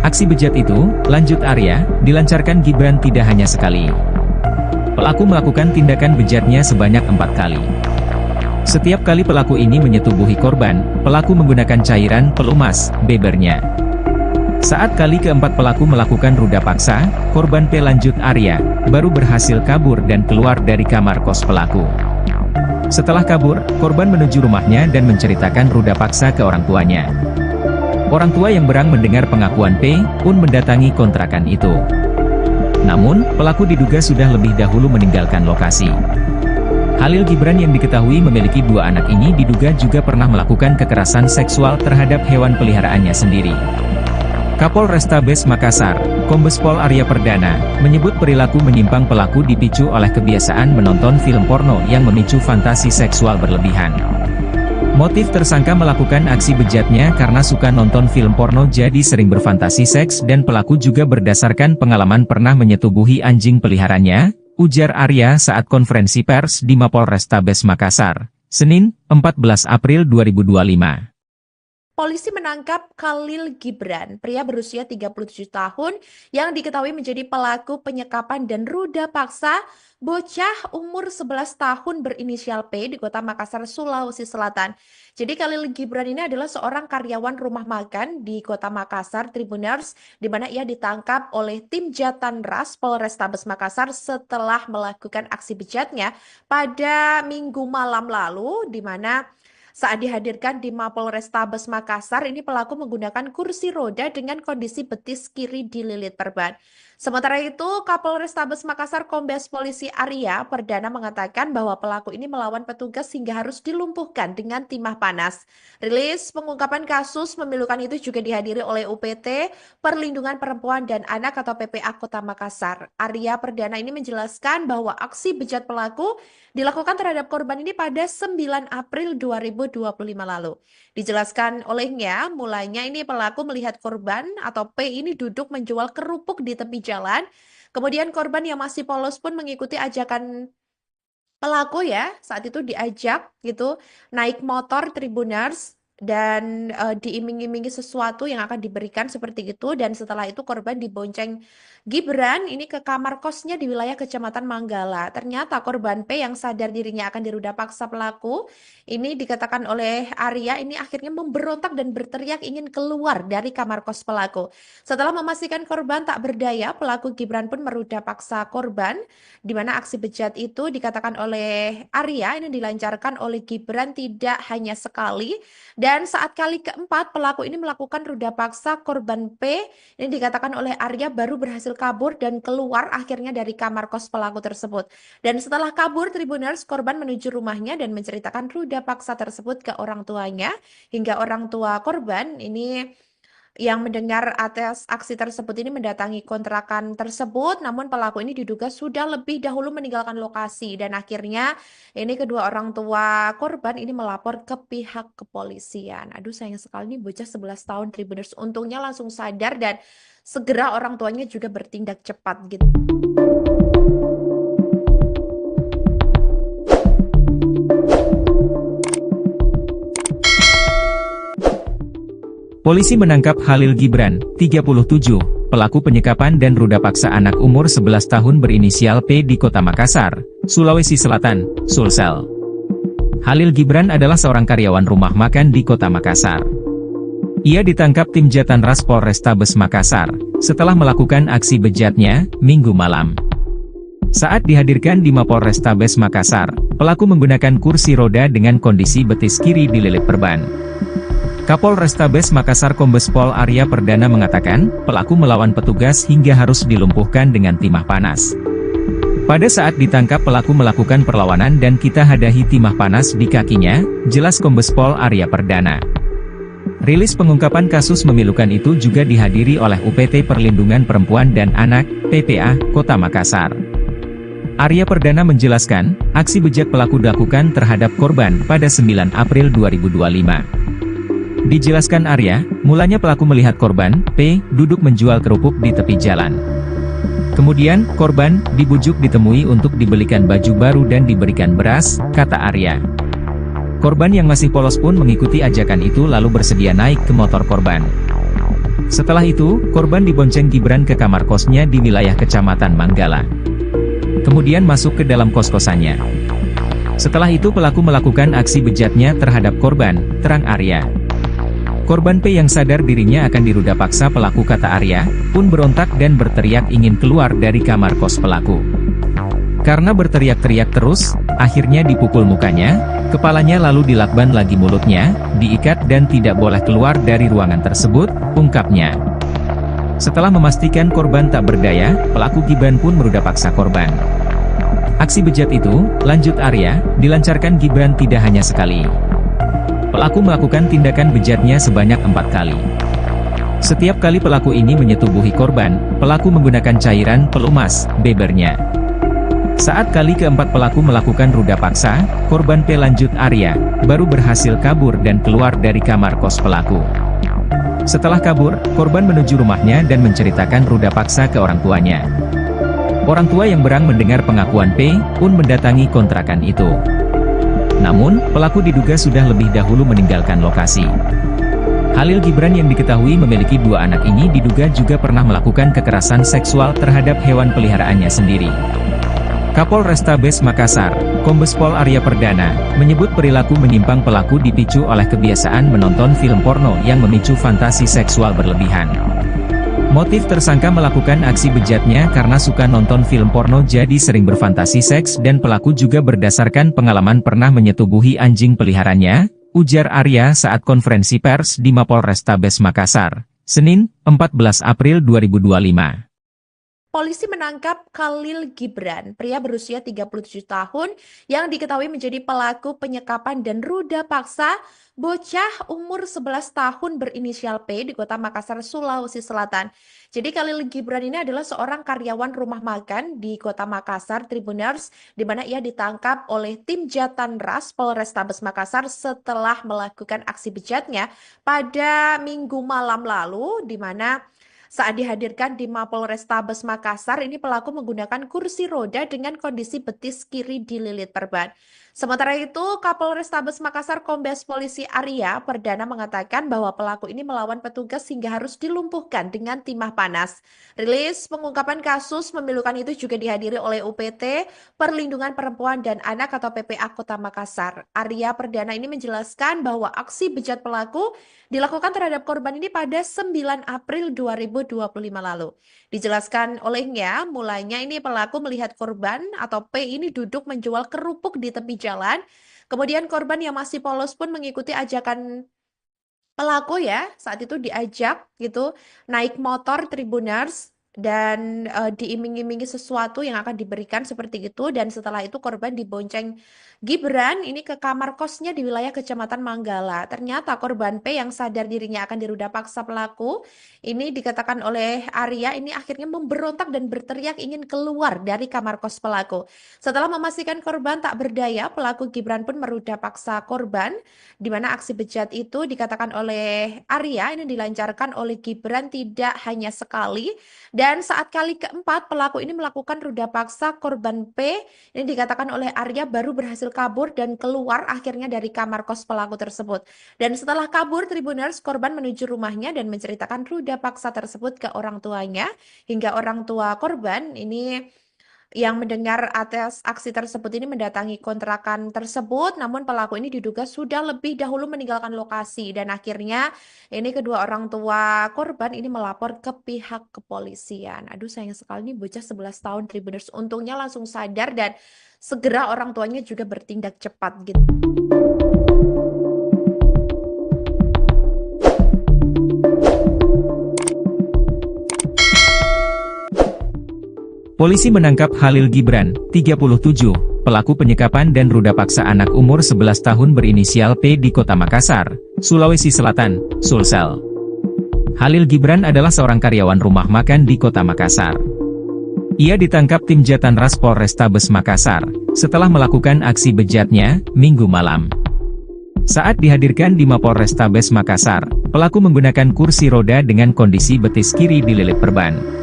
Aksi bejat itu, lanjut Arya, dilancarkan Gibran tidak hanya sekali. Pelaku melakukan tindakan bejatnya sebanyak 4 kali. Setiap kali pelaku ini menyetubuhi korban, pelaku menggunakan cairan pelumas, bebernya. Saat kali keempat pelaku melakukan ruda paksa, korban P lanjut Arya, baru berhasil kabur dan keluar dari kamar kos pelaku. Setelah kabur, korban menuju rumahnya dan menceritakan ruda paksa ke orang tuanya. Orang tua yang berang mendengar pengakuan P, pun mendatangi kontrakan itu. Namun, pelaku diduga sudah lebih dahulu meninggalkan lokasi. Khalil Gibran yang diketahui memiliki 2 anak ini diduga juga pernah melakukan kekerasan seksual terhadap hewan peliharaannya sendiri. Kapolrestabes Makassar, Kombes Pol Arya Perdana, menyebut perilaku menyimpang pelaku dipicu oleh kebiasaan menonton film porno yang memicu fantasi seksual berlebihan. Motif tersangka melakukan aksi bejatnya karena suka nonton film porno jadi sering berfantasi seks dan pelaku juga berdasarkan pengalaman pernah menyetubuhi anjing peliharaannya, ujar Arya saat konferensi pers di Mapolrestabes Makassar, Senin, 14 April 2025. Polisi menangkap Khalil Gibran, pria berusia 37 tahun yang diketahui menjadi pelaku penyekapan dan ruda paksa bocah umur 11 tahun berinisial P di Kota Makassar, Sulawesi Selatan. Jadi Khalil Gibran ini adalah seorang karyawan rumah makan di Kota Makassar, Tribuners, di mana ia ditangkap oleh tim Jatanras Polrestabes Makassar setelah melakukan aksi bejatnya pada Minggu malam lalu, di mana saat dihadirkan di Mapolrestabes Makassar, ini pelaku menggunakan kursi roda dengan kondisi betis kiri dililit perban. Sementara itu, Kapolrestabes Makassar Kombes Polisi Arya Perdana mengatakan bahwa pelaku ini melawan petugas hingga harus dilumpuhkan dengan timah panas. Rilis pengungkapan kasus memilukan itu juga dihadiri oleh UPT Perlindungan Perempuan dan Anak atau PPA Kota Makassar. Arya Perdana ini menjelaskan bahwa aksi bejat pelaku dilakukan terhadap korban ini pada 9 April 2025 lalu. Dijelaskan olehnya, mulanya ini pelaku melihat korban atau P ini duduk menjual kerupuk di tepi jalan. Kemudian korban yang masih polos pun mengikuti ajakan pelaku ya, saat itu diajak gitu naik motor Tribuners dan diiming-imingi sesuatu yang akan diberikan seperti itu, dan setelah itu korban dibonceng Gibran ini ke kamar kosnya di wilayah Kecamatan Manggala. Ternyata korban P yang sadar dirinya akan diruda paksa pelaku ini dikatakan oleh Arya ini akhirnya memberontak dan berteriak ingin keluar dari kamar kos pelaku. Setelah memastikan korban tak berdaya, pelaku Gibran pun meruda paksa korban, di mana aksi bejat itu dikatakan oleh Arya ini dilancarkan oleh Gibran tidak hanya sekali dan Dan saat kali keempat, pelaku ini melakukan ruda paksa korban P. Ini dikatakan oleh Arya baru berhasil kabur dan keluar akhirnya dari kamar kos pelaku tersebut. Dan setelah kabur, Tribuners korban menuju rumahnya dan menceritakan ruda paksa tersebut ke orang tuanya. Hingga orang tua korban ini yang mendengar atas aksi tersebut ini mendatangi kontrakan tersebut, namun pelaku ini diduga sudah lebih dahulu meninggalkan lokasi dan akhirnya ini kedua orang tua korban ini melapor ke pihak kepolisian. Aduh sayang sekali nih bocah 11 tahun Tribuners, untungnya langsung sadar dan segera orang tuanya juga bertindak cepat gitu. Polisi menangkap Khalil Gibran, 37, pelaku penyekapan dan ruda paksa anak umur 11 tahun berinisial P di Kota Makassar, Sulawesi Selatan, Sulsel. Khalil Gibran adalah seorang karyawan rumah makan di Kota Makassar. Ia ditangkap tim Jatanras Polrestabes Makassar, setelah melakukan aksi bejatnya, Minggu malam. Saat dihadirkan di Mapolrestabes Makassar, pelaku menggunakan kursi roda dengan kondisi betis kiri dililit perban. Kapolrestabes Makassar Kombes Pol Arya Perdana mengatakan, pelaku melawan petugas hingga harus dilumpuhkan dengan timah panas. Pada saat ditangkap pelaku melakukan perlawanan dan kita hadahi timah panas di kakinya, jelas Kombes Pol Arya Perdana. Rilis pengungkapan kasus memilukan itu juga dihadiri oleh UPT Perlindungan Perempuan dan Anak, PPA, Kota Makassar. Arya Perdana menjelaskan, aksi bejat pelaku dilakukan terhadap korban pada 9 April 2025. Dijelaskan Arya, mulanya pelaku melihat korban, P, duduk menjual kerupuk di tepi jalan. Kemudian, korban, dibujuk ditemui untuk dibelikan baju baru dan diberikan beras, kata Arya. Korban yang masih polos pun mengikuti ajakan itu lalu bersedia naik ke motor korban. Setelah itu, korban dibonceng Gibran ke kamar kosnya di wilayah Kecamatan Manggala. Kemudian masuk ke dalam kos-kosannya. Setelah itu pelaku melakukan aksi bejatnya terhadap korban, terang Arya. Korban P yang sadar dirinya akan diruda paksa pelaku kata Arya, pun berontak dan berteriak ingin keluar dari kamar kos pelaku. Karena berteriak-teriak terus, akhirnya dipukul mukanya, kepalanya lalu dilakban lagi mulutnya, diikat dan tidak boleh keluar dari ruangan tersebut, ungkapnya. Setelah memastikan korban tak berdaya, pelaku Gibran pun meruda paksa korban. Aksi bejat itu, lanjut Arya, dilancarkan Gibran tidak hanya sekali. Pelaku melakukan tindakan bejatnya sebanyak 4 kali. Setiap kali pelaku ini menyetubuhi korban, pelaku menggunakan cairan pelumas, bebernya. Saat kali keempat pelaku melakukan ruda paksa, korban P lanjut Arya, baru berhasil kabur dan keluar dari kamar kos pelaku. Setelah kabur, korban menuju rumahnya dan menceritakan ruda paksa ke orang tuanya. Orang tua yang berang mendengar pengakuan P, pun mendatangi kontrakan itu. Namun, pelaku diduga sudah lebih dahulu meninggalkan lokasi. Khalil Gibran yang diketahui memiliki 2 anak ini diduga juga pernah melakukan kekerasan seksual terhadap hewan peliharaannya sendiri. Kapolrestabes Makassar, Kombes Pol Arya Perdana, menyebut perilaku menyimpang pelaku dipicu oleh kebiasaan menonton film porno yang memicu fantasi seksual berlebihan. Motif tersangka melakukan aksi bejatnya karena suka nonton film porno jadi sering berfantasi seks dan pelaku juga berdasarkan pengalaman pernah menyetubuhi anjing peliharaannya, ujar Arya saat konferensi pers di Mapolrestabes Makassar, Senin, 14 April 2025. Polisi menangkap Khalil Gibran, pria berusia 37 tahun yang diketahui menjadi pelaku penyekapan dan ruda paksa bocah umur 11 tahun berinisial P di Kota Makassar, Sulawesi Selatan. Jadi Khalil Gibran ini adalah seorang karyawan rumah makan di Kota Makassar, Tribuners, di mana ia ditangkap oleh tim Jatanras Polrestabes Makassar setelah melakukan aksi bejatnya pada Minggu malam lalu, di mana saat dihadirkan di Mapolrestabes Makassar, ini pelaku menggunakan kursi roda dengan kondisi betis kiri dililit perban. Sementara itu, Kapolrestabes Makassar Kombes Polisi Arya Perdana mengatakan bahwa pelaku ini melawan petugas hingga harus dilumpuhkan dengan timah panas. Rilis pengungkapan kasus memilukan itu juga dihadiri oleh UPT Perlindungan Perempuan dan Anak atau PPA Kota Makassar. Arya Perdana ini menjelaskan bahwa aksi bejat pelaku dilakukan terhadap korban ini pada 9 April 2025 lalu. Dijelaskan olehnya, mulanya ini pelaku melihat korban atau P ini duduk menjual kerupuk di tepi jalan. Kemudian korban yang masih polos pun mengikuti ajakan Pelaku ya saat itu diajak gitu naik motor Tribuners dan diiming-imingi sesuatu yang akan diberikan seperti itu, dan setelah itu korban dibonceng Gibran ini ke kamar kosnya di wilayah Kecamatan Manggala. Ternyata korban P yang sadar dirinya akan diruda paksa pelaku ini, dikatakan oleh Arya, ini akhirnya memberontak dan berteriak ingin keluar dari kamar kos pelaku. Setelah memastikan korban tak berdaya, pelaku Gibran pun meruda paksa korban, di mana aksi bejat itu dikatakan oleh Arya ini dilancarkan oleh Gibran tidak hanya sekali, dan saat kali keempat pelaku ini melakukan ruda paksa korban P ini dikatakan oleh Arya baru berhasil kabur dan keluar akhirnya dari kamar kos pelaku tersebut. Dan setelah kabur Tribuners, korban menuju rumahnya dan menceritakan ruda paksa tersebut ke orang tuanya, hingga orang tua korban ini yang mendengar atas aksi tersebut ini mendatangi kontrakan tersebut, namun pelaku ini diduga sudah lebih dahulu meninggalkan lokasi, dan akhirnya ini kedua orang tua korban ini melapor ke pihak kepolisian. Aduh sayang sekali nih bocah 11 tahun Tribuners, untungnya langsung sadar dan segera orang tuanya juga bertindak cepat gitu. Polisi menangkap Khalil Gibran, 37, pelaku penyekapan dan ruda paksa anak umur 11 tahun berinisial P di Kota Makassar, Sulawesi Selatan, Sulsel. Khalil Gibran adalah seorang karyawan rumah makan di Kota Makassar. Ia ditangkap tim Jatanras Polrestabes Makassar, setelah melakukan aksi bejatnya, Minggu malam. Saat dihadirkan di Mapolrestabes Makassar, pelaku menggunakan kursi roda dengan kondisi betis kiri dililit perban.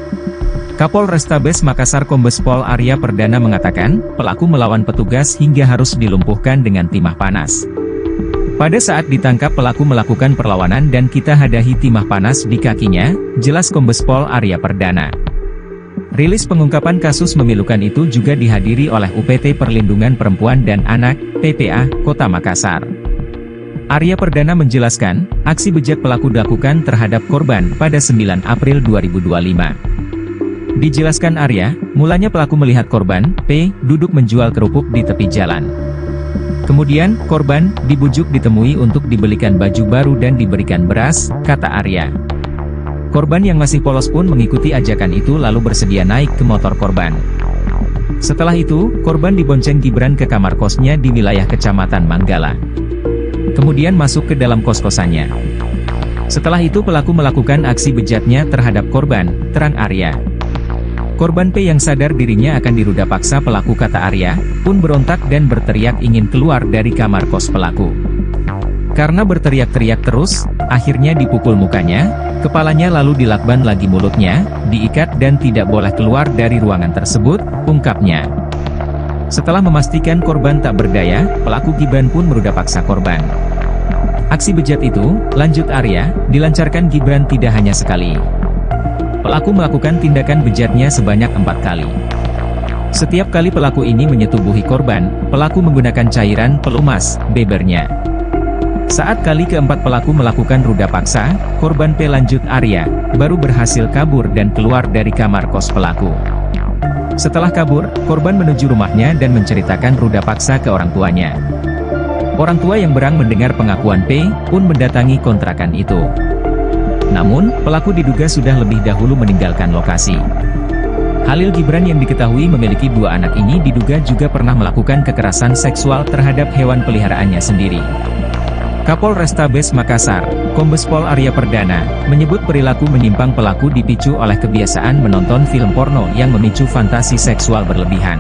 Kapolrestabes Makassar Kombes Pol Arya Perdana mengatakan, pelaku melawan petugas hingga harus dilumpuhkan dengan timah panas. Pada saat ditangkap pelaku melakukan perlawanan dan kita hadahi timah panas di kakinya, jelas Kombes Pol Arya Perdana. Rilis pengungkapan kasus memilukan itu juga dihadiri oleh UPT Perlindungan Perempuan dan Anak, PPA, Kota Makassar. Arya Perdana menjelaskan, aksi bejat pelaku dilakukan terhadap korban pada 9 April 2025. Dijelaskan Arya, mulanya pelaku melihat korban, P, duduk menjual kerupuk di tepi jalan. Kemudian, korban, dibujuk ditemui untuk dibelikan baju baru dan diberikan beras, kata Arya. Korban yang masih polos pun mengikuti ajakan itu lalu bersedia naik ke motor korban. Setelah itu, korban dibonceng Gibran ke kamar kosnya di wilayah Kecamatan Manggala. Kemudian masuk ke dalam kos-kosannya. Setelah itu pelaku melakukan aksi bejatnya terhadap korban, terang Arya. Korban P yang sadar dirinya akan diruda paksa pelaku, kata Arya, pun berontak dan berteriak ingin keluar dari kamar kos pelaku. Karena berteriak-teriak terus, akhirnya dipukul mukanya, kepalanya lalu dilakban lagi mulutnya, diikat dan tidak boleh keluar dari ruangan tersebut, ungkapnya. Setelah memastikan korban tak berdaya, pelaku Gibran pun meruda paksa korban. Aksi bejat itu, lanjut Arya, dilancarkan Gibran tidak hanya sekali. Pelaku melakukan tindakan bejatnya sebanyak 4 kali. Setiap kali pelaku ini menyetubuhi korban, pelaku menggunakan cairan pelumas, bebernya. Saat kali keempat pelaku melakukan ruda paksa, korban P, lanjut Arya, baru berhasil kabur dan keluar dari kamar kos pelaku. Setelah kabur, korban menuju rumahnya dan menceritakan ruda paksa ke orang tuanya. Orang tua yang berang mendengar pengakuan P, pun mendatangi kontrakan itu. Namun, pelaku diduga sudah lebih dahulu meninggalkan lokasi. Khalil Gibran yang diketahui memiliki 2 anak ini diduga juga pernah melakukan kekerasan seksual terhadap hewan peliharaannya sendiri. Kapolrestabes Makassar, Kombes Pol Arya Perdana, menyebut perilaku menyimpang pelaku dipicu oleh kebiasaan menonton film porno yang memicu fantasi seksual berlebihan.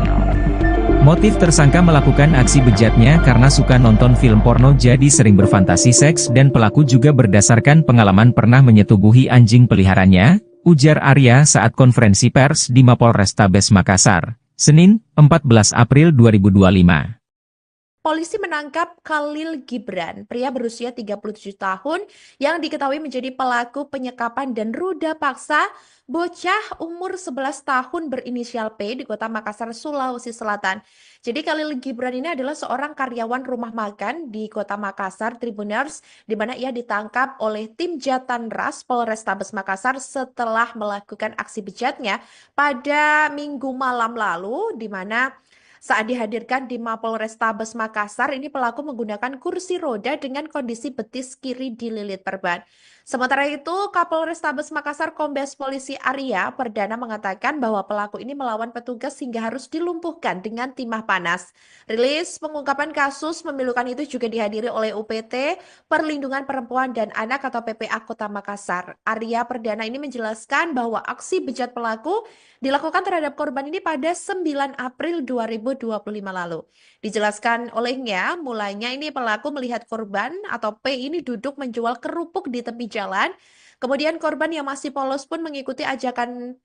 Motif tersangka melakukan aksi bejatnya karena suka nonton film porno jadi sering berfantasi seks, dan pelaku juga berdasarkan pengalaman pernah menyetubuhi anjing peliharaannya, ujar Arya saat konferensi pers di Mapolrestabes Makassar, Senin, 14 April 2025. Polisi menangkap Khalil Gibran, pria berusia 37 tahun yang diketahui menjadi pelaku penyekapan dan ruda paksa bocah umur 11 tahun berinisial P di Kota Makassar, Sulawesi Selatan. Jadi Khalil Gibran ini adalah seorang karyawan rumah makan di Kota Makassar, Tribuners, di mana ia ditangkap oleh tim Jatanras Polrestabes Makassar setelah melakukan aksi bejatnya pada Minggu malam lalu, di mana Saat dihadirkan di Mapolrestabes Makassar, ini pelaku menggunakan kursi roda dengan kondisi betis kiri dililit perban. Sementara itu, Kapolrestabes Makassar Kombes Polisi Arya Perdana mengatakan bahwa pelaku ini melawan petugas hingga harus dilumpuhkan dengan timah panas. Rilis pengungkapan kasus memilukan itu juga dihadiri oleh UPT Perlindungan Perempuan dan Anak atau PPA Kota Makassar. Arya Perdana ini menjelaskan bahwa aksi bejat pelaku dilakukan terhadap korban ini pada 9 April 2025 lalu. Dijelaskan olehnya, mulanya ini pelaku melihat korban atau P ini duduk menjual kerupuk di tepi jalan. Kemudian korban yang masih polos pun mengikuti ajakan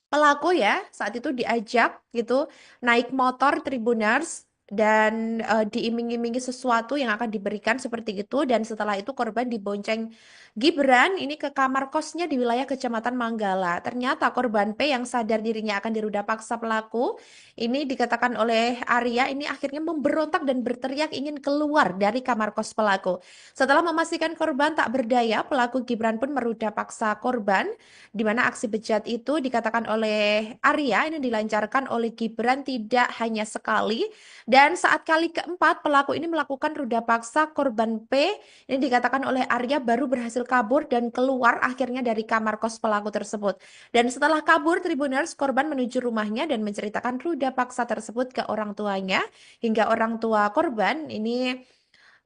pelaku ya, saat itu diajak gitu naik motor Tribuners dan diiming-imingi sesuatu yang akan diberikan seperti itu, dan setelah itu korban dibonceng Gibran ini ke kamar kosnya di wilayah Kecamatan Manggala. Ternyata korban P yang sadar dirinya akan diruda paksa pelaku ini dikatakan oleh Arya ini akhirnya memberontak dan berteriak ingin keluar dari kamar kos pelaku. Setelah memastikan korban tak berdaya, pelaku Gibran pun meruda paksa korban, di mana aksi bejat itu dikatakan oleh Arya ini dilancarkan oleh Gibran tidak hanya sekali, dan saat kali keempat pelaku ini melakukan ruda paksa korban P ini dikatakan oleh Arya baru berhasil kabur dan keluar akhirnya dari kamar kos pelaku tersebut. Dan setelah kabur Tribuners, korban menuju rumahnya dan menceritakan ruda paksa tersebut ke orang tuanya, hingga orang tua korban ini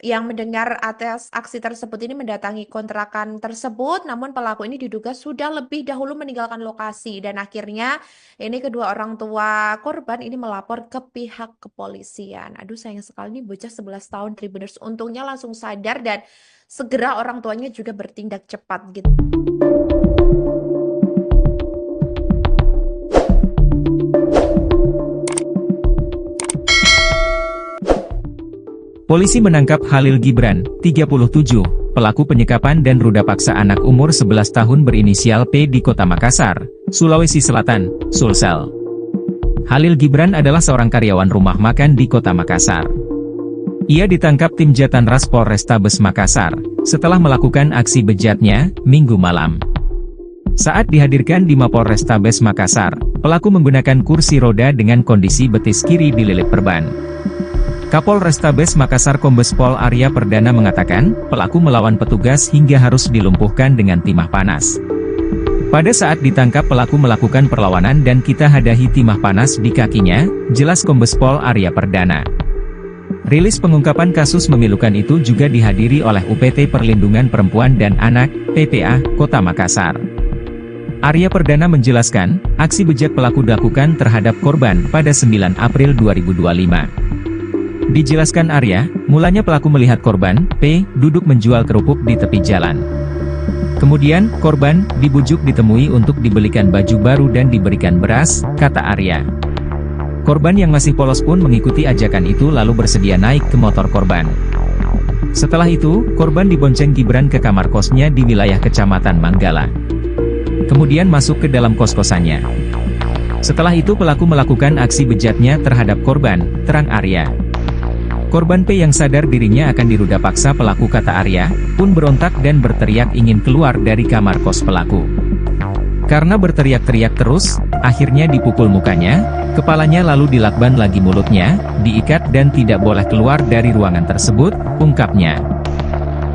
yang mendengar atas aksi tersebut ini mendatangi kontrakan tersebut, namun pelaku ini diduga sudah lebih dahulu meninggalkan lokasi, dan akhirnya ini kedua orang tua korban ini melapor ke pihak kepolisian. Aduh, sayang sekali nih bocah 11 tahun Tribuners, untungnya langsung sadar dan segera orang tuanya juga bertindak cepat gitu. Polisi menangkap Khalil Gibran, 37, pelaku penyekapan dan ruda paksa anak umur 11 tahun berinisial P di Kota Makassar, Sulawesi Selatan, Sulsel. Khalil Gibran adalah seorang karyawan rumah makan di Kota Makassar. Ia ditangkap tim Jatanras Polrestabes Makassar, setelah melakukan aksi bejatnya, Minggu malam. Saat dihadirkan di Mapolrestabes Makassar, pelaku menggunakan kursi roda dengan kondisi betis kiri dililit perban. Kapolrestabes Makassar Kombes Pol Arya Perdana mengatakan, pelaku melawan petugas hingga harus dilumpuhkan dengan timah panas. Pada saat ditangkap pelaku melakukan perlawanan dan kita hadahi timah panas di kakinya, jelas Kombes Pol Arya Perdana. Rilis pengungkapan kasus memilukan itu juga dihadiri oleh UPT Perlindungan Perempuan dan Anak, PPA, Kota Makassar. Arya Perdana menjelaskan, aksi bejat pelaku dilakukan terhadap korban pada 9 April 2025. Dijelaskan Arya, mulanya pelaku melihat korban, P, duduk menjual kerupuk di tepi jalan. Kemudian, korban dibujuk ditemui untuk dibelikan baju baru dan diberikan beras, kata Arya. Korban yang masih polos pun mengikuti ajakan itu lalu bersedia naik ke motor korban. Setelah itu, korban dibonceng Gibran ke kamar kosnya di wilayah Kecamatan Manggala. Kemudian masuk ke dalam kos-kosannya. Setelah itu pelaku melakukan aksi bejatnya terhadap korban, terang Arya. Korban P yang sadar dirinya akan diruda paksa pelaku, kata Arya, pun berontak dan berteriak ingin keluar dari kamar kos pelaku. Karena berteriak-teriak terus, akhirnya dipukul mukanya, kepalanya lalu dilakban lagi mulutnya, diikat dan tidak boleh keluar dari ruangan tersebut, ungkapnya.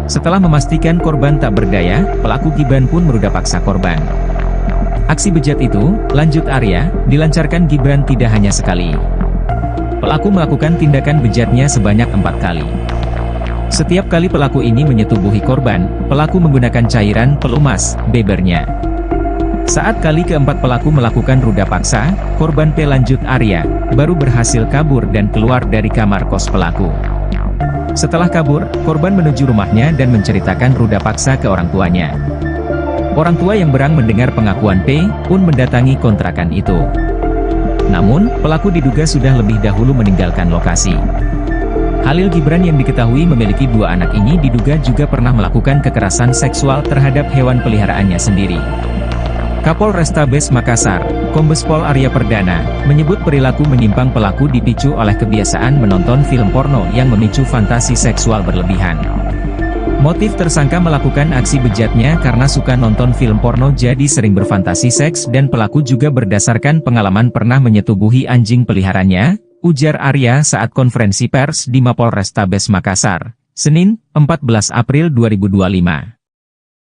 Setelah memastikan korban tak berdaya, pelaku Gibran pun meruda paksa korban. Aksi bejat itu, lanjut Arya, dilancarkan Gibran tidak hanya sekali. Pelaku melakukan tindakan bejatnya sebanyak 4 kali. Setiap kali pelaku ini menyetubuhi korban, pelaku menggunakan cairan pelumas, bebernya. Saat kali keempat pelaku melakukan ruda paksa, korban P, lanjut Arya, baru berhasil kabur dan keluar dari kamar kos pelaku. Setelah kabur, korban menuju rumahnya dan menceritakan ruda paksa ke orang tuanya. Orang tua yang berang mendengar pengakuan P, pun mendatangi kontrakan itu. Namun, pelaku diduga sudah lebih dahulu meninggalkan lokasi. Khalil Gibran yang diketahui memiliki 2 anak ini diduga juga pernah melakukan kekerasan seksual terhadap hewan peliharaannya sendiri. Kapolrestabes Makassar, Kombes Pol Arya Perdana, menyebut perilaku menyimpang pelaku dipicu oleh kebiasaan menonton film porno yang memicu fantasi seksual berlebihan. Motif tersangka melakukan aksi bejatnya karena suka nonton film porno jadi sering berfantasi seks, dan pelaku juga berdasarkan pengalaman pernah menyetubuhi anjing peliharanya, ujar Arya saat konferensi pers di Mapolrestabes Makassar, Senin, 14 April 2025.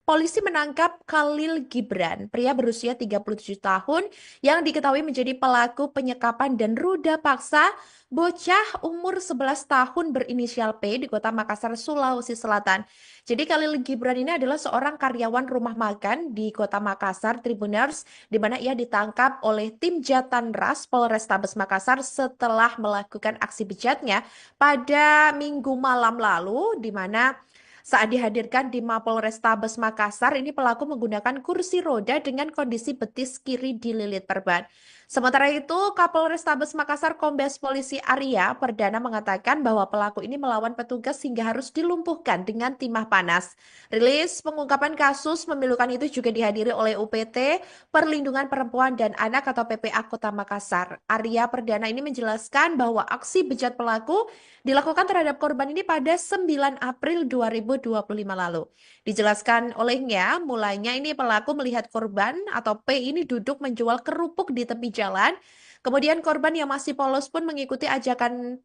Polisi menangkap Khalil Gibran, pria berusia 37 tahun yang diketahui menjadi pelaku penyekapan dan ruda paksa bocah umur 11 tahun berinisial P di Kota Makassar, Sulawesi Selatan. Jadi Khalil Gibran ini adalah seorang karyawan rumah makan di Kota Makassar, Tribuners, di mana ia ditangkap oleh tim Jatanras Polrestabes Makassar setelah melakukan aksi bejatnya pada Minggu malam lalu, di mana saat dihadirkan di Mapolrestabes Makassar, ini pelaku menggunakan kursi roda dengan kondisi betis kiri dililit perban. Sementara itu, Kapolrestabes Makassar Kombes Polisi Arya Perdana mengatakan bahwa pelaku ini melawan petugas hingga harus dilumpuhkan dengan timah panas. Rilis pengungkapan kasus memilukan itu juga dihadiri oleh UPT Perlindungan Perempuan dan Anak atau PPA Kota Makassar. Arya Perdana ini menjelaskan bahwa aksi bejat pelaku dilakukan terhadap korban ini pada 9 April 2025 lalu. Dijelaskan olehnya, mulanya ini pelaku melihat korban atau P ini duduk menjual kerupuk di tepi jalan. Kemudian korban yang masih polos pun mengikuti ajakan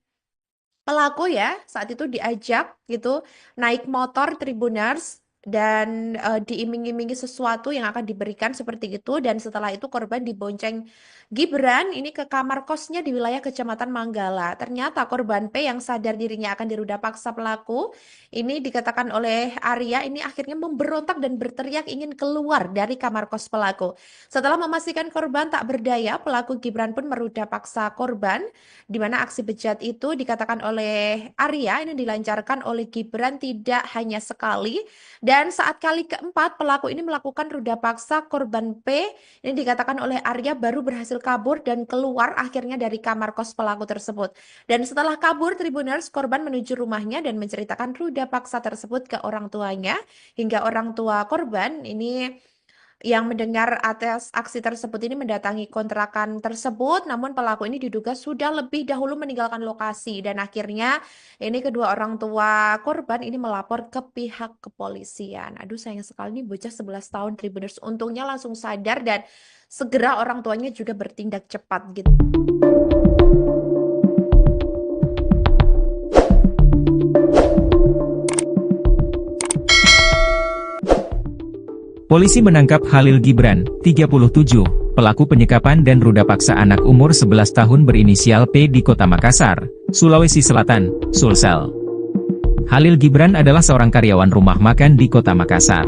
pelaku ya. Saat itu diajak gitu naik motor Tribuners dan diiming-imingi sesuatu yang akan diberikan seperti itu, dan setelah itu korban dibonceng Gibran ini ke kamar kosnya di wilayah Kecamatan Manggala. Ternyata korban P yang sadar dirinya akan diruda paksa pelaku ini, dikatakan oleh Arya, ini akhirnya memberontak dan berteriak ingin keluar dari kamar kos pelaku. Setelah memastikan korban tak berdaya, pelaku Gibran pun meruda paksa korban, di mana aksi bejat itu dikatakan oleh Arya ini dilancarkan oleh Gibran tidak hanya sekali, dan saat kali keempat pelaku ini melakukan ruda paksa korban P, ini dikatakan oleh Arya baru berhasil kabur dan keluar akhirnya dari kamar kos pelaku tersebut. Dan setelah kabur, Tribuners, korban menuju rumahnya dan menceritakan ruda paksa tersebut ke orang tuanya, hingga orang tua korban ini yang mendengar atas aksi tersebut ini mendatangi kontrakan tersebut, namun pelaku ini diduga sudah lebih dahulu meninggalkan lokasi, dan akhirnya ini kedua orang tua korban ini melapor ke pihak kepolisian. Aduh, sayang sekali nih bocah 11 tahun Tribuners, untungnya langsung sadar dan segera orang tuanya juga bertindak cepat gitu. Polisi menangkap Khalil Gibran, 37, pelaku penyekapan dan ruda paksa anak umur 11 tahun berinisial P di Kota Makassar, Sulawesi Selatan, Sulsel. Khalil Gibran adalah seorang karyawan rumah makan di Kota Makassar.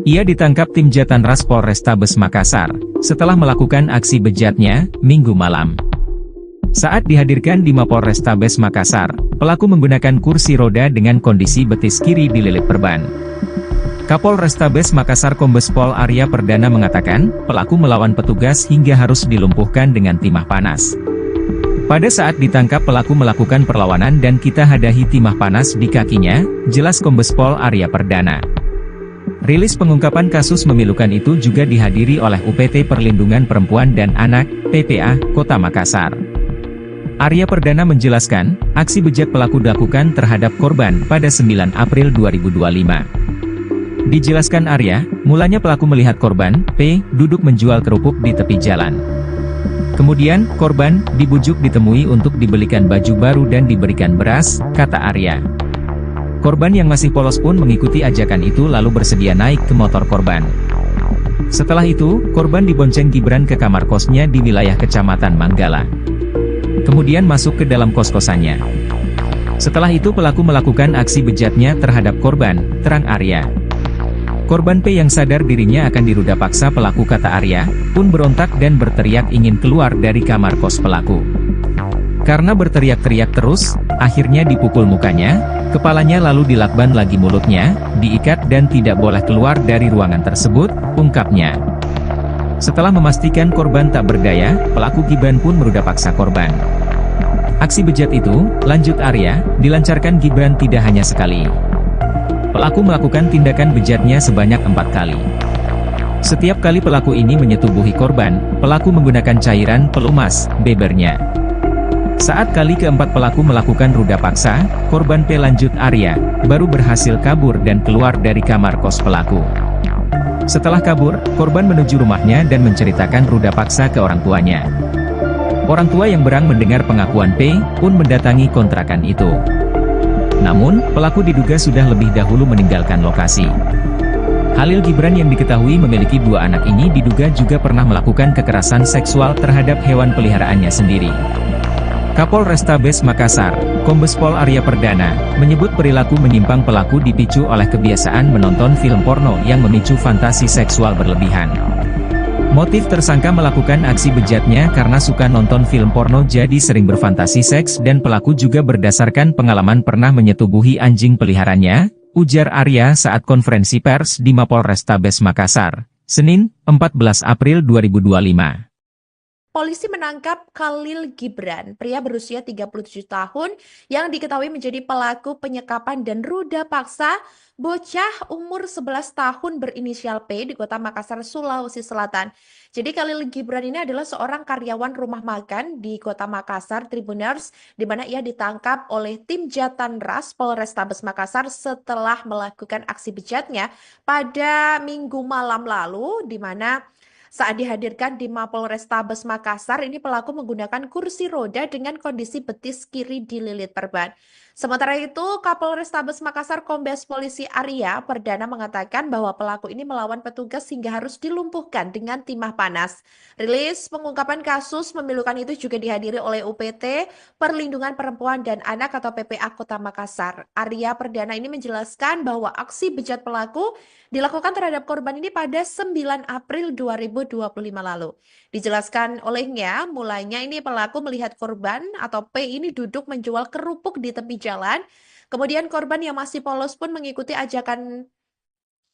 Ia ditangkap tim Jatanras Polrestabes Makassar setelah melakukan aksi bejatnya Minggu malam. Saat dihadirkan di Mapolrestabes Makassar, pelaku menggunakan kursi roda dengan kondisi betis kiri dililit perban. Kapolrestabes Makassar Kombes Pol Arya Perdana mengatakan, pelaku melawan petugas hingga harus dilumpuhkan dengan timah panas. Pada saat ditangkap pelaku melakukan perlawanan dan kita hadahi timah panas di kakinya, jelas Kombes Pol Arya Perdana. Rilis pengungkapan kasus memilukan itu juga dihadiri oleh UPT Perlindungan Perempuan dan Anak, PPA, Kota Makassar. Arya Perdana menjelaskan, aksi bejat pelaku dilakukan terhadap korban pada 9 April 2025. Dijelaskan Arya, mulanya pelaku melihat korban, P, duduk menjual kerupuk di tepi jalan. Kemudian, korban dibujuk ditemui untuk dibelikan baju baru dan diberikan beras, kata Arya. Korban yang masih polos pun mengikuti ajakan itu lalu bersedia naik ke motor korban. Setelah itu, korban dibonceng Gibran ke kamar kosnya di wilayah Kecamatan Manggala. Kemudian masuk ke dalam kos-kosannya. Setelah itu pelaku melakukan aksi bejatnya terhadap korban, terang Arya. Korban P yang sadar dirinya akan diruda paksa pelaku, kata Arya, pun berontak dan berteriak ingin keluar dari kamar kos pelaku. Karena berteriak-teriak terus, akhirnya dipukul mukanya, kepalanya lalu dilakban lagi mulutnya, diikat dan tidak boleh keluar dari ruangan tersebut, ungkapnya. Setelah memastikan korban tak berdaya, pelaku Gibran pun meruda paksa korban. Aksi bejat itu, lanjut Arya, dilancarkan Gibran tidak hanya sekali. Pelaku melakukan tindakan bejatnya sebanyak 4 kali. Setiap kali pelaku ini menyetubuhi korban, pelaku menggunakan cairan pelumas, bebernya. Saat kali keempat pelaku melakukan ruda paksa, korban P, lanjut Arya, baru berhasil kabur dan keluar dari kamar kos pelaku. Setelah kabur, korban menuju rumahnya dan menceritakan ruda paksa ke orang tuanya. Orang tua yang berang mendengar pengakuan P pun mendatangi kontrakan itu. Namun, pelaku diduga sudah lebih dahulu meninggalkan lokasi. Khalil Gibran yang diketahui memiliki 2 anak ini diduga juga pernah melakukan kekerasan seksual terhadap hewan peliharaannya sendiri. Kapolrestabes Makassar, Kombes Pol Arya Perdana, menyebut perilaku menyimpang pelaku dipicu oleh kebiasaan menonton film porno yang memicu fantasi seksual berlebihan. Motif tersangka melakukan aksi bejatnya karena suka nonton film porno jadi sering berfantasi seks dan pelaku juga berdasarkan pengalaman pernah menyetubuhi anjing peliharaannya, ujar Arya saat konferensi pers di Mapolrestabes Makassar, Senin, 14 April 2025. Polisi menangkap Khalil Gibran, pria berusia 37 tahun yang diketahui menjadi pelaku penyekapan dan ruda paksa bocah umur 11 tahun berinisial P di Kota Makassar, Sulawesi Selatan. Jadi Khalil Gibran ini adalah seorang karyawan rumah makan di Kota Makassar, Tribuners, di mana ia ditangkap oleh tim Jatanras Polrestabes Makassar setelah melakukan aksi bejatnya pada Minggu malam lalu, di mana saat dihadirkan di Mapolrestabes Makassar, ini pelaku menggunakan kursi roda dengan kondisi betis kiri dililit perban. Sementara itu, Kapolrestabes Makassar Kombes Polisi Arya Perdana mengatakan bahwa pelaku ini melawan petugas hingga harus dilumpuhkan dengan timah panas. Rilis pengungkapan kasus memilukan itu juga dihadiri oleh UPT Perlindungan Perempuan dan Anak atau PPA Kota Makassar. Arya Perdana ini menjelaskan bahwa aksi bejat pelaku dilakukan terhadap korban ini pada 9 April 2025 lalu. Dijelaskan olehnya, mulanya ini pelaku melihat korban atau P ini duduk menjual kerupuk di tepi jalan. Kemudian korban yang masih polos pun mengikuti ajakan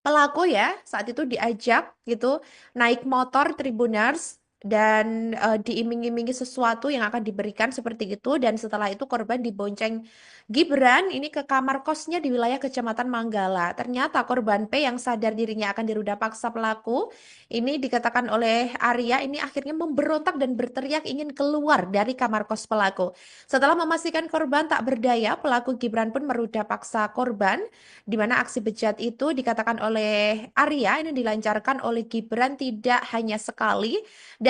pelaku ya. Saat itu diajak gitu naik motor Tribuners dan diiming-imingi sesuatu yang akan diberikan seperti itu, dan setelah itu korban dibonceng Gibran ini ke kamar kosnya di wilayah Kecamatan Manggala. Ternyata korban P yang sadar dirinya akan diruda paksa pelaku ini, dikatakan oleh Arya, ini akhirnya memberontak dan berteriak ingin keluar dari kamar kos pelaku. Setelah memastikan korban tak berdaya, pelaku Gibran pun meruda paksa korban, di mana aksi bejat itu dikatakan oleh Arya ini dilancarkan oleh Gibran tidak hanya sekali.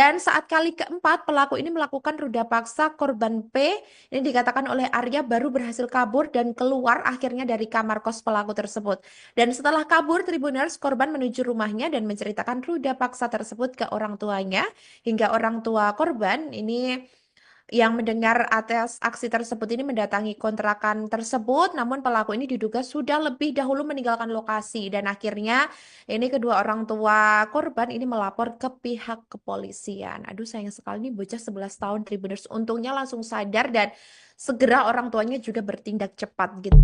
Dan saat kali keempat pelaku ini melakukan ruda paksa korban P, ini dikatakan oleh Arya baru berhasil kabur dan keluar akhirnya dari kamar kos pelaku tersebut. Dan setelah kabur, Tribuners, korban menuju rumahnya dan menceritakan ruda paksa tersebut ke orang tuanya, hingga orang tua korban ini yang mendengar atas aksi tersebut ini mendatangi kontrakan tersebut, namun pelaku ini diduga sudah lebih dahulu meninggalkan lokasi, dan akhirnya ini kedua orang tua korban ini melapor ke pihak kepolisian. Aduh, sayang sekali nih bocah 11 tahun Tribuners, untungnya langsung sadar dan segera orang tuanya juga bertindak cepat gitu.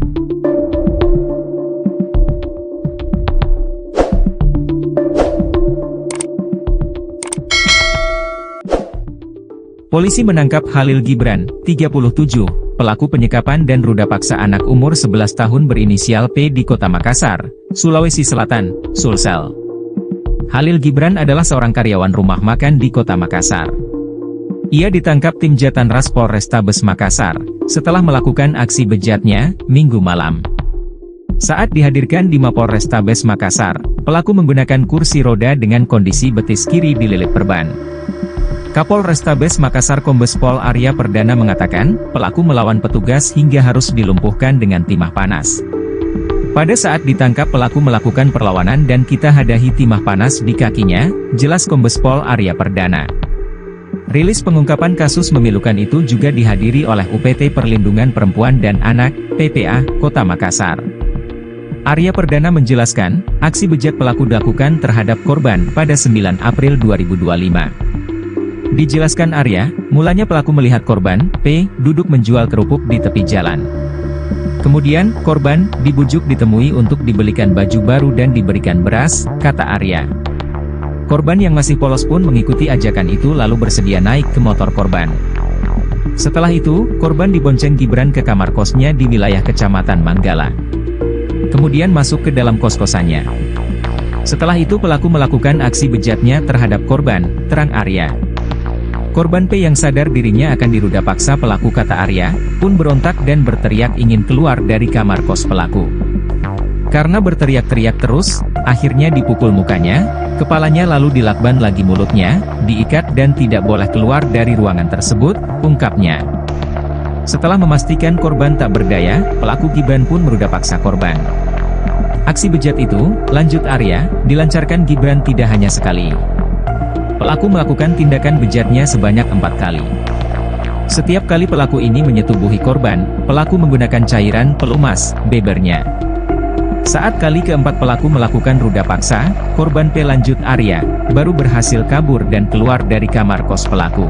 Polisi menangkap Khalil Gibran, 37, pelaku penyekapan dan ruda paksa anak umur 11 tahun berinisial P di Kota Makassar, Sulawesi Selatan, Sulsel. Khalil Gibran adalah seorang karyawan rumah makan di Kota Makassar. Ia ditangkap tim Jatanras Polrestabes Makassar setelah melakukan aksi bejatnya Minggu malam. Saat dihadirkan di Mapolrestabes Makassar, pelaku menggunakan kursi roda dengan kondisi betis kiri dililit perban. Kapolrestabes Makassar Kombes Pol Arya Perdana mengatakan, pelaku melawan petugas hingga harus dilumpuhkan dengan timah panas. Pada saat ditangkap pelaku melakukan perlawanan dan kita hadahi timah panas di kakinya, jelas Kombes Pol Arya Perdana. Rilis pengungkapan kasus memilukan itu juga dihadiri oleh UPT Perlindungan Perempuan dan Anak, PPA, Kota Makassar. Arya Perdana menjelaskan, aksi bejat pelaku dilakukan terhadap korban pada 9 April 2025. Dijelaskan Arya, mulanya pelaku melihat korban, P, duduk menjual kerupuk di tepi jalan. Kemudian, korban dibujuk ditemui untuk dibelikan baju baru dan diberikan beras, kata Arya. Korban yang masih polos pun mengikuti ajakan itu lalu bersedia naik ke motor korban. Setelah itu, korban dibonceng Gibran ke kamar kosnya di wilayah Kecamatan Manggala. Kemudian masuk ke dalam kos-kosannya. Setelah itu pelaku melakukan aksi bejatnya terhadap korban, terang Arya. Korban P yang sadar dirinya akan diruda paksa pelaku, kata Arya, pun berontak dan berteriak ingin keluar dari kamar kos pelaku. Karena berteriak-teriak terus, akhirnya dipukul mukanya, Kepalanya lalu dilakban lagi mulutnya, diikat dan tidak boleh keluar dari ruangan tersebut, ungkapnya. Setelah memastikan korban tak berdaya, pelaku Gibran pun meruda paksa korban. Aksi bejat itu, lanjut Arya, dilancarkan Gibran tidak hanya sekali. Pelaku melakukan tindakan bejatnya sebanyak 4 kali. Setiap kali pelaku ini menyetubuhi korban, pelaku menggunakan cairan pelumas, bebernya. Saat kali keempat pelaku melakukan ruda paksa, korban P lanjut Arya, baru berhasil kabur dan keluar dari kamar kos pelaku.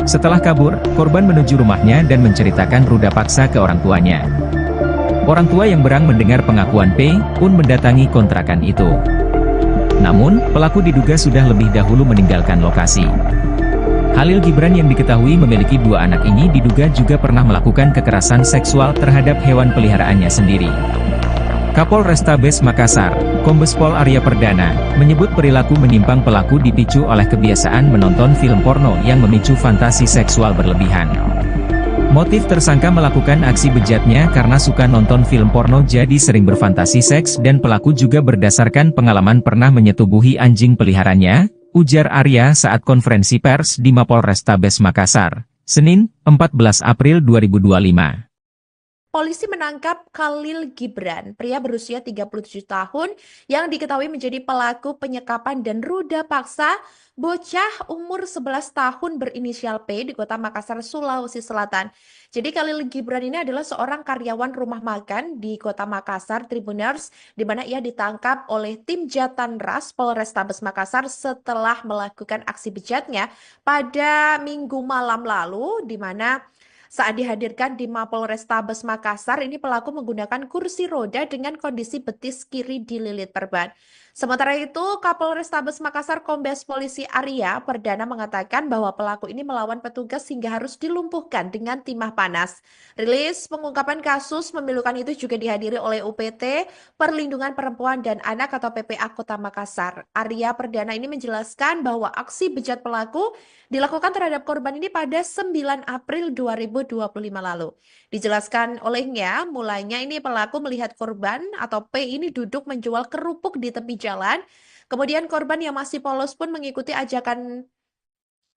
Setelah kabur, korban menuju rumahnya dan menceritakan ruda paksa ke orang tuanya. Orang tua yang berang mendengar pengakuan P, pun mendatangi kontrakan itu. Namun, pelaku diduga sudah lebih dahulu meninggalkan lokasi. Khalil Gibran yang diketahui memiliki 2 anak ini diduga juga pernah melakukan kekerasan seksual terhadap hewan peliharaannya sendiri. Kapolrestabes Makassar, Kombes Pol Arya Perdana, menyebut perilaku menyimpang pelaku dipicu oleh kebiasaan menonton film porno yang memicu fantasi seksual berlebihan. Motif tersangka melakukan aksi bejatnya karena suka nonton film porno jadi sering berfantasi seks dan pelaku juga berdasarkan pengalaman pernah menyetubuhi anjing peliharanya, ujar Arya saat konferensi pers di Mapolrestabes Makassar, Senin, 14 April 2025. Polisi menangkap Khalil Gibran, pria berusia 37 tahun yang diketahui menjadi pelaku penyekapan dan ruda paksa bocah umur 11 tahun berinisial P di Kota Makassar, Sulawesi Selatan. Jadi Khalil Gibran ini adalah seorang karyawan rumah makan di Kota Makassar, Tribuners, di mana ia ditangkap oleh tim Jatanras Polrestabes Makassar setelah melakukan aksi bejatnya pada Minggu malam lalu, di mana saat dihadirkan di Mapolrestabes Makassar, ini pelaku menggunakan kursi roda dengan kondisi betis kiri dililit perban. Sementara itu, Kapolrestabes Makassar Kombes Polisi Arya Perdana mengatakan bahwa pelaku ini melawan petugas hingga harus dilumpuhkan dengan timah panas. Rilis pengungkapan kasus memilukan itu juga dihadiri oleh UPT Perlindungan Perempuan dan Anak atau PPA Kota Makassar. Arya Perdana ini menjelaskan bahwa aksi bejat pelaku dilakukan terhadap korban ini pada 9 April 2025 lalu. Dijelaskan olehnya, mulanya ini pelaku melihat korban atau P ini duduk menjual kerupuk di tepi jalan. Kemudian korban yang masih polos pun mengikuti ajakan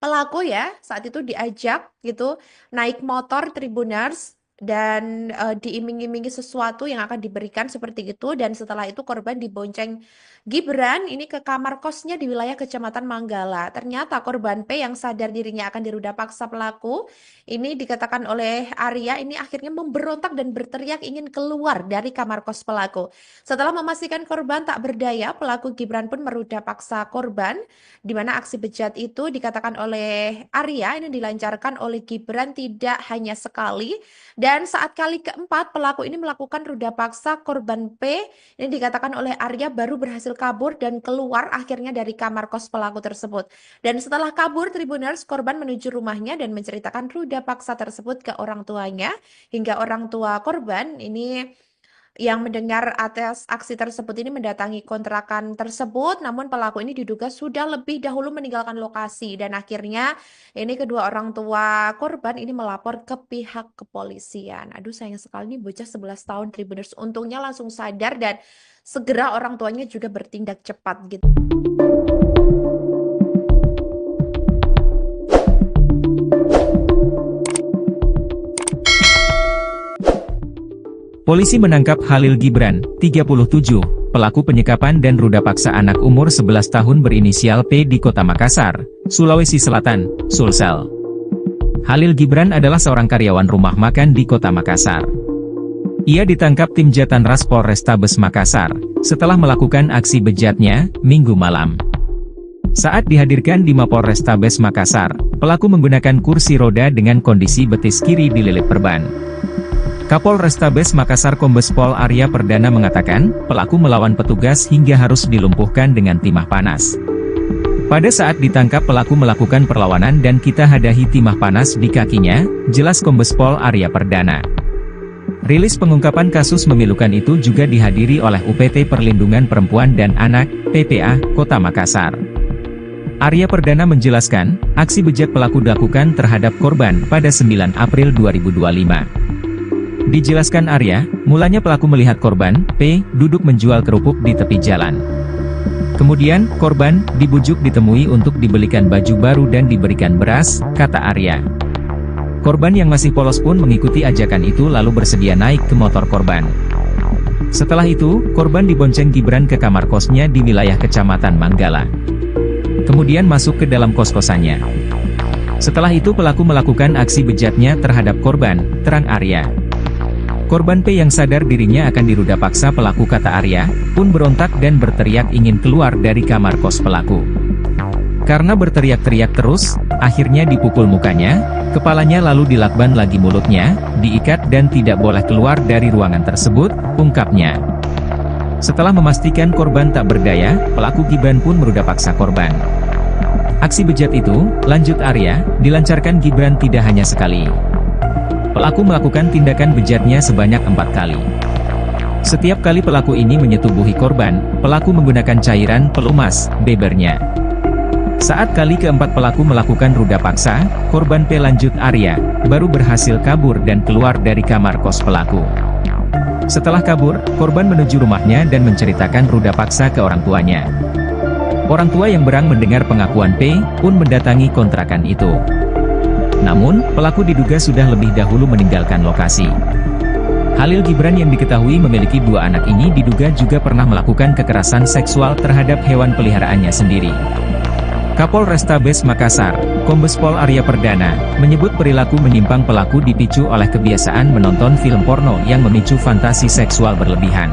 pelaku ya. Saat itu diajak gitu naik motor Tribuners dan diiming-imingi sesuatu yang akan diberikan seperti itu, dan setelah itu korban dibonceng Gibran ini ke kamar kosnya di wilayah Kecamatan Manggala. Ternyata korban P yang sadar dirinya akan diruda paksa pelaku ini, dikatakan oleh Arya, ini akhirnya memberontak dan berteriak ingin keluar dari kamar kos pelaku. Setelah memastikan korban tak berdaya, pelaku Gibran pun meruda paksa korban, di mana aksi bejat itu dikatakan oleh Arya ini dilancarkan oleh Gibran tidak hanya sekali, dan saat kali keempat pelaku ini melakukan ruda paksa korban P, ini dikatakan oleh Arya baru berhasil kabur dan keluar akhirnya dari kamar kos pelaku tersebut. Dan setelah kabur, Tribuners, korban menuju rumahnya dan menceritakan ruda paksa tersebut ke orang tuanya, hingga orang tua korban ini yang mendengar atas aksi tersebut ini mendatangi kontrakan tersebut, namun pelaku ini diduga sudah lebih dahulu meninggalkan lokasi, dan akhirnya ini kedua orang tua korban ini melapor ke pihak kepolisian. Aduh, sayang sekali nih bocah 11 tahun Tribuners, untungnya langsung sadar dan segera orang tuanya juga bertindak cepat gitu. Polisi menangkap Khalil Gibran, 37, pelaku penyekapan dan ruda paksa anak umur 11 tahun berinisial P di Kota Makassar, Sulawesi Selatan, Sulsel. Khalil Gibran adalah seorang karyawan rumah makan di Kota Makassar. Ia ditangkap tim Jatanras Polrestabes Makassar, setelah melakukan aksi bejatnya, Minggu malam. Saat dihadirkan di Mapolrestabes Makassar, pelaku menggunakan kursi roda dengan kondisi betis kiri dililit perban. Kapolrestabes Makassar Kombes Pol Arya Perdana mengatakan, pelaku melawan petugas hingga harus dilumpuhkan dengan timah panas. Pada saat ditangkap pelaku melakukan perlawanan dan kita hadahi timah panas di kakinya, jelas Kombes Pol Arya Perdana. Rilis pengungkapan kasus memilukan itu juga dihadiri oleh UPT Perlindungan Perempuan dan Anak, PPA, Kota Makassar. Arya Perdana menjelaskan, aksi bejat pelaku dilakukan terhadap korban pada 9 April 2025. Dijelaskan Arya, mulanya pelaku melihat korban, P, duduk menjual kerupuk di tepi jalan. Kemudian, korban dibujuk ditemui untuk dibelikan baju baru dan diberikan beras, kata Arya. Korban yang masih polos pun mengikuti ajakan itu lalu bersedia naik ke motor korban. Setelah itu, korban dibonceng Gibran ke kamar kosnya di wilayah Kecamatan Manggala. Kemudian masuk ke dalam kos-kosannya. Setelah itu pelaku melakukan aksi bejatnya terhadap korban, terang Arya. Korban P yang sadar dirinya akan diruda paksa pelaku, kata Arya, pun berontak dan berteriak ingin keluar dari kamar kos pelaku. Karena berteriak-teriak terus, akhirnya dipukul mukanya, kepalanya lalu dilakban lagi mulutnya, diikat dan tidak boleh keluar dari ruangan tersebut, ungkapnya. Setelah memastikan korban tak berdaya, pelaku Gibran pun meruda paksa korban. Aksi bejat itu, lanjut Arya, dilancarkan Gibran tidak hanya sekali. Pelaku melakukan tindakan bejatnya sebanyak 4 kali. Setiap kali pelaku ini menyetubuhi korban, pelaku menggunakan cairan pelumas, bebernya. Saat kali keempat pelaku melakukan ruda paksa, korban P, lanjut Arya, baru berhasil kabur dan keluar dari kamar kos pelaku. Setelah kabur, korban menuju rumahnya dan menceritakan ruda paksa ke orang tuanya. Orang tua yang berang mendengar pengakuan P, pun mendatangi kontrakan itu. Namun, pelaku diduga sudah lebih dahulu meninggalkan lokasi. Halil Gibran yang diketahui memiliki 2 anak ini diduga juga pernah melakukan kekerasan seksual terhadap hewan peliharaannya sendiri. Kapolrestabes Makassar, Kombes Pol Arya Perdana, menyebut perilaku menyimpang pelaku dipicu oleh kebiasaan menonton film porno yang memicu fantasi seksual berlebihan.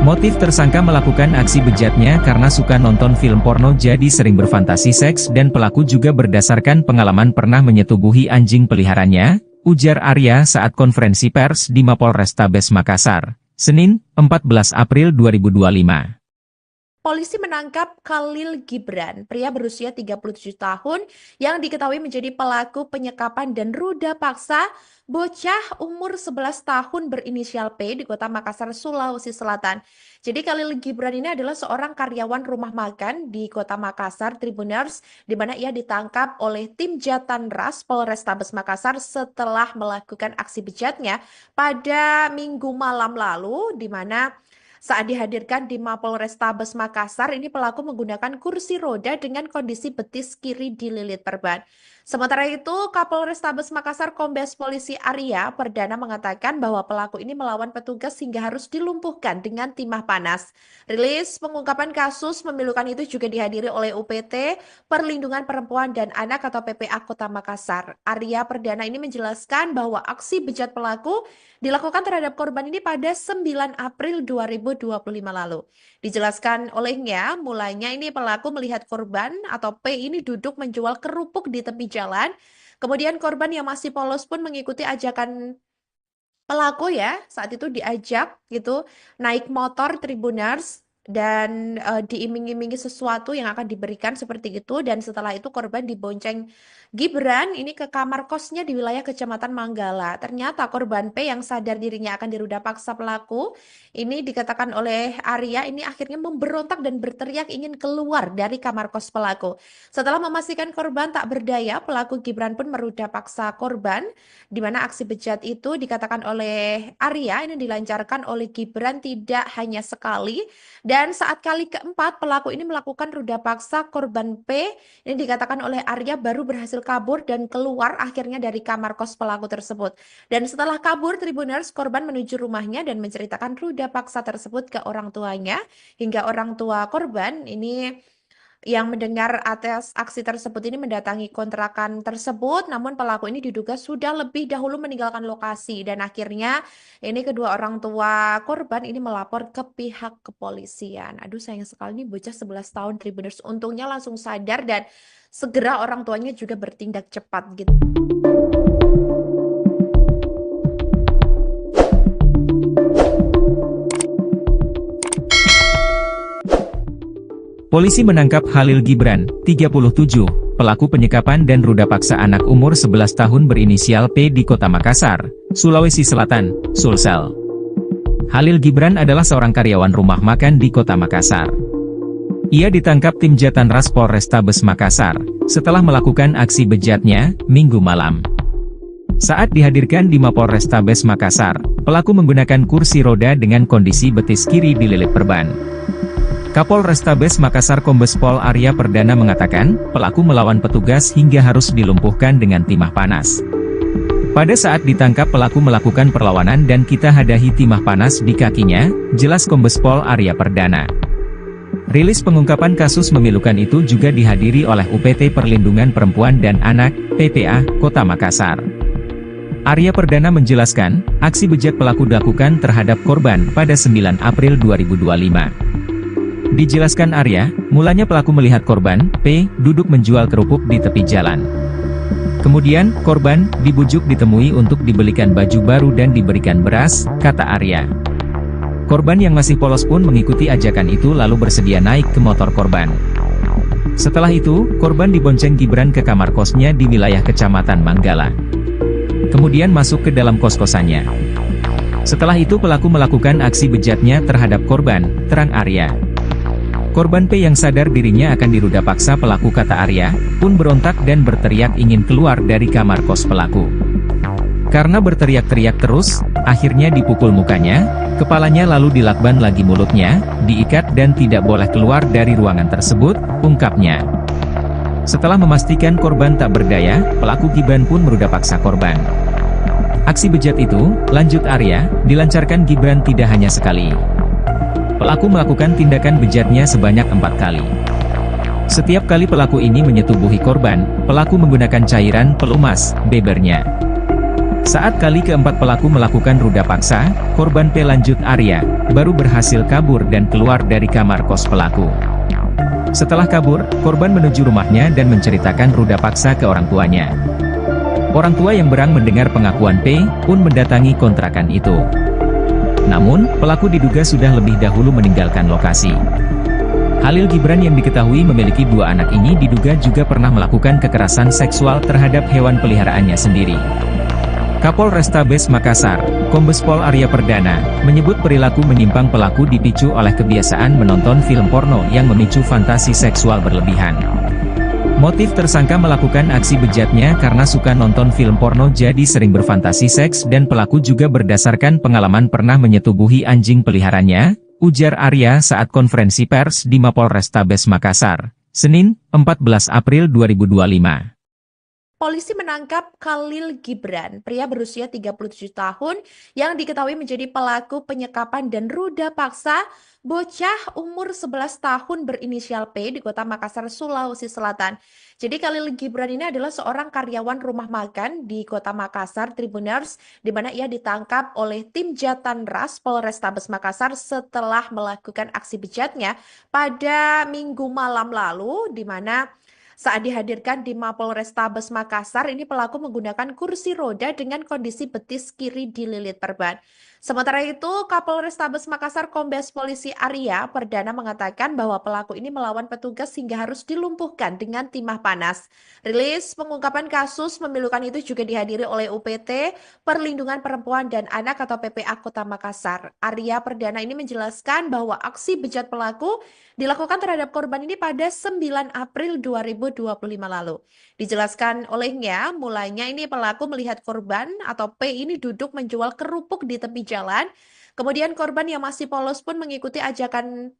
Motif tersangka melakukan aksi bejatnya karena suka nonton film porno jadi sering berfantasi seks dan pelaku juga berdasarkan pengalaman pernah menyetubuhi anjing peliharaannya, ujar Arya saat konferensi pers di Mapolrestabes Makassar, Senin, 14 April 2025. Polisi menangkap Khalil Gibran, pria berusia 37 tahun yang diketahui menjadi pelaku penyekapan dan ruda paksa bocah umur 11 tahun berinisial P di Kota Makassar, Sulawesi Selatan. Jadi Khalil Gibran ini adalah seorang karyawan rumah makan di Kota Makassar, Tribuners, di mana ia ditangkap oleh tim Jatanras Polrestabes Makassar setelah melakukan aksi bejatnya pada Minggu malam lalu, di mana saat dihadirkan di Mapolrestabes Makassar, ini pelaku menggunakan kursi roda dengan kondisi betis kiri dililit perban. Sementara itu, Kapolrestabes Makassar Kombes Polisi Arya Perdana mengatakan bahwa pelaku ini melawan petugas hingga harus dilumpuhkan dengan timah panas. Rilis pengungkapan kasus memilukan itu juga dihadiri oleh UPT Perlindungan Perempuan dan Anak atau PPA Kota Makassar. Arya Perdana ini menjelaskan bahwa aksi bejat pelaku dilakukan terhadap korban ini pada 9 April 2025 lalu. Dijelaskan olehnya, mulanya ini pelaku melihat korban atau P ini duduk menjual kerupuk di tepi jalan. Kemudian korban yang masih polos pun mengikuti ajakan pelaku ya. Saat itu diajak gitu naik motor Tribuners dan diiming-imingi sesuatu yang akan diberikan seperti itu, dan setelah itu korban dibonceng Gibran ini ke kamar kosnya di wilayah Kecamatan Manggala. Ternyata korban P yang sadar dirinya akan diruda paksa pelaku ini, dikatakan oleh Arya, ini akhirnya memberontak dan berteriak ingin keluar dari kamar kos pelaku. Setelah memastikan korban tak berdaya, pelaku Gibran pun meruda paksa korban, di mana aksi bejat itu dikatakan oleh Arya ini dilancarkan oleh Gibran tidak hanya sekali. Dan saat kali keempat pelaku ini melakukan ruda paksa korban P, ini dikatakan oleh Arya baru berhasil kabur dan keluar akhirnya dari kamar kos pelaku tersebut. Dan setelah kabur, Tribuners, korban menuju rumahnya dan menceritakan ruda paksa tersebut ke orang tuanya, hingga orang tua korban ini yang mendengar atas aksi tersebut ini mendatangi kontrakan tersebut, namun pelaku ini diduga sudah lebih dahulu meninggalkan lokasi, dan akhirnya ini kedua orang tua korban ini melapor ke pihak kepolisian. Aduh, sayang sekali nih bocah 11 tahun Tribuners, untungnya langsung sadar dan segera orang tuanya juga bertindak cepat gitu. Polisi menangkap Halil Gibran, 37, pelaku penyekapan dan ruda paksa anak umur 11 tahun berinisial P di Kota Makassar, Sulawesi Selatan, Sulsel. Halil Gibran adalah seorang karyawan rumah makan di Kota Makassar. Ia ditangkap tim Jatanras Polrestabes Makassar, setelah melakukan aksi bejatnya, Minggu malam. Saat dihadirkan di Mapolrestabes Makassar, pelaku menggunakan kursi roda dengan kondisi betis kiri dililit perban. Kapolrestabes Makassar Kombes Pol Arya Perdana mengatakan, pelaku melawan petugas hingga harus dilumpuhkan dengan timah panas. Pada saat ditangkap pelaku melakukan perlawanan dan kita hadahi timah panas di kakinya, jelas Kombes Pol Arya Perdana. Rilis pengungkapan kasus memilukan itu juga dihadiri oleh UPT Perlindungan Perempuan dan Anak, PPA, Kota Makassar. Arya Perdana menjelaskan, aksi bejat pelaku dilakukan terhadap korban pada 9 April 2025. Dijelaskan Arya, mulanya pelaku melihat korban, P, duduk menjual kerupuk di tepi jalan. Kemudian, korban dibujuk ditemui untuk dibelikan baju baru dan diberikan beras, kata Arya. Korban yang masih polos pun mengikuti ajakan itu lalu bersedia naik ke motor korban. Setelah itu, korban dibonceng Gibran ke kamar kosnya di wilayah Kecamatan Manggala. Kemudian masuk ke dalam kos-kosannya. Setelah itu pelaku melakukan aksi bejatnya terhadap korban, terang Arya. Korban P yang sadar dirinya akan diruda paksa pelaku kata Arya, pun berontak dan berteriak ingin keluar dari kamar kos pelaku. Karena berteriak-teriak terus, akhirnya dipukul mukanya, kepalanya lalu dilakban lagi mulutnya, diikat dan tidak boleh keluar dari ruangan tersebut, ungkapnya. Setelah memastikan korban tak berdaya, pelaku Gibran pun meruda paksa korban. Aksi bejat itu, lanjut Arya, dilancarkan Gibran tidak hanya sekali. Pelaku melakukan tindakan bejatnya sebanyak 4 kali. Setiap kali pelaku ini menyetubuhi korban, pelaku menggunakan cairan pelumas, bebernya. Saat kali keempat pelaku melakukan ruda paksa, korban P lanjut Arya, baru berhasil kabur dan keluar dari kamar kos pelaku. Setelah kabur, korban menuju rumahnya dan menceritakan ruda paksa ke orang tuanya. Orang tua yang berang mendengar pengakuan P, pun mendatangi kontrakan itu. Namun, pelaku diduga sudah lebih dahulu meninggalkan lokasi. Khalil Gibran yang diketahui memiliki 2 anak ini diduga juga pernah melakukan kekerasan seksual terhadap hewan peliharaannya sendiri. Kapolrestabes Makassar, Kombes Pol Arya Perdana, menyebut perilaku menyimpang pelaku dipicu oleh kebiasaan menonton film porno yang memicu fantasi seksual berlebihan. Motif tersangka melakukan aksi bejatnya karena suka nonton film porno jadi sering berfantasi seks dan pelaku juga berdasarkan pengalaman pernah menyetubuhi anjing peliharaannya, ujar Arya saat konferensi pers di Mapolrestabes Makassar, Senin, 14 April 2025. Polisi menangkap Khalil Gibran, pria berusia 37 tahun yang diketahui menjadi pelaku penyekapan dan ruda paksa bocah umur 11 tahun berinisial P di Kota Makassar, Sulawesi Selatan. Jadi Khalil Gibran ini adalah seorang karyawan rumah makan di Kota Makassar, Tribuners, di mana ia ditangkap oleh tim Jatanras Polrestabes Makassar setelah melakukan aksi bejatnya pada Minggu malam lalu, di mana saat dihadirkan di Mapolrestabes Makassar, ini pelaku menggunakan kursi roda dengan kondisi betis kiri dililit perban. Sementara itu, Kapolrestabes Makassar Kombes Polisi Arya Perdana mengatakan bahwa pelaku ini melawan petugas hingga harus dilumpuhkan dengan timah panas. Rilis pengungkapan kasus memilukan itu juga dihadiri oleh UPT Perlindungan Perempuan dan Anak atau PPA Kota Makassar. Arya Perdana ini menjelaskan bahwa aksi bejat pelaku dilakukan terhadap korban ini pada 9 April 2025 lalu. Dijelaskan olehnya, mulanya ini pelaku melihat korban atau P ini duduk menjual kerupuk di tepi jalan. Kemudian korban yang masih polos pun mengikuti ajakan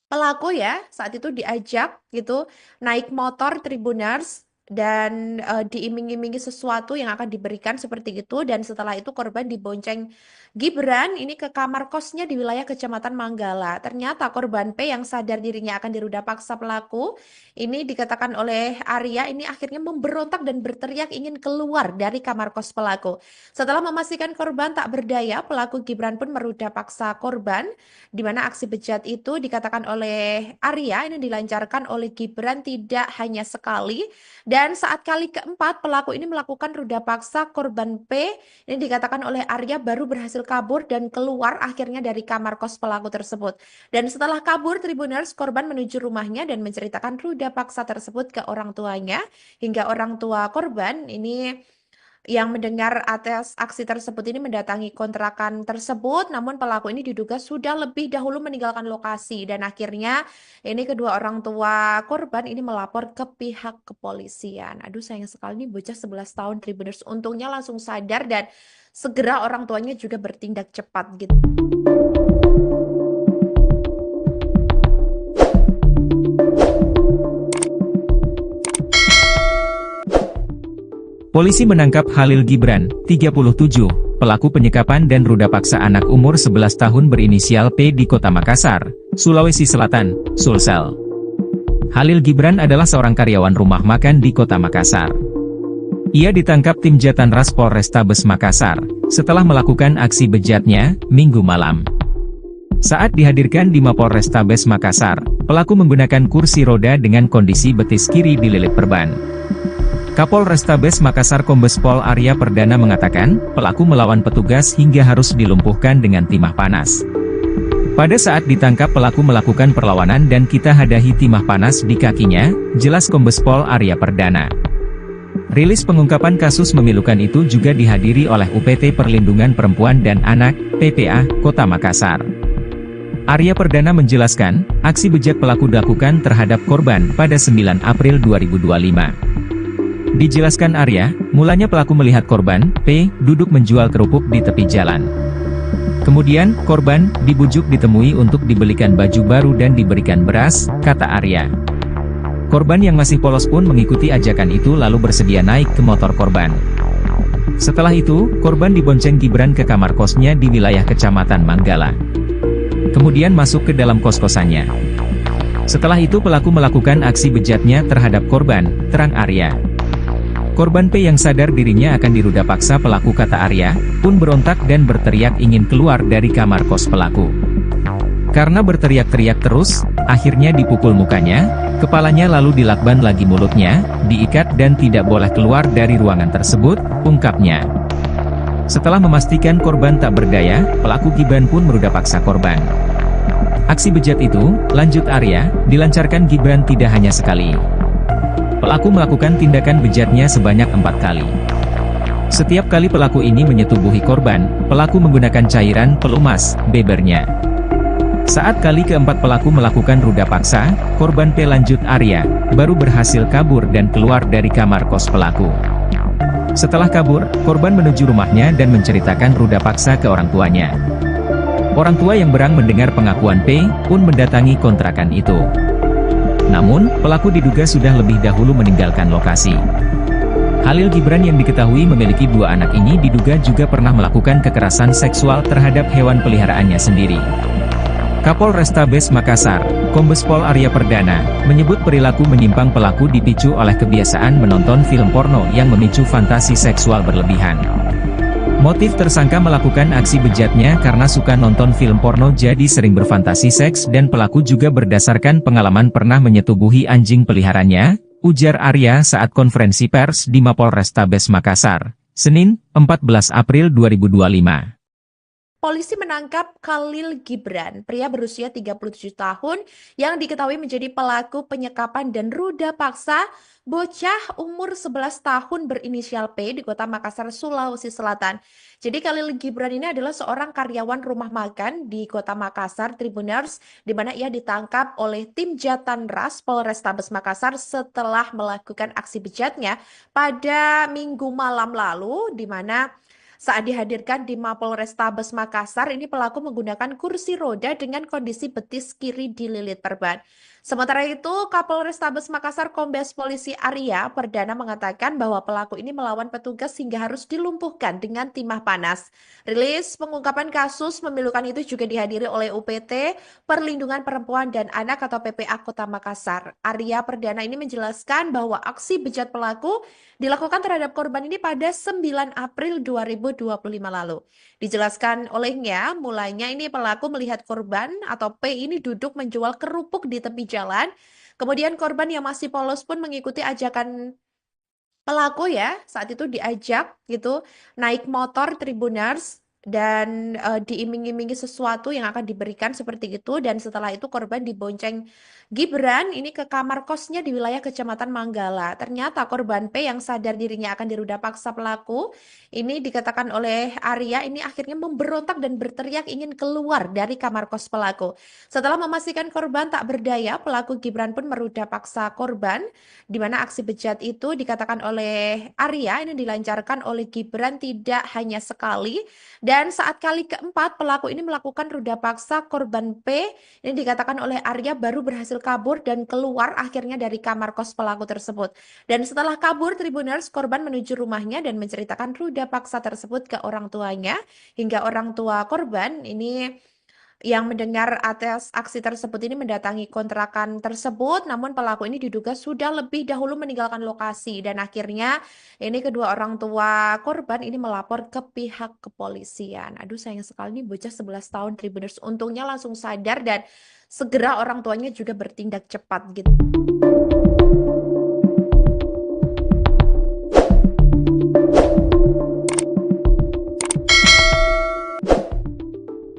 pelaku ya, saat itu diajak gitu naik motor Tribuners dan diiming-imingi sesuatu yang akan diberikan seperti itu, dan setelah itu korban dibonceng Gibran ini ke kamar kosnya di wilayah Kecamatan Manggala. Ternyata korban P yang sadar dirinya akan diruda paksa pelaku ini dikatakan oleh Arya ini akhirnya memberontak dan berteriak ingin keluar dari kamar kos pelaku. Setelah memastikan korban tak berdaya, pelaku Gibran pun meruda paksa korban, di mana aksi bejat itu dikatakan oleh Arya ini dilancarkan oleh Gibran tidak hanya sekali, dan saat kali keempat pelaku ini melakukan ruda paksa korban P ini dikatakan oleh Arya baru berhasil kabur dan keluar akhirnya dari kamar kos pelaku tersebut. Dan setelah kabur, Tribuners, korban menuju rumahnya dan menceritakan ruda paksa tersebut ke orang tuanya, hingga orang tua korban ini yang mendengar atas aksi tersebut ini mendatangi kontrakan tersebut, namun pelaku ini diduga sudah lebih dahulu meninggalkan lokasi, dan akhirnya ini kedua orang tua korban ini melapor ke pihak kepolisian. Aduh, sayang sekali nih bocah 11 tahun Tribuners, untungnya langsung sadar dan segera orang tuanya juga bertindak cepat gitu. Polisi menangkap Khalil Gibran, 37, pelaku penyekapan dan ruda paksa anak umur 11 tahun berinisial P di Kota Makassar, Sulawesi Selatan, Sulsel. Khalil Gibran adalah seorang karyawan rumah makan di Kota Makassar. Ia ditangkap tim Jatanras Polrestabes Makassar, setelah melakukan aksi bejatnya, Minggu malam. Saat dihadirkan di Mapolrestabes Makassar, pelaku menggunakan kursi roda dengan kondisi betis kiri dililit perban. Kapolrestabes Makassar Kombes Pol Arya Perdana mengatakan, pelaku melawan petugas hingga harus dilumpuhkan dengan timah panas. Pada saat ditangkap pelaku melakukan perlawanan dan kita hadahi timah panas di kakinya, jelas Kombes Pol Arya Perdana. Rilis pengungkapan kasus memilukan itu juga dihadiri oleh UPT Perlindungan Perempuan dan Anak, PPA, Kota Makassar. Arya Perdana menjelaskan, aksi bejat pelaku dilakukan terhadap korban pada 9 April 2025. Dijelaskan Arya, mulanya pelaku melihat korban, P, duduk menjual kerupuk di tepi jalan. Kemudian, korban dibujuk ditemui untuk dibelikan baju baru dan diberikan beras, kata Arya. Korban yang masih polos pun mengikuti ajakan itu lalu bersedia naik ke motor korban. Setelah itu, korban dibonceng Gibran ke kamar kosnya di wilayah Kecamatan Manggala. Kemudian masuk ke dalam kos-kosannya. Setelah itu pelaku melakukan aksi bejatnya terhadap korban, terang Arya. Korban P yang sadar dirinya akan diruda paksa pelaku kata Arya, pun berontak dan berteriak ingin keluar dari kamar kos pelaku. Karena berteriak-teriak terus, akhirnya dipukul mukanya, kepalanya lalu dilakban lagi mulutnya, diikat dan tidak boleh keluar dari ruangan tersebut, ungkapnya. Setelah memastikan korban tak berdaya, pelaku Gibran pun meruda paksa korban. Aksi bejat itu, lanjut Arya, dilancarkan Gibran tidak hanya sekali. Pelaku melakukan tindakan bejatnya sebanyak 4 kali. Setiap kali pelaku ini menyetubuhi korban, pelaku menggunakan cairan pelumas, bebernya. Saat kali keempat pelaku melakukan ruda paksa, korban P lanjut Arya, baru berhasil kabur dan keluar dari kamar kos pelaku. Setelah kabur, korban menuju rumahnya dan menceritakan ruda paksa ke orang tuanya. Orang tua yang berang mendengar pengakuan P, pun mendatangi kontrakan itu. Namun, pelaku diduga sudah lebih dahulu meninggalkan lokasi. Khalil Gibran yang diketahui memiliki 2 anak ini diduga juga pernah melakukan kekerasan seksual terhadap hewan peliharaannya sendiri. Kapolrestabes Makassar, Kombes Pol Arya Perdana, menyebut perilaku menyimpang pelaku dipicu oleh kebiasaan menonton film porno yang memicu fantasi seksual berlebihan. Motif tersangka melakukan aksi bejatnya karena suka nonton film porno jadi sering berfantasi seks dan pelaku juga berdasarkan pengalaman pernah menyetubuhi anjing peliharaannya, ujar Arya saat konferensi pers di Mapolrestabes Makassar, Senin, 14 April 2025. Polisi menangkap Khalil Gibran, pria berusia 37 tahun yang diketahui menjadi pelaku penyekapan dan ruda paksa bocah umur 11 tahun berinisial P di Kota Makassar, Sulawesi Selatan. Jadi Khalil Gibran ini adalah seorang karyawan rumah makan di Kota Makassar, Tribuners, di mana ia ditangkap oleh tim Jatanras Polrestabes Makassar setelah melakukan aksi bejatnya pada Minggu malam lalu, di mana saat dihadirkan di Mapolrestabes Makassar, ini pelaku menggunakan kursi roda dengan kondisi betis kiri dililit perban. Sementara itu, Kapolrestabes Makassar Kombes Polisi Arya Perdana mengatakan bahwa pelaku ini melawan petugas hingga harus dilumpuhkan dengan timah panas. Rilis pengungkapan kasus memilukan itu juga dihadiri oleh UPT Perlindungan Perempuan dan Anak atau PPA Kota Makassar. Arya Perdana ini menjelaskan bahwa aksi bejat pelaku dilakukan terhadap korban ini pada 9 April 2025 lalu. Dijelaskan olehnya, mulanya ini pelaku melihat korban atau P ini duduk menjual kerupuk di tepi jalan. Kemudian korban yang masih polos pun mengikuti ajakan pelaku ya, saat itu diajak gitu naik motor Tribuners dan diiming-imingi sesuatu yang akan diberikan seperti itu, dan setelah itu korban dibonceng Gibran ini ke kamar kosnya di wilayah Kecamatan Manggala. Ternyata korban P yang sadar dirinya akan diruda paksa pelaku ini dikatakan oleh Arya ini akhirnya memberontak dan berteriak ingin keluar dari kamar kos pelaku. Setelah memastikan korban tak berdaya, pelaku Gibran pun meruda paksa korban, di mana aksi bejat itu dikatakan oleh Arya ini dilancarkan oleh Gibran tidak hanya sekali dan Dan saat kali keempat, pelaku ini melakukan ruda paksa korban P. Ini dikatakan oleh Arya baru berhasil kabur dan keluar akhirnya dari kamar kos pelaku tersebut. Dan setelah kabur, Tribuners korban menuju rumahnya dan menceritakan ruda paksa tersebut ke orang tuanya. Hingga orang tua korban ini yang mendengar atas aksi tersebut ini mendatangi kontrakan tersebut, namun pelaku ini diduga sudah lebih dahulu meninggalkan lokasi dan akhirnya ini kedua orang tua korban ini melapor ke pihak kepolisian. Aduh sayang sekali nih bocah 11 tahun Tribuners untungnya langsung sadar dan segera orang tuanya juga bertindak cepat gitu.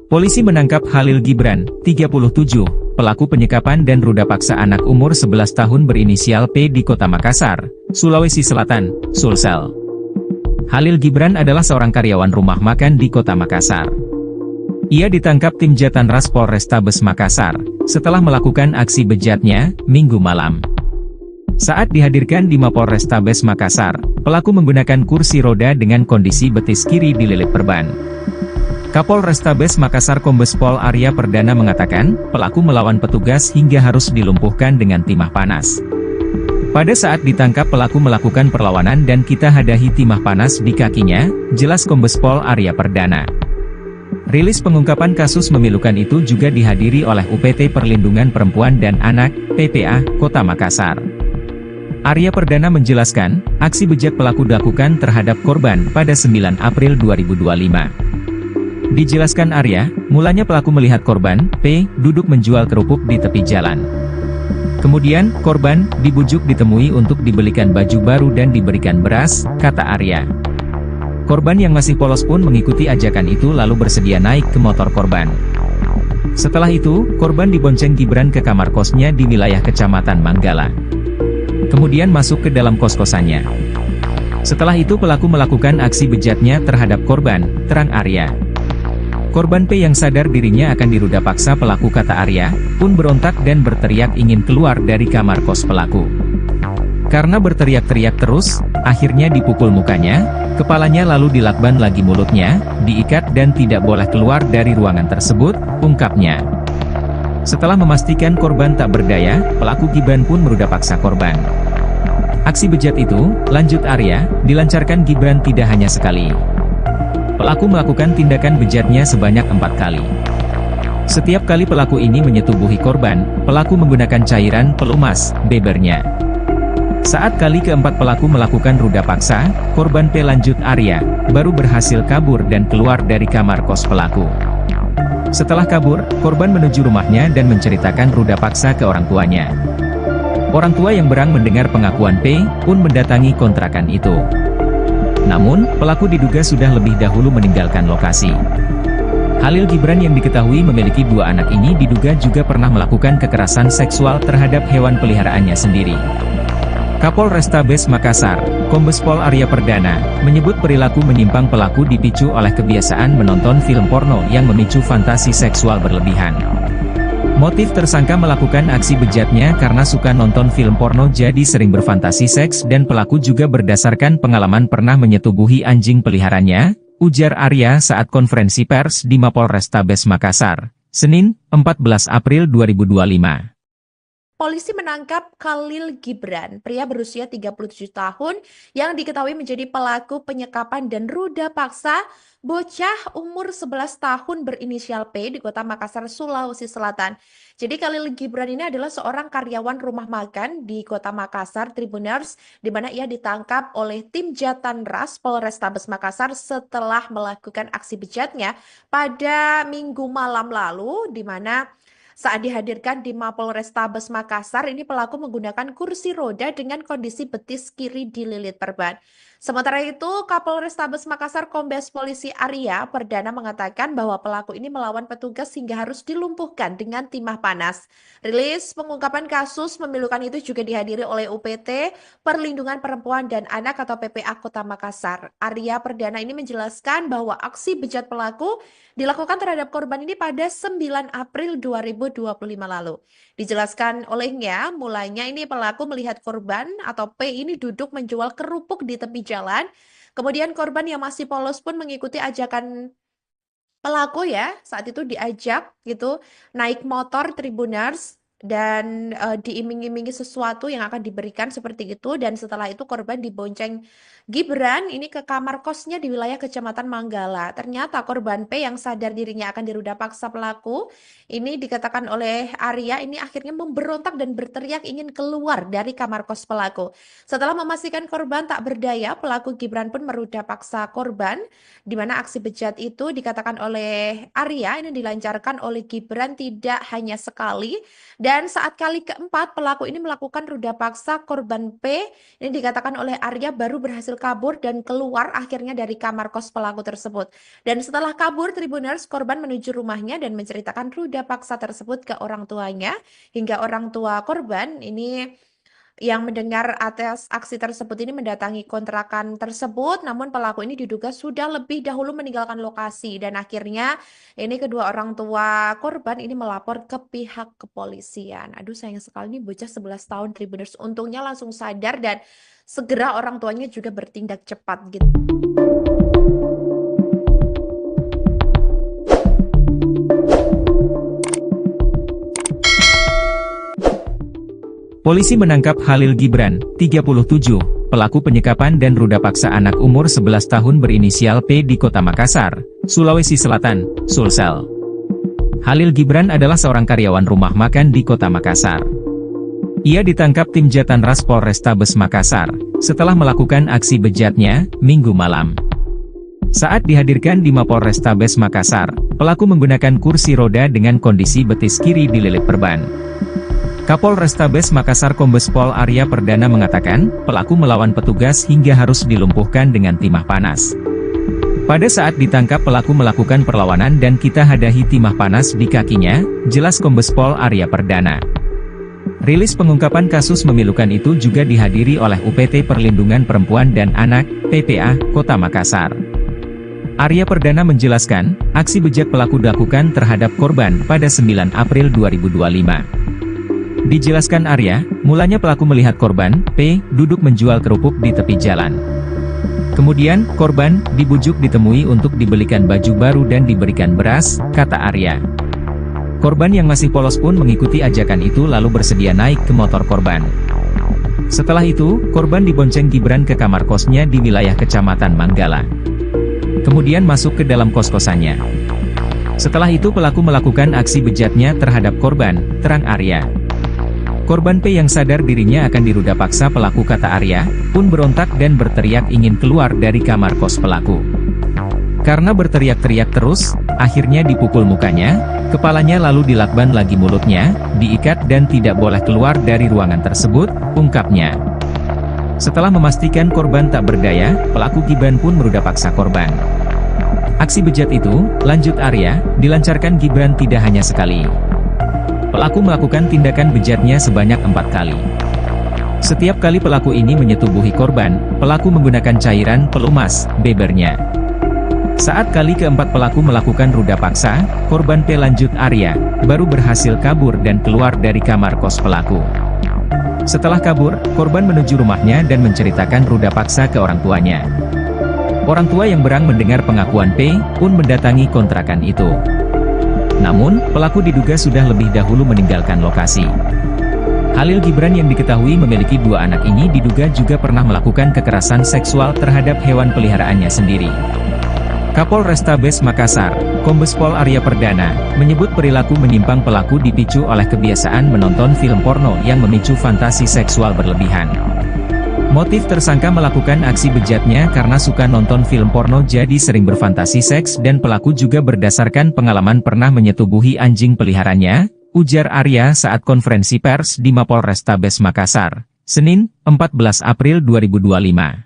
Polisi menangkap Khalil Gibran, 37, pelaku penyekapan dan ruda paksa anak umur 11 tahun berinisial P di Kota Makassar, Sulawesi Selatan, Sulsel. Khalil Gibran adalah seorang karyawan rumah makan di Kota Makassar. Ia ditangkap tim Jatanras Polrestabes Makassar, setelah melakukan aksi bejatnya, Minggu malam. Saat dihadirkan di Mapolrestabes Makassar, pelaku menggunakan kursi roda dengan kondisi betis kiri dililit perban. Kapolrestabes Makassar Kombes Pol Arya Perdana mengatakan, pelaku melawan petugas hingga harus dilumpuhkan dengan timah panas. Pada saat ditangkap pelaku melakukan perlawanan dan kita hadahi timah panas di kakinya, jelas Kombes Pol Arya Perdana. Rilis pengungkapan kasus memilukan itu juga dihadiri oleh UPT Perlindungan Perempuan dan Anak, PPA, Kota Makassar. Arya Perdana menjelaskan, aksi bejat pelaku dilakukan terhadap korban pada 9 April 2025. Dijelaskan Arya, mulanya pelaku melihat korban, P, duduk menjual kerupuk di tepi jalan. Kemudian, korban, dibujuk ditemui untuk dibelikan baju baru dan diberikan beras, kata Arya. Korban yang masih polos pun mengikuti ajakan itu lalu bersedia naik ke motor korban. Setelah itu, korban dibonceng Gibran ke kamar kosnya di wilayah Kecamatan Manggala. Kemudian masuk ke dalam kos-kosannya. Setelah itu pelaku melakukan aksi bejatnya terhadap korban, terang Arya. Korban P yang sadar dirinya akan diruda paksa pelaku kata Arya, pun berontak dan berteriak ingin keluar dari kamar kos pelaku. Karena berteriak-teriak terus, akhirnya dipukul mukanya, kepalanya lalu dilakban lagi mulutnya, diikat dan tidak boleh keluar dari ruangan tersebut, ungkapnya. Setelah memastikan korban tak berdaya, pelaku Gibran pun meruda paksa korban. Aksi bejat itu, lanjut Arya, dilancarkan Gibran tidak hanya sekali. Pelaku melakukan tindakan bejatnya sebanyak 4 kali. Setiap kali pelaku ini menyetubuhi korban, pelaku menggunakan cairan pelumas, bebernya. Saat kali keempat pelaku melakukan ruda paksa, korban P lanjut Arya, baru berhasil kabur dan keluar dari kamar kos pelaku. Setelah kabur, korban menuju rumahnya dan menceritakan ruda paksa ke orang tuanya. Orang tua yang berang mendengar pengakuan P, pun mendatangi kontrakan itu. Namun, pelaku diduga sudah lebih dahulu meninggalkan lokasi. Khalil Gibran yang diketahui memiliki 2 anak ini diduga juga pernah melakukan kekerasan seksual terhadap hewan peliharaannya sendiri. Kapolrestabes Makassar, Kombes Pol Arya Perdana, menyebut perilaku menyimpang pelaku dipicu oleh kebiasaan menonton film porno yang memicu fantasi seksual berlebihan. Motif tersangka melakukan aksi bejatnya karena suka nonton film porno jadi sering berfantasi seks dan pelaku juga berdasarkan pengalaman pernah menyetubuhi anjing peliharaannya, ujar Arya saat konferensi pers di Mapolrestabes Makassar, Senin, 14 April 2025. Polisi menangkap Khalil Gibran, pria berusia 37 tahun yang diketahui menjadi pelaku penyekapan dan ruda paksa bocah umur 11 tahun berinisial P di Kota Makassar, Sulawesi Selatan. Jadi Khalil Gibran ini adalah seorang karyawan rumah makan di Kota Makassar, Tribuners, di mana ia ditangkap oleh tim Jatanras Polrestabes Makassar setelah melakukan aksi bejatnya pada Minggu malam lalu, di mana saat dihadirkan di Mapolrestabes Makassar, ini pelaku menggunakan kursi roda dengan kondisi betis kiri dililit perban. Sementara itu, Kapolrestabes Makassar Kombes Polisi Arya Perdana mengatakan bahwa pelaku ini melawan petugas hingga harus dilumpuhkan dengan timah panas. Rilis pengungkapan kasus memilukan itu juga dihadiri oleh UPT Perlindungan Perempuan dan Anak atau PPA Kota Makassar. Arya Perdana ini menjelaskan bahwa aksi bejat pelaku dilakukan terhadap korban ini pada 9 April 2025 lalu. Dijelaskan olehnya, mulanya ini pelaku melihat korban atau P ini duduk menjual kerupuk di tepi jalan. Kemudian korban yang masih polos pun mengikuti ajakan Pelaku ya saat itu diajak gitu naik motor Tribuners dan diiming-imingi sesuatu yang akan diberikan seperti itu, dan setelah itu korban dibonceng Gibran ini ke kamar kosnya di wilayah Kecamatan Manggala. Ternyata korban P yang sadar dirinya akan diruda paksa pelaku ini dikatakan oleh Arya ini akhirnya memberontak dan berteriak ingin keluar dari kamar kos pelaku. Setelah memastikan korban tak berdaya, pelaku Gibran pun meruda paksa korban, di mana aksi bejat itu dikatakan oleh Arya ini dilancarkan oleh Gibran tidak hanya sekali, dan saat kali keempat pelaku ini melakukan ruda paksa korban P ini dikatakan oleh Arya baru berhasil kabur dan keluar akhirnya dari kamar kos pelaku tersebut. Dan setelah kabur Tribuners, korban menuju rumahnya dan menceritakan ruda paksa tersebut ke orang tuanya, hingga orang tua korban ini yang mendengar atas aksi tersebut ini mendatangi kontrakan tersebut, namun pelaku ini diduga sudah lebih dahulu meninggalkan lokasi, dan akhirnya ini kedua orang tua korban ini melapor ke pihak kepolisian. Aduh sayang sekali nih bocah 11 tahun Tribuners, untungnya langsung sadar dan segera orang tuanya juga bertindak cepat gitu. Polisi menangkap Khalil Gibran, 37, pelaku penyekapan dan ruda paksa anak umur 11 tahun berinisial P di Kota Makassar, Sulawesi Selatan, Sulsel. Khalil Gibran adalah seorang karyawan rumah makan di Kota Makassar. Ia ditangkap tim Jatanras Polrestabes Makassar, setelah melakukan aksi bejatnya, Minggu malam. Saat dihadirkan di Mapolrestabes Makassar, pelaku menggunakan kursi roda dengan kondisi betis kiri dililit perban. Kapolrestabes Makassar Kombes Pol Arya Perdana mengatakan, pelaku melawan petugas hingga harus dilumpuhkan dengan timah panas. Pada saat ditangkap pelaku melakukan perlawanan dan kita hadahi timah panas di kakinya, jelas Kombes Pol Arya Perdana. Rilis pengungkapan kasus memilukan itu juga dihadiri oleh UPT Perlindungan Perempuan dan Anak, PPA, Kota Makassar. Arya Perdana menjelaskan, aksi bejat pelaku dilakukan terhadap korban pada 9 April 2025. Dijelaskan Arya, mulanya pelaku melihat korban, P, duduk menjual kerupuk di tepi jalan. Kemudian, korban, dibujuk ditemui untuk dibelikan baju baru dan diberikan beras, kata Arya. Korban yang masih polos pun mengikuti ajakan itu lalu bersedia naik ke motor korban. Setelah itu, korban dibonceng Gibran ke kamar kosnya di wilayah Kecamatan Manggala. Kemudian masuk ke dalam kos-kosannya. Setelah itu pelaku melakukan aksi bejatnya terhadap korban, terang Arya. Korban P yang sadar dirinya akan diruda paksa pelaku kata Arya, pun berontak dan berteriak ingin keluar dari kamar kos pelaku. Karena berteriak-teriak terus, akhirnya dipukul mukanya, kepalanya lalu dilakban lagi mulutnya, diikat dan tidak boleh keluar dari ruangan tersebut, ungkapnya. Setelah memastikan korban tak berdaya, pelaku Gibran pun meruda paksa korban. Aksi bejat itu, lanjut Arya, dilancarkan Gibran tidak hanya sekali. Pelaku melakukan tindakan bejatnya sebanyak 4 kali. Setiap kali pelaku ini menyetubuhi korban, pelaku menggunakan cairan pelumas, bebernya. Saat kali keempat pelaku melakukan ruda paksa, korban P lanjut Arya, baru berhasil kabur dan keluar dari kamar kos pelaku. Setelah kabur, korban menuju rumahnya dan menceritakan ruda paksa ke orang tuanya. Orang tua yang berang mendengar pengakuan P, pun mendatangi kontrakan itu. Namun, pelaku diduga sudah lebih dahulu meninggalkan lokasi. Khalil Gibran yang diketahui memiliki 2 anak ini diduga juga pernah melakukan kekerasan seksual terhadap hewan peliharaannya sendiri. Kapolrestabes Makassar, Kombes Pol Arya Perdana, menyebut perilaku menyimpang pelaku dipicu oleh kebiasaan menonton film porno yang memicu fantasi seksual berlebihan. Motif tersangka melakukan aksi bejatnya karena suka nonton film porno jadi sering berfantasi seks dan pelaku juga berdasarkan pengalaman pernah menyetubuhi anjing peliharanya, ujar Arya saat konferensi pers di Mapolrestabes Makassar, Senin, 14 April 2025.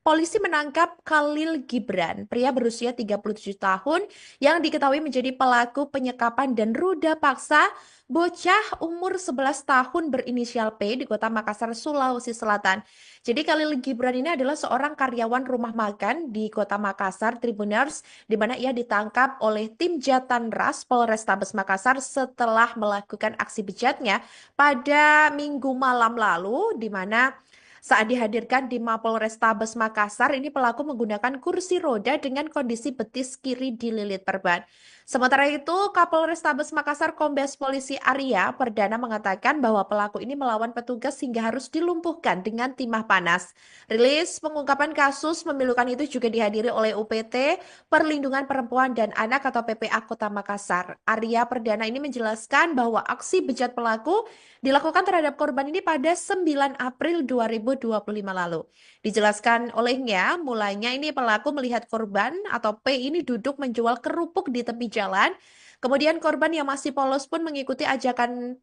Polisi menangkap Khalil Gibran, pria berusia 37 tahun yang diketahui menjadi pelaku penyekapan dan ruda paksa bocah umur 11 tahun berinisial P di Kota Makassar, Sulawesi Selatan. Jadi Khalil Gibran ini adalah seorang karyawan rumah makan di Kota Makassar, Tribuners, di mana ia ditangkap oleh tim Jatanras Polrestabes Makassar setelah melakukan aksi bejatnya pada Minggu malam lalu, di mana Saat dihadirkan di Mapolrestabes Makassar, ini pelaku menggunakan kursi roda dengan kondisi betis kiri dililit perban. Sementara itu, Kapolrestabes Makassar Kombes Polisi Arya Perdana mengatakan bahwa pelaku ini melawan petugas hingga harus dilumpuhkan dengan timah panas. Rilis pengungkapan kasus memilukan itu juga dihadiri oleh UPT Perlindungan Perempuan dan Anak atau PPA Kota Makassar. Arya Perdana ini menjelaskan bahwa aksi bejat pelaku dilakukan terhadap korban ini pada 9 April 2025 lalu. Dijelaskan olehnya, mulanya ini pelaku melihat korban atau P ini duduk menjual kerupuk di tepi jalan. Kemudian korban yang masih polos pun mengikuti ajakan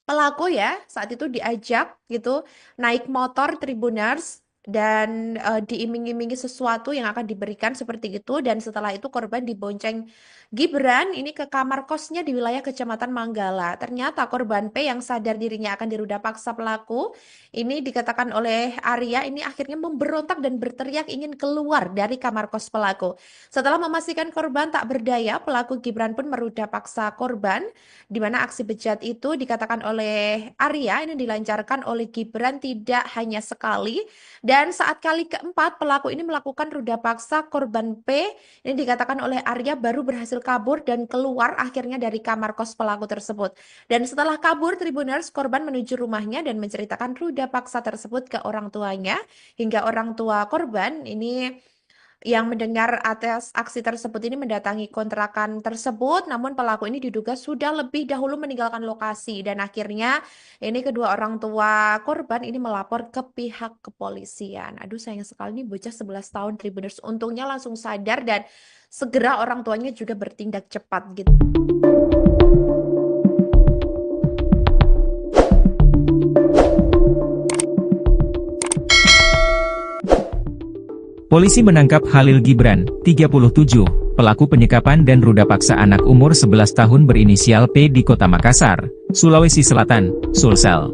pelaku ya, saat itu diajak gitu naik motor Tribuners dan diiming-imingi sesuatu yang akan diberikan seperti itu, dan setelah itu korban dibonceng Gibran ini ke kamar kosnya di wilayah Kecamatan Manggala. Ternyata korban P yang sadar dirinya akan diruda paksa pelaku ini dikatakan oleh Arya ini akhirnya memberontak dan berteriak ingin keluar dari kamar kos pelaku. Setelah memastikan korban tak berdaya, pelaku Gibran pun meruda paksa korban, di mana aksi bejat itu dikatakan oleh Arya ini dilancarkan oleh Gibran tidak hanya sekali, dan saat kali keempat pelaku ini melakukan ruda paksa korban P ini dikatakan oleh Arya baru berhasil kabur dan keluar akhirnya dari kamar kos pelaku tersebut. Dan setelah kabur, Tribuners korban menuju rumahnya dan menceritakan ruda paksa tersebut ke orang tuanya, hingga orang tua korban ini yang mendengar atas aksi tersebut ini mendatangi kontrakan tersebut, namun pelaku ini diduga sudah lebih dahulu meninggalkan lokasi, dan akhirnya ini kedua orang tua korban ini melapor ke pihak kepolisian. Aduh, sayang sekali nih bocah 11 tahun Tribuners, untungnya langsung sadar dan segera orang tuanya juga bertindak cepat gitu. Polisi menangkap Khalil Gibran, 37, pelaku penyekapan dan ruda paksa anak umur 11 tahun berinisial P di Kota Makassar, Sulawesi Selatan, Sulsel.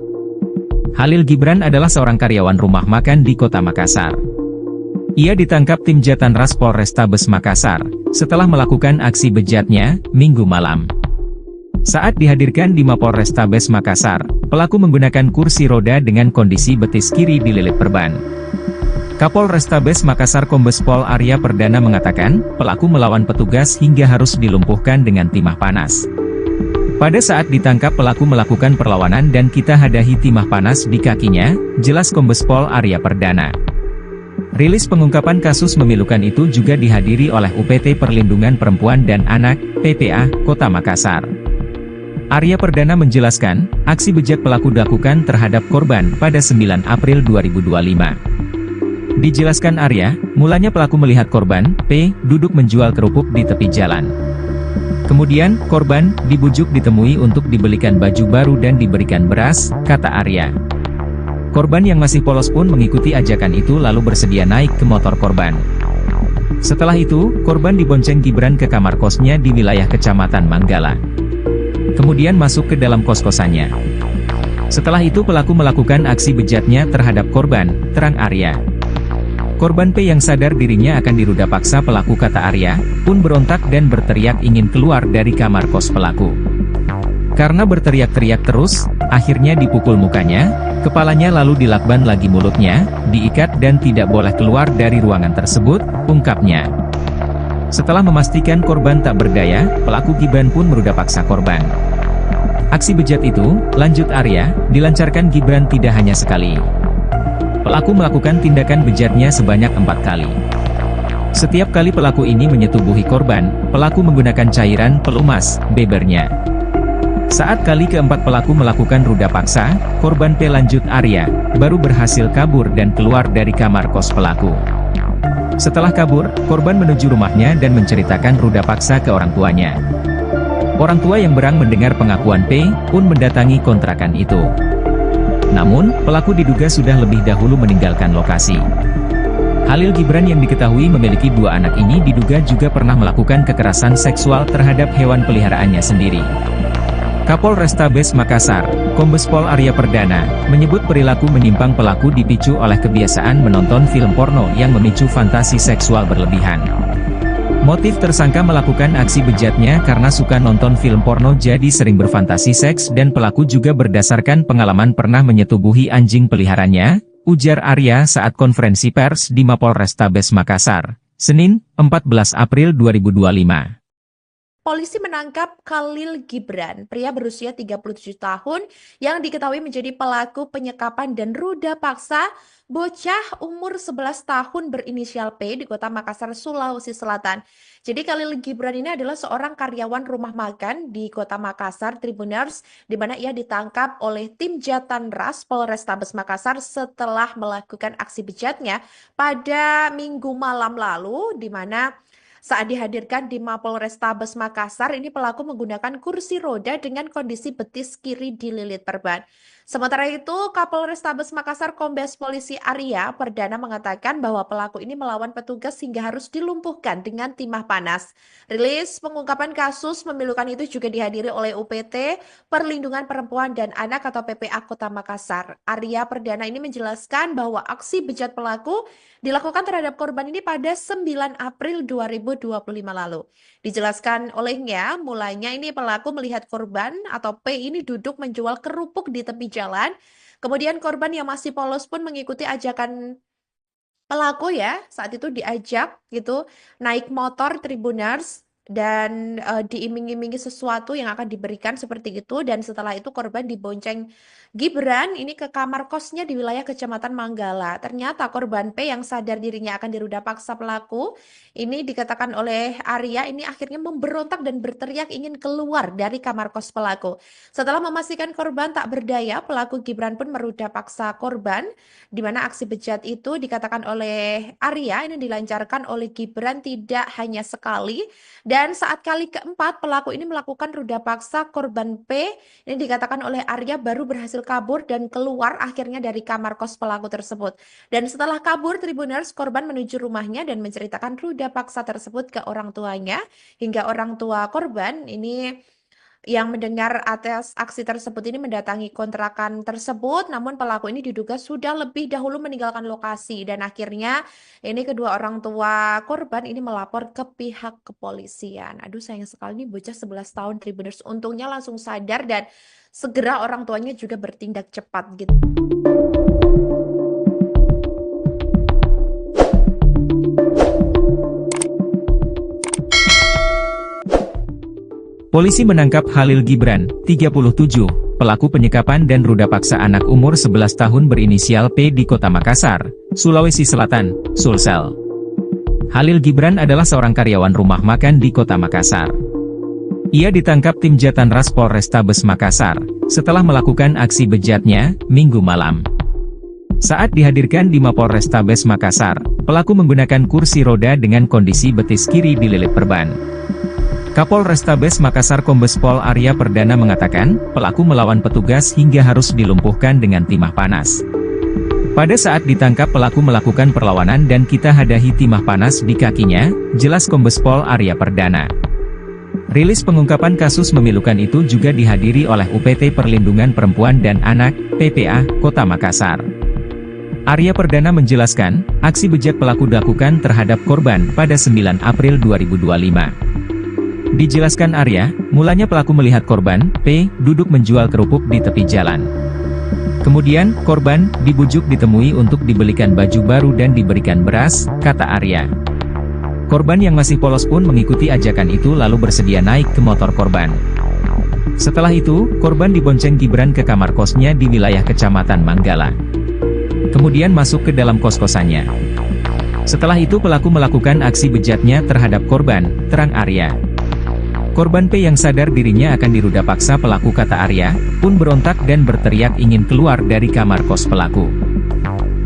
Khalil Gibran adalah seorang karyawan rumah makan di Kota Makassar. Ia ditangkap tim Jatanras Polrestabes Makassar, setelah melakukan aksi bejatnya, Minggu malam. Saat dihadirkan di Mapolrestabes Makassar, pelaku menggunakan kursi roda dengan kondisi betis kiri dililit perban. Kapolrestabes Makassar Kombes Pol Arya Perdana mengatakan, pelaku melawan petugas hingga harus dilumpuhkan dengan timah panas. Pada saat ditangkap pelaku melakukan perlawanan dan kita hadahi timah panas di kakinya, jelas Kombes Pol Arya Perdana. Rilis pengungkapan kasus memilukan itu juga dihadiri oleh UPT Perlindungan Perempuan dan Anak, PPA, Kota Makassar. Arya Perdana menjelaskan, aksi bejat pelaku dilakukan terhadap korban pada 9 April 2025. Dijelaskan Arya, mulanya pelaku melihat korban, P, duduk menjual kerupuk di tepi jalan. Kemudian, korban, dibujuk ditemui untuk dibelikan baju baru dan diberikan beras, kata Arya. Korban yang masih polos pun mengikuti ajakan itu lalu bersedia naik ke motor korban. Setelah itu, korban dibonceng Gibran ke kamar kosnya di wilayah Kecamatan Manggala. Kemudian masuk ke dalam kos-kosannya. Setelah itu pelaku melakukan aksi bejatnya terhadap korban, terang Arya. Korban P yang sadar dirinya akan diruda paksa pelaku kata Arya, pun berontak dan berteriak ingin keluar dari kamar kos pelaku. Karena berteriak-teriak terus, akhirnya dipukul mukanya, kepalanya lalu dilakban lagi mulutnya, diikat dan tidak boleh keluar dari ruangan tersebut, ungkapnya. Setelah memastikan korban tak berdaya, pelaku Gibran pun meruda paksa korban. Aksi bejat itu, lanjut Arya, dilancarkan Gibran tidak hanya sekali. Pelaku melakukan tindakan bejatnya sebanyak 4 kali. Setiap kali pelaku ini menyetubuhi korban, pelaku menggunakan cairan pelumas, bebernya. Saat kali keempat pelaku melakukan ruda paksa, korban P lanjut Arya, baru berhasil kabur dan keluar dari kamar kos pelaku. Setelah kabur, korban menuju rumahnya dan menceritakan ruda paksa ke orang tuanya. Orang tua yang berang mendengar pengakuan P, pun mendatangi kontrakan itu. Namun, pelaku diduga sudah lebih dahulu meninggalkan lokasi. Khalil Gibran yang diketahui memiliki 2 anak ini diduga juga pernah melakukan kekerasan seksual terhadap hewan peliharaannya sendiri. Kapolrestabes Makassar, Kombes Pol Arya Perdana, menyebut perilaku menyimpang pelaku dipicu oleh kebiasaan menonton film porno yang memicu fantasi seksual berlebihan. Motif tersangka melakukan aksi bejatnya karena suka nonton film porno jadi sering berfantasi seks dan pelaku juga berdasarkan pengalaman pernah menyetubuhi anjing peliharaannya, ujar Arya saat konferensi pers di Mapolrestabes Makassar, Senin, 14 April 2025. Polisi menangkap Khalil Gibran, pria berusia 37 tahun yang diketahui menjadi pelaku penyekapan dan ruda paksa bocah umur 11 tahun berinisial P di Kota Makassar, Sulawesi Selatan. Jadi Khalil Gibran ini adalah seorang karyawan rumah makan di Kota Makassar, Tribuners, di mana ia ditangkap oleh tim Jatanras Polrestabes Makassar setelah melakukan aksi bejatnya pada Minggu malam lalu, di mana saat dihadirkan di Mapolrestabes Makassar, ini pelaku menggunakan kursi roda dengan kondisi betis kiri dililit perban. Sementara itu, Kapolrestabes Makassar Kombes Polisi Arya Perdana mengatakan bahwa pelaku ini melawan petugas hingga harus dilumpuhkan dengan timah panas. Rilis pengungkapan kasus memilukan itu juga dihadiri oleh UPT Perlindungan Perempuan dan Anak atau PPA Kota Makassar. Arya Perdana ini menjelaskan bahwa aksi bejat pelaku dilakukan terhadap korban ini pada 9 April 2025 lalu. Dijelaskan olehnya, mulanya ini pelaku melihat korban atau P ini duduk menjual kerupuk di tepi jalan. Kemudian korban yang masih polos pun mengikuti ajakan pelaku ya. Saat itu diajak gitu naik motor Tribuners dan diiming-imingi sesuatu yang akan diberikan seperti itu. Dan setelah itu korban dibonceng Gibran ini ke kamar kosnya di wilayah Kecamatan Manggala. Ternyata korban P yang sadar dirinya akan diruda paksa pelaku, ini dikatakan oleh Arya ini akhirnya memberontak dan berteriak ingin keluar dari kamar kos pelaku. Setelah memastikan korban tak berdaya, pelaku Gibran pun meruda paksa korban, di mana aksi bejat itu dikatakan oleh Arya ini dilancarkan oleh Gibran tidak hanya sekali, dan saat kali keempat pelaku ini melakukan ruda paksa korban P, ini dikatakan oleh Arya baru berhasil kabur dan keluar akhirnya dari kamar kos pelaku tersebut. Dan setelah kabur, Tribuners, korban menuju rumahnya dan menceritakan ruda paksa tersebut ke orang tuanya, hingga orang tua korban ini yang mendengar atas aksi tersebut ini mendatangi kontrakan tersebut, namun pelaku ini diduga sudah lebih dahulu meninggalkan lokasi, dan akhirnya ini kedua orang tua korban ini melapor ke pihak kepolisian. Aduh, sayang sekali nih bocah 11 tahun Tribuners, untungnya langsung sadar dan segera orang tuanya juga bertindak cepat gitu. Polisi menangkap Khalil Gibran, 37, pelaku penyekapan dan ruda paksa anak umur 11 tahun berinisial P di Kota Makassar, Sulawesi Selatan, Sulsel. Khalil Gibran adalah seorang karyawan rumah makan di Kota Makassar. Ia ditangkap tim Jatanras Polrestabes Makassar setelah melakukan aksi bejatnya Minggu malam. Saat dihadirkan di Mapolrestabes Makassar, pelaku menggunakan kursi roda dengan kondisi betis kiri dililit perban. Kapolrestabes Makassar Kombes Pol Arya Perdana mengatakan, pelaku melawan petugas hingga harus dilumpuhkan dengan timah panas. Pada saat ditangkap pelaku melakukan perlawanan dan kita hadahi timah panas di kakinya, jelas Kombes Pol Arya Perdana. Rilis pengungkapan kasus memilukan itu juga dihadiri oleh UPT Perlindungan Perempuan dan Anak, PPA, Kota Makassar. Arya Perdana menjelaskan, aksi bejat pelaku dilakukan terhadap korban pada 9 April 2025. Dijelaskan Arya, mulanya pelaku melihat korban, P, duduk menjual kerupuk di tepi jalan. Kemudian, korban dibujuk ditemui untuk dibelikan baju baru dan diberikan beras, kata Arya. Korban yang masih polos pun mengikuti ajakan itu lalu bersedia naik ke motor korban. Setelah itu, korban dibonceng Gibran ke kamar kosnya di wilayah Kecamatan Manggala. Kemudian masuk ke dalam kos-kosannya. Setelah itu pelaku melakukan aksi bejatnya terhadap korban, terang Arya. Korban P yang sadar dirinya akan diruda paksa pelaku, kata Arya, pun berontak dan berteriak ingin keluar dari kamar kos pelaku.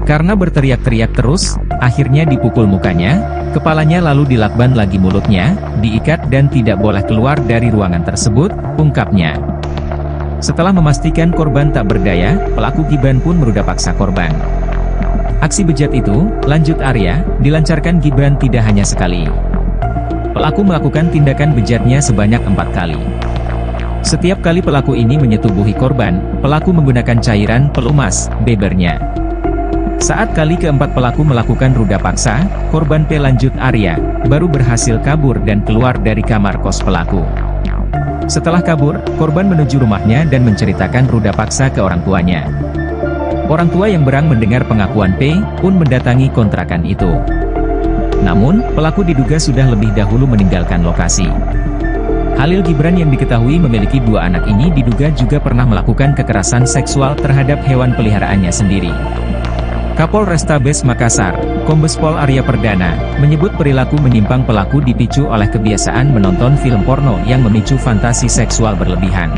Karena berteriak-teriak terus, akhirnya dipukul mukanya, kepalanya lalu dilakban lagi mulutnya, diikat dan tidak boleh keluar dari ruangan tersebut, ungkapnya. Setelah memastikan korban tak berdaya, pelaku Gibran pun meruda paksa korban. Aksi bejat itu, lanjut Arya, dilancarkan Gibran tidak hanya sekali. Pelaku melakukan tindakan bejatnya sebanyak 4 kali. Setiap kali pelaku ini menyetubuhi korban, pelaku menggunakan cairan pelumas, bebernya. Saat kali keempat pelaku melakukan ruda paksa, korban P, lanjut Arya, baru berhasil kabur dan keluar dari kamar kos pelaku. Setelah kabur, korban menuju rumahnya dan menceritakan ruda paksa ke orang tuanya. Orang tua yang berang mendengar pengakuan P pun mendatangi kontrakan itu. Namun, pelaku diduga sudah lebih dahulu meninggalkan lokasi. Khalil Gibran yang diketahui memiliki 2 anak ini diduga juga pernah melakukan kekerasan seksual terhadap hewan peliharaannya sendiri. Kapolrestabes Makassar, Kombes Pol Arya Perdana, menyebut perilaku menyimpang pelaku dipicu oleh kebiasaan menonton film porno yang memicu fantasi seksual berlebihan.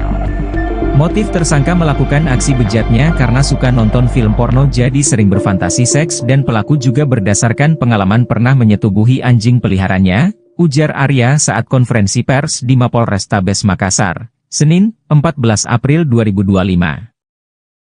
Motif tersangka melakukan aksi bejatnya karena suka nonton film porno jadi sering berfantasi seks dan pelaku juga berdasarkan pengalaman pernah menyetubuhi anjing peliharaannya, ujar Arya saat konferensi pers di Mapolrestabes Makassar, Senin, 14 April 2025.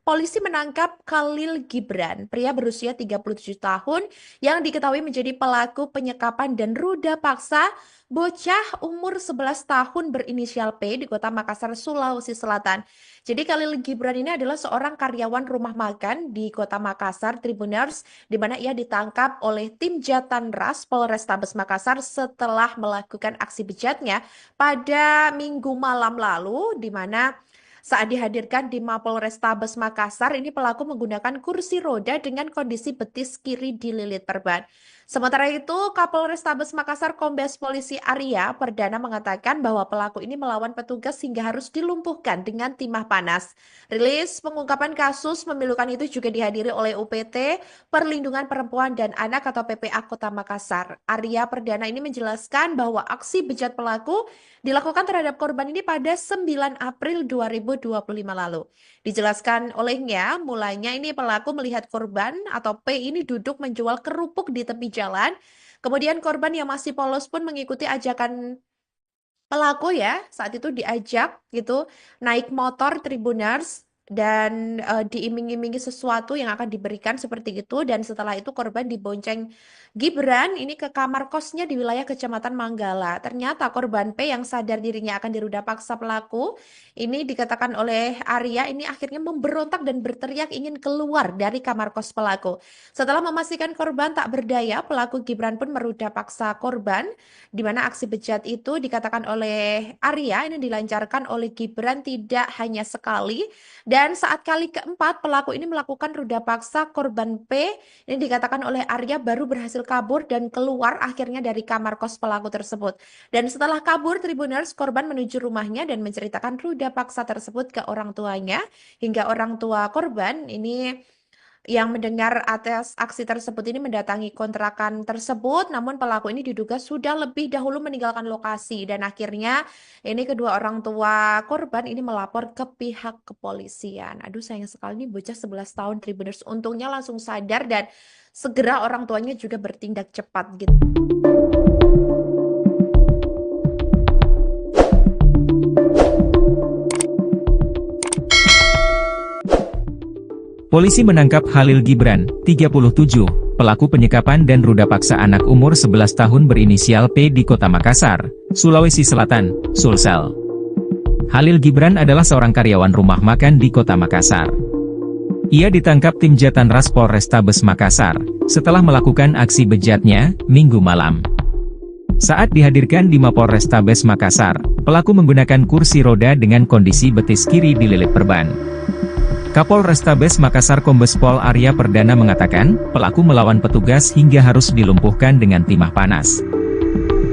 Polisi menangkap Khalil Gibran, pria berusia 37 tahun yang diketahui menjadi pelaku penyekapan dan ruda paksa bocah umur 11 tahun berinisial P di Kota Makassar, Sulawesi Selatan. Jadi Khalil Gibran ini adalah seorang karyawan rumah makan di Kota Makassar, Tribuners, di mana ia ditangkap oleh tim Jatanras Polrestabes Makassar setelah melakukan aksi bejatnya pada Minggu malam lalu, di mana saat dihadirkan di Mapolrestabes Makassar, ini pelaku menggunakan kursi roda dengan kondisi betis kiri dililit perban. Sementara itu, Kapolrestabes Makassar Kombes Polisi Arya Perdana mengatakan bahwa pelaku ini melawan petugas hingga harus dilumpuhkan dengan timah panas. Rilis pengungkapan kasus memilukan itu juga dihadiri oleh UPT Perlindungan Perempuan dan Anak atau PPA Kota Makassar. Arya Perdana ini menjelaskan bahwa aksi bejat pelaku dilakukan terhadap korban ini pada 9 April 2025 lalu. Dijelaskan olehnya, mulanya ini pelaku melihat korban atau P ini duduk menjual kerupuk di tepi jalan. Kemudian korban yang masih polos pun mengikuti ajakan pelaku ya, saat itu diajak gitu naik motor Tribuners dan diiming-imingi sesuatu yang akan diberikan seperti itu, dan setelah itu korban dibonceng Gibran ini ke kamar kosnya di wilayah Kecamatan Manggala. Ternyata korban P yang sadar dirinya akan diruda paksa pelaku ini, dikatakan oleh Arya, ini akhirnya memberontak dan berteriak ingin keluar dari kamar kos pelaku. Setelah memastikan korban tak berdaya, pelaku Gibran pun meruda paksa korban, di mana aksi bejat itu dikatakan oleh Arya ini dilancarkan oleh Gibran tidak hanya sekali, dan saat kali keempat pelaku ini melakukan ruda paksa korban P, ini dikatakan oleh Arya baru berhasil kabur dan keluar akhirnya dari kamar kos pelaku tersebut. Dan setelah kabur Tribuners, korban menuju rumahnya dan menceritakan ruda paksa tersebut ke orang tuanya, hingga orang tua korban ini yang mendengar atas aksi tersebut ini mendatangi kontrakan tersebut, namun pelaku ini diduga sudah lebih dahulu meninggalkan lokasi, dan akhirnya ini kedua orang tua korban ini melapor ke pihak kepolisian. Aduh, sayang sekali nih bocah 11 tahun Tribuners, untungnya langsung sadar dan segera orang tuanya juga bertindak cepat gitu. Polisi menangkap Khalil Gibran, 37, pelaku penyekapan dan ruda paksa anak umur 11 tahun berinisial P di Kota Makassar, Sulawesi Selatan, Sulsel. Khalil Gibran adalah seorang karyawan rumah makan di Kota Makassar. Ia ditangkap tim Jatanras Polrestabes Makassar, setelah melakukan aksi bejatnya, Minggu malam. Saat dihadirkan di Mapolrestabes Makassar, pelaku menggunakan kursi roda dengan kondisi betis kiri dililit perban. Kapolrestabes Makassar Kombes Pol Arya Perdana mengatakan, pelaku melawan petugas hingga harus dilumpuhkan dengan timah panas.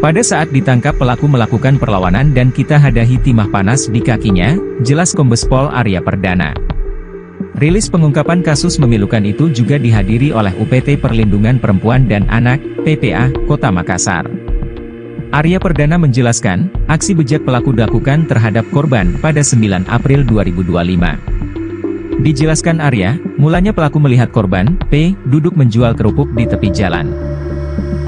Pada saat ditangkap pelaku melakukan perlawanan dan kita hadahi timah panas di kakinya, jelas Kombes Pol Arya Perdana. Rilis pengungkapan kasus memilukan itu juga dihadiri oleh UPT Perlindungan Perempuan dan Anak, PPA, Kota Makassar. Arya Perdana menjelaskan, aksi bejat pelaku dilakukan terhadap korban pada 9 April 2025. Dijelaskan Arya, mulanya pelaku melihat korban, P, duduk menjual kerupuk di tepi jalan.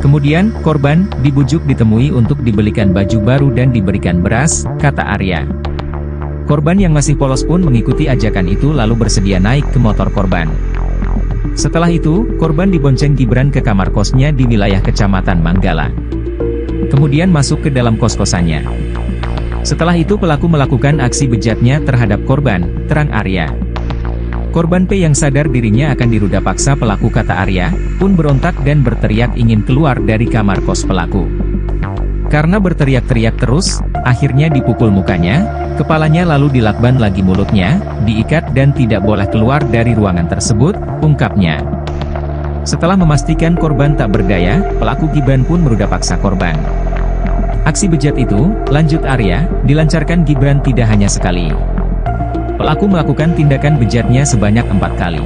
Kemudian, korban dibujuk ditemui untuk dibelikan baju baru dan diberikan beras, kata Arya. Korban yang masih polos pun mengikuti ajakan itu lalu bersedia naik ke motor korban. Setelah itu, korban dibonceng Gibran ke kamar kosnya di wilayah Kecamatan Manggala. Kemudian masuk ke dalam kos-kosannya. Setelah itu pelaku melakukan aksi bejatnya terhadap korban, terang Arya. Korban P yang sadar dirinya akan diruda paksa pelaku, kata Arya, pun berontak dan berteriak ingin keluar dari kamar kos pelaku. Karena berteriak-teriak terus, akhirnya dipukul mukanya, Kepalanya lalu dilakban lagi mulutnya, diikat dan tidak boleh keluar dari ruangan tersebut, ungkapnya. Setelah memastikan korban tak berdaya, pelaku Gibran pun meruda paksa korban. Aksi bejat itu, lanjut Arya, dilancarkan Gibran tidak hanya sekali. Pelaku melakukan tindakan bejatnya sebanyak 4 kali.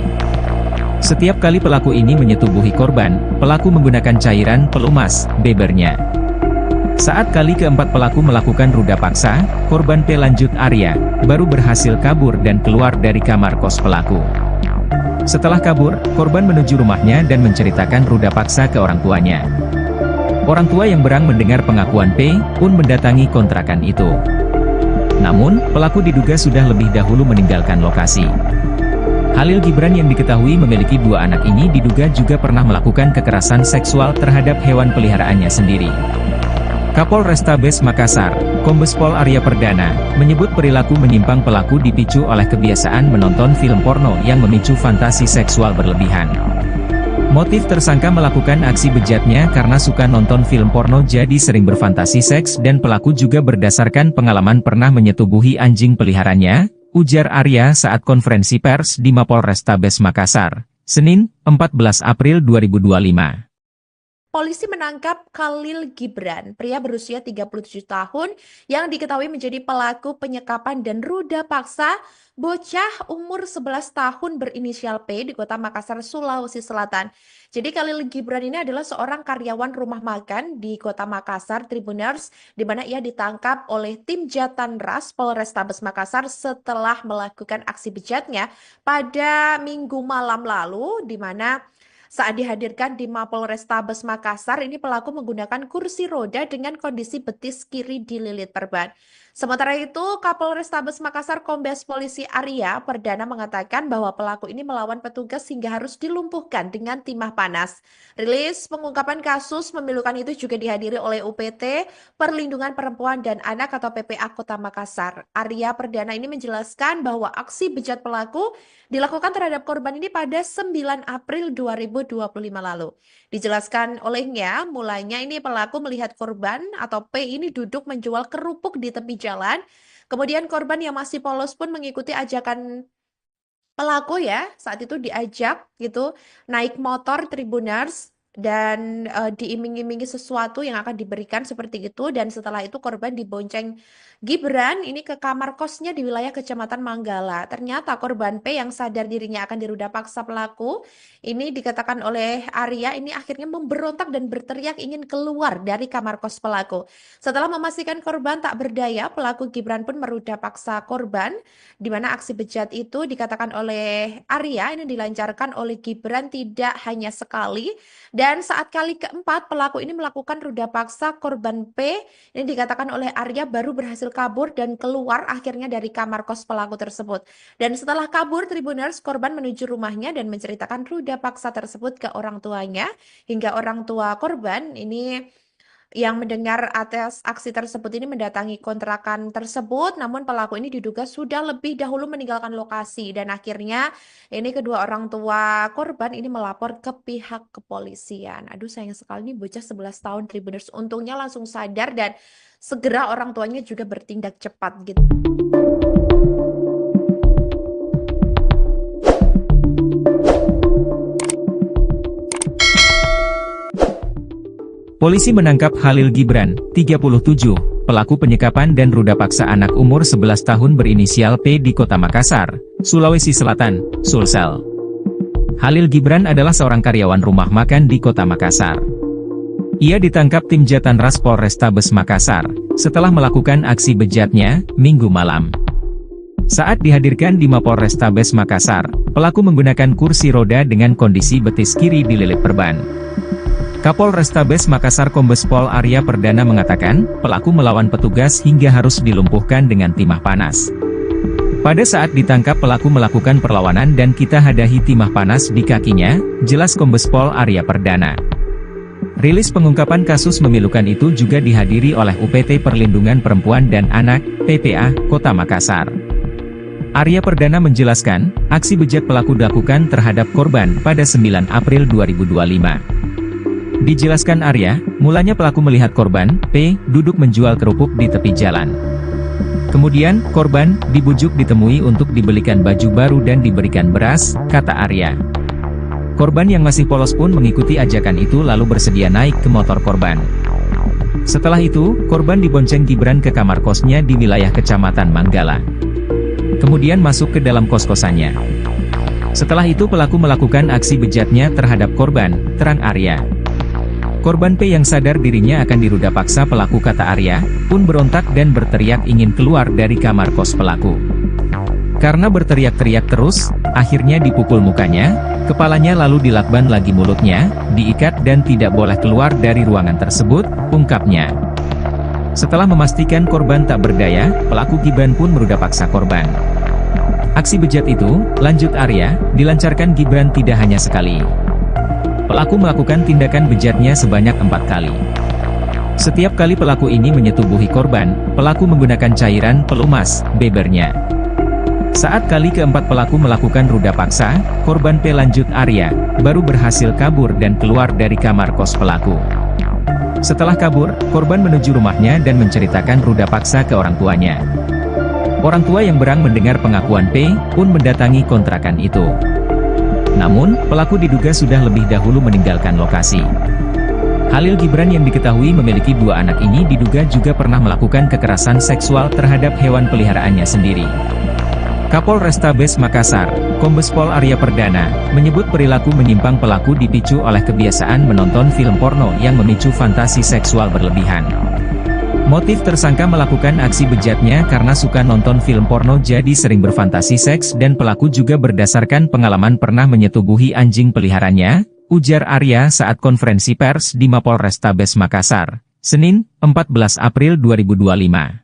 Setiap kali pelaku ini menyetubuhi korban, pelaku menggunakan cairan pelumas, bebernya. Saat kali keempat pelaku melakukan ruda paksa, korban P lanjut Arya, baru berhasil kabur dan keluar dari kamar kos pelaku. Setelah kabur, korban menuju rumahnya dan menceritakan ruda paksa ke orang tuanya. Orang tua yang berang mendengar pengakuan P, pun mendatangi kontrakan itu. Namun, pelaku diduga sudah lebih dahulu meninggalkan lokasi. Khalil Gibran yang diketahui memiliki 2 anak ini diduga juga pernah melakukan kekerasan seksual terhadap hewan peliharaannya sendiri. Kapolrestabes Makassar, Kombes Pol Arya Perdana, menyebut perilaku menyimpang pelaku dipicu oleh kebiasaan menonton film porno yang memicu fantasi seksual berlebihan. Motif tersangka melakukan aksi bejatnya karena suka nonton film porno jadi sering berfantasi seks dan pelaku juga berdasarkan pengalaman pernah menyetubuhi anjing peliharaannya, ujar Arya saat konferensi pers di Mapolrestabes Makassar, Senin, 14 April 2025. Polisi menangkap Khalil Gibran, pria berusia 37 tahun yang diketahui menjadi pelaku penyekapan dan ruda paksa bocah umur 11 tahun berinisial P di Kota Makassar, Sulawesi Selatan. Jadi Khalil Gibran ini adalah seorang karyawan rumah makan di Kota Makassar, Tribuners, di mana ia ditangkap oleh tim Jatanras Polrestabes Makassar setelah melakukan aksi bejatnya pada Minggu malam lalu, di mana saat dihadirkan di Mapolrestabes Makassar, ini pelaku menggunakan kursi roda dengan kondisi betis kiri dililit perban. Sementara itu, Kapolrestabes Makassar Kombes Polisi Arya Perdana mengatakan bahwa pelaku ini melawan petugas hingga harus dilumpuhkan dengan timah panas. Rilis pengungkapan kasus memilukan itu juga dihadiri oleh UPT Perlindungan Perempuan dan Anak atau PPA Kota Makassar. Arya Perdana ini menjelaskan bahwa aksi bejat pelaku dilakukan terhadap korban ini pada 9 April 2025 lalu. Dijelaskan olehnya, mulanya ini pelaku melihat korban atau P ini duduk menjual kerupuk di tepi jalan. Kemudian korban yang masih polos pun mengikuti ajakan pelaku ya. Saat itu diajak gitu naik motor Tribuners dan diiming-imingi sesuatu yang akan diberikan seperti itu, dan setelah itu korban dibonceng Gibran ini ke kamar kosnya di wilayah Kecamatan Manggala. Ternyata korban P yang sadar dirinya akan diruda paksa pelaku ini, dikatakan oleh Arya, ini akhirnya memberontak dan berteriak ingin keluar dari kamar kos pelaku. Setelah memastikan korban tak berdaya, pelaku Gibran pun meruda paksa korban, di mana aksi bejat itu dikatakan oleh Arya ini dilancarkan oleh Gibran tidak hanya sekali. Dan saat kali keempat pelaku ini melakukan ruda paksa korban P, ini dikatakan oleh Arya baru berhasil kabur dan keluar akhirnya dari kamar kos pelaku tersebut. Dan setelah kabur, Tribuners, korban menuju rumahnya dan menceritakan ruda paksa tersebut ke orang tuanya, hingga orang tua korban ini yang mendengar atas aksi tersebut ini mendatangi kontrakan tersebut, namun pelaku ini diduga sudah lebih dahulu meninggalkan lokasi, dan akhirnya ini kedua orang tua korban ini melapor ke pihak kepolisian. Aduh, sayang sekali nih bocah 11 tahun Tribuners, untungnya langsung sadar dan segera orang tuanya juga bertindak cepat gitu. Polisi menangkap Khalil Gibran, 37, pelaku penyekapan dan ruda paksa anak umur 11 tahun berinisial P di Kota Makassar, Sulawesi Selatan, Sulsel. Khalil Gibran adalah seorang karyawan rumah makan di Kota Makassar. Ia ditangkap tim Jatanras Polrestabes Makassar, setelah melakukan aksi bejatnya, Minggu malam. Saat dihadirkan di Mapolrestabes Makassar, pelaku menggunakan kursi roda dengan kondisi betis kiri dililit perban. Kapolrestabes Makassar Kombes Pol Arya Perdana mengatakan, pelaku melawan petugas hingga harus dilumpuhkan dengan timah panas. Pada saat ditangkap pelaku melakukan perlawanan dan kita hadahi timah panas di kakinya, jelas Kombes Pol Arya Perdana. Rilis pengungkapan kasus memilukan itu juga dihadiri oleh UPT Perlindungan Perempuan dan Anak, PPA, Kota Makassar. Arya Perdana menjelaskan, aksi bejat pelaku dilakukan terhadap korban pada 9 April 2025. Dijelaskan Arya, mulanya pelaku melihat korban, P, duduk menjual kerupuk di tepi jalan. Kemudian, korban dibujuk ditemui untuk dibelikan baju baru dan diberikan beras, kata Arya. Korban yang masih polos pun mengikuti ajakan itu lalu bersedia naik ke motor korban. Setelah itu, korban dibonceng Gibran ke kamar kosnya di wilayah Kecamatan Manggala. Kemudian masuk ke dalam kos-kosannya. Setelah itu pelaku melakukan aksi bejatnya terhadap korban, terang Arya. Korban P yang sadar dirinya akan diruda paksa pelaku, kata Arya, pun berontak dan berteriak ingin keluar dari kamar kos pelaku. Karena berteriak-teriak terus, akhirnya dipukul mukanya, kepalanya lalu dilakban lagi mulutnya, diikat dan tidak boleh keluar dari ruangan tersebut, ungkapnya. Setelah memastikan korban tak berdaya, pelaku Gibran pun meruda paksa korban. Aksi bejat itu, lanjut Arya, dilancarkan Gibran tidak hanya sekali. Pelaku melakukan tindakan bejatnya sebanyak 4 kali. Setiap kali pelaku ini menyetubuhi korban, pelaku menggunakan cairan pelumas, bebernya. Saat kali keempat pelaku melakukan ruda paksa, korban P lanjut Arya, baru berhasil kabur dan keluar dari kamar kos pelaku. Setelah kabur, korban menuju rumahnya dan menceritakan ruda paksa ke orang tuanya. Orang tua yang berang mendengar pengakuan P, pun mendatangi kontrakan itu. Namun, pelaku diduga sudah lebih dahulu meninggalkan lokasi. Khalil Gibran yang diketahui memiliki 2 anak ini diduga juga pernah melakukan kekerasan seksual terhadap hewan peliharaannya sendiri. Kapolrestabes Makassar, Kombes Pol Arya Perdana, menyebut perilaku menyimpang pelaku dipicu oleh kebiasaan menonton film porno yang memicu fantasi seksual berlebihan. Motif tersangka melakukan aksi bejatnya karena suka nonton film porno jadi sering berfantasi seks dan pelaku juga berdasarkan pengalaman pernah menyetubuhi anjing peliharaannya, ujar Arya saat konferensi pers di Mapolrestabes Makassar, Senin, 14 April 2025.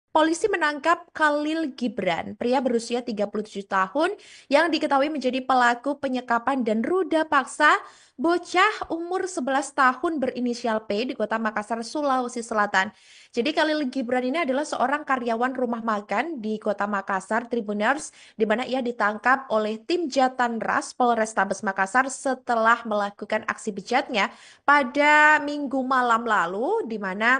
Polisi menangkap Khalil Gibran, pria berusia 37 tahun yang diketahui menjadi pelaku penyekapan dan ruda paksa bocah umur 11 tahun berinisial P di Kota Makassar, Sulawesi Selatan. Jadi Khalil Gibran ini adalah seorang karyawan rumah makan di Kota Makassar, Tribuners, di mana ia ditangkap oleh tim Jatanras Polrestabes Makassar setelah melakukan aksi bejatnya pada Minggu malam lalu, di mana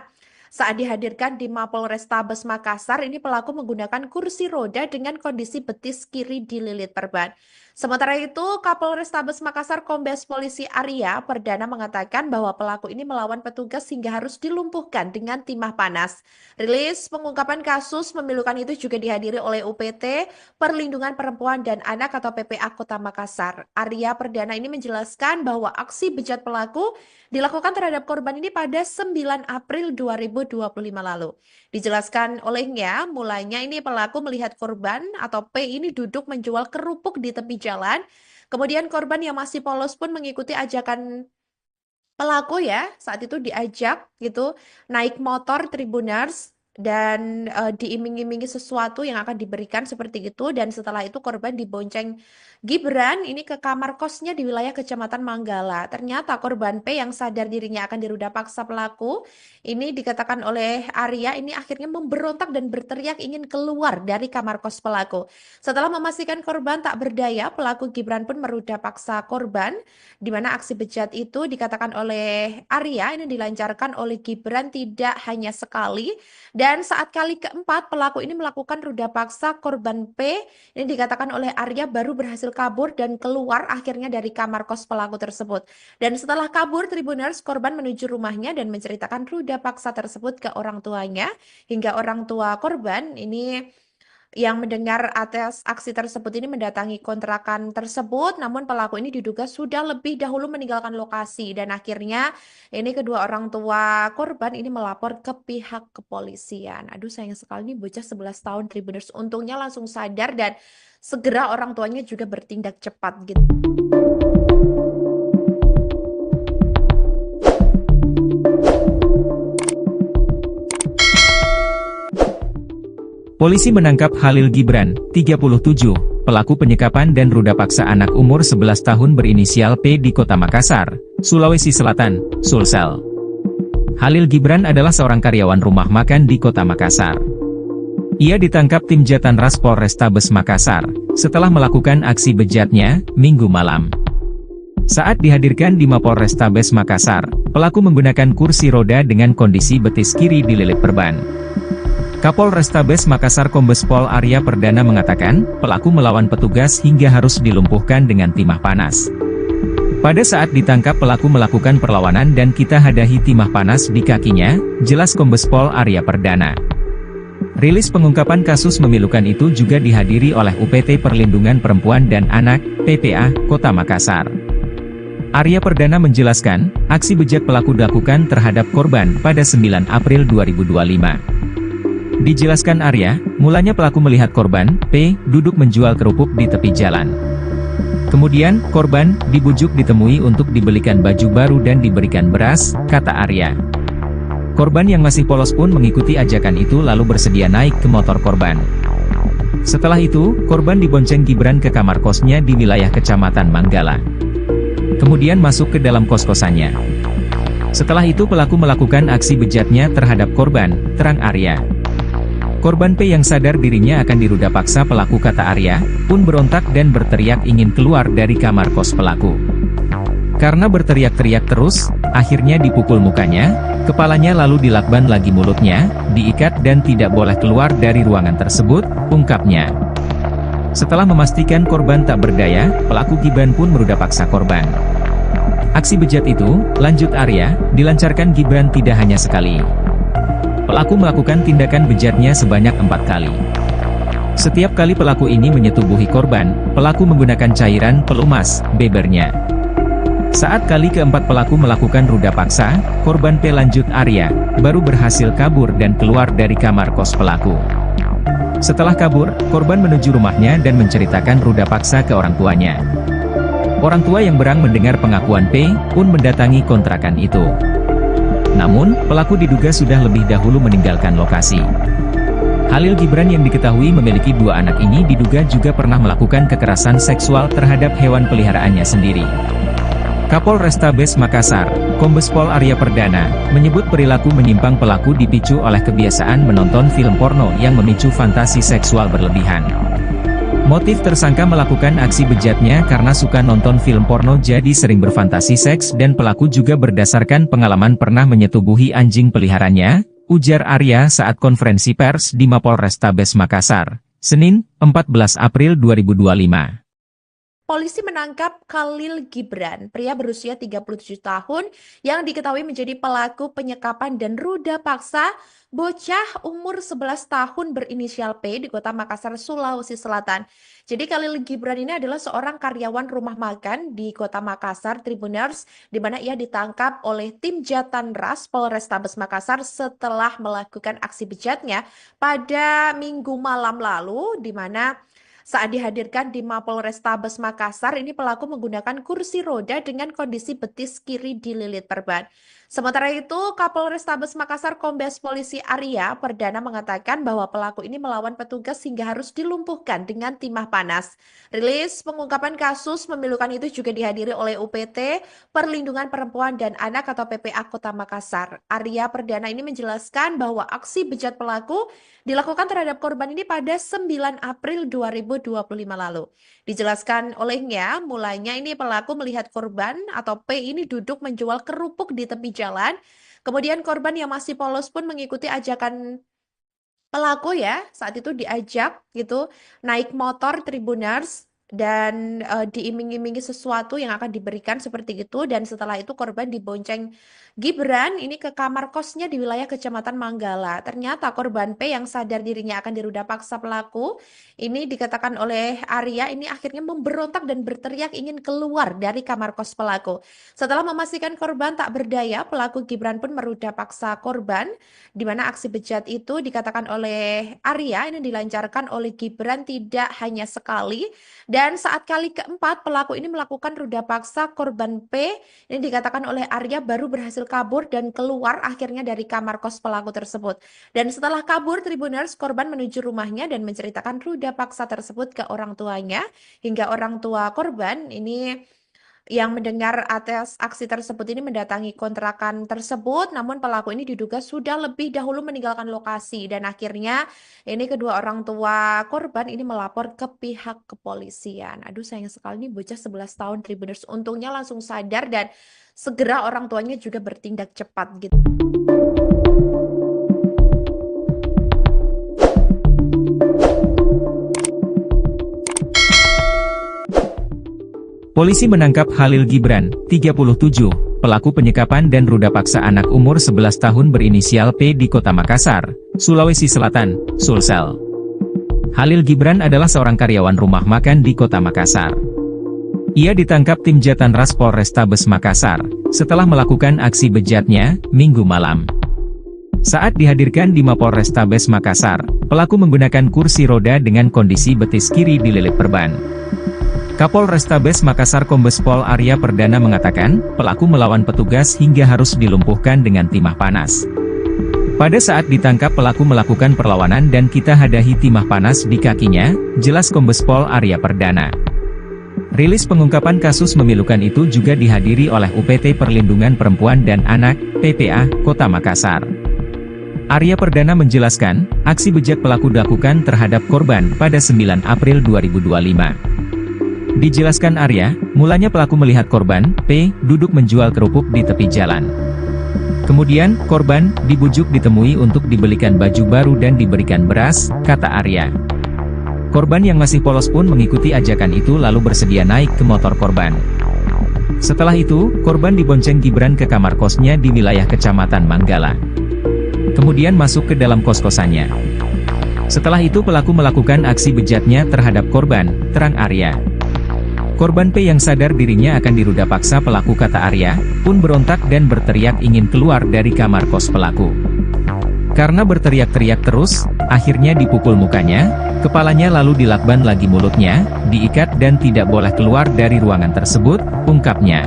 saat dihadirkan di Mapolrestabes Makassar, ini pelaku menggunakan kursi roda dengan kondisi betis kiri dililit perban. Sementara itu, Kapolrestabes Makassar Kombes Polisi Arya Perdana mengatakan bahwa pelaku ini melawan petugas hingga harus dilumpuhkan dengan timah panas. Rilis pengungkapan kasus memilukan itu juga dihadiri oleh UPT Perlindungan Perempuan dan Anak atau PPA Kota Makassar. Arya Perdana ini menjelaskan bahwa aksi bejat pelaku dilakukan terhadap korban ini pada 9 April 2025 lalu. Dijelaskan olehnya, mulanya ini pelaku melihat korban atau P ini duduk menjual kerupuk di tepi jalan. Kemudian korban yang masih polos pun mengikuti ajakan pelaku ya, saat itu diajak gitu naik motor Tribuners dan diiming-imingi sesuatu yang akan diberikan seperti itu, dan setelah itu korban dibonceng Gibran ini ke kamar kosnya di wilayah Kecamatan Manggala. Ternyata korban P yang sadar dirinya akan diruda paksa pelaku ini, dikatakan oleh Arya, ini akhirnya memberontak dan berteriak ingin keluar dari kamar kos pelaku. Setelah memastikan korban tak berdaya, pelaku Gibran pun meruda paksa korban, di mana aksi bejat itu dikatakan oleh Arya ini dilancarkan oleh Gibran tidak hanya sekali, dan saat kali keempat pelaku ini melakukan ruda paksa korban P, ini dikatakan oleh Arya baru berhasil kabur dan keluar akhirnya dari kamar kos pelaku tersebut. Dan setelah kabur Tribuners, korban menuju rumahnya dan menceritakan ruda paksa tersebut ke orang tuanya, hingga orang tua korban ini yang mendengar atas aksi tersebut ini mendatangi kontrakan tersebut, namun pelaku ini diduga sudah lebih dahulu meninggalkan lokasi, dan akhirnya ini kedua orang tua korban ini melapor ke pihak kepolisian. Aduh, sayang sekali nih bocah 11 tahun Tribuners, untungnya langsung sadar dan segera orang tuanya juga bertindak cepat gitu. Polisi menangkap Khalil Gibran, 37, pelaku penyekapan dan ruda paksa anak umur 11 tahun berinisial P di Kota Makassar, Sulawesi Selatan, Sulsel. Khalil Gibran adalah seorang karyawan rumah makan di Kota Makassar. Ia ditangkap tim Jatanras Polrestabes Makassar, setelah melakukan aksi bejatnya, Minggu malam. Saat dihadirkan di Mapolrestabes Makassar, pelaku menggunakan kursi roda dengan kondisi betis kiri dililit perban. Kapolrestabes Makassar Kombes Pol Arya Perdana mengatakan, pelaku melawan petugas hingga harus dilumpuhkan dengan timah panas. Pada saat ditangkap pelaku melakukan perlawanan dan kita hadahi timah panas di kakinya, jelas Kombes Pol Arya Perdana. Rilis pengungkapan kasus memilukan itu juga dihadiri oleh UPT Perlindungan Perempuan dan Anak, PPA, Kota Makassar. Arya Perdana menjelaskan, aksi bejat pelaku dilakukan terhadap korban pada 9 April 2025. Dijelaskan Arya, mulanya pelaku melihat korban, P, duduk menjual kerupuk di tepi jalan. Kemudian, korban dibujuk ditemui untuk dibelikan baju baru dan diberikan beras, kata Arya. Korban yang masih polos pun mengikuti ajakan itu lalu bersedia naik ke motor korban. Setelah itu, korban dibonceng Gibran ke kamar kosnya di wilayah Kecamatan Manggala. Kemudian masuk ke dalam kos-kosannya. Setelah itu pelaku melakukan aksi bejatnya terhadap korban, terang Arya. Korban P yang sadar dirinya akan diruda paksa pelaku kata Arya, pun berontak dan berteriak ingin keluar dari kamar kos pelaku. Karena berteriak-teriak terus, akhirnya dipukul mukanya, kepalanya lalu dilakban lagi mulutnya, diikat dan tidak boleh keluar dari ruangan tersebut, ungkapnya. Setelah memastikan korban tak berdaya, pelaku Gibran pun meruda paksa korban. Aksi bejat itu, lanjut Arya, dilancarkan Gibran tidak hanya sekali. Pelaku melakukan tindakan bejatnya sebanyak 4 kali. Setiap kali pelaku ini menyetubuhi korban, pelaku menggunakan cairan pelumas, bebernya. Saat kali keempat pelaku melakukan ruda paksa, korban P lanjut Arya, baru berhasil kabur dan keluar dari kamar kos pelaku. Setelah kabur, korban menuju rumahnya dan menceritakan ruda paksa ke orang tuanya. Orang tua yang berang mendengar pengakuan P, pun mendatangi kontrakan itu. Namun, pelaku diduga sudah lebih dahulu meninggalkan lokasi. Khalil Gibran yang diketahui memiliki 2 anak ini diduga juga pernah melakukan kekerasan seksual terhadap hewan peliharaannya sendiri. Kapolrestabes Makassar, Kombes Pol Arya Perdana, menyebut perilaku menyimpang pelaku dipicu oleh kebiasaan menonton film porno yang memicu fantasi seksual berlebihan. Motif tersangka melakukan aksi bejatnya karena suka nonton film porno jadi sering berfantasi seks dan pelaku juga berdasarkan pengalaman pernah menyetubuhi anjing peliharaannya, ujar Arya saat konferensi pers di Mapolrestabes Makassar, Senin, 14 April 2025. Polisi menangkap Khalil Gibran, pria berusia 37 tahun yang diketahui menjadi pelaku penyekapan dan ruda paksa bocah umur 11 tahun berinisial P di Kota Makassar, Sulawesi Selatan. Jadi Khalil Gibran ini adalah seorang karyawan rumah makan di Kota Makassar, Tribuners, di mana ia ditangkap oleh tim Jatanras Polrestabes Makassar setelah melakukan aksi bejatnya pada Minggu malam lalu, di mana saat dihadirkan di Mapolrestabes Makassar, ini pelaku menggunakan kursi roda dengan kondisi betis kiri dililit perban. Sementara itu, Kapolrestabes Makassar Kombes Polisi Arya Perdana mengatakan bahwa pelaku ini melawan petugas hingga harus dilumpuhkan dengan timah panas. Rilis pengungkapan kasus memilukan itu juga dihadiri oleh UPT Perlindungan Perempuan dan Anak atau PPA Kota Makassar. Arya Perdana ini menjelaskan bahwa aksi bejat pelaku dilakukan terhadap korban ini pada 9 April 2025 lalu. Dijelaskan olehnya, mulanya ini pelaku melihat korban atau P ini duduk menjual kerupuk di tepi jalan. Kemudian korban yang masih polos pun mengikuti ajakan pelaku ya, saat itu diajak gitu naik motor Tribuners dan diiming-imingi sesuatu yang akan diberikan seperti itu, dan setelah itu korban dibonceng Gibran ini ke kamar kosnya di wilayah Kecamatan Manggala. Ternyata korban P yang sadar dirinya akan diruda paksa pelaku ini dikatakan oleh Arya ini akhirnya memberontak dan berteriak ingin keluar dari kamar kos pelaku. Setelah memastikan korban tak berdaya, pelaku Gibran pun meruda paksa korban, di mana aksi bejat itu dikatakan oleh Arya ini dilancarkan oleh Gibran tidak hanya sekali, dan saat kali keempat pelaku ini melakukan ruda paksa korban P ini dikatakan oleh Arya baru berhasil kabur dan keluar akhirnya dari kamar kos pelaku tersebut. Dan setelah kabur, Tribuners, korban menuju rumahnya dan menceritakan ruda paksa tersebut ke orang tuanya, hingga orang tua korban ini yang mendengar atas aksi tersebut ini mendatangi kontrakan tersebut, namun pelaku ini diduga sudah lebih dahulu meninggalkan lokasi, dan akhirnya ini kedua orang tua korban ini melapor ke pihak kepolisian. Aduh, sayang sekali nih bocah 11 tahun Tribuners, untungnya langsung sadar dan segera orang tuanya juga bertindak cepat gitu. Polisi menangkap Khalil Gibran, 37, pelaku penyekapan dan ruda paksa anak umur 11 tahun berinisial P di Kota Makassar, Sulawesi Selatan, Sulsel. Khalil Gibran adalah seorang karyawan rumah makan di Kota Makassar. Ia ditangkap tim Jatanras Polrestabes Makassar, setelah melakukan aksi bejatnya, Minggu malam. Saat dihadirkan di Mapolrestabes Makassar, pelaku menggunakan kursi roda dengan kondisi betis kiri dililit perban. Kapolrestabes Makassar Kombes Pol Arya Perdana mengatakan, pelaku melawan petugas hingga harus dilumpuhkan dengan timah panas. Pada saat ditangkap pelaku melakukan perlawanan dan kita hadahi timah panas di kakinya, jelas Kombes Pol Arya Perdana. Rilis pengungkapan kasus memilukan itu juga dihadiri oleh UPT Perlindungan Perempuan dan Anak, PPA, Kota Makassar. Arya Perdana menjelaskan, aksi bejat pelaku dilakukan terhadap korban pada 9 April 2025. Dijelaskan Arya, mulanya pelaku melihat korban, P, duduk menjual kerupuk di tepi jalan. Kemudian, korban dibujuk ditemui untuk dibelikan baju baru dan diberikan beras, kata Arya. Korban yang masih polos pun mengikuti ajakan itu lalu bersedia naik ke motor korban. Setelah itu, korban dibonceng Gibran ke kamar kosnya di wilayah Kecamatan Manggala. Kemudian masuk ke dalam kos-kosannya. Setelah itu pelaku melakukan aksi bejatnya terhadap korban, terang Arya. Korban P yang sadar dirinya akan diruda paksa pelaku kata Arya, pun berontak dan berteriak ingin keluar dari kamar kos pelaku. Karena berteriak-teriak terus, akhirnya dipukul mukanya, kepalanya lalu dilakban lagi mulutnya, diikat dan tidak boleh keluar dari ruangan tersebut, ungkapnya.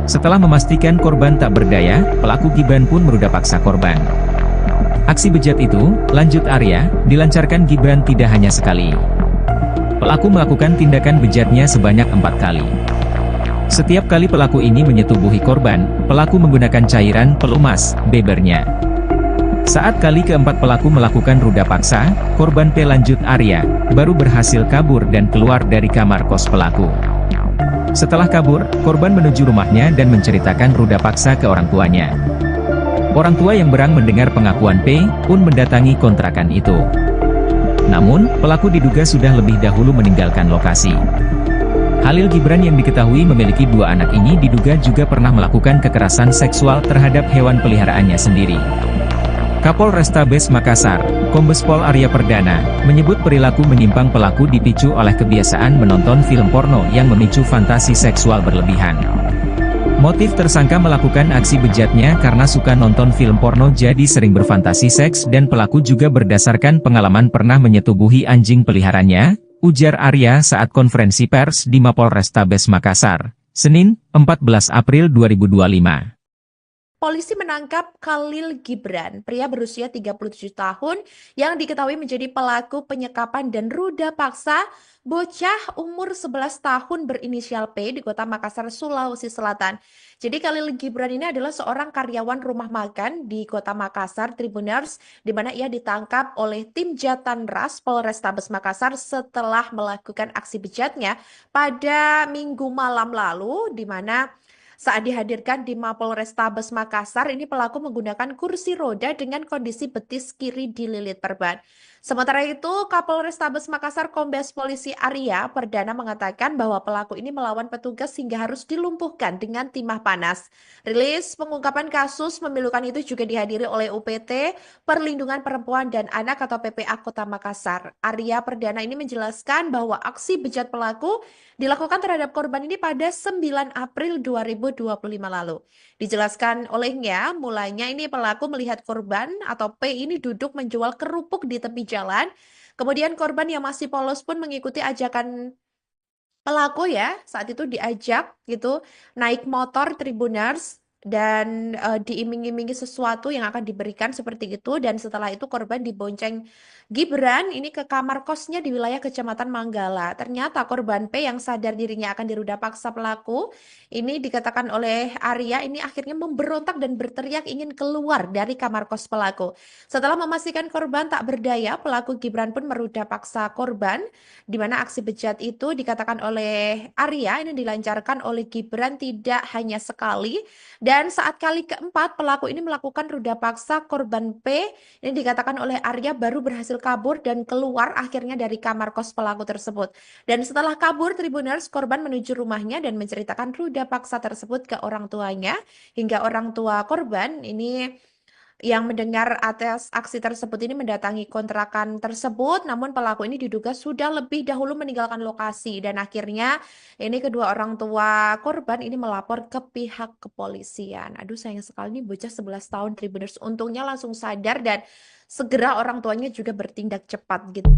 Setelah memastikan korban tak berdaya, pelaku Gibran pun meruda paksa korban. Aksi bejat itu, lanjut Arya, dilancarkan Gibran tidak hanya sekali. Pelaku melakukan tindakan bejatnya sebanyak 4 kali. Setiap kali pelaku ini menyetubuhi korban, pelaku menggunakan cairan pelumas, bebernya. Saat kali keempat pelaku melakukan ruda paksa, korban P lanjut Arya, baru berhasil kabur dan keluar dari kamar kos pelaku. Setelah kabur, korban menuju rumahnya dan menceritakan ruda paksa ke orang tuanya. Orang tua yang berang mendengar pengakuan P, pun mendatangi kontrakan itu. Namun, pelaku diduga sudah lebih dahulu meninggalkan lokasi. Khalil Gibran yang diketahui memiliki 2 anak ini diduga juga pernah melakukan kekerasan seksual terhadap hewan peliharaannya sendiri. Kapolrestabes Makassar, Kombes Pol Arya Perdana, menyebut perilaku menyimpang pelaku dipicu oleh kebiasaan menonton film porno yang memicu fantasi seksual berlebihan. Motif tersangka melakukan aksi bejatnya karena suka nonton film porno jadi sering berfantasi seks dan pelaku juga berdasarkan pengalaman pernah menyetubuhi anjing peliharaannya, ujar Arya saat konferensi pers di Mapolrestabes Makassar, Senin, 14 April 2025. Polisi menangkap Khalil Gibran, pria berusia 37 tahun yang diketahui menjadi pelaku penyekapan dan ruda paksa bocah umur 11 tahun berinisial P di Kota Makassar, Sulawesi Selatan. Jadi Khalil Gibran ini adalah seorang karyawan rumah makan di Kota Makassar, Tribuners, di mana ia ditangkap oleh tim Jatanras Polrestabes Makassar setelah melakukan aksi bejatnya pada Minggu malam lalu, di mana saat dihadirkan di Mapolrestabes Makassar, ini pelaku menggunakan kursi roda dengan kondisi betis kiri dililit perban. Sementara itu, Kapolrestabes Makassar Kombes Polisi Arya Perdana mengatakan bahwa pelaku ini melawan petugas hingga harus dilumpuhkan dengan timah panas. Rilis pengungkapan kasus memilukan itu juga dihadiri oleh UPT Perlindungan Perempuan dan Anak atau PPA Kota Makassar. Arya Perdana ini menjelaskan bahwa aksi bejat pelaku dilakukan terhadap korban ini pada 9 April 2025 lalu. Dijelaskan olehnya, mulanya ini pelaku melihat korban atau P ini duduk menjual kerupuk di tepi jalan. Kemudian korban yang masih polos pun mengikuti ajakan pelaku ya, saat itu diajak gitu naik motor Tribuners dan diiming-imingi sesuatu yang akan diberikan seperti itu, dan setelah itu korban dibonceng Gibran ini ke kamar kosnya di wilayah Kecamatan Manggala. Ternyata korban P yang sadar dirinya akan diruda paksa pelaku ini, dikatakan oleh Arya, ini akhirnya memberontak dan berteriak ingin keluar dari kamar kos pelaku. Setelah memastikan korban tak berdaya, pelaku Gibran pun meruda paksa korban, di mana aksi bejat itu dikatakan oleh Arya ini dilancarkan oleh Gibran tidak hanya sekali dan Dan saat kali keempat, pelaku ini melakukan ruda paksa korban P. Ini dikatakan oleh Arya baru berhasil kabur dan keluar akhirnya dari kamar kos pelaku tersebut. Dan setelah kabur, Tribuners korban menuju rumahnya dan menceritakan ruda paksa tersebut ke orang tuanya. Hingga orang tua korban ini yang mendengar atas aksi tersebut ini mendatangi kontrakan tersebut, namun pelaku ini diduga sudah lebih dahulu meninggalkan lokasi dan akhirnya ini kedua orang tua korban ini melapor ke pihak kepolisian. Aduh sayang sekali nih bocah 11 tahun Tribuners, untungnya langsung sadar dan segera orang tuanya juga bertindak cepat gitu.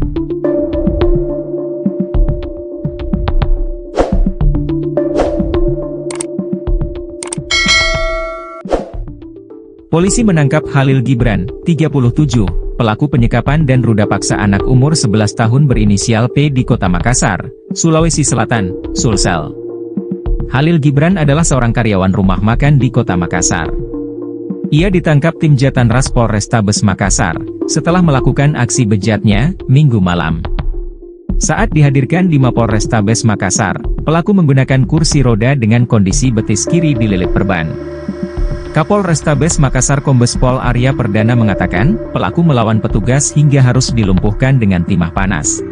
Polisi menangkap Khalil Gibran, 37, pelaku penyekapan dan ruda paksa anak umur 11 tahun berinisial P di Kota Makassar, Sulawesi Selatan, Sulsel. Khalil Gibran adalah seorang karyawan rumah makan di Kota Makassar. Ia ditangkap tim Jatanras Polrestabes Makassar, setelah melakukan aksi bejatnya, Minggu malam. Saat dihadirkan di Mapolrestabes Makassar, pelaku menggunakan kursi roda dengan kondisi betis kiri dililit perban. Kapolrestabes Makassar Kombes Pol Arya Perdana mengatakan, pelaku melawan petugas hingga harus dilumpuhkan dengan timah panas.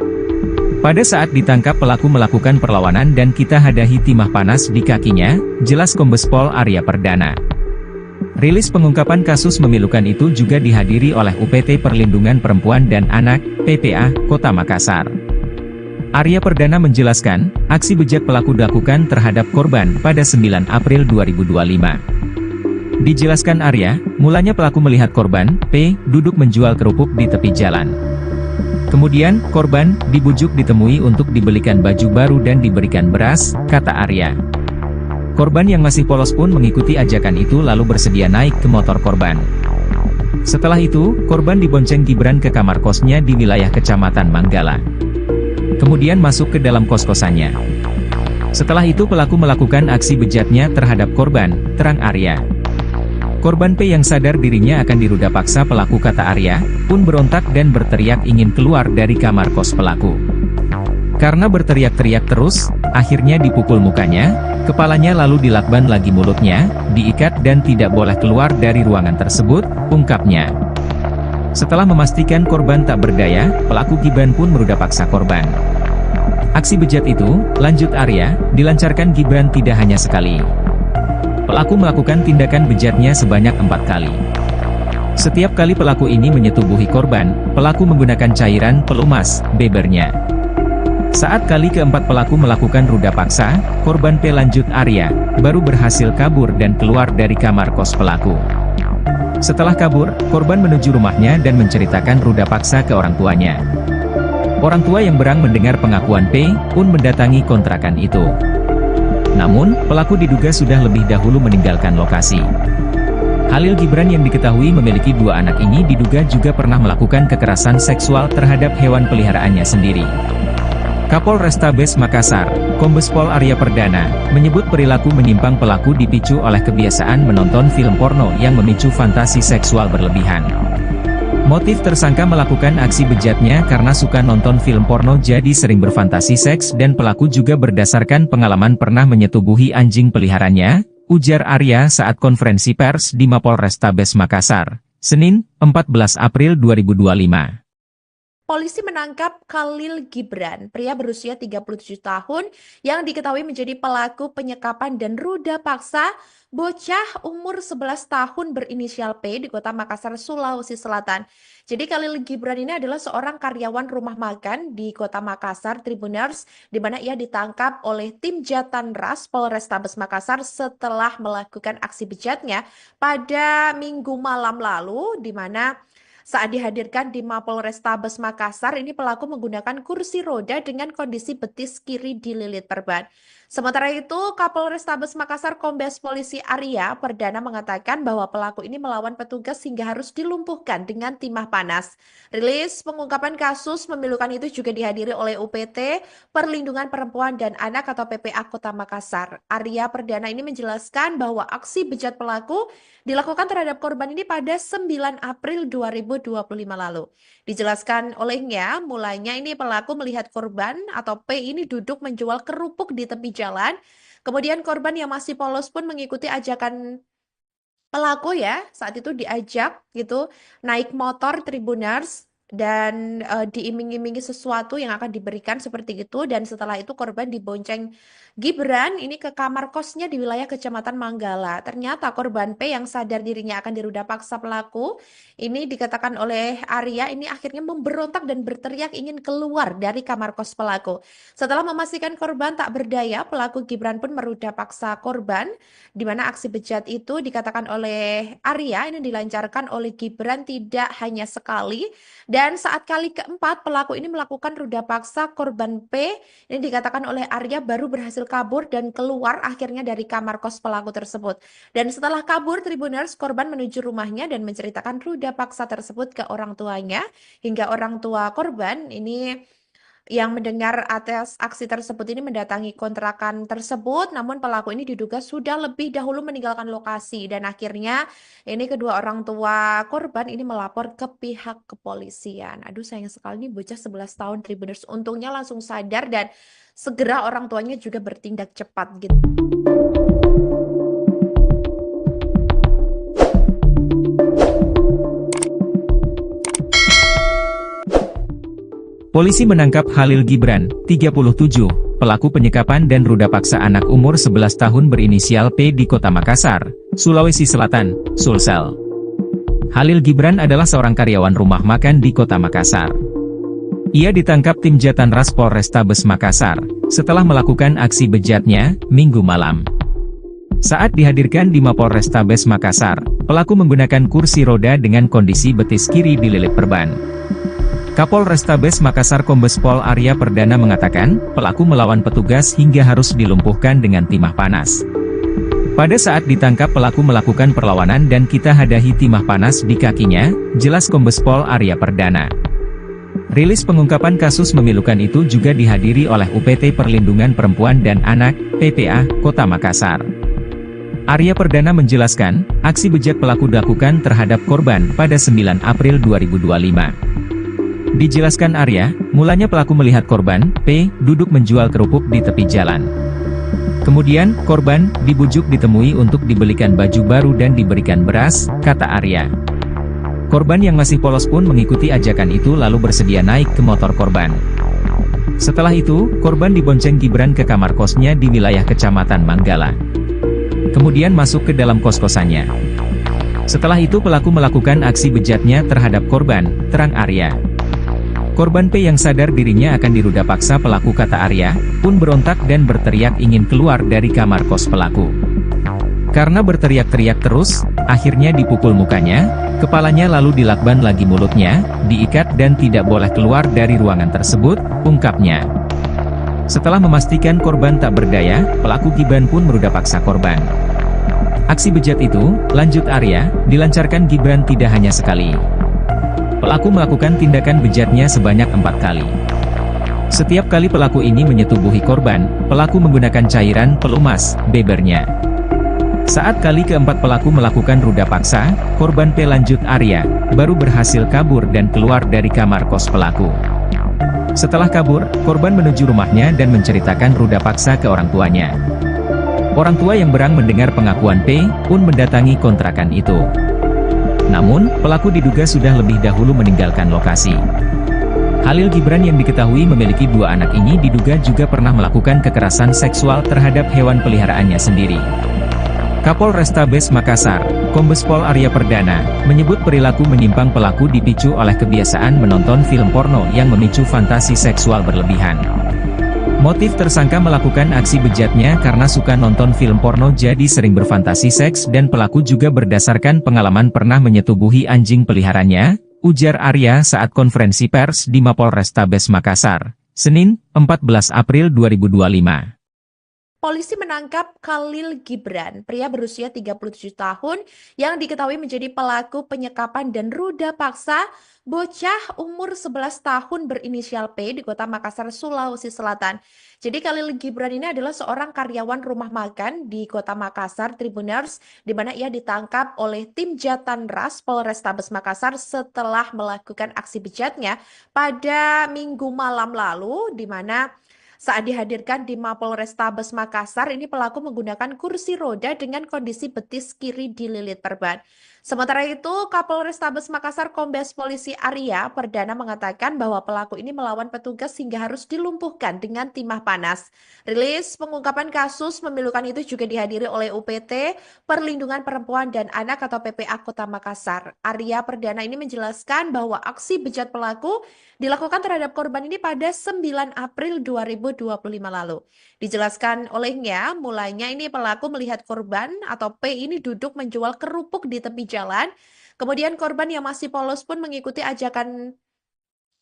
Pada saat ditangkap pelaku melakukan perlawanan dan kita hadahi timah panas di kakinya, jelas Kombes Pol Arya Perdana. Rilis pengungkapan kasus memilukan itu juga dihadiri oleh UPT Perlindungan Perempuan dan Anak, PPA, Kota Makassar. Arya Perdana menjelaskan, aksi bejat pelaku dilakukan terhadap korban pada 9 April 2025. Dijelaskan Arya, mulanya pelaku melihat korban, P, duduk menjual kerupuk di tepi jalan. Kemudian, korban, dibujuk ditemui untuk dibelikan baju baru dan diberikan beras, kata Arya. Korban yang masih polos pun mengikuti ajakan itu lalu bersedia naik ke motor korban. Setelah itu, korban dibonceng Gibran ke kamar kosnya di wilayah Kecamatan Manggala. Kemudian masuk ke dalam kos-kosannya. Setelah itu pelaku melakukan aksi bejatnya terhadap korban, terang Arya. Korban P yang sadar dirinya akan diruda paksa pelaku kata Arya, pun berontak dan berteriak ingin keluar dari kamar kos pelaku. Karena berteriak-teriak terus, akhirnya dipukul mukanya, kepalanya lalu dilakban lagi mulutnya, diikat dan tidak boleh keluar dari ruangan tersebut, ungkapnya. Setelah memastikan korban tak berdaya, pelaku Gibran pun meruda paksa korban. Aksi bejat itu, lanjut Arya, dilancarkan Gibran tidak hanya sekali. Pelaku melakukan tindakan bejatnya sebanyak 4 kali. Setiap kali pelaku ini menyetubuhi korban, pelaku menggunakan cairan pelumas, bebernya. Saat kali keempat pelaku melakukan ruda paksa, korban P lanjut Arya, baru berhasil kabur dan keluar dari kamar kos pelaku. Setelah kabur, korban menuju rumahnya dan menceritakan ruda paksa ke orang tuanya. Orang tua yang berang mendengar pengakuan P, pun mendatangi kontrakan itu. Namun, pelaku diduga sudah lebih dahulu meninggalkan lokasi. Khalil Gibran yang diketahui memiliki 2 anak ini diduga juga pernah melakukan kekerasan seksual terhadap hewan peliharaannya sendiri. Kapolrestabes Makassar, Kombes Pol Arya Perdana, menyebut perilaku menyimpang pelaku dipicu oleh kebiasaan menonton film porno yang memicu fantasi seksual berlebihan. Motif tersangka melakukan aksi bejatnya karena suka nonton film porno jadi sering berfantasi seks dan pelaku juga berdasarkan pengalaman pernah menyetubuhi anjing peliharaannya, ujar Arya saat konferensi pers di Mapolrestabes Makassar, Senin, 14 April 2025. Polisi menangkap Khalil Gibran, pria berusia 37 tahun yang diketahui menjadi pelaku penyekapan dan ruda paksa bocah umur 11 tahun berinisial P di Kota Makassar, Sulawesi Selatan. Jadi Khalil Gibran ini adalah seorang karyawan rumah makan di Kota Makassar, Tribuners, di mana ia ditangkap oleh tim Jatanras Polrestabes Makassar setelah melakukan aksi bejatnya pada Minggu malam lalu, di mana saat dihadirkan di Mapolrestabes Makassar, ini pelaku menggunakan kursi roda dengan kondisi betis kiri dililit perban. Sementara itu, Kapolrestabes Makassar Kombes Polisi Arya Perdana mengatakan bahwa pelaku ini melawan petugas hingga harus dilumpuhkan dengan timah panas. Rilis pengungkapan kasus memilukan itu juga dihadiri oleh UPT Perlindungan Perempuan dan Anak atau PPA Kota Makassar. Arya Perdana ini menjelaskan bahwa aksi bejat pelaku dilakukan terhadap korban ini pada 9 April 2025 lalu. Dijelaskan olehnya, mulanya ini pelaku melihat korban atau P ini duduk menjual kerupuk di tepi jalan. Kemudian korban yang masih polos pun mengikuti ajakan Pelaku ya saat itu diajak gitu naik motor Tribuners dan diiming-imingi sesuatu yang akan diberikan seperti itu, dan setelah itu korban dibonceng Gibran ini ke kamar kosnya di wilayah Kecamatan Manggala. Ternyata korban P yang sadar dirinya akan diruda paksa pelaku ini dikatakan oleh Arya ini akhirnya memberontak dan berteriak ingin keluar dari kamar kos pelaku. Setelah memastikan korban tak berdaya, pelaku Gibran pun meruda paksa korban, di mana aksi bejat itu dikatakan oleh Arya ini dilancarkan oleh Gibran tidak hanya sekali, dan saat kali keempat pelaku ini melakukan ruda paksa korban P ini dikatakan oleh Arya baru berhasil kabur dan keluar akhirnya dari kamar kos pelaku tersebut. Dan setelah kabur Tribuners, korban menuju rumahnya dan menceritakan ruda paksa tersebut ke orang tuanya, hingga orang tua korban ini yang mendengar atas aksi tersebut ini mendatangi kontrakan tersebut, namun pelaku ini diduga sudah lebih dahulu meninggalkan lokasi, dan akhirnya ini kedua orang tua korban ini melapor ke pihak kepolisian. Aduh sayang sekali nih bocah 11 tahun Tribuners, untungnya langsung sadar dan segera orang tuanya juga bertindak cepat gitu. Polisi menangkap Khalil Gibran, 37, pelaku penyekapan dan ruda paksa anak umur 11 tahun berinisial P di Kota Makassar, Sulawesi Selatan, Sulsel. Khalil Gibran adalah seorang karyawan rumah makan di Kota Makassar. Ia ditangkap tim Jatanras Polrestabes Makassar, setelah melakukan aksi bejatnya, Minggu malam. Saat dihadirkan di Mapolrestabes Makassar, pelaku menggunakan kursi roda dengan kondisi betis kiri dililit perban. Kapolrestabes Makassar Kombes Pol Arya Perdana mengatakan, pelaku melawan petugas hingga harus dilumpuhkan dengan timah panas. Pada saat ditangkap pelaku melakukan perlawanan dan kita hadahi timah panas di kakinya, jelas Kombes Pol Arya Perdana. Rilis pengungkapan kasus memilukan itu juga dihadiri oleh UPT Perlindungan Perempuan dan Anak, PPA, Kota Makassar. Arya Perdana menjelaskan, aksi bejat pelaku dilakukan terhadap korban pada 9 April 2025. Dijelaskan Arya, mulanya pelaku melihat korban, P, duduk menjual kerupuk di tepi jalan. Kemudian, korban, dibujuk ditemui untuk dibelikan baju baru dan diberikan beras, kata Arya. Korban yang masih polos pun mengikuti ajakan itu lalu bersedia naik ke motor korban. Setelah itu, korban dibonceng Gibran ke kamar kosnya di wilayah Kecamatan Manggala. Kemudian masuk ke dalam kos-kosannya. Setelah itu pelaku melakukan aksi bejatnya terhadap korban, terang Arya. Korban P yang sadar dirinya akan diruda paksa pelaku kata Arya, pun berontak dan berteriak ingin keluar dari kamar kos pelaku. Karena berteriak-teriak terus, akhirnya dipukul mukanya, kepalanya lalu dilakban lagi mulutnya, diikat dan tidak boleh keluar dari ruangan tersebut, ungkapnya. Setelah memastikan korban tak berdaya, pelaku Gibran pun meruda paksa korban. Aksi bejat itu, lanjut Arya, dilancarkan Gibran tidak hanya sekali. Pelaku melakukan tindakan bejatnya sebanyak 4 kali. Setiap kali pelaku ini menyetubuhi korban, pelaku menggunakan cairan pelumas, bebernya. Saat kali keempat pelaku melakukan ruda paksa, korban P lanjut Arya, baru berhasil kabur dan keluar dari kamar kos pelaku. Setelah kabur, korban menuju rumahnya dan menceritakan ruda paksa ke orang tuanya. Orang tua yang berang mendengar pengakuan P, pun mendatangi kontrakan itu. Namun, pelaku diduga sudah lebih dahulu meninggalkan lokasi. Khalil Gibran yang diketahui memiliki 2 anak ini diduga juga pernah melakukan kekerasan seksual terhadap hewan peliharaannya sendiri. Kapolrestabes Makassar, Kombes Pol Arya Perdana, menyebut perilaku menyimpang pelaku dipicu oleh kebiasaan menonton film porno yang memicu fantasi seksual berlebihan. Motif tersangka melakukan aksi bejatnya karena suka nonton film porno jadi sering berfantasi seks dan pelaku juga berdasarkan pengalaman pernah menyetubuhi anjing peliharanya, ujar Arya saat konferensi pers di Mapolrestabes Makassar, Senin, 14 April 2025. Polisi menangkap Khalil Gibran, pria berusia 37 tahun yang diketahui menjadi pelaku penyekapan dan ruda paksa bocah umur 11 tahun berinisial P di Kota Makassar, Sulawesi Selatan. Jadi Khalil Gibran ini adalah seorang karyawan rumah makan di Kota Makassar, Tribuners, di mana ia ditangkap oleh tim Jatanras Polrestabes Makassar setelah melakukan aksi bejatnya pada Minggu malam lalu, di mana Saat dihadirkan di Mapolrestabes Makassar, ini pelaku menggunakan kursi roda dengan kondisi betis kiri dililit perban. Sementara itu, Kapolrestabes Makassar Kombes Polisi Arya Perdana mengatakan bahwa pelaku ini melawan petugas hingga harus dilumpuhkan dengan timah panas. Rilis pengungkapan kasus memilukan itu juga dihadiri oleh UPT Perlindungan Perempuan dan Anak atau PPA Kota Makassar. Arya Perdana ini menjelaskan bahwa aksi bejat pelaku dilakukan terhadap korban ini pada 9 April 2025 lalu. Dijelaskan olehnya, mulanya ini pelaku melihat korban atau P ini duduk menjual kerupuk di tepi jalan. Kemudian korban yang masih polos pun mengikuti ajakan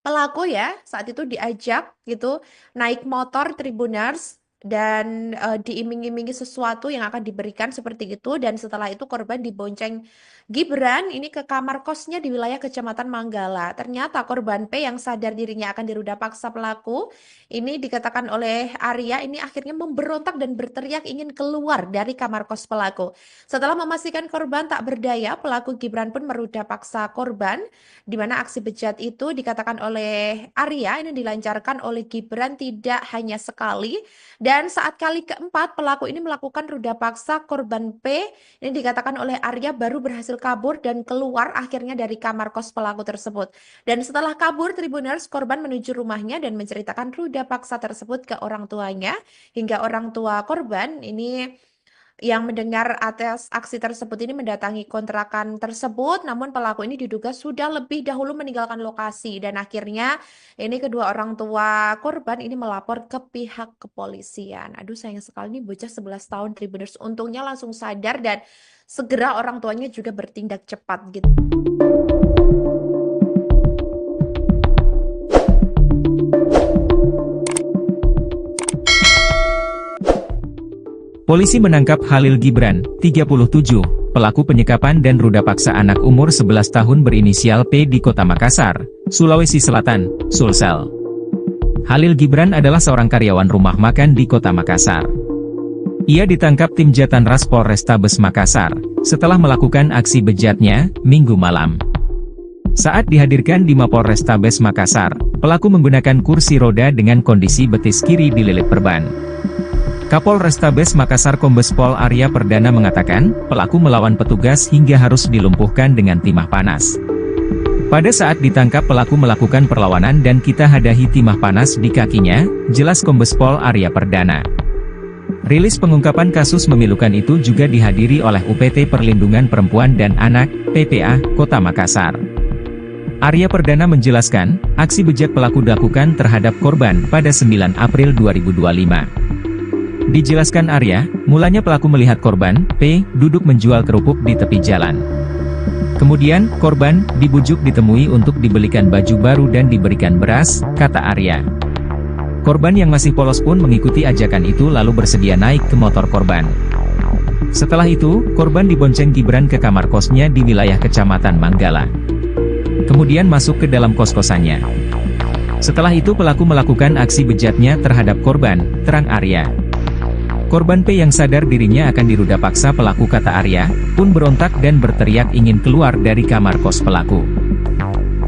pelaku ya, saat itu diajak gitu naik motor Tribuners dan diiming-imingi sesuatu yang akan diberikan seperti itu, dan setelah itu korban dibonceng Gibran ini ke kamar kosnya di wilayah Kecamatan Manggala. Ternyata korban P yang sadar dirinya akan diruda paksa pelaku ini dikatakan oleh Arya ini akhirnya memberontak dan berteriak ingin keluar dari kamar kos pelaku. Setelah memastikan korban tak berdaya, pelaku Gibran pun meruda paksa korban, di mana aksi bejat itu dikatakan oleh Arya ini dilancarkan oleh Gibran tidak hanya sekali, dan saat kali keempat pelaku ini melakukan ruda paksa korban P ini dikatakan oleh Arya baru berhasil kabur dan keluar akhirnya dari kamar kos pelaku tersebut. Dan setelah kabur Tribuners, korban menuju rumahnya dan menceritakan ruda paksa tersebut ke orang tuanya, hingga orang tua korban ini yang mendengar atas aksi tersebut ini mendatangi kontrakan tersebut, namun pelaku ini diduga sudah lebih dahulu meninggalkan lokasi, dan akhirnya ini kedua orang tua korban ini melapor ke pihak kepolisian. Aduh, sayang sekali nih bocah 11 tahun Tribuners, untungnya langsung sadar dan segera orang tuanya juga bertindak cepat gitu. Polisi menangkap Khalil Gibran, 37, pelaku penyekapan dan ruda paksa anak umur 11 tahun berinisial P di Kota Makassar, Sulawesi Selatan, Sulsel. Khalil Gibran adalah seorang karyawan rumah makan di Kota Makassar. Ia ditangkap tim Jatanras Polrestabes Makassar, setelah melakukan aksi bejatnya, Minggu malam. Saat dihadirkan di Mapolrestabes Makassar, pelaku menggunakan kursi roda dengan kondisi betis kiri dililit perban. Kapolrestabes Makassar Kombes Pol Arya Perdana mengatakan, pelaku melawan petugas hingga harus dilumpuhkan dengan timah panas. Pada saat ditangkap pelaku melakukan perlawanan dan kita hadahi timah panas di kakinya, jelas Kombes Pol Arya Perdana. Rilis pengungkapan kasus memilukan itu juga dihadiri oleh UPT Perlindungan Perempuan dan Anak, PPA, Kota Makassar. Arya Perdana menjelaskan, aksi bejat pelaku dilakukan terhadap korban pada 9 April 2025. Dijelaskan Arya, mulanya pelaku melihat korban, P, duduk menjual kerupuk di tepi jalan. Kemudian, korban dibujuk ditemui untuk dibelikan baju baru dan diberikan beras, kata Arya. Korban yang masih polos pun mengikuti ajakan itu lalu bersedia naik ke motor korban. Setelah itu, korban dibonceng Gibran ke kamar kosnya di wilayah Kecamatan Manggala. Kemudian masuk ke dalam kos-kosannya. Setelah itu pelaku melakukan aksi bejatnya terhadap korban, terang Arya. Korban P yang sadar dirinya akan diruda paksa pelaku, kata Arya, pun berontak dan berteriak ingin keluar dari kamar kos pelaku.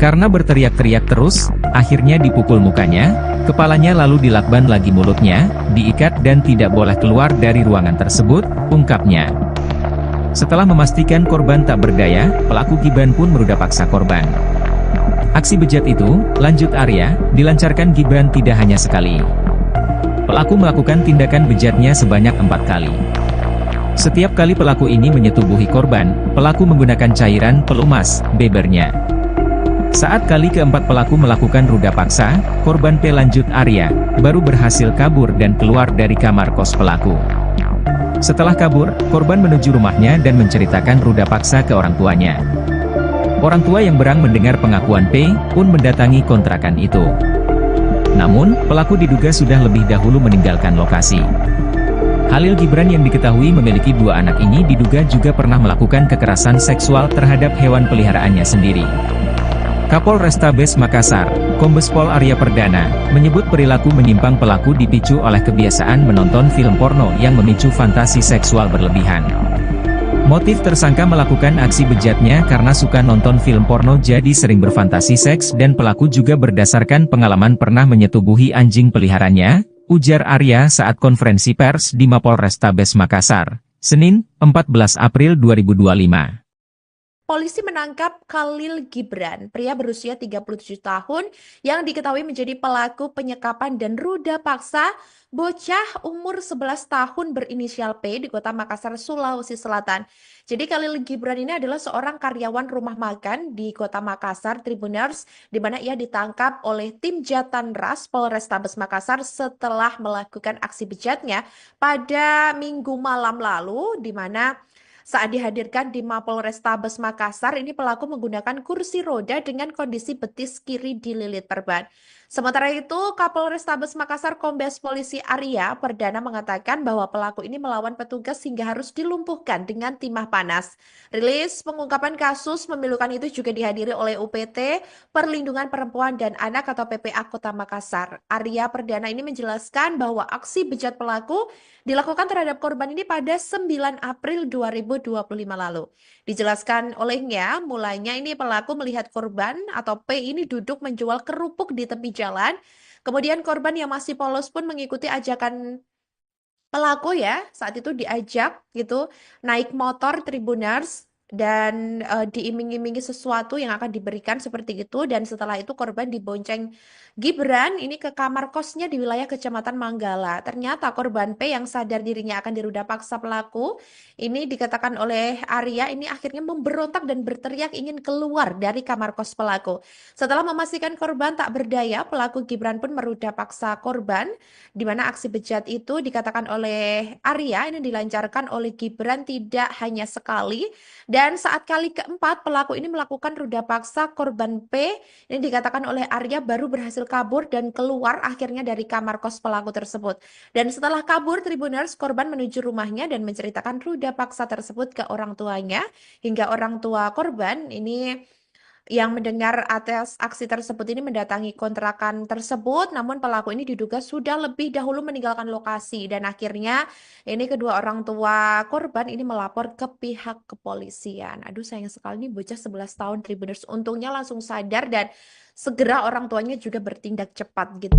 Karena berteriak-teriak terus, akhirnya dipukul mukanya, kepalanya lalu dilakban lagi mulutnya, diikat dan tidak boleh keluar dari ruangan tersebut, ungkapnya. Setelah memastikan korban tak berdaya, pelaku Gibran pun meruda paksa korban. Aksi bejat itu, lanjut Arya, dilancarkan Gibran tidak hanya sekali. Pelaku melakukan tindakan bejatnya sebanyak 4 kali. Setiap kali pelaku ini menyetubuhi korban, pelaku menggunakan cairan pelumas, bebernya. Saat kali keempat pelaku melakukan ruda paksa, korban P, lanjut Arya, baru berhasil kabur dan keluar dari kamar kos pelaku. Setelah kabur, korban menuju rumahnya dan menceritakan ruda paksa ke orang tuanya. Orang tua yang berang mendengar pengakuan P, pun mendatangi kontrakan itu. Namun, pelaku diduga sudah lebih dahulu meninggalkan lokasi. Khalil Gibran yang diketahui memiliki 2 anak ini diduga juga pernah melakukan kekerasan seksual terhadap hewan peliharaannya sendiri. Kapolrestabes Makassar, Kombes Pol Arya Perdana, menyebut perilaku menyimpang pelaku dipicu oleh kebiasaan menonton film porno yang memicu fantasi seksual berlebihan. Motif tersangka melakukan aksi bejatnya karena suka nonton film porno jadi sering berfantasi seks, dan pelaku juga berdasarkan pengalaman pernah menyetubuhi anjing peliharaannya, ujar Arya saat konferensi pers di Mapolrestabes Makassar, Senin, 14 April 2025. Polisi menangkap Khalil Gibran, pria berusia 37 tahun yang diketahui menjadi pelaku penyekapan dan ruda paksa bocah umur 11 tahun berinisial P di Kota Makassar, Sulawesi Selatan. Jadi Khalil Gibran ini adalah seorang karyawan rumah makan di Kota Makassar, Tribuners, di mana ia ditangkap oleh tim Jatanras Polrestabes Makassar setelah melakukan aksi bejatnya pada Minggu malam lalu, di mana saat dihadirkan di Mapolrestabes Makassar, ini pelaku menggunakan kursi roda dengan kondisi betis kiri dililit perban. Sementara itu, Kapolrestabes Makassar Kombes Polisi Arya Perdana mengatakan bahwa pelaku ini melawan petugas hingga harus dilumpuhkan dengan timah panas. Rilis pengungkapan kasus memilukan itu juga dihadiri oleh UPT Perlindungan Perempuan dan Anak atau PPA Kota Makassar. Arya Perdana ini menjelaskan bahwa aksi bejat pelaku dilakukan terhadap korban ini pada 9 April 2025 lalu. Dijelaskan olehnya, mulanya ini pelaku melihat korban atau P ini duduk menjual kerupuk di tepi jalan. Kemudian korban yang masih polos pun mengikuti ajakan pelaku ya, saat itu diajak gitu naik motor Tribuners dan diiming-imingi sesuatu yang akan diberikan seperti itu, dan setelah itu korban dibonceng Gibran ini ke kamar kosnya di wilayah Kecamatan Manggala. Ternyata korban P yang sadar dirinya akan diruda paksa pelaku ini dikatakan oleh Arya ini akhirnya memberontak dan berteriak ingin keluar dari kamar kos pelaku. Setelah memastikan korban tak berdaya, pelaku Gibran pun meruda paksa korban, di mana aksi bejat itu dikatakan oleh Arya ini dilancarkan oleh Gibran tidak hanya sekali, dan saat kali keempat pelaku ini melakukan ruda paksa korban P ini dikatakan oleh Arya baru berhasil kabur dan keluar akhirnya dari kamar kos pelaku tersebut. Dan setelah kabur, Tribuners, korban menuju rumahnya dan menceritakan ruda paksa tersebut ke orang tuanya, hingga orang tua korban ini yang mendengar atas aksi tersebut ini mendatangi kontrakan tersebut, namun pelaku ini diduga sudah lebih dahulu meninggalkan lokasi, dan akhirnya ini kedua orang tua korban ini melapor ke pihak kepolisian. Aduh, sayang sekali nih bocah 11 tahun Tribuners, untungnya langsung sadar dan segera orang tuanya juga bertindak cepat gitu.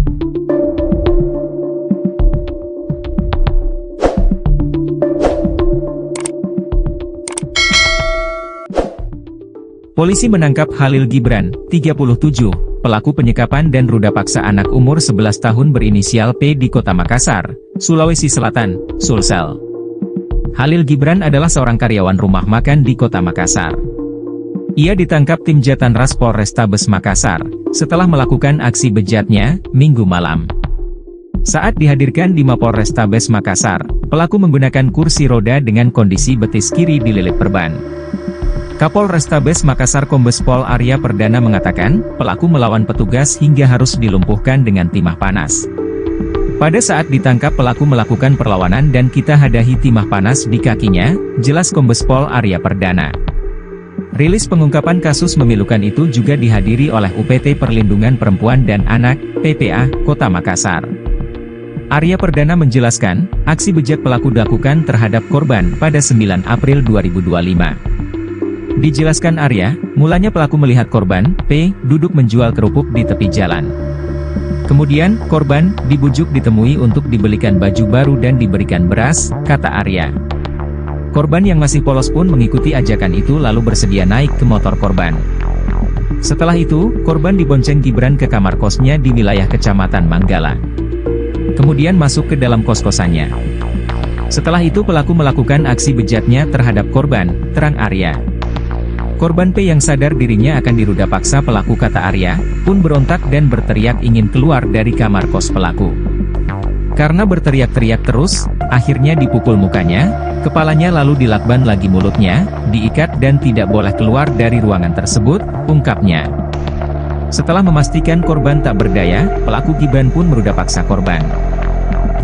Polisi menangkap Khalil Gibran, 37, pelaku penyekapan dan ruda paksa anak umur 11 tahun berinisial P di Kota Makassar, Sulawesi Selatan, Sulsel. Khalil Gibran adalah seorang karyawan rumah makan di Kota Makassar. Ia ditangkap tim Jatanras Polrestabes Makassar setelah melakukan aksi bejatnya Minggu malam. Saat dihadirkan di Mapolrestabes Makassar, pelaku menggunakan kursi roda dengan kondisi betis kiri dililit perban. Kapolrestabes Makassar Kombes Pol Arya Perdana mengatakan, pelaku melawan petugas hingga harus dilumpuhkan dengan timah panas. Pada saat ditangkap pelaku melakukan perlawanan dan kita hadahi timah panas di kakinya, jelas Kombes Pol Arya Perdana. Rilis pengungkapan kasus memilukan itu juga dihadiri oleh UPT Perlindungan Perempuan dan Anak, PPA, Kota Makassar. Arya Perdana menjelaskan, aksi bejat pelaku dilakukan terhadap korban pada 9 April 2025. Dijelaskan Arya, mulanya pelaku melihat korban, P, duduk menjual kerupuk di tepi jalan. Kemudian, korban dibujuk ditemui untuk dibelikan baju baru dan diberikan beras, kata Arya. Korban yang masih polos pun mengikuti ajakan itu lalu bersedia naik ke motor korban. Setelah itu, korban dibonceng Gibran ke kamar kosnya di wilayah Kecamatan Manggala. Kemudian masuk ke dalam kos-kosannya. Setelah itu pelaku melakukan aksi bejatnya terhadap korban, terang Arya. Korban P yang sadar dirinya akan diruda paksa pelaku, kata Arya, pun berontak dan berteriak ingin keluar dari kamar kos pelaku. Karena berteriak-teriak terus, akhirnya dipukul mukanya, kepalanya lalu dilakban lagi mulutnya, diikat dan tidak boleh keluar dari ruangan tersebut, ungkapnya. Setelah memastikan korban tak berdaya, pelaku Gibran pun meruda paksa korban.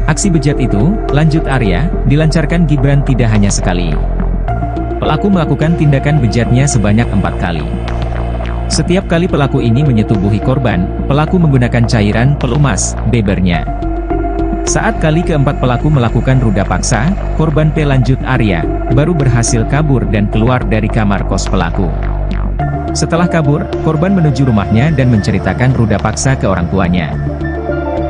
Aksi bejat itu, lanjut Arya, dilancarkan Gibran tidak hanya sekali. Pelaku melakukan tindakan bejatnya sebanyak 4 kali. Setiap kali pelaku ini menyetubuhi korban, pelaku menggunakan cairan pelumas, bebernya. Saat kali keempat pelaku melakukan ruda paksa, korban P, lanjut Arya, baru berhasil kabur dan keluar dari kamar kos pelaku. Setelah kabur, korban menuju rumahnya dan menceritakan ruda paksa ke orang tuanya.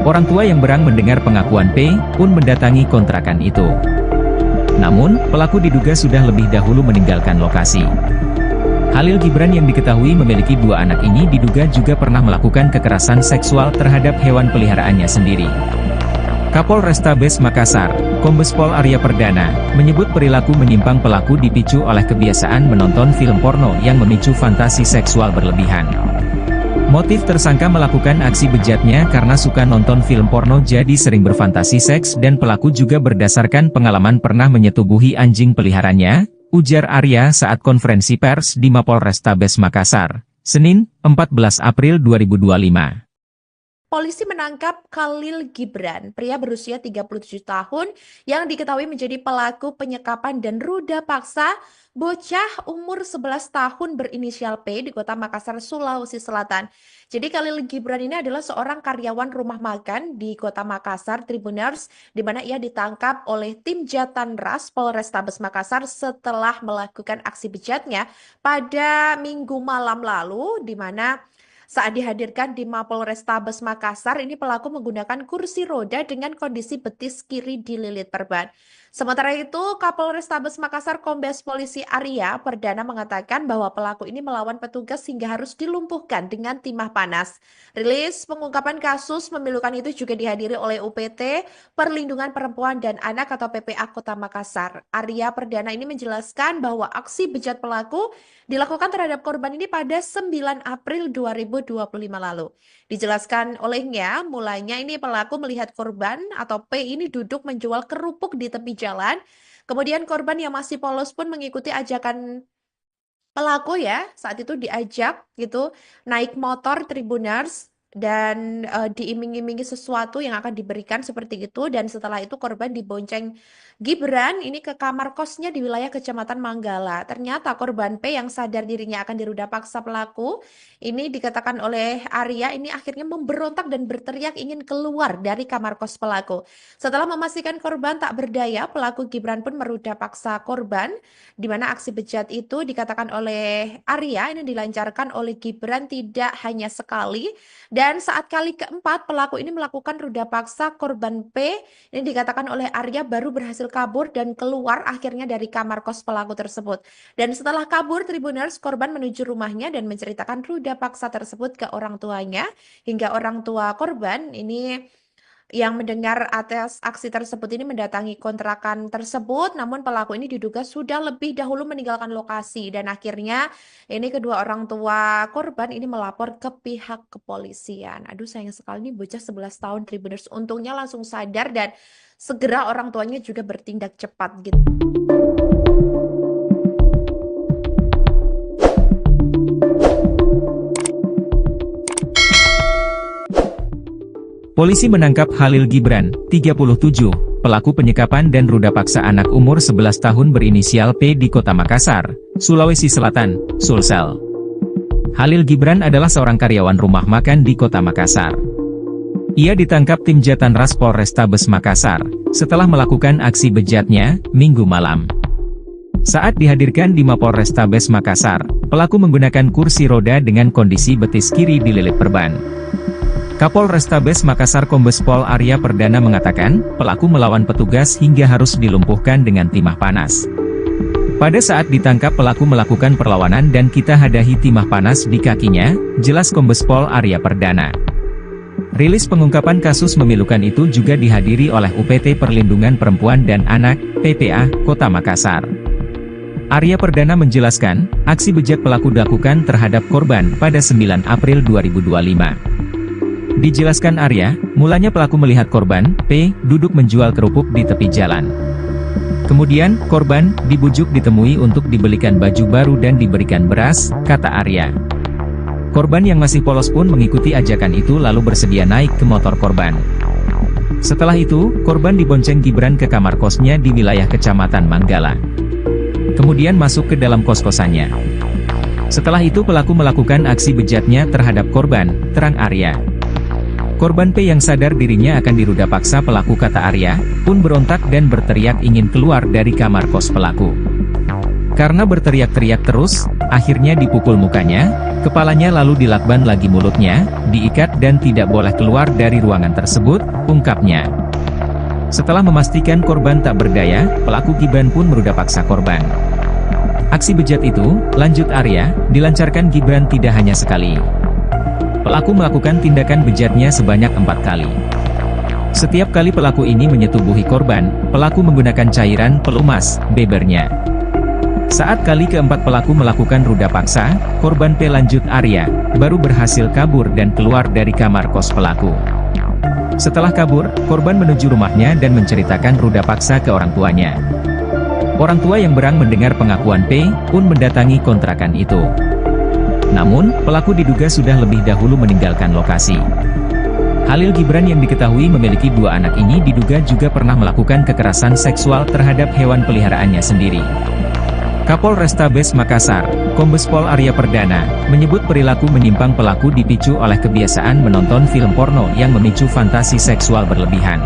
Orang tua yang berang mendengar pengakuan P pun mendatangi kontrakan itu. Namun, pelaku diduga sudah lebih dahulu meninggalkan lokasi. Khalil Gibran yang diketahui memiliki 2 anak ini diduga juga pernah melakukan kekerasan seksual terhadap hewan peliharaannya sendiri. Kapolrestabes Makassar, Kombes Pol Arya Perdana, menyebut perilaku menyimpang pelaku dipicu oleh kebiasaan menonton film porno yang memicu fantasi seksual berlebihan. Motif tersangka melakukan aksi bejatnya karena suka nonton film porno jadi sering berfantasi seks dan pelaku juga berdasarkan pengalaman pernah menyetubuhi anjing peliharaannya, ujar Arya saat konferensi pers di Mapolrestabes Makassar, Senin, 14 April 2025. Polisi menangkap Khalil Gibran, pria berusia 37 tahun yang diketahui menjadi pelaku penyekapan dan ruda paksa bocah umur 11 tahun berinisial P di Kota Makassar, Sulawesi Selatan. Jadi Khalil Gibran ini adalah seorang karyawan rumah makan di Kota Makassar, Tribuners, di mana ia ditangkap oleh tim Jatanras Polrestabes Makassar setelah melakukan aksi bejatnya pada Minggu malam lalu, di mana saat dihadirkan di Mapolrestabes Makassar, ini pelaku menggunakan kursi roda dengan kondisi betis kiri dililit perban. Sementara itu, Kapolrestabes Makassar Kombes Polisi Arya Perdana mengatakan bahwa pelaku ini melawan petugas hingga harus dilumpuhkan dengan timah panas. Rilis pengungkapan kasus memilukan itu juga dihadiri oleh UPT Perlindungan Perempuan dan Anak atau PPA Kota Makassar. Arya Perdana ini menjelaskan bahwa aksi bejat pelaku dilakukan terhadap korban ini pada 9 April 2025 lalu. Dijelaskan olehnya, mulanya ini pelaku melihat korban atau P ini duduk menjual kerupuk di tepi jalan. Kemudian korban yang masih polos pun mengikuti ajakan pelaku ya. Saat itu diajak gitu naik motor Tribuners dan diiming-imingi sesuatu yang akan diberikan seperti itu, dan setelah itu korban dibonceng Gibran ini ke kamar kosnya di wilayah Kecamatan Manggala. Ternyata korban P yang sadar dirinya akan diruda paksa pelaku ini, dikatakan oleh Arya, ini akhirnya memberontak dan berteriak ingin keluar dari kamar kos pelaku. Setelah memastikan korban tak berdaya, pelaku Gibran pun meruda paksa korban, di mana aksi bejat itu dikatakan oleh Arya ini dilancarkan oleh Gibran tidak hanya sekali. Dan saat kali keempat pelaku ini melakukan ruda paksa korban P, ini dikatakan oleh Arya baru berhasil kabur dan keluar akhirnya dari kamar kos pelaku tersebut. Dan setelah kabur Tribuners, korban menuju rumahnya dan menceritakan ruda paksa tersebut ke orang tuanya, hingga orang tua korban ini yang mendengar atas aksi tersebut ini mendatangi kontrakan tersebut, namun pelaku ini diduga sudah lebih dahulu meninggalkan lokasi, dan akhirnya ini kedua orang tua korban ini melapor ke pihak kepolisian. Aduh, sayang sekali nih bocah 11 tahun Tribuners, untungnya langsung sadar dan segera orang tuanya juga bertindak cepat gitu. Polisi menangkap Khalil Gibran, 37, pelaku penyekapan dan ruda paksa anak umur 11 tahun berinisial P di Kota Makassar, Sulawesi Selatan, Sulsel. Khalil Gibran adalah seorang karyawan rumah makan di Kota Makassar. Ia ditangkap tim Jatanras Polrestabes Makassar, setelah melakukan aksi bejatnya, Minggu malam. Saat dihadirkan di Mapolrestabes Makassar, pelaku menggunakan kursi roda dengan kondisi betis kiri dililit perban. Kapolrestabes Makassar Kombes Pol Arya Perdana mengatakan, pelaku melawan petugas hingga harus dilumpuhkan dengan timah panas. Pada saat ditangkap pelaku melakukan perlawanan dan kita hadahi timah panas di kakinya, jelas Kombes Pol Arya Perdana. Rilis pengungkapan kasus memilukan itu juga dihadiri oleh UPT Perlindungan Perempuan dan Anak, PPA, Kota Makassar. Arya Perdana menjelaskan, aksi bejat pelaku dilakukan terhadap korban pada 9 April 2025. Dijelaskan Arya, mulanya pelaku melihat korban, P, duduk menjual kerupuk di tepi jalan. Kemudian, korban dibujuk ditemui untuk dibelikan baju baru dan diberikan beras, kata Arya. Korban yang masih polos pun mengikuti ajakan itu lalu bersedia naik ke motor korban. Setelah itu, korban dibonceng Gibran ke kamar kosnya di wilayah Kecamatan Manggala. Kemudian masuk ke dalam kos-kosannya. Setelah itu pelaku melakukan aksi bejatnya terhadap korban, terang Arya. Korban P yang sadar dirinya akan diruda paksa pelaku, kata Arya, pun berontak dan berteriak ingin keluar dari kamar kos pelaku. Karena berteriak-teriak terus, akhirnya dipukul mukanya, kepalanya lalu dilakban lagi mulutnya, diikat dan tidak boleh keluar dari ruangan tersebut, ungkapnya. Setelah memastikan korban tak berdaya, pelaku Gibran pun meruda paksa korban. Aksi bejat itu, lanjut Arya, dilancarkan Gibran tidak hanya sekali. Pelaku melakukan tindakan bejatnya sebanyak 4 kali. Setiap kali pelaku ini menyetubuhi korban, pelaku menggunakan cairan pelumas, bebernya. Saat kali keempat pelaku melakukan ruda paksa, korban P lanjut Arya, baru berhasil kabur dan keluar dari kamar kos pelaku. Setelah kabur, korban menuju rumahnya dan menceritakan ruda paksa ke orang tuanya. Orang tua yang berang mendengar pengakuan P, pun mendatangi kontrakan itu. Namun, pelaku diduga sudah lebih dahulu meninggalkan lokasi. Halil Gibran yang diketahui memiliki 2 anak ini diduga juga pernah melakukan kekerasan seksual terhadap hewan peliharaannya sendiri. Kapolrestabes Makassar, Kombes Pol Arya Perdana, menyebut perilaku menyimpang pelaku dipicu oleh kebiasaan menonton film porno yang memicu fantasi seksual berlebihan.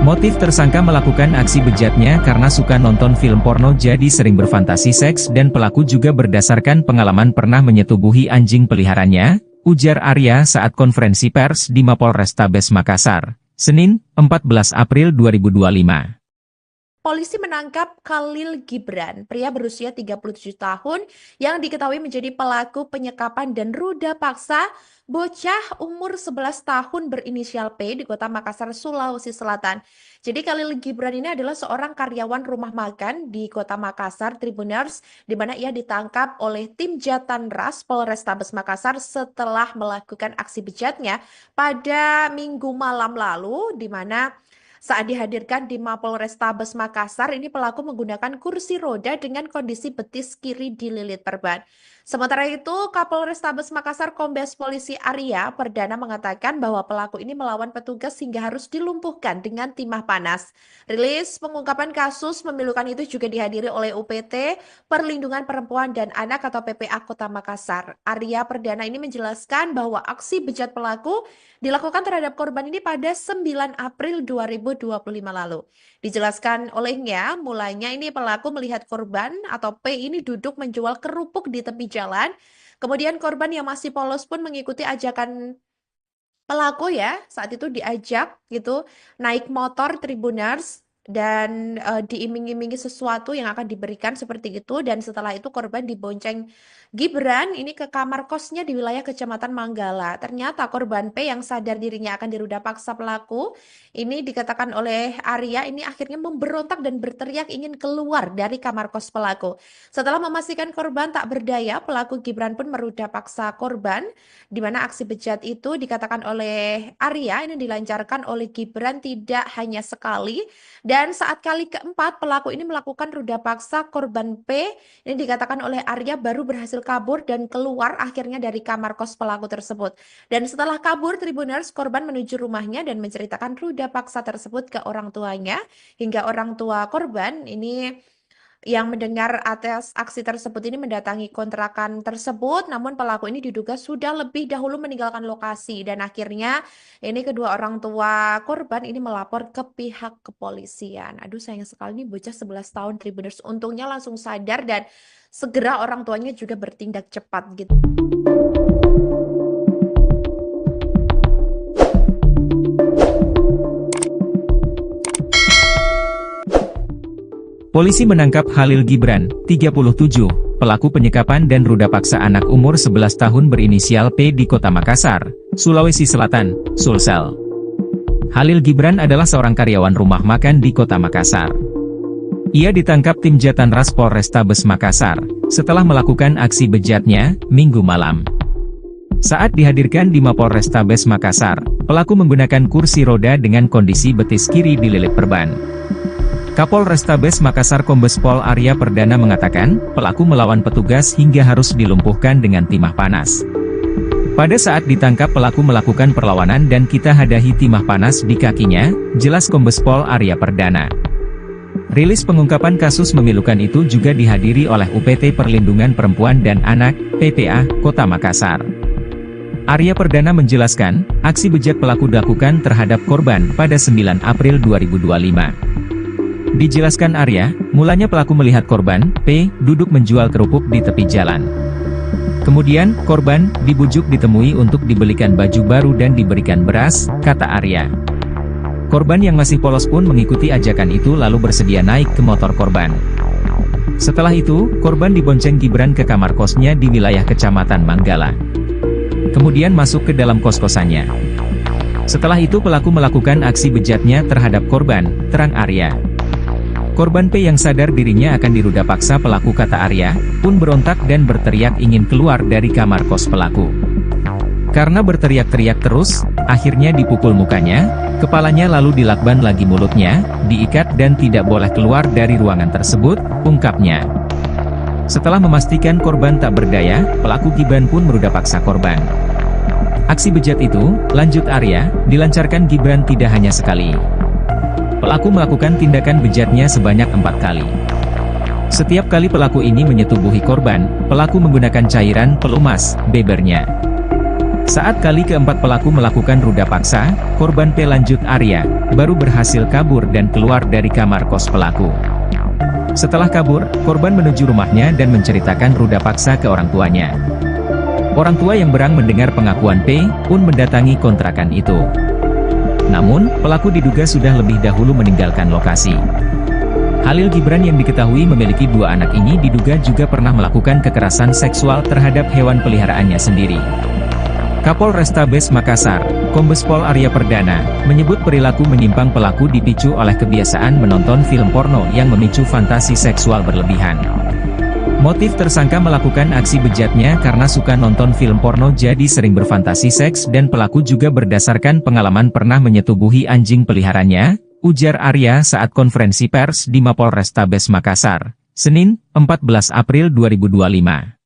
Motif tersangka melakukan aksi bejatnya karena suka nonton film porno jadi sering berfantasi seks dan pelaku juga berdasarkan pengalaman pernah menyetubuhi anjing peliharaannya, ujar Arya saat konferensi pers di Mapolrestabes Makassar, Senin, 14 April 2025. Polisi menangkap Khalil Gibran, pria berusia 37 tahun yang diketahui menjadi pelaku penyekapan dan ruda paksa bocah umur 11 tahun berinisial P di Kota Makassar, Sulawesi Selatan. Jadi Khalil Gibran ini adalah seorang karyawan rumah makan di Kota Makassar, Tribuners, di mana ia ditangkap oleh tim Jatanras Polrestabes Makassar setelah melakukan aksi bejatnya pada Minggu malam lalu, di mana saat dihadirkan di Mapolrestabes Makassar, ini pelaku menggunakan kursi roda dengan kondisi betis kiri dililit perban. Sementara itu, Kapolrestabes Makassar Kombes Polisi Arya Perdana mengatakan bahwa pelaku ini melawan petugas hingga harus dilumpuhkan dengan timah panas. Rilis pengungkapan kasus memilukan itu juga dihadiri oleh UPT Perlindungan Perempuan dan Anak atau PPA Kota Makassar. Arya Perdana ini menjelaskan bahwa aksi bejat pelaku dilakukan terhadap korban ini pada 9 April 2025 lalu. Dijelaskan olehnya, mulanya ini pelaku melihat korban atau P ini duduk menjual kerupuk di tepi jalan. Kemudian korban yang masih polos pun mengikuti ajakan pelaku ya. Saat itu diajak gitu naik motor Tribuners dan diiming-imingi sesuatu yang akan diberikan seperti itu, dan setelah itu korban dibonceng Gibran ini ke kamar kosnya di wilayah Kecamatan Manggala. Ternyata korban P yang sadar dirinya akan diruda paksa pelaku ini dikatakan oleh Arya ini akhirnya memberontak dan berteriak ingin keluar dari kamar kos pelaku. Setelah memastikan korban tak berdaya, pelaku Gibran pun meruda paksa korban, di mana aksi bejat itu dikatakan oleh Arya ini dilancarkan oleh Gibran tidak hanya sekali. Dan saat kali keempat pelaku ini melakukan ruda paksa korban P, ini dikatakan oleh Arya baru berhasil kabur dan keluar akhirnya dari kamar kos pelaku tersebut. Dan setelah kabur, Tribuners, korban menuju rumahnya dan menceritakan ruda paksa tersebut ke orang tuanya, hingga orang tua korban ini yang mendengar atas aksi tersebut ini mendatangi kontrakan tersebut, namun pelaku ini diduga sudah lebih dahulu meninggalkan lokasi, dan akhirnya ini kedua orang tua korban ini melapor ke pihak kepolisian. Aduh, sayang sekali nih bocah 11 tahun Tribuners, untungnya langsung sadar dan segera orang tuanya juga bertindak cepat gitu. Polisi menangkap Halil Gibran, 37, pelaku penyekapan dan ruda paksa anak umur 11 tahun berinisial P di Kota Makassar, Sulawesi Selatan, Sulsel. Halil Gibran adalah seorang karyawan rumah makan di Kota Makassar. Ia ditangkap tim Jatanras Polrestabes Makassar, setelah melakukan aksi bejatnya, Minggu malam. Saat dihadirkan di Mapolrestabes Makassar, pelaku menggunakan kursi roda dengan kondisi betis kiri dililit perban. Kapolrestabes Makassar Kombes Pol Arya Perdana mengatakan, pelaku melawan petugas hingga harus dilumpuhkan dengan timah panas. Pada saat ditangkap pelaku melakukan perlawanan dan kita hadahi timah panas di kakinya, jelas Kombes Pol Arya Perdana. Rilis pengungkapan kasus memilukan itu juga dihadiri oleh UPT Perlindungan Perempuan dan Anak, PPA, Kota Makassar. Arya Perdana menjelaskan, aksi bejat pelaku dilakukan terhadap korban pada 9 April 2025. Dijelaskan Arya, mulanya pelaku melihat korban, P, duduk menjual kerupuk di tepi jalan. Kemudian, korban dibujuk ditemui untuk dibelikan baju baru dan diberikan beras, kata Arya. Korban yang masih polos pun mengikuti ajakan itu lalu bersedia naik ke motor korban. Setelah itu, korban dibonceng Gibran ke kamar kosnya di wilayah Kecamatan Manggala. Kemudian masuk ke dalam kos-kosannya. Setelah itu pelaku melakukan aksi bejatnya terhadap korban, terang Arya. Korban P yang sadar dirinya akan diruda paksa pelaku, kata Arya, pun berontak dan berteriak ingin keluar dari kamar kos pelaku. Karena berteriak-teriak terus, akhirnya dipukul mukanya, kepalanya lalu dilakban lagi mulutnya, diikat dan tidak boleh keluar dari ruangan tersebut, ungkapnya. Setelah memastikan korban tak berdaya, pelaku Gibran pun meruda paksa korban. Aksi bejat itu, lanjut Arya, dilancarkan Gibran tidak hanya sekali. Pelaku melakukan tindakan bejatnya sebanyak 4 kali. Setiap kali pelaku ini menyetubuhi korban, pelaku menggunakan cairan pelumas, bebernya. Saat kali keempat pelaku melakukan ruda paksa, korban P, lanjut Arya, baru berhasil kabur dan keluar dari kamar kos pelaku. Setelah kabur, korban menuju rumahnya dan menceritakan ruda paksa ke orang tuanya. Orang tua yang berang mendengar pengakuan P, pun mendatangi kontrakan itu. Namun, pelaku diduga sudah lebih dahulu meninggalkan lokasi. Khalil Gibran yang diketahui memiliki 2 anak ini diduga juga pernah melakukan kekerasan seksual terhadap hewan peliharaannya sendiri. Kapolrestabes Makassar, Kombes Pol Arya Perdana, menyebut perilaku menyimpang pelaku dipicu oleh kebiasaan menonton film porno yang memicu fantasi seksual berlebihan. Motif tersangka melakukan aksi bejatnya karena suka nonton film porno jadi sering berfantasi seks dan pelaku juga berdasarkan pengalaman pernah menyetubuhi anjing peliharaannya, ujar Arya saat konferensi pers di Mapolrestabes Makassar, Senin, 14 April 2025.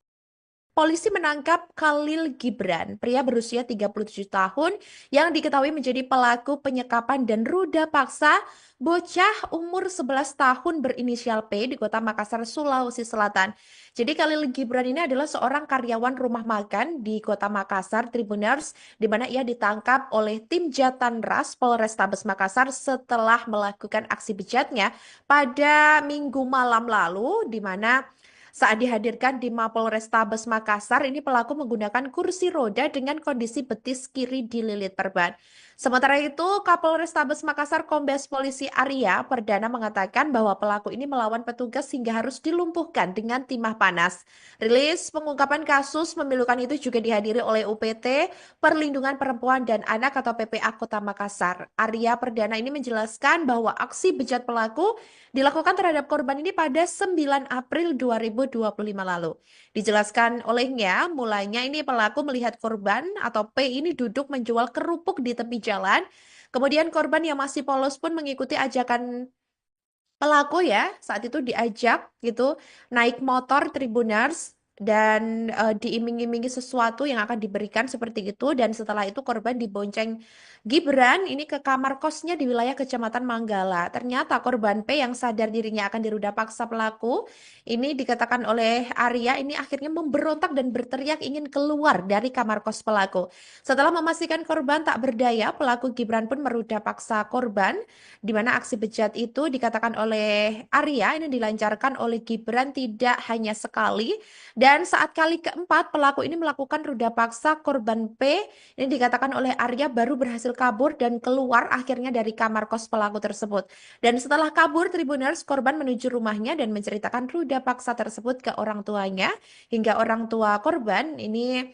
Polisi menangkap Khalil Gibran, pria berusia 37 tahun yang diketahui menjadi pelaku penyekapan dan ruda paksa bocah umur 11 tahun berinisial P di Kota Makassar, Sulawesi Selatan. Jadi Khalil Gibran ini adalah seorang karyawan rumah makan di Kota Makassar, Tribuners, di mana ia ditangkap oleh tim Jatanras Polrestabes Makassar setelah melakukan aksi bejatnya pada Minggu malam lalu, di mana saat dihadirkan di Mapolrestabes Makassar, ini pelaku menggunakan kursi roda dengan kondisi betis kiri dililit perban. Sementara itu, Kapolrestabes Makassar Kombes Polisi Arya Perdana mengatakan bahwa pelaku ini melawan petugas hingga harus dilumpuhkan dengan timah panas. Rilis pengungkapan kasus memilukan itu juga dihadiri oleh UPT Perlindungan Perempuan dan Anak atau PPA Kota Makassar. Arya Perdana ini menjelaskan bahwa aksi bejat pelaku dilakukan terhadap korban ini pada 9 April 2025 lalu. Dijelaskan olehnya, mulanya ini pelaku melihat korban atau P ini duduk menjual kerupuk di tepi jalan. Kemudian korban yang masih polos pun mengikuti ajakan pelaku ya. Saat itu diajak gitu naik motor Tribuners dan diiming-imingi sesuatu yang akan diberikan seperti itu, dan setelah itu korban dibonceng Gibran ini ke kamar kosnya di wilayah Kecamatan Manggala. Ternyata korban P yang sadar dirinya akan diruda paksa pelaku ini, dikatakan oleh Arya, ini akhirnya memberontak dan berteriak ingin keluar dari kamar kos pelaku. Setelah memastikan korban tak berdaya, pelaku Gibran pun meruda paksa korban, di mana aksi bejat itu dikatakan oleh Arya ini dilancarkan oleh Gibran tidak hanya sekali. Dan saat kali keempat pelaku ini melakukan ruda paksa korban P, ini dikatakan oleh Arya baru berhasil kabur dan keluar akhirnya dari kamar kos pelaku tersebut. Dan setelah kabur, Tribuners, korban menuju rumahnya dan menceritakan ruda paksa tersebut ke orang tuanya, hingga orang tua korban ini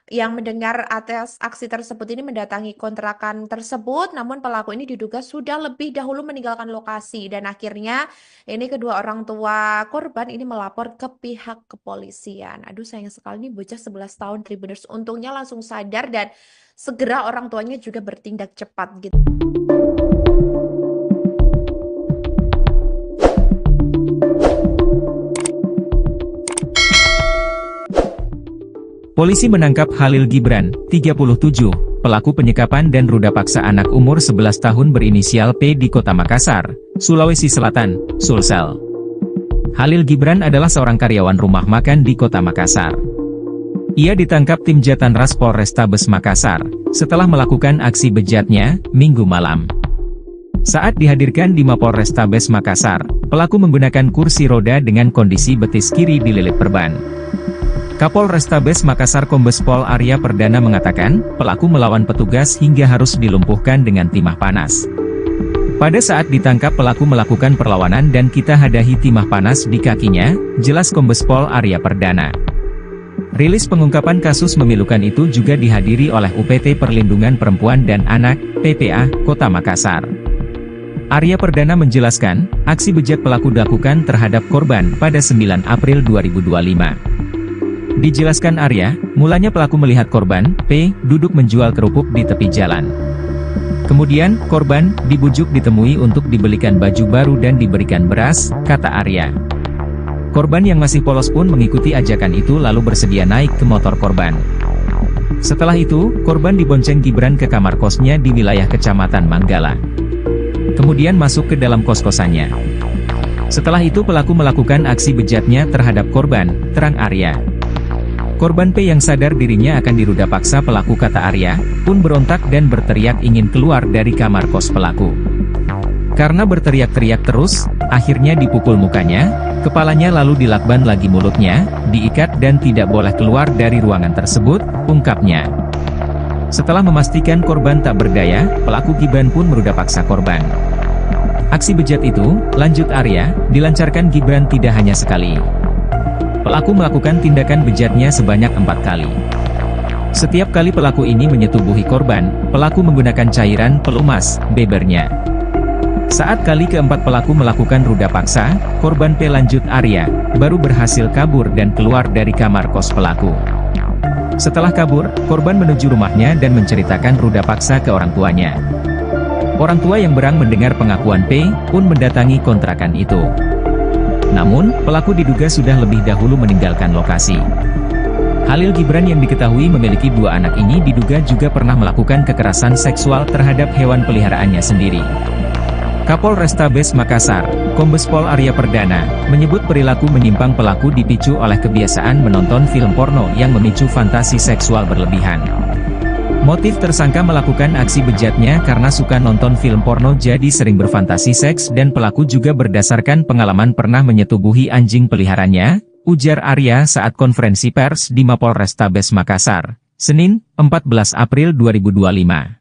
yang mendengar atas aksi tersebut ini mendatangi kontrakan tersebut, namun pelaku ini diduga sudah lebih dahulu meninggalkan lokasi, dan akhirnya ini kedua orang tua korban ini melapor ke pihak kepolisian. Aduh, sayang sekali nih bocah 11 tahun Tribuners, untungnya langsung sadar dan segera orang tuanya juga bertindak cepat gitu. Polisi menangkap Khalil Gibran, 37, pelaku penyekapan dan ruda paksa anak umur 11 tahun berinisial P di Kota Makassar, Sulawesi Selatan, Sulsel. Khalil Gibran adalah seorang karyawan rumah makan di Kota Makassar. Ia ditangkap tim Jatanras Polrestabes Makassar, setelah melakukan aksi bejatnya, Minggu malam. Saat dihadirkan di Mapolrestabes Makassar, pelaku menggunakan kursi roda dengan kondisi betis kiri dililit perban. Kapolrestabes Makassar Kombes Pol Arya Perdana mengatakan, pelaku melawan petugas hingga harus dilumpuhkan dengan timah panas. Pada saat ditangkap pelaku melakukan perlawanan dan kita hadahi timah panas di kakinya, jelas Kombes Pol Arya Perdana. Rilis pengungkapan kasus memilukan itu juga dihadiri oleh UPT Perlindungan Perempuan dan Anak, PPA, Kota Makassar. Arya Perdana menjelaskan, aksi bejat pelaku dilakukan terhadap korban pada 9 April 2025. Dijelaskan Arya, mulanya pelaku melihat korban, P, duduk menjual kerupuk di tepi jalan. Kemudian, korban dibujuk ditemui untuk dibelikan baju baru dan diberikan beras, kata Arya. Korban yang masih polos pun mengikuti ajakan itu lalu bersedia naik ke motor korban. Setelah itu, korban dibonceng Gibran ke kamar kosnya di wilayah Kecamatan Manggala. Kemudian masuk ke dalam kos-kosannya. Setelah itu pelaku melakukan aksi bejatnya terhadap korban, terang Arya. Korban P yang sadar dirinya akan diruda paksa pelaku kata Arya, pun berontak dan berteriak ingin keluar dari kamar kos pelaku. Karena berteriak-teriak terus, akhirnya dipukul mukanya, kepalanya lalu dilakban lagi mulutnya, diikat dan tidak boleh keluar dari ruangan tersebut, ungkapnya. Setelah memastikan korban tak berdaya, pelaku Gibran pun meruda paksa korban. Aksi bejat itu, lanjut Arya, dilancarkan Gibran tidak hanya sekali. Pelaku melakukan tindakan bejatnya sebanyak 4 kali. Setiap kali pelaku ini menyetubuhi korban, pelaku menggunakan cairan pelumas, bebernya. Saat kali keempat pelaku melakukan ruda paksa, korban P lanjut Arya, baru berhasil kabur dan keluar dari kamar kos pelaku. Setelah kabur, korban menuju rumahnya dan menceritakan ruda paksa ke orang tuanya. Orang tua yang berang mendengar pengakuan P, pun mendatangi kontrakan itu. Namun, pelaku diduga sudah lebih dahulu meninggalkan lokasi. Halil Gibran yang diketahui memiliki 2 anak ini diduga juga pernah melakukan kekerasan seksual terhadap hewan peliharaannya sendiri. Kapolrestabes Makassar, Kombes Pol Arya Perdana, menyebut perilaku menyimpang pelaku dipicu oleh kebiasaan menonton film porno yang memicu fantasi seksual berlebihan. Motif tersangka melakukan aksi bejatnya karena suka nonton film porno jadi sering berfantasi seks dan pelaku juga berdasarkan pengalaman pernah menyetubuhi anjing peliharaannya, ujar Arya saat konferensi pers di Mapolrestabes Makassar, Senin, 14 April 2025.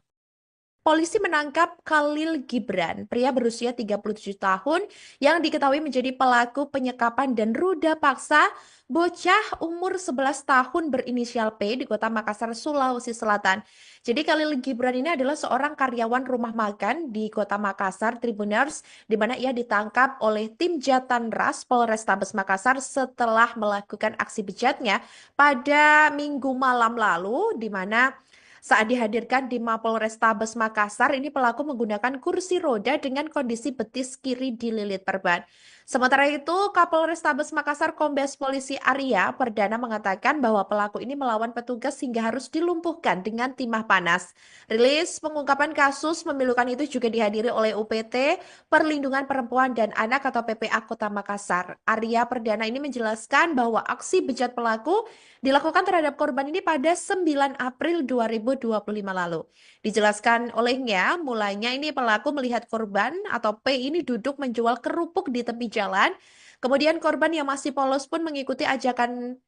Polisi menangkap Khalil Gibran, pria berusia 37 tahun yang diketahui menjadi pelaku penyekapan dan ruda paksa bocah umur 11 tahun berinisial P di Kota Makassar, Sulawesi Selatan. Jadi Khalil Gibran ini adalah seorang karyawan rumah makan di Kota Makassar, Tribuners, di mana ia ditangkap oleh tim Jatanras Polrestabes Makassar setelah melakukan aksi bejatnya pada Minggu malam lalu, di mana saat dihadirkan di Mapolrestabes Makassar, ini pelaku menggunakan kursi roda dengan kondisi betis kiri dililit perban. Sementara itu, Kapolrestabes Makassar Kombes Polisi Arya Perdana mengatakan bahwa pelaku ini melawan petugas hingga harus dilumpuhkan dengan timah panas. Rilis pengungkapan kasus memilukan itu juga dihadiri oleh UPT Perlindungan Perempuan dan Anak atau PPA Kota Makassar. Arya Perdana ini menjelaskan bahwa aksi bejat pelaku dilakukan terhadap korban ini pada 9 April 2025 lalu. Dijelaskan olehnya, mulanya ini pelaku melihat korban atau P ini duduk menjual kerupuk di tepi jalan. Kemudian korban yang masih polos pun mengikuti ajakan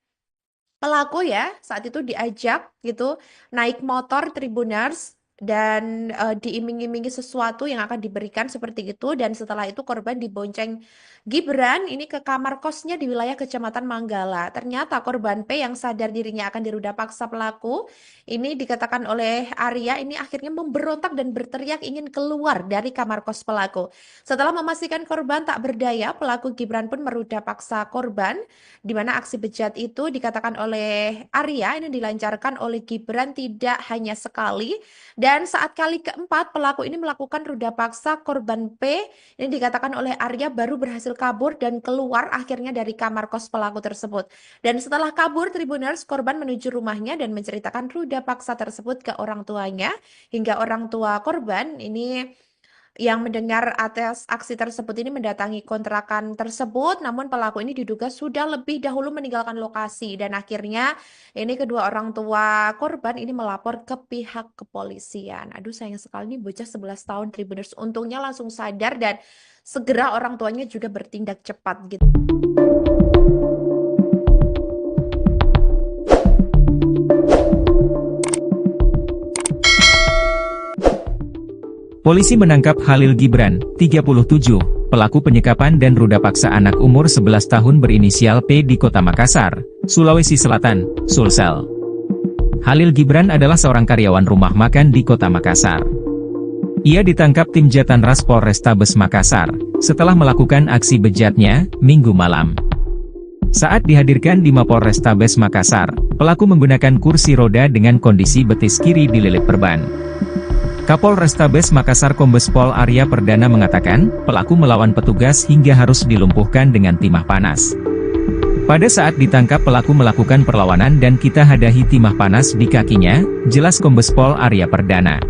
pelaku ya, saat itu diajak gitu naik motor Tribuners dan diiming-imingi sesuatu yang akan diberikan seperti itu, dan setelah itu korban dibonceng Gibran ini ke kamar kosnya di wilayah Kecamatan Manggala. Ternyata korban P yang sadar dirinya akan diruda paksa pelaku ini dikatakan oleh Arya ini akhirnya memberontak dan berteriak ingin keluar dari kamar kos pelaku. Setelah memastikan korban tak berdaya, pelaku Gibran pun meruda paksa korban, di mana aksi bejat itu dikatakan oleh Arya ini dilancarkan oleh Gibran tidak hanya sekali, dan saat kali keempat pelaku ini melakukan ruda paksa korban P, ini dikatakan oleh Arya baru berhasil kabur dan keluar akhirnya dari kamar kos pelaku tersebut. Dan setelah kabur, Tribuners, korban menuju rumahnya dan menceritakan ruda paksa tersebut ke orang tuanya, hingga orang tua korban ini yang mendengar atas aksi tersebut ini mendatangi kontrakan tersebut, namun pelaku ini diduga sudah lebih dahulu meninggalkan lokasi dan akhirnya ini kedua orang tua korban ini melapor ke pihak kepolisian. Aduh sayang sekali nih bocah 11 tahun Tribuners untungnya langsung sadar dan segera orang tuanya juga bertindak cepat gitu. Polisi menangkap Khalil Gibran, 37, pelaku penyekapan dan ruda paksa anak umur 11 tahun berinisial P di Kota Makassar, Sulawesi Selatan, Sulsel. Khalil Gibran adalah seorang karyawan rumah makan di Kota Makassar. Ia ditangkap tim Jatanras Polrestabes Makassar, setelah melakukan aksi bejatnya, Minggu malam. Saat dihadirkan di Mapolrestabes Makassar, pelaku menggunakan kursi roda dengan kondisi betis kiri dililit perban. Kapolrestabes Makassar Kombes Pol Arya Perdana mengatakan, pelaku melawan petugas hingga harus dilumpuhkan dengan timah panas. Pada saat ditangkap pelaku melakukan perlawanan dan kita hadahi timah panas di kakinya, jelas Kombes Pol Arya Perdana.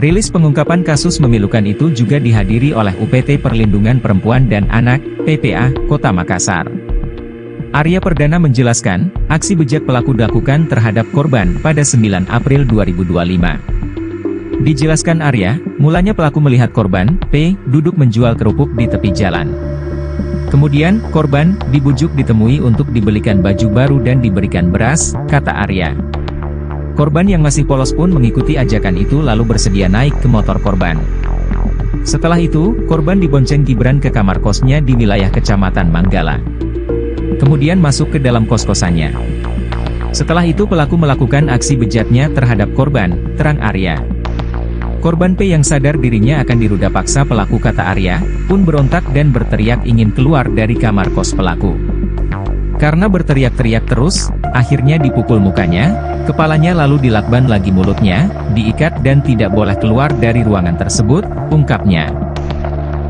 Rilis pengungkapan kasus memilukan itu juga dihadiri oleh UPT Perlindungan Perempuan dan Anak, PPA, Kota Makassar. Arya Perdana menjelaskan, aksi bejat pelaku dilakukan terhadap korban pada 9 April 2025. Dijelaskan Arya, mulanya pelaku melihat korban, P, duduk menjual kerupuk di tepi jalan. Kemudian, korban, dibujuk ditemui untuk dibelikan baju baru dan diberikan beras, kata Arya. Korban yang masih polos pun mengikuti ajakan itu lalu bersedia naik ke motor korban. Setelah itu, korban dibonceng Gibran ke kamar kosnya di wilayah Kecamatan Manggala. Kemudian masuk ke dalam kos-kosannya. Setelah itu pelaku melakukan aksi bejatnya terhadap korban, terang Arya. Korban P yang sadar dirinya akan diruda paksa pelaku kata Arya, pun berontak dan berteriak ingin keluar dari kamar kos pelaku. Karena berteriak-teriak terus, akhirnya dipukul mukanya, kepalanya lalu dilakban lagi mulutnya, diikat dan tidak boleh keluar dari ruangan tersebut, ungkapnya.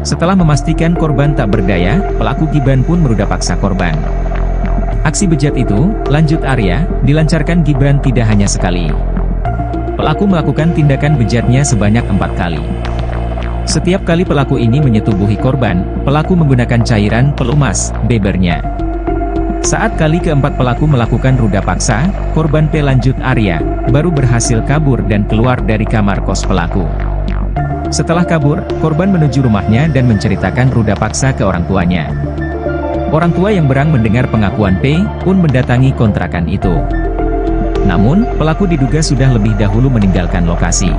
Setelah memastikan korban tak berdaya, pelaku Gibran pun meruda paksa korban. Aksi bejat itu, lanjut Arya, dilancarkan Gibran tidak hanya sekali. Pelaku melakukan tindakan bejatnya sebanyak 4 kali. Setiap kali pelaku ini menyetubuhi korban, pelaku menggunakan cairan pelumas, bebernya. Saat kali keempat pelaku melakukan ruda paksa, korban P lanjut Arya, baru berhasil kabur dan keluar dari kamar kos pelaku. Setelah kabur, korban menuju rumahnya dan menceritakan ruda paksa ke orang tuanya. Orang tua yang berang mendengar pengakuan P, pun mendatangi kontrakan itu. Namun, pelaku diduga sudah lebih dahulu meninggalkan lokasi.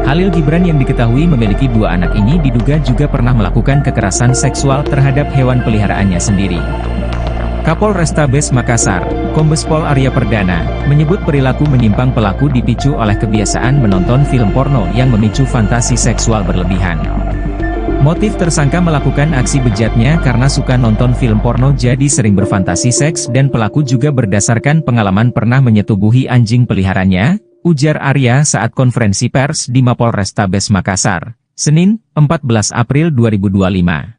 Khalil Gibran yang diketahui memiliki 2 anak ini diduga juga pernah melakukan kekerasan seksual terhadap hewan peliharaannya sendiri. Kapolrestabes Makassar, Kombes Pol Arya Perdana, menyebut perilaku menyimpang pelaku dipicu oleh kebiasaan menonton film porno yang memicu fantasi seksual berlebihan. Motif tersangka melakukan aksi bejatnya karena suka nonton film porno jadi sering berfantasi seks dan pelaku juga berdasarkan pengalaman pernah menyetubuhi anjing peliharaannya, ujar Arya saat konferensi pers di Mapolrestabes Makassar, Senin, 14 April 2025.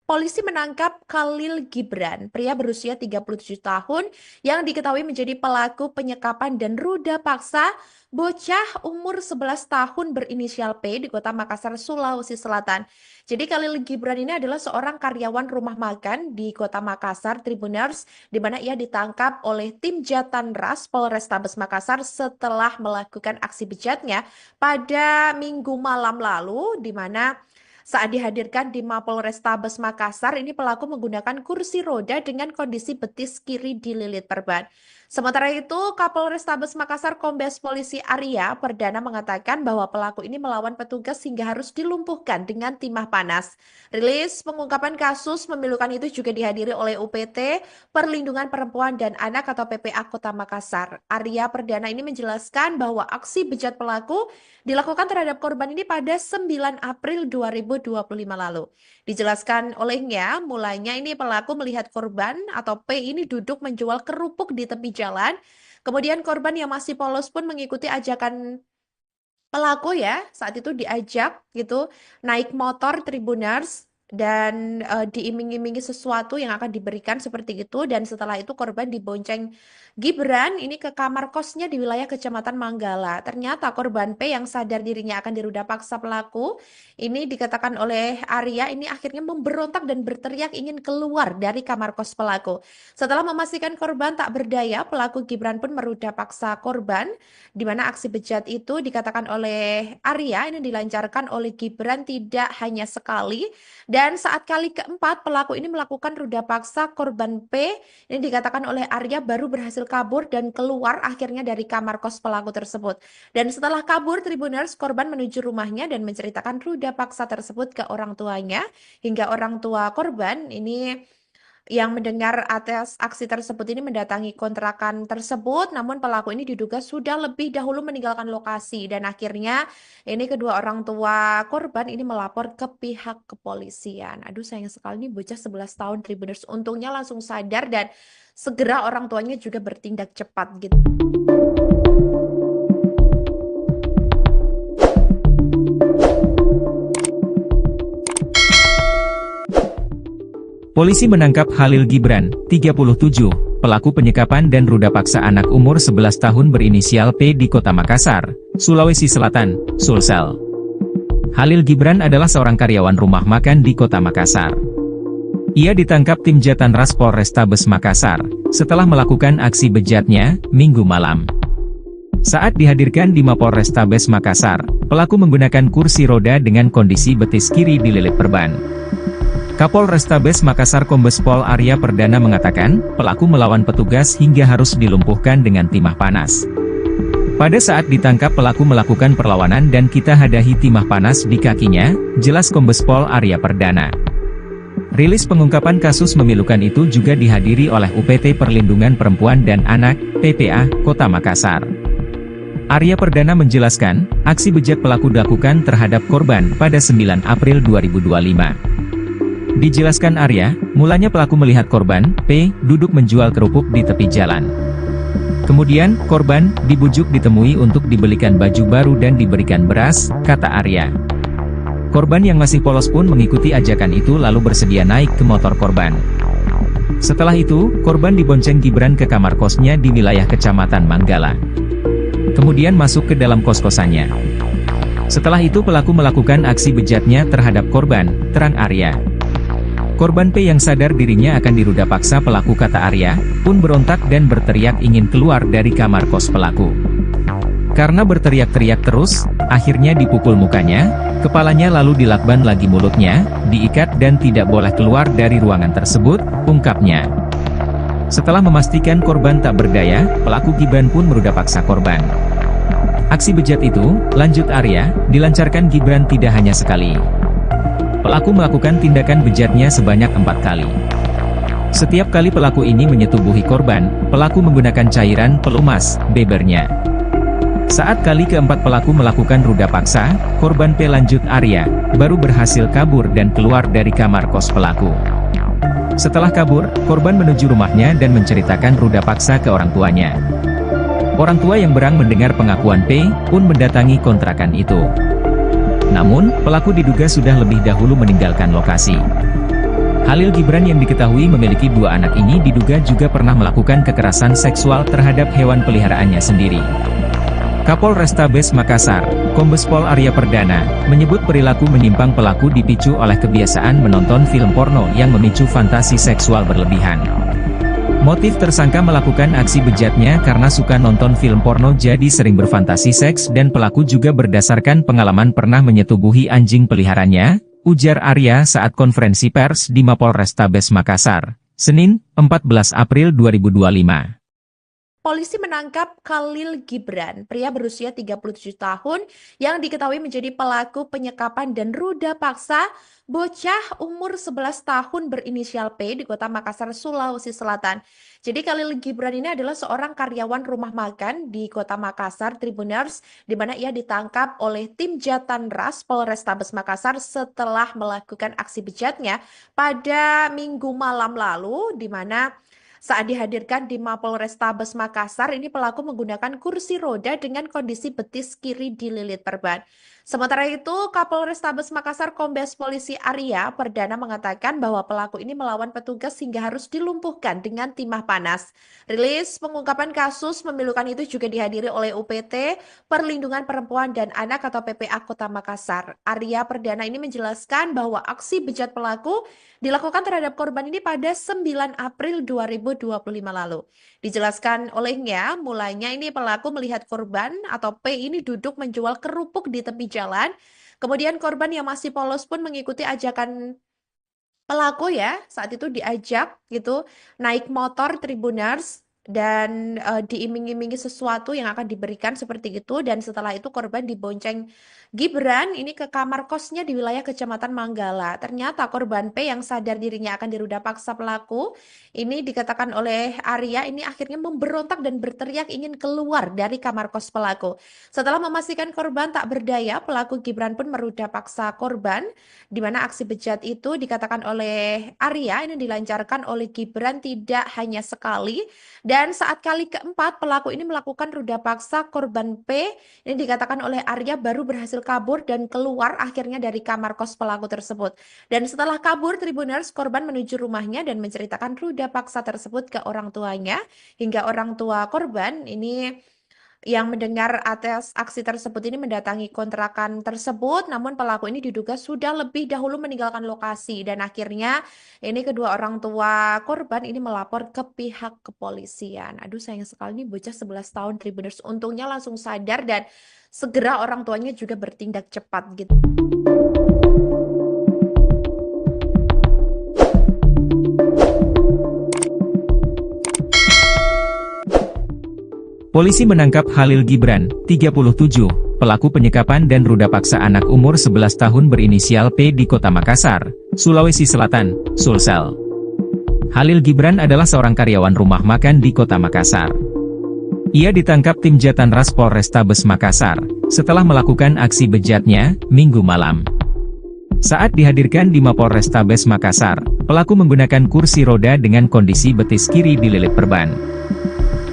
Polisi menangkap Khalil Gibran, pria berusia 37 tahun yang diketahui menjadi pelaku penyekapan dan ruda paksa bocah umur 11 tahun berinisial P di Kota Makassar, Sulawesi Selatan. Jadi Khalil Gibran ini adalah seorang karyawan rumah makan di Kota Makassar, Tribuners, di mana ia ditangkap oleh tim Jatanras Polrestabes Makassar setelah melakukan aksi bejatnya pada Minggu malam lalu, di mana saat dihadirkan di Mapolrestabes Makassar, ini pelaku menggunakan kursi roda dengan kondisi betis kiri dililit perban. Sementara itu, Kapolrestabes Makassar Kombes Polisi Arya Perdana mengatakan bahwa pelaku ini melawan petugas hingga harus dilumpuhkan dengan timah panas. Rilis pengungkapan kasus memilukan itu juga dihadiri oleh UPT Perlindungan Perempuan dan Anak atau PPA Kota Makassar. Arya Perdana ini menjelaskan bahwa aksi bejat pelaku dilakukan terhadap korban ini pada 9 April 2025 lalu. Dijelaskan olehnya, mulanya ini pelaku melihat korban atau P ini duduk menjual kerupuk di tepi jalan. Kemudian korban yang masih polos pun mengikuti ajakan pelaku ya, saat itu diajak gitu naik motor Tribuners dan diiming-imingi sesuatu yang akan diberikan seperti itu, dan setelah itu korban dibonceng Gibran ini ke kamar kosnya di wilayah Kecamatan Manggala. Ternyata korban P yang sadar dirinya akan diruda paksa pelaku ini dikatakan oleh Arya ini akhirnya memberontak dan berteriak ingin keluar dari kamar kos pelaku. Setelah memastikan korban tak berdaya, pelaku Gibran pun meruda paksa korban, di mana aksi bejat itu dikatakan oleh Arya ini dilancarkan oleh Gibran tidak hanya sekali, dan saat kali keempat pelaku ini melakukan ruda paksa korban P ini dikatakan oleh Arya baru berhasil kabur dan keluar akhirnya dari kamar kos pelaku tersebut. Dan setelah kabur, Tribuners korban menuju rumahnya dan menceritakan ruda paksa tersebut ke orang tuanya, hingga orang tua korban ini yang mendengar atas aksi tersebut ini mendatangi kontrakan tersebut, namun pelaku ini diduga sudah lebih dahulu meninggalkan lokasi, dan akhirnya ini kedua orang tua korban ini melapor ke pihak kepolisian. Aduh, sayang sekali nih bocah 11 tahun Tribuners, untungnya langsung sadar dan segera orang tuanya juga bertindak cepat gitu. Polisi menangkap Khalil Gibran, 37, pelaku penyekapan dan ruda paksa anak umur 11 tahun berinisial P di Kota Makassar, Sulawesi Selatan, Sulsel. Khalil Gibran adalah seorang karyawan rumah makan di Kota Makassar. Ia ditangkap tim Jatanras Polrestabes Makassar, setelah melakukan aksi bejatnya, Minggu malam. Saat dihadirkan di Mapolrestabes Makassar, pelaku menggunakan kursi roda dengan kondisi betis kiri dililit perban. Kapolrestabes Makassar Kombes Pol Arya Perdana mengatakan, pelaku melawan petugas hingga harus dilumpuhkan dengan timah panas. Pada saat ditangkap pelaku melakukan perlawanan dan kita hadahi timah panas di kakinya, jelas Kombes Pol Arya Perdana. Rilis pengungkapan kasus memilukan itu juga dihadiri oleh UPT Perlindungan Perempuan dan Anak, PPA, Kota Makassar. Arya Perdana menjelaskan, aksi bejat pelaku dilakukan terhadap korban pada 9 April 2025. Dijelaskan Arya, mulanya pelaku melihat korban, P, duduk menjual kerupuk di tepi jalan. Kemudian, korban, dibujuk ditemui untuk dibelikan baju baru dan diberikan beras, kata Arya. Korban yang masih polos pun mengikuti ajakan itu lalu bersedia naik ke motor korban. Setelah itu, korban dibonceng Gibran ke kamar kosnya di wilayah Kecamatan Manggala. Kemudian masuk ke dalam kos-kosannya. Setelah itu pelaku melakukan aksi bejatnya terhadap korban, terang Arya. Korban P yang sadar dirinya akan diruda paksa pelaku kata Arya, pun berontak dan berteriak ingin keluar dari kamar kos pelaku. Karena berteriak-teriak terus, akhirnya dipukul mukanya, kepalanya lalu dilakban lagi mulutnya, diikat dan tidak boleh keluar dari ruangan tersebut, ungkapnya. Setelah memastikan korban tak berdaya, pelaku Gibran pun meruda paksa korban. Aksi bejat itu, lanjut Arya, dilancarkan Gibran tidak hanya sekali. Pelaku melakukan tindakan bejatnya sebanyak 4 kali. Setiap kali pelaku ini menyetubuhi korban, pelaku menggunakan cairan pelumas, bebernya. Saat kali keempat pelaku melakukan ruda paksa, korban P lanjut Arya, baru berhasil kabur dan keluar dari kamar kos pelaku. Setelah kabur, korban menuju rumahnya dan menceritakan ruda paksa ke orang tuanya. Orang tua yang berang mendengar pengakuan P, pun mendatangi kontrakan itu. Namun, pelaku diduga sudah lebih dahulu meninggalkan lokasi. Khalil Gibran yang diketahui memiliki 2 anak ini diduga juga pernah melakukan kekerasan seksual terhadap hewan peliharaannya sendiri. Kapolrestabes Makassar, Kombes Pol Arya Perdana, menyebut perilaku menyimpang pelaku dipicu oleh kebiasaan menonton film porno yang memicu fantasi seksual berlebihan. Motif tersangka melakukan aksi bejatnya karena suka nonton film porno jadi sering berfantasi seks dan pelaku juga berdasarkan pengalaman pernah menyetubuhi anjing peliharaannya, ujar Arya saat konferensi pers di Mapolrestabes Makassar, Senin, 14 April 2025. Polisi menangkap Khalil Gibran, pria berusia 37 tahun yang diketahui menjadi pelaku penyekapan dan ruda paksa bocah umur 11 tahun berinisial P di Kota Makassar, Sulawesi Selatan. Jadi Khalil Gibran ini adalah seorang karyawan rumah makan di Kota Makassar, Tribuners, di mana ia ditangkap oleh tim Jatanras Polrestabes Makassar setelah melakukan aksi bejatnya pada Minggu malam lalu, di mana saat dihadirkan di Mapolrestabes Makassar, ini pelaku menggunakan kursi roda dengan kondisi betis kiri dililit perban. Sementara itu, Kapolrestabes Makassar Kombes Polisi Arya Perdana mengatakan bahwa pelaku ini melawan petugas hingga harus dilumpuhkan dengan timah panas. Rilis pengungkapan kasus memilukan itu juga dihadiri oleh UPT Perlindungan Perempuan dan Anak atau PPA Kota Makassar. Arya Perdana ini menjelaskan bahwa aksi bejat pelaku dilakukan terhadap korban ini pada 9 April 2025 lalu. Dijelaskan olehnya, mulanya ini pelaku melihat korban atau P ini duduk menjual kerupuk di tepi jalan. Kemudian korban yang masih polos pun mengikuti ajakan pelaku ya, saat itu diajak gitu naik motor Tribuners dan diiming-imingi sesuatu yang akan diberikan seperti itu, dan setelah itu korban dibonceng Gibran ini ke kamar kosnya di wilayah Kecamatan Manggala. Ternyata korban P yang sadar dirinya akan diruda paksa pelaku ini dikatakan oleh Arya ini akhirnya memberontak dan berteriak ingin keluar dari kamar kos pelaku. Setelah memastikan korban tak berdaya, pelaku Gibran pun meruda paksa korban, di mana aksi bejat itu dikatakan oleh Arya ini dilancarkan oleh Gibran tidak hanya sekali, dan saat kali keempat pelaku ini melakukan ruda paksa korban P ini dikatakan oleh Arya baru berhasil kabur dan keluar akhirnya dari kamar kos pelaku tersebut. Dan setelah kabur Tribuners, korban menuju rumahnya dan menceritakan ruda paksa tersebut ke orang tuanya, hingga orang tua korban ini yang mendengar atas aksi tersebut ini mendatangi kontrakan tersebut, namun pelaku ini diduga sudah lebih dahulu meninggalkan lokasi, dan akhirnya ini kedua orang tua korban ini melapor ke pihak kepolisian. Aduh, sayang sekali nih bocah 11 tahun Tribuners, untungnya langsung sadar dan segera orang tuanya juga bertindak cepat gitu. Polisi menangkap Khalil Gibran, 37, pelaku penyekapan dan ruda paksa anak umur 11 tahun berinisial P di Kota Makassar, Sulawesi Selatan, Sulsel. Khalil Gibran adalah seorang karyawan rumah makan di Kota Makassar. Ia ditangkap tim Jatanras Polrestabes Makassar, setelah melakukan aksi bejatnya, Minggu malam. Saat dihadirkan di Mapolrestabes Makassar, pelaku menggunakan kursi roda dengan kondisi betis kiri dililit perban.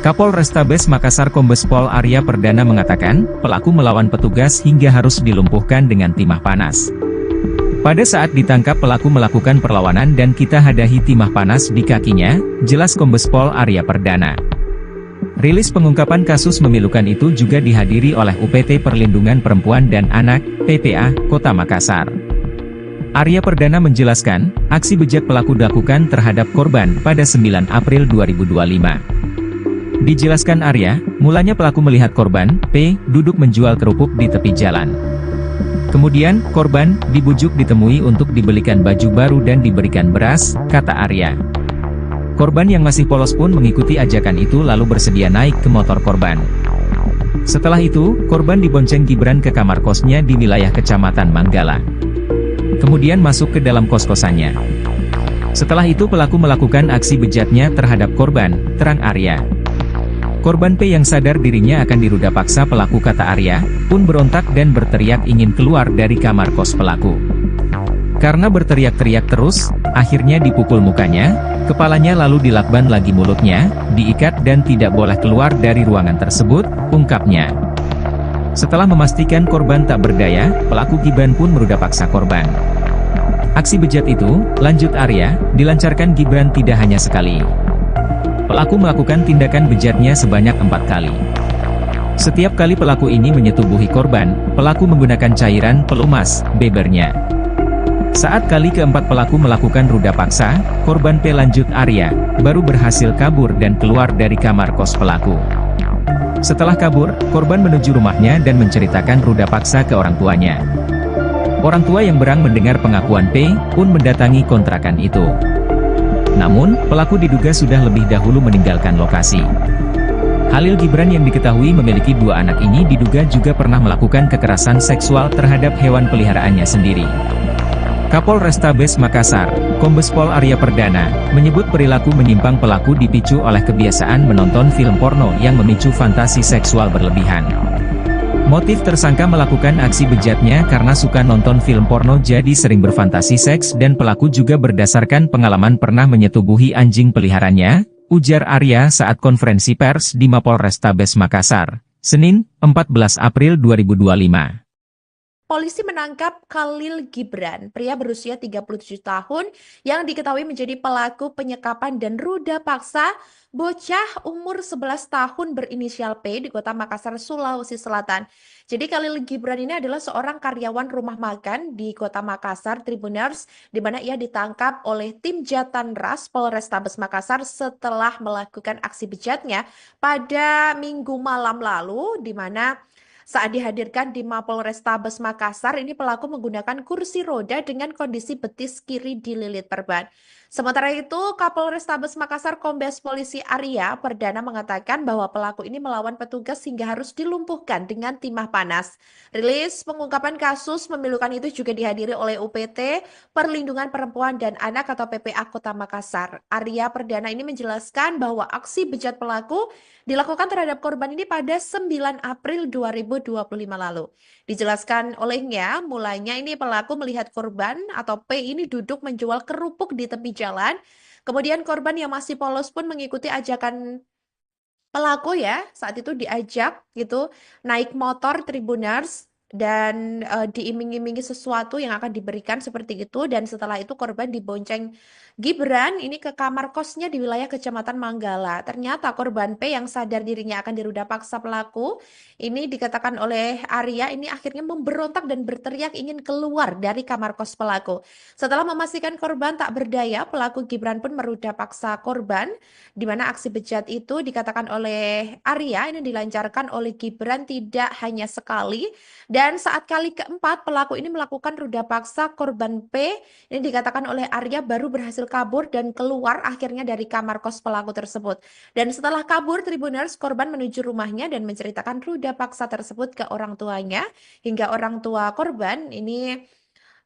Kapolrestabes Makassar Kombes Pol Arya Perdana mengatakan, pelaku melawan petugas hingga harus dilumpuhkan dengan timah panas. Pada saat ditangkap pelaku melakukan perlawanan dan kita hadahi timah panas di kakinya, jelas Kombes Pol Arya Perdana. Rilis pengungkapan kasus memilukan itu juga dihadiri oleh UPT Perlindungan Perempuan dan Anak, PPA, Kota Makassar. Arya Perdana menjelaskan, aksi bejat pelaku dilakukan terhadap korban pada 9 April 2025. Dijelaskan Arya, mulanya pelaku melihat korban, P, duduk menjual kerupuk di tepi jalan. Kemudian, korban, dibujuk ditemui untuk dibelikan baju baru dan diberikan beras, kata Arya. Korban yang masih polos pun mengikuti ajakan itu lalu bersedia naik ke motor korban. Setelah itu, korban dibonceng Gibran ke kamar kosnya di wilayah Kecamatan Manggala. Kemudian masuk ke dalam kos-kosannya. Setelah itu pelaku melakukan aksi bejatnya terhadap korban, terang Arya. Korban P yang sadar dirinya akan diruda paksa pelaku, kata Arya, pun berontak dan berteriak ingin keluar dari kamar kos pelaku. Karena berteriak-teriak terus, akhirnya dipukul mukanya, kepalanya lalu dilakban lagi mulutnya, diikat dan tidak boleh keluar dari ruangan tersebut, ungkapnya. Setelah memastikan korban tak berdaya, pelaku Gibran pun meruda paksa korban. Aksi bejat itu, lanjut Arya, dilancarkan Gibran tidak hanya sekali. Pelaku melakukan tindakan bejatnya sebanyak 4 kali. Setiap kali pelaku ini menyetubuhi korban, pelaku menggunakan cairan pelumas, bebernya. Saat kali keempat pelaku melakukan ruda paksa, korban P, lanjut Arya, baru berhasil kabur dan keluar dari kamar kos pelaku. Setelah kabur, korban menuju rumahnya dan menceritakan ruda paksa ke orang tuanya. Orang tua yang berang mendengar pengakuan P, pun mendatangi kontrakan itu. Namun, pelaku diduga sudah lebih dahulu meninggalkan lokasi. Khalil Gibran yang diketahui memiliki 2 anak ini diduga juga pernah melakukan kekerasan seksual terhadap hewan peliharaannya sendiri. Kapolrestabes Makassar, Kombes Pol Arya Perdana, menyebut perilaku menyimpang pelaku dipicu oleh kebiasaan menonton film porno yang memicu fantasi seksual berlebihan. Motif tersangka melakukan aksi bejatnya karena suka nonton film porno jadi sering berfantasi seks dan pelaku juga berdasarkan pengalaman pernah menyetubuhi anjing peliharaannya, ujar Arya saat konferensi pers di Mapolrestabes Makassar, Senin, 14 April 2025. Polisi menangkap Khalil Gibran, pria berusia 37 tahun yang diketahui menjadi pelaku penyekapan dan ruda paksa bocah umur 11 tahun berinisial P di Kota Makassar, Sulawesi Selatan. Jadi Khalil Gibran ini adalah seorang karyawan rumah makan di Kota Makassar, Tribuners, di mana ia ditangkap oleh tim Jatanras Polrestabes Makassar setelah melakukan aksi bejatnya pada Minggu malam lalu, di mana saat dihadirkan di Mapolrestabes Makassar, ini pelaku menggunakan kursi roda dengan kondisi betis kiri dililit perban. Sementara itu, Kapolrestabes Makassar Kombes Polisi Arya Perdana mengatakan bahwa pelaku ini melawan petugas hingga harus dilumpuhkan dengan timah panas. Rilis pengungkapan kasus memilukan itu juga dihadiri oleh UPT Perlindungan Perempuan dan Anak atau PPA Kota Makassar. Arya Perdana ini menjelaskan bahwa aksi bejat pelaku dilakukan terhadap korban ini pada 9 April 2025 lalu. Dijelaskan olehnya, mulanya ini pelaku melihat korban atau P ini duduk menjual kerupuk di tepi jalan. Kemudian korban yang masih polos pun mengikuti ajakan pelaku ya, saat itu diajak gitu naik motor Tribuners dan diiming-imingi sesuatu yang akan diberikan seperti itu, dan setelah itu korban dibonceng Gibran ini ke kamar kosnya di wilayah Kecamatan Manggala. Ternyata korban P yang sadar dirinya akan diruda paksa pelaku ini, dikatakan oleh Arya, ini akhirnya memberontak dan berteriak ingin keluar dari kamar kos pelaku. Setelah memastikan korban tak berdaya, pelaku Gibran pun meruda paksa korban, di mana aksi bejat itu dikatakan oleh Arya ini dilancarkan oleh Gibran tidak hanya sekali, dan saat kali keempat pelaku ini melakukan ruda paksa korban P, ini dikatakan oleh Arya baru berhasil kabur dan keluar akhirnya dari kamar kos pelaku tersebut. Dan setelah kabur, Tribuners, korban menuju rumahnya dan menceritakan ruda paksa tersebut ke orang tuanya, hingga orang tua korban ini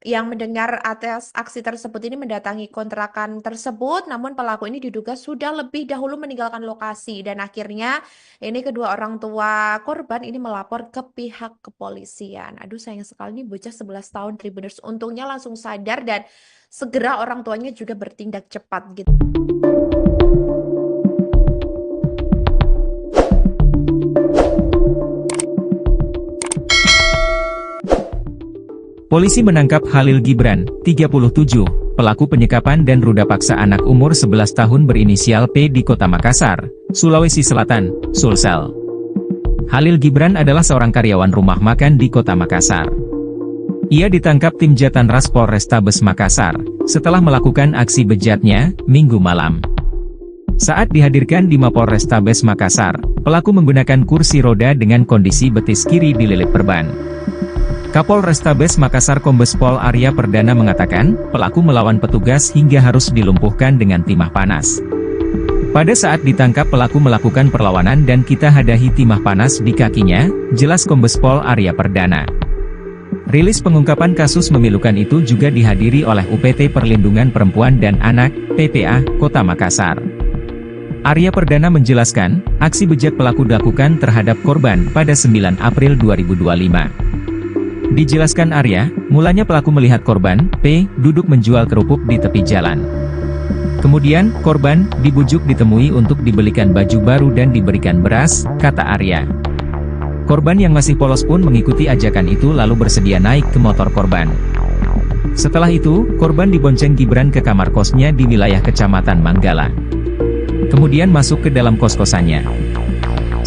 yang mendengar atas aksi tersebut ini mendatangi kontrakan tersebut, namun pelaku ini diduga sudah lebih dahulu meninggalkan lokasi, dan akhirnya ini kedua orang tua korban ini melapor ke pihak kepolisian. Aduh, sayang sekali nih bocah 11 tahun Tribuners, untungnya langsung sadar dan segera orang tuanya juga bertindak cepat gitu. Polisi menangkap Khalil Gibran, 37, pelaku penyekapan dan ruda paksa anak umur 11 tahun berinisial P di Kota Makassar, Sulawesi Selatan, Sulsel. Khalil Gibran adalah seorang karyawan rumah makan di Kota Makassar. Ia ditangkap tim Jatanras Polrestabes Makassar setelah melakukan aksi bejatnya Minggu malam. Saat dihadirkan di Mapolrestabes Makassar, pelaku menggunakan kursi roda dengan kondisi betis kiri dililit perban. Kapolrestabes Makassar Kombes Pol Arya Perdana mengatakan, pelaku melawan petugas hingga harus dilumpuhkan dengan timah panas. Pada saat ditangkap pelaku melakukan perlawanan dan kita hadahi timah panas di kakinya, jelas Kombes Pol Arya Perdana. Rilis pengungkapan kasus memilukan itu juga dihadiri oleh UPT Perlindungan Perempuan dan Anak, PPA, Kota Makassar. Arya Perdana menjelaskan, aksi bejat pelaku dilakukan terhadap korban pada 9 April 2025. Dijelaskan Arya, mulanya pelaku melihat korban, P, duduk menjual kerupuk di tepi jalan. Kemudian, korban dibujuk ditemui untuk dibelikan baju baru dan diberikan beras, kata Arya. Korban yang masih polos pun mengikuti ajakan itu lalu bersedia naik ke motor korban. Setelah itu, korban dibonceng Gibran ke kamar kosnya di wilayah Kecamatan Manggala. Kemudian masuk ke dalam kos-kosannya.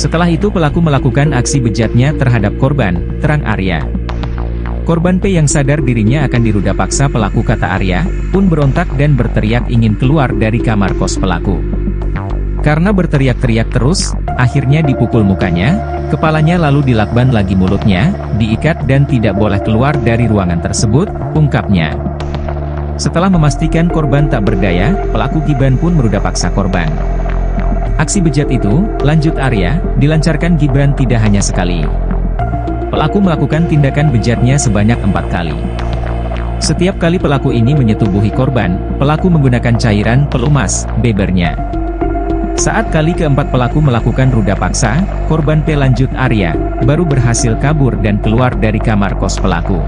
Setelah itu pelaku melakukan aksi bejatnya terhadap korban, terang Arya. Korban P yang sadar dirinya akan diruda paksa pelaku, kata Arya, pun berontak dan berteriak ingin keluar dari kamar kos pelaku. Karena berteriak-teriak terus, akhirnya dipukul mukanya, kepalanya lalu dilakban lagi mulutnya, diikat dan tidak boleh keluar dari ruangan tersebut, ungkapnya. Setelah memastikan korban tak berdaya, pelaku Gibran pun meruda paksa korban. Aksi bejat itu, lanjut Arya, dilancarkan Gibran tidak hanya sekali. Pelaku melakukan tindakan bejatnya sebanyak 4 kali. Setiap kali pelaku ini menyetubuhi korban, pelaku menggunakan cairan pelumas, bebernya. Saat kali keempat pelaku melakukan ruda paksa, korban P, lanjut Arya, baru berhasil kabur dan keluar dari kamar kos pelaku.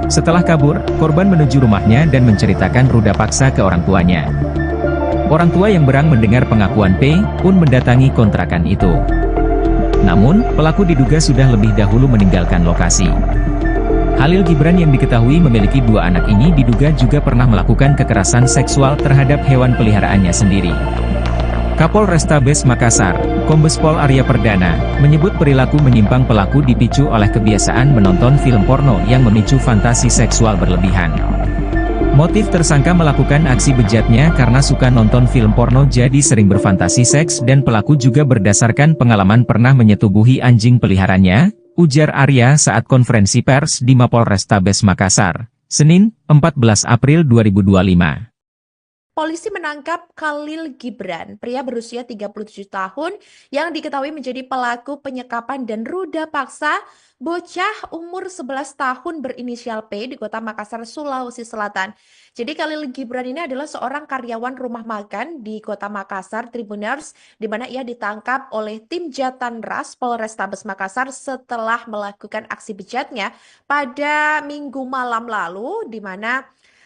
Setelah kabur, korban menuju rumahnya dan menceritakan ruda paksa ke orang tuanya. Orang tua yang berang mendengar pengakuan P, pun mendatangi kontrakan itu. Namun, pelaku diduga sudah lebih dahulu meninggalkan lokasi. Khalil Gibran yang diketahui memiliki 2 anak ini diduga juga pernah melakukan kekerasan seksual terhadap hewan peliharaannya sendiri. Kapolrestabes Makassar, Kombes Pol Arya Perdana, menyebut perilaku menyimpang pelaku dipicu oleh kebiasaan menonton film porno yang memicu fantasi seksual berlebihan. Motif tersangka melakukan aksi bejatnya karena suka nonton film porno jadi sering berfantasi seks dan pelaku juga berdasarkan pengalaman pernah menyetubuhi anjing peliharaannya, ujar Arya saat konferensi pers di Mapolrestabes Makassar, Senin, 14 April 2025. Polisi menangkap Khalil Gibran, pria berusia 37 tahun yang diketahui menjadi pelaku penyekapan dan ruda paksa bocah umur 11 tahun berinisial P di Kota Makassar, Sulawesi Selatan. Jadi Khalil Gibran ini adalah seorang karyawan rumah makan di Kota Makassar, Tribuners, di mana ia ditangkap oleh tim Jatanras Polrestabes Makassar setelah melakukan aksi bejatnya pada Minggu malam lalu, di mana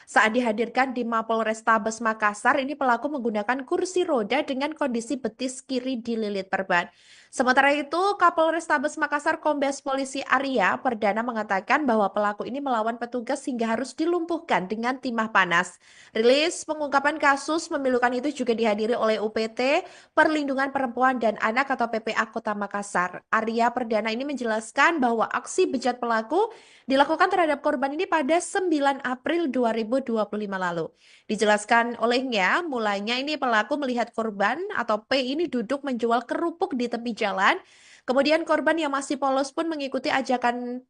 saat dihadirkan di Mapolrestabes Makassar, ini pelaku menggunakan kursi roda dengan kondisi betis kiri dililit perban. Sementara itu, Kapolrestabes Makassar Kombes Polisi Arya Perdana mengatakan bahwa pelaku ini melawan petugas hingga harus dilumpuhkan dengan timah panas. Rilis pengungkapan kasus memilukan itu juga dihadiri oleh UPT Perlindungan Perempuan dan Anak atau PPA Kota Makassar. Arya Perdana ini menjelaskan bahwa aksi bejat pelaku dilakukan terhadap korban ini pada 9 April 2025 lalu. Dijelaskan olehnya, mulanya ini pelaku melihat korban atau P ini duduk menjual kerupuk di tepi jalan. Kemudian korban yang masih polos pun mengikuti ajakan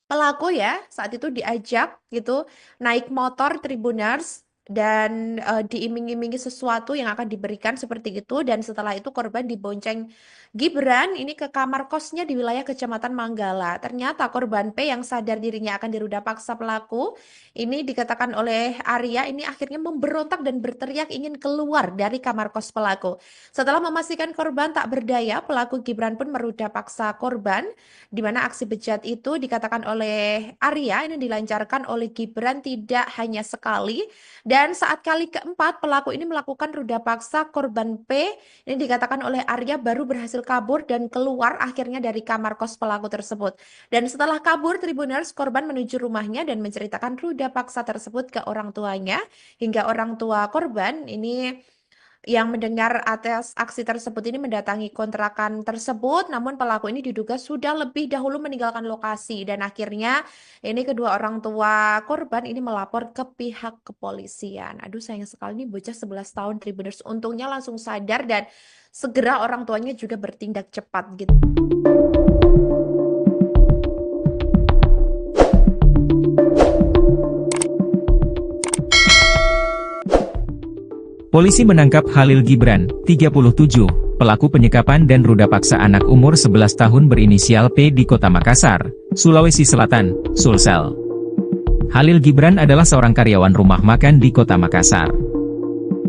pelaku ya, saat itu diajak gitu naik motor Tribuners dan diiming-imingi sesuatu yang akan diberikan seperti itu, dan setelah itu korban dibonceng Gibran ini ke kamar kosnya di wilayah Kecamatan Manggala. Ternyata korban P yang sadar dirinya akan diruda paksa pelaku ini dikatakan oleh Arya ini akhirnya memberontak dan berteriak ingin keluar dari kamar kos pelaku. Setelah memastikan korban tak berdaya, pelaku Gibran pun meruda paksa korban, di mana aksi bejat itu dikatakan oleh Arya ini dilancarkan oleh Gibran tidak hanya sekali, dan saat kali keempat pelaku ini melakukan ruda paksa korban P ini dikatakan oleh Arya baru berhasil kabur dan keluar akhirnya dari kamar kos pelaku tersebut. Dan setelah kabur, Tribuners, korban menuju rumahnya dan menceritakan ruda paksa tersebut ke orang tuanya, hingga orang tua korban ini yang mendengar atas aksi tersebut ini mendatangi kontrakan tersebut, namun pelaku ini diduga sudah lebih dahulu meninggalkan lokasi, dan akhirnya ini kedua orang tua korban ini melapor ke pihak kepolisian. Aduh, sayang sekali nih bocah 11 tahun Tribuners, untungnya langsung sadar dan segera orang tuanya juga bertindak cepat gitu. Polisi menangkap Khalil Gibran, 37, pelaku penyekapan dan ruda paksa anak umur 11 tahun berinisial P di Kota Makassar, Sulawesi Selatan, Sulsel. Khalil Gibran adalah seorang karyawan rumah makan di Kota Makassar.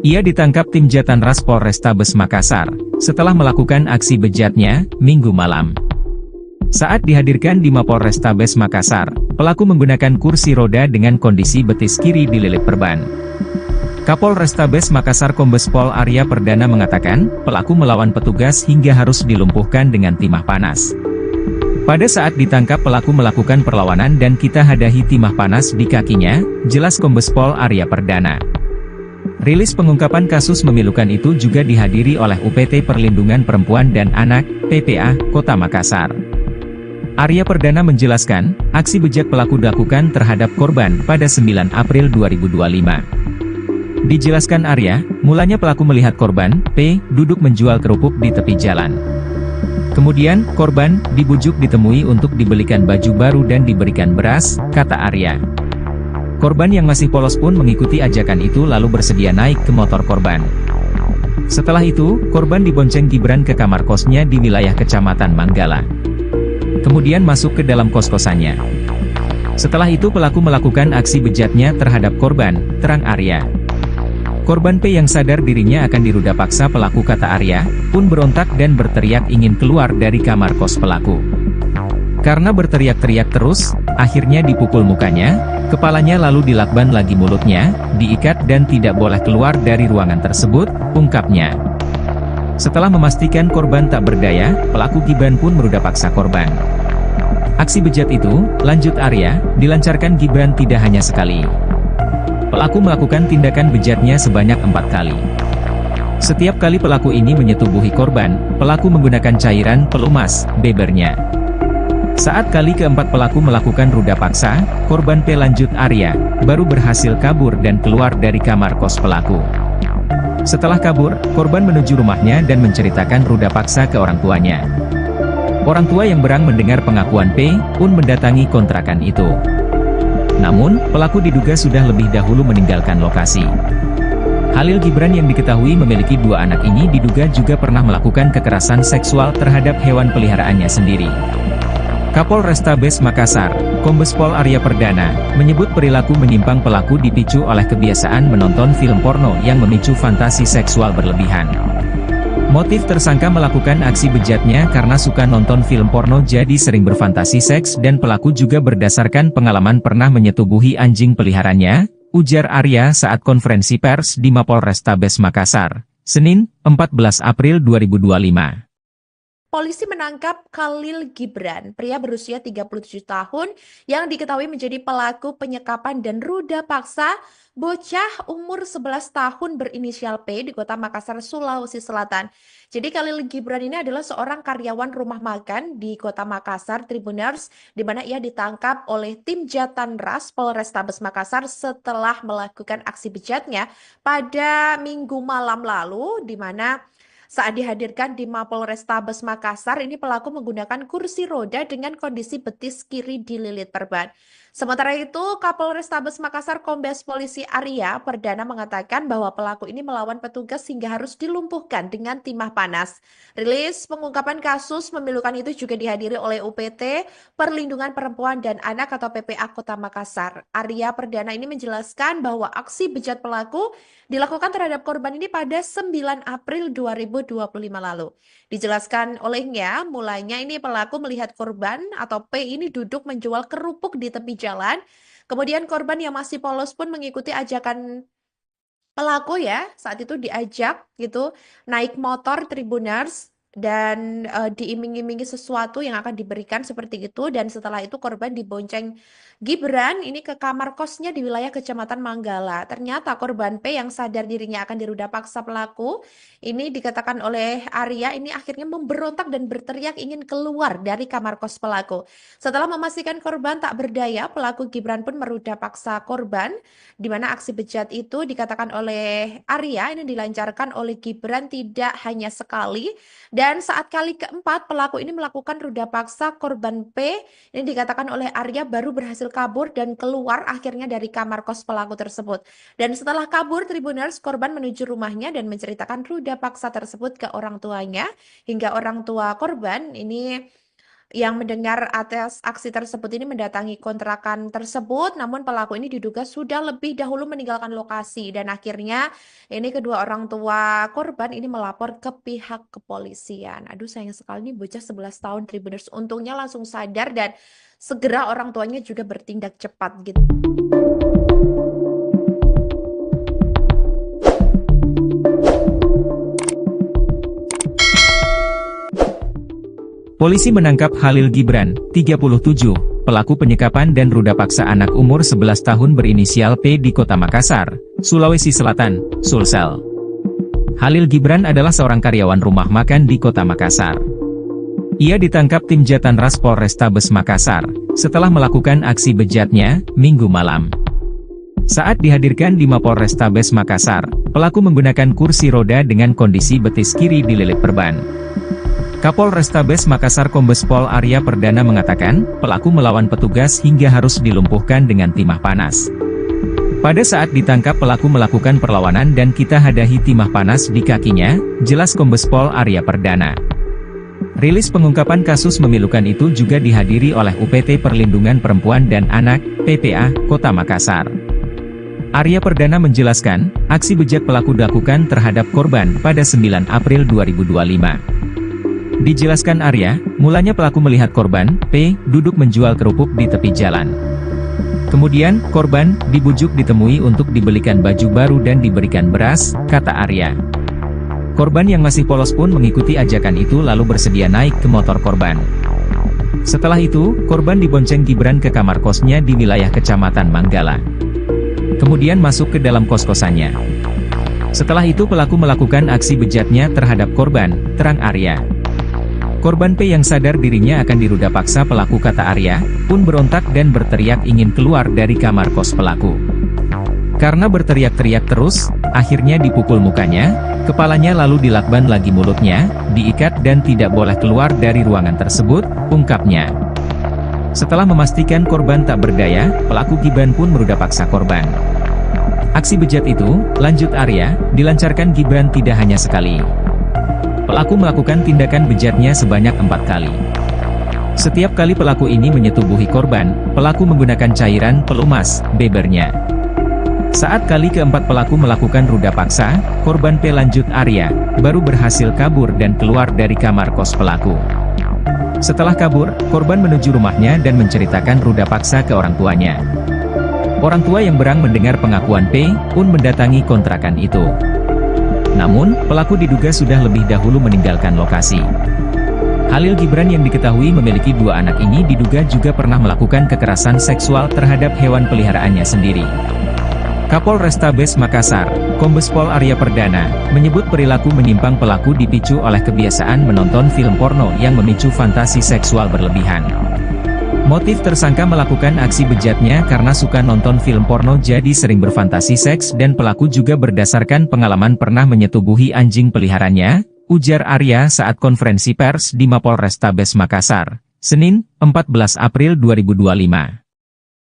Ia ditangkap tim Jatanras Polrestabes Makassar setelah melakukan aksi bejatnya Minggu malam. Saat dihadirkan di Mapolrestabes Makassar, pelaku menggunakan kursi roda dengan kondisi betis kiri dililit perban. Kapolrestabes Makassar Kombes Pol Arya Perdana mengatakan, pelaku melawan petugas hingga harus dilumpuhkan dengan timah panas. Pada saat ditangkap pelaku melakukan perlawanan dan kita hadahi timah panas di kakinya, jelas Kombes Pol Arya Perdana. Rilis pengungkapan kasus memilukan itu juga dihadiri oleh UPT Perlindungan Perempuan dan Anak, PPA, Kota Makassar. Arya Perdana menjelaskan, aksi bejat pelaku dilakukan terhadap korban pada 9 April 2025. Dijelaskan Arya, mulanya pelaku melihat korban, P, duduk menjual kerupuk di tepi jalan. Kemudian, korban dibujuk ditemui untuk dibelikan baju baru dan diberikan beras, kata Arya. Korban yang masih polos pun mengikuti ajakan itu lalu bersedia naik ke motor korban. Setelah itu, korban dibonceng Gibran ke kamar kosnya di wilayah Kecamatan Manggala. Kemudian masuk ke dalam kos-kosannya. Setelah itu pelaku melakukan aksi bejatnya terhadap korban, terang Arya. Korban P yang sadar dirinya akan diruda paksa pelaku, kata Arya, pun berontak dan berteriak ingin keluar dari kamar kos pelaku. Karena berteriak-teriak terus, akhirnya dipukul mukanya, kepalanya lalu dilakban lagi mulutnya, diikat dan tidak boleh keluar dari ruangan tersebut, ungkapnya. Setelah memastikan korban tak berdaya, pelaku Gibran pun meruda paksa korban. Aksi bejat itu, lanjut Arya, dilancarkan Gibran tidak hanya sekali. Pelaku melakukan tindakan bejatnya sebanyak 4 kali. Setiap kali pelaku ini menyetubuhi korban, pelaku menggunakan cairan pelumas, bebernya. Saat kali keempat pelaku melakukan ruda paksa, korban P lanjut Arya, baru berhasil kabur dan keluar dari kamar kos pelaku. Setelah kabur, korban menuju rumahnya dan menceritakan ruda paksa ke orang tuanya. Orang tua yang berang mendengar pengakuan P, pun mendatangi kontrakan itu. Namun, pelaku diduga sudah lebih dahulu meninggalkan lokasi. Khalil Gibran yang diketahui memiliki 2 anak ini diduga juga pernah melakukan kekerasan seksual terhadap hewan peliharaannya sendiri. Kapolrestabes Makassar, Kombes Pol Arya Perdana, menyebut perilaku menyimpang pelaku dipicu oleh kebiasaan menonton film porno yang memicu fantasi seksual berlebihan. Motif tersangka melakukan aksi bejatnya karena suka nonton film porno jadi sering berfantasi seks dan pelaku juga berdasarkan pengalaman pernah menyetubuhi anjing peliharaannya, ujar Arya saat konferensi pers di Mapolrestabes Makassar, Senin, 14 April 2025. Polisi menangkap Khalil Gibran, pria berusia 37 tahun yang diketahui menjadi pelaku penyekapan dan ruda paksa bocah umur 11 tahun berinisial P di Kota Makassar, Sulawesi Selatan. Jadi Khalil Gibran ini adalah seorang karyawan rumah makan di Kota Makassar, Tribuners, di mana ia ditangkap oleh tim Jatanras Polrestabes Makassar setelah melakukan aksi bejatnya pada Minggu malam lalu, di mana saat dihadirkan di Mapolrestabes Makassar, ini pelaku menggunakan kursi roda dengan kondisi betis kiri dililit perban. Sementara itu, Kapolrestabes Makassar Kombes Polisi Arya Perdana mengatakan bahwa pelaku ini melawan petugas hingga harus dilumpuhkan dengan timah panas. Rilis pengungkapan kasus memilukan itu juga dihadiri oleh UPT Perlindungan Perempuan dan Anak atau PPA Kota Makassar. Arya Perdana ini menjelaskan bahwa aksi bejat pelaku dilakukan terhadap korban ini pada 9 April 2025 lalu. Dijelaskan olehnya, mulanya ini pelaku melihat korban atau P ini duduk menjual kerupuk di tepi jalan. Kemudian korban yang masih polos pun mengikuti ajakan pelaku ya. Saat itu diajak gitu naik motor Tribuners dan diiming-imingi sesuatu yang akan diberikan seperti itu, dan setelah itu korban dibonceng Gibran ini ke kamar kosnya di wilayah Kecamatan Manggala. Ternyata korban P yang sadar dirinya akan diruda paksa pelaku ini, dikatakan oleh Arya, ini akhirnya memberontak dan berteriak ingin keluar dari kamar kos pelaku. Setelah memastikan korban tak berdaya, pelaku Gibran pun meruda paksa korban, di mana aksi bejat itu dikatakan oleh Arya ini dilancarkan oleh Gibran tidak hanya sekali. Dan saat kali keempat pelaku ini melakukan ruda paksa korban P, ini dikatakan oleh Arya baru berhasil kabur dan keluar akhirnya dari kamar kos pelaku tersebut. Dan setelah kabur Tribuners, korban menuju rumahnya dan menceritakan ruda paksa tersebut ke orang tuanya, hingga orang tua korban ini yang mendengar atas aksi tersebut ini mendatangi kontrakan tersebut, namun pelaku ini diduga sudah lebih dahulu meninggalkan lokasi, dan akhirnya ini kedua orang tua korban ini melapor ke pihak kepolisian. Aduh, sayang sekali nih bocah 11 tahun Tribuners, untungnya langsung sadar dan segera orang tuanya juga bertindak cepat gitu. Polisi menangkap Khalil Gibran, 37, pelaku penyekapan dan ruda paksa anak umur 11 tahun berinisial P di Kota Makassar, Sulawesi Selatan, Sulsel. Khalil Gibran adalah seorang karyawan rumah makan di Kota Makassar. Ia ditangkap tim Jatanras Polrestabes Makassar, setelah melakukan aksi bejatnya, Minggu malam. Saat dihadirkan di Mapolrestabes Makassar, pelaku menggunakan kursi roda dengan kondisi betis kiri dililit perban. Kapolrestabes Makassar Kombes Pol Arya Perdana mengatakan, pelaku melawan petugas hingga harus dilumpuhkan dengan timah panas. Pada saat ditangkap pelaku melakukan perlawanan dan kita hadahi timah panas di kakinya, jelas Kombes Pol Arya Perdana. Rilis pengungkapan kasus memilukan itu juga dihadiri oleh UPT Perlindungan Perempuan dan Anak, PPA, Kota Makassar. Arya Perdana menjelaskan, aksi bejat pelaku dilakukan terhadap korban pada 9 April 2025. Dijelaskan Arya, mulanya pelaku melihat korban, P, duduk menjual kerupuk di tepi jalan. Kemudian, korban dibujuk ditemui untuk dibelikan baju baru dan diberikan beras, kata Arya. Korban yang masih polos pun mengikuti ajakan itu lalu bersedia naik ke motor korban. Setelah itu, korban dibonceng Gibran ke kamar kosnya di wilayah Kecamatan Manggala. Kemudian masuk ke dalam kos-kosannya. Setelah itu pelaku melakukan aksi bejatnya terhadap korban, terang Arya. Korban P yang sadar dirinya akan diruda paksa pelaku, kata Arya, pun berontak dan berteriak ingin keluar dari kamar kos pelaku. Karena berteriak-teriak terus, akhirnya dipukul mukanya, kepalanya lalu dilakban lagi mulutnya, diikat dan tidak boleh keluar dari ruangan tersebut, ungkapnya. Setelah memastikan korban tak berdaya, pelaku Gibran pun meruda paksa korban. Aksi bejat itu, lanjut Arya, dilancarkan Gibran tidak hanya sekali. Pelaku melakukan tindakan bejatnya sebanyak 4 kali. Setiap kali pelaku ini menyetubuhi korban, pelaku menggunakan cairan pelumas, bebernya. Saat kali keempat pelaku melakukan ruda paksa, korban P, lanjut Arya, baru berhasil kabur dan keluar dari kamar kos pelaku. Setelah kabur, korban menuju rumahnya dan menceritakan ruda paksa ke orang tuanya. Orang tua yang berang mendengar pengakuan P, pun mendatangi kontrakan itu. Namun, pelaku diduga sudah lebih dahulu meninggalkan lokasi. Halil Gibran yang diketahui memiliki 2 anak ini diduga juga pernah melakukan kekerasan seksual terhadap hewan peliharaannya sendiri. Kapolrestabes Makassar, Kombes Pol Arya Perdana, menyebut perilaku menyimpang pelaku dipicu oleh kebiasaan menonton film porno yang memicu fantasi seksual berlebihan. Motif tersangka melakukan aksi bejatnya karena suka nonton film porno jadi sering berfantasi seks dan pelaku juga berdasarkan pengalaman pernah menyetubuhi anjing peliharaannya, ujar Arya saat konferensi pers di Mapolrestabes Makassar, Senin, 14 April 2025.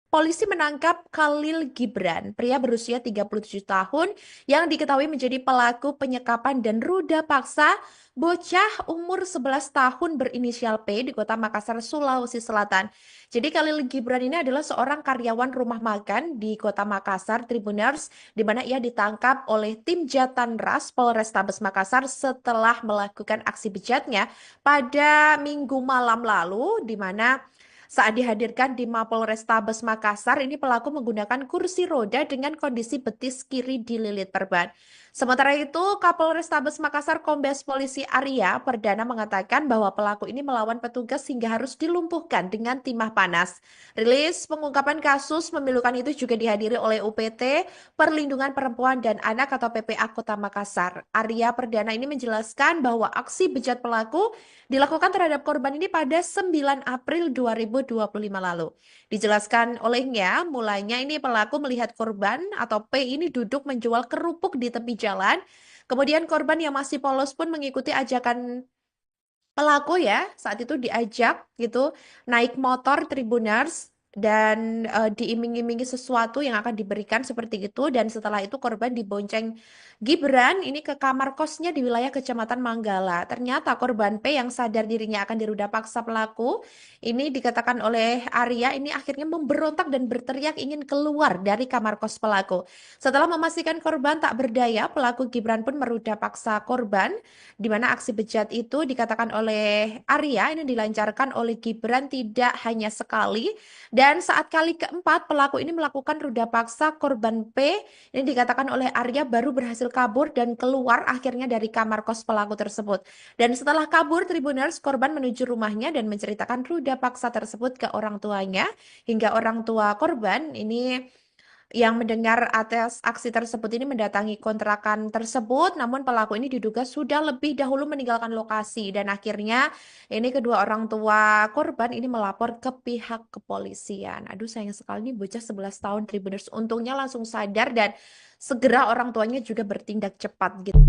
Polisi menangkap Khalil Gibran, pria berusia 37 tahun yang diketahui menjadi pelaku penyekapan dan ruda paksa bocah umur 11 tahun berinisial P di Kota Makassar, Sulawesi Selatan. Jadi Khalil Gibran ini adalah seorang karyawan rumah makan di Kota Makassar, Tribuners, di mana ia ditangkap oleh tim Jatanras Polrestabes Makassar setelah melakukan aksi bejatnya pada Minggu malam lalu, di mana saat dihadirkan di Mapolrestabes Makassar, ini pelaku menggunakan kursi roda dengan kondisi betis kiri dililit perban. Sementara itu, Kapolrestabes Makassar Kombes Polisi Arya Perdana mengatakan bahwa pelaku ini melawan petugas hingga harus dilumpuhkan dengan timah panas. Rilis pengungkapan kasus memilukan itu juga dihadiri oleh UPT Perlindungan Perempuan dan Anak atau PPA Kota Makassar. Arya Perdana ini menjelaskan bahwa aksi bejat pelaku dilakukan terhadap korban ini pada 9 April 2025 lalu. Dijelaskan olehnya, mulanya ini pelaku melihat korban atau P ini duduk menjual kerupuk di tepi jalan. Kemudian korban yang masih polos pun mengikuti ajakan pelaku ya. Saat itu diajak gitu naik motor Tribuners dan diiming-imingi sesuatu yang akan diberikan seperti itu, dan setelah itu korban dibonceng Gibran ini ke kamar kosnya di wilayah Kecamatan Manggala. Ternyata korban P yang sadar dirinya akan diruda paksa pelaku ini, dikatakan oleh Arya, ini akhirnya memberontak dan berteriak ingin keluar dari kamar kos pelaku. Setelah memastikan korban tak berdaya, pelaku Gibran pun meruda paksa korban, di mana aksi bejat itu dikatakan oleh Arya ini dilancarkan oleh Gibran tidak hanya sekali, dan saat kali keempat pelaku ini melakukan ruda paksa korban P, ini dikatakan oleh Arya baru berhasil kabur dan keluar akhirnya dari kamar kos pelaku tersebut. Dan setelah kabur, Tribuners, korban menuju rumahnya dan menceritakan ruda paksa tersebut ke orang tuanya, hingga orang tua korban ini yang mendengar atas aksi tersebut ini mendatangi kontrakan tersebut, namun pelaku ini diduga sudah lebih dahulu meninggalkan lokasi, dan akhirnya ini kedua orang tua korban ini melapor ke pihak kepolisian. Aduh, sayang sekali nih bocah 11 tahun Tribuners, untungnya langsung sadar dan segera orang tuanya juga bertindak cepat gitu.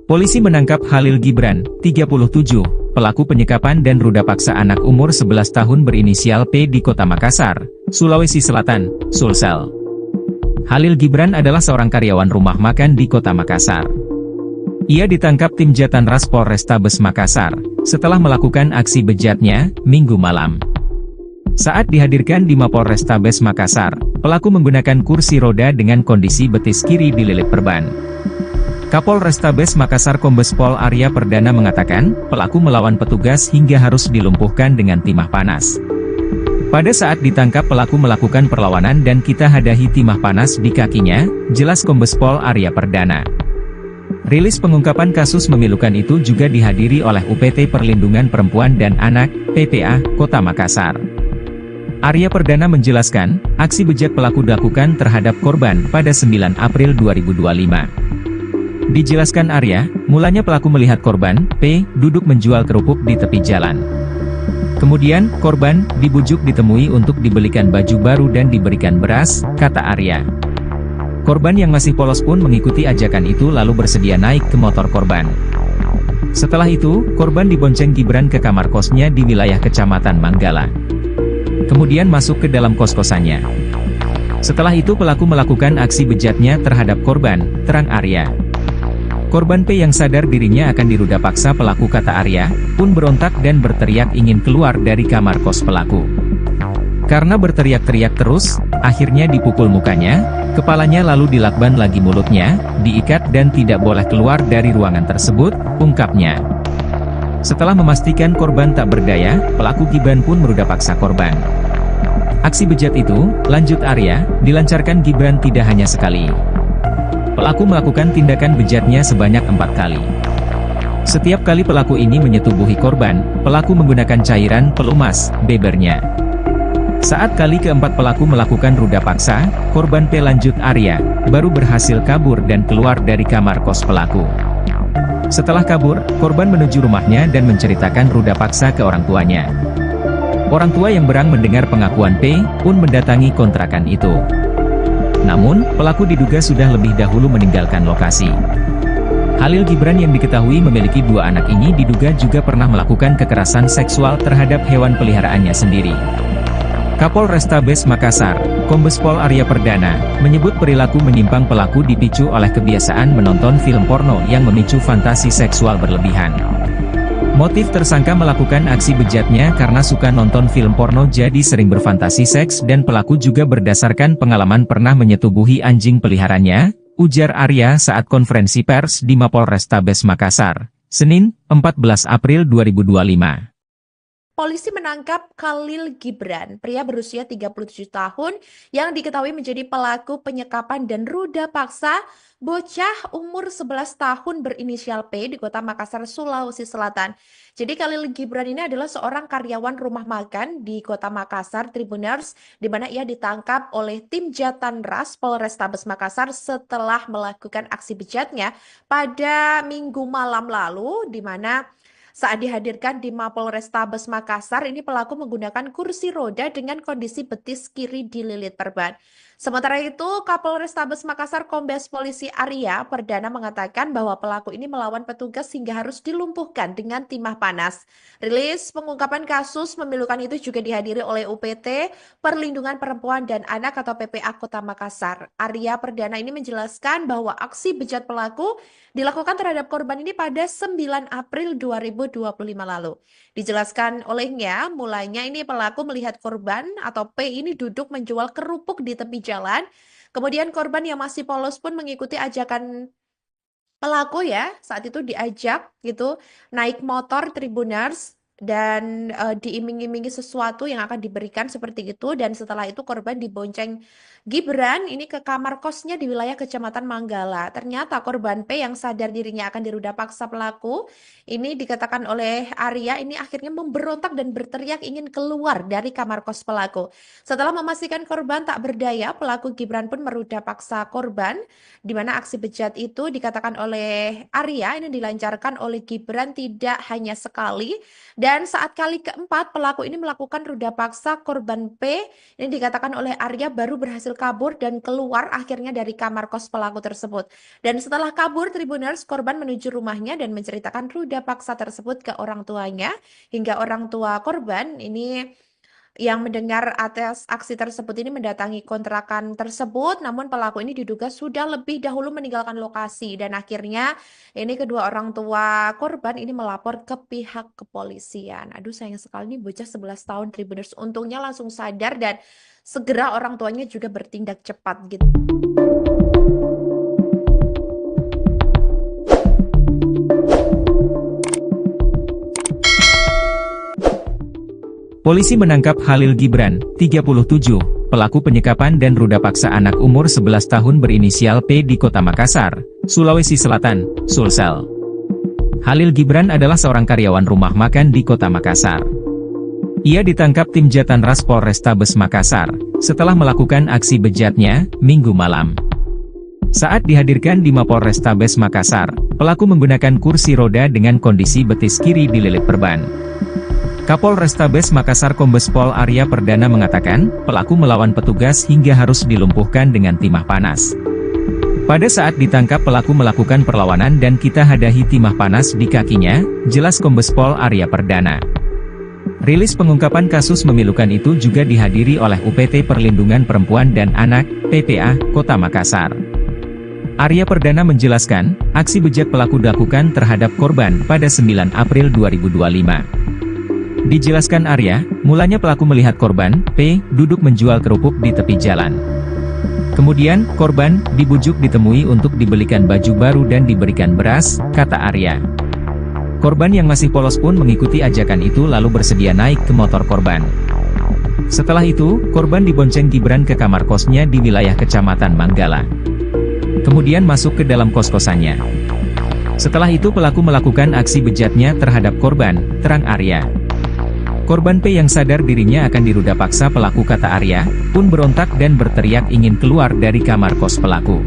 Polisi menangkap Halil Gibran, 37, pelaku penyekapan dan ruda paksa anak umur 11 tahun berinisial P di Kota Makassar, Sulawesi Selatan, Sulsel. Halil Gibran adalah seorang karyawan rumah makan di Kota Makassar. Ia ditangkap tim Jatanras Polrestabes Makassar, setelah melakukan aksi bejatnya, Minggu malam. Saat dihadirkan di Mapolrestabes Makassar, pelaku menggunakan kursi roda dengan kondisi betis kiri dililit perban. Kapolrestabes Makassar Kombes Pol Arya Perdana mengatakan, pelaku melawan petugas hingga harus dilumpuhkan dengan timah panas. Pada saat ditangkap pelaku melakukan perlawanan dan kita hadahi timah panas di kakinya, jelas Kombes Pol Arya Perdana. Rilis pengungkapan kasus memilukan itu juga dihadiri oleh UPT Perlindungan Perempuan dan Anak, PPA, Kota Makassar. Arya Perdana menjelaskan, aksi bejat pelaku dilakukan terhadap korban pada 9 April 2025. Dijelaskan Arya, mulanya pelaku melihat korban, P, duduk menjual kerupuk di tepi jalan. Kemudian, korban dibujuk ditemui untuk dibelikan baju baru dan diberikan beras, kata Arya. Korban yang masih polos pun mengikuti ajakan itu lalu bersedia naik ke motor korban. Setelah itu, korban dibonceng Gibran ke kamar kosnya di wilayah Kecamatan Manggala. Kemudian masuk ke dalam kos-kosannya. Setelah itu pelaku melakukan aksi bejatnya terhadap korban, terang Arya. Korban P yang sadar dirinya akan diruda paksa pelaku kata Arya, pun berontak dan berteriak ingin keluar dari kamar kos pelaku. Karena berteriak-teriak terus, akhirnya dipukul mukanya, kepalanya lalu dilakban lagi mulutnya, diikat dan tidak boleh keluar dari ruangan tersebut, ungkapnya. Setelah memastikan korban tak berdaya, pelaku Gibran pun meruda paksa korban. Aksi bejat itu, lanjut Arya, dilancarkan Gibran tidak hanya sekali. Pelaku melakukan tindakan bejatnya sebanyak 4 kali. Setiap kali pelaku ini menyetubuhi korban, pelaku menggunakan cairan pelumas, bebernya. Saat kali keempat pelaku melakukan ruda paksa, korban P lanjut Arya, baru berhasil kabur dan keluar dari kamar kos pelaku. Setelah kabur, korban menuju rumahnya dan menceritakan ruda paksa ke orang tuanya. Orang tua yang berang mendengar pengakuan P, pun mendatangi kontrakan itu. Namun, pelaku diduga sudah lebih dahulu meninggalkan lokasi. Khalil Gibran yang diketahui memiliki 2 anak ini diduga juga pernah melakukan kekerasan seksual terhadap hewan peliharaannya sendiri. Kapolrestabes Makassar, Kombes Pol Arya Perdana, menyebut perilaku menyimpang pelaku dipicu oleh kebiasaan menonton film porno yang memicu fantasi seksual berlebihan. Motif tersangka melakukan aksi bejatnya karena suka nonton film porno jadi sering berfantasi seks dan pelaku juga berdasarkan pengalaman pernah menyetubuhi anjing peliharaannya, ujar Arya saat konferensi pers di Mapolrestabes Makassar, Senin, 14 April 2025. Polisi menangkap Khalil Gibran, pria berusia 37 tahun yang diketahui menjadi pelaku penyekapan dan ruda paksa bocah umur 11 tahun berinisial P di Kota Makassar, Sulawesi Selatan. Jadi Khalil Gibran ini adalah seorang karyawan rumah makan di Kota Makassar, Tribuners, di mana ia ditangkap oleh tim Jatanras Polrestabes Makassar setelah melakukan aksi bejatnya pada Minggu malam lalu, di mana saat dihadirkan di Mapolrestabes Makassar, ini pelaku menggunakan kursi roda dengan kondisi betis kiri dililit perban. Sementara itu, Kapolrestabes Makassar Kombes Polisi Arya Perdana mengatakan bahwa pelaku ini melawan petugas hingga harus dilumpuhkan dengan timah panas. Rilis pengungkapan kasus memilukan itu juga dihadiri oleh UPT Perlindungan Perempuan dan Anak atau PPA Kota Makassar. Arya Perdana ini menjelaskan bahwa aksi bejat pelaku dilakukan terhadap korban ini pada 9 April 2025 lalu. Dijelaskan olehnya, mulanya ini pelaku melihat korban atau P ini duduk menjual kerupuk di tepi jalan. Kemudian korban yang masih polos pun mengikuti ajakan pelaku ya. Saat itu diajak gitu naik motor Tribuners dan diiming-imingi sesuatu yang akan diberikan seperti itu, dan setelah itu korban dibonceng Gibran ini ke kamar kosnya di wilayah Kecamatan Manggala. Ternyata korban P yang sadar dirinya akan diruda paksa pelaku ini dikatakan oleh Arya ini akhirnya memberontak dan berteriak ingin keluar dari kamar kos pelaku. Setelah memastikan korban tak berdaya, pelaku Gibran pun meruda paksa korban, di mana aksi bejat itu dikatakan oleh Arya ini dilancarkan oleh Gibran tidak hanya sekali. Dan saat kali keempat pelaku ini melakukan ruda paksa korban P, ini dikatakan oleh Arya baru berhasil kabur dan keluar akhirnya dari kamar kos pelaku tersebut. Dan setelah kabur, Tribuners, korban menuju rumahnya dan menceritakan ruda paksa tersebut ke orang tuanya, hingga orang tua korban ini yang mendengar atas aksi tersebut ini mendatangi kontrakan tersebut, namun pelaku ini diduga sudah lebih dahulu meninggalkan lokasi, dan akhirnya ini kedua orang tua korban ini melapor ke pihak kepolisian. Aduh, sayang sekali nih bocah 11 tahun Tribuners, untungnya langsung sadar dan segera orang tuanya juga bertindak cepat gitu. Polisi menangkap Khalil Gibran, 37, pelaku penyekapan dan ruda paksa anak umur 11 tahun berinisial P di Kota Makassar, Sulawesi Selatan, Sulsel. Khalil Gibran adalah seorang karyawan rumah makan di Kota Makassar. Ia ditangkap tim Jatanras Polrestabes Makassar, setelah melakukan aksi bejatnya, Minggu malam. Saat dihadirkan di Mapolrestabes Makassar, pelaku menggunakan kursi roda dengan kondisi betis kiri dililit perban. Kapolrestabes Makassar Kombes Pol Arya Perdana mengatakan, pelaku melawan petugas hingga harus dilumpuhkan dengan timah panas. Pada saat ditangkap pelaku melakukan perlawanan dan kita hadahi timah panas di kakinya, jelas Kombes Pol Arya Perdana. Rilis pengungkapan kasus memilukan itu juga dihadiri oleh UPT Perlindungan Perempuan dan Anak, PPA, Kota Makassar. Arya Perdana menjelaskan, aksi bejat pelaku dilakukan terhadap korban pada 9 April 2025. Dijelaskan Arya, mulanya pelaku melihat korban, P, duduk menjual kerupuk di tepi jalan. Kemudian, korban dibujuk ditemui untuk dibelikan baju baru dan diberikan beras, kata Arya. Korban yang masih polos pun mengikuti ajakan itu lalu bersedia naik ke motor korban. Setelah itu, korban dibonceng Gibran ke kamar kosnya di wilayah Kecamatan Manggala. Kemudian masuk ke dalam kos-kosannya. Setelah itu pelaku melakukan aksi bejatnya terhadap korban, terang Arya. Korban P yang sadar dirinya akan diruda paksa pelaku kata Arya, pun berontak dan berteriak ingin keluar dari kamar kos pelaku.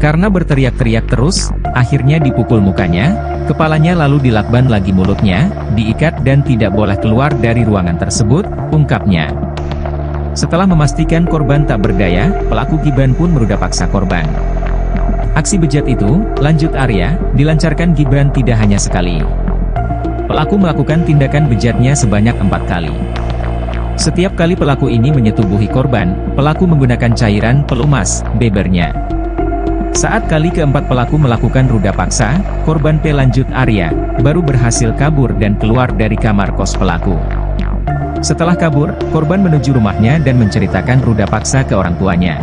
Karena berteriak-teriak terus, akhirnya dipukul mukanya, kepalanya lalu dilakban lagi mulutnya, diikat dan tidak boleh keluar dari ruangan tersebut, ungkapnya. Setelah memastikan korban tak berdaya, pelaku Gibran pun meruda paksa korban. Aksi bejat itu, lanjut Arya, dilancarkan Gibran tidak hanya sekali. Pelaku melakukan tindakan bejatnya sebanyak 4 kali. Setiap kali pelaku ini menyetubuhi korban, pelaku menggunakan cairan pelumas, bebernya. Saat kali keempat pelaku melakukan ruda paksa, korban P lanjut Arya, baru berhasil kabur dan keluar dari kamar kos pelaku. Setelah kabur, korban menuju rumahnya dan menceritakan ruda paksa ke orang tuanya.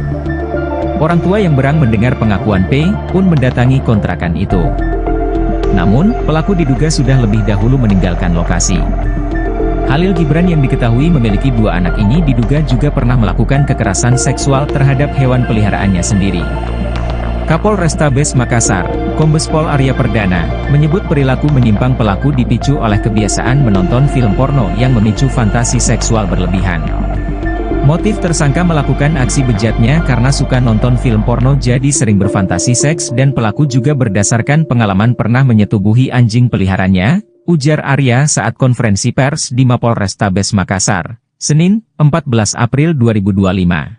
Orang tua yang berang mendengar pengakuan P, pun mendatangi kontrakan itu. Namun, pelaku diduga sudah lebih dahulu meninggalkan lokasi. Khalil Gibran yang diketahui memiliki 2 anak ini diduga juga pernah melakukan kekerasan seksual terhadap hewan peliharaannya sendiri. Kapolrestabes Makassar, Kombes Pol Arya Perdana, menyebut perilaku menyimpang pelaku dipicu oleh kebiasaan menonton film porno yang memicu fantasi seksual berlebihan. Motif tersangka melakukan aksi bejatnya karena suka nonton film porno jadi sering berfantasi seks dan pelaku juga berdasarkan pengalaman pernah menyetubuhi anjing peliharaannya, ujar Arya saat konferensi pers di Mapolrestabes Makassar, Senin, 14 April 2025.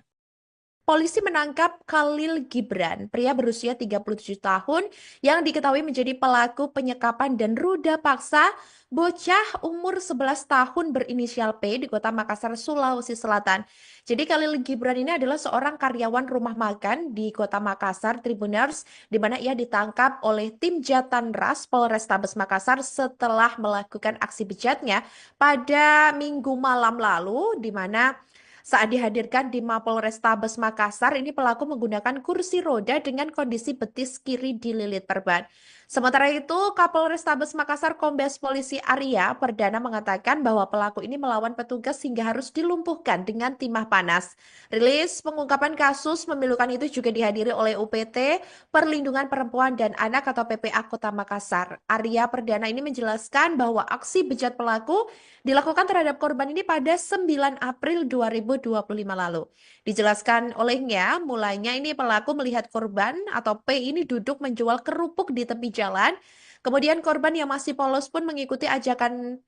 Polisi menangkap Khalil Gibran, pria berusia 37 tahun yang diketahui menjadi pelaku penyekapan dan ruda paksa bocah umur 11 tahun berinisial P di Kota Makassar, Sulawesi Selatan. Jadi Khalil Gibran ini adalah seorang karyawan rumah makan di Kota Makassar, Tribuners, di mana ia ditangkap oleh tim Jatanras Polrestabes Makassar setelah melakukan aksi bejatnya pada Minggu malam lalu, di mana saat dihadirkan di Mapolrestabes Makassar, ini pelaku menggunakan kursi roda dengan kondisi betis kiri dililit perban. Sementara itu, Kapolrestabes Makassar Kombes Polisi Arya Perdana mengatakan bahwa pelaku ini melawan petugas hingga harus dilumpuhkan dengan timah panas. Rilis pengungkapan kasus memilukan itu juga dihadiri oleh UPT Perlindungan Perempuan dan Anak atau PPA Kota Makassar. Arya Perdana ini menjelaskan bahwa aksi bejat pelaku dilakukan terhadap korban ini pada 9 April 2025 lalu. Dijelaskan olehnya, mulanya ini pelaku melihat korban atau P ini duduk menjual kerupuk di tepi jalan. Kemudian korban yang masih polos pun mengikuti ajakan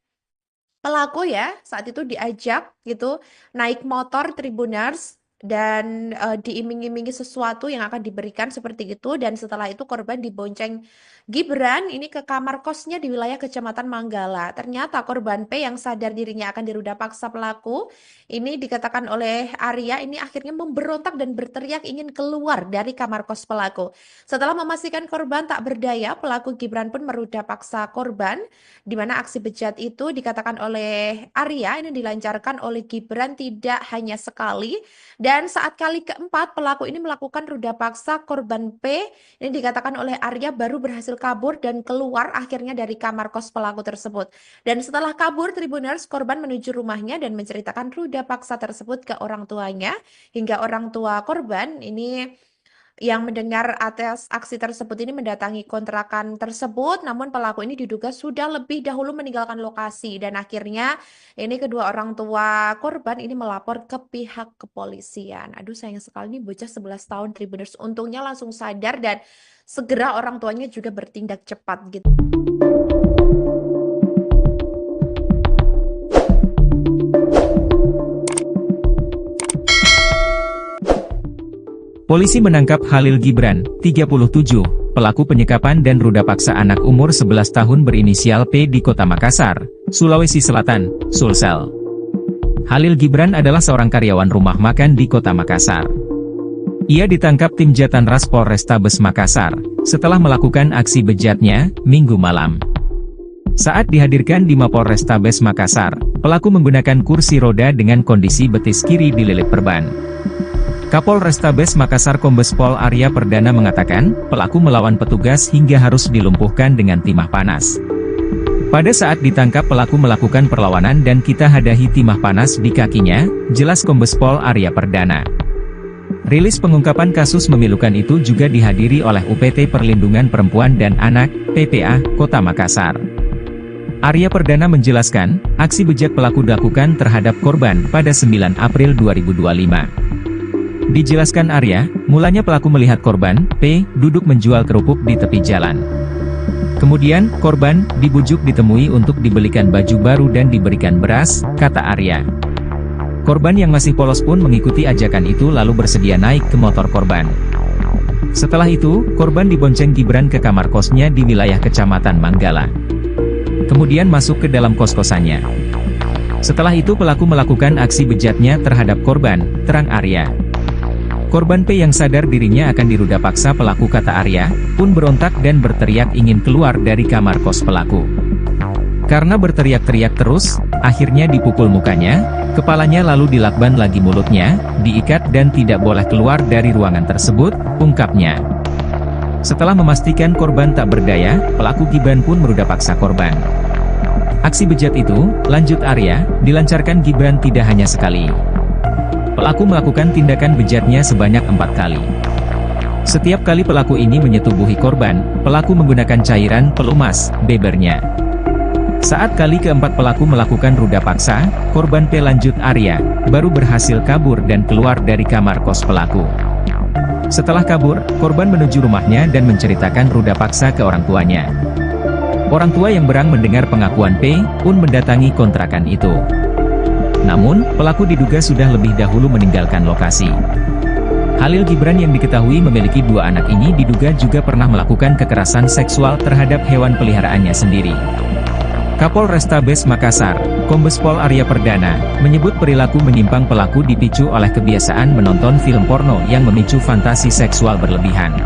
pelaku ya, saat itu diajak gitu naik motor Tribuners dan diiming-imingi sesuatu yang akan diberikan seperti itu, dan setelah itu korban dibonceng Gibran ini ke kamar kosnya di wilayah Kecamatan Manggala. Ternyata korban P yang sadar dirinya akan diruda paksa pelaku ini dikatakan oleh Arya ini akhirnya memberontak dan berteriak ingin keluar dari kamar kos pelaku. Setelah memastikan korban tak berdaya, pelaku Gibran pun meruda paksa korban, di mana aksi bejat itu dikatakan oleh Arya ini dilancarkan oleh Gibran tidak hanya sekali dan Dan saat kali keempat, pelaku ini melakukan ruda paksa korban P. Ini dikatakan oleh Arya baru berhasil kabur dan keluar akhirnya dari kamar kos pelaku tersebut. Dan setelah kabur, Tribuners, korban menuju rumahnya dan menceritakan ruda paksa tersebut ke orang tuanya. Hingga orang tua korban ini yang mendengar atas aksi tersebut ini mendatangi kontrakan tersebut, namun pelaku ini diduga sudah lebih dahulu meninggalkan lokasi dan akhirnya ini kedua orang tua korban ini melapor ke pihak kepolisian. Aduh sayang sekali nih bocah 11 tahun Tribuners, untungnya langsung sadar dan segera orang tuanya juga bertindak cepat gitu. Polisi menangkap Khalil Gibran, 37, pelaku penyekapan dan ruda paksa anak umur 11 tahun berinisial P di Kota Makassar, Sulawesi Selatan, Sulsel. Khalil Gibran adalah seorang karyawan rumah makan di Kota Makassar. Ia ditangkap tim Jatanras Polrestabes Makassar, setelah melakukan aksi bejatnya, Minggu malam. Saat dihadirkan di Mapolrestabes Makassar, pelaku menggunakan kursi roda dengan kondisi betis kiri dililit perban. Kapolrestabes Makassar Kombes Pol Arya Perdana mengatakan, pelaku melawan petugas hingga harus dilumpuhkan dengan timah panas. Pada saat ditangkap pelaku melakukan perlawanan dan kita hadahi timah panas di kakinya, jelas Kombes Pol Arya Perdana. Rilis pengungkapan kasus memilukan itu juga dihadiri oleh UPT Perlindungan Perempuan dan Anak, PPA, Kota Makassar. Arya Perdana menjelaskan, aksi bejat pelaku dilakukan terhadap korban pada 9 April 2025. Dijelaskan Arya, mulanya pelaku melihat korban, P, duduk menjual kerupuk di tepi jalan. Kemudian, korban, dibujuk ditemui untuk dibelikan baju baru dan diberikan beras, kata Arya. Korban yang masih polos pun mengikuti ajakan itu lalu bersedia naik ke motor korban. Setelah itu, korban dibonceng Gibran ke kamar kosnya di wilayah Kecamatan Manggala. Kemudian masuk ke dalam kos-kosannya. Setelah itu pelaku melakukan aksi bejatnya terhadap korban, terang Arya. Korban P yang sadar dirinya akan diruda paksa pelaku kata Arya, pun berontak dan berteriak ingin keluar dari kamar kos pelaku. Karena berteriak-teriak terus, akhirnya dipukul mukanya, kepalanya lalu dilakban lagi mulutnya, diikat dan tidak boleh keluar dari ruangan tersebut, ungkapnya. Setelah memastikan korban tak berdaya, pelaku Gibran pun meruda paksa korban. Aksi bejat itu, lanjut Arya, dilancarkan Gibran tidak hanya sekali. Pelaku melakukan tindakan bejatnya sebanyak 4 kali. Setiap kali pelaku ini menyetubuhi korban, pelaku menggunakan cairan pelumas, bebernya. Saat kali keempat pelaku melakukan ruda paksa, korban P lanjut Arya, baru berhasil kabur dan keluar dari kamar kos pelaku. Setelah kabur, korban menuju rumahnya dan menceritakan ruda paksa ke orang tuanya. Orang tua yang berang mendengar pengakuan P, pun mendatangi kontrakan itu. Namun, pelaku diduga sudah lebih dahulu meninggalkan lokasi. Khalil Gibran yang diketahui memiliki 2 anak ini diduga juga pernah melakukan kekerasan seksual terhadap hewan peliharaannya sendiri. Kapolrestabes Makassar, Kombes Pol Arya Perdana, menyebut perilaku menyimpang pelaku dipicu oleh kebiasaan menonton film porno yang memicu fantasi seksual berlebihan.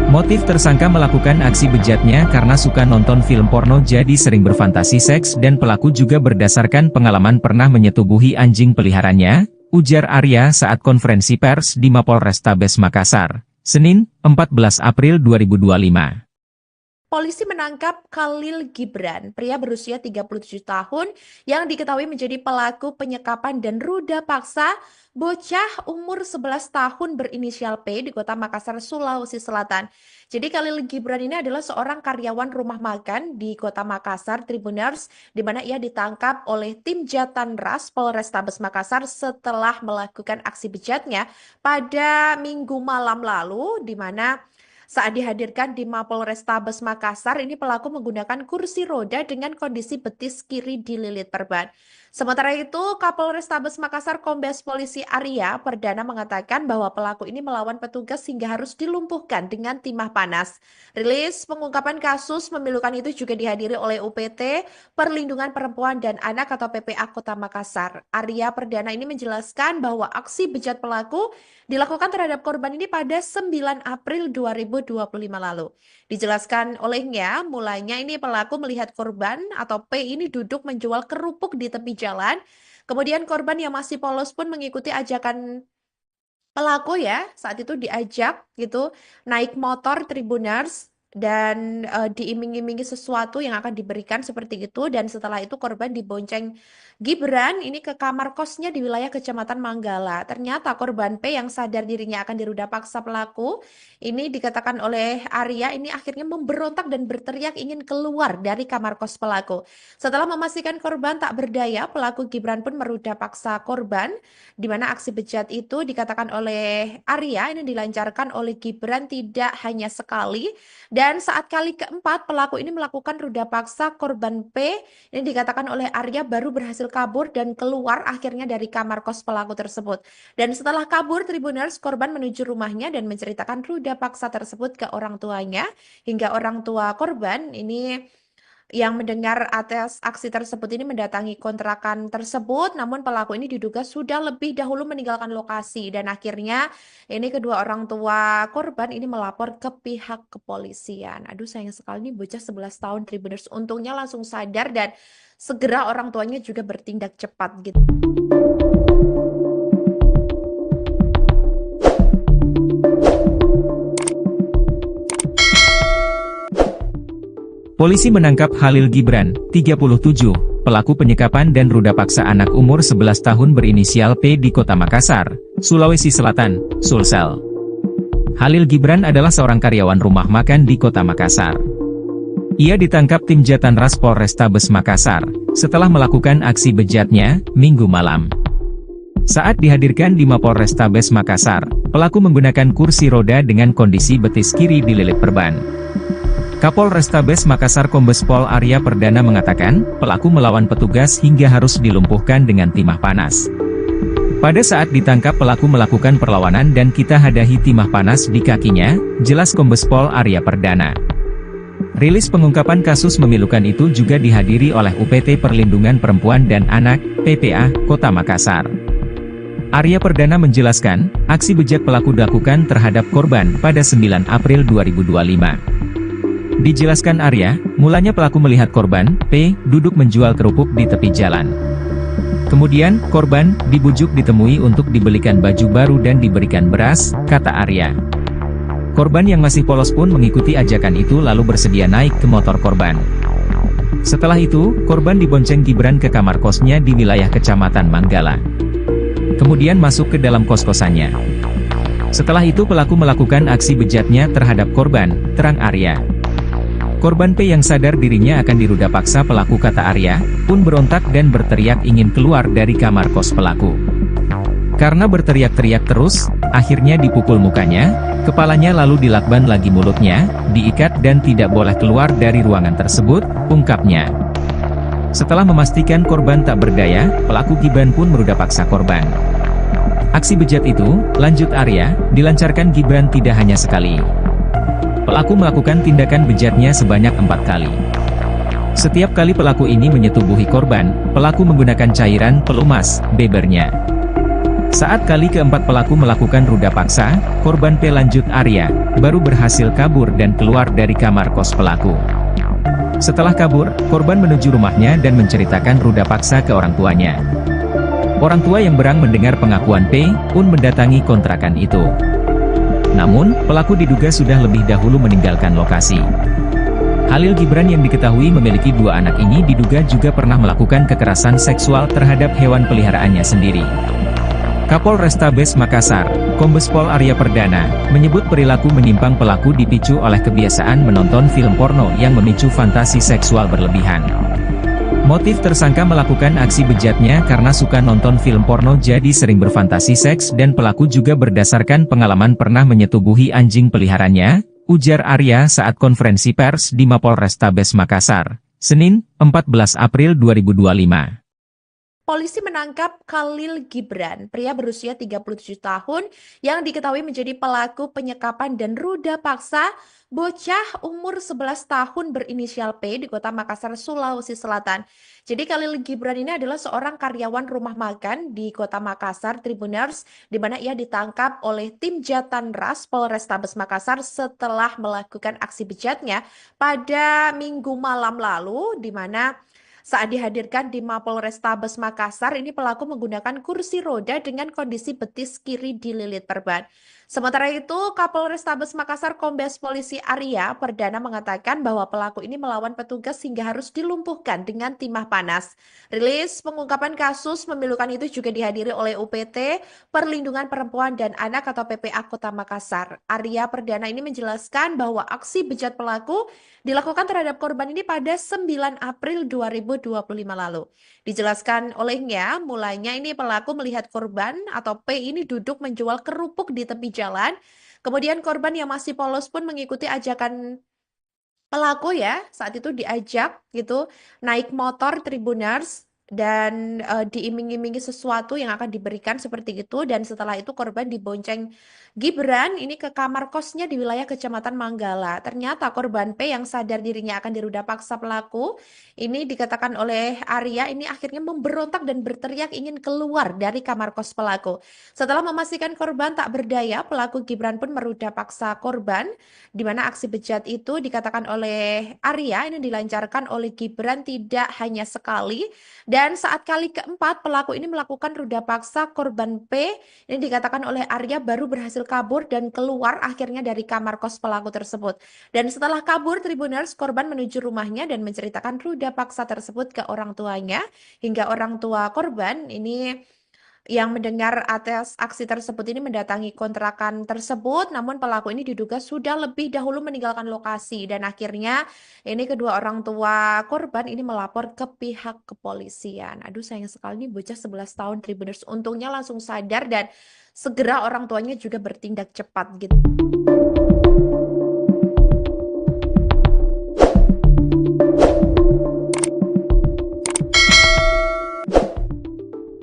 Motif tersangka melakukan aksi bejatnya karena suka nonton film porno jadi sering berfantasi seks dan pelaku juga berdasarkan pengalaman pernah menyetubuhi anjing peliharaannya, ujar Arya saat konferensi pers di Mapolrestabes Makassar, Senin, 14 April 2025. Polisi menangkap Khalil Gibran, pria berusia 37 tahun yang diketahui menjadi pelaku penyekapan dan ruda paksa bocah umur 11 tahun berinisial P di Kota Makassar, Sulawesi Selatan. Jadi Khalil Gibran ini adalah seorang karyawan rumah makan di Kota Makassar, Tribuners, di mana ia ditangkap oleh tim Jatanras Polrestabes Makassar setelah melakukan aksi bejatnya pada Minggu malam lalu, di mana saat dihadirkan di Mapolrestabes Makassar, ini pelaku menggunakan kursi roda dengan kondisi betis kiri dililit perban. Sementara itu, Kapolrestabes Makassar Kombes Polisi Arya Perdana mengatakan bahwa pelaku ini melawan petugas hingga harus dilumpuhkan dengan timah panas. Rilis pengungkapan kasus memilukan itu juga dihadiri oleh UPT Perlindungan Perempuan dan Anak atau PPA Kota Makassar. Arya Perdana ini menjelaskan bahwa aksi bejat pelaku dilakukan terhadap korban ini pada 9 April 2025 lalu. Dijelaskan olehnya, mulanya ini pelaku melihat korban atau P ini duduk menjual kerupuk di tepi jalan. Kemudian korban yang masih polos pun mengikuti ajakan Pelaku ya saat itu diajak gitu naik motor Tribuners dan diiming-imingi sesuatu yang akan diberikan seperti itu, dan setelah itu korban dibonceng Gibran ini ke kamar kosnya di wilayah Kecamatan Manggala. Ternyata korban P yang sadar dirinya akan diruda paksa pelaku ini dikatakan oleh Arya ini akhirnya memberontak dan berteriak ingin keluar dari kamar kos pelaku. Setelah memastikan korban tak berdaya, pelaku Gibran pun meruda paksa korban, di mana aksi bejat itu dikatakan oleh Arya ini dilancarkan oleh Gibran tidak hanya sekali, dan saat kali keempat pelaku ini melakukan ruda paksa korban P ini dikatakan oleh Arya baru berhasil kabur dan keluar akhirnya dari kamar kos pelaku tersebut. Dan setelah kabur Tribuners, korban menuju rumahnya dan menceritakan ruda paksa tersebut ke orang tuanya, hingga orang tua korban ini yang mendengar atas aksi tersebut ini mendatangi kontrakan tersebut, namun pelaku ini diduga sudah lebih dahulu meninggalkan lokasi, dan akhirnya ini kedua orang tua korban ini melapor ke pihak kepolisian. Aduh, sayang sekali nih bocah 11 tahun Tribuners, untungnya langsung sadar dan segera orang tuanya juga bertindak cepat gitu. Polisi menangkap Khalil Gibran, 37, pelaku penyekapan dan ruda paksa anak umur 11 tahun berinisial P di Kota Makassar, Sulawesi Selatan, Sulsel. Khalil Gibran adalah seorang karyawan rumah makan di Kota Makassar. Ia ditangkap tim Jatanras Polrestabes Makassar, setelah melakukan aksi bejatnya, Minggu malam. Saat dihadirkan di Mapolrestabes Makassar, pelaku menggunakan kursi roda dengan kondisi betis kiri dililit perban. Kapolrestabes Makassar Kombes Pol Arya Perdana mengatakan, pelaku melawan petugas hingga harus dilumpuhkan dengan timah panas. Pada saat ditangkap pelaku melakukan perlawanan dan kita hadahi timah panas di kakinya, jelas Kombes Pol Arya Perdana. Rilis pengungkapan kasus memilukan itu juga dihadiri oleh UPT Perlindungan Perempuan dan Anak, PPA, Kota Makassar. Arya Perdana menjelaskan, aksi bejat pelaku dilakukan terhadap korban pada 9 April 2025. Dijelaskan Arya, mulanya pelaku melihat korban, P, duduk menjual kerupuk di tepi jalan. Kemudian, korban, dibujuk ditemui untuk dibelikan baju baru dan diberikan beras, kata Arya. Korban yang masih polos pun mengikuti ajakan itu lalu bersedia naik ke motor korban. Setelah itu, korban dibonceng Gibran ke kamar kosnya di wilayah Kecamatan Manggala. Kemudian masuk ke dalam kos-kosannya. Setelah itu pelaku melakukan aksi bejatnya terhadap korban, terang Arya. Korban P yang sadar dirinya akan diruda paksa pelaku kata Arya, pun berontak dan berteriak ingin keluar dari kamar kos pelaku. Karena berteriak-teriak terus, akhirnya dipukul mukanya, kepalanya lalu dilakban lagi mulutnya, diikat dan tidak boleh keluar dari ruangan tersebut, ungkapnya. Setelah memastikan korban tak berdaya, pelaku Gibran pun meruda paksa korban. Aksi bejat itu, lanjut Arya, dilancarkan Gibran tidak hanya sekali. Pelaku melakukan tindakan bejatnya sebanyak 4 kali. Setiap kali pelaku ini menyetubuhi korban, pelaku menggunakan cairan pelumas, bebernya. Saat kali keempat pelaku melakukan ruda paksa, korban P lanjut Arya, baru berhasil kabur dan keluar dari kamar kos pelaku. Setelah kabur, korban menuju rumahnya dan menceritakan ruda paksa ke orang tuanya. Orang tua yang berang mendengar pengakuan P, pun mendatangi kontrakan itu. Namun, pelaku diduga sudah lebih dahulu meninggalkan lokasi. Khalil Gibran yang diketahui memiliki 2 anak ini diduga juga pernah melakukan kekerasan seksual terhadap hewan peliharaannya sendiri. Kapolrestabes Makassar, Kombes Pol Arya Perdana, menyebut perilaku menyimpang pelaku dipicu oleh kebiasaan menonton film porno yang memicu fantasi seksual berlebihan. Motif tersangka melakukan aksi bejatnya karena suka nonton film porno jadi sering berfantasi seks dan pelaku juga berdasarkan pengalaman pernah menyetubuhi anjing peliharaannya, ujar Arya saat konferensi pers di Mapolrestabes Makassar, Senin, 14 April 2025. Polisi menangkap Khalil Gibran, pria berusia 37 tahun yang diketahui menjadi pelaku penyekapan dan ruda paksa bocah umur 11 tahun berinisial P di Kota Makassar, Sulawesi Selatan. Jadi Khalil Gibran ini adalah seorang karyawan rumah makan di Kota Makassar, Tribuners, di mana ia ditangkap oleh tim Jatanras Polrestabes Makassar setelah melakukan aksi bejatnya pada Minggu malam lalu, di mana Saat dihadirkan di Mapolrestabes Makassar, ini pelaku menggunakan kursi roda dengan kondisi betis kiri dililit perban. Sementara itu, Kapolrestabes Makassar Kombes Polisi Arya Perdana mengatakan bahwa pelaku ini melawan petugas hingga harus dilumpuhkan dengan timah panas. Rilis pengungkapan kasus memilukan itu juga dihadiri oleh UPT Perlindungan Perempuan dan Anak atau PPA Kota Makassar. Arya Perdana ini menjelaskan bahwa aksi bejat pelaku dilakukan terhadap korban ini pada 9 April 2025 lalu. Dijelaskan olehnya, mulanya ini pelaku melihat korban atau P ini duduk menjual kerupuk di tepi jalan. Kemudian korban yang masih polos pun mengikuti ajakan pelaku ya, saat itu diajak gitu naik motor Tribuners dan diiming-imingi sesuatu yang akan diberikan seperti itu, dan setelah itu korban dibonceng Gibran ini ke kamar kosnya di wilayah Kecamatan Manggala. Ternyata korban P yang sadar dirinya akan diruda paksa pelaku ini dikatakan oleh Arya ini akhirnya memberontak dan berteriak ingin keluar dari kamar kos pelaku. Setelah memastikan korban tak berdaya, pelaku Gibran pun meruda paksa korban, di mana aksi bejat itu dikatakan oleh Arya ini dilancarkan oleh Gibran tidak hanya sekali, dan saat kali keempat pelaku ini melakukan ruda paksa korban P ini dikatakan oleh Arya baru berhasil kabur dan keluar akhirnya dari kamar kos pelaku tersebut. Dan setelah kabur Tribuners, korban menuju rumahnya dan menceritakan ruda paksa tersebut ke orang tuanya, hingga orang tua korban ini yang mendengar atas aksi tersebut ini mendatangi kontrakan tersebut, namun pelaku ini diduga sudah lebih dahulu meninggalkan lokasi, dan akhirnya ini kedua orang tua korban ini melapor ke pihak kepolisian. Aduh, sayang sekali nih bocah 11 tahun Tribuners, untungnya langsung sadar dan segera orang tuanya juga bertindak cepat gitu.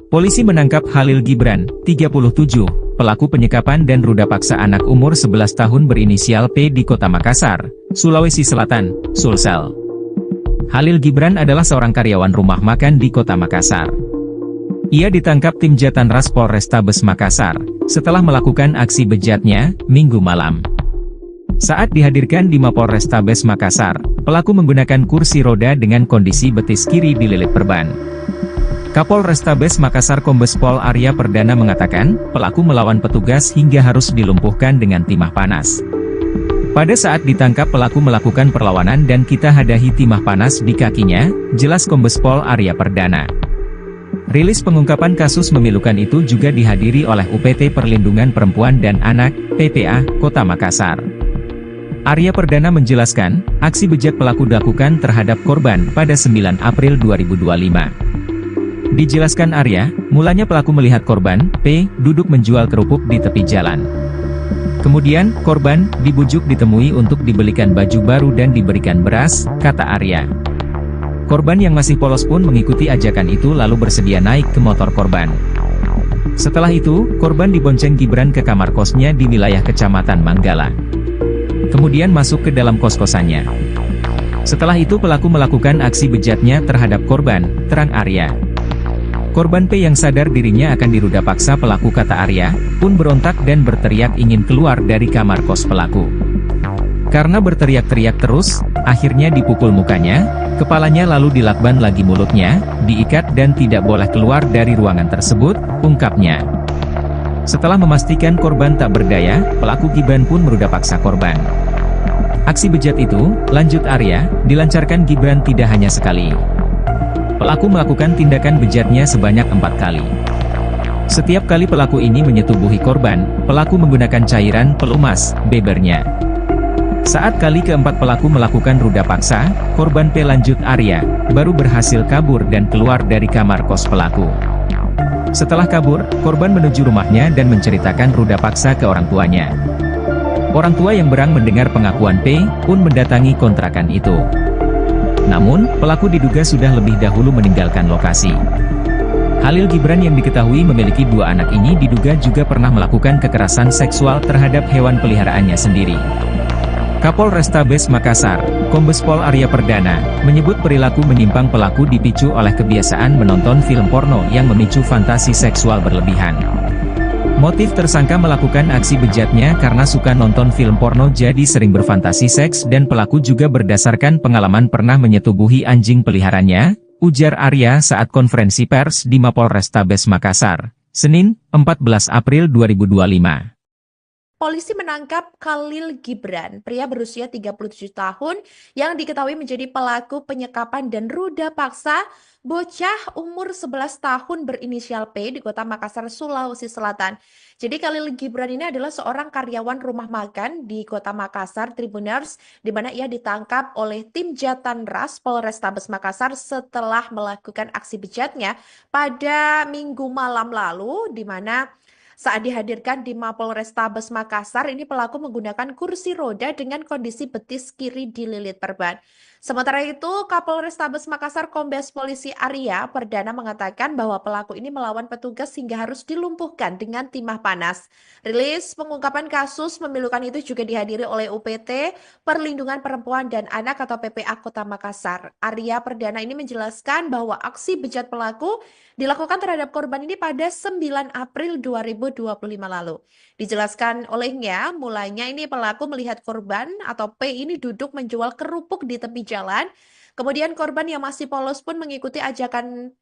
Polisi menangkap Khalil Gibran, 37, pelaku penyekapan dan ruda paksa anak umur 11 tahun berinisial P di Kota Makassar, Sulawesi Selatan, Sulsel. Khalil Gibran adalah seorang karyawan rumah makan di Kota Makassar. Ia ditangkap tim Jatanras Polrestabes Makassar, setelah melakukan aksi bejatnya, Minggu malam. Saat dihadirkan di Mapolrestabes Makassar, pelaku menggunakan kursi roda dengan kondisi betis kiri dililit perban. Kapolrestabes Makassar Kombes Pol Arya Perdana mengatakan, pelaku melawan petugas hingga harus dilumpuhkan dengan timah panas. Pada saat ditangkap pelaku melakukan perlawanan dan kita hadahi timah panas di kakinya, jelas Kombes Pol Arya Perdana. Rilis pengungkapan kasus memilukan itu juga dihadiri oleh UPT Perlindungan Perempuan dan Anak, PPA, Kota Makassar. Arya Perdana menjelaskan, aksi bejat pelaku dilakukan terhadap korban pada 9 April 2025. Dijelaskan Arya, mulanya pelaku melihat korban, P, duduk menjual kerupuk di tepi jalan. Kemudian, korban dibujuk ditemui untuk dibelikan baju baru dan diberikan beras, kata Arya. Korban yang masih polos pun mengikuti ajakan itu lalu bersedia naik ke motor korban. Setelah itu, korban dibonceng Gibran ke kamar kosnya di wilayah Kecamatan Manggala. Kemudian masuk ke dalam kos-kosannya. Setelah itu pelaku melakukan aksi bejatnya terhadap korban, terang Arya. Korban P yang sadar dirinya akan diruda paksa pelaku, kata Arya, pun berontak dan berteriak ingin keluar dari kamar kos pelaku. Karena berteriak-teriak terus, akhirnya dipukul mukanya, kepalanya lalu dilakban lagi mulutnya, diikat dan tidak boleh keluar dari ruangan tersebut, ungkapnya. Setelah memastikan korban tak berdaya, pelaku Gibran pun meruda paksa korban. Aksi bejat itu, lanjut Arya, dilancarkan Gibran tidak hanya sekali. Pelaku melakukan tindakan bejatnya sebanyak 4 kali. Setiap kali pelaku ini menyetubuhi korban, pelaku menggunakan cairan pelumas, bebernya. Saat kali keempat pelaku melakukan ruda paksa, korban P, lanjut Arya, baru berhasil kabur dan keluar dari kamar kos pelaku. Setelah kabur, korban menuju rumahnya dan menceritakan ruda paksa ke orang tuanya. Orang tua yang berang mendengar pengakuan P, pun mendatangi kontrakan itu. Namun, pelaku diduga sudah lebih dahulu meninggalkan lokasi. Khalil Gibran yang diketahui memiliki 2 anak ini diduga juga pernah melakukan kekerasan seksual terhadap hewan peliharaannya sendiri. Kapolrestabes Makassar, Kombes Pol Arya Perdana, menyebut perilaku menyimpang pelaku dipicu oleh kebiasaan menonton film porno yang memicu fantasi seksual berlebihan. Motif tersangka melakukan aksi bejatnya karena suka nonton film porno jadi sering berfantasi seks, dan pelaku juga berdasarkan pengalaman pernah menyetubuhi anjing peliharaannya, ujar Arya saat konferensi pers di Mapolrestabes Makassar, Senin, 14 April 2025. Polisi menangkap Khalil Gibran, pria berusia 37 tahun yang diketahui menjadi pelaku penyekapan dan ruda paksa bocah umur 11 tahun berinisial P di Kota Makassar, Sulawesi Selatan. Jadi Khalil Gibran ini adalah seorang karyawan rumah makan di Kota Makassar, Tribuners, di mana ia ditangkap oleh tim Jatanras Polrestabes Makassar setelah melakukan aksi bejatnya pada Minggu malam lalu, di mana saat dihadirkan di Mapolrestabes Makassar, ini pelaku menggunakan kursi roda dengan kondisi betis kiri dililit perban. Sementara itu, Kapolrestabes Makassar Kombes Polisi Arya Perdana mengatakan bahwa pelaku ini melawan petugas hingga harus dilumpuhkan dengan timah panas. Rilis pengungkapan kasus memilukan itu juga dihadiri oleh UPT Perlindungan Perempuan dan Anak atau PPA Kota Makassar. Arya Perdana ini menjelaskan bahwa aksi bejat pelaku dilakukan terhadap korban ini pada 9 April 2025 lalu. Dijelaskan olehnya, mulanya ini pelaku melihat korban atau P ini duduk menjual kerupuk di tepi jalan. Kemudian korban yang masih polos pun mengikuti ajakan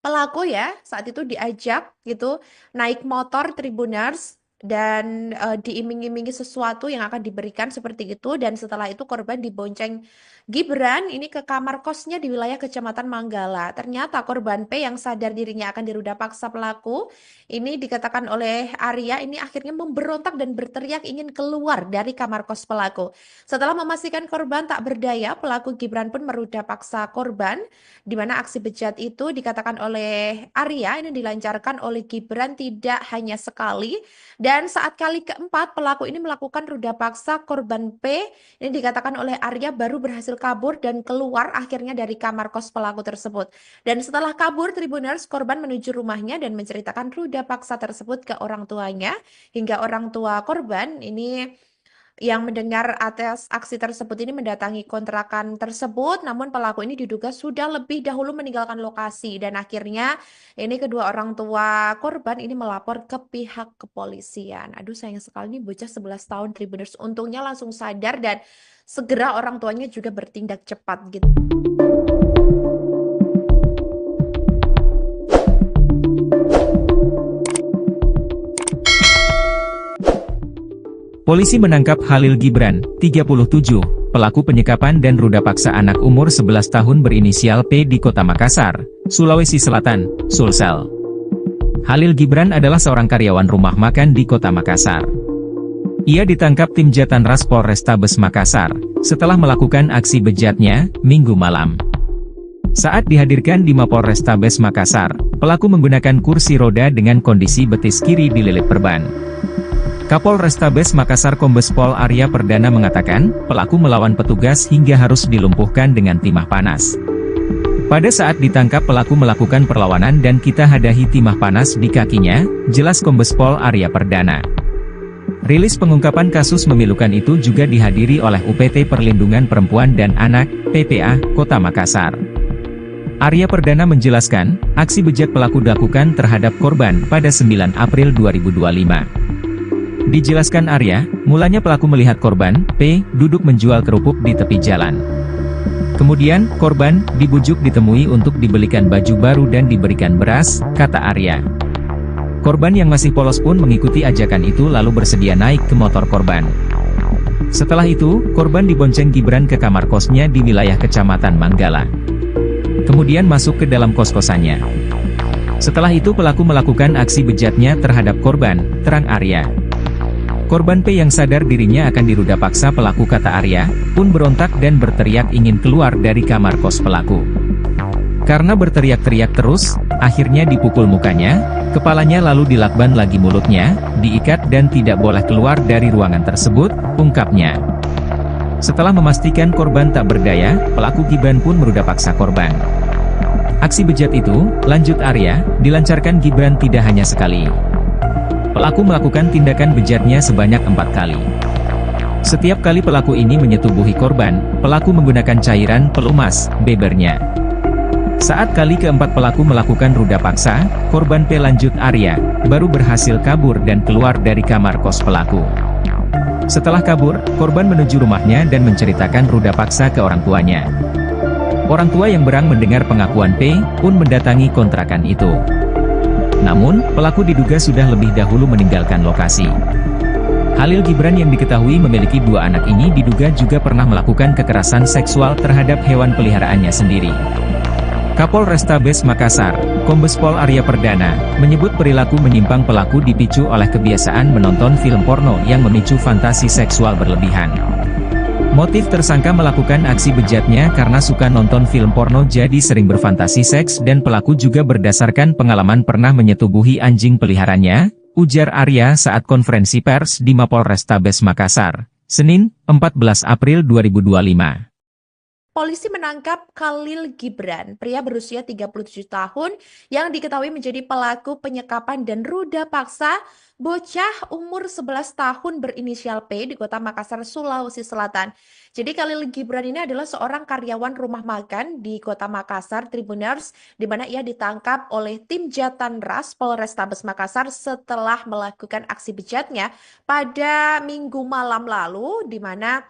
pelaku ya. Saat itu diajak gitu naik motor Tribuners dan diiming-imingi sesuatu yang akan diberikan seperti itu, dan setelah itu korban dibonceng Gibran ini ke kamar kosnya di wilayah Kecamatan Manggala. Ternyata korban P yang sadar dirinya akan diruda paksa pelaku ini, dikatakan oleh Arya, ini akhirnya memberontak dan berteriak ingin keluar dari kamar kos pelaku. Setelah memastikan korban tak berdaya, pelaku Gibran pun meruda paksa korban, di mana aksi bejat itu dikatakan oleh Arya ini dilancarkan oleh Gibran tidak hanya sekali, dan saat kali keempat pelaku ini melakukan ruda paksa korban P, ini dikatakan oleh Arya baru berhasil kabur dan keluar akhirnya dari kamar kos pelaku tersebut. Dan setelah kabur, Tribuners, korban menuju rumahnya dan menceritakan ruda paksa tersebut ke orang tuanya, hingga orang tua korban ini yang mendengar atas aksi tersebut ini mendatangi kontrakan tersebut, namun pelaku ini diduga sudah lebih dahulu meninggalkan lokasi, dan akhirnya ini kedua orang tua korban ini melapor ke pihak kepolisian. Aduh, sayang sekali nih bocah 11 tahun Tribuners, untungnya langsung sadar dan segera orang tuanya juga bertindak cepat gitu. Polisi menangkap Khalil Gibran, 37, pelaku penyekapan dan ruda paksa anak umur 11 tahun berinisial P di Kota Makassar, Sulawesi Selatan, Sulsel. Khalil Gibran adalah seorang karyawan rumah makan di Kota Makassar. Ia ditangkap tim Jatanras Polrestabes Makassar setelah melakukan aksi bejatnya Minggu malam. Saat dihadirkan di Mapolrestabes Makassar, pelaku menggunakan kursi roda dengan kondisi betis kiri dililit perban. Kapolrestabes Makassar Kombes Pol Arya Perdana mengatakan, pelaku melawan petugas hingga harus dilumpuhkan dengan timah panas. Pada saat ditangkap pelaku melakukan perlawanan dan kita hadahi timah panas di kakinya, jelas Kombes Pol Arya Perdana. Rilis pengungkapan kasus memilukan itu juga dihadiri oleh UPT Perlindungan Perempuan dan Anak, PPA, Kota Makassar. Arya Perdana menjelaskan, aksi bejat pelaku dilakukan terhadap korban pada 9 April 2025. Dijelaskan Arya, mulanya pelaku melihat korban, P, duduk menjual kerupuk di tepi jalan. Kemudian, korban dibujuk ditemui untuk dibelikan baju baru dan diberikan beras, kata Arya. Korban yang masih polos pun mengikuti ajakan itu lalu bersedia naik ke motor korban. Setelah itu, korban dibonceng Gibran ke kamar kosnya di wilayah Kecamatan Manggala. Kemudian masuk ke dalam kos-kosannya. Setelah itu pelaku melakukan aksi bejatnya terhadap korban, terang Arya. Korban P yang sadar dirinya akan diruda paksa pelaku, kata Arya, pun berontak dan berteriak ingin keluar dari kamar kos pelaku. Karena berteriak-teriak terus, akhirnya dipukul mukanya, kepalanya lalu dilakban lagi mulutnya, diikat dan tidak boleh keluar dari ruangan tersebut, ungkapnya. Setelah memastikan korban tak berdaya, pelaku Gibran pun meruda paksa korban. Aksi bejat itu, lanjut Arya, dilancarkan Gibran tidak hanya sekali. Pelaku melakukan tindakan bejatnya sebanyak 4 kali. Setiap kali pelaku ini menyetubuhi korban, pelaku menggunakan cairan pelumas, bebernya. Saat kali keempat pelaku melakukan ruda paksa, korban P, lanjut Arya, baru berhasil kabur dan keluar dari kamar kos pelaku. Setelah kabur, korban menuju rumahnya dan menceritakan ruda paksa ke orang tuanya. Orang tua yang berang mendengar pengakuan P pun mendatangi kontrakan itu. Namun, pelaku diduga sudah lebih dahulu meninggalkan lokasi. Khalil Gibran yang diketahui memiliki 2 anak ini diduga juga pernah melakukan kekerasan seksual terhadap hewan peliharaannya sendiri. Kapolrestabes Makassar, Kombes Pol Arya Perdana, menyebut perilaku menyimpang pelaku dipicu oleh kebiasaan menonton film porno yang memicu fantasi seksual berlebihan. Motif tersangka melakukan aksi bejatnya karena suka nonton film porno jadi sering berfantasi seks dan pelaku juga berdasarkan pengalaman pernah menyetubuhi anjing peliharaannya, ujar Arya saat konferensi pers di Mapolrestabes Makassar, Senin, 14 April 2025. Polisi menangkap Khalil Gibran, pria berusia 37 tahun yang diketahui menjadi pelaku penyekapan dan ruda paksa bocah umur 11 tahun berinisial P di Kota Makassar, Sulawesi Selatan. Jadi Khalil Gibran ini adalah seorang karyawan rumah makan di Kota Makassar, Tribuners, di mana ia ditangkap oleh tim Jatan Ras Polrestabes Makassar setelah melakukan aksi bejatnya pada Minggu malam lalu, di mana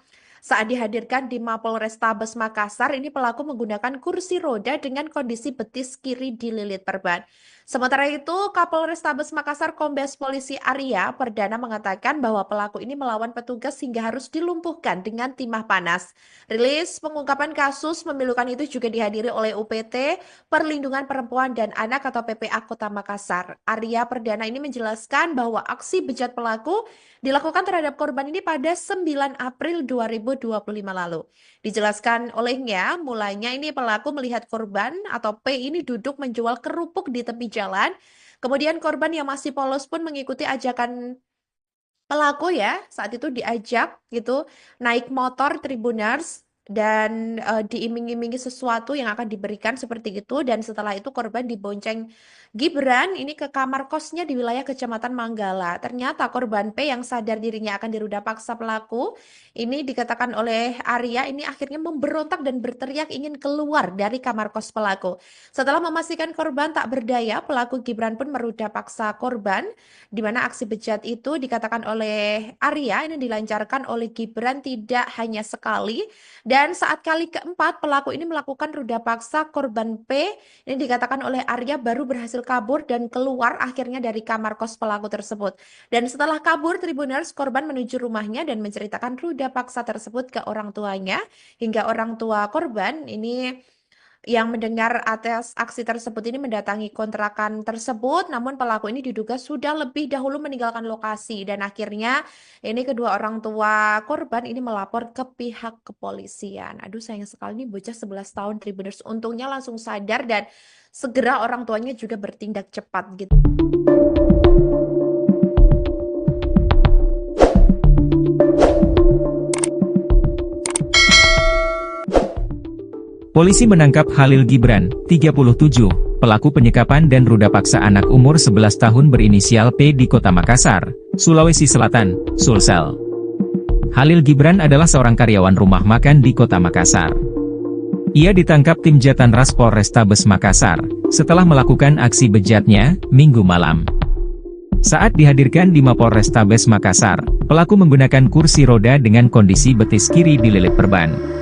saat dihadirkan di Mapolrestabes Makassar, ini pelaku menggunakan kursi roda dengan kondisi betis kiri dililit perban. Sementara itu, Kapolrestabes Makassar Kombes Polisi Arya Perdana mengatakan bahwa pelaku ini melawan petugas hingga harus dilumpuhkan dengan timah panas. Rilis pengungkapan kasus memilukan itu juga dihadiri oleh UPT Perlindungan Perempuan dan Anak atau PPA Kota Makassar. Arya Perdana ini menjelaskan bahwa aksi bejat pelaku dilakukan terhadap korban ini pada 9 April 2025 lalu. Dijelaskan olehnya, mulanya ini pelaku melihat korban atau P ini duduk menjual kerupuk di tepi jalan. Kemudian korban yang masih polos pun mengikuti ajakan pelaku ya. Saat itu diajak gitu naik motor Tribuners dan diiming-imingi sesuatu yang akan diberikan seperti itu. Dan setelah itu korban dibonceng Gibran ini ke kamar kosnya di wilayah Kecamatan Manggala. Ternyata korban P yang sadar dirinya akan diruda paksa pelaku, ini dikatakan oleh Arya ini akhirnya memberontak dan berteriak ingin keluar dari kamar kos pelaku. Setelah memastikan korban tak berdaya, pelaku Gibran pun meruda paksa korban, di mana aksi bejat itu dikatakan oleh Arya ini dilancarkan oleh Gibran tidak hanya sekali, dan saat kali keempat pelaku ini melakukan ruda paksa korban P, ini dikatakan oleh Arya baru berhasil kabur dan keluar akhirnya dari kamar kos pelaku tersebut. Dan setelah kabur, Tribuners, korban menuju rumahnya dan menceritakan ruda paksa tersebut ke orang tuanya, hingga orang tua korban ini yang mendengar atas aksi tersebut ini mendatangi kontrakan tersebut, namun pelaku ini diduga sudah lebih dahulu meninggalkan lokasi dan akhirnya ini kedua orang tua korban ini melapor ke pihak kepolisian. Aduh sayang sekali nih bocah 11 tahun Tribuners, untungnya langsung sadar dan segera orang tuanya juga bertindak cepat gitu. Polisi menangkap Khalil Gibran, 37, pelaku penyekapan dan ruda paksa anak umur 11 tahun berinisial P di Kota Makassar, Sulawesi Selatan, Sulsel. Khalil Gibran adalah seorang karyawan rumah makan di Kota Makassar. Ia ditangkap tim Jatan Ras Polrestabes Makassar, setelah melakukan aksi bejatnya, Minggu malam. Saat dihadirkan di Mapolrestabes Makassar, pelaku menggunakan kursi roda dengan kondisi betis kiri dililit perban.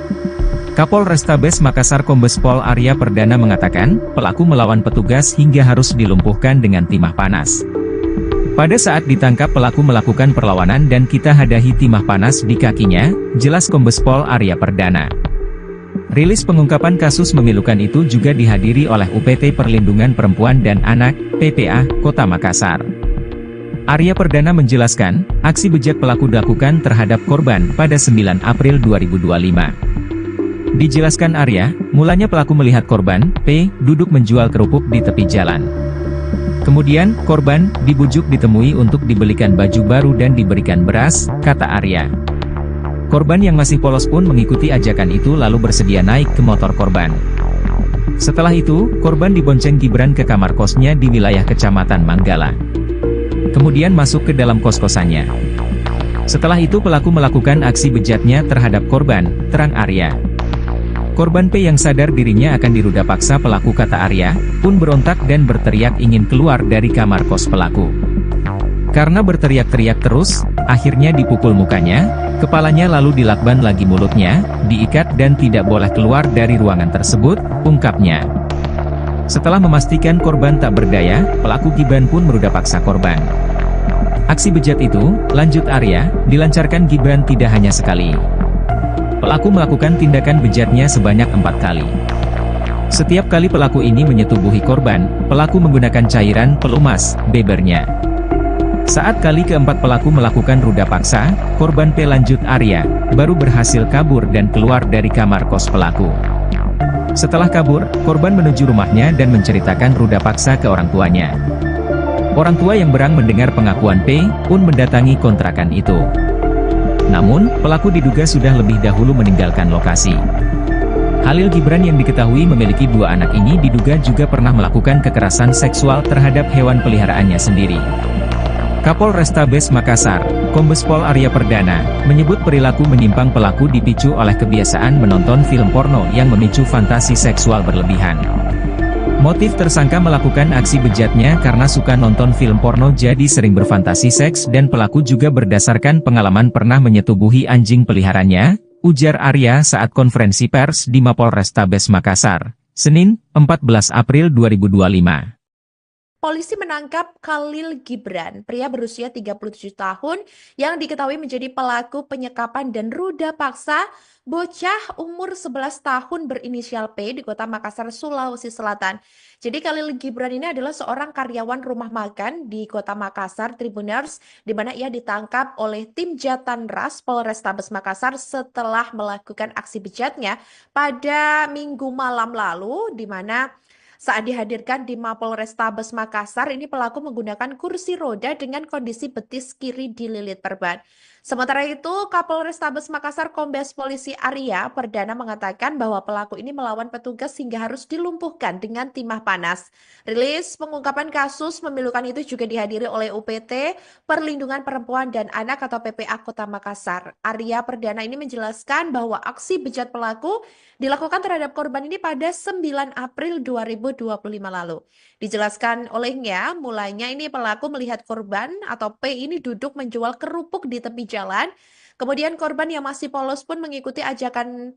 Kapolrestabes Makassar Kombes Pol Arya Perdana mengatakan, pelaku melawan petugas hingga harus dilumpuhkan dengan timah panas. Pada saat ditangkap pelaku melakukan perlawanan dan kita hadahi timah panas di kakinya, jelas Kombes Pol Arya Perdana. Rilis pengungkapan kasus memilukan itu juga dihadiri oleh UPT Perlindungan Perempuan dan Anak, PPA, Kota Makassar. Arya Perdana menjelaskan, aksi bejat pelaku dilakukan terhadap korban pada 9 April 2025. Dijelaskan Arya, mulanya pelaku melihat korban, P, duduk menjual kerupuk di tepi jalan. Kemudian, korban dibujuk ditemui untuk dibelikan baju baru dan diberikan beras, kata Arya. Korban yang masih polos pun mengikuti ajakan itu lalu bersedia naik ke motor korban. Setelah itu, korban dibonceng Gibran ke kamar kosnya di wilayah Kecamatan Manggala. Kemudian masuk ke dalam kos-kosannya. Setelah itu pelaku melakukan aksi bejatnya terhadap korban, terang Arya. Korban P yang sadar dirinya akan diruda paksa pelaku kata Arya, pun berontak dan berteriak ingin keluar dari kamar kos pelaku. Karena berteriak-teriak terus, akhirnya dipukul mukanya, Kepalanya lalu dilakban lagi mulutnya, diikat dan tidak boleh keluar dari ruangan tersebut, ungkapnya. Setelah memastikan korban tak berdaya, pelaku Gibran pun meruda paksa korban. Aksi bejat itu, lanjut Arya, dilancarkan Gibran tidak hanya sekali. Pelaku melakukan tindakan bejatnya sebanyak 4 kali. Setiap kali pelaku ini menyetubuhi korban, pelaku menggunakan cairan pelumas, bebernya. Saat kali keempat pelaku melakukan ruda paksa, korban P lanjut Arya, baru berhasil kabur dan keluar dari kamar kos pelaku. Setelah kabur, korban menuju rumahnya dan menceritakan ruda paksa ke orang tuanya. Orang tua yang berang mendengar pengakuan P, pun mendatangi kontrakan itu. Namun, pelaku diduga sudah lebih dahulu meninggalkan lokasi. Khalil Gibran yang diketahui memiliki 2 anak ini diduga juga pernah melakukan kekerasan seksual terhadap hewan peliharaannya sendiri. Kapolrestabes Makassar, Kombes Pol Arya Perdana, menyebut perilaku menyimpang pelaku dipicu oleh kebiasaan menonton film porno yang memicu fantasi seksual berlebihan. Motif tersangka melakukan aksi bejatnya karena suka nonton film porno jadi sering berfantasi seks dan pelaku juga berdasarkan pengalaman pernah menyetubuhi anjing peliharaannya, ujar Arya saat konferensi pers di Mapolrestabes Makassar, Senin, 14 April 2025. Polisi menangkap Khalil Gibran, pria berusia 37 tahun yang diketahui menjadi pelaku penyekapan dan ruda paksa bocah umur 11 tahun berinisial P di Kota Makassar, Sulawesi Selatan. Jadi Khalil Gibran ini adalah seorang karyawan rumah makan di Kota Makassar, Tribuners, di mana ia ditangkap oleh tim Jatanras Polrestabes Makassar setelah melakukan aksi bejatnya pada Minggu malam lalu, di mana saat dihadirkan di Mapolrestabes Makassar, ini pelaku menggunakan kursi roda dengan kondisi betis kiri dililit perban. Sementara itu, Kapolrestabes Makassar Kombes Polisi Arya Perdana mengatakan bahwa pelaku ini melawan petugas hingga harus dilumpuhkan dengan timah panas. Rilis pengungkapan kasus memilukan itu juga dihadiri oleh UPT Perlindungan Perempuan dan Anak atau PPA Kota Makassar. Arya Perdana ini menjelaskan bahwa aksi bejat pelaku dilakukan terhadap korban ini pada 9 April 2025 lalu. Dijelaskan olehnya, mulanya ini pelaku melihat korban atau P ini duduk menjual kerupuk di tepi jalan. Kemudian korban yang masih polos pun mengikuti ajakan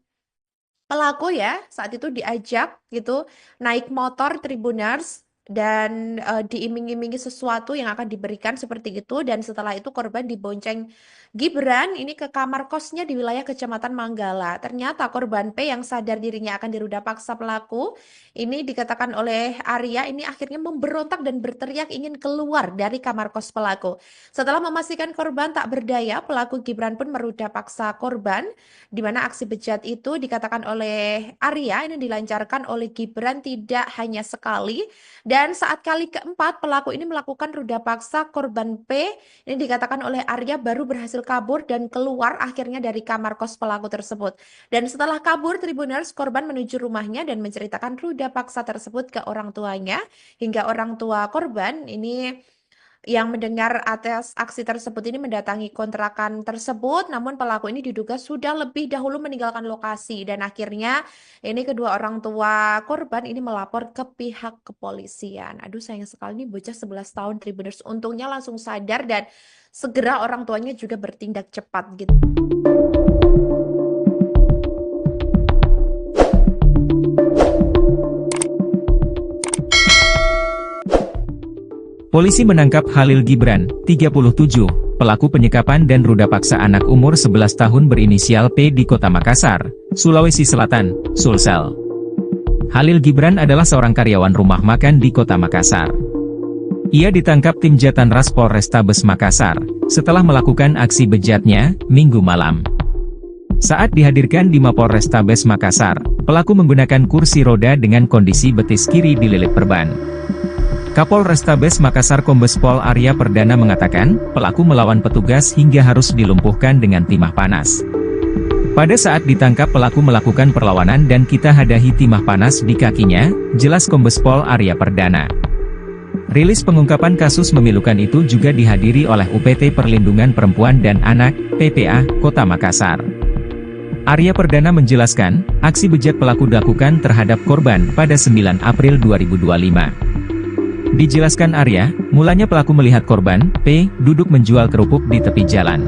pelaku ya. Saat itu diajak gitu naik motor Tribuners dan diiming-imingi sesuatu yang akan diberikan seperti itu, dan setelah itu korban dibonceng Gibran ini ke kamar kosnya di wilayah Kecamatan Manggala. Ternyata korban P yang sadar dirinya akan diruda paksa pelaku ini, dikatakan oleh Arya, ini akhirnya memberontak dan berteriak ingin keluar dari kamar kos pelaku. Setelah memastikan korban tak berdaya, pelaku Gibran pun meruda paksa korban, di mana aksi bejat itu dikatakan oleh Arya ini dilancarkan oleh Gibran tidak hanya sekali. Dan saat kali keempat pelaku ini melakukan ruda paksa korban P, ini dikatakan oleh Arya baru berhasil kabur dan keluar akhirnya dari kamar kos pelaku tersebut. Dan setelah kabur Tribuners, korban menuju rumahnya dan menceritakan ruda paksa tersebut ke orang tuanya, hingga orang tua korban ini yang mendengar atas aksi tersebut ini mendatangi kontrakan tersebut, namun pelaku ini diduga sudah lebih dahulu meninggalkan lokasi, dan akhirnya ini kedua orang tua korban ini melapor ke pihak kepolisian. Aduh, sayang sekali nih bocah 11 tahun Tribuners, untungnya langsung sadar dan segera orang tuanya juga bertindak cepat gitu. Polisi menangkap Khalil Gibran, 37, pelaku penyekapan dan ruda paksa anak umur 11 tahun berinisial P di Kota Makassar, Sulawesi Selatan, Sulsel. Khalil Gibran adalah seorang karyawan rumah makan di Kota Makassar. Ia ditangkap tim Jatanras Polrestabes Makassar, setelah melakukan aksi bejatnya, Minggu malam. Saat dihadirkan di Mapolrestabes Makassar, pelaku menggunakan kursi roda dengan kondisi betis kiri dililit perban. Kapolrestabes Makassar Kombes Pol Arya Perdana mengatakan, pelaku melawan petugas hingga harus dilumpuhkan dengan timah panas. Pada saat ditangkap pelaku melakukan perlawanan dan kita hadahi timah panas di kakinya, jelas Kombes Pol Arya Perdana. Rilis pengungkapan kasus memilukan itu juga dihadiri oleh UPT Perlindungan Perempuan dan Anak, PPA, Kota Makassar. Arya Perdana menjelaskan, aksi bejat pelaku dilakukan terhadap korban pada 9 April 2025. Dijelaskan Arya, mulanya pelaku melihat korban, P, duduk menjual kerupuk di tepi jalan.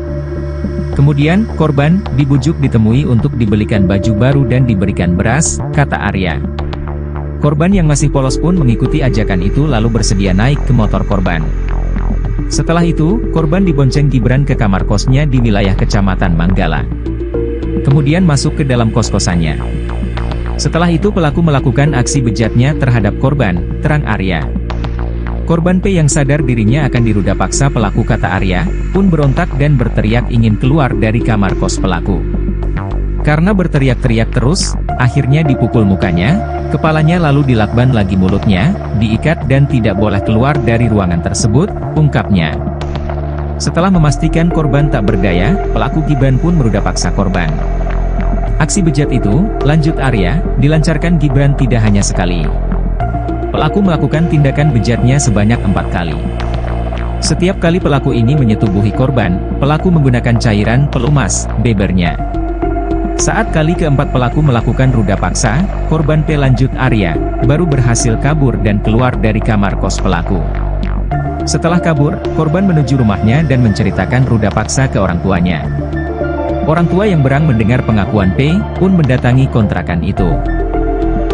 Kemudian, korban dibujuk ditemui untuk dibelikan baju baru dan diberikan beras, kata Arya. Korban yang masih polos pun mengikuti ajakan itu lalu bersedia naik ke motor korban. Setelah itu, korban dibonceng Gibran ke kamar kosnya di wilayah Kecamatan Manggala. Kemudian masuk ke dalam kos-kosannya. Setelah itu pelaku melakukan aksi bejatnya terhadap korban, terang Arya. Korban P yang sadar dirinya akan diruda paksa pelaku, kata Arya, pun berontak dan berteriak ingin keluar dari kamar kos pelaku. Karena berteriak-teriak terus, akhirnya dipukul mukanya, kepalanya lalu dilakban lagi mulutnya, diikat dan tidak boleh keluar dari ruangan tersebut, ungkapnya. Setelah memastikan korban tak berdaya, pelaku Gibran pun meruda paksa korban. Aksi bejat itu, lanjut Arya, dilancarkan Gibran tidak hanya sekali. Pelaku melakukan tindakan bejatnya sebanyak 4 kali. Setiap kali pelaku ini menyetubuhi korban, pelaku menggunakan cairan pelumas, bebernya. Saat kali keempat pelaku melakukan ruda paksa, korban P lanjut Arya, baru berhasil kabur dan keluar dari kamar kos pelaku. Setelah kabur, korban menuju rumahnya dan menceritakan ruda paksa ke orang tuanya. Orang tua yang berang mendengar pengakuan P, pun mendatangi kontrakan itu.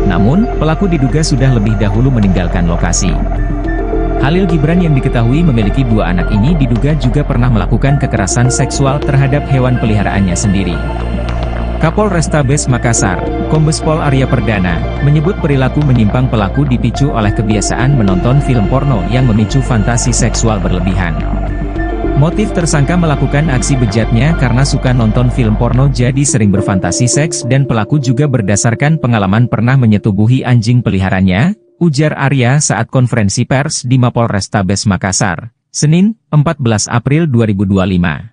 Namun, pelaku diduga sudah lebih dahulu meninggalkan lokasi. Khalil Gibran yang diketahui memiliki 2 anak ini diduga juga pernah melakukan kekerasan seksual terhadap hewan peliharaannya sendiri. Kapolrestabes Makassar, Kombes Pol Arya Perdana, menyebut perilaku menyimpang pelaku dipicu oleh kebiasaan menonton film porno yang memicu fantasi seksual berlebihan. Motif tersangka melakukan aksi bejatnya karena suka nonton film porno jadi sering berfantasi seks dan pelaku juga berdasarkan pengalaman pernah menyetubuhi anjing peliharaannya, ujar Arya saat konferensi pers di Mapolrestabes Makassar, Senin, 14 April 2025.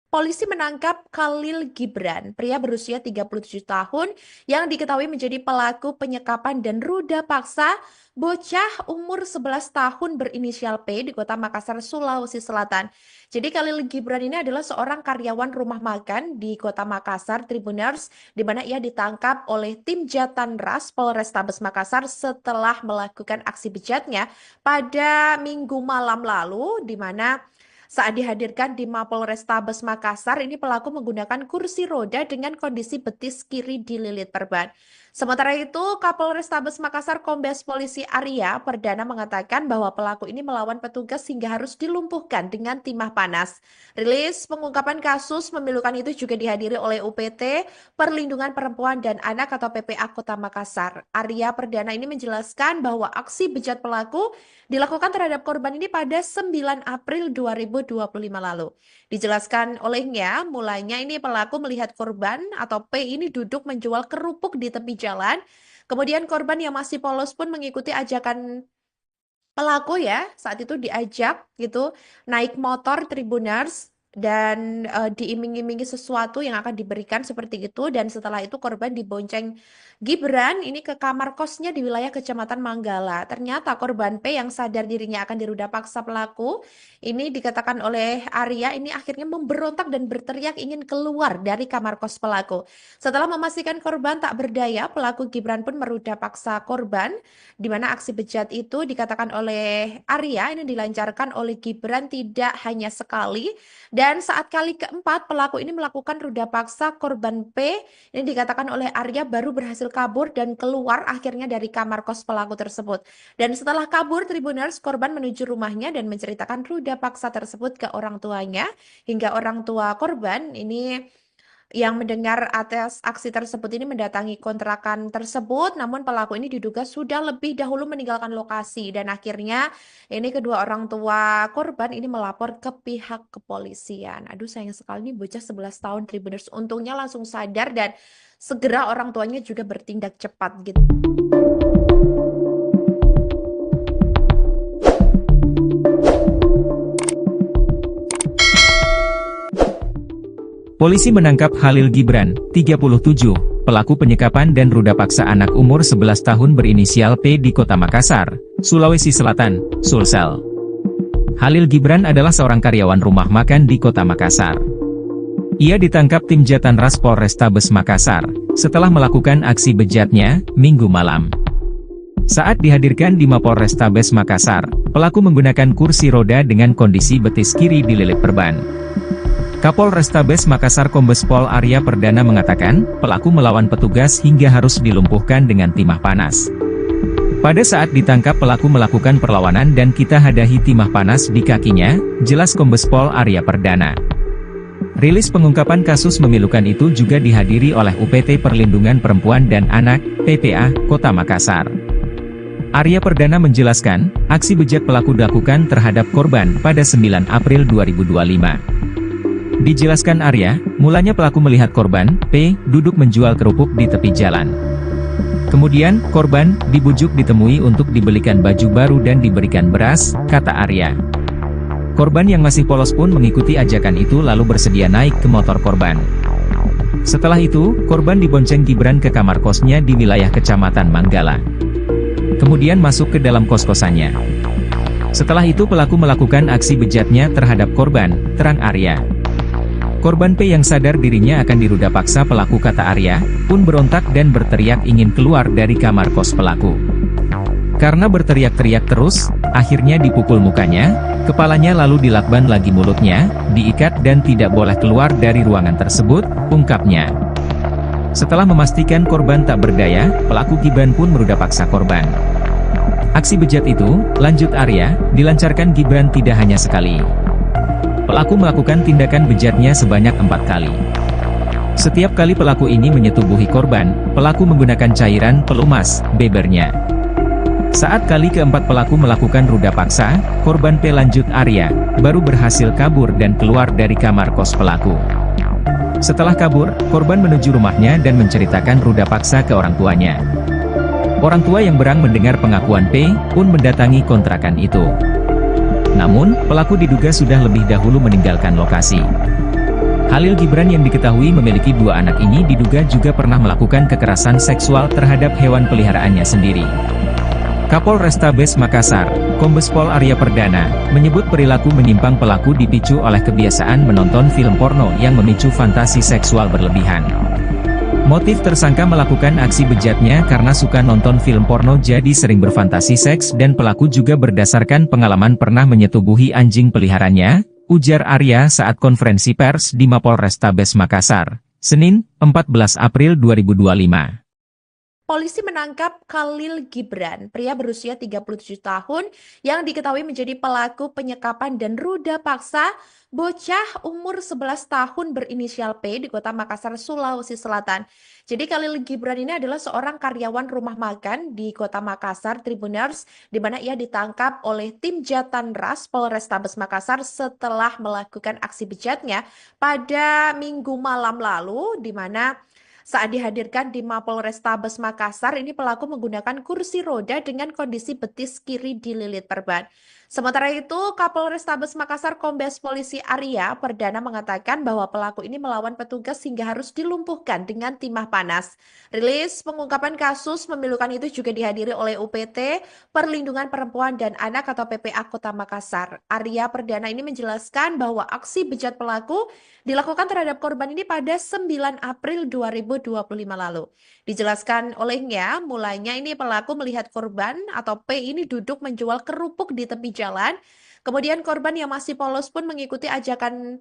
Polisi menangkap Khalil Gibran, pria berusia 37 tahun yang diketahui menjadi pelaku penyekapan dan ruda paksa bocah umur 11 tahun berinisial P di Kota Makassar, Sulawesi Selatan. Jadi Khalil Gibran ini adalah seorang karyawan rumah makan di Kota Makassar, Tribuners, di mana ia ditangkap oleh tim Jatanras Polrestabes Makassar setelah melakukan aksi bejatnya pada Minggu malam lalu, di mana saat dihadirkan di Mapolrestabes Makassar, ini pelaku menggunakan kursi roda dengan kondisi betis kiri dililit perban. Sementara itu, Kapolrestabes Makassar Kombes Polisi Arya Perdana mengatakan bahwa pelaku ini melawan petugas hingga harus dilumpuhkan dengan timah panas. Rilis pengungkapan kasus memilukan itu juga dihadiri oleh UPT Perlindungan Perempuan dan Anak atau PPA Kota Makassar. Arya Perdana ini menjelaskan bahwa aksi bejat pelaku dilakukan terhadap korban ini pada 9 April 2025 lalu. Dijelaskan olehnya, mulanya ini pelaku melihat korban atau P ini duduk menjual kerupuk di tepi jalan. Kemudian korban yang masih polos pun mengikuti ajakan pelaku ya, saat itu diajak gitu naik motor Tribuners dan diiming-imingi sesuatu yang akan diberikan seperti itu, dan setelah itu korban dibonceng Gibran ini ke kamar kosnya di wilayah Kecamatan Manggala. Ternyata korban P yang sadar dirinya akan diruda paksa pelaku ini dikatakan oleh Arya ini akhirnya memberontak dan berteriak ingin keluar dari kamar kos pelaku. Setelah memastikan korban tak berdaya, pelaku Gibran pun meruda paksa korban, di mana aksi bejat itu dikatakan oleh Arya ini dilancarkan oleh Gibran tidak hanya sekali, dan saat kali keempat pelaku ini melakukan ruda paksa korban P, ini dikatakan oleh Arya baru berhasil kabur dan keluar akhirnya dari kamar kos pelaku tersebut. Dan setelah kabur, Tribuners, korban menuju rumahnya dan menceritakan ruda paksa tersebut ke orang tuanya, hingga orang tua korban ini yang mendengar atas aksi tersebut ini mendatangi kontrakan tersebut, namun pelaku ini diduga sudah lebih dahulu meninggalkan lokasi, dan akhirnya ini kedua orang tua korban ini melapor ke pihak kepolisian. Aduh, sayang sekali nih bocah 11 tahun Tribuners, untungnya langsung sadar dan segera orang tuanya juga bertindak cepat gitu. Polisi menangkap Khalil Gibran, 37, pelaku penyekapan dan ruda paksa anak umur 11 tahun berinisial P di Kota Makassar, Sulawesi Selatan, Sulsel. Khalil Gibran adalah seorang karyawan rumah makan di Kota Makassar. Ia ditangkap tim Jatanras Polrestabes Makassar, setelah melakukan aksi bejatnya, Minggu malam. Saat dihadirkan di Mapolrestabes Makassar, pelaku menggunakan kursi roda dengan kondisi betis kiri dililit perban. Kapol Restabes Makassar Kombes Pol Arya Perdana mengatakan, pelaku melawan petugas hingga harus dilumpuhkan dengan timah panas. Pada saat ditangkap pelaku melakukan perlawanan dan kita hadahi timah panas di kakinya, jelas Kombes Pol Arya Perdana. Rilis pengungkapan kasus memilukan itu juga dihadiri oleh UPT Perlindungan Perempuan dan Anak, PPA, Kota Makassar. Arya Perdana menjelaskan, aksi bejat pelaku dilakukan terhadap korban pada 9 April 2025. Dijelaskan Arya, mulanya pelaku melihat korban, P, duduk menjual kerupuk di tepi jalan. Kemudian, korban dibujuk ditemui untuk dibelikan baju baru dan diberikan beras, kata Arya. Korban yang masih polos pun mengikuti ajakan itu lalu bersedia naik ke motor korban. Setelah itu, korban dibonceng Gibran ke kamar kosnya di wilayah Kecamatan Manggala. Kemudian masuk ke dalam kos-kosannya. Setelah itu pelaku melakukan aksi bejatnya terhadap korban, terang Arya. Korban P yang sadar dirinya akan diruda paksa pelaku kata Arya, pun berontak dan berteriak ingin keluar dari kamar kos pelaku. Karena berteriak-teriak terus, akhirnya dipukul mukanya, kepalanya lalu dilakban lagi mulutnya, diikat dan tidak boleh keluar dari ruangan tersebut, ungkapnya. Setelah memastikan korban tak berdaya, pelaku Gibran pun meruda paksa korban. Aksi bejat itu, lanjut Arya, dilancarkan Gibran tidak hanya sekali. Pelaku melakukan tindakan bejatnya sebanyak 4 kali. Setiap kali pelaku ini menyetubuhi korban, pelaku menggunakan cairan pelumas, bebernya. Saat kali keempat pelaku melakukan ruda paksa, korban P lanjut Arya, baru berhasil kabur dan keluar dari kamar kos pelaku. Setelah kabur, korban menuju rumahnya dan menceritakan ruda paksa ke orang tuanya. Orang tua yang berang mendengar pengakuan P, pun mendatangi kontrakan itu. Namun, pelaku diduga sudah lebih dahulu meninggalkan lokasi. Khalil Gibran yang diketahui memiliki 2 anak ini diduga juga pernah melakukan kekerasan seksual terhadap hewan peliharaannya sendiri. Kapol Restabes Makassar, Kombes Pol Arya Perdana, menyebut perilaku menyimpang pelaku dipicu oleh kebiasaan menonton film porno yang memicu fantasi seksual berlebihan. Motif tersangka melakukan aksi bejatnya karena suka nonton film porno jadi sering berfantasi seks dan pelaku juga berdasarkan pengalaman pernah menyetubuhi anjing peliharaannya, ujar Arya saat konferensi pers di Mapolrestabes Makassar, Senin, 14 April 2025. Polisi menangkap Khalil Gibran, pria berusia 37 tahun yang diketahui menjadi pelaku penyekapan dan ruda paksa bocah umur 11 tahun berinisial P di Kota Makassar, Sulawesi Selatan. Jadi Khalil Gibran ini adalah seorang karyawan rumah makan di Kota Makassar, Tribuners, di mana ia ditangkap oleh tim Jatanras Polrestabes Makassar setelah melakukan aksi bejatnya pada Minggu malam lalu, di mana saat dihadirkan di Mapolrestabes Makassar, ini pelaku menggunakan kursi roda dengan kondisi betis kiri dililit perban. Sementara itu, Kapolrestabes Makassar Kombes Polisi Arya Perdana mengatakan bahwa pelaku ini melawan petugas hingga harus dilumpuhkan dengan timah panas. Rilis pengungkapan kasus memilukan itu juga dihadiri oleh UPT Perlindungan Perempuan dan Anak atau PPA Kota Makassar. Arya Perdana ini menjelaskan bahwa aksi bejat pelaku dilakukan terhadap korban ini pada 9 April 2025 lalu. Dijelaskan olehnya, mulanya ini pelaku melihat korban atau P ini duduk menjual kerupuk di tepi jalan. Kemudian korban yang masih polos pun mengikuti ajakan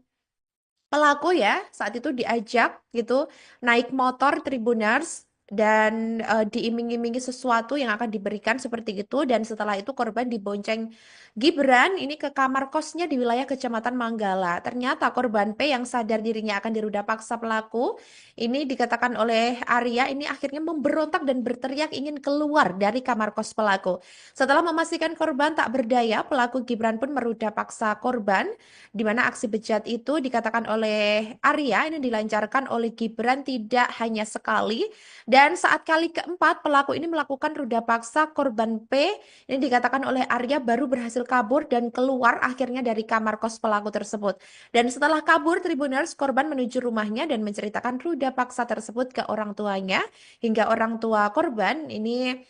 pelaku ya, saat itu diajak gitu naik motor Tribuners dan diiming-imingi sesuatu yang akan diberikan seperti itu, dan setelah itu korban dibonceng Gibran ini ke kamar kosnya di wilayah Kecamatan Manggala. Ternyata korban P yang sadar dirinya akan diruda paksa pelaku ini dikatakan oleh Arya ini akhirnya memberontak dan berteriak ingin keluar dari kamar kos pelaku. Setelah memastikan korban tak berdaya, pelaku Gibran pun meruda paksa korban, di mana aksi bejat itu dikatakan oleh Arya ini dilancarkan oleh Gibran tidak hanya sekali, dan saat kali keempat pelaku ini melakukan ruda paksa korban P ini dikatakan oleh Arya baru berhasil kabur dan keluar akhirnya dari kamar kos pelaku tersebut. Dan setelah kabur Tribuners, korban menuju rumahnya dan menceritakan ruda paksa tersebut ke orang tuanya, hingga orang tua korban ini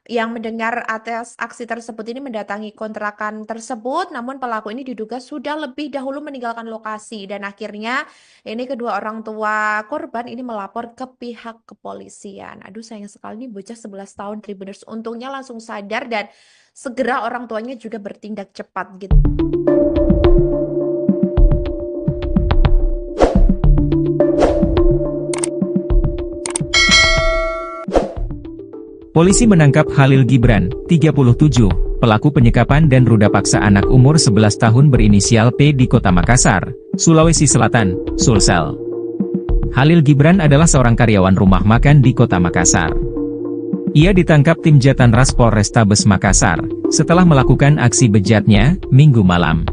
yang mendengar atas aksi tersebut ini mendatangi kontrakan tersebut, namun pelaku ini diduga sudah lebih dahulu meninggalkan lokasi, dan akhirnya ini kedua orang tua korban ini melapor ke pihak kepolisian. Aduh, sayang sekali nih bocah 11 tahun Tribuners, untungnya langsung sadar dan segera orang tuanya juga bertindak cepat gitu. Polisi menangkap Khalil Gibran, 37, pelaku penyekapan dan ruda paksa anak umur 11 tahun berinisial P di Kota Makassar, Sulawesi Selatan, Sulsel. Khalil Gibran adalah seorang karyawan rumah makan di Kota Makassar. Ia ditangkap tim Jatanras Polrestabes Makassar, setelah melakukan aksi bejatnya, Minggu malam.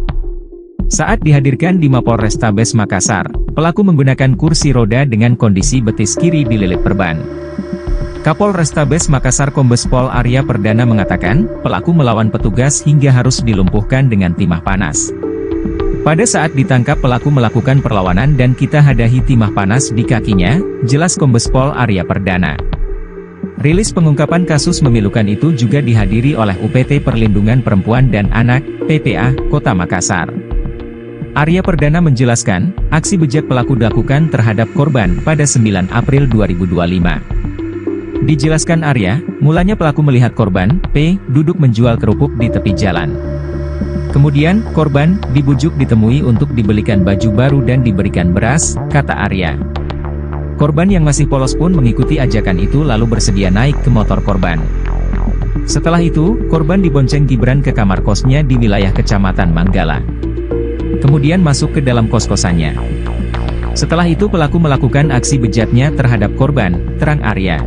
Saat dihadirkan di Mapolrestabes Makassar, pelaku menggunakan kursi roda dengan kondisi betis kiri dililit perban. Kapolrestabes Makassar Kombes Pol Arya Perdana mengatakan, pelaku melawan petugas hingga harus dilumpuhkan dengan timah panas. Pada saat ditangkap pelaku melakukan perlawanan dan kita hadahi timah panas di kakinya, jelas Kombes Pol Arya Perdana. Rilis pengungkapan kasus memilukan itu juga dihadiri oleh UPT Perlindungan Perempuan dan Anak, PPA, Kota Makassar. Arya Perdana menjelaskan, aksi bejat pelaku dilakukan terhadap korban pada 9 April 2025. Dijelaskan Arya, mulanya pelaku melihat korban, P, duduk menjual kerupuk di tepi jalan. Kemudian, korban dibujuk ditemui untuk dibelikan baju baru dan diberikan beras, kata Arya. Korban yang masih polos pun mengikuti ajakan itu lalu bersedia naik ke motor korban. Setelah itu, korban dibonceng Gibran ke kamar kosnya di wilayah Kecamatan Manggala. Kemudian masuk ke dalam kos-kosannya. Setelah itu pelaku melakukan aksi bejatnya terhadap korban, terang Arya.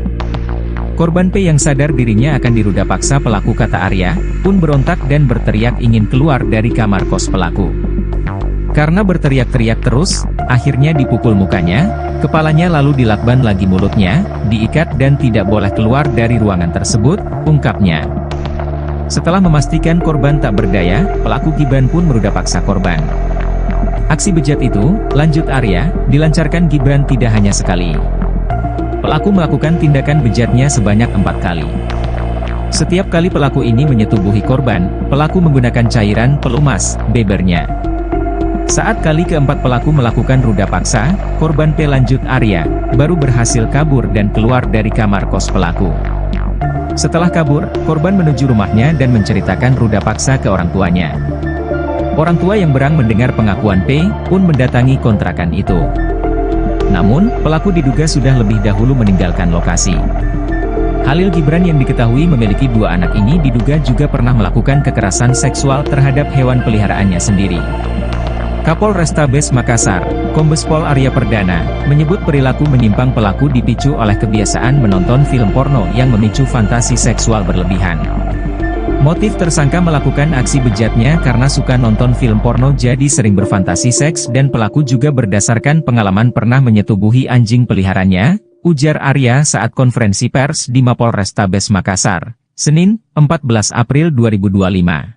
Korban P yang sadar dirinya akan diruda paksa pelaku kata Arya, pun berontak dan berteriak ingin keluar dari kamar kos pelaku. Karena berteriak-teriak terus, akhirnya dipukul mukanya, kepalanya lalu dilakban lagi mulutnya, diikat dan tidak boleh keluar dari ruangan tersebut, ungkapnya. Setelah memastikan korban tak berdaya, pelaku Gibran pun meruda paksa korban. Aksi bejat itu, lanjut Arya, dilancarkan Gibran tidak hanya sekali. Pelaku melakukan tindakan bejatnya sebanyak 4 kali. Setiap kali pelaku ini menyetubuhi korban, pelaku menggunakan cairan pelumas, bebernya. Saat kali keempat pelaku melakukan ruda paksa, korban P lanjut Arya, baru berhasil kabur dan keluar dari kamar kos pelaku. Setelah kabur, korban menuju rumahnya dan menceritakan ruda paksa ke orang tuanya. Orang tua yang berang mendengar pengakuan P, pun mendatangi kontrakan itu. Namun, pelaku diduga sudah lebih dahulu meninggalkan lokasi. Khalil Gibran yang diketahui memiliki 2 anak ini diduga juga pernah melakukan kekerasan seksual terhadap hewan peliharaannya sendiri. Kapolrestabes Makassar, Kombes Pol Arya Perdana, menyebut perilaku menyimpang pelaku dipicu oleh kebiasaan menonton film porno yang memicu fantasi seksual berlebihan. Motif tersangka melakukan aksi bejatnya karena suka nonton film porno jadi sering berfantasi seks dan pelaku juga berdasarkan pengalaman pernah menyetubuhi anjing peliharaannya, ujar Arya saat konferensi pers di Mapolrestabes Makassar, Senin, 14 April 2025.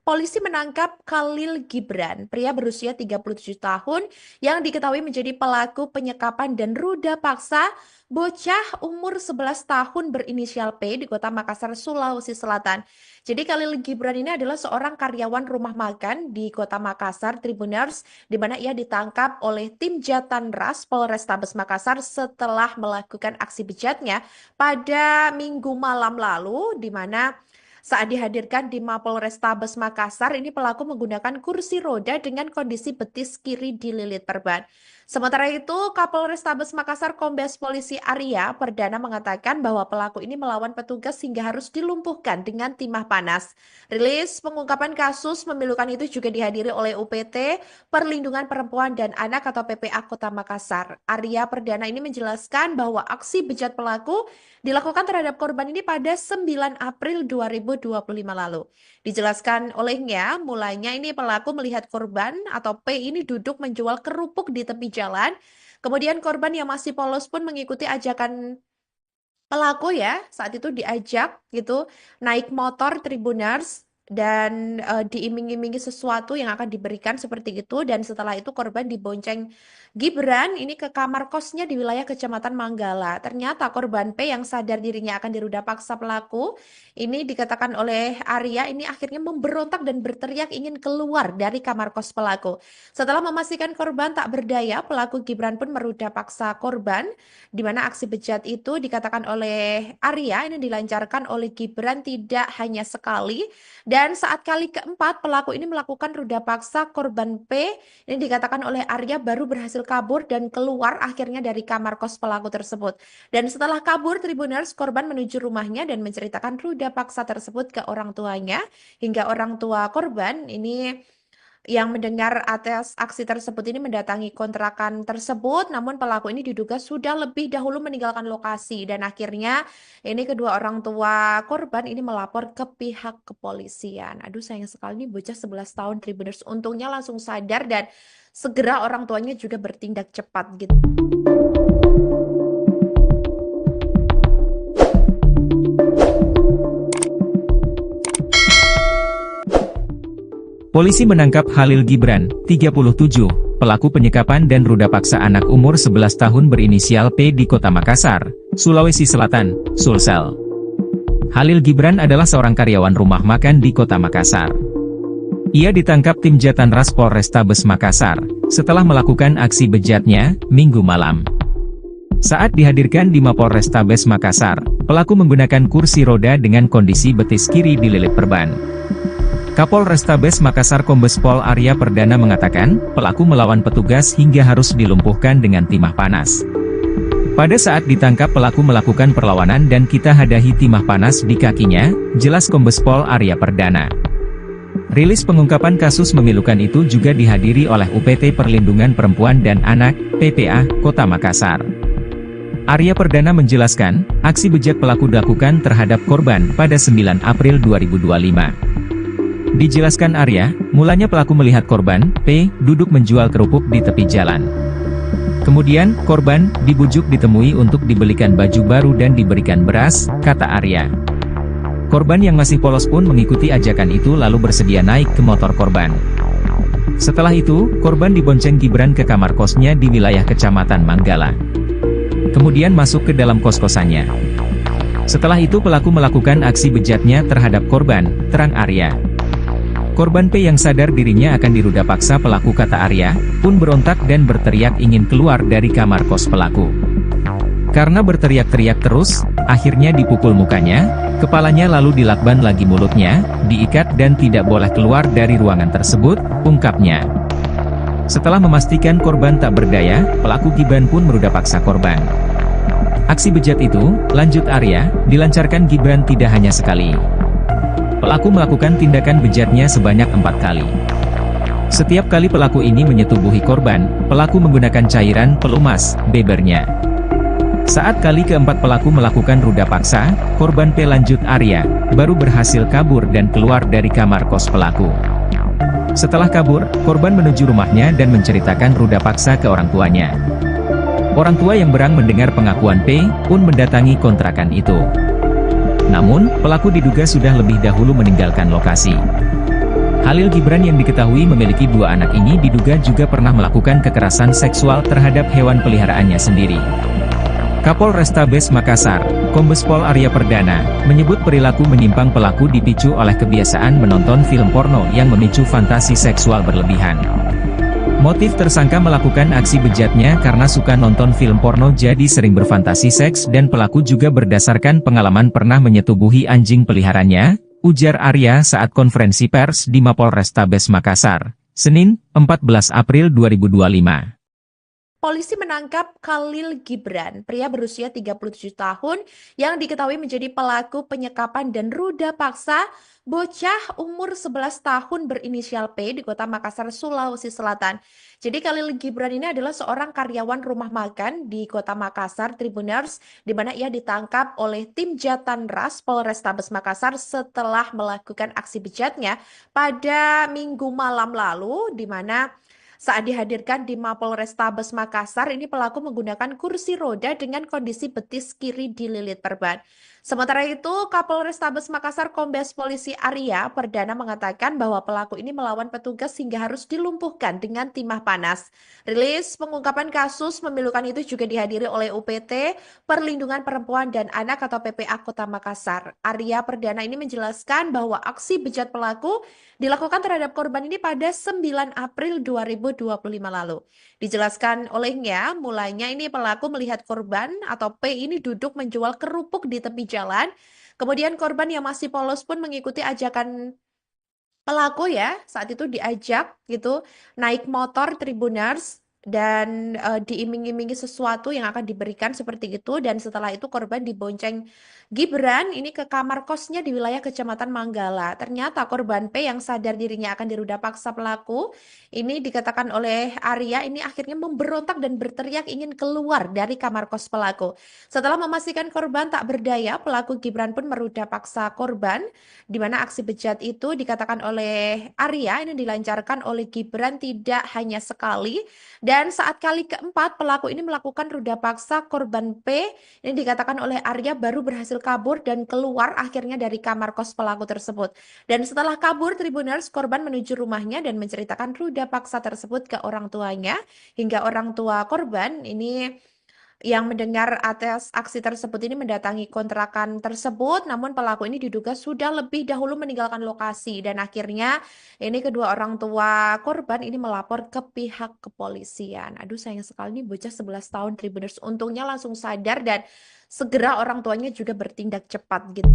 Polisi menangkap Khalil Gibran, pria berusia 37 tahun yang diketahui menjadi pelaku penyekapan dan ruda paksa bocah umur 11 tahun berinisial P di Kota Makassar, Sulawesi Selatan. Jadi Khalil Gibran ini adalah seorang karyawan rumah makan di Kota Makassar, Tribuners, di mana ia ditangkap oleh tim Jatanras Polrestabes Makassar setelah melakukan aksi bejatnya pada Minggu malam lalu, di mana saat dihadirkan di Mapolrestabes Makassar, ini pelaku menggunakan kursi roda dengan kondisi betis kiri dililit perban. Sementara itu, Kapolrestabes Makassar Kombes Polisi Arya Perdana mengatakan bahwa pelaku ini melawan petugas hingga harus dilumpuhkan dengan timah panas. Rilis pengungkapan kasus memilukan itu juga dihadiri oleh UPT Perlindungan Perempuan dan Anak atau PPA Kota Makassar. Arya Perdana ini menjelaskan bahwa aksi bejat pelaku dilakukan terhadap korban ini pada 9 April 2025 lalu. Dijelaskan olehnya, mulanya ini pelaku melihat korban atau P ini duduk menjual kerupuk di tepi jalan. Kemudian korban yang masih polos pun mengikuti ajakan pelaku ya, saat itu diajak gitu naik motor Tribuners dan diiming-imingi sesuatu yang akan diberikan seperti itu, dan setelah itu korban dibonceng Gibran ini ke kamar kosnya di wilayah Kecamatan Manggala. Ternyata korban P yang sadar dirinya akan diruda paksa pelaku ini, dikatakan oleh Arya, ini akhirnya memberontak dan berteriak ingin keluar dari kamar kos pelaku. Setelah memastikan korban tak berdaya, pelaku Gibran pun meruda paksa korban, di mana aksi bejat itu dikatakan oleh Arya ini dilancarkan oleh Gibran tidak hanya sekali dan Dan saat kali keempat, pelaku ini melakukan ruda paksa korban P. Ini dikatakan oleh Arya baru berhasil kabur dan keluar akhirnya dari kamar kos pelaku tersebut. Dan setelah kabur, Tribuners korban menuju rumahnya dan menceritakan ruda paksa tersebut ke orang tuanya. Hingga orang tua korban ini yang mendengar atas aksi tersebut ini mendatangi kontrakan tersebut, namun pelaku ini diduga sudah lebih dahulu meninggalkan lokasi dan akhirnya ini kedua orang tua korban ini melapor ke pihak kepolisian. Aduh sayang sekali nih bocah 11 tahun Tribuners, untungnya langsung sadar dan segera orang tuanya juga bertindak cepat gitu. Polisi menangkap Khalil Gibran, 37, pelaku penyekapan dan ruda paksa anak umur 11 tahun berinisial P di Kota Makassar, Sulawesi Selatan, Sulsel. Khalil Gibran adalah seorang karyawan rumah makan di Kota Makassar. Ia ditangkap tim Jatanras Polrestabes Makassar, setelah melakukan aksi bejatnya, Minggu malam. Saat dihadirkan di Mapolrestabes Makassar, pelaku menggunakan kursi roda dengan kondisi betis kiri dililit perban. Kapolrestabes Makassar Kombes Pol Arya Perdana mengatakan, pelaku melawan petugas hingga harus dilumpuhkan dengan timah panas. Pada saat ditangkap pelaku melakukan perlawanan dan kita hadahi timah panas di kakinya, jelas Kombes Pol Arya Perdana. Rilis pengungkapan kasus memilukan itu juga dihadiri oleh UPT Perlindungan Perempuan dan Anak, PPA, Kota Makassar. Arya Perdana menjelaskan, aksi bejat pelaku dilakukan terhadap korban pada 9 April 2025. Dijelaskan Arya, mulanya pelaku melihat korban, P, duduk menjual kerupuk di tepi jalan. Kemudian, korban, dibujuk ditemui untuk dibelikan baju baru dan diberikan beras, kata Arya. Korban yang masih polos pun mengikuti ajakan itu lalu bersedia naik ke motor korban. Setelah itu, korban dibonceng Gibran ke kamar kosnya di wilayah Kecamatan Manggala. Kemudian masuk ke dalam kos-kosannya. Setelah itu pelaku melakukan aksi bejatnya terhadap korban, terang Arya. Korban P yang sadar dirinya akan diruda paksa pelaku kata Arya, pun berontak dan berteriak ingin keluar dari kamar kos pelaku. Karena berteriak-teriak terus, akhirnya dipukul mukanya, kepalanya lalu dilakban lagi mulutnya, diikat dan tidak boleh keluar dari ruangan tersebut, ungkapnya. Setelah memastikan korban tak berdaya, pelaku Gibran pun meruda paksa korban. Aksi bejat itu, lanjut Arya, dilancarkan Gibran tidak hanya sekali. Pelaku melakukan tindakan bejatnya sebanyak 4 kali. Setiap kali pelaku ini menyetubuhi korban, pelaku menggunakan cairan pelumas, bebernya. Saat kali keempat pelaku melakukan ruda paksa, korban P lanjut Arya, baru berhasil kabur dan keluar dari kamar kos pelaku. Setelah kabur, korban menuju rumahnya dan menceritakan ruda paksa ke orang tuanya. Orang tua yang berang mendengar pengakuan P, pun mendatangi kontrakan itu. Namun, pelaku diduga sudah lebih dahulu meninggalkan lokasi. Khalil Gibran yang diketahui memiliki 2 anak ini diduga juga pernah melakukan kekerasan seksual terhadap hewan peliharaannya sendiri. Kapolrestabes Makassar, Kombes Pol Arya Perdana, menyebut perilaku menyimpang pelaku dipicu oleh kebiasaan menonton film porno yang memicu fantasi seksual berlebihan. Motif tersangka melakukan aksi bejatnya karena suka nonton film porno jadi sering berfantasi seks dan pelaku juga berdasarkan pengalaman pernah menyetubuhi anjing peliharaannya, ujar Arya saat konferensi pers di Mapolrestabes Makassar, Senin, 14 April 2025. Polisi menangkap Khalil Gibran, pria berusia 37 tahun yang diketahui menjadi pelaku penyekapan dan ruda paksa bocah umur 11 tahun berinisial P di Kota Makassar, Sulawesi Selatan. Jadi Khalil Gibran ini adalah seorang karyawan rumah makan di Kota Makassar, Tribuners, di mana ia ditangkap oleh tim Jatanras Polrestabes Makassar setelah melakukan aksi bejatnya pada Minggu malam lalu, di mana saat dihadirkan di Mapolrestabes Makassar, ini pelaku menggunakan kursi roda dengan kondisi betis kiri dililit perban. Sementara itu, Kapolrestabes Makassar Kombes Polisi Arya Perdana mengatakan bahwa pelaku ini melawan petugas hingga harus dilumpuhkan dengan timah panas. Rilis pengungkapan kasus memilukan itu juga dihadiri oleh UPT Perlindungan Perempuan dan Anak atau PPA Kota Makassar. Arya Perdana ini menjelaskan bahwa aksi bejat pelaku dilakukan terhadap korban ini pada 9 April 2025 lalu. Dijelaskan olehnya, mulanya ini pelaku melihat korban atau P ini duduk menjual kerupuk di tepi jalan. Kemudian korban yang masih polos pun mengikuti ajakan Pelaku ya saat itu diajak gitu naik motor Tribuners dan diiming-imingi sesuatu yang akan diberikan seperti itu, dan setelah itu korban dibonceng Gibran ini ke kamar kosnya di wilayah Kecamatan Manggala. Ternyata korban P yang sadar dirinya akan diruda paksa pelaku ini dikatakan oleh Arya ini akhirnya memberontak dan berteriak ingin keluar dari kamar kos pelaku. Setelah memastikan korban tak berdaya, pelaku Gibran pun meruda paksa korban, di mana aksi bejat itu dikatakan oleh Arya ini dilancarkan oleh Gibran tidak hanya sekali, dan saat kali keempat pelaku ini melakukan ruda paksa korban P ini dikatakan oleh Arya baru berhasil kabur dan keluar akhirnya dari kamar kos pelaku tersebut. Dan setelah kabur Tribuners, korban menuju rumahnya dan menceritakan ruda paksa tersebut ke orang tuanya, hingga orang tua korban ini yang mendengar atas aksi tersebut ini mendatangi kontrakan tersebut, namun pelaku ini diduga sudah lebih dahulu meninggalkan lokasi, dan akhirnya ini kedua orang tua korban ini melapor ke pihak kepolisian. Aduh, sayang sekali nih bocah 11 tahun Tribuners, untungnya langsung sadar dan segera orang tuanya juga bertindak cepat gitu.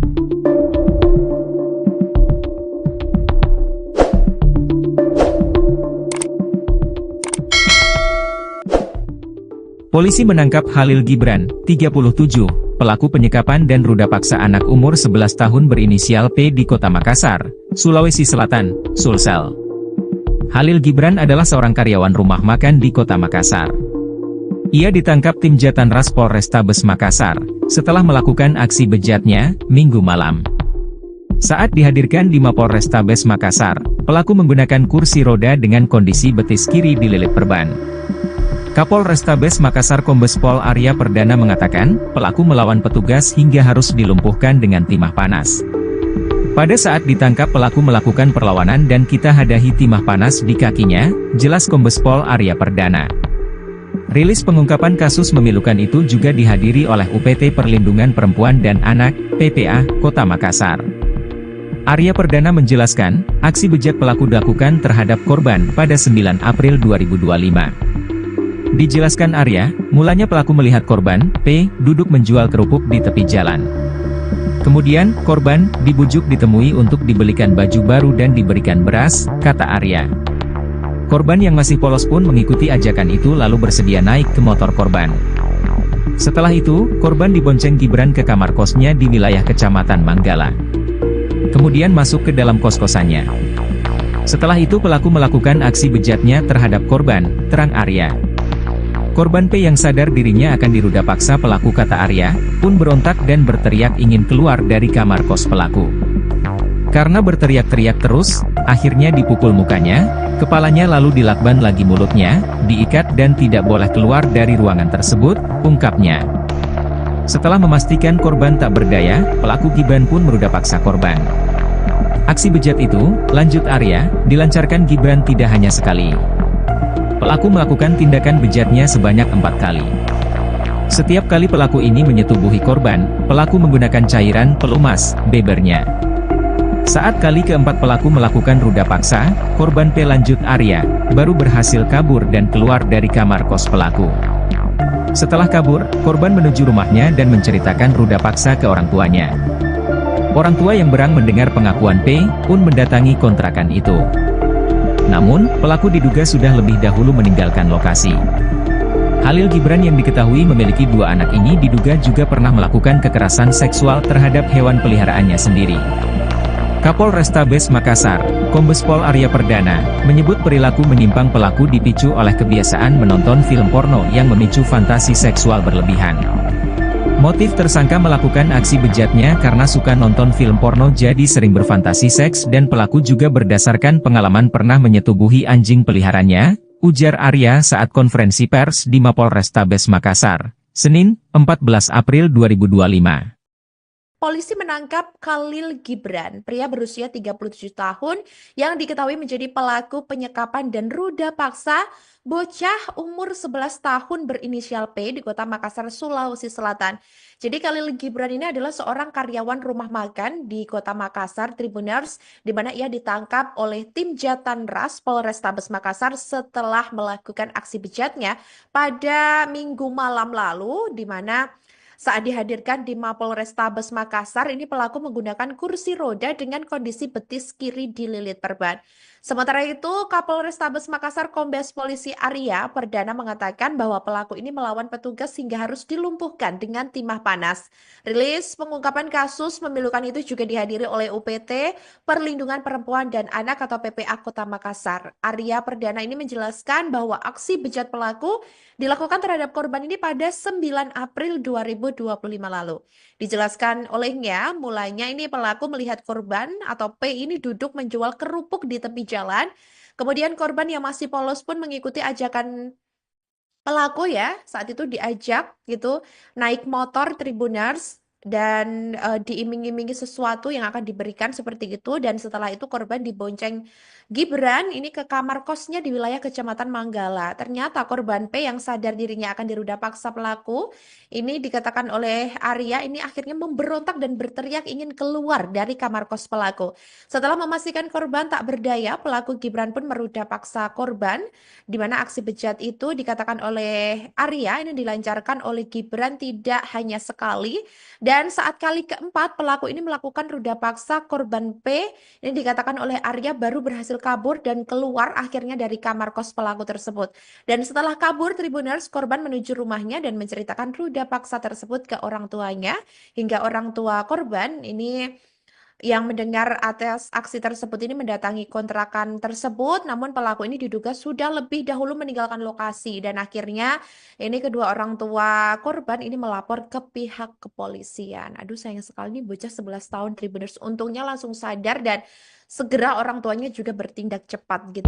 Polisi menangkap Khalil Gibran, 37, pelaku penyekapan dan ruda paksa anak umur 11 tahun berinisial P di Kota Makassar, Sulawesi Selatan, Sulsel. Khalil Gibran adalah seorang karyawan rumah makan di Kota Makassar. Ia ditangkap tim Jatanras Polrestabes Makassar, setelah melakukan aksi bejatnya, Minggu malam. Saat dihadirkan di Mapolrestabes Makassar, pelaku menggunakan kursi roda dengan kondisi betis kiri dililit perban. Kapolrestabes Makassar Kombes Pol Arya Perdana mengatakan, pelaku melawan petugas hingga harus dilumpuhkan dengan timah panas. Pada saat ditangkap pelaku melakukan perlawanan dan kita hadahi timah panas di kakinya, jelas Kombes Pol Arya Perdana. Rilis pengungkapan kasus memilukan itu juga dihadiri oleh UPT Perlindungan Perempuan dan Anak, PPA, Kota Makassar. Arya Perdana menjelaskan, aksi bejat pelaku dilakukan terhadap korban pada 9 April 2025. Dijelaskan Arya, mulanya pelaku melihat korban, P, duduk menjual kerupuk di tepi jalan. Kemudian, korban, dibujuk ditemui untuk dibelikan baju baru dan diberikan beras, kata Arya. Korban yang masih polos pun mengikuti ajakan itu lalu bersedia naik ke motor korban. Setelah itu, korban dibonceng Gibran ke kamar kosnya di wilayah Kecamatan Manggala. Kemudian masuk ke dalam kos-kosannya. Setelah itu pelaku melakukan aksi bejatnya terhadap korban, terang Arya. Korban P yang sadar dirinya akan diruda paksa pelaku, kata Arya, pun berontak dan berteriak ingin keluar dari kamar kos pelaku. Karena berteriak-teriak terus, akhirnya dipukul mukanya, kepalanya lalu dilakban lagi mulutnya, diikat dan tidak boleh keluar dari ruangan tersebut, ungkapnya. Setelah memastikan korban tak berdaya, pelaku Gibran pun meruda paksa korban. Aksi bejat itu, lanjut Arya, dilancarkan Gibran tidak hanya sekali. Pelaku melakukan tindakan bejatnya sebanyak 4 kali. Setiap kali pelaku ini menyetubuhi korban, pelaku menggunakan cairan pelumas, bebernya. Saat kali keempat pelaku melakukan ruda paksa, korban P, lanjut Arya, baru berhasil kabur dan keluar dari kamar kos pelaku. Setelah kabur, korban menuju rumahnya dan menceritakan ruda paksa ke orang tuanya. Orang tua yang berang mendengar pengakuan P, pun mendatangi kontrakan itu. Namun, pelaku diduga sudah lebih dahulu meninggalkan lokasi. Khalil Gibran yang diketahui memiliki 2 anak ini diduga juga pernah melakukan kekerasan seksual terhadap hewan peliharaannya sendiri. Kapolrestabes Makassar, Kombes Pol Arya Perdana, menyebut perilaku menyimpang pelaku dipicu oleh kebiasaan menonton film porno yang memicu fantasi seksual berlebihan. Motif tersangka melakukan aksi bejatnya karena suka nonton film porno jadi sering berfantasi seks, dan pelaku juga berdasarkan pengalaman pernah menyetubuhi anjing peliharanya, ujar Arya saat konferensi pers di Mapolrestabes Makassar, Senin, 14 April 2025. Polisi menangkap Khalil Gibran, pria berusia 37 tahun yang diketahui menjadi pelaku penyekapan dan ruda paksa bocah umur 11 tahun berinisial P di Kota Makassar, Sulawesi Selatan. Jadi Khalil Gibran ini adalah seorang karyawan rumah makan di Kota Makassar, Tribuners, di mana ia ditangkap oleh tim Jatanras Polrestabes Makassar setelah melakukan aksi bejatnya pada Minggu malam lalu, di mana Saat dihadirkan di Mapolrestabes Makassar, ini pelaku menggunakan kursi roda dengan kondisi betis kiri dililit perban. Sementara itu, Kapolrestabes Makassar Kombes Polisi Arya Perdana mengatakan bahwa pelaku ini melawan petugas hingga harus dilumpuhkan dengan timah panas. Rilis pengungkapan kasus memilukan itu juga dihadiri oleh UPT Perlindungan Perempuan dan Anak atau PPA Kota Makassar. Arya Perdana ini menjelaskan bahwa aksi bejat pelaku dilakukan terhadap korban ini pada 9 April 2025 lalu. Dijelaskan olehnya, mulanya ini pelaku melihat korban atau P ini duduk menjual kerupuk di tepi jalan. Kemudian korban yang masih polos pun mengikuti ajakan pelaku ya, saat itu diajak gitu naik motor Tribuners dan diiming-imingi sesuatu yang akan diberikan seperti itu, dan setelah itu korban dibonceng Gibran ini ke kamar kosnya di wilayah Kecamatan Manggala. Ternyata korban P yang sadar dirinya akan diruda paksa pelaku ini dikatakan oleh Arya ini akhirnya memberontak dan berteriak ingin keluar dari kamar kos pelaku. Setelah memastikan korban tak berdaya, pelaku Gibran pun meruda paksa korban, di mana aksi bejat itu dikatakan oleh Arya ini dilancarkan oleh Gibran tidak hanya sekali, dan saat kali keempat pelaku ini melakukan ruda paksa korban P ini dikatakan oleh Arya baru berhasil kabur dan keluar akhirnya dari kamar kos pelaku tersebut. Dan setelah kabur Tribuners, korban menuju rumahnya dan menceritakan ruda paksa tersebut ke orang tuanya, hingga orang tua korban ini yang mendengar atas aksi tersebut ini mendatangi kontrakan tersebut, namun pelaku ini diduga sudah lebih dahulu meninggalkan lokasi, dan akhirnya ini kedua orang tua korban ini melapor ke pihak kepolisian. Aduh, sayang sekali nih bocah 11 tahun Tribuners, untungnya langsung sadar dan segera orang tuanya juga bertindak cepat gitu.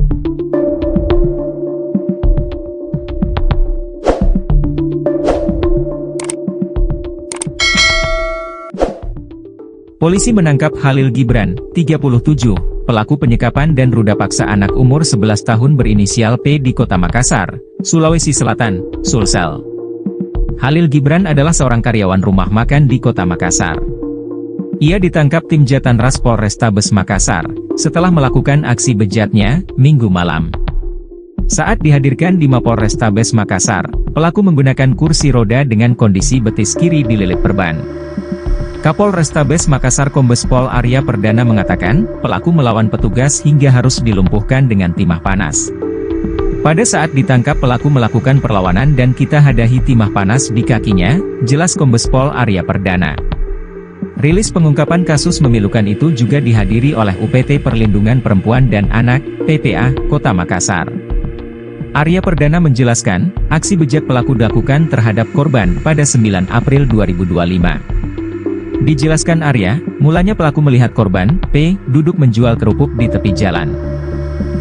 Polisi menangkap Khalil Gibran, 37, pelaku penyekapan dan ruda paksa anak umur 11 tahun berinisial P di Kota Makassar, Sulawesi Selatan, Sulsel. Khalil Gibran adalah seorang karyawan rumah makan di Kota Makassar. Ia ditangkap tim Jatanras Polrestabes Makassar, setelah melakukan aksi bejatnya, Minggu malam. Saat dihadirkan di Mapolrestabes Makassar, pelaku menggunakan kursi roda dengan kondisi betis kiri dililit perban. Kapolrestabes Makassar Kombes Pol Arya Perdana mengatakan, pelaku melawan petugas hingga harus dilumpuhkan dengan timah panas. Pada saat ditangkap pelaku melakukan perlawanan dan kita hadahi timah panas di kakinya, jelas Kombes Pol Arya Perdana. Rilis pengungkapan kasus memilukan itu juga dihadiri oleh UPT Perlindungan Perempuan dan Anak, PPA, Kota Makassar. Arya Perdana menjelaskan, aksi bejat pelaku dilakukan terhadap korban pada 9 April 2025. Dijelaskan Arya, mulanya pelaku melihat korban, P, duduk menjual kerupuk di tepi jalan.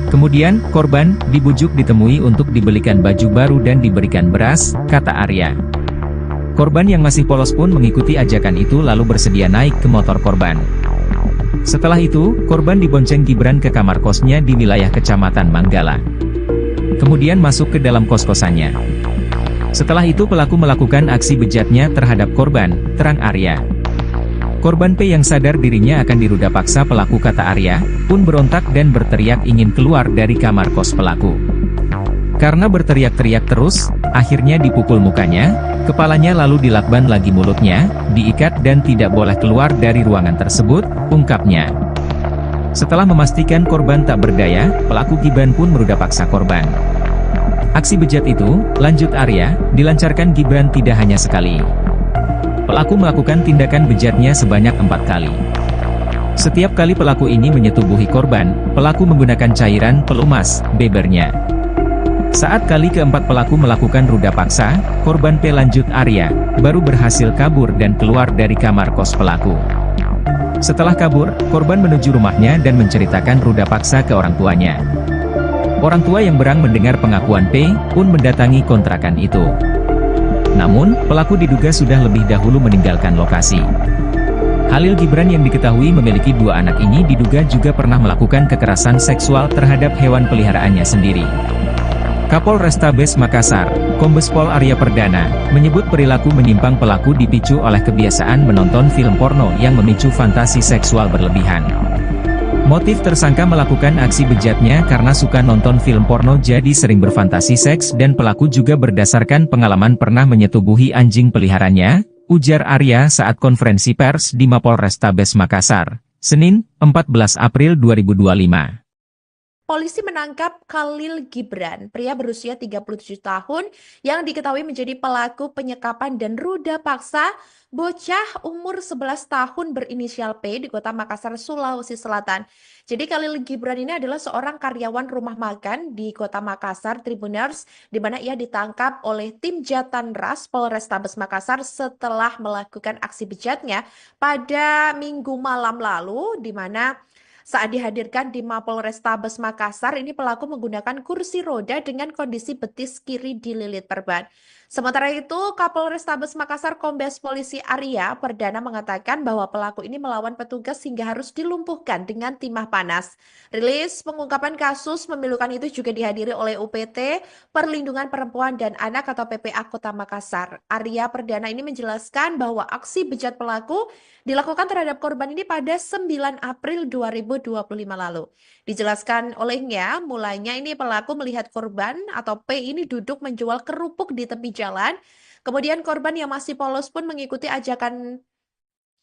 Kemudian, korban, dibujuk ditemui untuk dibelikan baju baru dan diberikan beras, kata Arya. Korban yang masih polos pun mengikuti ajakan itu lalu bersedia naik ke motor korban. Setelah itu, korban dibonceng Gibran ke kamar kosnya di wilayah Kecamatan Manggala. Kemudian masuk ke dalam kos-kosannya. Setelah itu pelaku melakukan aksi bejatnya terhadap korban, terang Arya. Korban P yang sadar dirinya akan diruda paksa pelaku, kata Arya, pun berontak dan berteriak ingin keluar dari kamar kos pelaku. Karena berteriak-teriak terus, akhirnya dipukul mukanya, kepalanya lalu dilakban lagi mulutnya, diikat dan tidak boleh keluar dari ruangan tersebut, ungkapnya. Setelah memastikan korban tak berdaya, pelaku Gibran pun meruda paksa korban. Aksi bejat itu, lanjut Arya, dilancarkan Gibran tidak hanya sekali. Pelaku melakukan tindakan bejatnya sebanyak 4 kali. Setiap kali pelaku ini menyetubuhi korban, pelaku menggunakan cairan pelumas, bebernya. Saat kali keempat pelaku melakukan ruda paksa, korban P, lanjut Arya, baru berhasil kabur dan keluar dari kamar kos pelaku. Setelah kabur, korban menuju rumahnya dan menceritakan ruda paksa ke orang tuanya. Orang tua yang berang mendengar pengakuan P, pun mendatangi kontrakan itu. Namun, pelaku diduga sudah lebih dahulu meninggalkan lokasi. Khalil Gibran yang diketahui memiliki 2 anak ini diduga juga pernah melakukan kekerasan seksual terhadap hewan peliharaannya sendiri. Kapolrestabes Makassar, Kombes Pol Arya Perdana, menyebut perilaku menyimpang pelaku dipicu oleh kebiasaan menonton film porno yang memicu fantasi seksual berlebihan. Motif tersangka melakukan aksi bejatnya karena suka nonton film porno jadi sering berfantasi seks, dan pelaku juga berdasarkan pengalaman pernah menyetubuhi anjing peliharaannya, ujar Arya saat konferensi pers di Mapolrestabes Makassar, Senin, 14 April 2025. Polisi menangkap Khalil Gibran, pria berusia 37 tahun yang diketahui menjadi pelaku penyekapan dan ruda paksa bocah umur 11 tahun berinisial P di Kota Makassar, Sulawesi Selatan. Jadi Khalil Gibran ini adalah seorang karyawan rumah makan di Kota Makassar, Tribuners, di mana ia ditangkap oleh tim Jatanras Polrestabes Makassar setelah melakukan aksi bejatnya pada Minggu malam lalu, di mana saat dihadirkan di Mapolrestabes Makassar, ini pelaku menggunakan kursi roda dengan kondisi betis kiri dililit perban. Sementara itu, Kapolrestabes Makassar Kombes Polisi Arya Perdana mengatakan bahwa pelaku ini melawan petugas hingga harus dilumpuhkan dengan timah panas. Rilis pengungkapan kasus memilukan itu juga dihadiri oleh UPT Perlindungan Perempuan dan Anak atau PPA Kota Makassar. Arya Perdana ini menjelaskan bahwa aksi bejat pelaku dilakukan terhadap korban ini pada 9 April 2025 lalu. Dijelaskan olehnya, mulanya ini pelaku melihat korban atau P ini duduk menjual kerupuk di tepi jalan. Kemudian korban yang masih polos pun mengikuti ajakan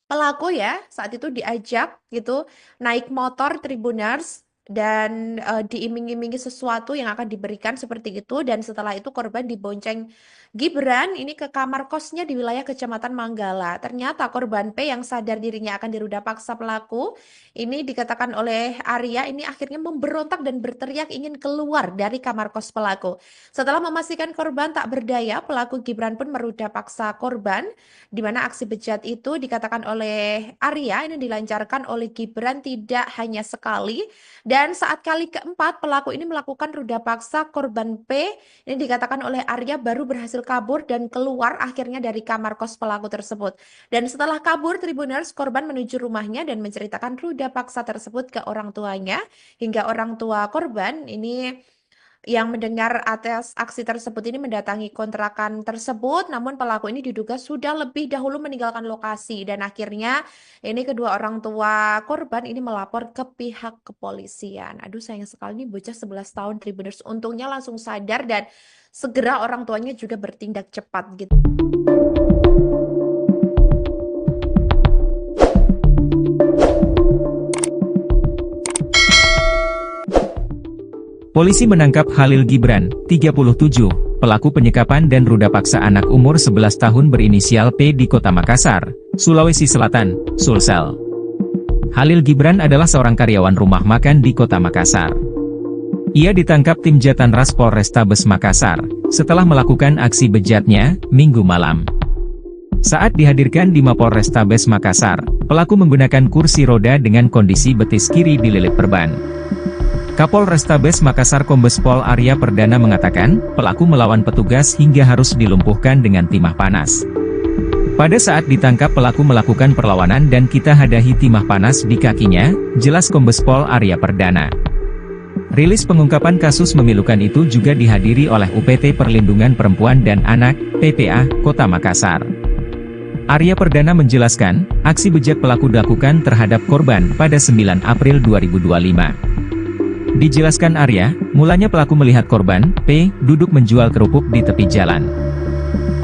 pelaku ya. Saat itu diajak gitu naik motor Tribuners dan diiming-imingi sesuatu yang akan diberikan seperti itu, dan setelah itu korban dibonceng Gibran ini ke kamar kosnya di wilayah Kecamatan Manggala. Ternyata korban P yang sadar dirinya akan diruda paksa pelaku ini, dikatakan oleh Arya, ini akhirnya memberontak dan berteriak ingin keluar dari kamar kos pelaku. Setelah memastikan korban tak berdaya, pelaku Gibran pun meruda paksa korban, di mana aksi bejat itu dikatakan oleh Arya ini dilancarkan oleh Gibran tidak hanya sekali, dan saat kali keempat pelaku ini melakukan ruda paksa korban P, ini dikatakan oleh Arya baru berhasil kabur dan keluar akhirnya dari kamar kos pelaku tersebut. Dan setelah kabur, Tribuners, korban menuju rumahnya dan menceritakan ruda paksa tersebut ke orang tuanya, hingga orang tua korban ini yang mendengar atas aksi tersebut ini mendatangi kontrakan tersebut, namun pelaku ini diduga sudah lebih dahulu meninggalkan lokasi, dan akhirnya ini kedua orang tua korban ini melapor ke pihak kepolisian. Aduh, sayang sekali nih bocah 11 tahun Tribuners, untungnya langsung sadar dan segera orang tuanya juga bertindak cepat gitu. Polisi menangkap Khalil Gibran, 37, pelaku penyekapan dan ruda paksa anak umur 11 tahun berinisial P di Kota Makassar, Sulawesi Selatan, Sulsel. Khalil Gibran adalah seorang karyawan rumah makan di Kota Makassar. Ia ditangkap tim Jatanras Polrestabes Makassar setelah melakukan aksi bejatnya Minggu malam. Saat dihadirkan di Mapolrestabes Makassar, pelaku menggunakan kursi roda dengan kondisi betis kiri dililit perban. Kapolrestabes Makassar Kombes Pol Arya Perdana mengatakan, pelaku melawan petugas hingga harus dilumpuhkan dengan timah panas. Pada saat ditangkap pelaku melakukan perlawanan dan kita hadahi timah panas di kakinya, jelas Kombes Pol Arya Perdana. Rilis pengungkapan kasus memilukan itu juga dihadiri oleh UPT Perlindungan Perempuan dan Anak, PPA, Kota Makassar. Arya Perdana menjelaskan, aksi bejat pelaku dilakukan terhadap korban pada 9 April 2025. Dijelaskan Arya, mulanya pelaku melihat korban, P, duduk menjual kerupuk di tepi jalan.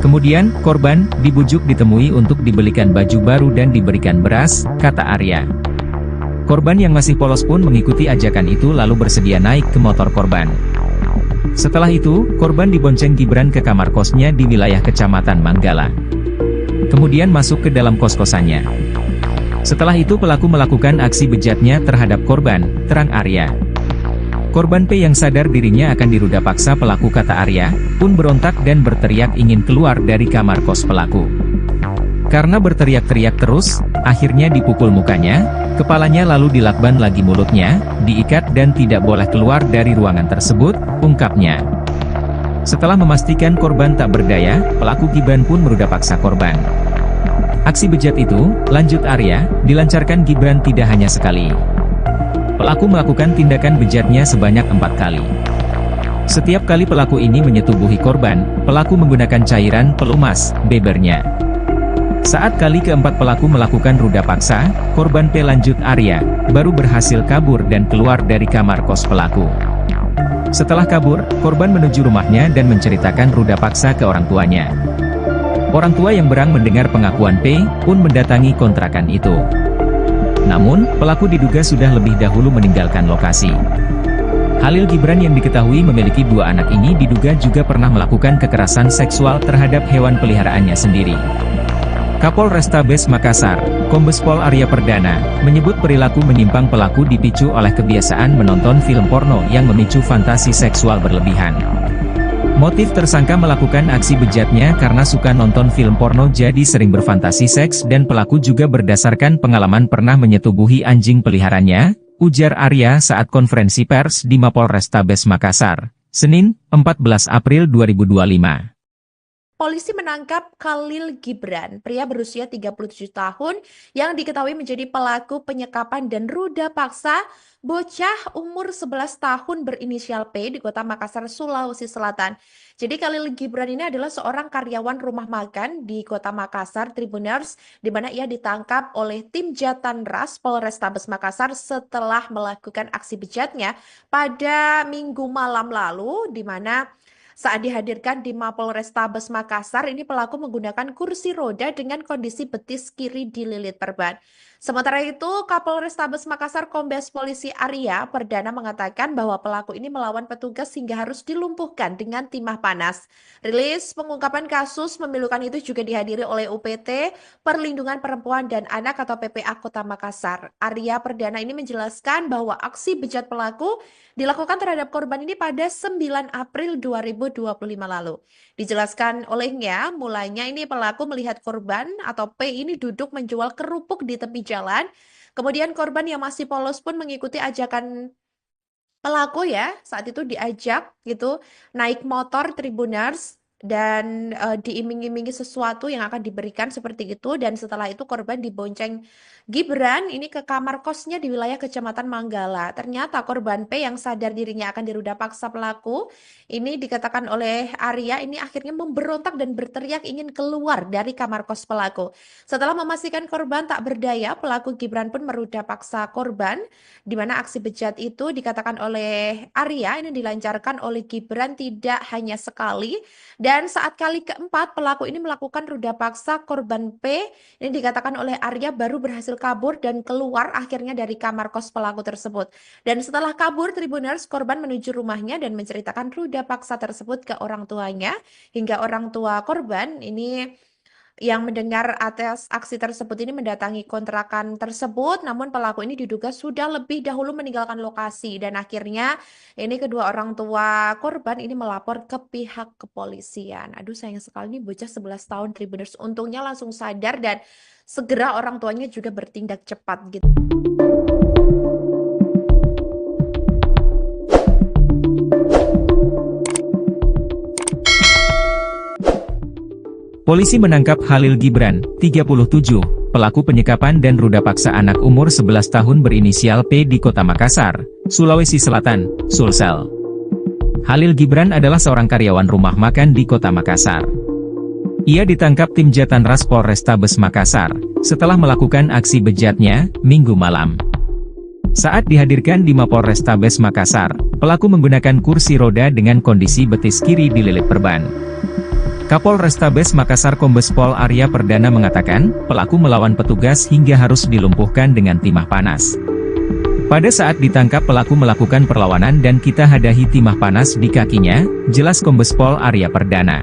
Kemudian, korban dibujuk ditemui untuk dibelikan baju baru dan diberikan beras, kata Arya. Korban yang masih polos pun mengikuti ajakan itu lalu bersedia naik ke motor korban. Setelah itu, korban dibonceng Gibran ke kamar kosnya di wilayah Kecamatan Manggala. Kemudian masuk ke dalam kos-kosannya. Setelah itu pelaku melakukan aksi bejatnya terhadap korban, terang Arya. Korban P yang sadar dirinya akan diruda paksa pelaku, kata Arya, pun berontak dan berteriak ingin keluar dari kamar kos pelaku. Karena berteriak-teriak terus, akhirnya dipukul mukanya, kepalanya lalu dilakban lagi mulutnya, diikat dan tidak boleh keluar dari ruangan tersebut, ungkapnya. Setelah memastikan korban tak berdaya, pelaku Gibran pun meruda paksa korban. Aksi bejat itu, lanjut Arya, dilancarkan Gibran tidak hanya sekali. Pelaku melakukan tindakan bejatnya sebanyak 4 kali. Setiap kali pelaku ini menyetubuhi korban, pelaku menggunakan cairan pelumas, bebernya. Saat kali keempat pelaku melakukan ruda paksa, korban P, lanjut Arya, baru berhasil kabur dan keluar dari kamar kos pelaku. Setelah kabur, korban menuju rumahnya dan menceritakan ruda paksa ke orang tuanya. Orang tua yang berang mendengar pengakuan P pun mendatangi kontrakan itu. Namun, pelaku diduga sudah lebih dahulu meninggalkan lokasi. Khalil Gibran yang diketahui memiliki 2 anak ini diduga juga pernah melakukan kekerasan seksual terhadap hewan peliharaannya sendiri. Kapolrestabes Makassar, Kombes Pol Arya Perdana, menyebut perilaku menyimpang pelaku dipicu oleh kebiasaan menonton film porno yang memicu fantasi seksual berlebihan. Motif tersangka melakukan aksi bejatnya karena suka nonton film porno jadi sering berfantasi seks dan pelaku juga berdasarkan pengalaman pernah menyetubuhi anjing peliharaannya, ujar Arya saat konferensi pers di Mapolrestabes Makassar, Senin, 14 April 2025. Polisi menangkap Khalil Gibran, pria berusia 37 tahun yang diketahui menjadi pelaku penyekapan dan ruda paksa bocah umur 11 tahun berinisial P di Kota Makassar, Sulawesi Selatan. Jadi Khalil Gibran ini adalah seorang karyawan rumah makan di Kota Makassar, Tribuners, di mana ia ditangkap oleh tim Jatanras Polrestabes Makassar setelah melakukan aksi bejatnya pada Minggu malam lalu, di mana saat dihadirkan di Mapolrestabes Makassar, ini pelaku menggunakan kursi roda dengan kondisi betis kiri dililit perban. Sementara itu, Kapolrestabes Makassar Kombes Polisi Arya Perdana mengatakan bahwa pelaku ini melawan petugas hingga harus dilumpuhkan dengan timah panas. Rilis pengungkapan kasus memilukan itu juga dihadiri oleh UPT Perlindungan Perempuan dan Anak atau PPA Kota Makassar. Arya Perdana ini menjelaskan bahwa aksi bejat pelaku dilakukan terhadap korban ini pada 9 April 2025 lalu. Dijelaskan olehnya, mulanya ini pelaku melihat korban atau P ini duduk menjual kerupuk di tepi jalan. Kemudian korban yang masih polos pun mengikuti ajakan pelaku ya. Saat itu diajak gitu naik motor Tribuners dan diiming-imingi sesuatu yang akan diberikan seperti itu, dan setelah itu korban dibonceng Gibran ini ke kamar kosnya di wilayah Kecamatan Manggala. Ternyata korban P yang sadar dirinya akan diruda paksa pelaku ini, dikatakan oleh Arya, ini akhirnya memberontak dan berteriak ingin keluar dari kamar kos pelaku. Setelah memastikan korban tak berdaya, pelaku Gibran pun meruda paksa korban, di mana aksi bejat itu dikatakan oleh Arya ini dilancarkan oleh Gibran tidak hanya sekali. Dan saat kali keempat pelaku ini melakukan ruda paksa korban P, ini dikatakan oleh Arya baru berhasil kabur dan keluar akhirnya dari kamar kos pelaku tersebut. Dan setelah kabur, Tribuners, korban menuju rumahnya dan menceritakan ruda paksa tersebut ke orang tuanya, hingga orang tua korban ini yang mendengar atas aksi tersebut ini mendatangi kontrakan tersebut, namun pelaku ini diduga sudah lebih dahulu meninggalkan lokasi, dan akhirnya ini kedua orang tua korban ini melapor ke pihak kepolisian. Aduh, sayang sekali nih bocah 11 tahun Tribuners, untungnya langsung sadar dan segera orang tuanya juga bertindak cepat gitu. Polisi menangkap Khalil Gibran, 37, pelaku penyekapan dan ruda paksa anak umur 11 tahun berinisial P di Kota Makassar, Sulawesi Selatan, Sulsel. Khalil Gibran adalah seorang karyawan rumah makan di Kota Makassar. Ia ditangkap tim Jatanras Polrestabes Makassar, setelah melakukan aksi bejatnya, Minggu malam. Saat dihadirkan di Mapolrestabes Makassar, pelaku menggunakan kursi roda dengan kondisi betis kiri dililit perban. Kapolrestabes Makassar Kombes Pol Arya Perdana mengatakan, pelaku melawan petugas hingga harus dilumpuhkan dengan timah panas. Pada saat ditangkap pelaku melakukan perlawanan dan kita hadahi timah panas di kakinya, jelas Kombes Pol Arya Perdana.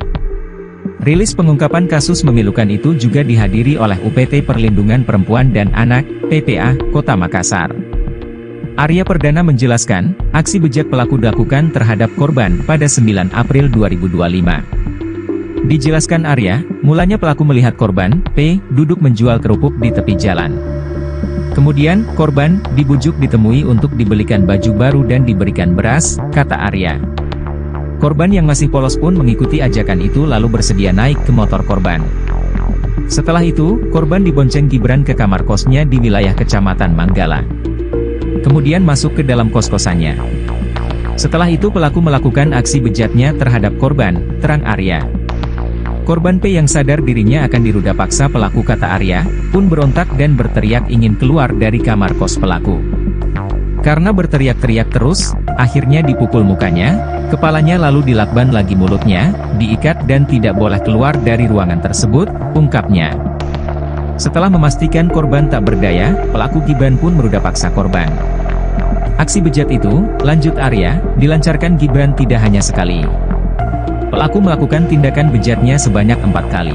Rilis pengungkapan kasus memilukan itu juga dihadiri oleh UPT Perlindungan Perempuan dan Anak, PPA, Kota Makassar. Arya Perdana menjelaskan, aksi bejat pelaku dilakukan terhadap korban pada 9 April 2025. Dijelaskan Arya, mulanya pelaku melihat korban, P, duduk menjual kerupuk di tepi jalan. Kemudian, korban dibujuk ditemui untuk dibelikan baju baru dan diberikan beras, kata Arya. Korban yang masih polos pun mengikuti ajakan itu lalu bersedia naik ke motor korban. Setelah itu, korban dibonceng Gibran ke kamar kosnya di wilayah Kecamatan Manggala. Kemudian masuk ke dalam kos-kosannya. Setelah itu pelaku melakukan aksi bejatnya terhadap korban, terang Arya. Korban P yang sadar dirinya akan diruda paksa pelaku, kata Arya, pun berontak dan berteriak ingin keluar dari kamar kos pelaku. Karena berteriak-teriak terus, akhirnya dipukul mukanya, kepalanya lalu dilakban lagi mulutnya, diikat dan tidak boleh keluar dari ruangan tersebut, ungkapnya. Setelah memastikan korban tak berdaya, pelaku Gibran pun meruda paksa korban. Aksi bejat itu, lanjut Arya, dilancarkan Gibran tidak hanya sekali. Pelaku melakukan tindakan bejatnya sebanyak 4 kali.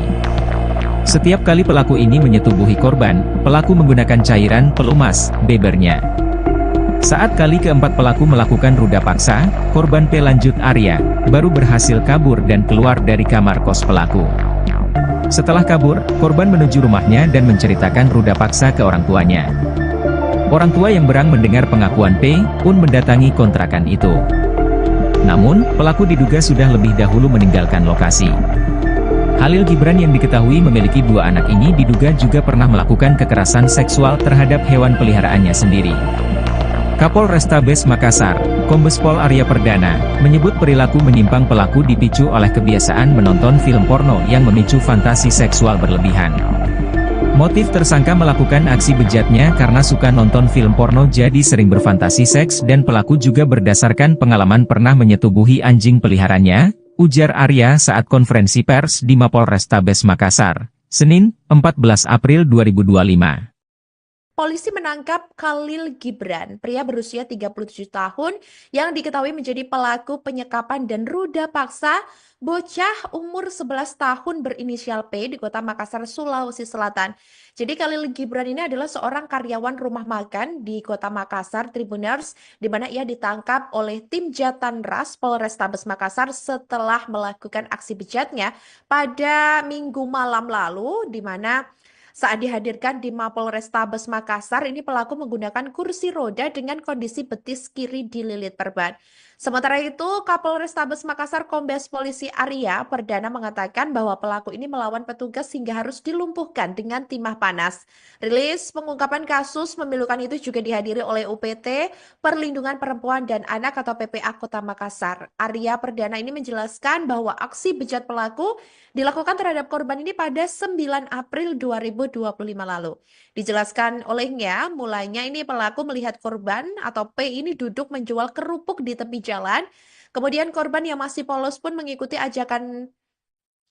Setiap kali pelaku ini menyetubuhi korban, pelaku menggunakan cairan pelumas, bebernya. Saat kali keempat pelaku melakukan ruda paksa, korban P lanjut Arya, baru berhasil kabur dan keluar dari kamar kos pelaku. Setelah kabur, korban menuju rumahnya dan menceritakan ruda paksa ke orang tuanya. Orang tua yang berang mendengar pengakuan P, pun mendatangi kontrakan itu. Namun, pelaku diduga sudah lebih dahulu meninggalkan lokasi. Khalil Gibran yang diketahui memiliki 2 anak ini diduga juga pernah melakukan kekerasan seksual terhadap hewan peliharaannya sendiri. Kapolrestabes Makassar, Kombes Pol Arya Perdana, menyebut perilaku menyimpang pelaku dipicu oleh kebiasaan menonton film porno yang memicu fantasi seksual berlebihan. Motif tersangka melakukan aksi bejatnya karena suka nonton film porno jadi sering berfantasi seks dan pelaku juga berdasarkan pengalaman pernah menyetubuhi anjing peliharaannya, ujar Arya saat konferensi pers di Mapolrestabes Makassar, Senin, 14 April 2025. Polisi menangkap Khalil Gibran, pria berusia 37 tahun yang diketahui menjadi pelaku penyekapan dan ruda paksa bocah umur 11 tahun berinisial P di Kota Makassar, Sulawesi Selatan. Jadi Khalil Gibran ini adalah seorang karyawan rumah makan di Kota Makassar, Tribuners, di mana ia ditangkap oleh tim Jatanras Polrestabes Makassar setelah melakukan aksi bejatnya pada Minggu malam lalu, di mana saat dihadirkan di Mapolrestabes Makassar, ini pelaku menggunakan kursi roda dengan kondisi betis kiri dililit perban. Sementara itu, Kapolrestabes Makassar Kombes Polisi Arya Perdana mengatakan bahwa pelaku ini melawan petugas hingga harus dilumpuhkan dengan timah panas. Rilis pengungkapan kasus memilukan itu juga dihadiri oleh UPT Perlindungan Perempuan dan Anak atau PPA Kota Makassar. Arya Perdana ini menjelaskan bahwa aksi bejat pelaku dilakukan terhadap korban ini pada 9 April 2025 lalu. Dijelaskan olehnya, mulanya ini pelaku melihat korban atau P ini duduk menjual kerupuk di tepi jalan. Kemudian korban yang masih polos pun mengikuti ajakan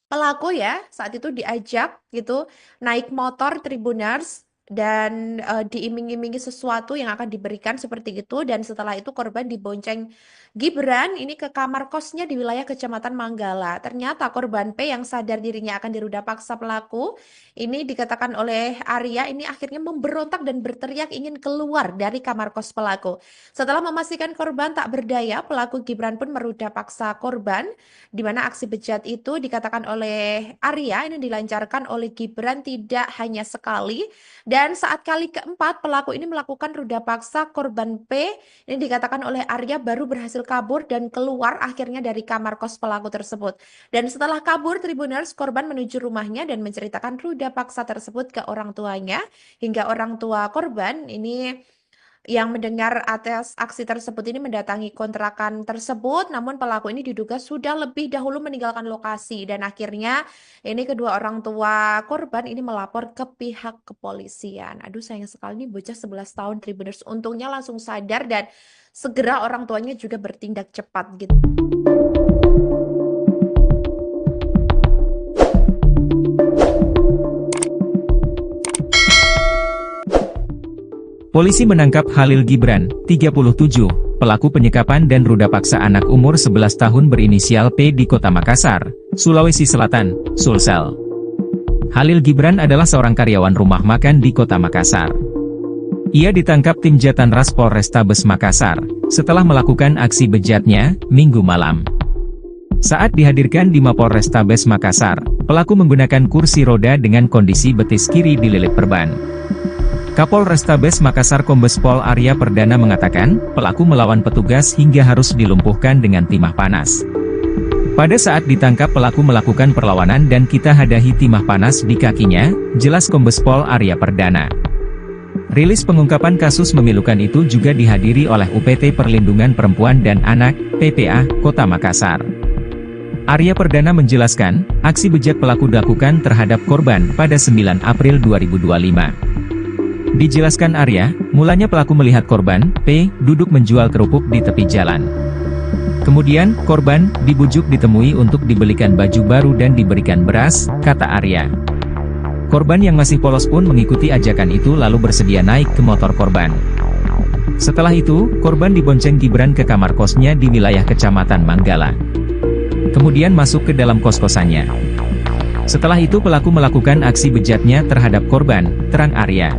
pelaku ya, saat itu diajak gitu naik motor Tribuners dan diiming-imingi sesuatu yang akan diberikan seperti itu, dan setelah itu korban dibonceng Gibran ini ke kamar kosnya di wilayah Kecamatan Manggala. Ternyata korban P yang sadar dirinya akan diruda paksa pelaku ini, dikatakan oleh Arya, ini akhirnya memberontak dan berteriak ingin keluar dari kamar kos pelaku. Setelah memastikan korban tak berdaya, pelaku Gibran pun meruda paksa korban, di mana aksi bejat itu dikatakan oleh Arya ini dilancarkan oleh Gibran tidak hanya sekali, dan saat kali keempat pelaku ini melakukan ruda paksa korban P, ini dikatakan oleh Arya baru berhasil kabur dan keluar akhirnya dari kamar kos pelaku tersebut. Dan setelah kabur Tribuners, korban menuju rumahnya dan menceritakan ruda paksa tersebut ke orang tuanya, hingga orang tua korban ini yang mendengar atas aksi tersebut ini mendatangi kontrakan tersebut, namun pelaku ini diduga sudah lebih dahulu meninggalkan lokasi, dan akhirnya ini kedua orang tua korban ini melapor ke pihak kepolisian. Aduh, sayang sekali nih bocah 11 tahun Tribuners, untungnya langsung sadar dan segera orang tuanya juga bertindak cepat gitu. Polisi menangkap Khalil Gibran, 37, pelaku penyekapan dan ruda paksa anak umur 11 tahun berinisial P di Kota Makassar, Sulawesi Selatan, Sulsel. Khalil Gibran adalah seorang karyawan rumah makan di Kota Makassar. Ia ditangkap tim Jatanras Polrestabes Makassar, setelah melakukan aksi bejatnya, Minggu malam. Saat dihadirkan di Mapolrestabes Makassar, pelaku menggunakan kursi roda dengan kondisi betis kiri dililit perban. Kapolrestabes Makassar Kombes Pol Arya Perdana mengatakan, pelaku melawan petugas hingga harus dilumpuhkan dengan timah panas. Pada saat ditangkap pelaku melakukan perlawanan dan kita hadahi timah panas di kakinya, jelas Kombes Pol Arya Perdana. Rilis pengungkapan kasus memilukan itu juga dihadiri oleh UPT Perlindungan Perempuan dan Anak, PPA, Kota Makassar. Arya Perdana menjelaskan, aksi bejat pelaku dilakukan terhadap korban pada 9 April 2025. Dijelaskan Arya, mulanya pelaku melihat korban, P, duduk menjual kerupuk di tepi jalan. Kemudian, korban dibujuk ditemui untuk dibelikan baju baru dan diberikan beras, kata Arya. Korban yang masih polos pun mengikuti ajakan itu lalu bersedia naik ke motor korban. Setelah itu, korban dibonceng Gibran ke kamar kosnya di wilayah Kecamatan Manggala. Kemudian masuk ke dalam kos-kosannya. Setelah itu pelaku melakukan aksi bejatnya terhadap korban, terang Arya.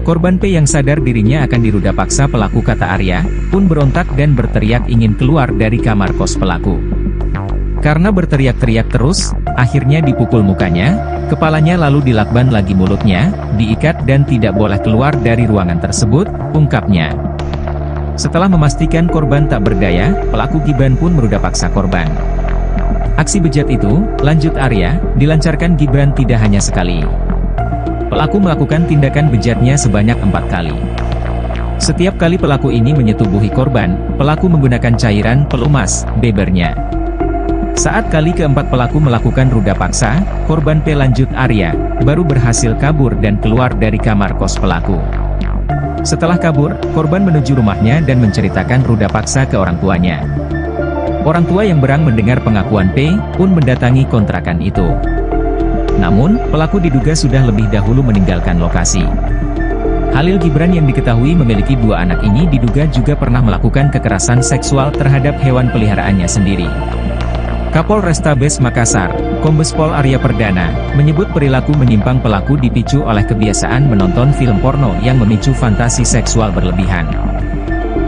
Korban P yang sadar dirinya akan diruda paksa pelaku, kata Arya, pun berontak dan berteriak ingin keluar dari kamar kos pelaku. Karena berteriak-teriak terus, akhirnya dipukul mukanya, kepalanya lalu dilakban lagi mulutnya, diikat dan tidak boleh keluar dari ruangan tersebut, ungkapnya. Setelah memastikan korban tak berdaya, pelaku Gibran pun meruda paksa korban. Aksi bejat itu, lanjut Arya, dilancarkan Gibran tidak hanya sekali. Pelaku melakukan tindakan bejatnya sebanyak 4 kali. Setiap kali pelaku ini menyetubuhi korban, pelaku menggunakan cairan pelumas, bebernya. Saat kali keempat pelaku melakukan ruda paksa, korban P, lanjut Arya, baru berhasil kabur dan keluar dari kamar kos pelaku. Setelah kabur, korban menuju rumahnya dan menceritakan ruda paksa ke orang tuanya. Orang tua yang berang mendengar pengakuan P, pun mendatangi kontrakan itu. Namun, pelaku diduga sudah lebih dahulu meninggalkan lokasi. Halil Gibran yang diketahui memiliki 2 anak ini diduga juga pernah melakukan kekerasan seksual terhadap hewan peliharaannya sendiri. Kapolrestabes Makassar, Kombes Pol Arya Perdana, menyebut perilaku menyimpang pelaku dipicu oleh kebiasaan menonton film porno yang memicu fantasi seksual berlebihan.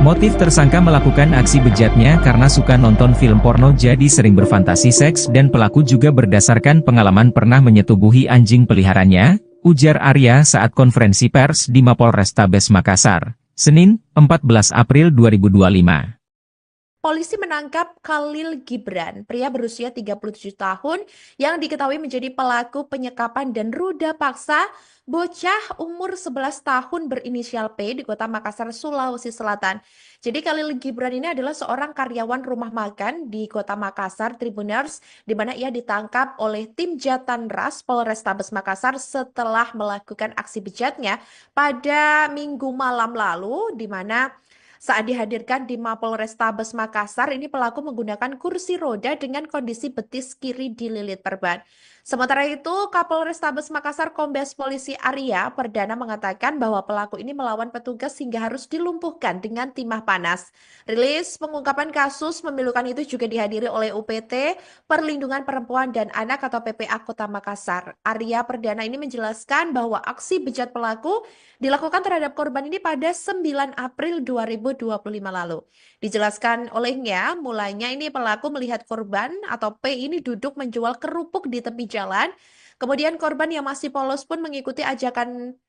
Motif tersangka melakukan aksi bejatnya karena suka nonton film porno jadi sering berfantasi seks dan pelaku juga berdasarkan pengalaman pernah menyetubuhi anjing peliharaannya, ujar Arya saat konferensi pers di Mapolrestabes Makassar, Senin, 14 April 2025. Polisi menangkap Khalil Gibran, pria berusia 37 tahun yang diketahui menjadi pelaku penyekapan dan ruda paksa bocah umur 11 tahun berinisial P di Kota Makassar, Sulawesi Selatan. Jadi Khalil Gibran ini adalah seorang karyawan rumah makan di Kota Makassar, Tribuners, di mana ia ditangkap oleh tim Jatanras Polrestabes Makassar setelah melakukan aksi bejatnya pada Minggu malam lalu, di mana saat dihadirkan di Mapolrestabes Makassar, ini pelaku menggunakan kursi roda dengan kondisi betis kiri dililit perban. Sementara itu, Kapolrestabes Makassar Kombes Polisi Arya Perdana mengatakan bahwa pelaku ini melawan petugas hingga harus dilumpuhkan dengan timah panas. Rilis pengungkapan kasus memilukan itu juga dihadiri oleh UPT Perlindungan Perempuan dan Anak atau PPA Kota Makassar. Arya Perdana ini menjelaskan bahwa aksi bejat pelaku dilakukan terhadap korban ini pada 9 April 2025 lalu. Dijelaskan olehnya, mulanya ini pelaku melihat korban atau P ini duduk menjual kerupuk di tepi jalan. Kemudian korban yang masih polos pun mengikuti ajakan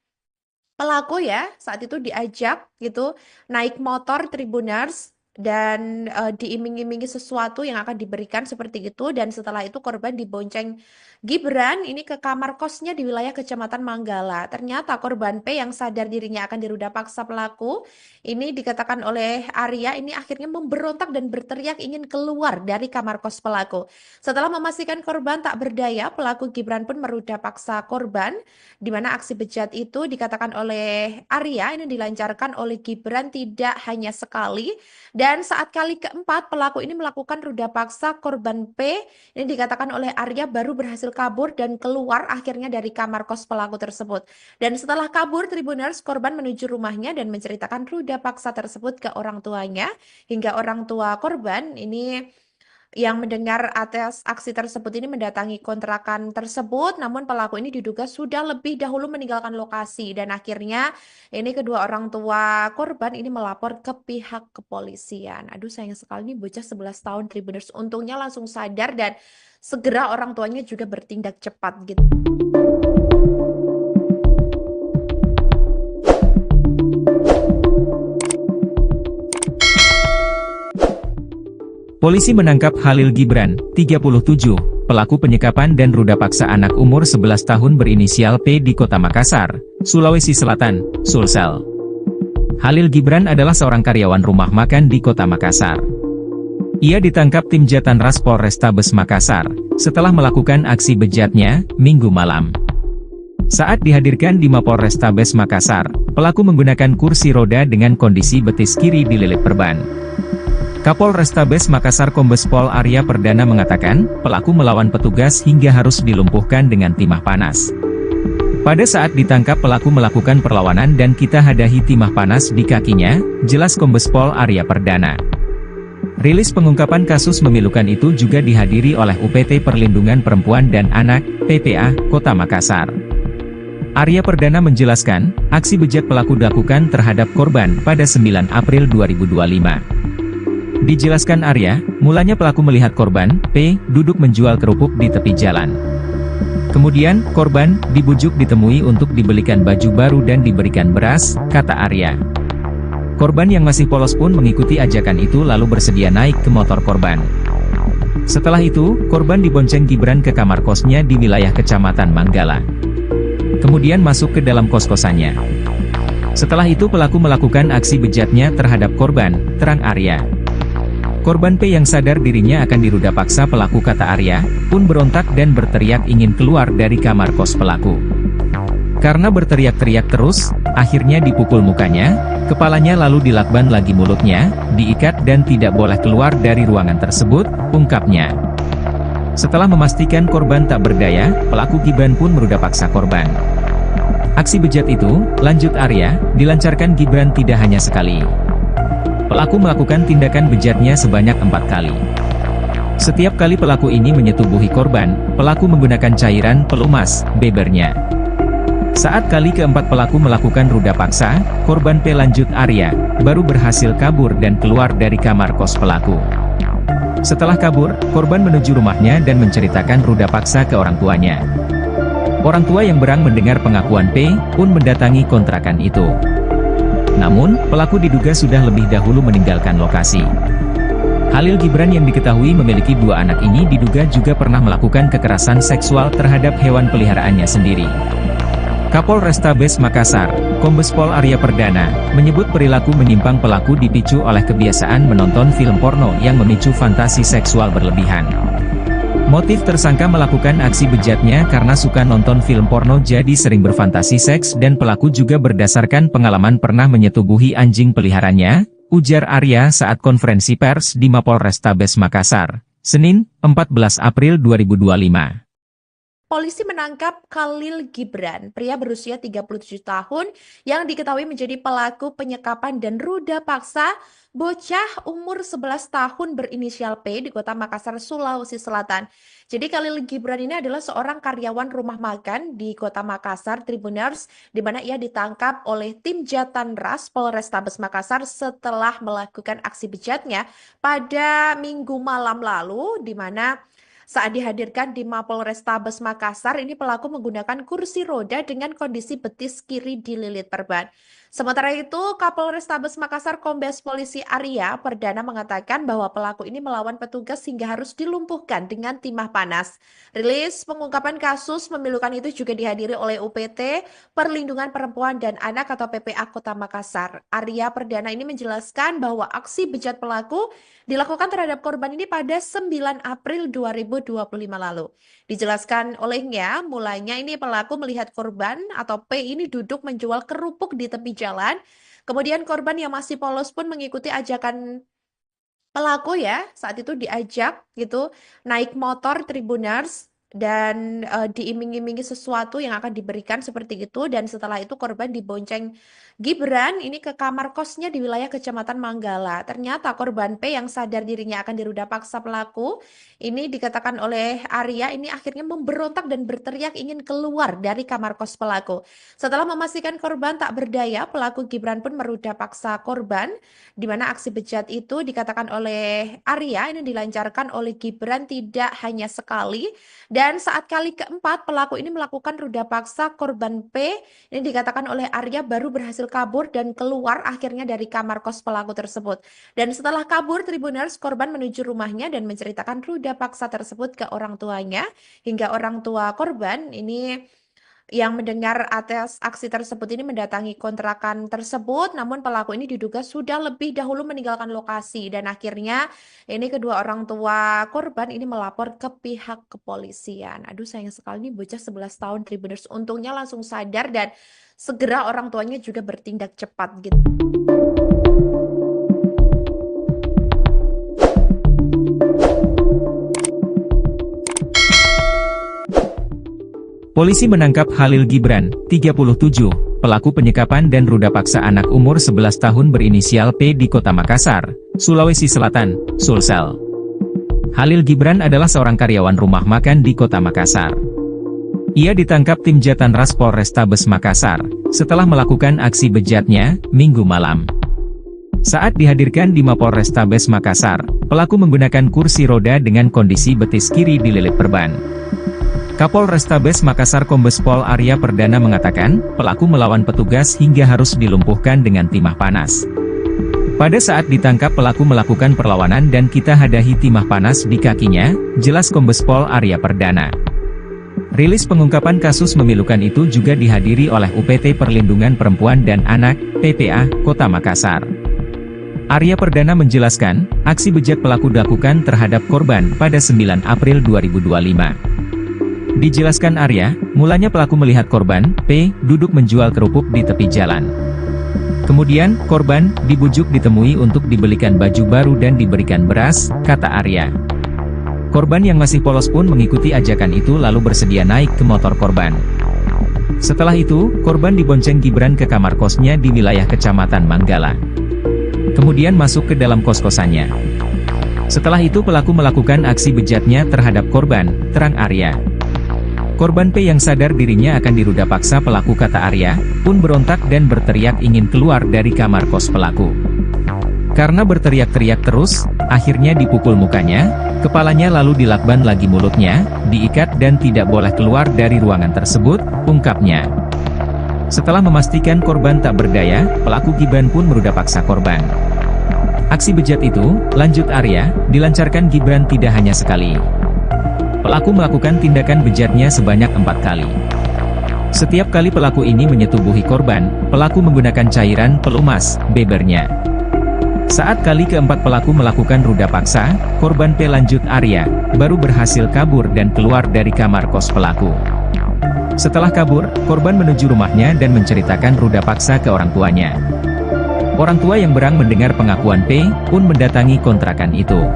pelaku ya. Saat itu diajak gitu naik motor Tribuners dan diiming-imingi sesuatu yang akan diberikan seperti itu, dan setelah itu korban dibonceng Gibran ini ke kamar kosnya di wilayah Kecamatan Manggala. Ternyata korban P yang sadar dirinya akan diruda paksa pelaku ini, dikatakan oleh Arya, ini akhirnya memberontak dan berteriak ingin keluar dari kamar kos pelaku. Setelah memastikan korban tak berdaya, pelaku Gibran pun meruda paksa korban, di mana aksi bejat itu dikatakan oleh Arya ini dilancarkan oleh Gibran tidak hanya sekali. Dan saat kali keempat pelaku ini melakukan ruda paksa korban P, ini dikatakan oleh Arya baru berhasil kabur dan keluar akhirnya dari kamar kos pelaku tersebut. Dan setelah kabur, Tribuners, korban menuju rumahnya dan menceritakan ruda paksa tersebut ke orang tuanya, hingga orang tua korban ini yang mendengar atas aksi tersebut ini mendatangi kontrakan tersebut, namun pelaku ini diduga sudah lebih dahulu meninggalkan lokasi, dan akhirnya ini kedua orang tua korban ini melapor ke pihak kepolisian. Aduh, sayang sekali nih bocah 11 tahun Tribuners, untungnya langsung sadar dan segera orang tuanya juga bertindak cepat gitu. Polisi menangkap Halil Gibran, 37, pelaku penyekapan dan ruda paksa anak umur 11 tahun berinisial P di Kota Makassar, Sulawesi Selatan, Sulsel. Halil Gibran adalah seorang karyawan rumah makan di Kota Makassar. Ia ditangkap tim Jatanras Polrestabes Makassar, setelah melakukan aksi bejatnya, Minggu malam. Saat dihadirkan di Mapolrestabes Makassar, pelaku menggunakan kursi roda dengan kondisi betis kiri dililit perban. Kapolrestabes Makassar Kombes Pol Arya Perdana mengatakan, pelaku melawan petugas hingga harus dilumpuhkan dengan timah panas. Pada saat ditangkap pelaku melakukan perlawanan dan kita hadahi timah panas di kakinya, jelas Kombes Pol Arya Perdana. Rilis pengungkapan kasus memilukan itu juga dihadiri oleh UPT Perlindungan Perempuan dan Anak, PPA, Kota Makassar. Arya Perdana menjelaskan, aksi bejat pelaku dilakukan terhadap korban pada 9 April 2025. Dijelaskan Arya, mulanya pelaku melihat korban, P, duduk menjual kerupuk di tepi jalan. Kemudian, korban dibujuk ditemui untuk dibelikan baju baru dan diberikan beras, kata Arya. Korban yang masih polos pun mengikuti ajakan itu lalu bersedia naik ke motor korban. Setelah itu, korban dibonceng Gibran ke kamar kosnya di wilayah Kecamatan Manggala. Kemudian masuk ke dalam kos-kosannya. Setelah itu pelaku melakukan aksi bejatnya terhadap korban, terang Arya. Korban P yang sadar dirinya akan diruda paksa pelaku kata Arya, pun berontak dan berteriak ingin keluar dari kamar kos pelaku. Karena berteriak-teriak terus, akhirnya dipukul mukanya, kepalanya lalu dilakban lagi mulutnya, diikat dan tidak boleh keluar dari ruangan tersebut, ungkapnya. Setelah memastikan korban tak berdaya, pelaku Gibran pun meruda paksa korban. Aksi bejat itu, lanjut Arya, dilancarkan Gibran tidak hanya sekali. Pelaku melakukan tindakan bejatnya sebanyak 4 kali. Setiap kali pelaku ini menyetubuhi korban, pelaku menggunakan cairan pelumas, bebernya. Saat kali keempat pelaku melakukan ruda paksa, korban P lanjut Arya, baru berhasil kabur dan keluar dari kamar kos pelaku. Setelah kabur, korban menuju rumahnya dan menceritakan ruda paksa ke orang tuanya. Orang tua yang berang mendengar pengakuan P, pun mendatangi kontrakan itu. Namun, pelaku diduga sudah lebih dahulu meninggalkan lokasi. Khalil Gibran yang diketahui memiliki 2 anak ini diduga juga pernah melakukan kekerasan seksual terhadap hewan peliharaannya sendiri. Kapolrestabes Makassar, Kombes Pol Arya Perdana, menyebut perilaku menyimpang pelaku dipicu oleh kebiasaan menonton film porno yang memicu fantasi seksual berlebihan. Motif tersangka melakukan aksi bejatnya karena suka nonton film porno jadi sering berfantasi seks dan pelaku juga berdasarkan pengalaman pernah menyetubuhi anjing peliharaannya, ujar Arya saat konferensi pers di Mapolrestabes Makassar, Senin, 14 April 2025. Polisi menangkap Khalil Gibran, pria berusia 37 tahun yang diketahui menjadi pelaku penyekapan dan ruda paksa bocah umur 11 tahun berinisial P di Kota Makassar, Sulawesi Selatan. Jadi Khalil Gibran ini adalah seorang karyawan rumah makan di Kota Makassar, Tribuners, di mana ia ditangkap oleh tim Jatanras Polrestabes Makassar setelah melakukan aksi bejatnya pada Minggu malam lalu, di mana saat dihadirkan di Mapolrestabes Makassar, ini pelaku menggunakan kursi roda dengan kondisi betis kiri dililit perban. Sementara itu, Kapolrestabes Makassar Kombes Polisi Arya Perdana mengatakan bahwa pelaku ini melawan petugas hingga harus dilumpuhkan dengan timah panas. Rilis pengungkapan kasus memilukan itu juga dihadiri oleh UPT Perlindungan Perempuan dan Anak atau PPA Kota Makassar. Arya Perdana ini menjelaskan bahwa aksi bejat pelaku dilakukan terhadap korban ini pada 9 April 2025 lalu. Dijelaskan olehnya, mulanya ini pelaku melihat korban atau P ini duduk menjual kerupuk di tepi jalan. Kemudian korban yang masih polos pun mengikuti ajakan pelaku ya, saat itu diajak gitu naik motor Tribuners dan diiming-imingi sesuatu yang akan diberikan seperti itu, dan setelah itu korban dibonceng Gibran ini ke kamar kosnya di wilayah Kecamatan Manggala. Ternyata korban P yang sadar dirinya akan diruda paksa pelaku ini dikatakan oleh Arya ini akhirnya memberontak dan berteriak ingin keluar dari kamar kos pelaku. Setelah memastikan korban tak berdaya, pelaku Gibran pun meruda paksa korban, di mana aksi bejat itu dikatakan oleh Arya ini dilancarkan oleh Gibran tidak hanya sekali, dan saat kali keempat pelaku ini melakukan ruda paksa korban P, ini dikatakan oleh Arya baru berhasil kabur dan keluar akhirnya dari kamar kos pelaku tersebut. Dan setelah kabur, Tribuners, korban menuju rumahnya dan menceritakan ruda paksa tersebut ke orang tuanya, hingga orang tua korban ini Yang mendengar atas aksi tersebut ini mendatangi kontrakan tersebut, namun pelaku ini diduga sudah lebih dahulu meninggalkan lokasi dan akhirnya ini kedua orang tua korban ini melapor ke pihak kepolisian. Aduh sayang sekali nih bocah 11 tahun Tribuners, untungnya langsung sadar dan segera orang tuanya juga bertindak cepat gitu. Polisi menangkap Khalil Gibran, 37, pelaku penyekapan dan ruda paksa anak umur 11 tahun berinisial P di Kota Makassar, Sulawesi Selatan, Sulsel. Khalil Gibran adalah seorang karyawan rumah makan di Kota Makassar. Ia ditangkap tim Jatanras Polrestabes Makassar, setelah melakukan aksi bejatnya, Minggu malam. Saat dihadirkan di Mapolrestabes Makassar, pelaku menggunakan kursi roda dengan kondisi betis kiri dililit perban. Kapolrestabes Makassar Kombes Pol Arya Perdana mengatakan, pelaku melawan petugas hingga harus dilumpuhkan dengan timah panas. Pada saat ditangkap pelaku melakukan perlawanan dan kita hadahi timah panas di kakinya, jelas Kombes Pol Arya Perdana. Rilis pengungkapan kasus memilukan itu juga dihadiri oleh UPT Perlindungan Perempuan dan Anak, PPA, Kota Makassar. Arya Perdana menjelaskan, aksi bejat pelaku dilakukan terhadap korban pada 9 April 2025. Dijelaskan Arya, mulanya pelaku melihat korban, P, duduk menjual kerupuk di tepi jalan. Kemudian, korban, dibujuk ditemui untuk dibelikan baju baru dan diberikan beras, kata Arya. Korban yang masih polos pun mengikuti ajakan itu lalu bersedia naik ke motor korban. Setelah itu, korban dibonceng Gibran ke kamar kosnya di wilayah Kecamatan Manggala. Kemudian masuk ke dalam kos-kosannya. Setelah itu pelaku melakukan aksi bejatnya terhadap korban, terang Arya. Korban P yang sadar dirinya akan diruda paksa pelaku kata Arya, pun berontak dan berteriak ingin keluar dari kamar kos pelaku. Karena berteriak-teriak terus, akhirnya dipukul mukanya, kepalanya lalu dilakban lagi mulutnya, diikat dan tidak boleh keluar dari ruangan tersebut, ungkapnya. Setelah memastikan korban tak berdaya, pelaku Gibran pun meruda paksa korban. Aksi bejat itu, lanjut Arya, dilancarkan Gibran tidak hanya sekali. Pelaku melakukan tindakan bejatnya sebanyak 4 kali. Setiap kali pelaku ini menyetubuhi korban, pelaku menggunakan cairan pelumas, bebernya. Saat kali keempat pelaku melakukan ruda paksa, korban P lanjut Arya, baru berhasil kabur dan keluar dari kamar kos pelaku. Setelah kabur, korban menuju rumahnya dan menceritakan ruda paksa ke orang tuanya. Orang tua yang berang mendengar pengakuan P, pun mendatangi kontrakan itu.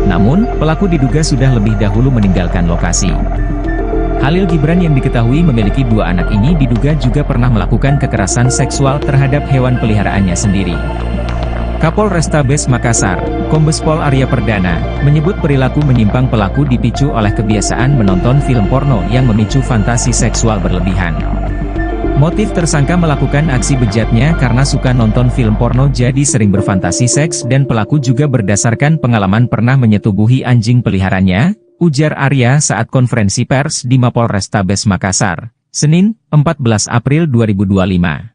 Namun, pelaku diduga sudah lebih dahulu meninggalkan lokasi. Khalil Gibran yang diketahui memiliki 2 anak ini diduga juga pernah melakukan kekerasan seksual terhadap hewan peliharaannya sendiri. Kapolrestabes Makassar, Kombes Pol Arya Perdana, menyebut perilaku menyimpang pelaku dipicu oleh kebiasaan menonton film porno yang memicu fantasi seksual berlebihan. Motif tersangka melakukan aksi bejatnya karena suka nonton film porno jadi sering berfantasi seks dan pelaku juga berdasarkan pengalaman pernah menyetubuhi anjing peliharaannya, ujar Arya saat konferensi pers di Mapolrestabes Makassar, Senin, 14 April 2025.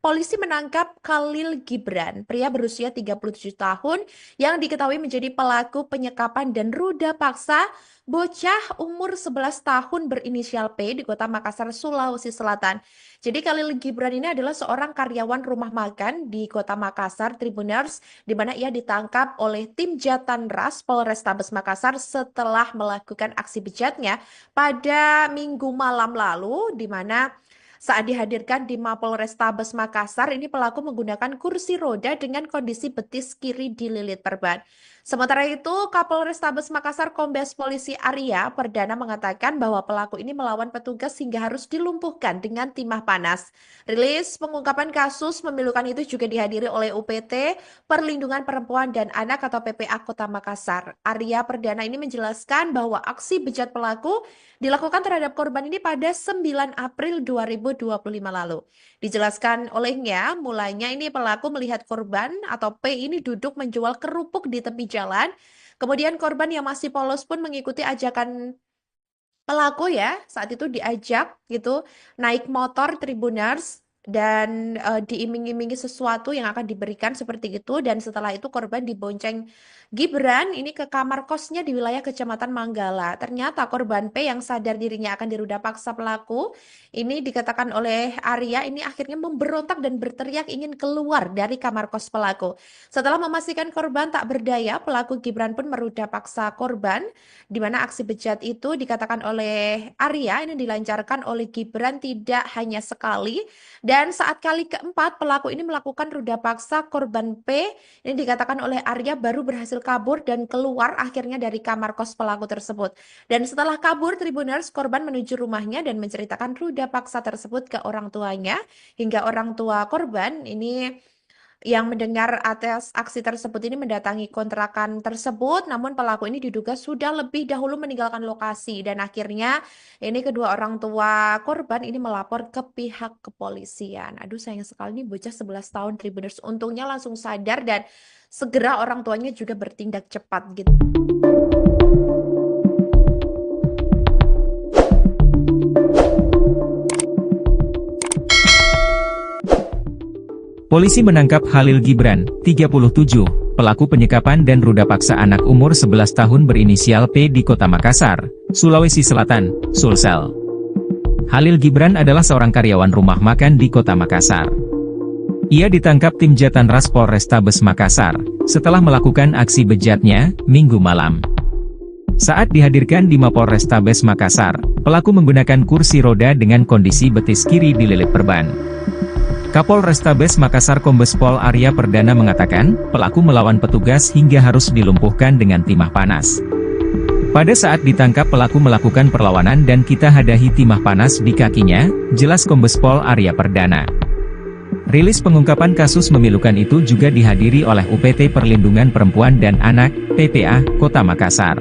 Polisi menangkap Khalil Gibran, pria berusia 37 tahun yang diketahui menjadi pelaku penyekapan dan ruda paksa bocah umur 11 tahun berinisial P di Kota Makassar, Sulawesi Selatan. Jadi Khalil Gibran ini adalah seorang karyawan rumah makan di Kota Makassar, Tribuners, di mana ia ditangkap oleh tim Jatanras Polrestabes Makassar setelah melakukan aksi bejatnya pada Minggu malam lalu, di mana saat dihadirkan di Mapolrestabes Makassar, ini pelaku menggunakan kursi roda dengan kondisi betis kiri dililit perban. Sementara itu, Kapolrestabes Makassar Kombes Polisi Arya Perdana mengatakan bahwa pelaku ini melawan petugas hingga harus dilumpuhkan dengan timah panas. Rilis pengungkapan kasus memilukan itu juga dihadiri oleh UPT Perlindungan Perempuan dan Anak atau PPA Kota Makassar. Arya Perdana ini menjelaskan bahwa aksi bejat pelaku dilakukan terhadap korban ini pada 9 April 2025 lalu. Dijelaskan olehnya, mulanya ini pelaku melihat korban atau P ini duduk menjual kerupuk di tepi jalan. Kemudian korban yang masih polos pun mengikuti ajakan pelaku ya, saat itu diajak gitu naik motor Tribuners dan diiming-imingi sesuatu yang akan diberikan seperti itu, dan setelah itu korban dibonceng Gibran ini ke kamar kosnya di wilayah Kecamatan Manggala. Ternyata korban P yang sadar dirinya akan diruda paksa pelaku ini dikatakan oleh Arya ini akhirnya memberontak dan berteriak ingin keluar dari kamar kos pelaku. Setelah memastikan korban tak berdaya, pelaku Gibran pun meruda paksa korban, di mana aksi bejat itu dikatakan oleh Arya ini dilancarkan oleh Gibran tidak hanya sekali, dan saat kali keempat pelaku ini melakukan ruda paksa korban P ini dikatakan oleh Arya baru berhasil kabur dan keluar akhirnya dari kamar kos pelaku tersebut. Dan setelah kabur, Tribuners korban menuju rumahnya dan menceritakan ruda paksa tersebut ke orang tuanya, hingga orang tua korban ini yang mendengar atas aksi tersebut ini mendatangi kontrakan tersebut, namun pelaku ini diduga sudah lebih dahulu meninggalkan lokasi, dan akhirnya ini kedua orang tua korban ini melapor ke pihak kepolisian. Aduh, sayang sekali nih bocah 11 tahun Tribuners. Untungnya langsung sadar dan segera orang tuanya juga bertindak cepat gitu. Polisi menangkap Khalil Gibran, 37, pelaku penyekapan dan ruda paksa anak umur 11 tahun berinisial P di Kota Makassar, Sulawesi Selatan, Sulsel. Khalil Gibran adalah seorang karyawan rumah makan di Kota Makassar. Ia ditangkap tim Jatanras Polrestabes Makassar, setelah melakukan aksi bejatnya, Minggu malam. Saat dihadirkan di Mapolrestabes Makassar, pelaku menggunakan kursi roda dengan kondisi betis kiri dililit perban. Kapolrestabes Makassar Kombes Pol Arya Perdana mengatakan, pelaku melawan petugas hingga harus dilumpuhkan dengan timah panas. Pada saat ditangkap pelaku melakukan perlawanan dan kita hadahi timah panas di kakinya, jelas Kombes Pol Arya Perdana. Rilis pengungkapan kasus memilukan itu juga dihadiri oleh UPT Perlindungan Perempuan dan Anak, PPA, Kota Makassar.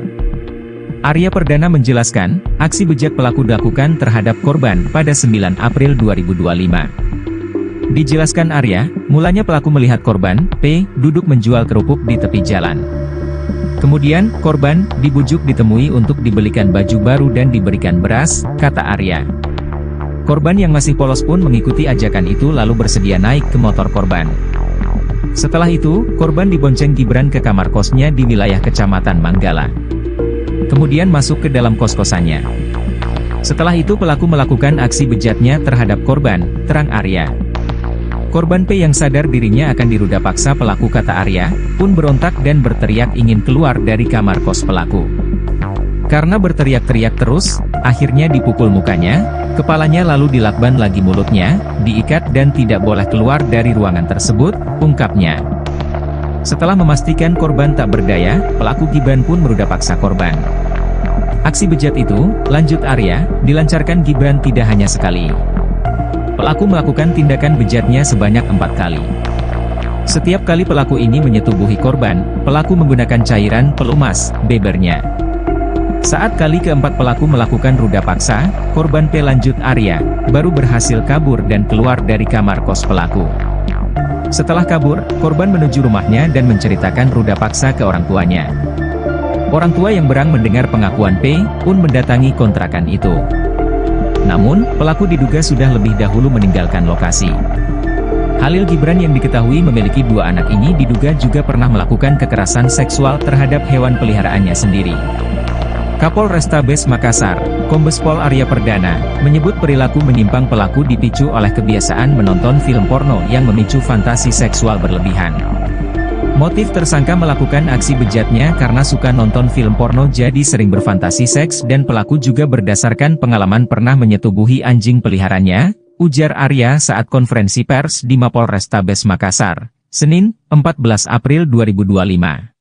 Arya Perdana menjelaskan, aksi bejat pelaku dilakukan terhadap korban pada 9 April 2025. Dijelaskan Arya, mulanya pelaku melihat korban, P, duduk menjual kerupuk di tepi jalan. Kemudian, korban, dibujuk ditemui untuk dibelikan baju baru dan diberikan beras, kata Arya. Korban yang masih polos pun mengikuti ajakan itu lalu bersedia naik ke motor korban. Setelah itu, korban dibonceng Gibran ke kamar kosnya di wilayah Kecamatan Manggala. Kemudian masuk ke dalam kos-kosannya. Setelah itu pelaku melakukan aksi bejatnya terhadap korban, terang Arya. Korban P yang sadar dirinya akan diruda paksa pelaku kata Arya, pun berontak dan berteriak ingin keluar dari kamar kos pelaku. Karena berteriak-teriak terus, akhirnya dipukul mukanya, kepalanya lalu dilakban lagi mulutnya, diikat dan tidak boleh keluar dari ruangan tersebut, ungkapnya. Setelah memastikan korban tak berdaya, pelaku Gibran pun meruda paksa korban. Aksi bejat itu, lanjut Arya, dilancarkan Gibran tidak hanya sekali. Pelaku melakukan tindakan bejatnya sebanyak 4 kali. Setiap kali pelaku ini menyetubuhi korban, pelaku menggunakan cairan pelumas, bebernya. Saat kali keempat pelaku melakukan ruda paksa, korban P lanjut Arya, baru berhasil kabur dan keluar dari kamar kos pelaku. Setelah kabur, korban menuju rumahnya dan menceritakan ruda paksa ke orang tuanya. Orang tua yang berang mendengar pengakuan P, pun mendatangi kontrakan itu. Namun, pelaku diduga sudah lebih dahulu meninggalkan lokasi. Khalil Gibran yang diketahui memiliki 2 anak ini diduga juga pernah melakukan kekerasan seksual terhadap hewan peliharaannya sendiri. Kapolrestabes Makassar, Kombes Pol Arya Perdana, menyebut perilaku menyimpang pelaku dipicu oleh kebiasaan menonton film porno yang memicu fantasi seksual berlebihan. Motif tersangka melakukan aksi bejatnya karena suka nonton film porno jadi sering berfantasi seks dan pelaku juga berdasarkan pengalaman pernah menyetubuhi anjing peliharaannya, ujar Arya saat konferensi pers di Mapolrestabes Makassar, Senin, 14 April 2025.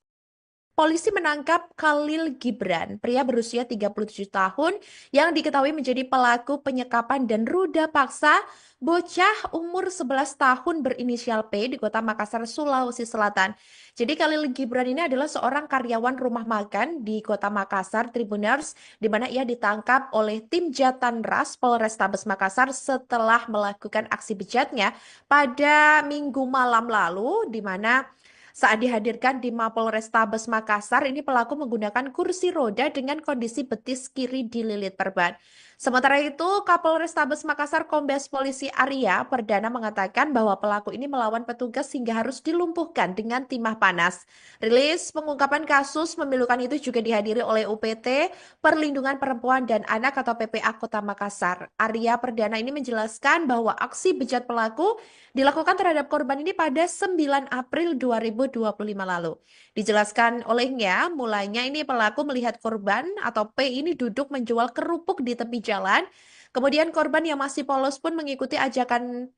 Polisi menangkap Khalil Gibran, pria berusia 37 tahun yang diketahui menjadi pelaku penyekapan dan ruda paksa bocah umur 11 tahun berinisial P di Kota Makassar, Sulawesi Selatan. Jadi Khalil Gibran ini adalah seorang karyawan rumah makan di Kota Makassar, Tribuners, di mana ia ditangkap oleh tim Jatanras Polrestabes Makassar setelah melakukan aksi bejatnya pada Minggu malam lalu, di mana Saat dihadirkan di Mapolrestabes Makassar, ini pelaku menggunakan kursi roda dengan kondisi betis kiri dililit perban. Sementara itu, Kapolrestabes Makassar Kombes Polisi Arya Perdana mengatakan bahwa pelaku ini melawan petugas hingga harus dilumpuhkan dengan timah panas. Rilis pengungkapan kasus memilukan itu juga dihadiri oleh UPT Perlindungan Perempuan dan Anak atau PPA Kota Makassar. Arya Perdana ini menjelaskan bahwa aksi bejat pelaku dilakukan terhadap korban ini pada 9 April 2025 lalu. Dijelaskan olehnya, mulanya ini pelaku melihat korban atau P ini duduk menjual kerupuk di tepi jalan. Kemudian korban yang masih polos pun mengikuti ajakan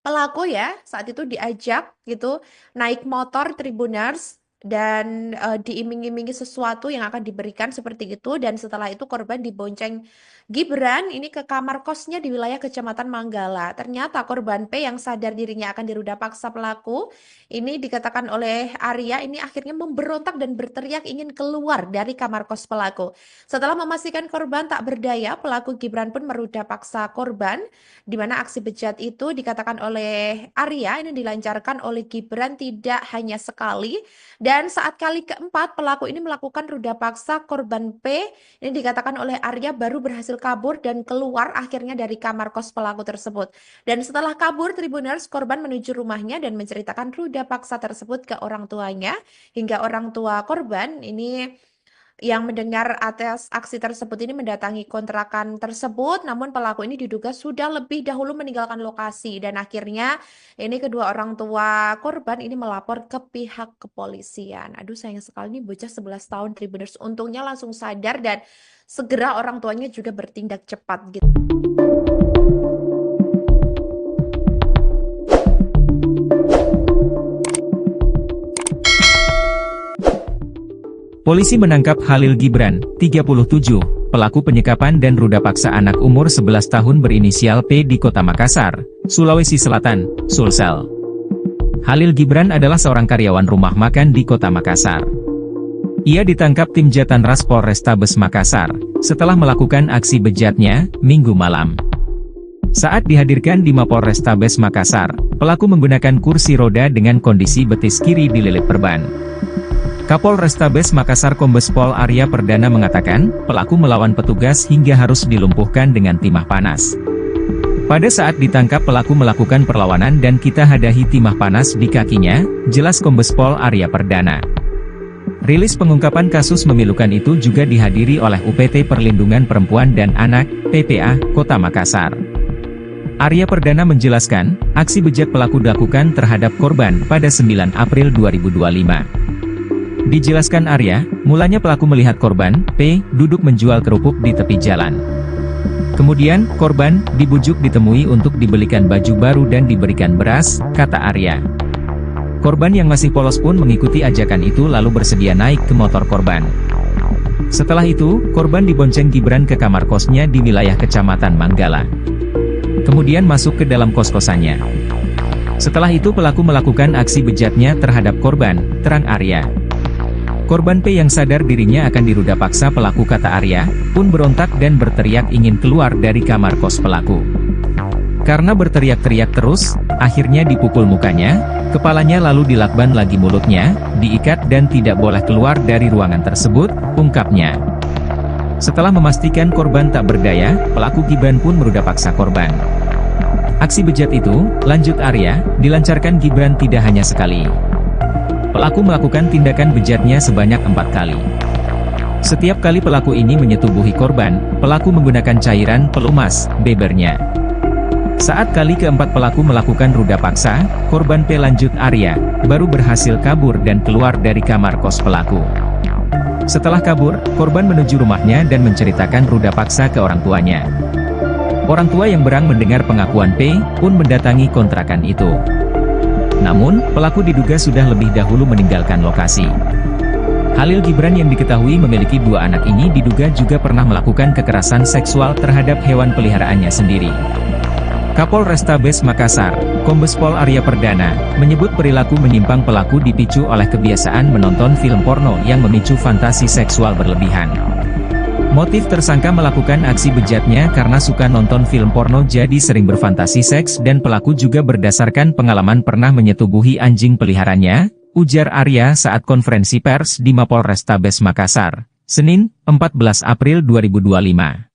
pelaku ya, saat itu diajak gitu naik motor Tribuners dan diiming-imingi sesuatu yang akan diberikan seperti itu, dan setelah itu korban dibonceng Gibran ini ke kamar kosnya di wilayah Kecamatan Manggala. Ternyata korban P yang sadar dirinya akan diruda paksa pelaku ini dikatakan oleh Arya ini akhirnya memberontak dan berteriak ingin keluar dari kamar kos pelaku. Setelah memastikan korban tak berdaya, pelaku Gibran pun meruda paksa korban, di mana aksi bejat itu dikatakan oleh Arya ini dilancarkan oleh Gibran tidak hanya sekali, dan saat kali keempat pelaku ini melakukan ruda paksa korban P ini dikatakan oleh Arya baru berhasil kabur dan keluar akhirnya dari kamar kos pelaku tersebut. Dan setelah kabur Tribuners, korban menuju rumahnya dan menceritakan ruda paksa tersebut ke orang tuanya, hingga orang tua korban ini yang mendengar atas aksi tersebut ini mendatangi kontrakan tersebut, namun pelaku ini diduga sudah lebih dahulu meninggalkan lokasi, dan akhirnya ini kedua orang tua korban ini melapor ke pihak kepolisian. Aduh, sayang sekali nih bocah 11 tahun Tribuners, untungnya langsung sadar dan segera orang tuanya juga bertindak cepat gitu. Polisi menangkap Khalil Gibran, 37, pelaku penyekapan dan ruda paksa anak umur 11 tahun berinisial P di Kota Makassar, Sulawesi Selatan, Sulsel. Khalil Gibran adalah seorang karyawan rumah makan di Kota Makassar. Ia ditangkap tim Jatanras Polrestabes Makassar, setelah melakukan aksi bejatnya, Minggu malam. Saat dihadirkan di Mapolrestabes Makassar, pelaku menggunakan kursi roda dengan kondisi betis kiri dililit perban. Kapolrestabes Makassar Kombes Pol Arya Perdana mengatakan, pelaku melawan petugas hingga harus dilumpuhkan dengan timah panas. Pada saat ditangkap pelaku melakukan perlawanan dan kita hadahi timah panas di kakinya, jelas Kombes Pol Arya Perdana. Rilis pengungkapan kasus memilukan itu juga dihadiri oleh UPT Perlindungan Perempuan dan Anak, PPA, Kota Makassar. Arya Perdana menjelaskan, aksi bejat pelaku dilakukan terhadap korban pada 9 April 2025. Dijelaskan Arya, mulanya pelaku melihat korban, P, duduk menjual kerupuk di tepi jalan. Kemudian, korban, dibujuk ditemui untuk dibelikan baju baru dan diberikan beras, kata Arya. Korban yang masih polos pun mengikuti ajakan itu lalu bersedia naik ke motor korban. Setelah itu, korban dibonceng Gibran ke kamar kosnya di wilayah Kecamatan Manggala. Kemudian masuk ke dalam kos-kosannya. Setelah itu pelaku melakukan aksi bejatnya terhadap korban, terang Arya. Korban P yang sadar dirinya akan diruda paksa pelaku, kata Arya, pun berontak dan berteriak ingin keluar dari kamar kos pelaku. Karena berteriak-teriak terus, akhirnya dipukul mukanya, kepalanya lalu dilakban lagi mulutnya, diikat dan tidak boleh keluar dari ruangan tersebut, ungkapnya. Setelah memastikan korban tak berdaya, pelaku Gibran pun meruda paksa korban. Aksi bejat itu, lanjut Arya, dilancarkan Gibran tidak hanya sekali. Pelaku melakukan tindakan bejatnya sebanyak 4 kali. Setiap kali pelaku ini menyetubuhi korban, pelaku menggunakan cairan pelumas, bebernya. Saat kali keempat pelaku melakukan ruda paksa, korban P, lanjut Arya, baru berhasil kabur dan keluar dari kamar kos pelaku. Setelah kabur, korban menuju rumahnya dan menceritakan ruda paksa ke orang tuanya. Orang tua yang berang mendengar pengakuan P, pun mendatangi kontrakan itu. Namun, pelaku diduga sudah lebih dahulu meninggalkan lokasi. Khalil Gibran yang diketahui memiliki 2 anak ini diduga juga pernah melakukan kekerasan seksual terhadap hewan peliharaannya sendiri. Kapolrestabes Makassar, Kombes Pol Arya Perdana, menyebut perilaku menyimpang pelaku dipicu oleh kebiasaan menonton film porno yang memicu fantasi seksual berlebihan. Motif tersangka melakukan aksi bejatnya karena suka nonton film porno jadi sering berfantasi seks, dan pelaku juga berdasarkan pengalaman pernah menyetubuhi anjing peliharaannya, ujar Arya saat konferensi pers di Mapolrestabes Makassar, Senin, 14 April 2025.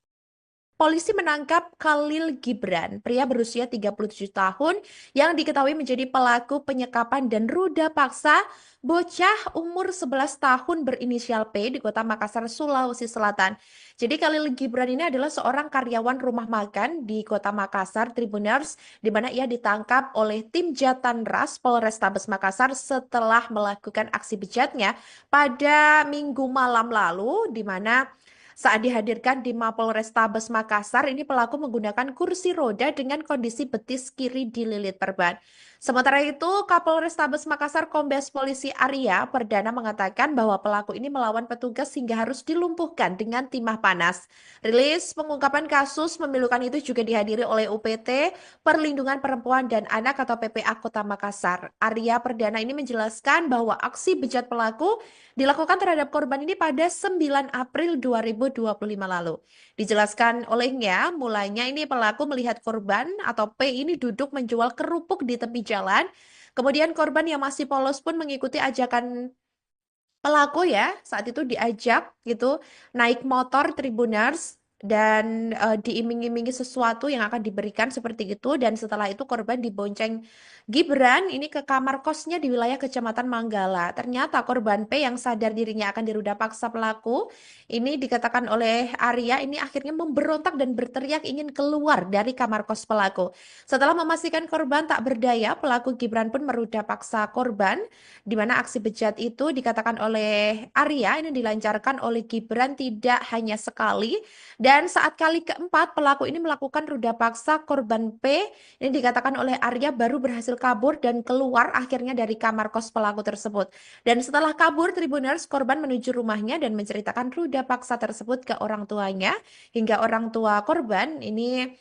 Polisi menangkap Khalil Gibran, pria berusia 37 tahun yang diketahui menjadi pelaku penyekapan dan ruda paksa bocah umur 11 tahun berinisial P di Kota Makassar, Sulawesi Selatan. Jadi Khalil Gibran ini adalah seorang karyawan rumah makan di Kota Makassar, Tribuners, di mana ia ditangkap oleh tim Jatanras Polrestabes Makassar setelah melakukan aksi bejatnya pada Minggu malam lalu, di mana saat dihadirkan di Mapolrestabes Makassar, ini pelaku menggunakan kursi roda dengan kondisi betis kiri dililit perban. Sementara itu, Kapolrestabes Makassar Kombes Polisi Arya Perdana mengatakan bahwa pelaku ini melawan petugas hingga harus dilumpuhkan dengan timah panas. Rilis pengungkapan kasus memilukan itu juga dihadiri oleh UPT Perlindungan Perempuan dan Anak atau PPA Kota Makassar. Arya Perdana ini menjelaskan bahwa aksi bejat pelaku dilakukan terhadap korban ini pada 9 April 2025 lalu. Dijelaskan olehnya, mulanya ini pelaku melihat korban atau P ini duduk menjual kerupuk di tepi jalan. Kemudian korban yang masih polos pun mengikuti ajakan pelaku ya. Saat itu diajak gitu naik motor Tribuners dan diiming-imingi sesuatu yang akan diberikan seperti itu, dan setelah itu korban dibonceng Gibran ini ke kamar kosnya di wilayah Kecamatan Manggala. Ternyata korban P yang sadar dirinya akan diruda paksa pelaku ini dikatakan oleh Arya ini akhirnya memberontak dan berteriak ingin keluar dari kamar kos pelaku. Setelah memastikan korban tak berdaya, pelaku Gibran pun meruda paksa korban, di mana aksi bejat itu dikatakan oleh Arya ini dilancarkan oleh Gibran tidak hanya sekali, dan saat kali keempat pelaku ini melakukan ruda paksa korban P ini dikatakan oleh Arya baru berhasil kabur dan keluar akhirnya dari kamar kos pelaku tersebut. Dan setelah kabur, Tribuners, korban menuju rumahnya dan menceritakan ruda paksa tersebut ke orang tuanya, hingga orang tua korban ini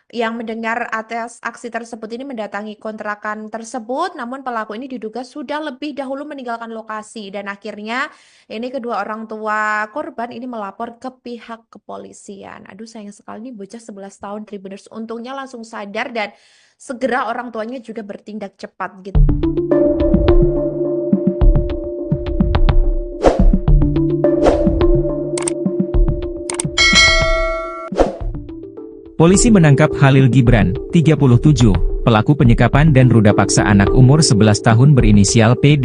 yang mendengar atas aksi tersebut ini mendatangi kontrakan tersebut, namun pelaku ini diduga sudah lebih dahulu meninggalkan lokasi, dan akhirnya ini kedua orang tua korban ini melapor ke pihak kepolisian. Aduh, sayang sekali nih bocah 11 tahun Tribuners, untungnya langsung sadar dan segera orang tuanya juga bertindak cepat gitu. Polisi menangkap Khalil Gibran, 37, pelaku penyekapan dan ruda paksa anak umur 11 tahun berinisial P di